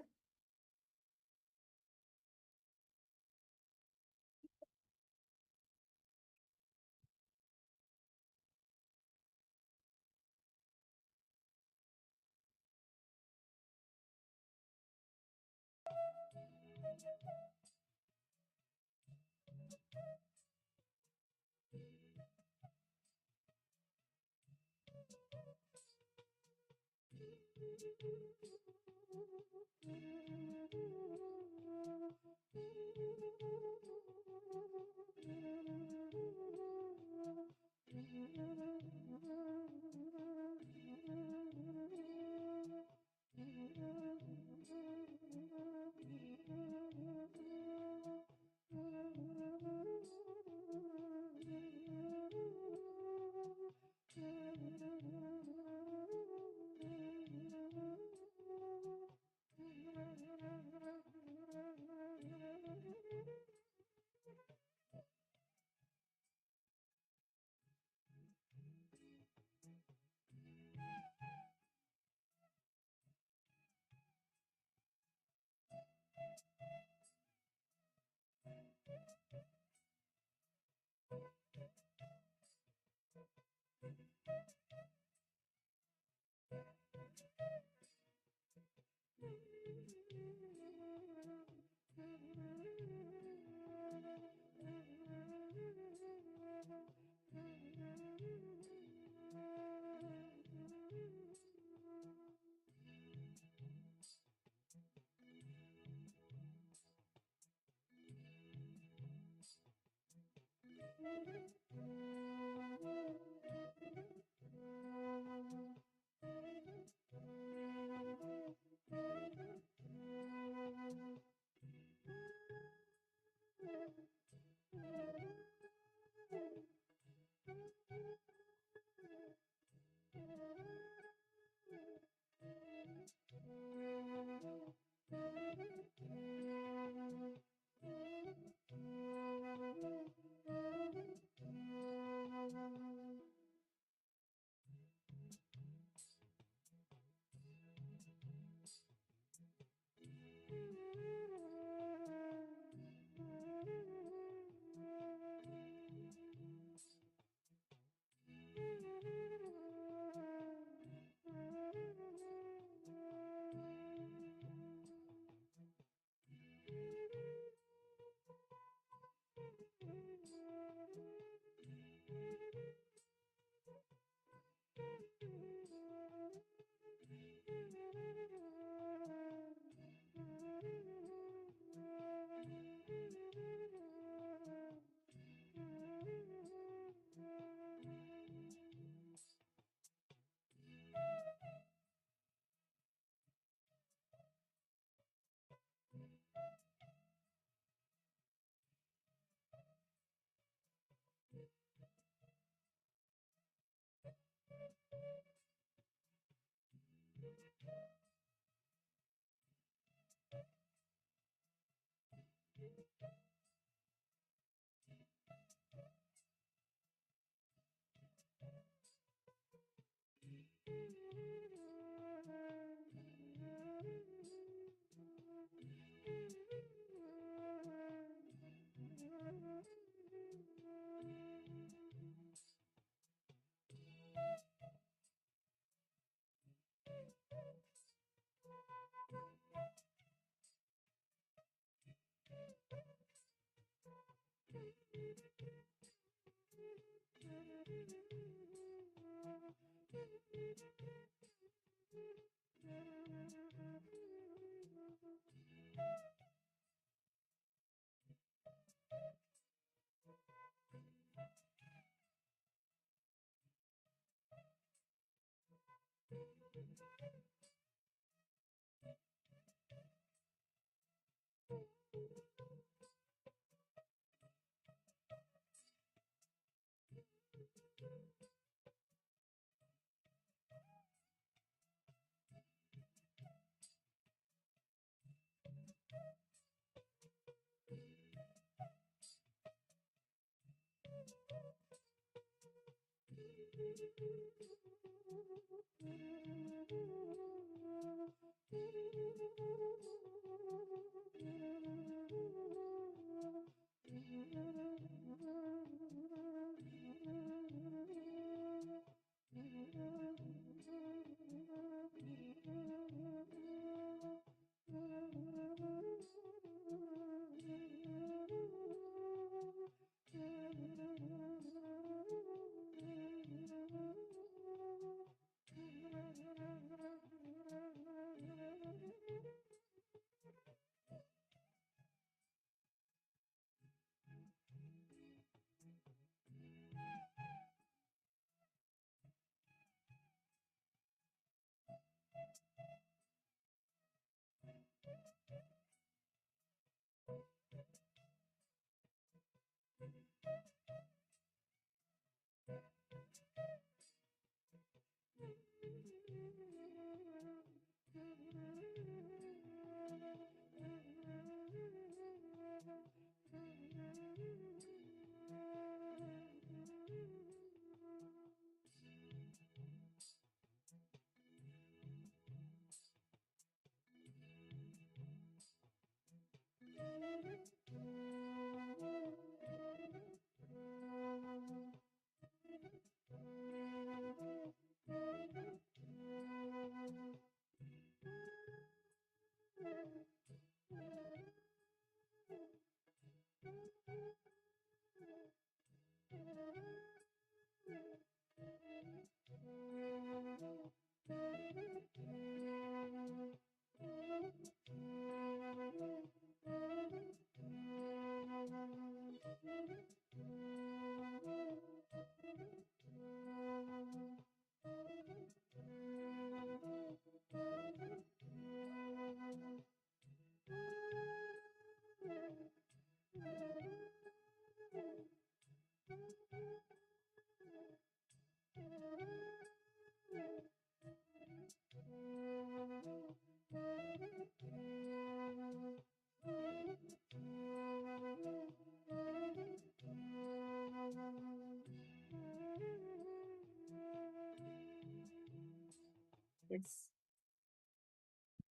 Yes.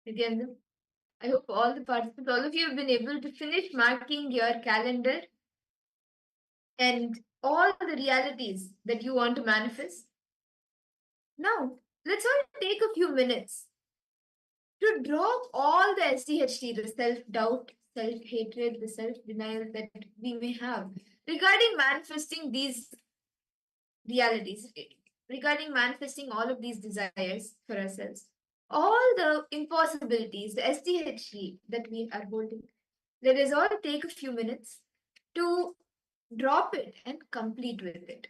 Nithyananda, I hope all the participants, all of you have been able to finish marking your calendar and all the realities that you want to manifest. Now, let's all take a few minutes to drop all the SDHT, the self-doubt, self-hatred, the self-denial that we may have regarding manifesting these realities, regarding manifesting all of these desires for ourselves. All the impossibilities, the SDHT that we are holding. Let us all take a few minutes to drop it and complete with it.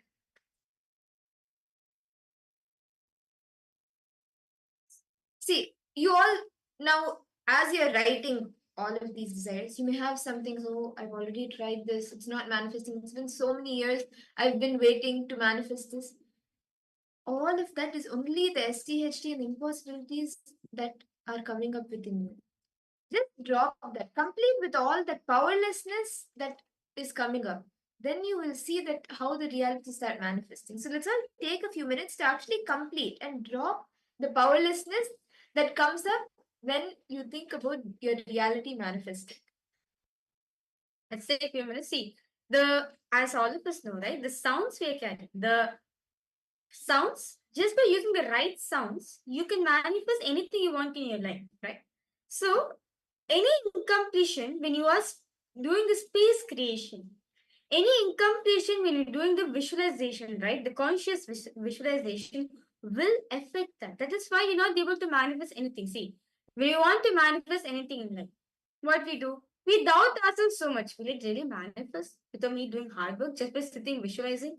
See, you all now, as you're writing all of these desires, you may have something, oh, I've already tried this, it's not manifesting, it's been so many years, I've been waiting to manifest this. all of that is only the STHT and impossibilities that are coming up within you. Just drop that, complete with all that powerlessness that is coming up. Then you will see that how the reality start manifesting. So let's all take a few minutes to actually complete and drop the powerlessness that comes up when you think about your reality manifesting. Let's take a few minutes. See, as all of us know, right? The sounds we are carrying, the sounds, just by using the right sounds, you can manifest anything you want in your life, right? So, any incompletion when you are doing the space creation, any incompletion when you're doing the visualization, right? The conscious visualization will affect that. That is why you're not able to manifest anything. See, when you want to manifest anything in life, what we do? We doubt ourselves so much. Will it really manifest without me doing hard work just by sitting visualizing?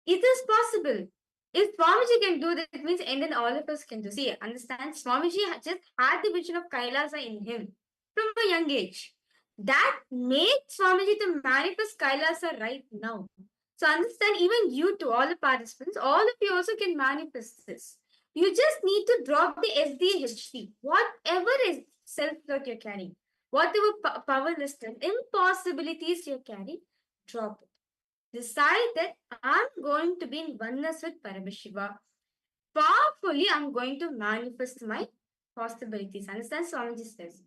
It is possible. If Swamiji can do that, it means and then all of us can do. See, understand? Swamiji just had the vision of Kailasa in him from a young age. That made Swamiji to manifest Kailasa right now. So understand, even you two, all the participants, all of you also can manifest this. You just need to drop the SDHC, whatever is self-doubt you're carrying, whatever powerlessness, impossibilities you're carrying, drop it. Decide that I'm going to be in oneness with Paramashiva. Powerfully, I'm going to manifest my possibilities. Understand? Swamiji says,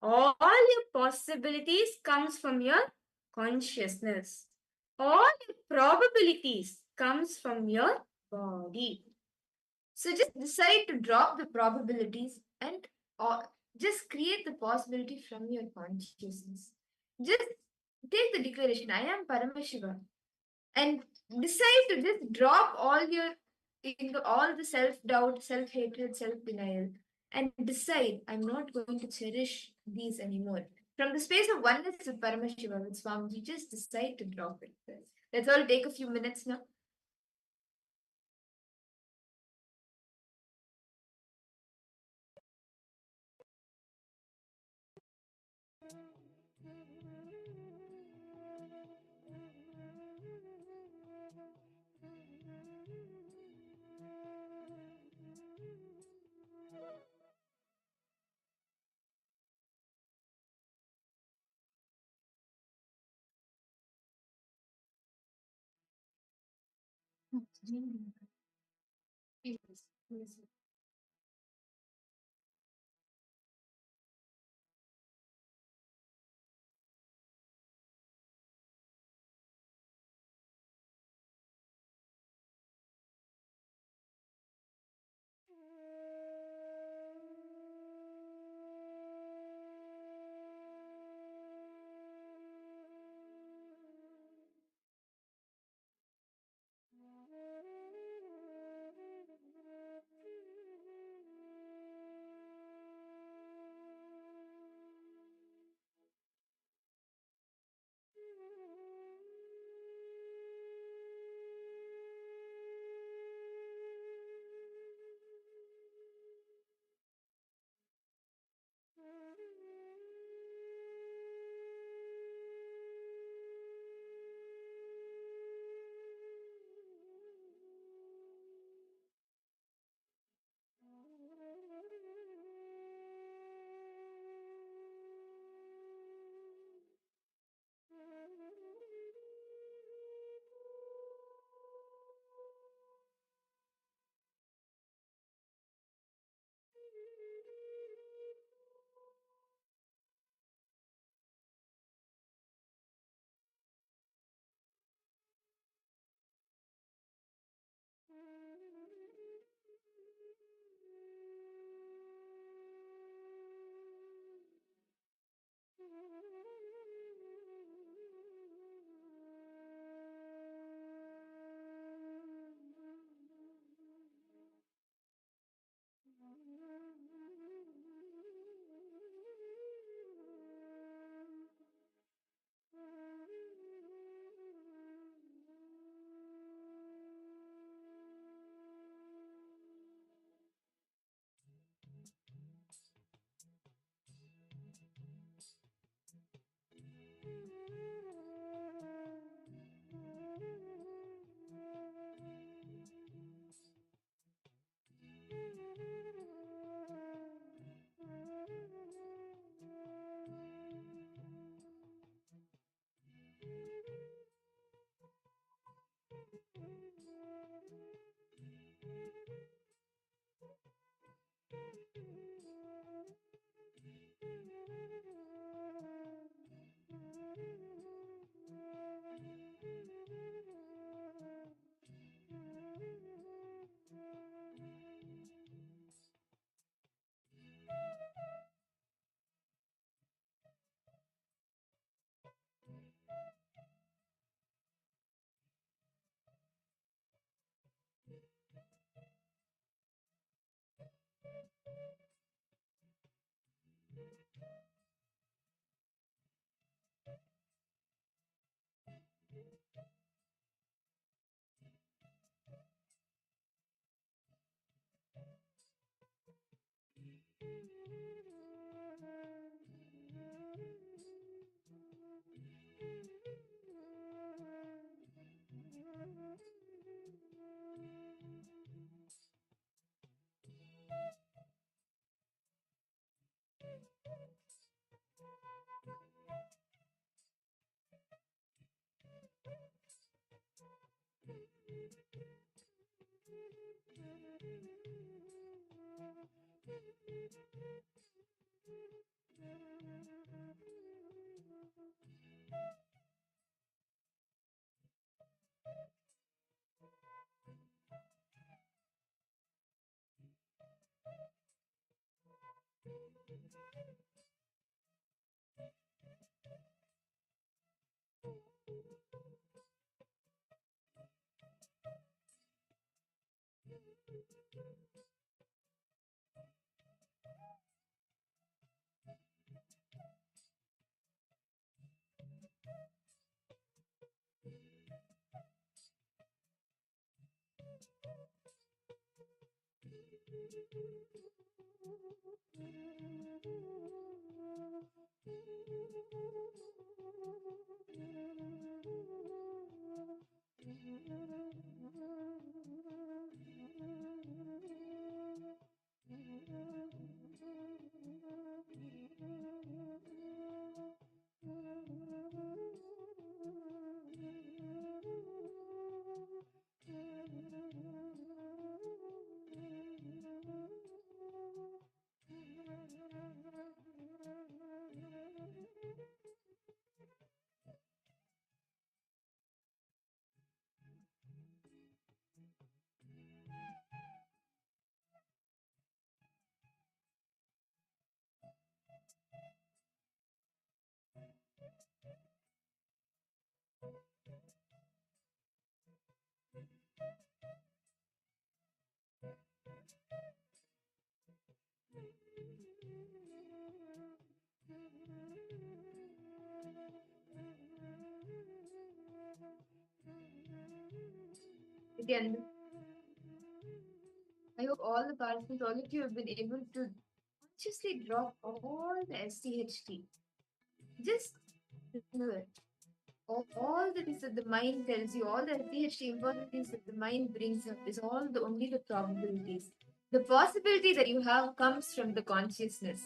all your possibilities comes from your consciousness. All your probabilities comes from your body. So just decide to drop the probabilities and just create the possibility from your consciousness. Just take the declaration, I am Paramashiva, and decide to just drop all your into all the self-doubt, self-hatred, self-denial, and decide I'm not going to cherish these anymore. From the space of oneness with Paramashiva, with Swamiji, just decide to drop it. Let's all take a few minutes now. Yes. Again, I hope all the participants, all of you have been able to consciously drop all the STHT. Just remember, all the things that the mind tells you, all the STHT impossibilities that the mind brings up is all only the probabilities. The possibility that you have comes from the consciousness.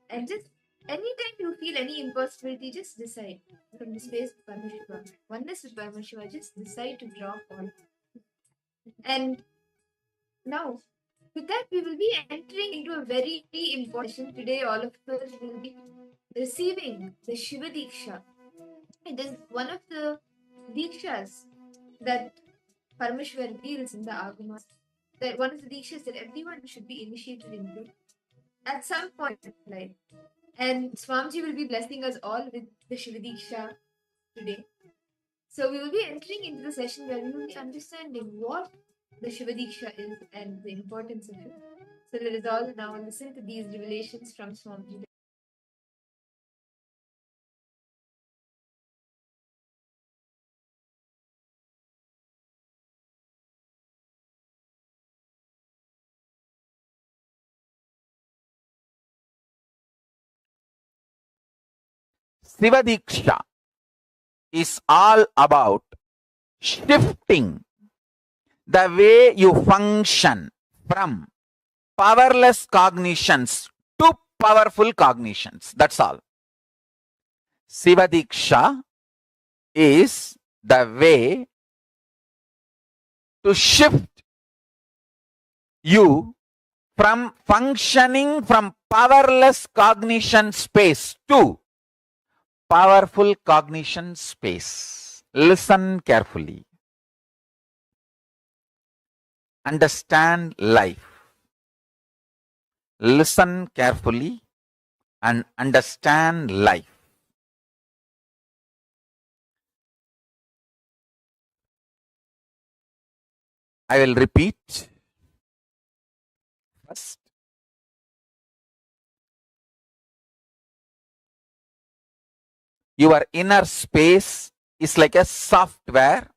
And just anytime you feel any impossibility, just decide from the space of Paramashiva, oneness with Paramashiva, just decide to drop all. And now, with that, we will be entering into a very important session today. All of us will be receiving the Shiva Diksha. It is one of the Dikshas that Parameshwar reveals in the Agamas. That one of the Dikshas that everyone should be initiated into at some point in life. And Swamiji will be blessing us all with the Shiva Diksha today. So we will be entering into the session where we will be understanding what the Shiva Diksha is and the importance of it. So let us all now listen to these revelations from Swamiji. Shiva Diksha is all about shifting the way you function from powerless cognitions to powerful cognitions. That's all. Shiva Diksha is the way to shift you from functioning from powerless cognition space to powerful cognition space. Listen carefully. Understand life. Listen carefully and understand life. I will repeat. First, your inner space is like a software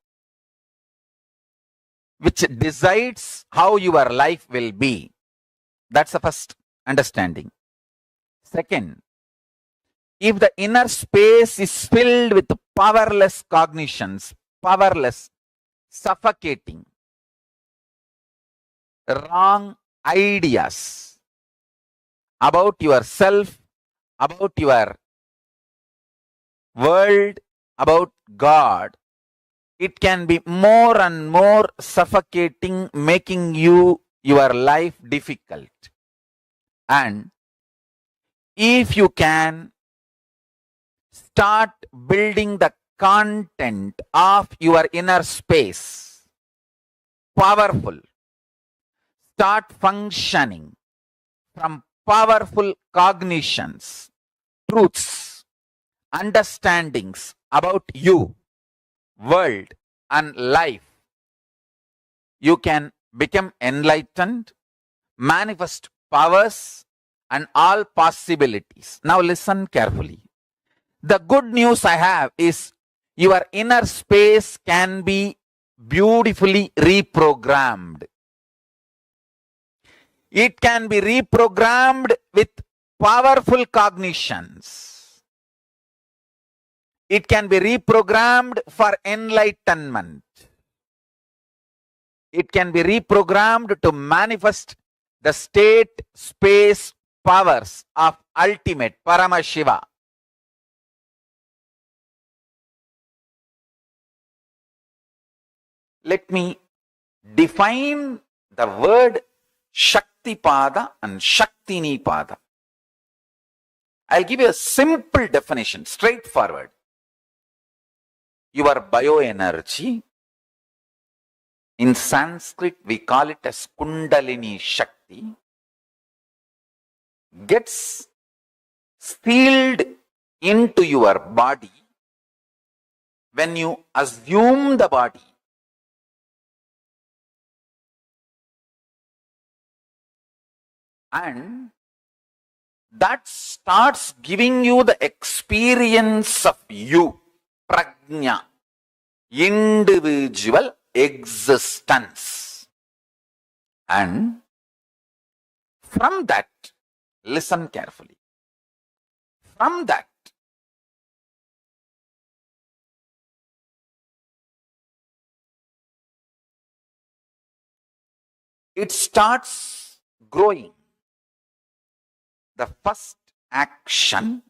which decides how your life will be. That's the first understanding. Second, if the inner space is filled with powerless cognitions, powerless, suffocating, wrong ideas about yourself, about your world, about God, it can be more and more suffocating, making your life difficult. And if you can start building the content of your inner space, powerful, start functioning from powerful cognitions, truths, understandings about you, world, and life, you can become enlightened, manifest powers and all possibilities. Now listen carefully. The good news I have is your inner space can be beautifully reprogrammed. It can be reprogrammed with powerful cognitions. It can be reprogrammed for enlightenment. It can be reprogrammed to manifest the state, space, powers of ultimate Paramashiva. Let me define the word Shaktipada and Shaktinipada. I'll give you a simple definition, straightforward. Your bioenergy, in Sanskrit we call it as Kundalini Shakti, gets sealed into your body when you assume the body. And that starts giving you the experience of you, prajna, individual existence. And from that, listen carefully, from that, it starts growing. The first action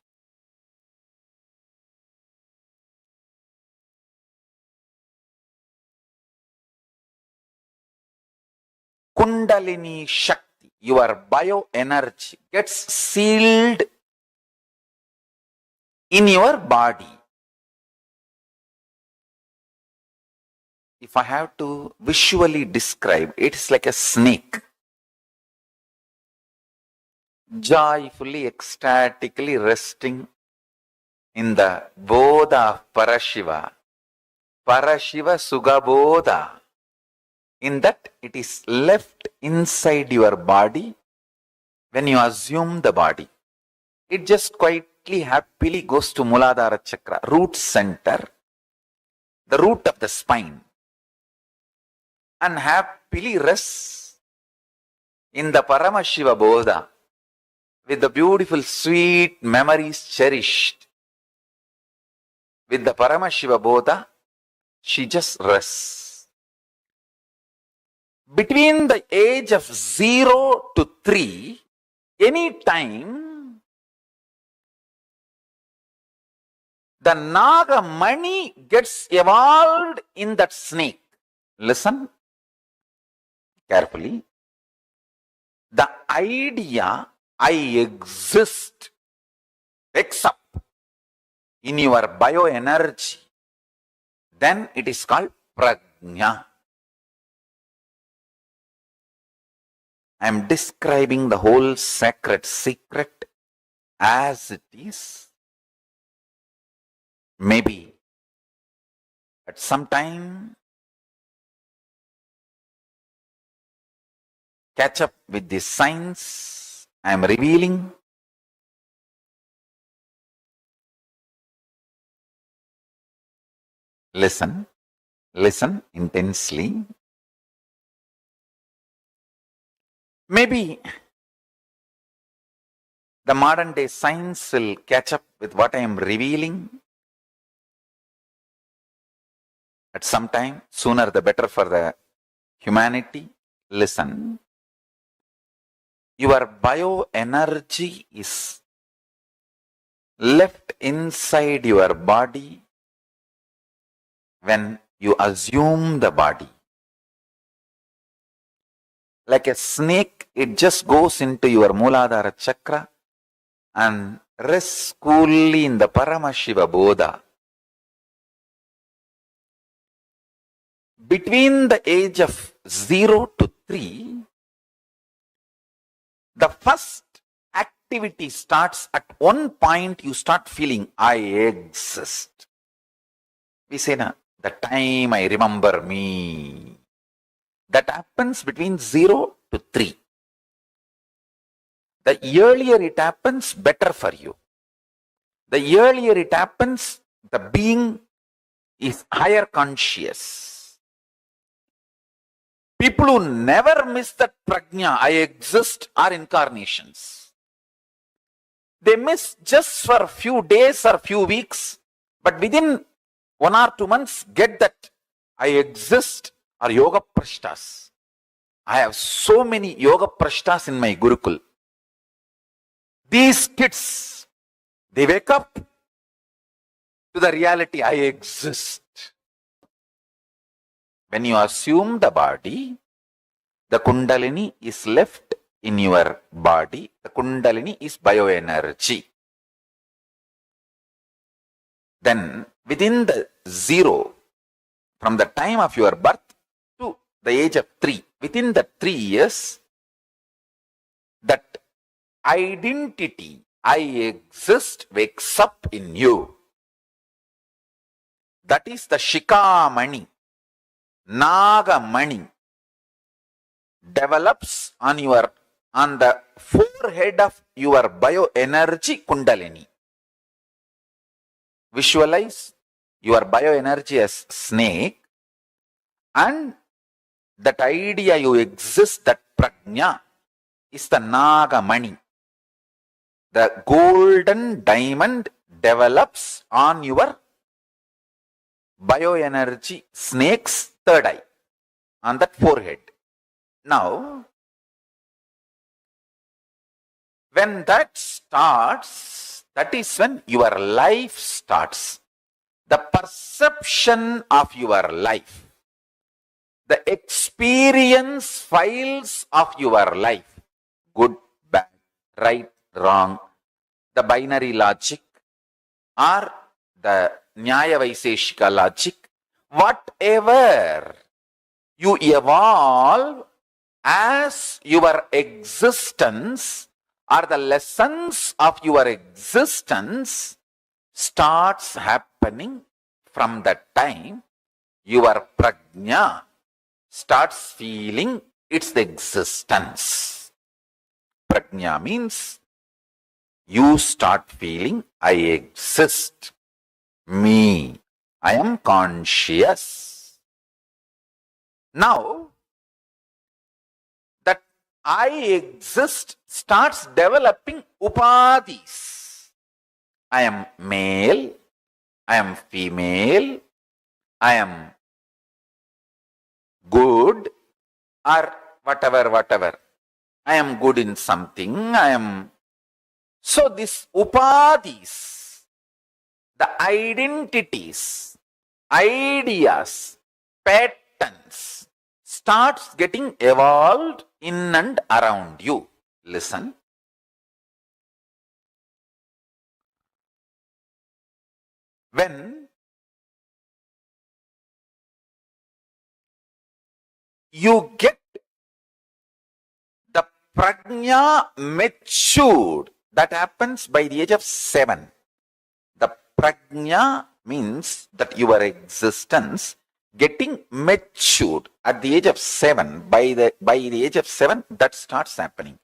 Kundalini Shakti, your bioenergy, gets sealed in your body. If I have to visually describe, it is like a snake, joyfully, ecstatically resting in the Bodha of Parashiva, Parashiva Sugabodha. In that, it is left inside your body when you assume the body. It just quietly, happily goes to Muladhara Chakra, root center, the root of the spine, and happily rests in the Paramashiva Bodha with the beautiful, sweet memories cherished. With the Paramashiva Bodha, she just rests. Between the age of 0 to 3, any time the Nagamani gets evolved in that snake. Listen carefully. The idea I exist wakes up in your bioenergy. Then it is called prajna. I am describing the whole sacred secret as it is. Maybe at some time catch up with the science I am revealing. Listen, listen intensely. Maybe the modern day science will catch up with what I am revealing at some time, sooner the better for the humanity. Listen, your bioenergy is left inside your body when you assume the body. Like a snake it just goes into your Mooladhara chakra and rests coolly in the Paramashiva Bodha. Between the age of 0 to 3, the first activity starts at one point. You start feeling, I exist. We say, na, the time I remember me. That happens between 0 to 3. The earlier it happens, better for you. The earlier it happens, the being is higher conscious. People who never miss that prajna, I exist, are incarnations. They miss just for a few days or few weeks, but within 1 or 2 months, get that I exist, are yoga prashtas. I have so many yoga prashtas in my Gurukul. These kids, they wake up to the reality, I exist. When you assume the body, the Kundalini is left in your body. The Kundalini is bioenergy. Then within the 0, from the time of your birth to the age of 3, within the 3 years, that identity, I exist, wakes up in you. That is the Shikamani, Nagamani, develops on the forehead of your bioenergy Kundalini. Visualize your bioenergy as snake, and that idea you exist, that prajna, is the Nagamani. The golden diamond develops on your bioenergy snake's third eye, on that forehead. Now, when that starts, that is when your life starts. The perception of your life, the experience files of your life, good, bad, right, wrong, the binary logic or the Nyaya Vaiseshika logic, whatever you evolve as your existence or the lessons of your existence starts happening from that time. Your prajna starts feeling its existence. Prajna means you start feeling, I exist, me, I am conscious. Now, that I exist starts developing upadhis. I am male, I am female, I am good, or whatever. I am good in something, I am. So this upadhis, the identities, ideas, patterns starts getting evolved in and around you. Listen. When you get the prajna matured, that happens by the age of 7. The prajna means that your existence getting matured at the age of 7. By the age of 7, that starts happening.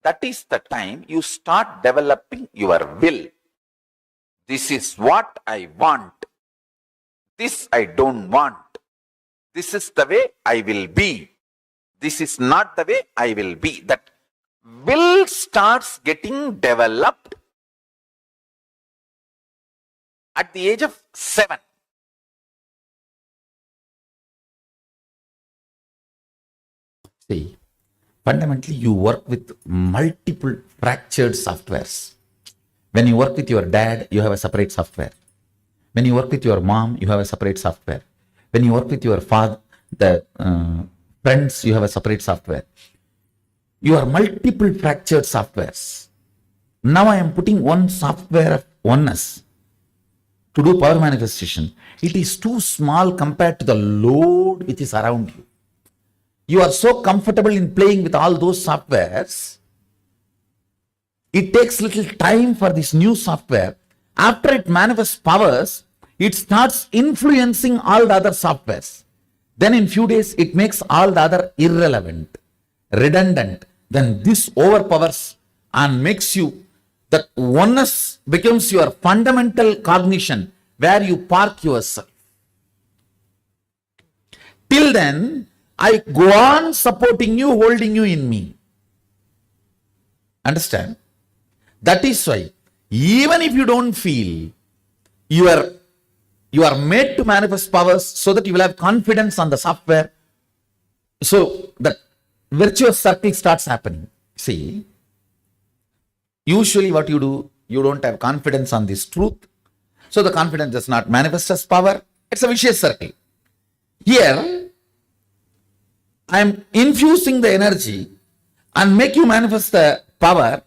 That is the time you start developing your will. This is what I want. This I don't want. This is the way I will be. This is not the way I will be. That will starts getting developed at the age of 7. See, fundamentally, you work with multiple fractured softwares. When you work with your dad, you have a separate software. When you work with your mom, you have a separate software. When you work with your father, the friends, you have a separate software. your multiple fractured softwares. Now I am putting one software of oneness to do power manifestation. It is too small compared to the load which is around you. You are so comfortable in playing with all those softwares. It takes little time for this new software. After it manifests powers, it starts influencing all the other softwares. Then in few days, it makes all the other irrelevant, redundant. Then this overpowers and makes you, that oneness becomes your fundamental cognition where you park yourself. Till then, I go on supporting you, holding you in me. Understand? That is why, even if you don't feel, you are made to manifest powers so that you will have confidence on the software. So that virtuous circle starts happening. See, usually what you do, you don't have confidence on this truth. So the confidence does not manifest as power. It's a vicious circle. Here, I am infusing the energy and make you manifest the power.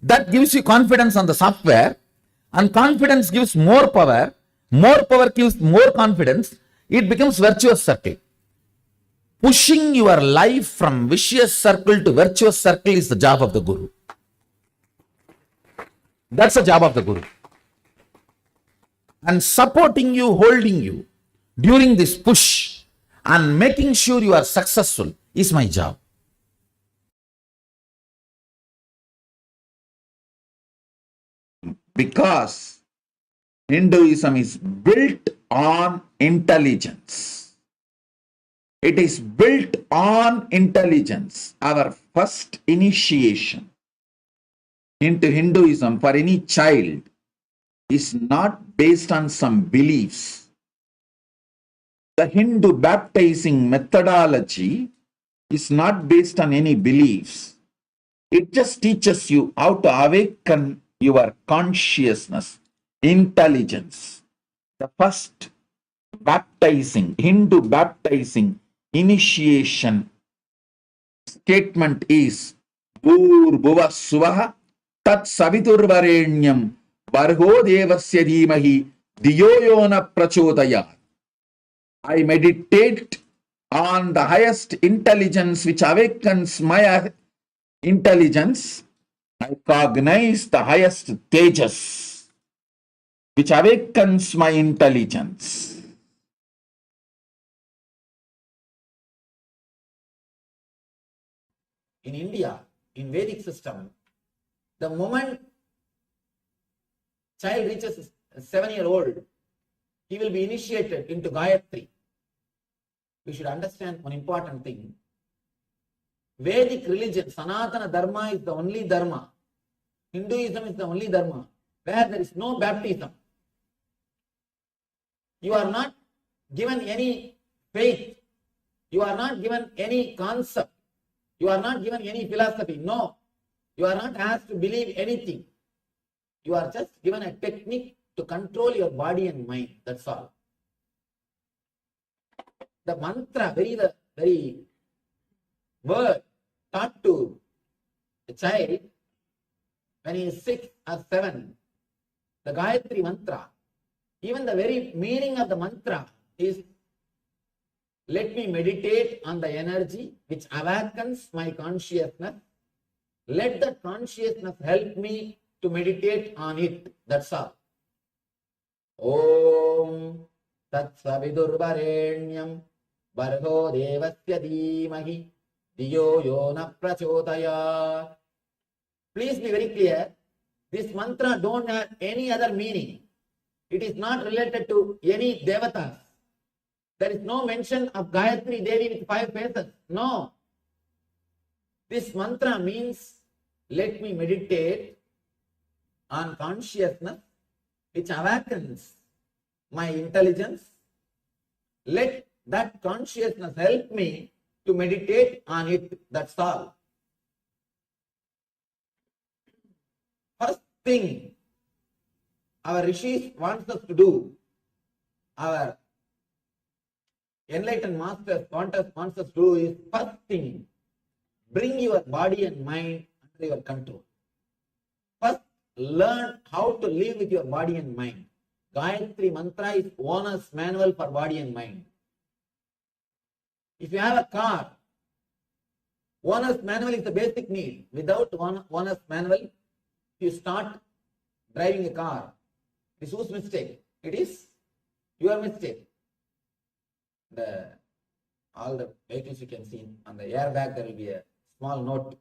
That gives you confidence on the software, and confidence gives more power gives more confidence. It becomes virtuous circle. Pushing your life from vicious circle to virtuous circle is the job of the Guru. That's the job of the Guru. And supporting you, holding you during this push and making sure you are successful is my job. Because Hinduism is built on intelligence. It is built on intelligence. Our first initiation into Hinduism for any child is not based on some beliefs. The Hindu baptizing methodology is not based on any beliefs. It just teaches you how to awaken your consciousness, intelligence. The first baptizing, Hindu baptizing initiation statement is Bhur-bhuva suvaha tat saviturvarenyam bargo devasya dhimahi diyo yona prachodayat. I meditate on the highest intelligence which awakens my intelligence. I cognize the highest tejas which awakens my intelligence. In India, in Vedic system, the moment child reaches 7-year-old, he will be initiated into Gayatri. We should understand one important thing. Vedic religion, Sanatana Dharma is the only Dharma. Hinduism is the only Dharma where there is no baptism. You are not given any faith. You are not given any concept. You are not given any philosophy. No. You are not asked to believe anything. You are just given a technique to control your body and mind. That's all. The mantra, very word taught to a child when he is 6 or 7, the Gayatri mantra, even the very meaning of the mantra is, let me meditate on the energy which awakens my consciousness. Let that consciousness help me to meditate on it. That's all. Om Tat Savidurvarenyam Bargo Devasya Dhimahi Diyo Yona Prachodaya. Please be very clear. This mantra don't have any other meaning. It is not related to any devatas. There is no mention of Gayatri Devi with 5 faces. No. This mantra means, let me meditate on consciousness which awakens my intelligence. Let that consciousness help me to meditate on it. That's all. First thing our rishis wants us to do, our enlightened masters wants us to do is, first thing, bring your body and mind under your control. First, learn how to live with your body and mind. Gayatri Mantra is owner's manual for body and mind. If you have a car, owner's manual is the basic need. Without owner's manual, you start driving a car. It is whose mistake? It is your mistake. All the vehicles you can see on the airbag, there will be a small note.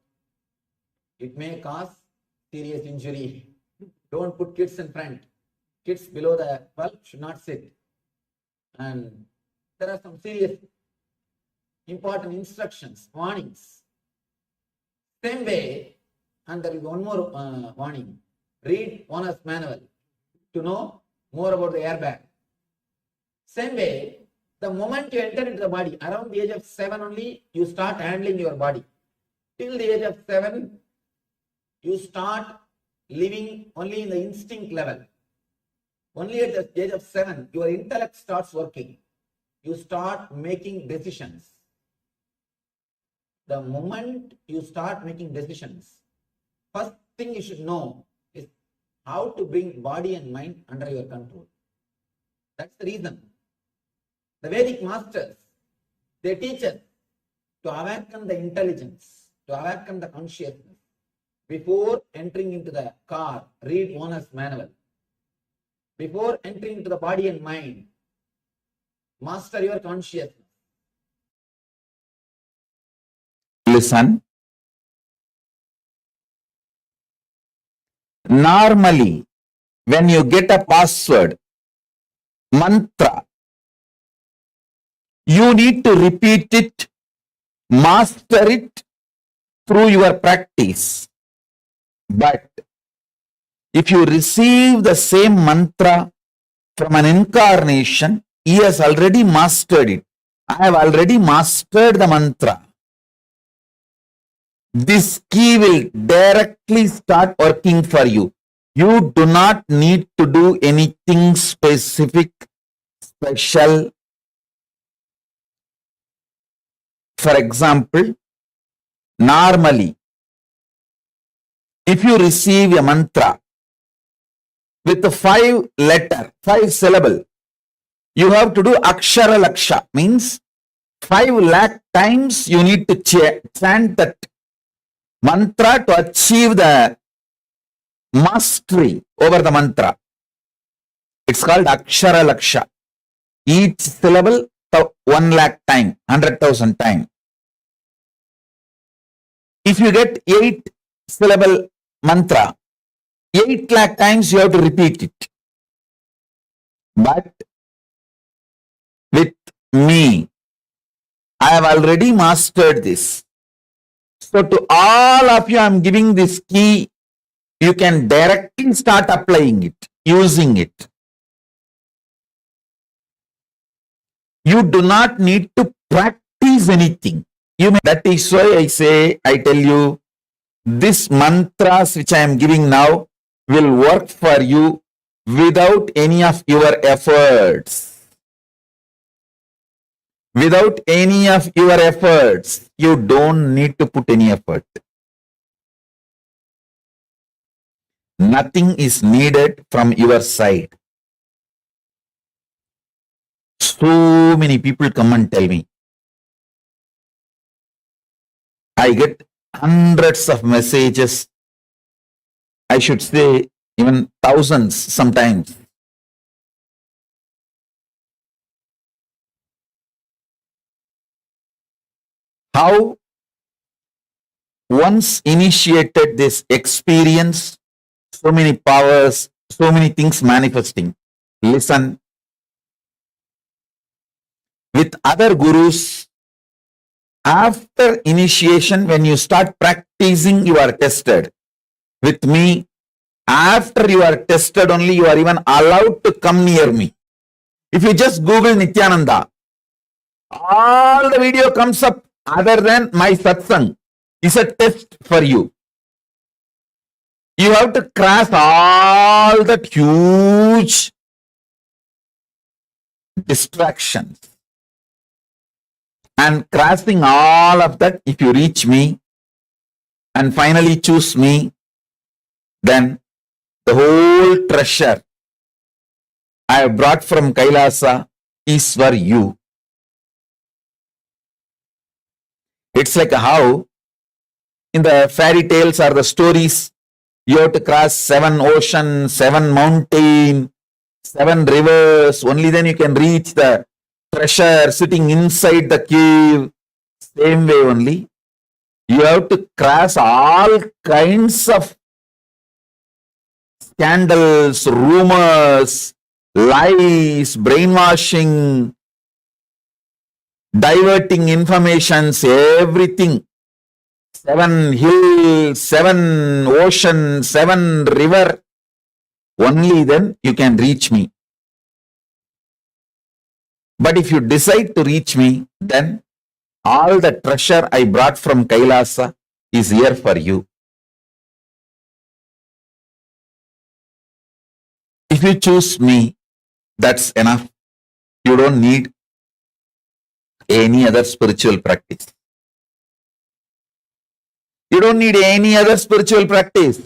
It may cause serious injury. Don't put kids in front. Kids below the 12 should not sit. And there are some serious important instructions, warnings. Same way, and there is one more warning. Read owner's manual to know more about the airbag. Same way, the moment you enter into the body, around the age of 7 only, you start handling your body. Till the age of 7, you start living only in the instinct level. Only at the age of 7, your intellect starts working. You start making decisions. The moment you start making decisions, first thing you should know is how to bring body and mind under your control. That's the reason. The Vedic masters, they teach us to awaken the intelligence, to awaken the consciousness. Before entering into the car, read owner's manual. Before entering into the body and mind, master your consciousness. Listen. Normally, when you get a password, mantra, you need to repeat it, master it through your practice. But if you receive the same mantra from an incarnation, he has already mastered it. I have already mastered the mantra. This key will directly start working for you. You do not need to do anything specific, special. For example, normally, if you receive a mantra with a 5 syllable, you have to do akshara laksha, means 5 lakh times you need to chant that mantra to achieve the mastery over the mantra. It's called akshara laksha. Each syllable 1 lakh time, 100,000 time. If you get 8 syllable mantra, 8 lakh times you have to repeat it. But with me, I have already mastered this. So to all of you, I am giving this key. You can directly start applying it, using it. You do not need to practice anything. That is why I tell you, this mantras which I am giving now will work for you without any of your efforts. Without any of your efforts, you don't need to put any effort. Nothing is needed from your side. So many people come and tell me. I get hundreds of messages. I should say even thousands sometimes. How once initiated this experience, so many powers, so many things manifesting. Listen. With other gurus, after initiation, when you start practicing, you are tested. With me, after you are tested only, you are even allowed to come near me. If you just Google Nithyananda, all the video comes up other than my satsang. Is a test for you. You have to cross all that huge distractions. And crossing all of that, if you reach me, and finally choose me, then the whole treasure I have brought from Kailasa is for you. It's like how in the fairy tales or the stories, you have to cross 7 oceans, 7 mountains, 7 rivers. Only then you can reach the treasure sitting inside the cave. Same way only. You have to cross all kinds of scandals, rumors, lies, brainwashing, diverting informations, everything. 7 hills, 7 oceans, 7 river. Only then you can reach me. But if you decide to reach me, then all the treasure I brought from Kailasa is here for you. If you choose me, that's enough. You don't need any other spiritual practice. You don't need any other spiritual practice.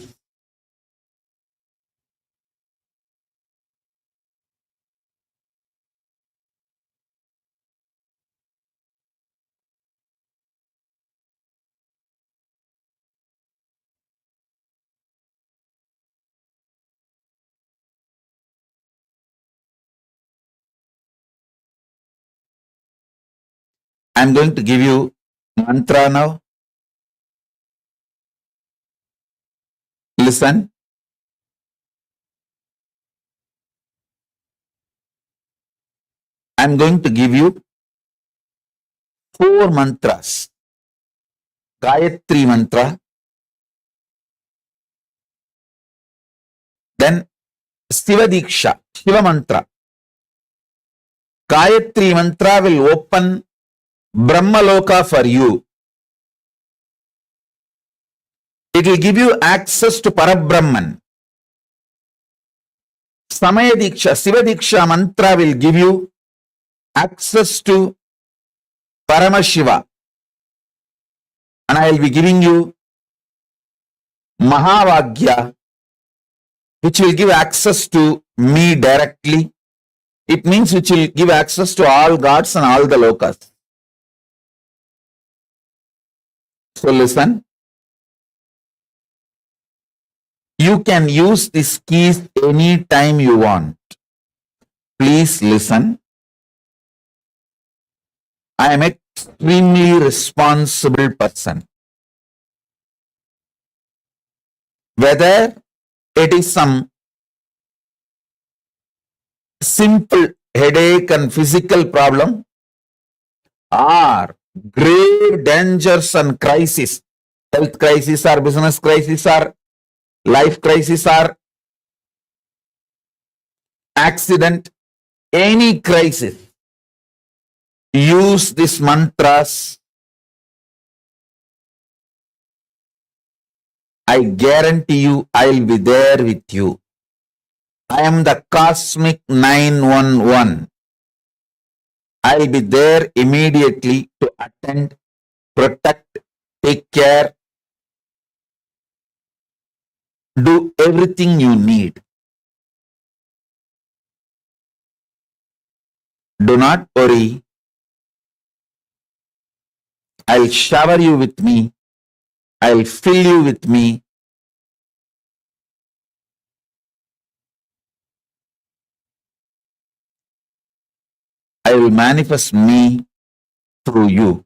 I'm going to give you mantra now. Listen. I'm going to give you 4 mantras. Gayatri mantra, then Shiva Diksha, Shiva mantra. Gayatri mantra will open Brahmaloka for you. It will give you access to Parabrahman. Samaya Diksha, Shiva Diksha mantra will give you access to Paramashiva. And I will be giving you Mahavagya, which will give access to me directly. It means which will give access to all gods and all the lokas. So listen. You can use these keys anytime you want. Please listen. I am an extremely responsible person. Whether it is some simple headache and physical problem or grave dangers and crisis, health crisis or business crisis or life crisis or accident, any crisis, use these mantras. I guarantee you I will be there with you. I am the cosmic 911. I will be there immediately to attend, protect, take care, do everything you need. Do not worry. I'll shower you with me. I'll fill you with me. I will manifest me through you.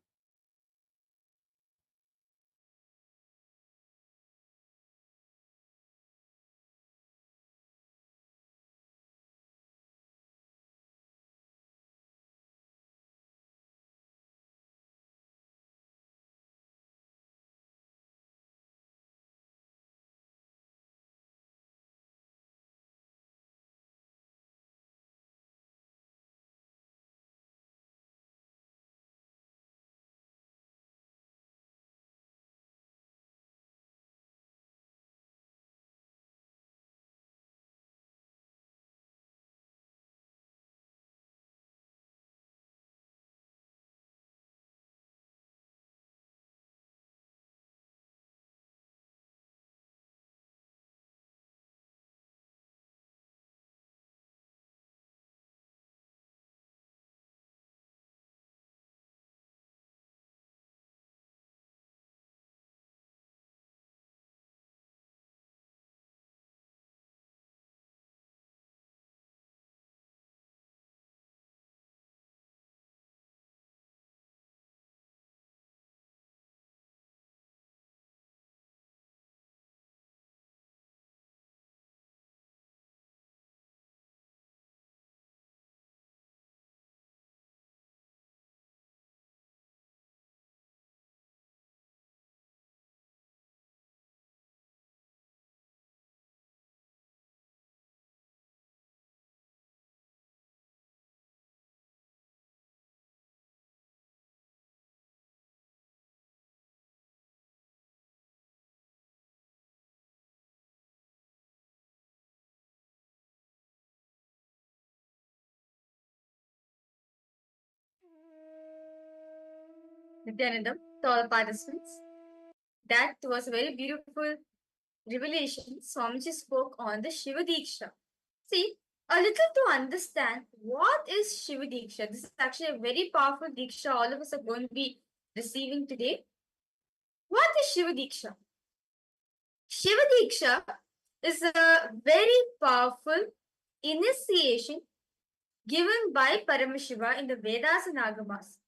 Nithyanandam, to all participants. That was a very beautiful revelation. Swamiji spoke on the Shiva Diksha. See, a little to understand what is Shiva Diksha. This is actually a very powerful Diksha all of us are going to be receiving today. What is Shiva Diksha? Shiva Diksha is a very powerful initiation given by Paramashiva in the Vedas and Agamas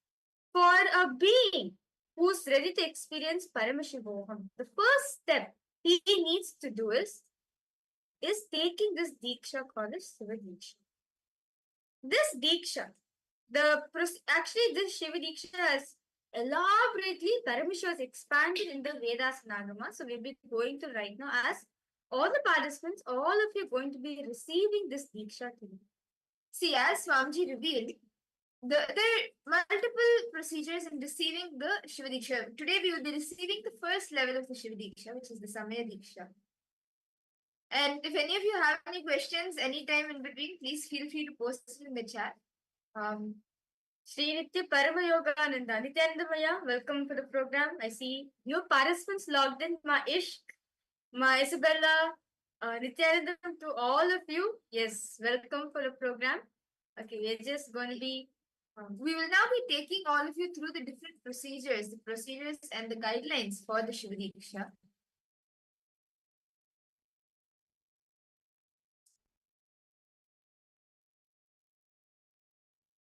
for a being who's ready to experience Paramashivoham. The first step he needs to do is taking this Diksha called as Shiva Diksha. This Diksha, actually this Shiva Diksha has elaborately Paramashiva has expanded in the Vedas and Agamas. So we'll be going to right now as all the participants, all of you are going to be receiving this Diksha today. See, as Swamiji revealed, there are multiple procedures in receiving the Shiva Diksha. Today we will be receiving the first level of the Shiva Diksha, which is the Samaya Diksha. And if any of you have any questions anytime in between, please feel free to post it in the chat. Sri Nitya Paramayogananda, Nithyananda, welcome for the program. I see new participants logged in. Ma Ishq, Ma Isabella, Nithyananda, to all of you. Yes, welcome for the program. Okay, we're just going to be we will now be taking all of you through the different procedures and the guidelines for the Shiva Diksha.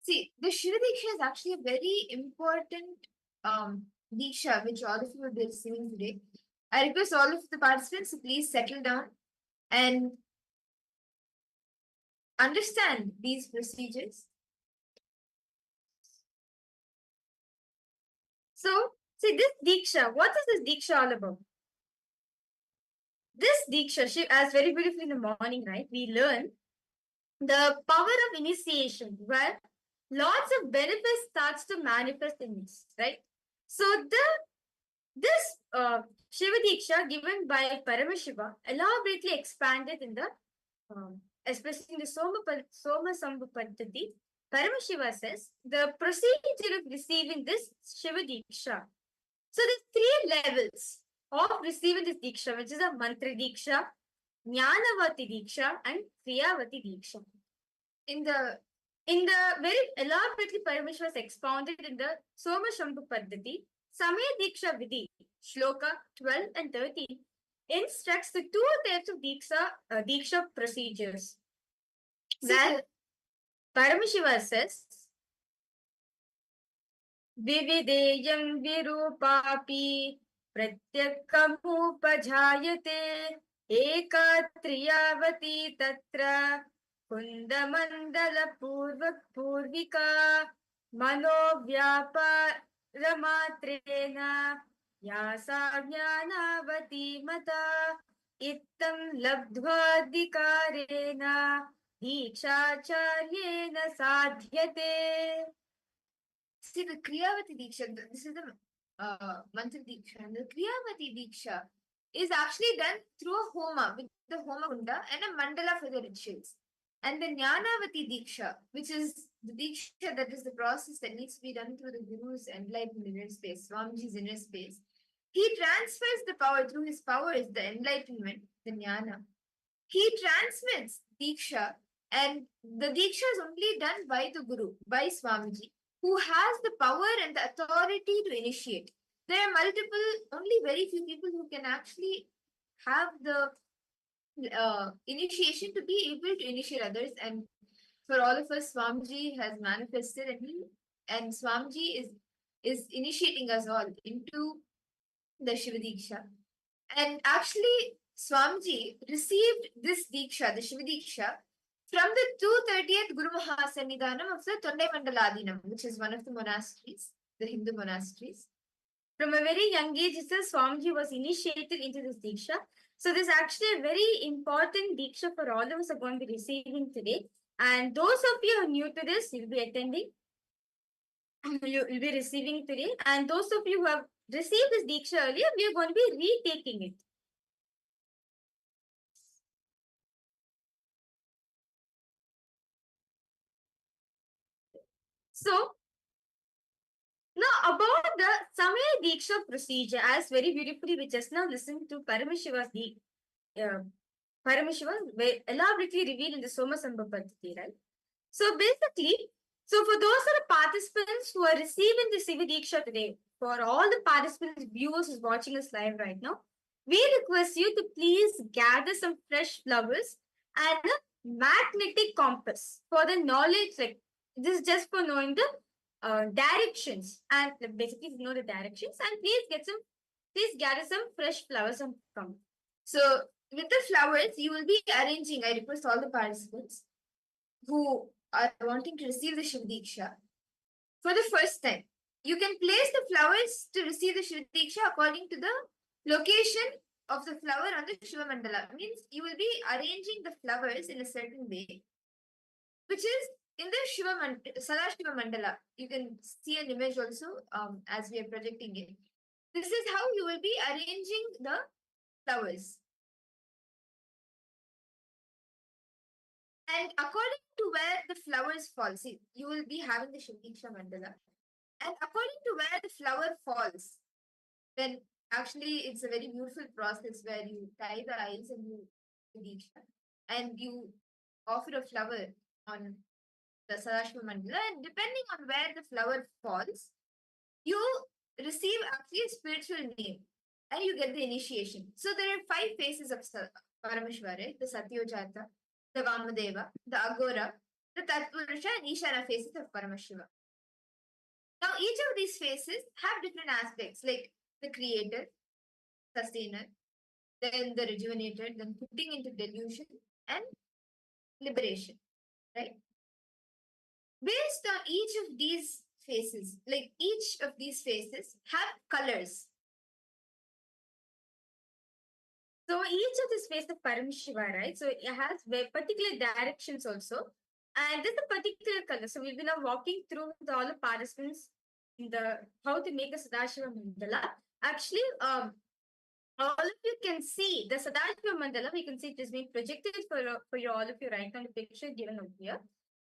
See, the Shiva Diksha is actually a very important Diksha which all of you will be receiving today. I request all of the participants to please settle down and understand these procedures. So, see this Diksha, what is this Diksha all about? This Diksha, as very beautifully in the morning, right? We learn the power of initiation, where lots of benefits starts to manifest in us, right? So this Shiva Diksha given by Paramashiva elaborately expanded in the especially in the Soma Sambhu Paddhati. Paramashiva says the procedure of receiving this Shiva Diksha. So there's three levels of receiving this Diksha, which is a Mantra Diksha, Jnanavati Diksha, and Kriyavati Diksha. In the very elaborately Paramashiva was expounded in the Soma Shambhu Paddhati, Samaya Diksha Vidhi, Shloka 12 and 13, instructs the two types of Diksha procedures. Where Paramashiva says, Vivideyam Virupapi Pratyakkamupajayate Eka Triyavati Tatra Kundamandala Purvika Manovyaparamatreena Yasa Jnanavati Mata Ittam Labdhvadikarena Dikshacharyena Sadhyate. See, the Kriyavati Diksha, this is the Mantra Diksha, and the Kriyavati Diksha is actually done through a Homa, with the Homa Kunda and a mandala for the rituals. And the Jnanavati Diksha, which is the Diksha, that is the process that needs to be done through the Guru's enlightened inner space, Swamiji's inner space. He transfers the power through his powers, the enlightenment, the Jnana. He transmits Diksha, and the Diksha is only done by the Guru, by Swamiji, who has the power and the authority to initiate. There are only very few people who can actually have the initiation to be able to initiate others. And for all of us, Swamiji has manifested, and Swamiji is initiating us all into the Shiva Diksha. And actually, Swamiji received this Diksha, the Shiva Diksha, from the 230th Guru Mahasannidhanam of the Tondai Mandaladinam, which is one of the monasteries, the Hindu monasteries. From a very young age, Swamiji was initiated into this Diksha. So this is actually a very important Diksha for all of us are going to be receiving today. And those of you who are new to this, you'll be attending. You will be receiving today. And those of you who have received this Diksha earlier, we are going to be retaking it. So, Now, about the Samaya Diksha procedure, as very beautifully we just now listened to Paramashiva elaborately revealed in the Soma Sambhapadati, right? So basically, so for those are the participants who are receiving the Siva Diksha today, for all the participants, viewers who's watching us live right now, we request you to please gather some fresh flowers and a magnetic compass for the knowledge. Like this is just for knowing the directions and basically to know the directions. And please gather some fresh flowers and come. So with the flowers, you will be arranging. I request all the participants who are wanting to receive the Shiva Diksha for the first time. You can place the flowers to receive the Shiva Diksha according to the location of the flower on the Shiva Mandala. Means you will be arranging the flowers in a certain way, which is in the Sadashiva Mandala. You can see an image also as we are projecting it. This is how you will be arranging the flowers. And according to where the flowers fall, see, you will be having the Shiva Mandala. And according to where the flower falls, then actually it's a very beautiful process where you tie the eyes and you Diksha, and you offer a flower on the Sadashiva Mandala, and depending on where the flower falls, you receive actually a spiritual name and you get the initiation. So there are 5 phases of Parameshwara, right? The Satyojata, the Vamadeva, the Agora, the Tatpurusha, and Ishana phases of Paramashiva. Now, each of these phases have different aspects like the creator, sustainer, then the rejuvenated, then putting into delusion, and liberation, right? Based on each of these phases, like each of these phases have colors. So each of these phases of Paramashiva, right? So it has particular directions also. And there's a particular color. So we'll be now walking through with all the participants in the how to make a Sadashiva Mandala. Actually, all of you can see the Sadashiva Mandala. We can see it is being projected for you, all of you right now in the picture given over here.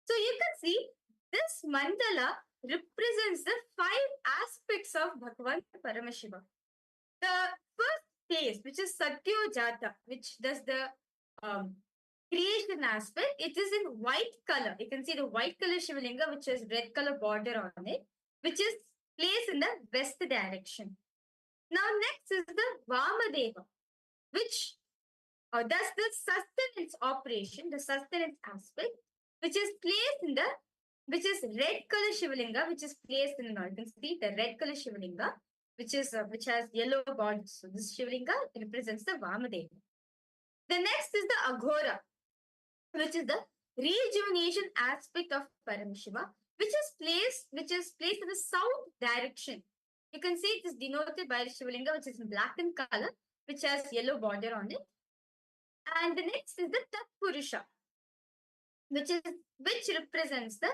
So you can see this mandala represents the 5 aspects of Bhagavan Paramashiva. The first phase, which is Satyojata, which does the creation aspect, it is in white color. You can see the white color Shivalinga, which has red color border on it, which is placed in the west direction. Now, next is the Vamadeva, which does the sustenance operation, the sustenance aspect, which is placed in the, which is red color Shivalinga, which is placed in, you can see the red color Shivalinga, which has yellow border. So this Shivalinga represents the Vamadeva. The next is the Aghora, which is the rejuvenation aspect of Paramashiva, which is placed in the south direction. You can see it is denoted by the Shivalinga, which is in black in color, which has yellow border on it. And the next is the Tatpurusha, which represents the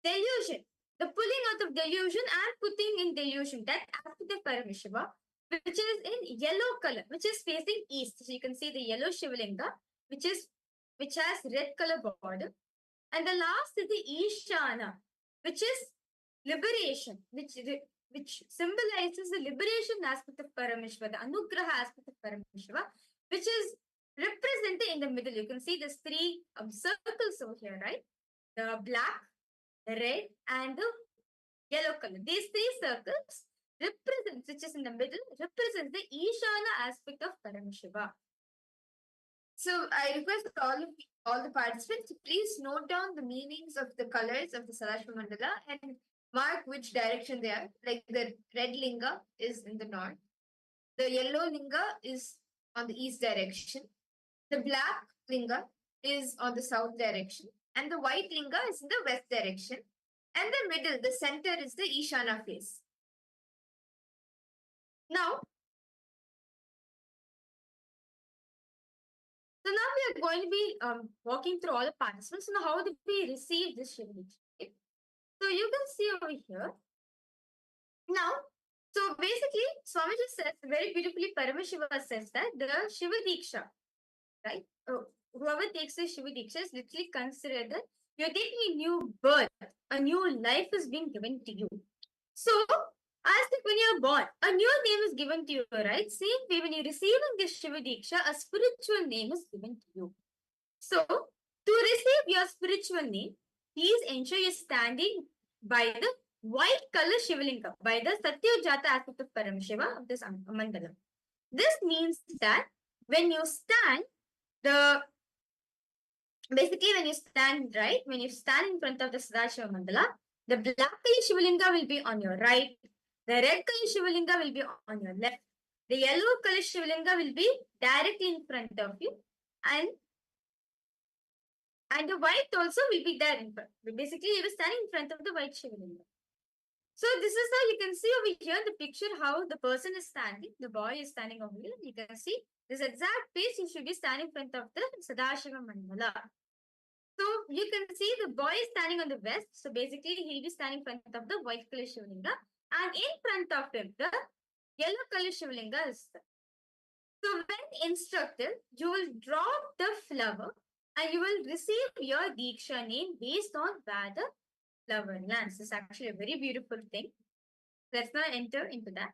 delusion, the pulling out of delusion and putting in delusion. That aspect of Paramashiva, which is in yellow color, which is facing east. So you can see the yellow Shivalinga, which has red color border. And the last is the Ishana, which is liberation, which symbolizes the liberation aspect of Parameshwara, the Anugraha aspect of Parameshwara, which is represented in the middle. You can see there's 3 circles over here, right? The black, the red, and the yellow color. These 3 circles represent, which is in the middle, represents the Ishana aspect of Parameshwara. So I request all the participants to please note down the meanings of the colors of the Sadashiva Mandala and mark which direction they are. Like the red linga is in the north, the yellow linga is on the east direction, the black linga is on the south direction, and the white linga is in the west direction, and the middle, the center, is the Ishana face. Now, so now we are going to be walking through all the participants. So now how do we receive this Shiva Diksha? So you can see over here. Now, so basically, Swamiji says very beautifully, Paramashiva says that the Shiva Diksha, right? Whoever takes the Shiva Diksha is literally considered that you're taking a new birth, a new life is being given to you. So, as if when you're born, a new name is given to you, right? Same way, when you're receiving this Shiva Diksha, a spiritual name is given to you. So, to receive your spiritual name, please ensure you're standing by the white color Shivalinga, by the Satyajata aspect of Paramashiva of this mandala. This means that when you stand, basically when you stand, right, when you stand in front of the Sadashiva mandala, the black color Shivalinga will be on your right, the red color Shivalinga will be on your left, the yellow color Shivalinga will be directly in front of you, and the white also will be there in front. Basically, you will stand in front of the white Shivalinga. So this is how you can see over here in the picture how the person is standing. The boy is standing over here. You can see this exact place you should be standing in front of the Sadashiva mandala. So you can see the boy is standing on the west. So basically, he'll be standing in front of the white color Shivalinga, and in front of him, the yellow color Shivalinga is there. So when instructed, you will drop the flower and you will receive your Diksha name based on where the flower lands. This is actually a very beautiful thing. Let's now enter into that.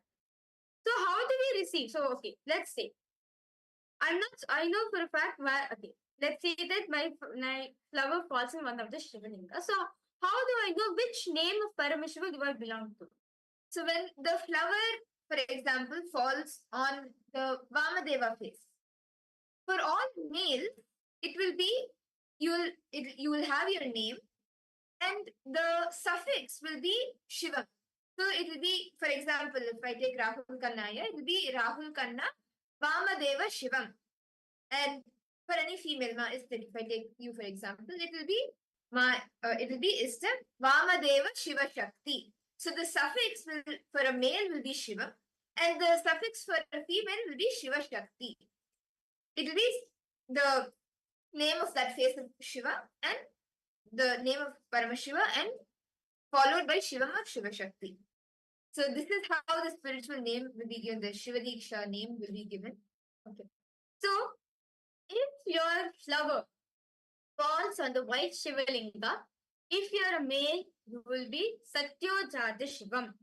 So how do we receive? So okay, let's say I know for a fact where, okay, let's say that my flower falls in one of the Shivalinga. So how do I know which name of Paramashiva do I belong to? So when the flower, for example, falls on the Vamadeva face, for all males, it will be you will have your name, and the suffix will be Shivam. So it will be, for example, if I take Rahul Kanna here, it will be Rahul Kanna Vamadeva Shivam. And for any female, if I take you for example, it will be Istam Vamadeva Shiva Shakti. So the suffix will for a male will be Shiva, and the suffix for a female will be Shiva Shakti. It will be the name of that face of Shiva and the name of Paramashiva, and followed by Shivam of Shiva Shakti. So this is how the spiritual name will be given. The Shiva Diksha name will be given. Okay. So if your flower falls on the white Shivalinga, if you are a male, you will be Satyojata Shivam.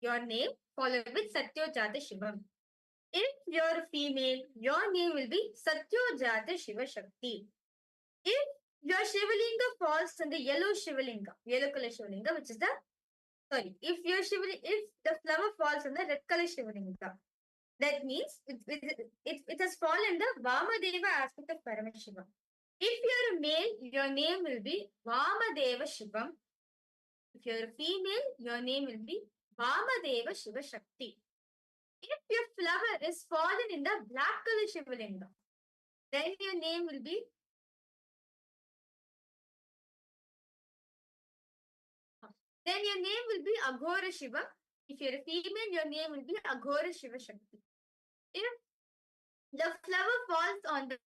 Your name followed with Satyojata Shivam. If you are a female, your name will be Satyojata Shiva Shakti. If your Shivalinga falls on the yellow Shivalinga, yellow color Shivalinga, which is the if the flower falls on the red color Shivalinga, that means it has fallen the Vamadeva aspect of Paramashiva. If you're a male, your name will be Vamadeva Shivam. If you're a female, your name will be Vamadeva Shiva Shakti. If your flower is fallen in the black color Shivalinga, then your name will be Aghora Shiva. If you're a female, your name will be Aghora Shiva Shakti. If the flower falls on the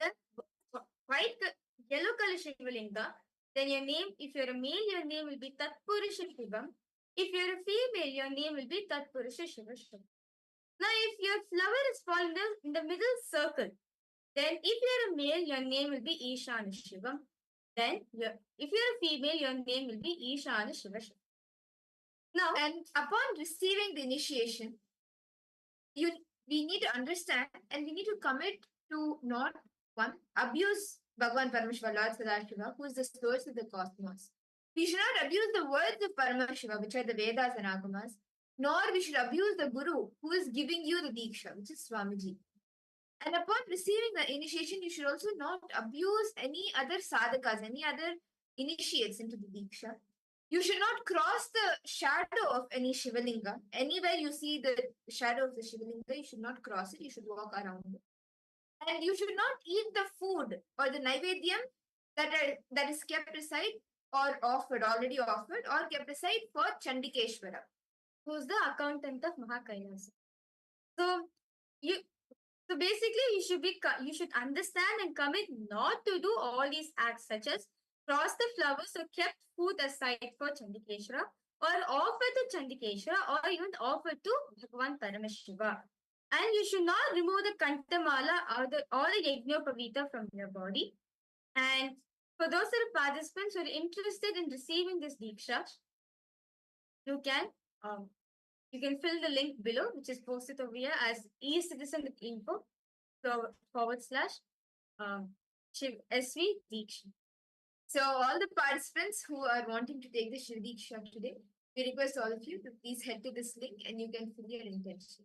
yellow color Shivalinga, then your name, if you're a male, your name will be Tatpurusha Shivam. If you're a female, your name will be Tatpurusha Shiva Shakti. Now, if your flower is fallen in the middle circle, then if you're a male, your name will be Ishana Shivam. Then, if you're a female, your name will be Ishana Shiva Shakti. Now, and upon receiving the initiation, we need to understand and we need to commit to not abuse Bhagavan Paramashiva, Lord Sadashiva, who is the source of the cosmos. We should not abuse the words of Paramashiva, which are the Vedas and Agamas, nor we should abuse the Guru who is giving you the Diksha, which is Swamiji. And upon receiving the initiation, you should also not abuse any other sadhakas, any other initiates into the Diksha. You should not cross the shadow of any Shivalinga. Anywhere you see the shadow of the Shivalinga, you should not cross it. You should walk around it. And you should not eat the food or the Naivedyam that is kept aside or already offered, or kept aside for Chandikeshwara, who is the accountant of KAILASA. So basically, you should understand and commit not to do all these acts, such as cross the flowers or kept food aside for Chandikeshwara, or offer to Chandikeshwara, or even offer to Bhagavan Paramashiva. And you should not remove the Kantamala or the Yajnopavita from your body. And for those participants who are interested in receiving this Diksha, you can You can fill the link below, which is posted over here as e-citizen.info /SV Diksha. So all the participants who are wanting to take the Shiv Diksha today, we request all of you to please head to this link and you can fill your intention.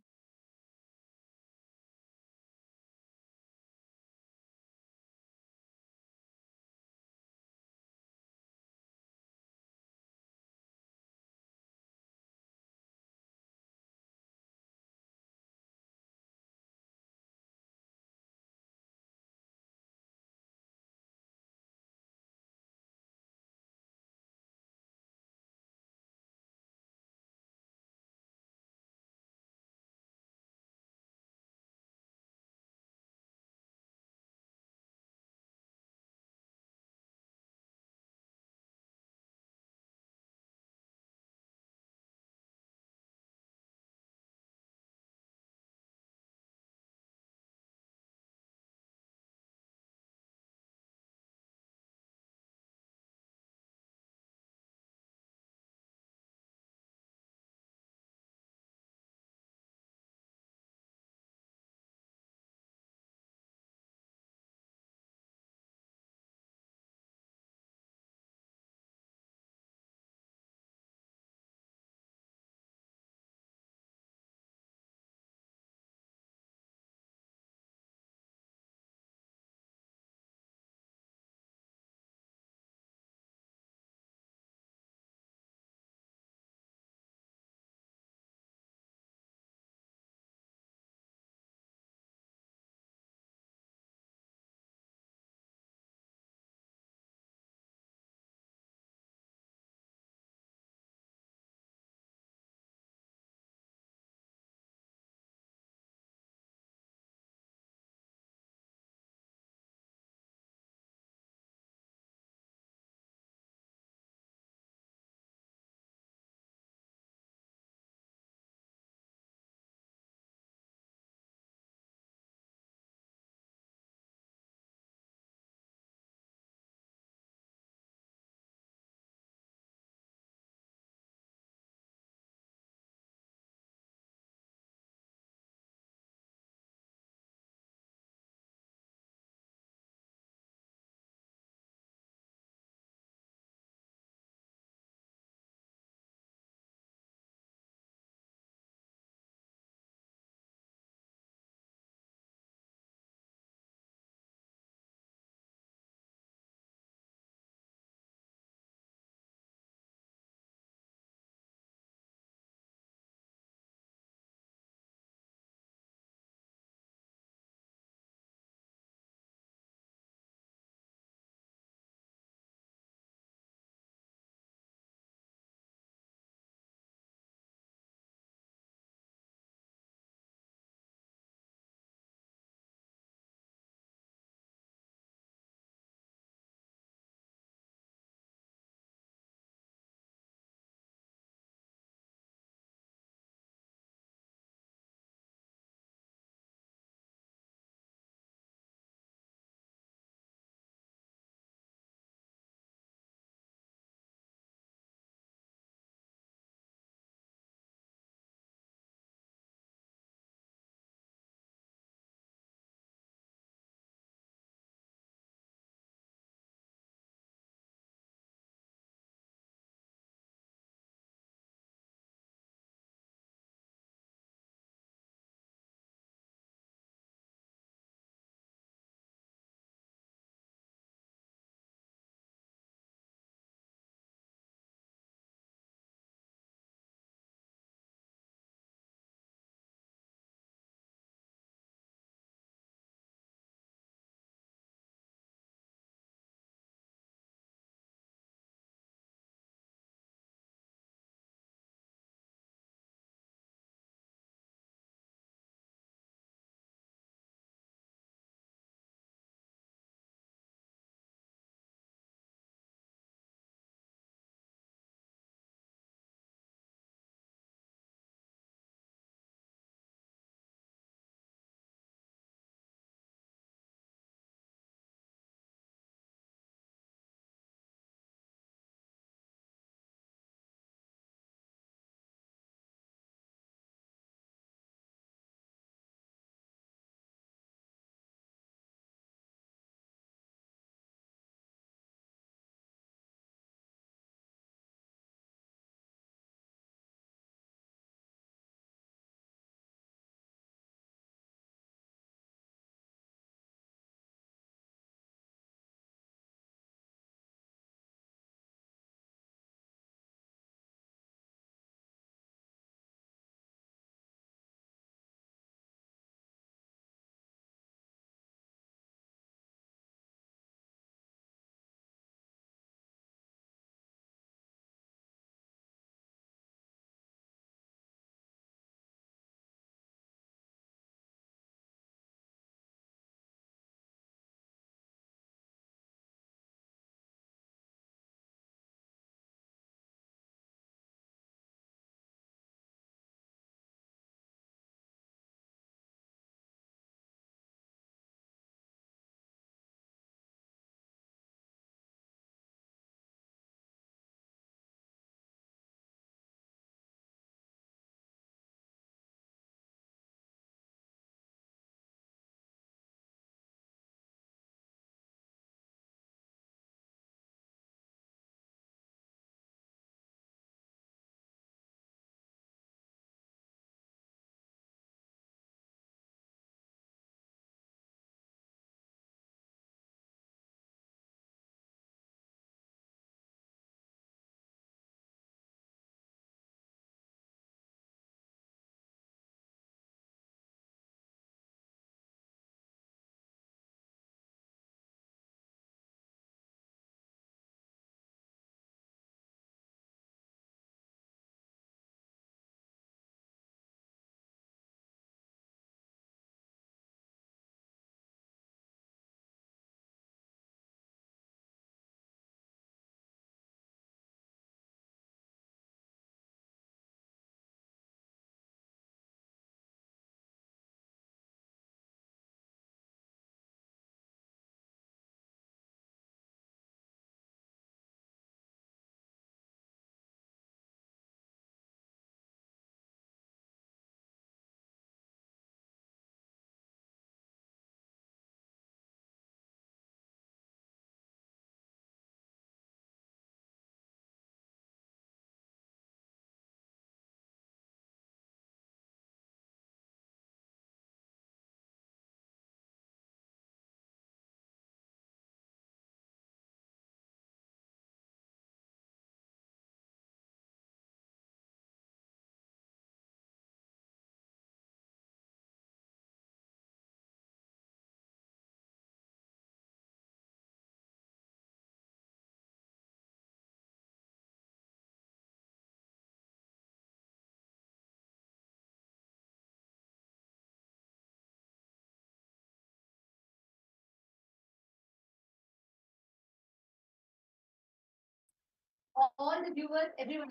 all the viewers, everyone.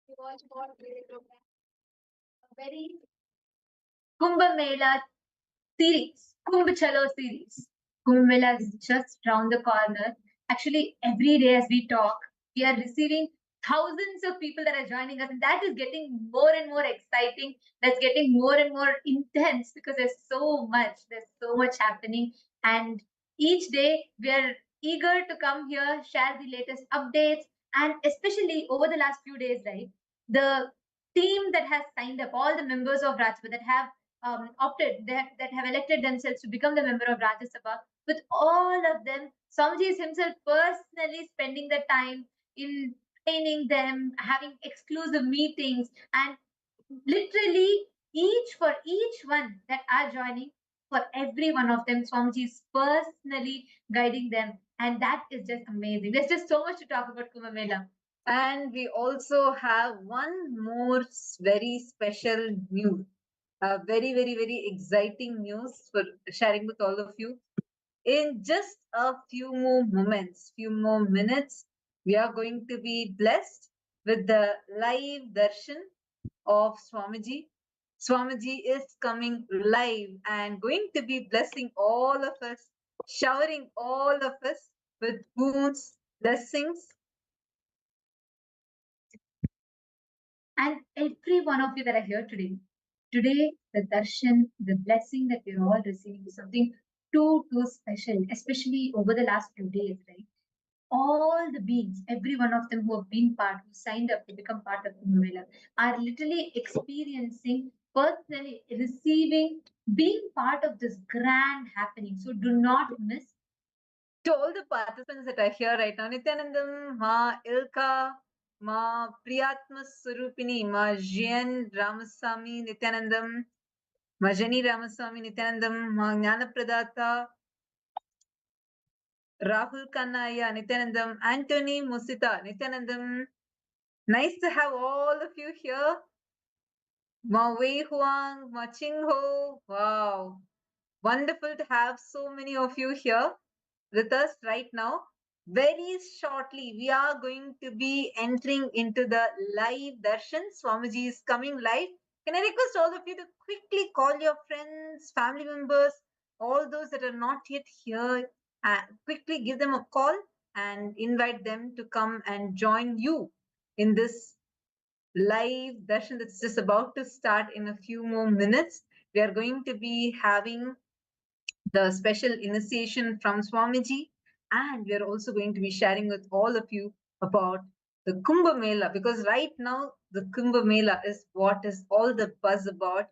You watch what program. A very Kumbh Mela series, Kumbh Chalo series. Kumbh Mela is just round the corner. Actually, every day as we talk, we are receiving thousands of people that are joining us, and that is getting more and more exciting. That's getting more and more intense because there's so much happening, and each day we are eager to come here, share the latest updates, and especially over the last few days, right? The team that has signed up, all the members of Rajya that have opted, that have elected themselves to become the member of Rajya Sabha, with all of them, Swamiji is himself personally spending the time in training them, having exclusive meetings, and literally each one that are joining, for every one of them, Swamiji is personally guiding them, and that is just amazing. There's just so much to talk about Kumbh Mela. And we also have one more very special news, very exciting news for sharing with all of you. In just a few more moments, few more minutes, we are going to be blessed with the live darshan of Swamiji. Swamiji is coming live and going to be blessing all of us, showering all of us with boons, blessings. And every one of you that are here today, the darshan, the blessing that we're all receiving is something too special, especially over the last few days, right? All the beings, every one of them who have been part, who signed up to become part of Kumbh Mela, are literally experiencing, personally receiving, being part of this grand happening. So do not miss. To all the participants that are here right now, Nithyanandam, Ma Ilka, Ma Priyatma Surupini, Ma Jian Ramasamy Nithyanandam, Ma Jani Ramasamy Nithyanandam, Ma Jnana Pradata, Rahul Kannaya Nithyanandam, Anthony Musita Nithyanandam. Nice to have all of you here. Ma Wei Huang, Ma Ching Ho. Wow. Wonderful to have so many of you here with us right now. Very shortly, we are going to be entering into the live darshan. Swamiji is coming live. Can I request all of you to quickly call your friends, family members, all those that are not yet here, quickly give them a call and invite them to come and join you in this live darshan that's just about to start in a few more minutes. We are going to be having the special initiation from Swamiji, and we are also going to be sharing with all of you about the Kumbh Mela, because right now the Kumbh Mela is what is all the buzz about.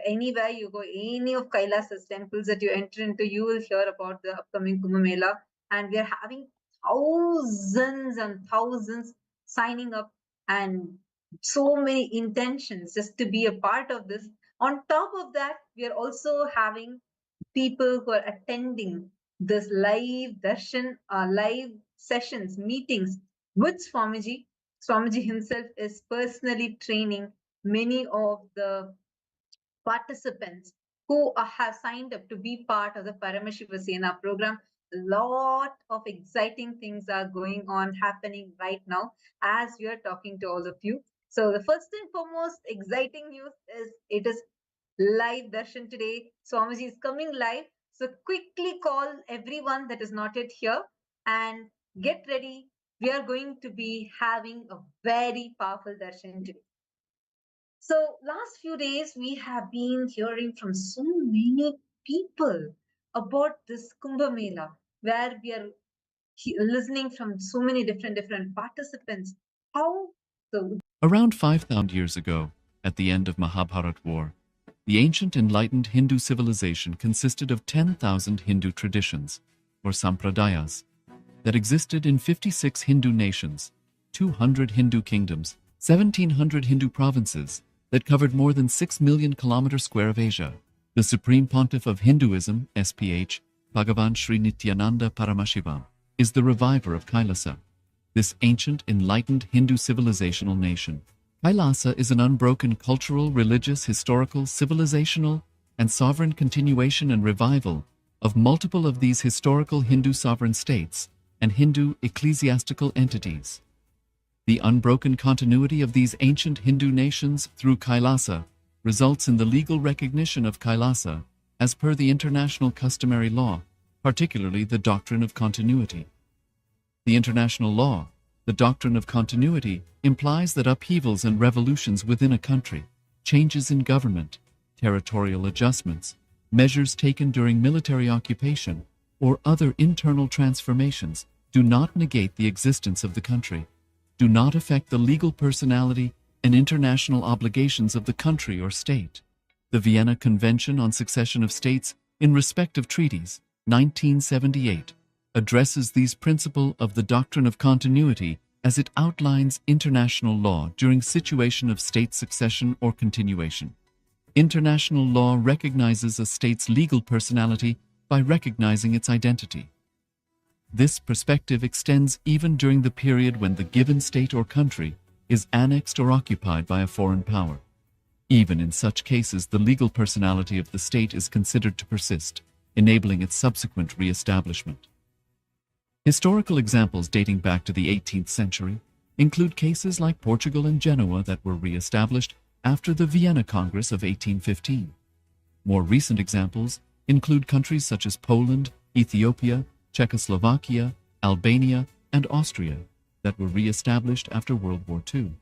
Anywhere you go, any of Kailasa's temples that you enter into, you will hear about the upcoming Kumbh Mela, and we are having thousands and thousands signing up, and so many intentions just to be a part of this. On top of that, we are also having people who are attending this live darshan, live sessions, meetings with Swamiji. Swamiji himself is personally training many of the participants who have signed up to be part of the Paramashivoham program. A lot of exciting things are going on, happening right now as we are talking to all of you. So the first and foremost exciting news is it is live darshan today. Swamiji is coming live. So quickly call everyone that is not yet here and get ready. We are going to be having a very powerful darshan today. So last few days, we have been hearing from so many people about this Kumbh Mela, where we are listening from so many different participants. How the Around 5,000 years ago, at the end of Mahabharat War, the ancient enlightened Hindu civilization consisted of 10,000 Hindu traditions, or sampradayas, that existed in 56 Hindu nations, 200 Hindu kingdoms, 1,700 Hindu provinces, that covered more than 6 million kilometer square of Asia. The Supreme Pontiff of Hinduism, SPH, Bhagavan Sri Nithyananda Paramashivoham, is the reviver of KAILASA, this ancient enlightened Hindu civilizational nation. KAILASA is an unbroken cultural, religious, historical, civilizational, and sovereign continuation and revival of multiple of these historical Hindu sovereign states and Hindu ecclesiastical entities. The unbroken continuity of these ancient Hindu nations through KAILASA results in the legal recognition of KAILASA as per the international customary law, particularly the doctrine of continuity. The international law, the doctrine of continuity, implies that upheavals and revolutions within a country, changes in government, territorial adjustments, measures taken during military occupation, or other internal transformations do not negate the existence of the country, do not affect the legal personality and international obligations of the country or state. The Vienna Convention on Succession of States in Respect of Treaties, 1978, addresses these principles of the doctrine of continuity as it outlines international law during situation of state succession or continuation. International law recognizes a state's legal personality by recognizing its identity. This perspective extends even during the period when the given state or country is annexed or occupied by a foreign power. Even in such cases, the legal personality of the state is considered to persist, enabling its subsequent re-establishment. Historical examples dating back to the 18th century include cases like Portugal and Genoa that were re-established after the Vienna Congress of 1815. More recent examples include countries such as Poland, Ethiopia, Czechoslovakia, Albania, and Austria that were re-established after World War II.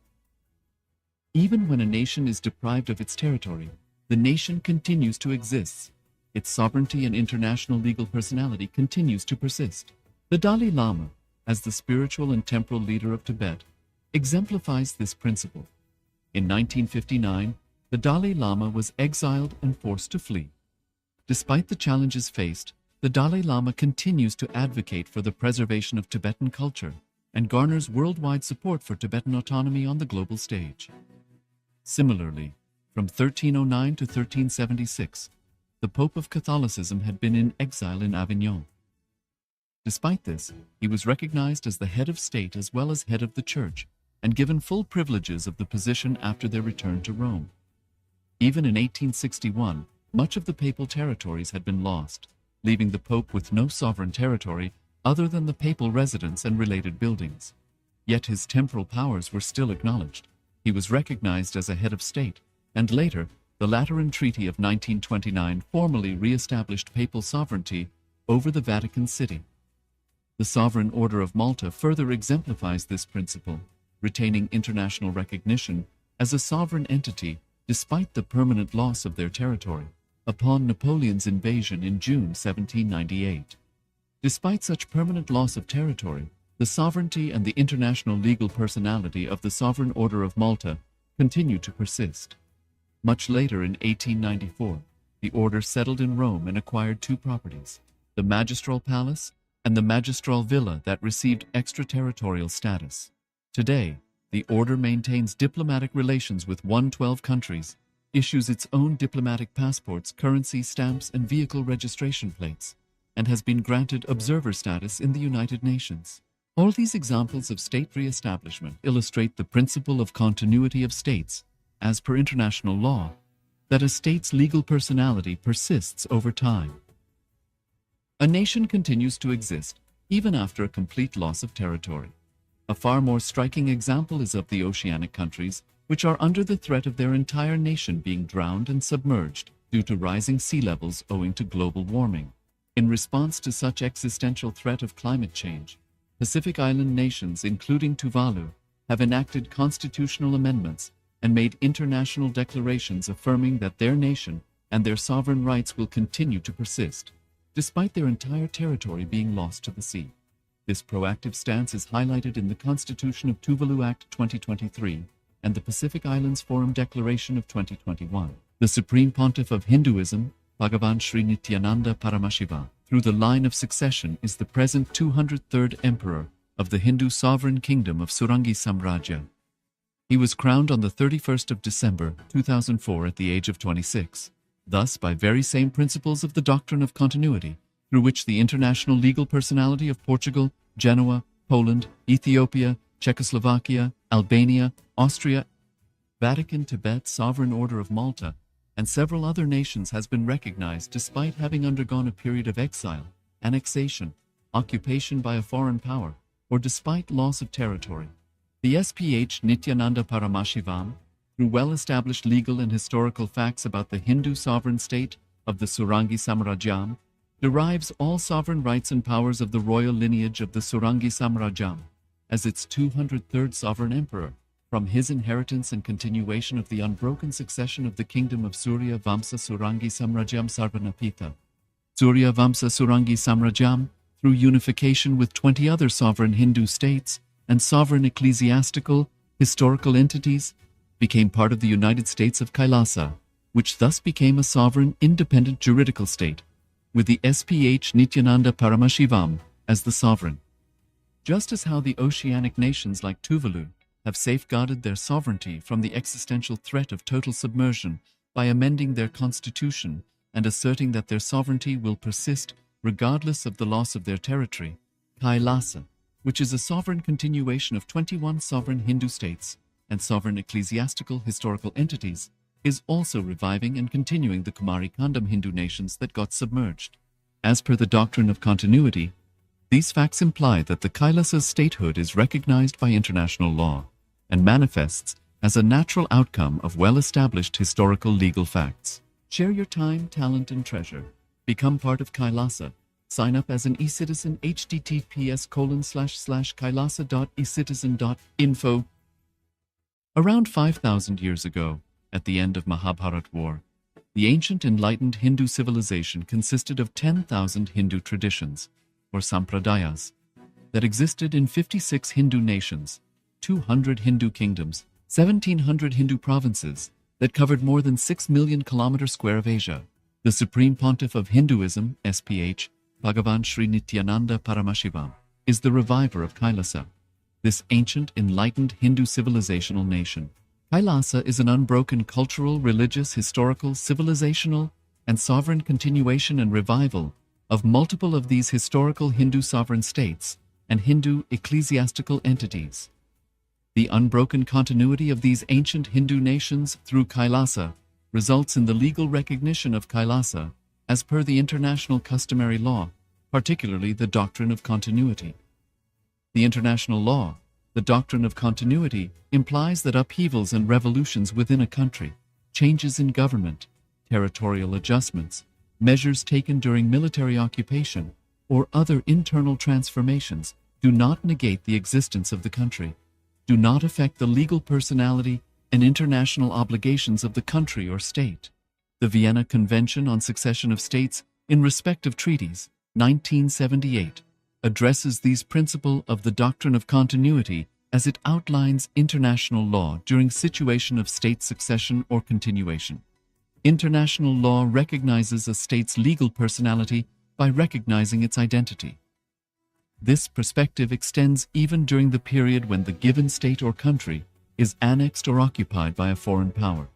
Even when a nation is deprived of its territory, the nation continues to exist. Its sovereignty and international legal personality continues to persist. The Dalai Lama, as the spiritual and temporal leader of Tibet, exemplifies this principle. In 1959, the Dalai Lama was exiled and forced to flee. Despite the challenges faced, the Dalai Lama continues to advocate for the preservation of Tibetan culture and garners worldwide support for Tibetan autonomy on the global stage. Similarly, from 1309 to 1376, the Pope of Catholicism had been in exile in Avignon. Despite this, he was recognized as the head of state as well as head of the church and given full privileges of the position after their return to Rome. Even in 1861, much of the papal territories had been lost, leaving the Pope with no sovereign territory other than the papal residence and related buildings. Yet his temporal powers were still acknowledged. He was recognized as a head of state, and later, the Lateran Treaty of 1929 formally re-established papal sovereignty over the Vatican City. The Sovereign Order of Malta further exemplifies this principle, retaining international recognition as a sovereign entity despite the permanent loss of their territory upon Napoleon's invasion in June 1798. Despite such permanent loss of territory, the sovereignty and the international legal personality of the Sovereign Order of Malta continue to persist. Much later in 1894, the order settled in Rome and acquired two properties, the Magistral Palace and the Magistral Villa that received extraterritorial status. Today, the order maintains diplomatic relations with 112 countries, issues its own diplomatic passports, currency, stamps, and vehicle registration plates, and has been granted observer status in the United Nations. All these examples of state re-establishment illustrate the principle of continuity of states, as per international law, that a state's legal personality persists over time. A nation continues to exist even after a complete loss of territory. A far more striking example is of the oceanic countries, which are under the threat of their entire nation being drowned and submerged due to rising sea levels owing to global warming. In response to such existential threat of climate change, Pacific Island nations, including Tuvalu, have enacted constitutional amendments and made international declarations affirming that their nation and their sovereign rights will continue to persist, despite their entire territory being lost to the sea. This proactive stance is highlighted in the Constitution of Tuvalu Act 2023 and the Pacific Islands Forum Declaration of 2021. The Supreme Pontiff of Hinduism, Bhagavan Sri Nithyananda Paramashiva, through the line of succession is the present 203rd Emperor of the Hindu Sovereign Kingdom of Surangi Samrajya. He was crowned on the 31st of December 2004 at the age of 26. Thus, by very same principles of the doctrine of continuity, through which the international legal personality of Portugal, Genoa, Poland, Ethiopia, Czechoslovakia, Albania, Austria, Vatican, Tibet, Sovereign Order of Malta, and several other nations has been recognized despite having undergone a period of exile, annexation, occupation by a foreign power, or despite loss of territory. The SPH Nithyananda Paramashivoham, through well-established legal and historical facts about the Hindu sovereign state of the Surangi Samrajyam, derives all sovereign rights and powers of the royal lineage of the Surangi Samrajyam, as its 203rd sovereign emperor, from his inheritance and continuation of the unbroken succession of the kingdom of Surya Vamsa Surangi Samrajyam Sarvanapita. Surya Vamsa Surangi Samrajyam, through unification with 20 other sovereign Hindu states and sovereign ecclesiastical, historical entities, became part of the United States of KAILASA, which thus became a sovereign, independent juridical state, with the SPH Nithyananda Paramashivoham as the sovereign. Just as how the oceanic nations like Tuvalu have safeguarded their sovereignty from the existential threat of total submersion by amending their constitution and asserting that their sovereignty will persist regardless of the loss of their territory, KAILASA, which is a sovereign continuation of 21 sovereign Hindu states and sovereign ecclesiastical historical entities, is also reviving and continuing the Kumari Kandam Hindu nations that got submerged. As per the doctrine of continuity, these facts imply that the Kailasa's statehood is recognized by international law and manifests as a natural outcome of well-established historical legal facts. Share your time, talent, and treasure. Become part of KAILASA. Sign up as an eCitizen https://kailasa.ecitizen.info. Around 5,000 years ago, at the end of Mahabharat War, the ancient enlightened Hindu civilization consisted of 10,000 Hindu traditions, or sampradayas, that existed in 56 Hindu nations, 200 Hindu kingdoms, 1,700 Hindu provinces that covered more than 6 million kilometers square of Asia. The Supreme Pontiff of Hinduism, SPH, Bhagavan Sri Nithyananda Paramashivoham, is the reviver of KAILASA, this ancient enlightened Hindu civilizational nation. KAILASA is an unbroken cultural, religious, historical, civilizational, and sovereign continuation and revival of multiple of these historical Hindu sovereign states and Hindu ecclesiastical entities. The unbroken continuity of these ancient Hindu nations through KAILASA results in the legal recognition of KAILASA as per the international customary law, particularly the doctrine of continuity. The international law, the doctrine of continuity, implies that upheavals and revolutions within a country, changes in government, territorial adjustments, measures taken during military occupation, or other internal transformations do not negate the existence of the country, do not affect the legal personality and international obligations of the country or state. The Vienna Convention on Succession of States in Respect of Treaties, 1978, addresses these principles of the doctrine of continuity as it outlines international law during situation of state succession or continuation. International law recognizes a state's legal personality by recognizing its identity. This perspective extends even during the period when the given state or country is annexed or occupied by a foreign power.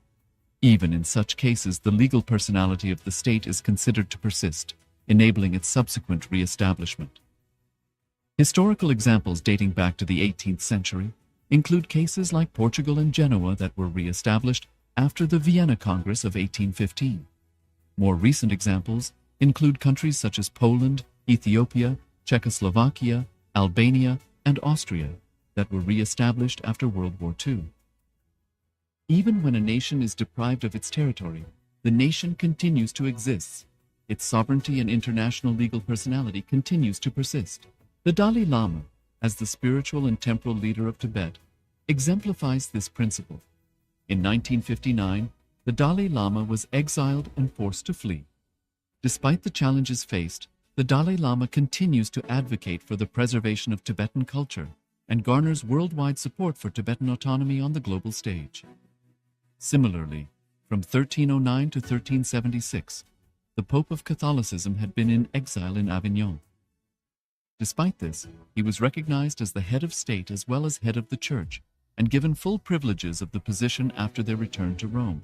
Even in such cases, the legal personality of the state is considered to persist, enabling its subsequent re-establishment. Historical examples dating back to the 18th century include cases like Portugal and Genoa that were re-established after the Vienna Congress of 1815. More recent examples include countries such as Poland, Ethiopia, Czechoslovakia, Albania, and Austria that were re-established after World War II. Even when a nation is deprived of its territory, the nation continues to exist. Its sovereignty and international legal personality continues to persist. The Dalai Lama, as the spiritual and temporal leader of Tibet, exemplifies this principle. In 1959, the Dalai Lama was exiled and forced to flee. Despite the challenges faced, the Dalai Lama continues to advocate for the preservation of Tibetan culture and garners worldwide support for Tibetan autonomy on the global stage. Similarly, from 1309 to 1376, the Pope of Catholicism had been in exile in Avignon. Despite this, he was recognized as the head of state as well as head of the church and given full privileges of the position after their return to Rome.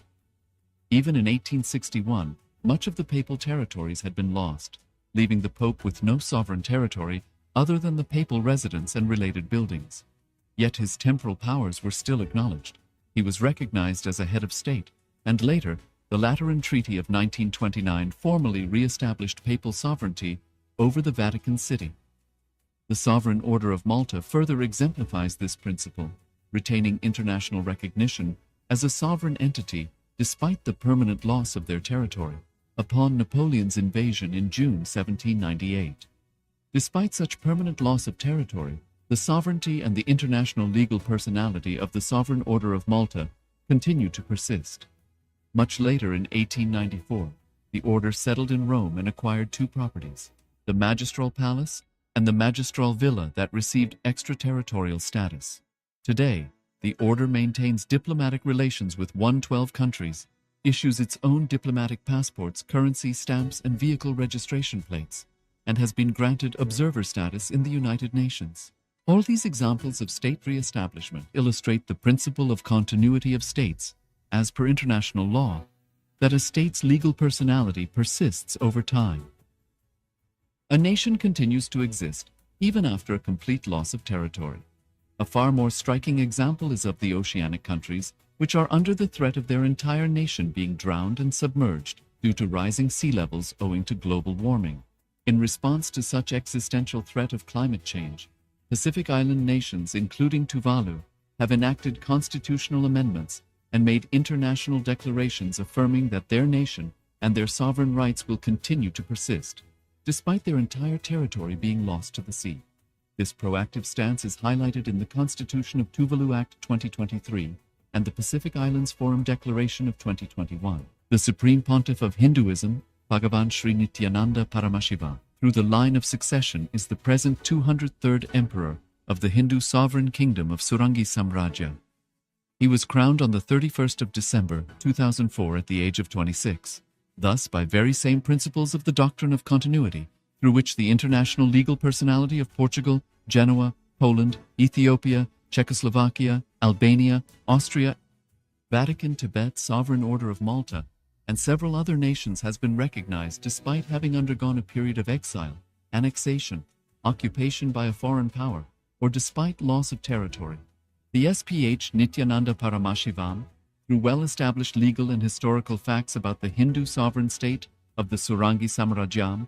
Even in 1861, much of the papal territories had been lost, leaving the Pope with no sovereign territory other than the papal residence and related buildings. Yet his temporal powers were still acknowledged. He was recognized as a head of state, and later, the Lateran Treaty of 1929 formally re-established papal sovereignty over the Vatican City. The Sovereign Order of Malta further exemplifies this principle, retaining international recognition as a sovereign entity despite the permanent loss of their territory upon Napoleon's invasion in June 1798. Despite such permanent loss of territory, the sovereignty and the international legal personality of the Sovereign Order of Malta continue to persist. Much later in 1894, the order settled in Rome and acquired two properties, the Magistral Palace and the Magistral Villa that received extraterritorial status. Today, the order maintains diplomatic relations with 112 countries, issues its own diplomatic passports, currency, stamps, and vehicle registration plates, and has been granted observer status in the United Nations. All these examples of state re-establishment illustrate the principle of continuity of states, as per international law, that a state's legal personality persists over time. A nation continues to exist even after a complete loss of territory. A far more striking example is of the oceanic countries, which are under the threat of their entire nation being drowned and submerged due to rising sea levels owing to global warming. In response to such existential threat of climate change, Pacific Island nations, including Tuvalu, have enacted constitutional amendments and made international declarations affirming that their nation and their sovereign rights will continue to persist, despite their entire territory being lost to the sea. This proactive stance is highlighted in the Constitution of Tuvalu Act 2023 and the Pacific Islands Forum Declaration of 2021. The Supreme Pontiff of Hinduism, Bhagavan Sri Nithyananda Paramashiva, through the line of succession is the present 203rd Emperor of the Hindu Sovereign Kingdom of Surangi Samrajya. He was crowned on the 31st of December 2004 at the age of 26. Thus, by very same principles of the doctrine of continuity, through which the international legal personality of Portugal, Genoa, Poland, Ethiopia, Czechoslovakia, Albania, Austria, Vatican, Tibet, Sovereign Order of Malta, and several other nations has been recognized despite having undergone a period of exile, annexation, occupation by a foreign power, or despite loss of territory. The SPH Nithyananda Paramashivoham, through well-established legal and historical facts about the Hindu sovereign state of the Surangi Samrajyam,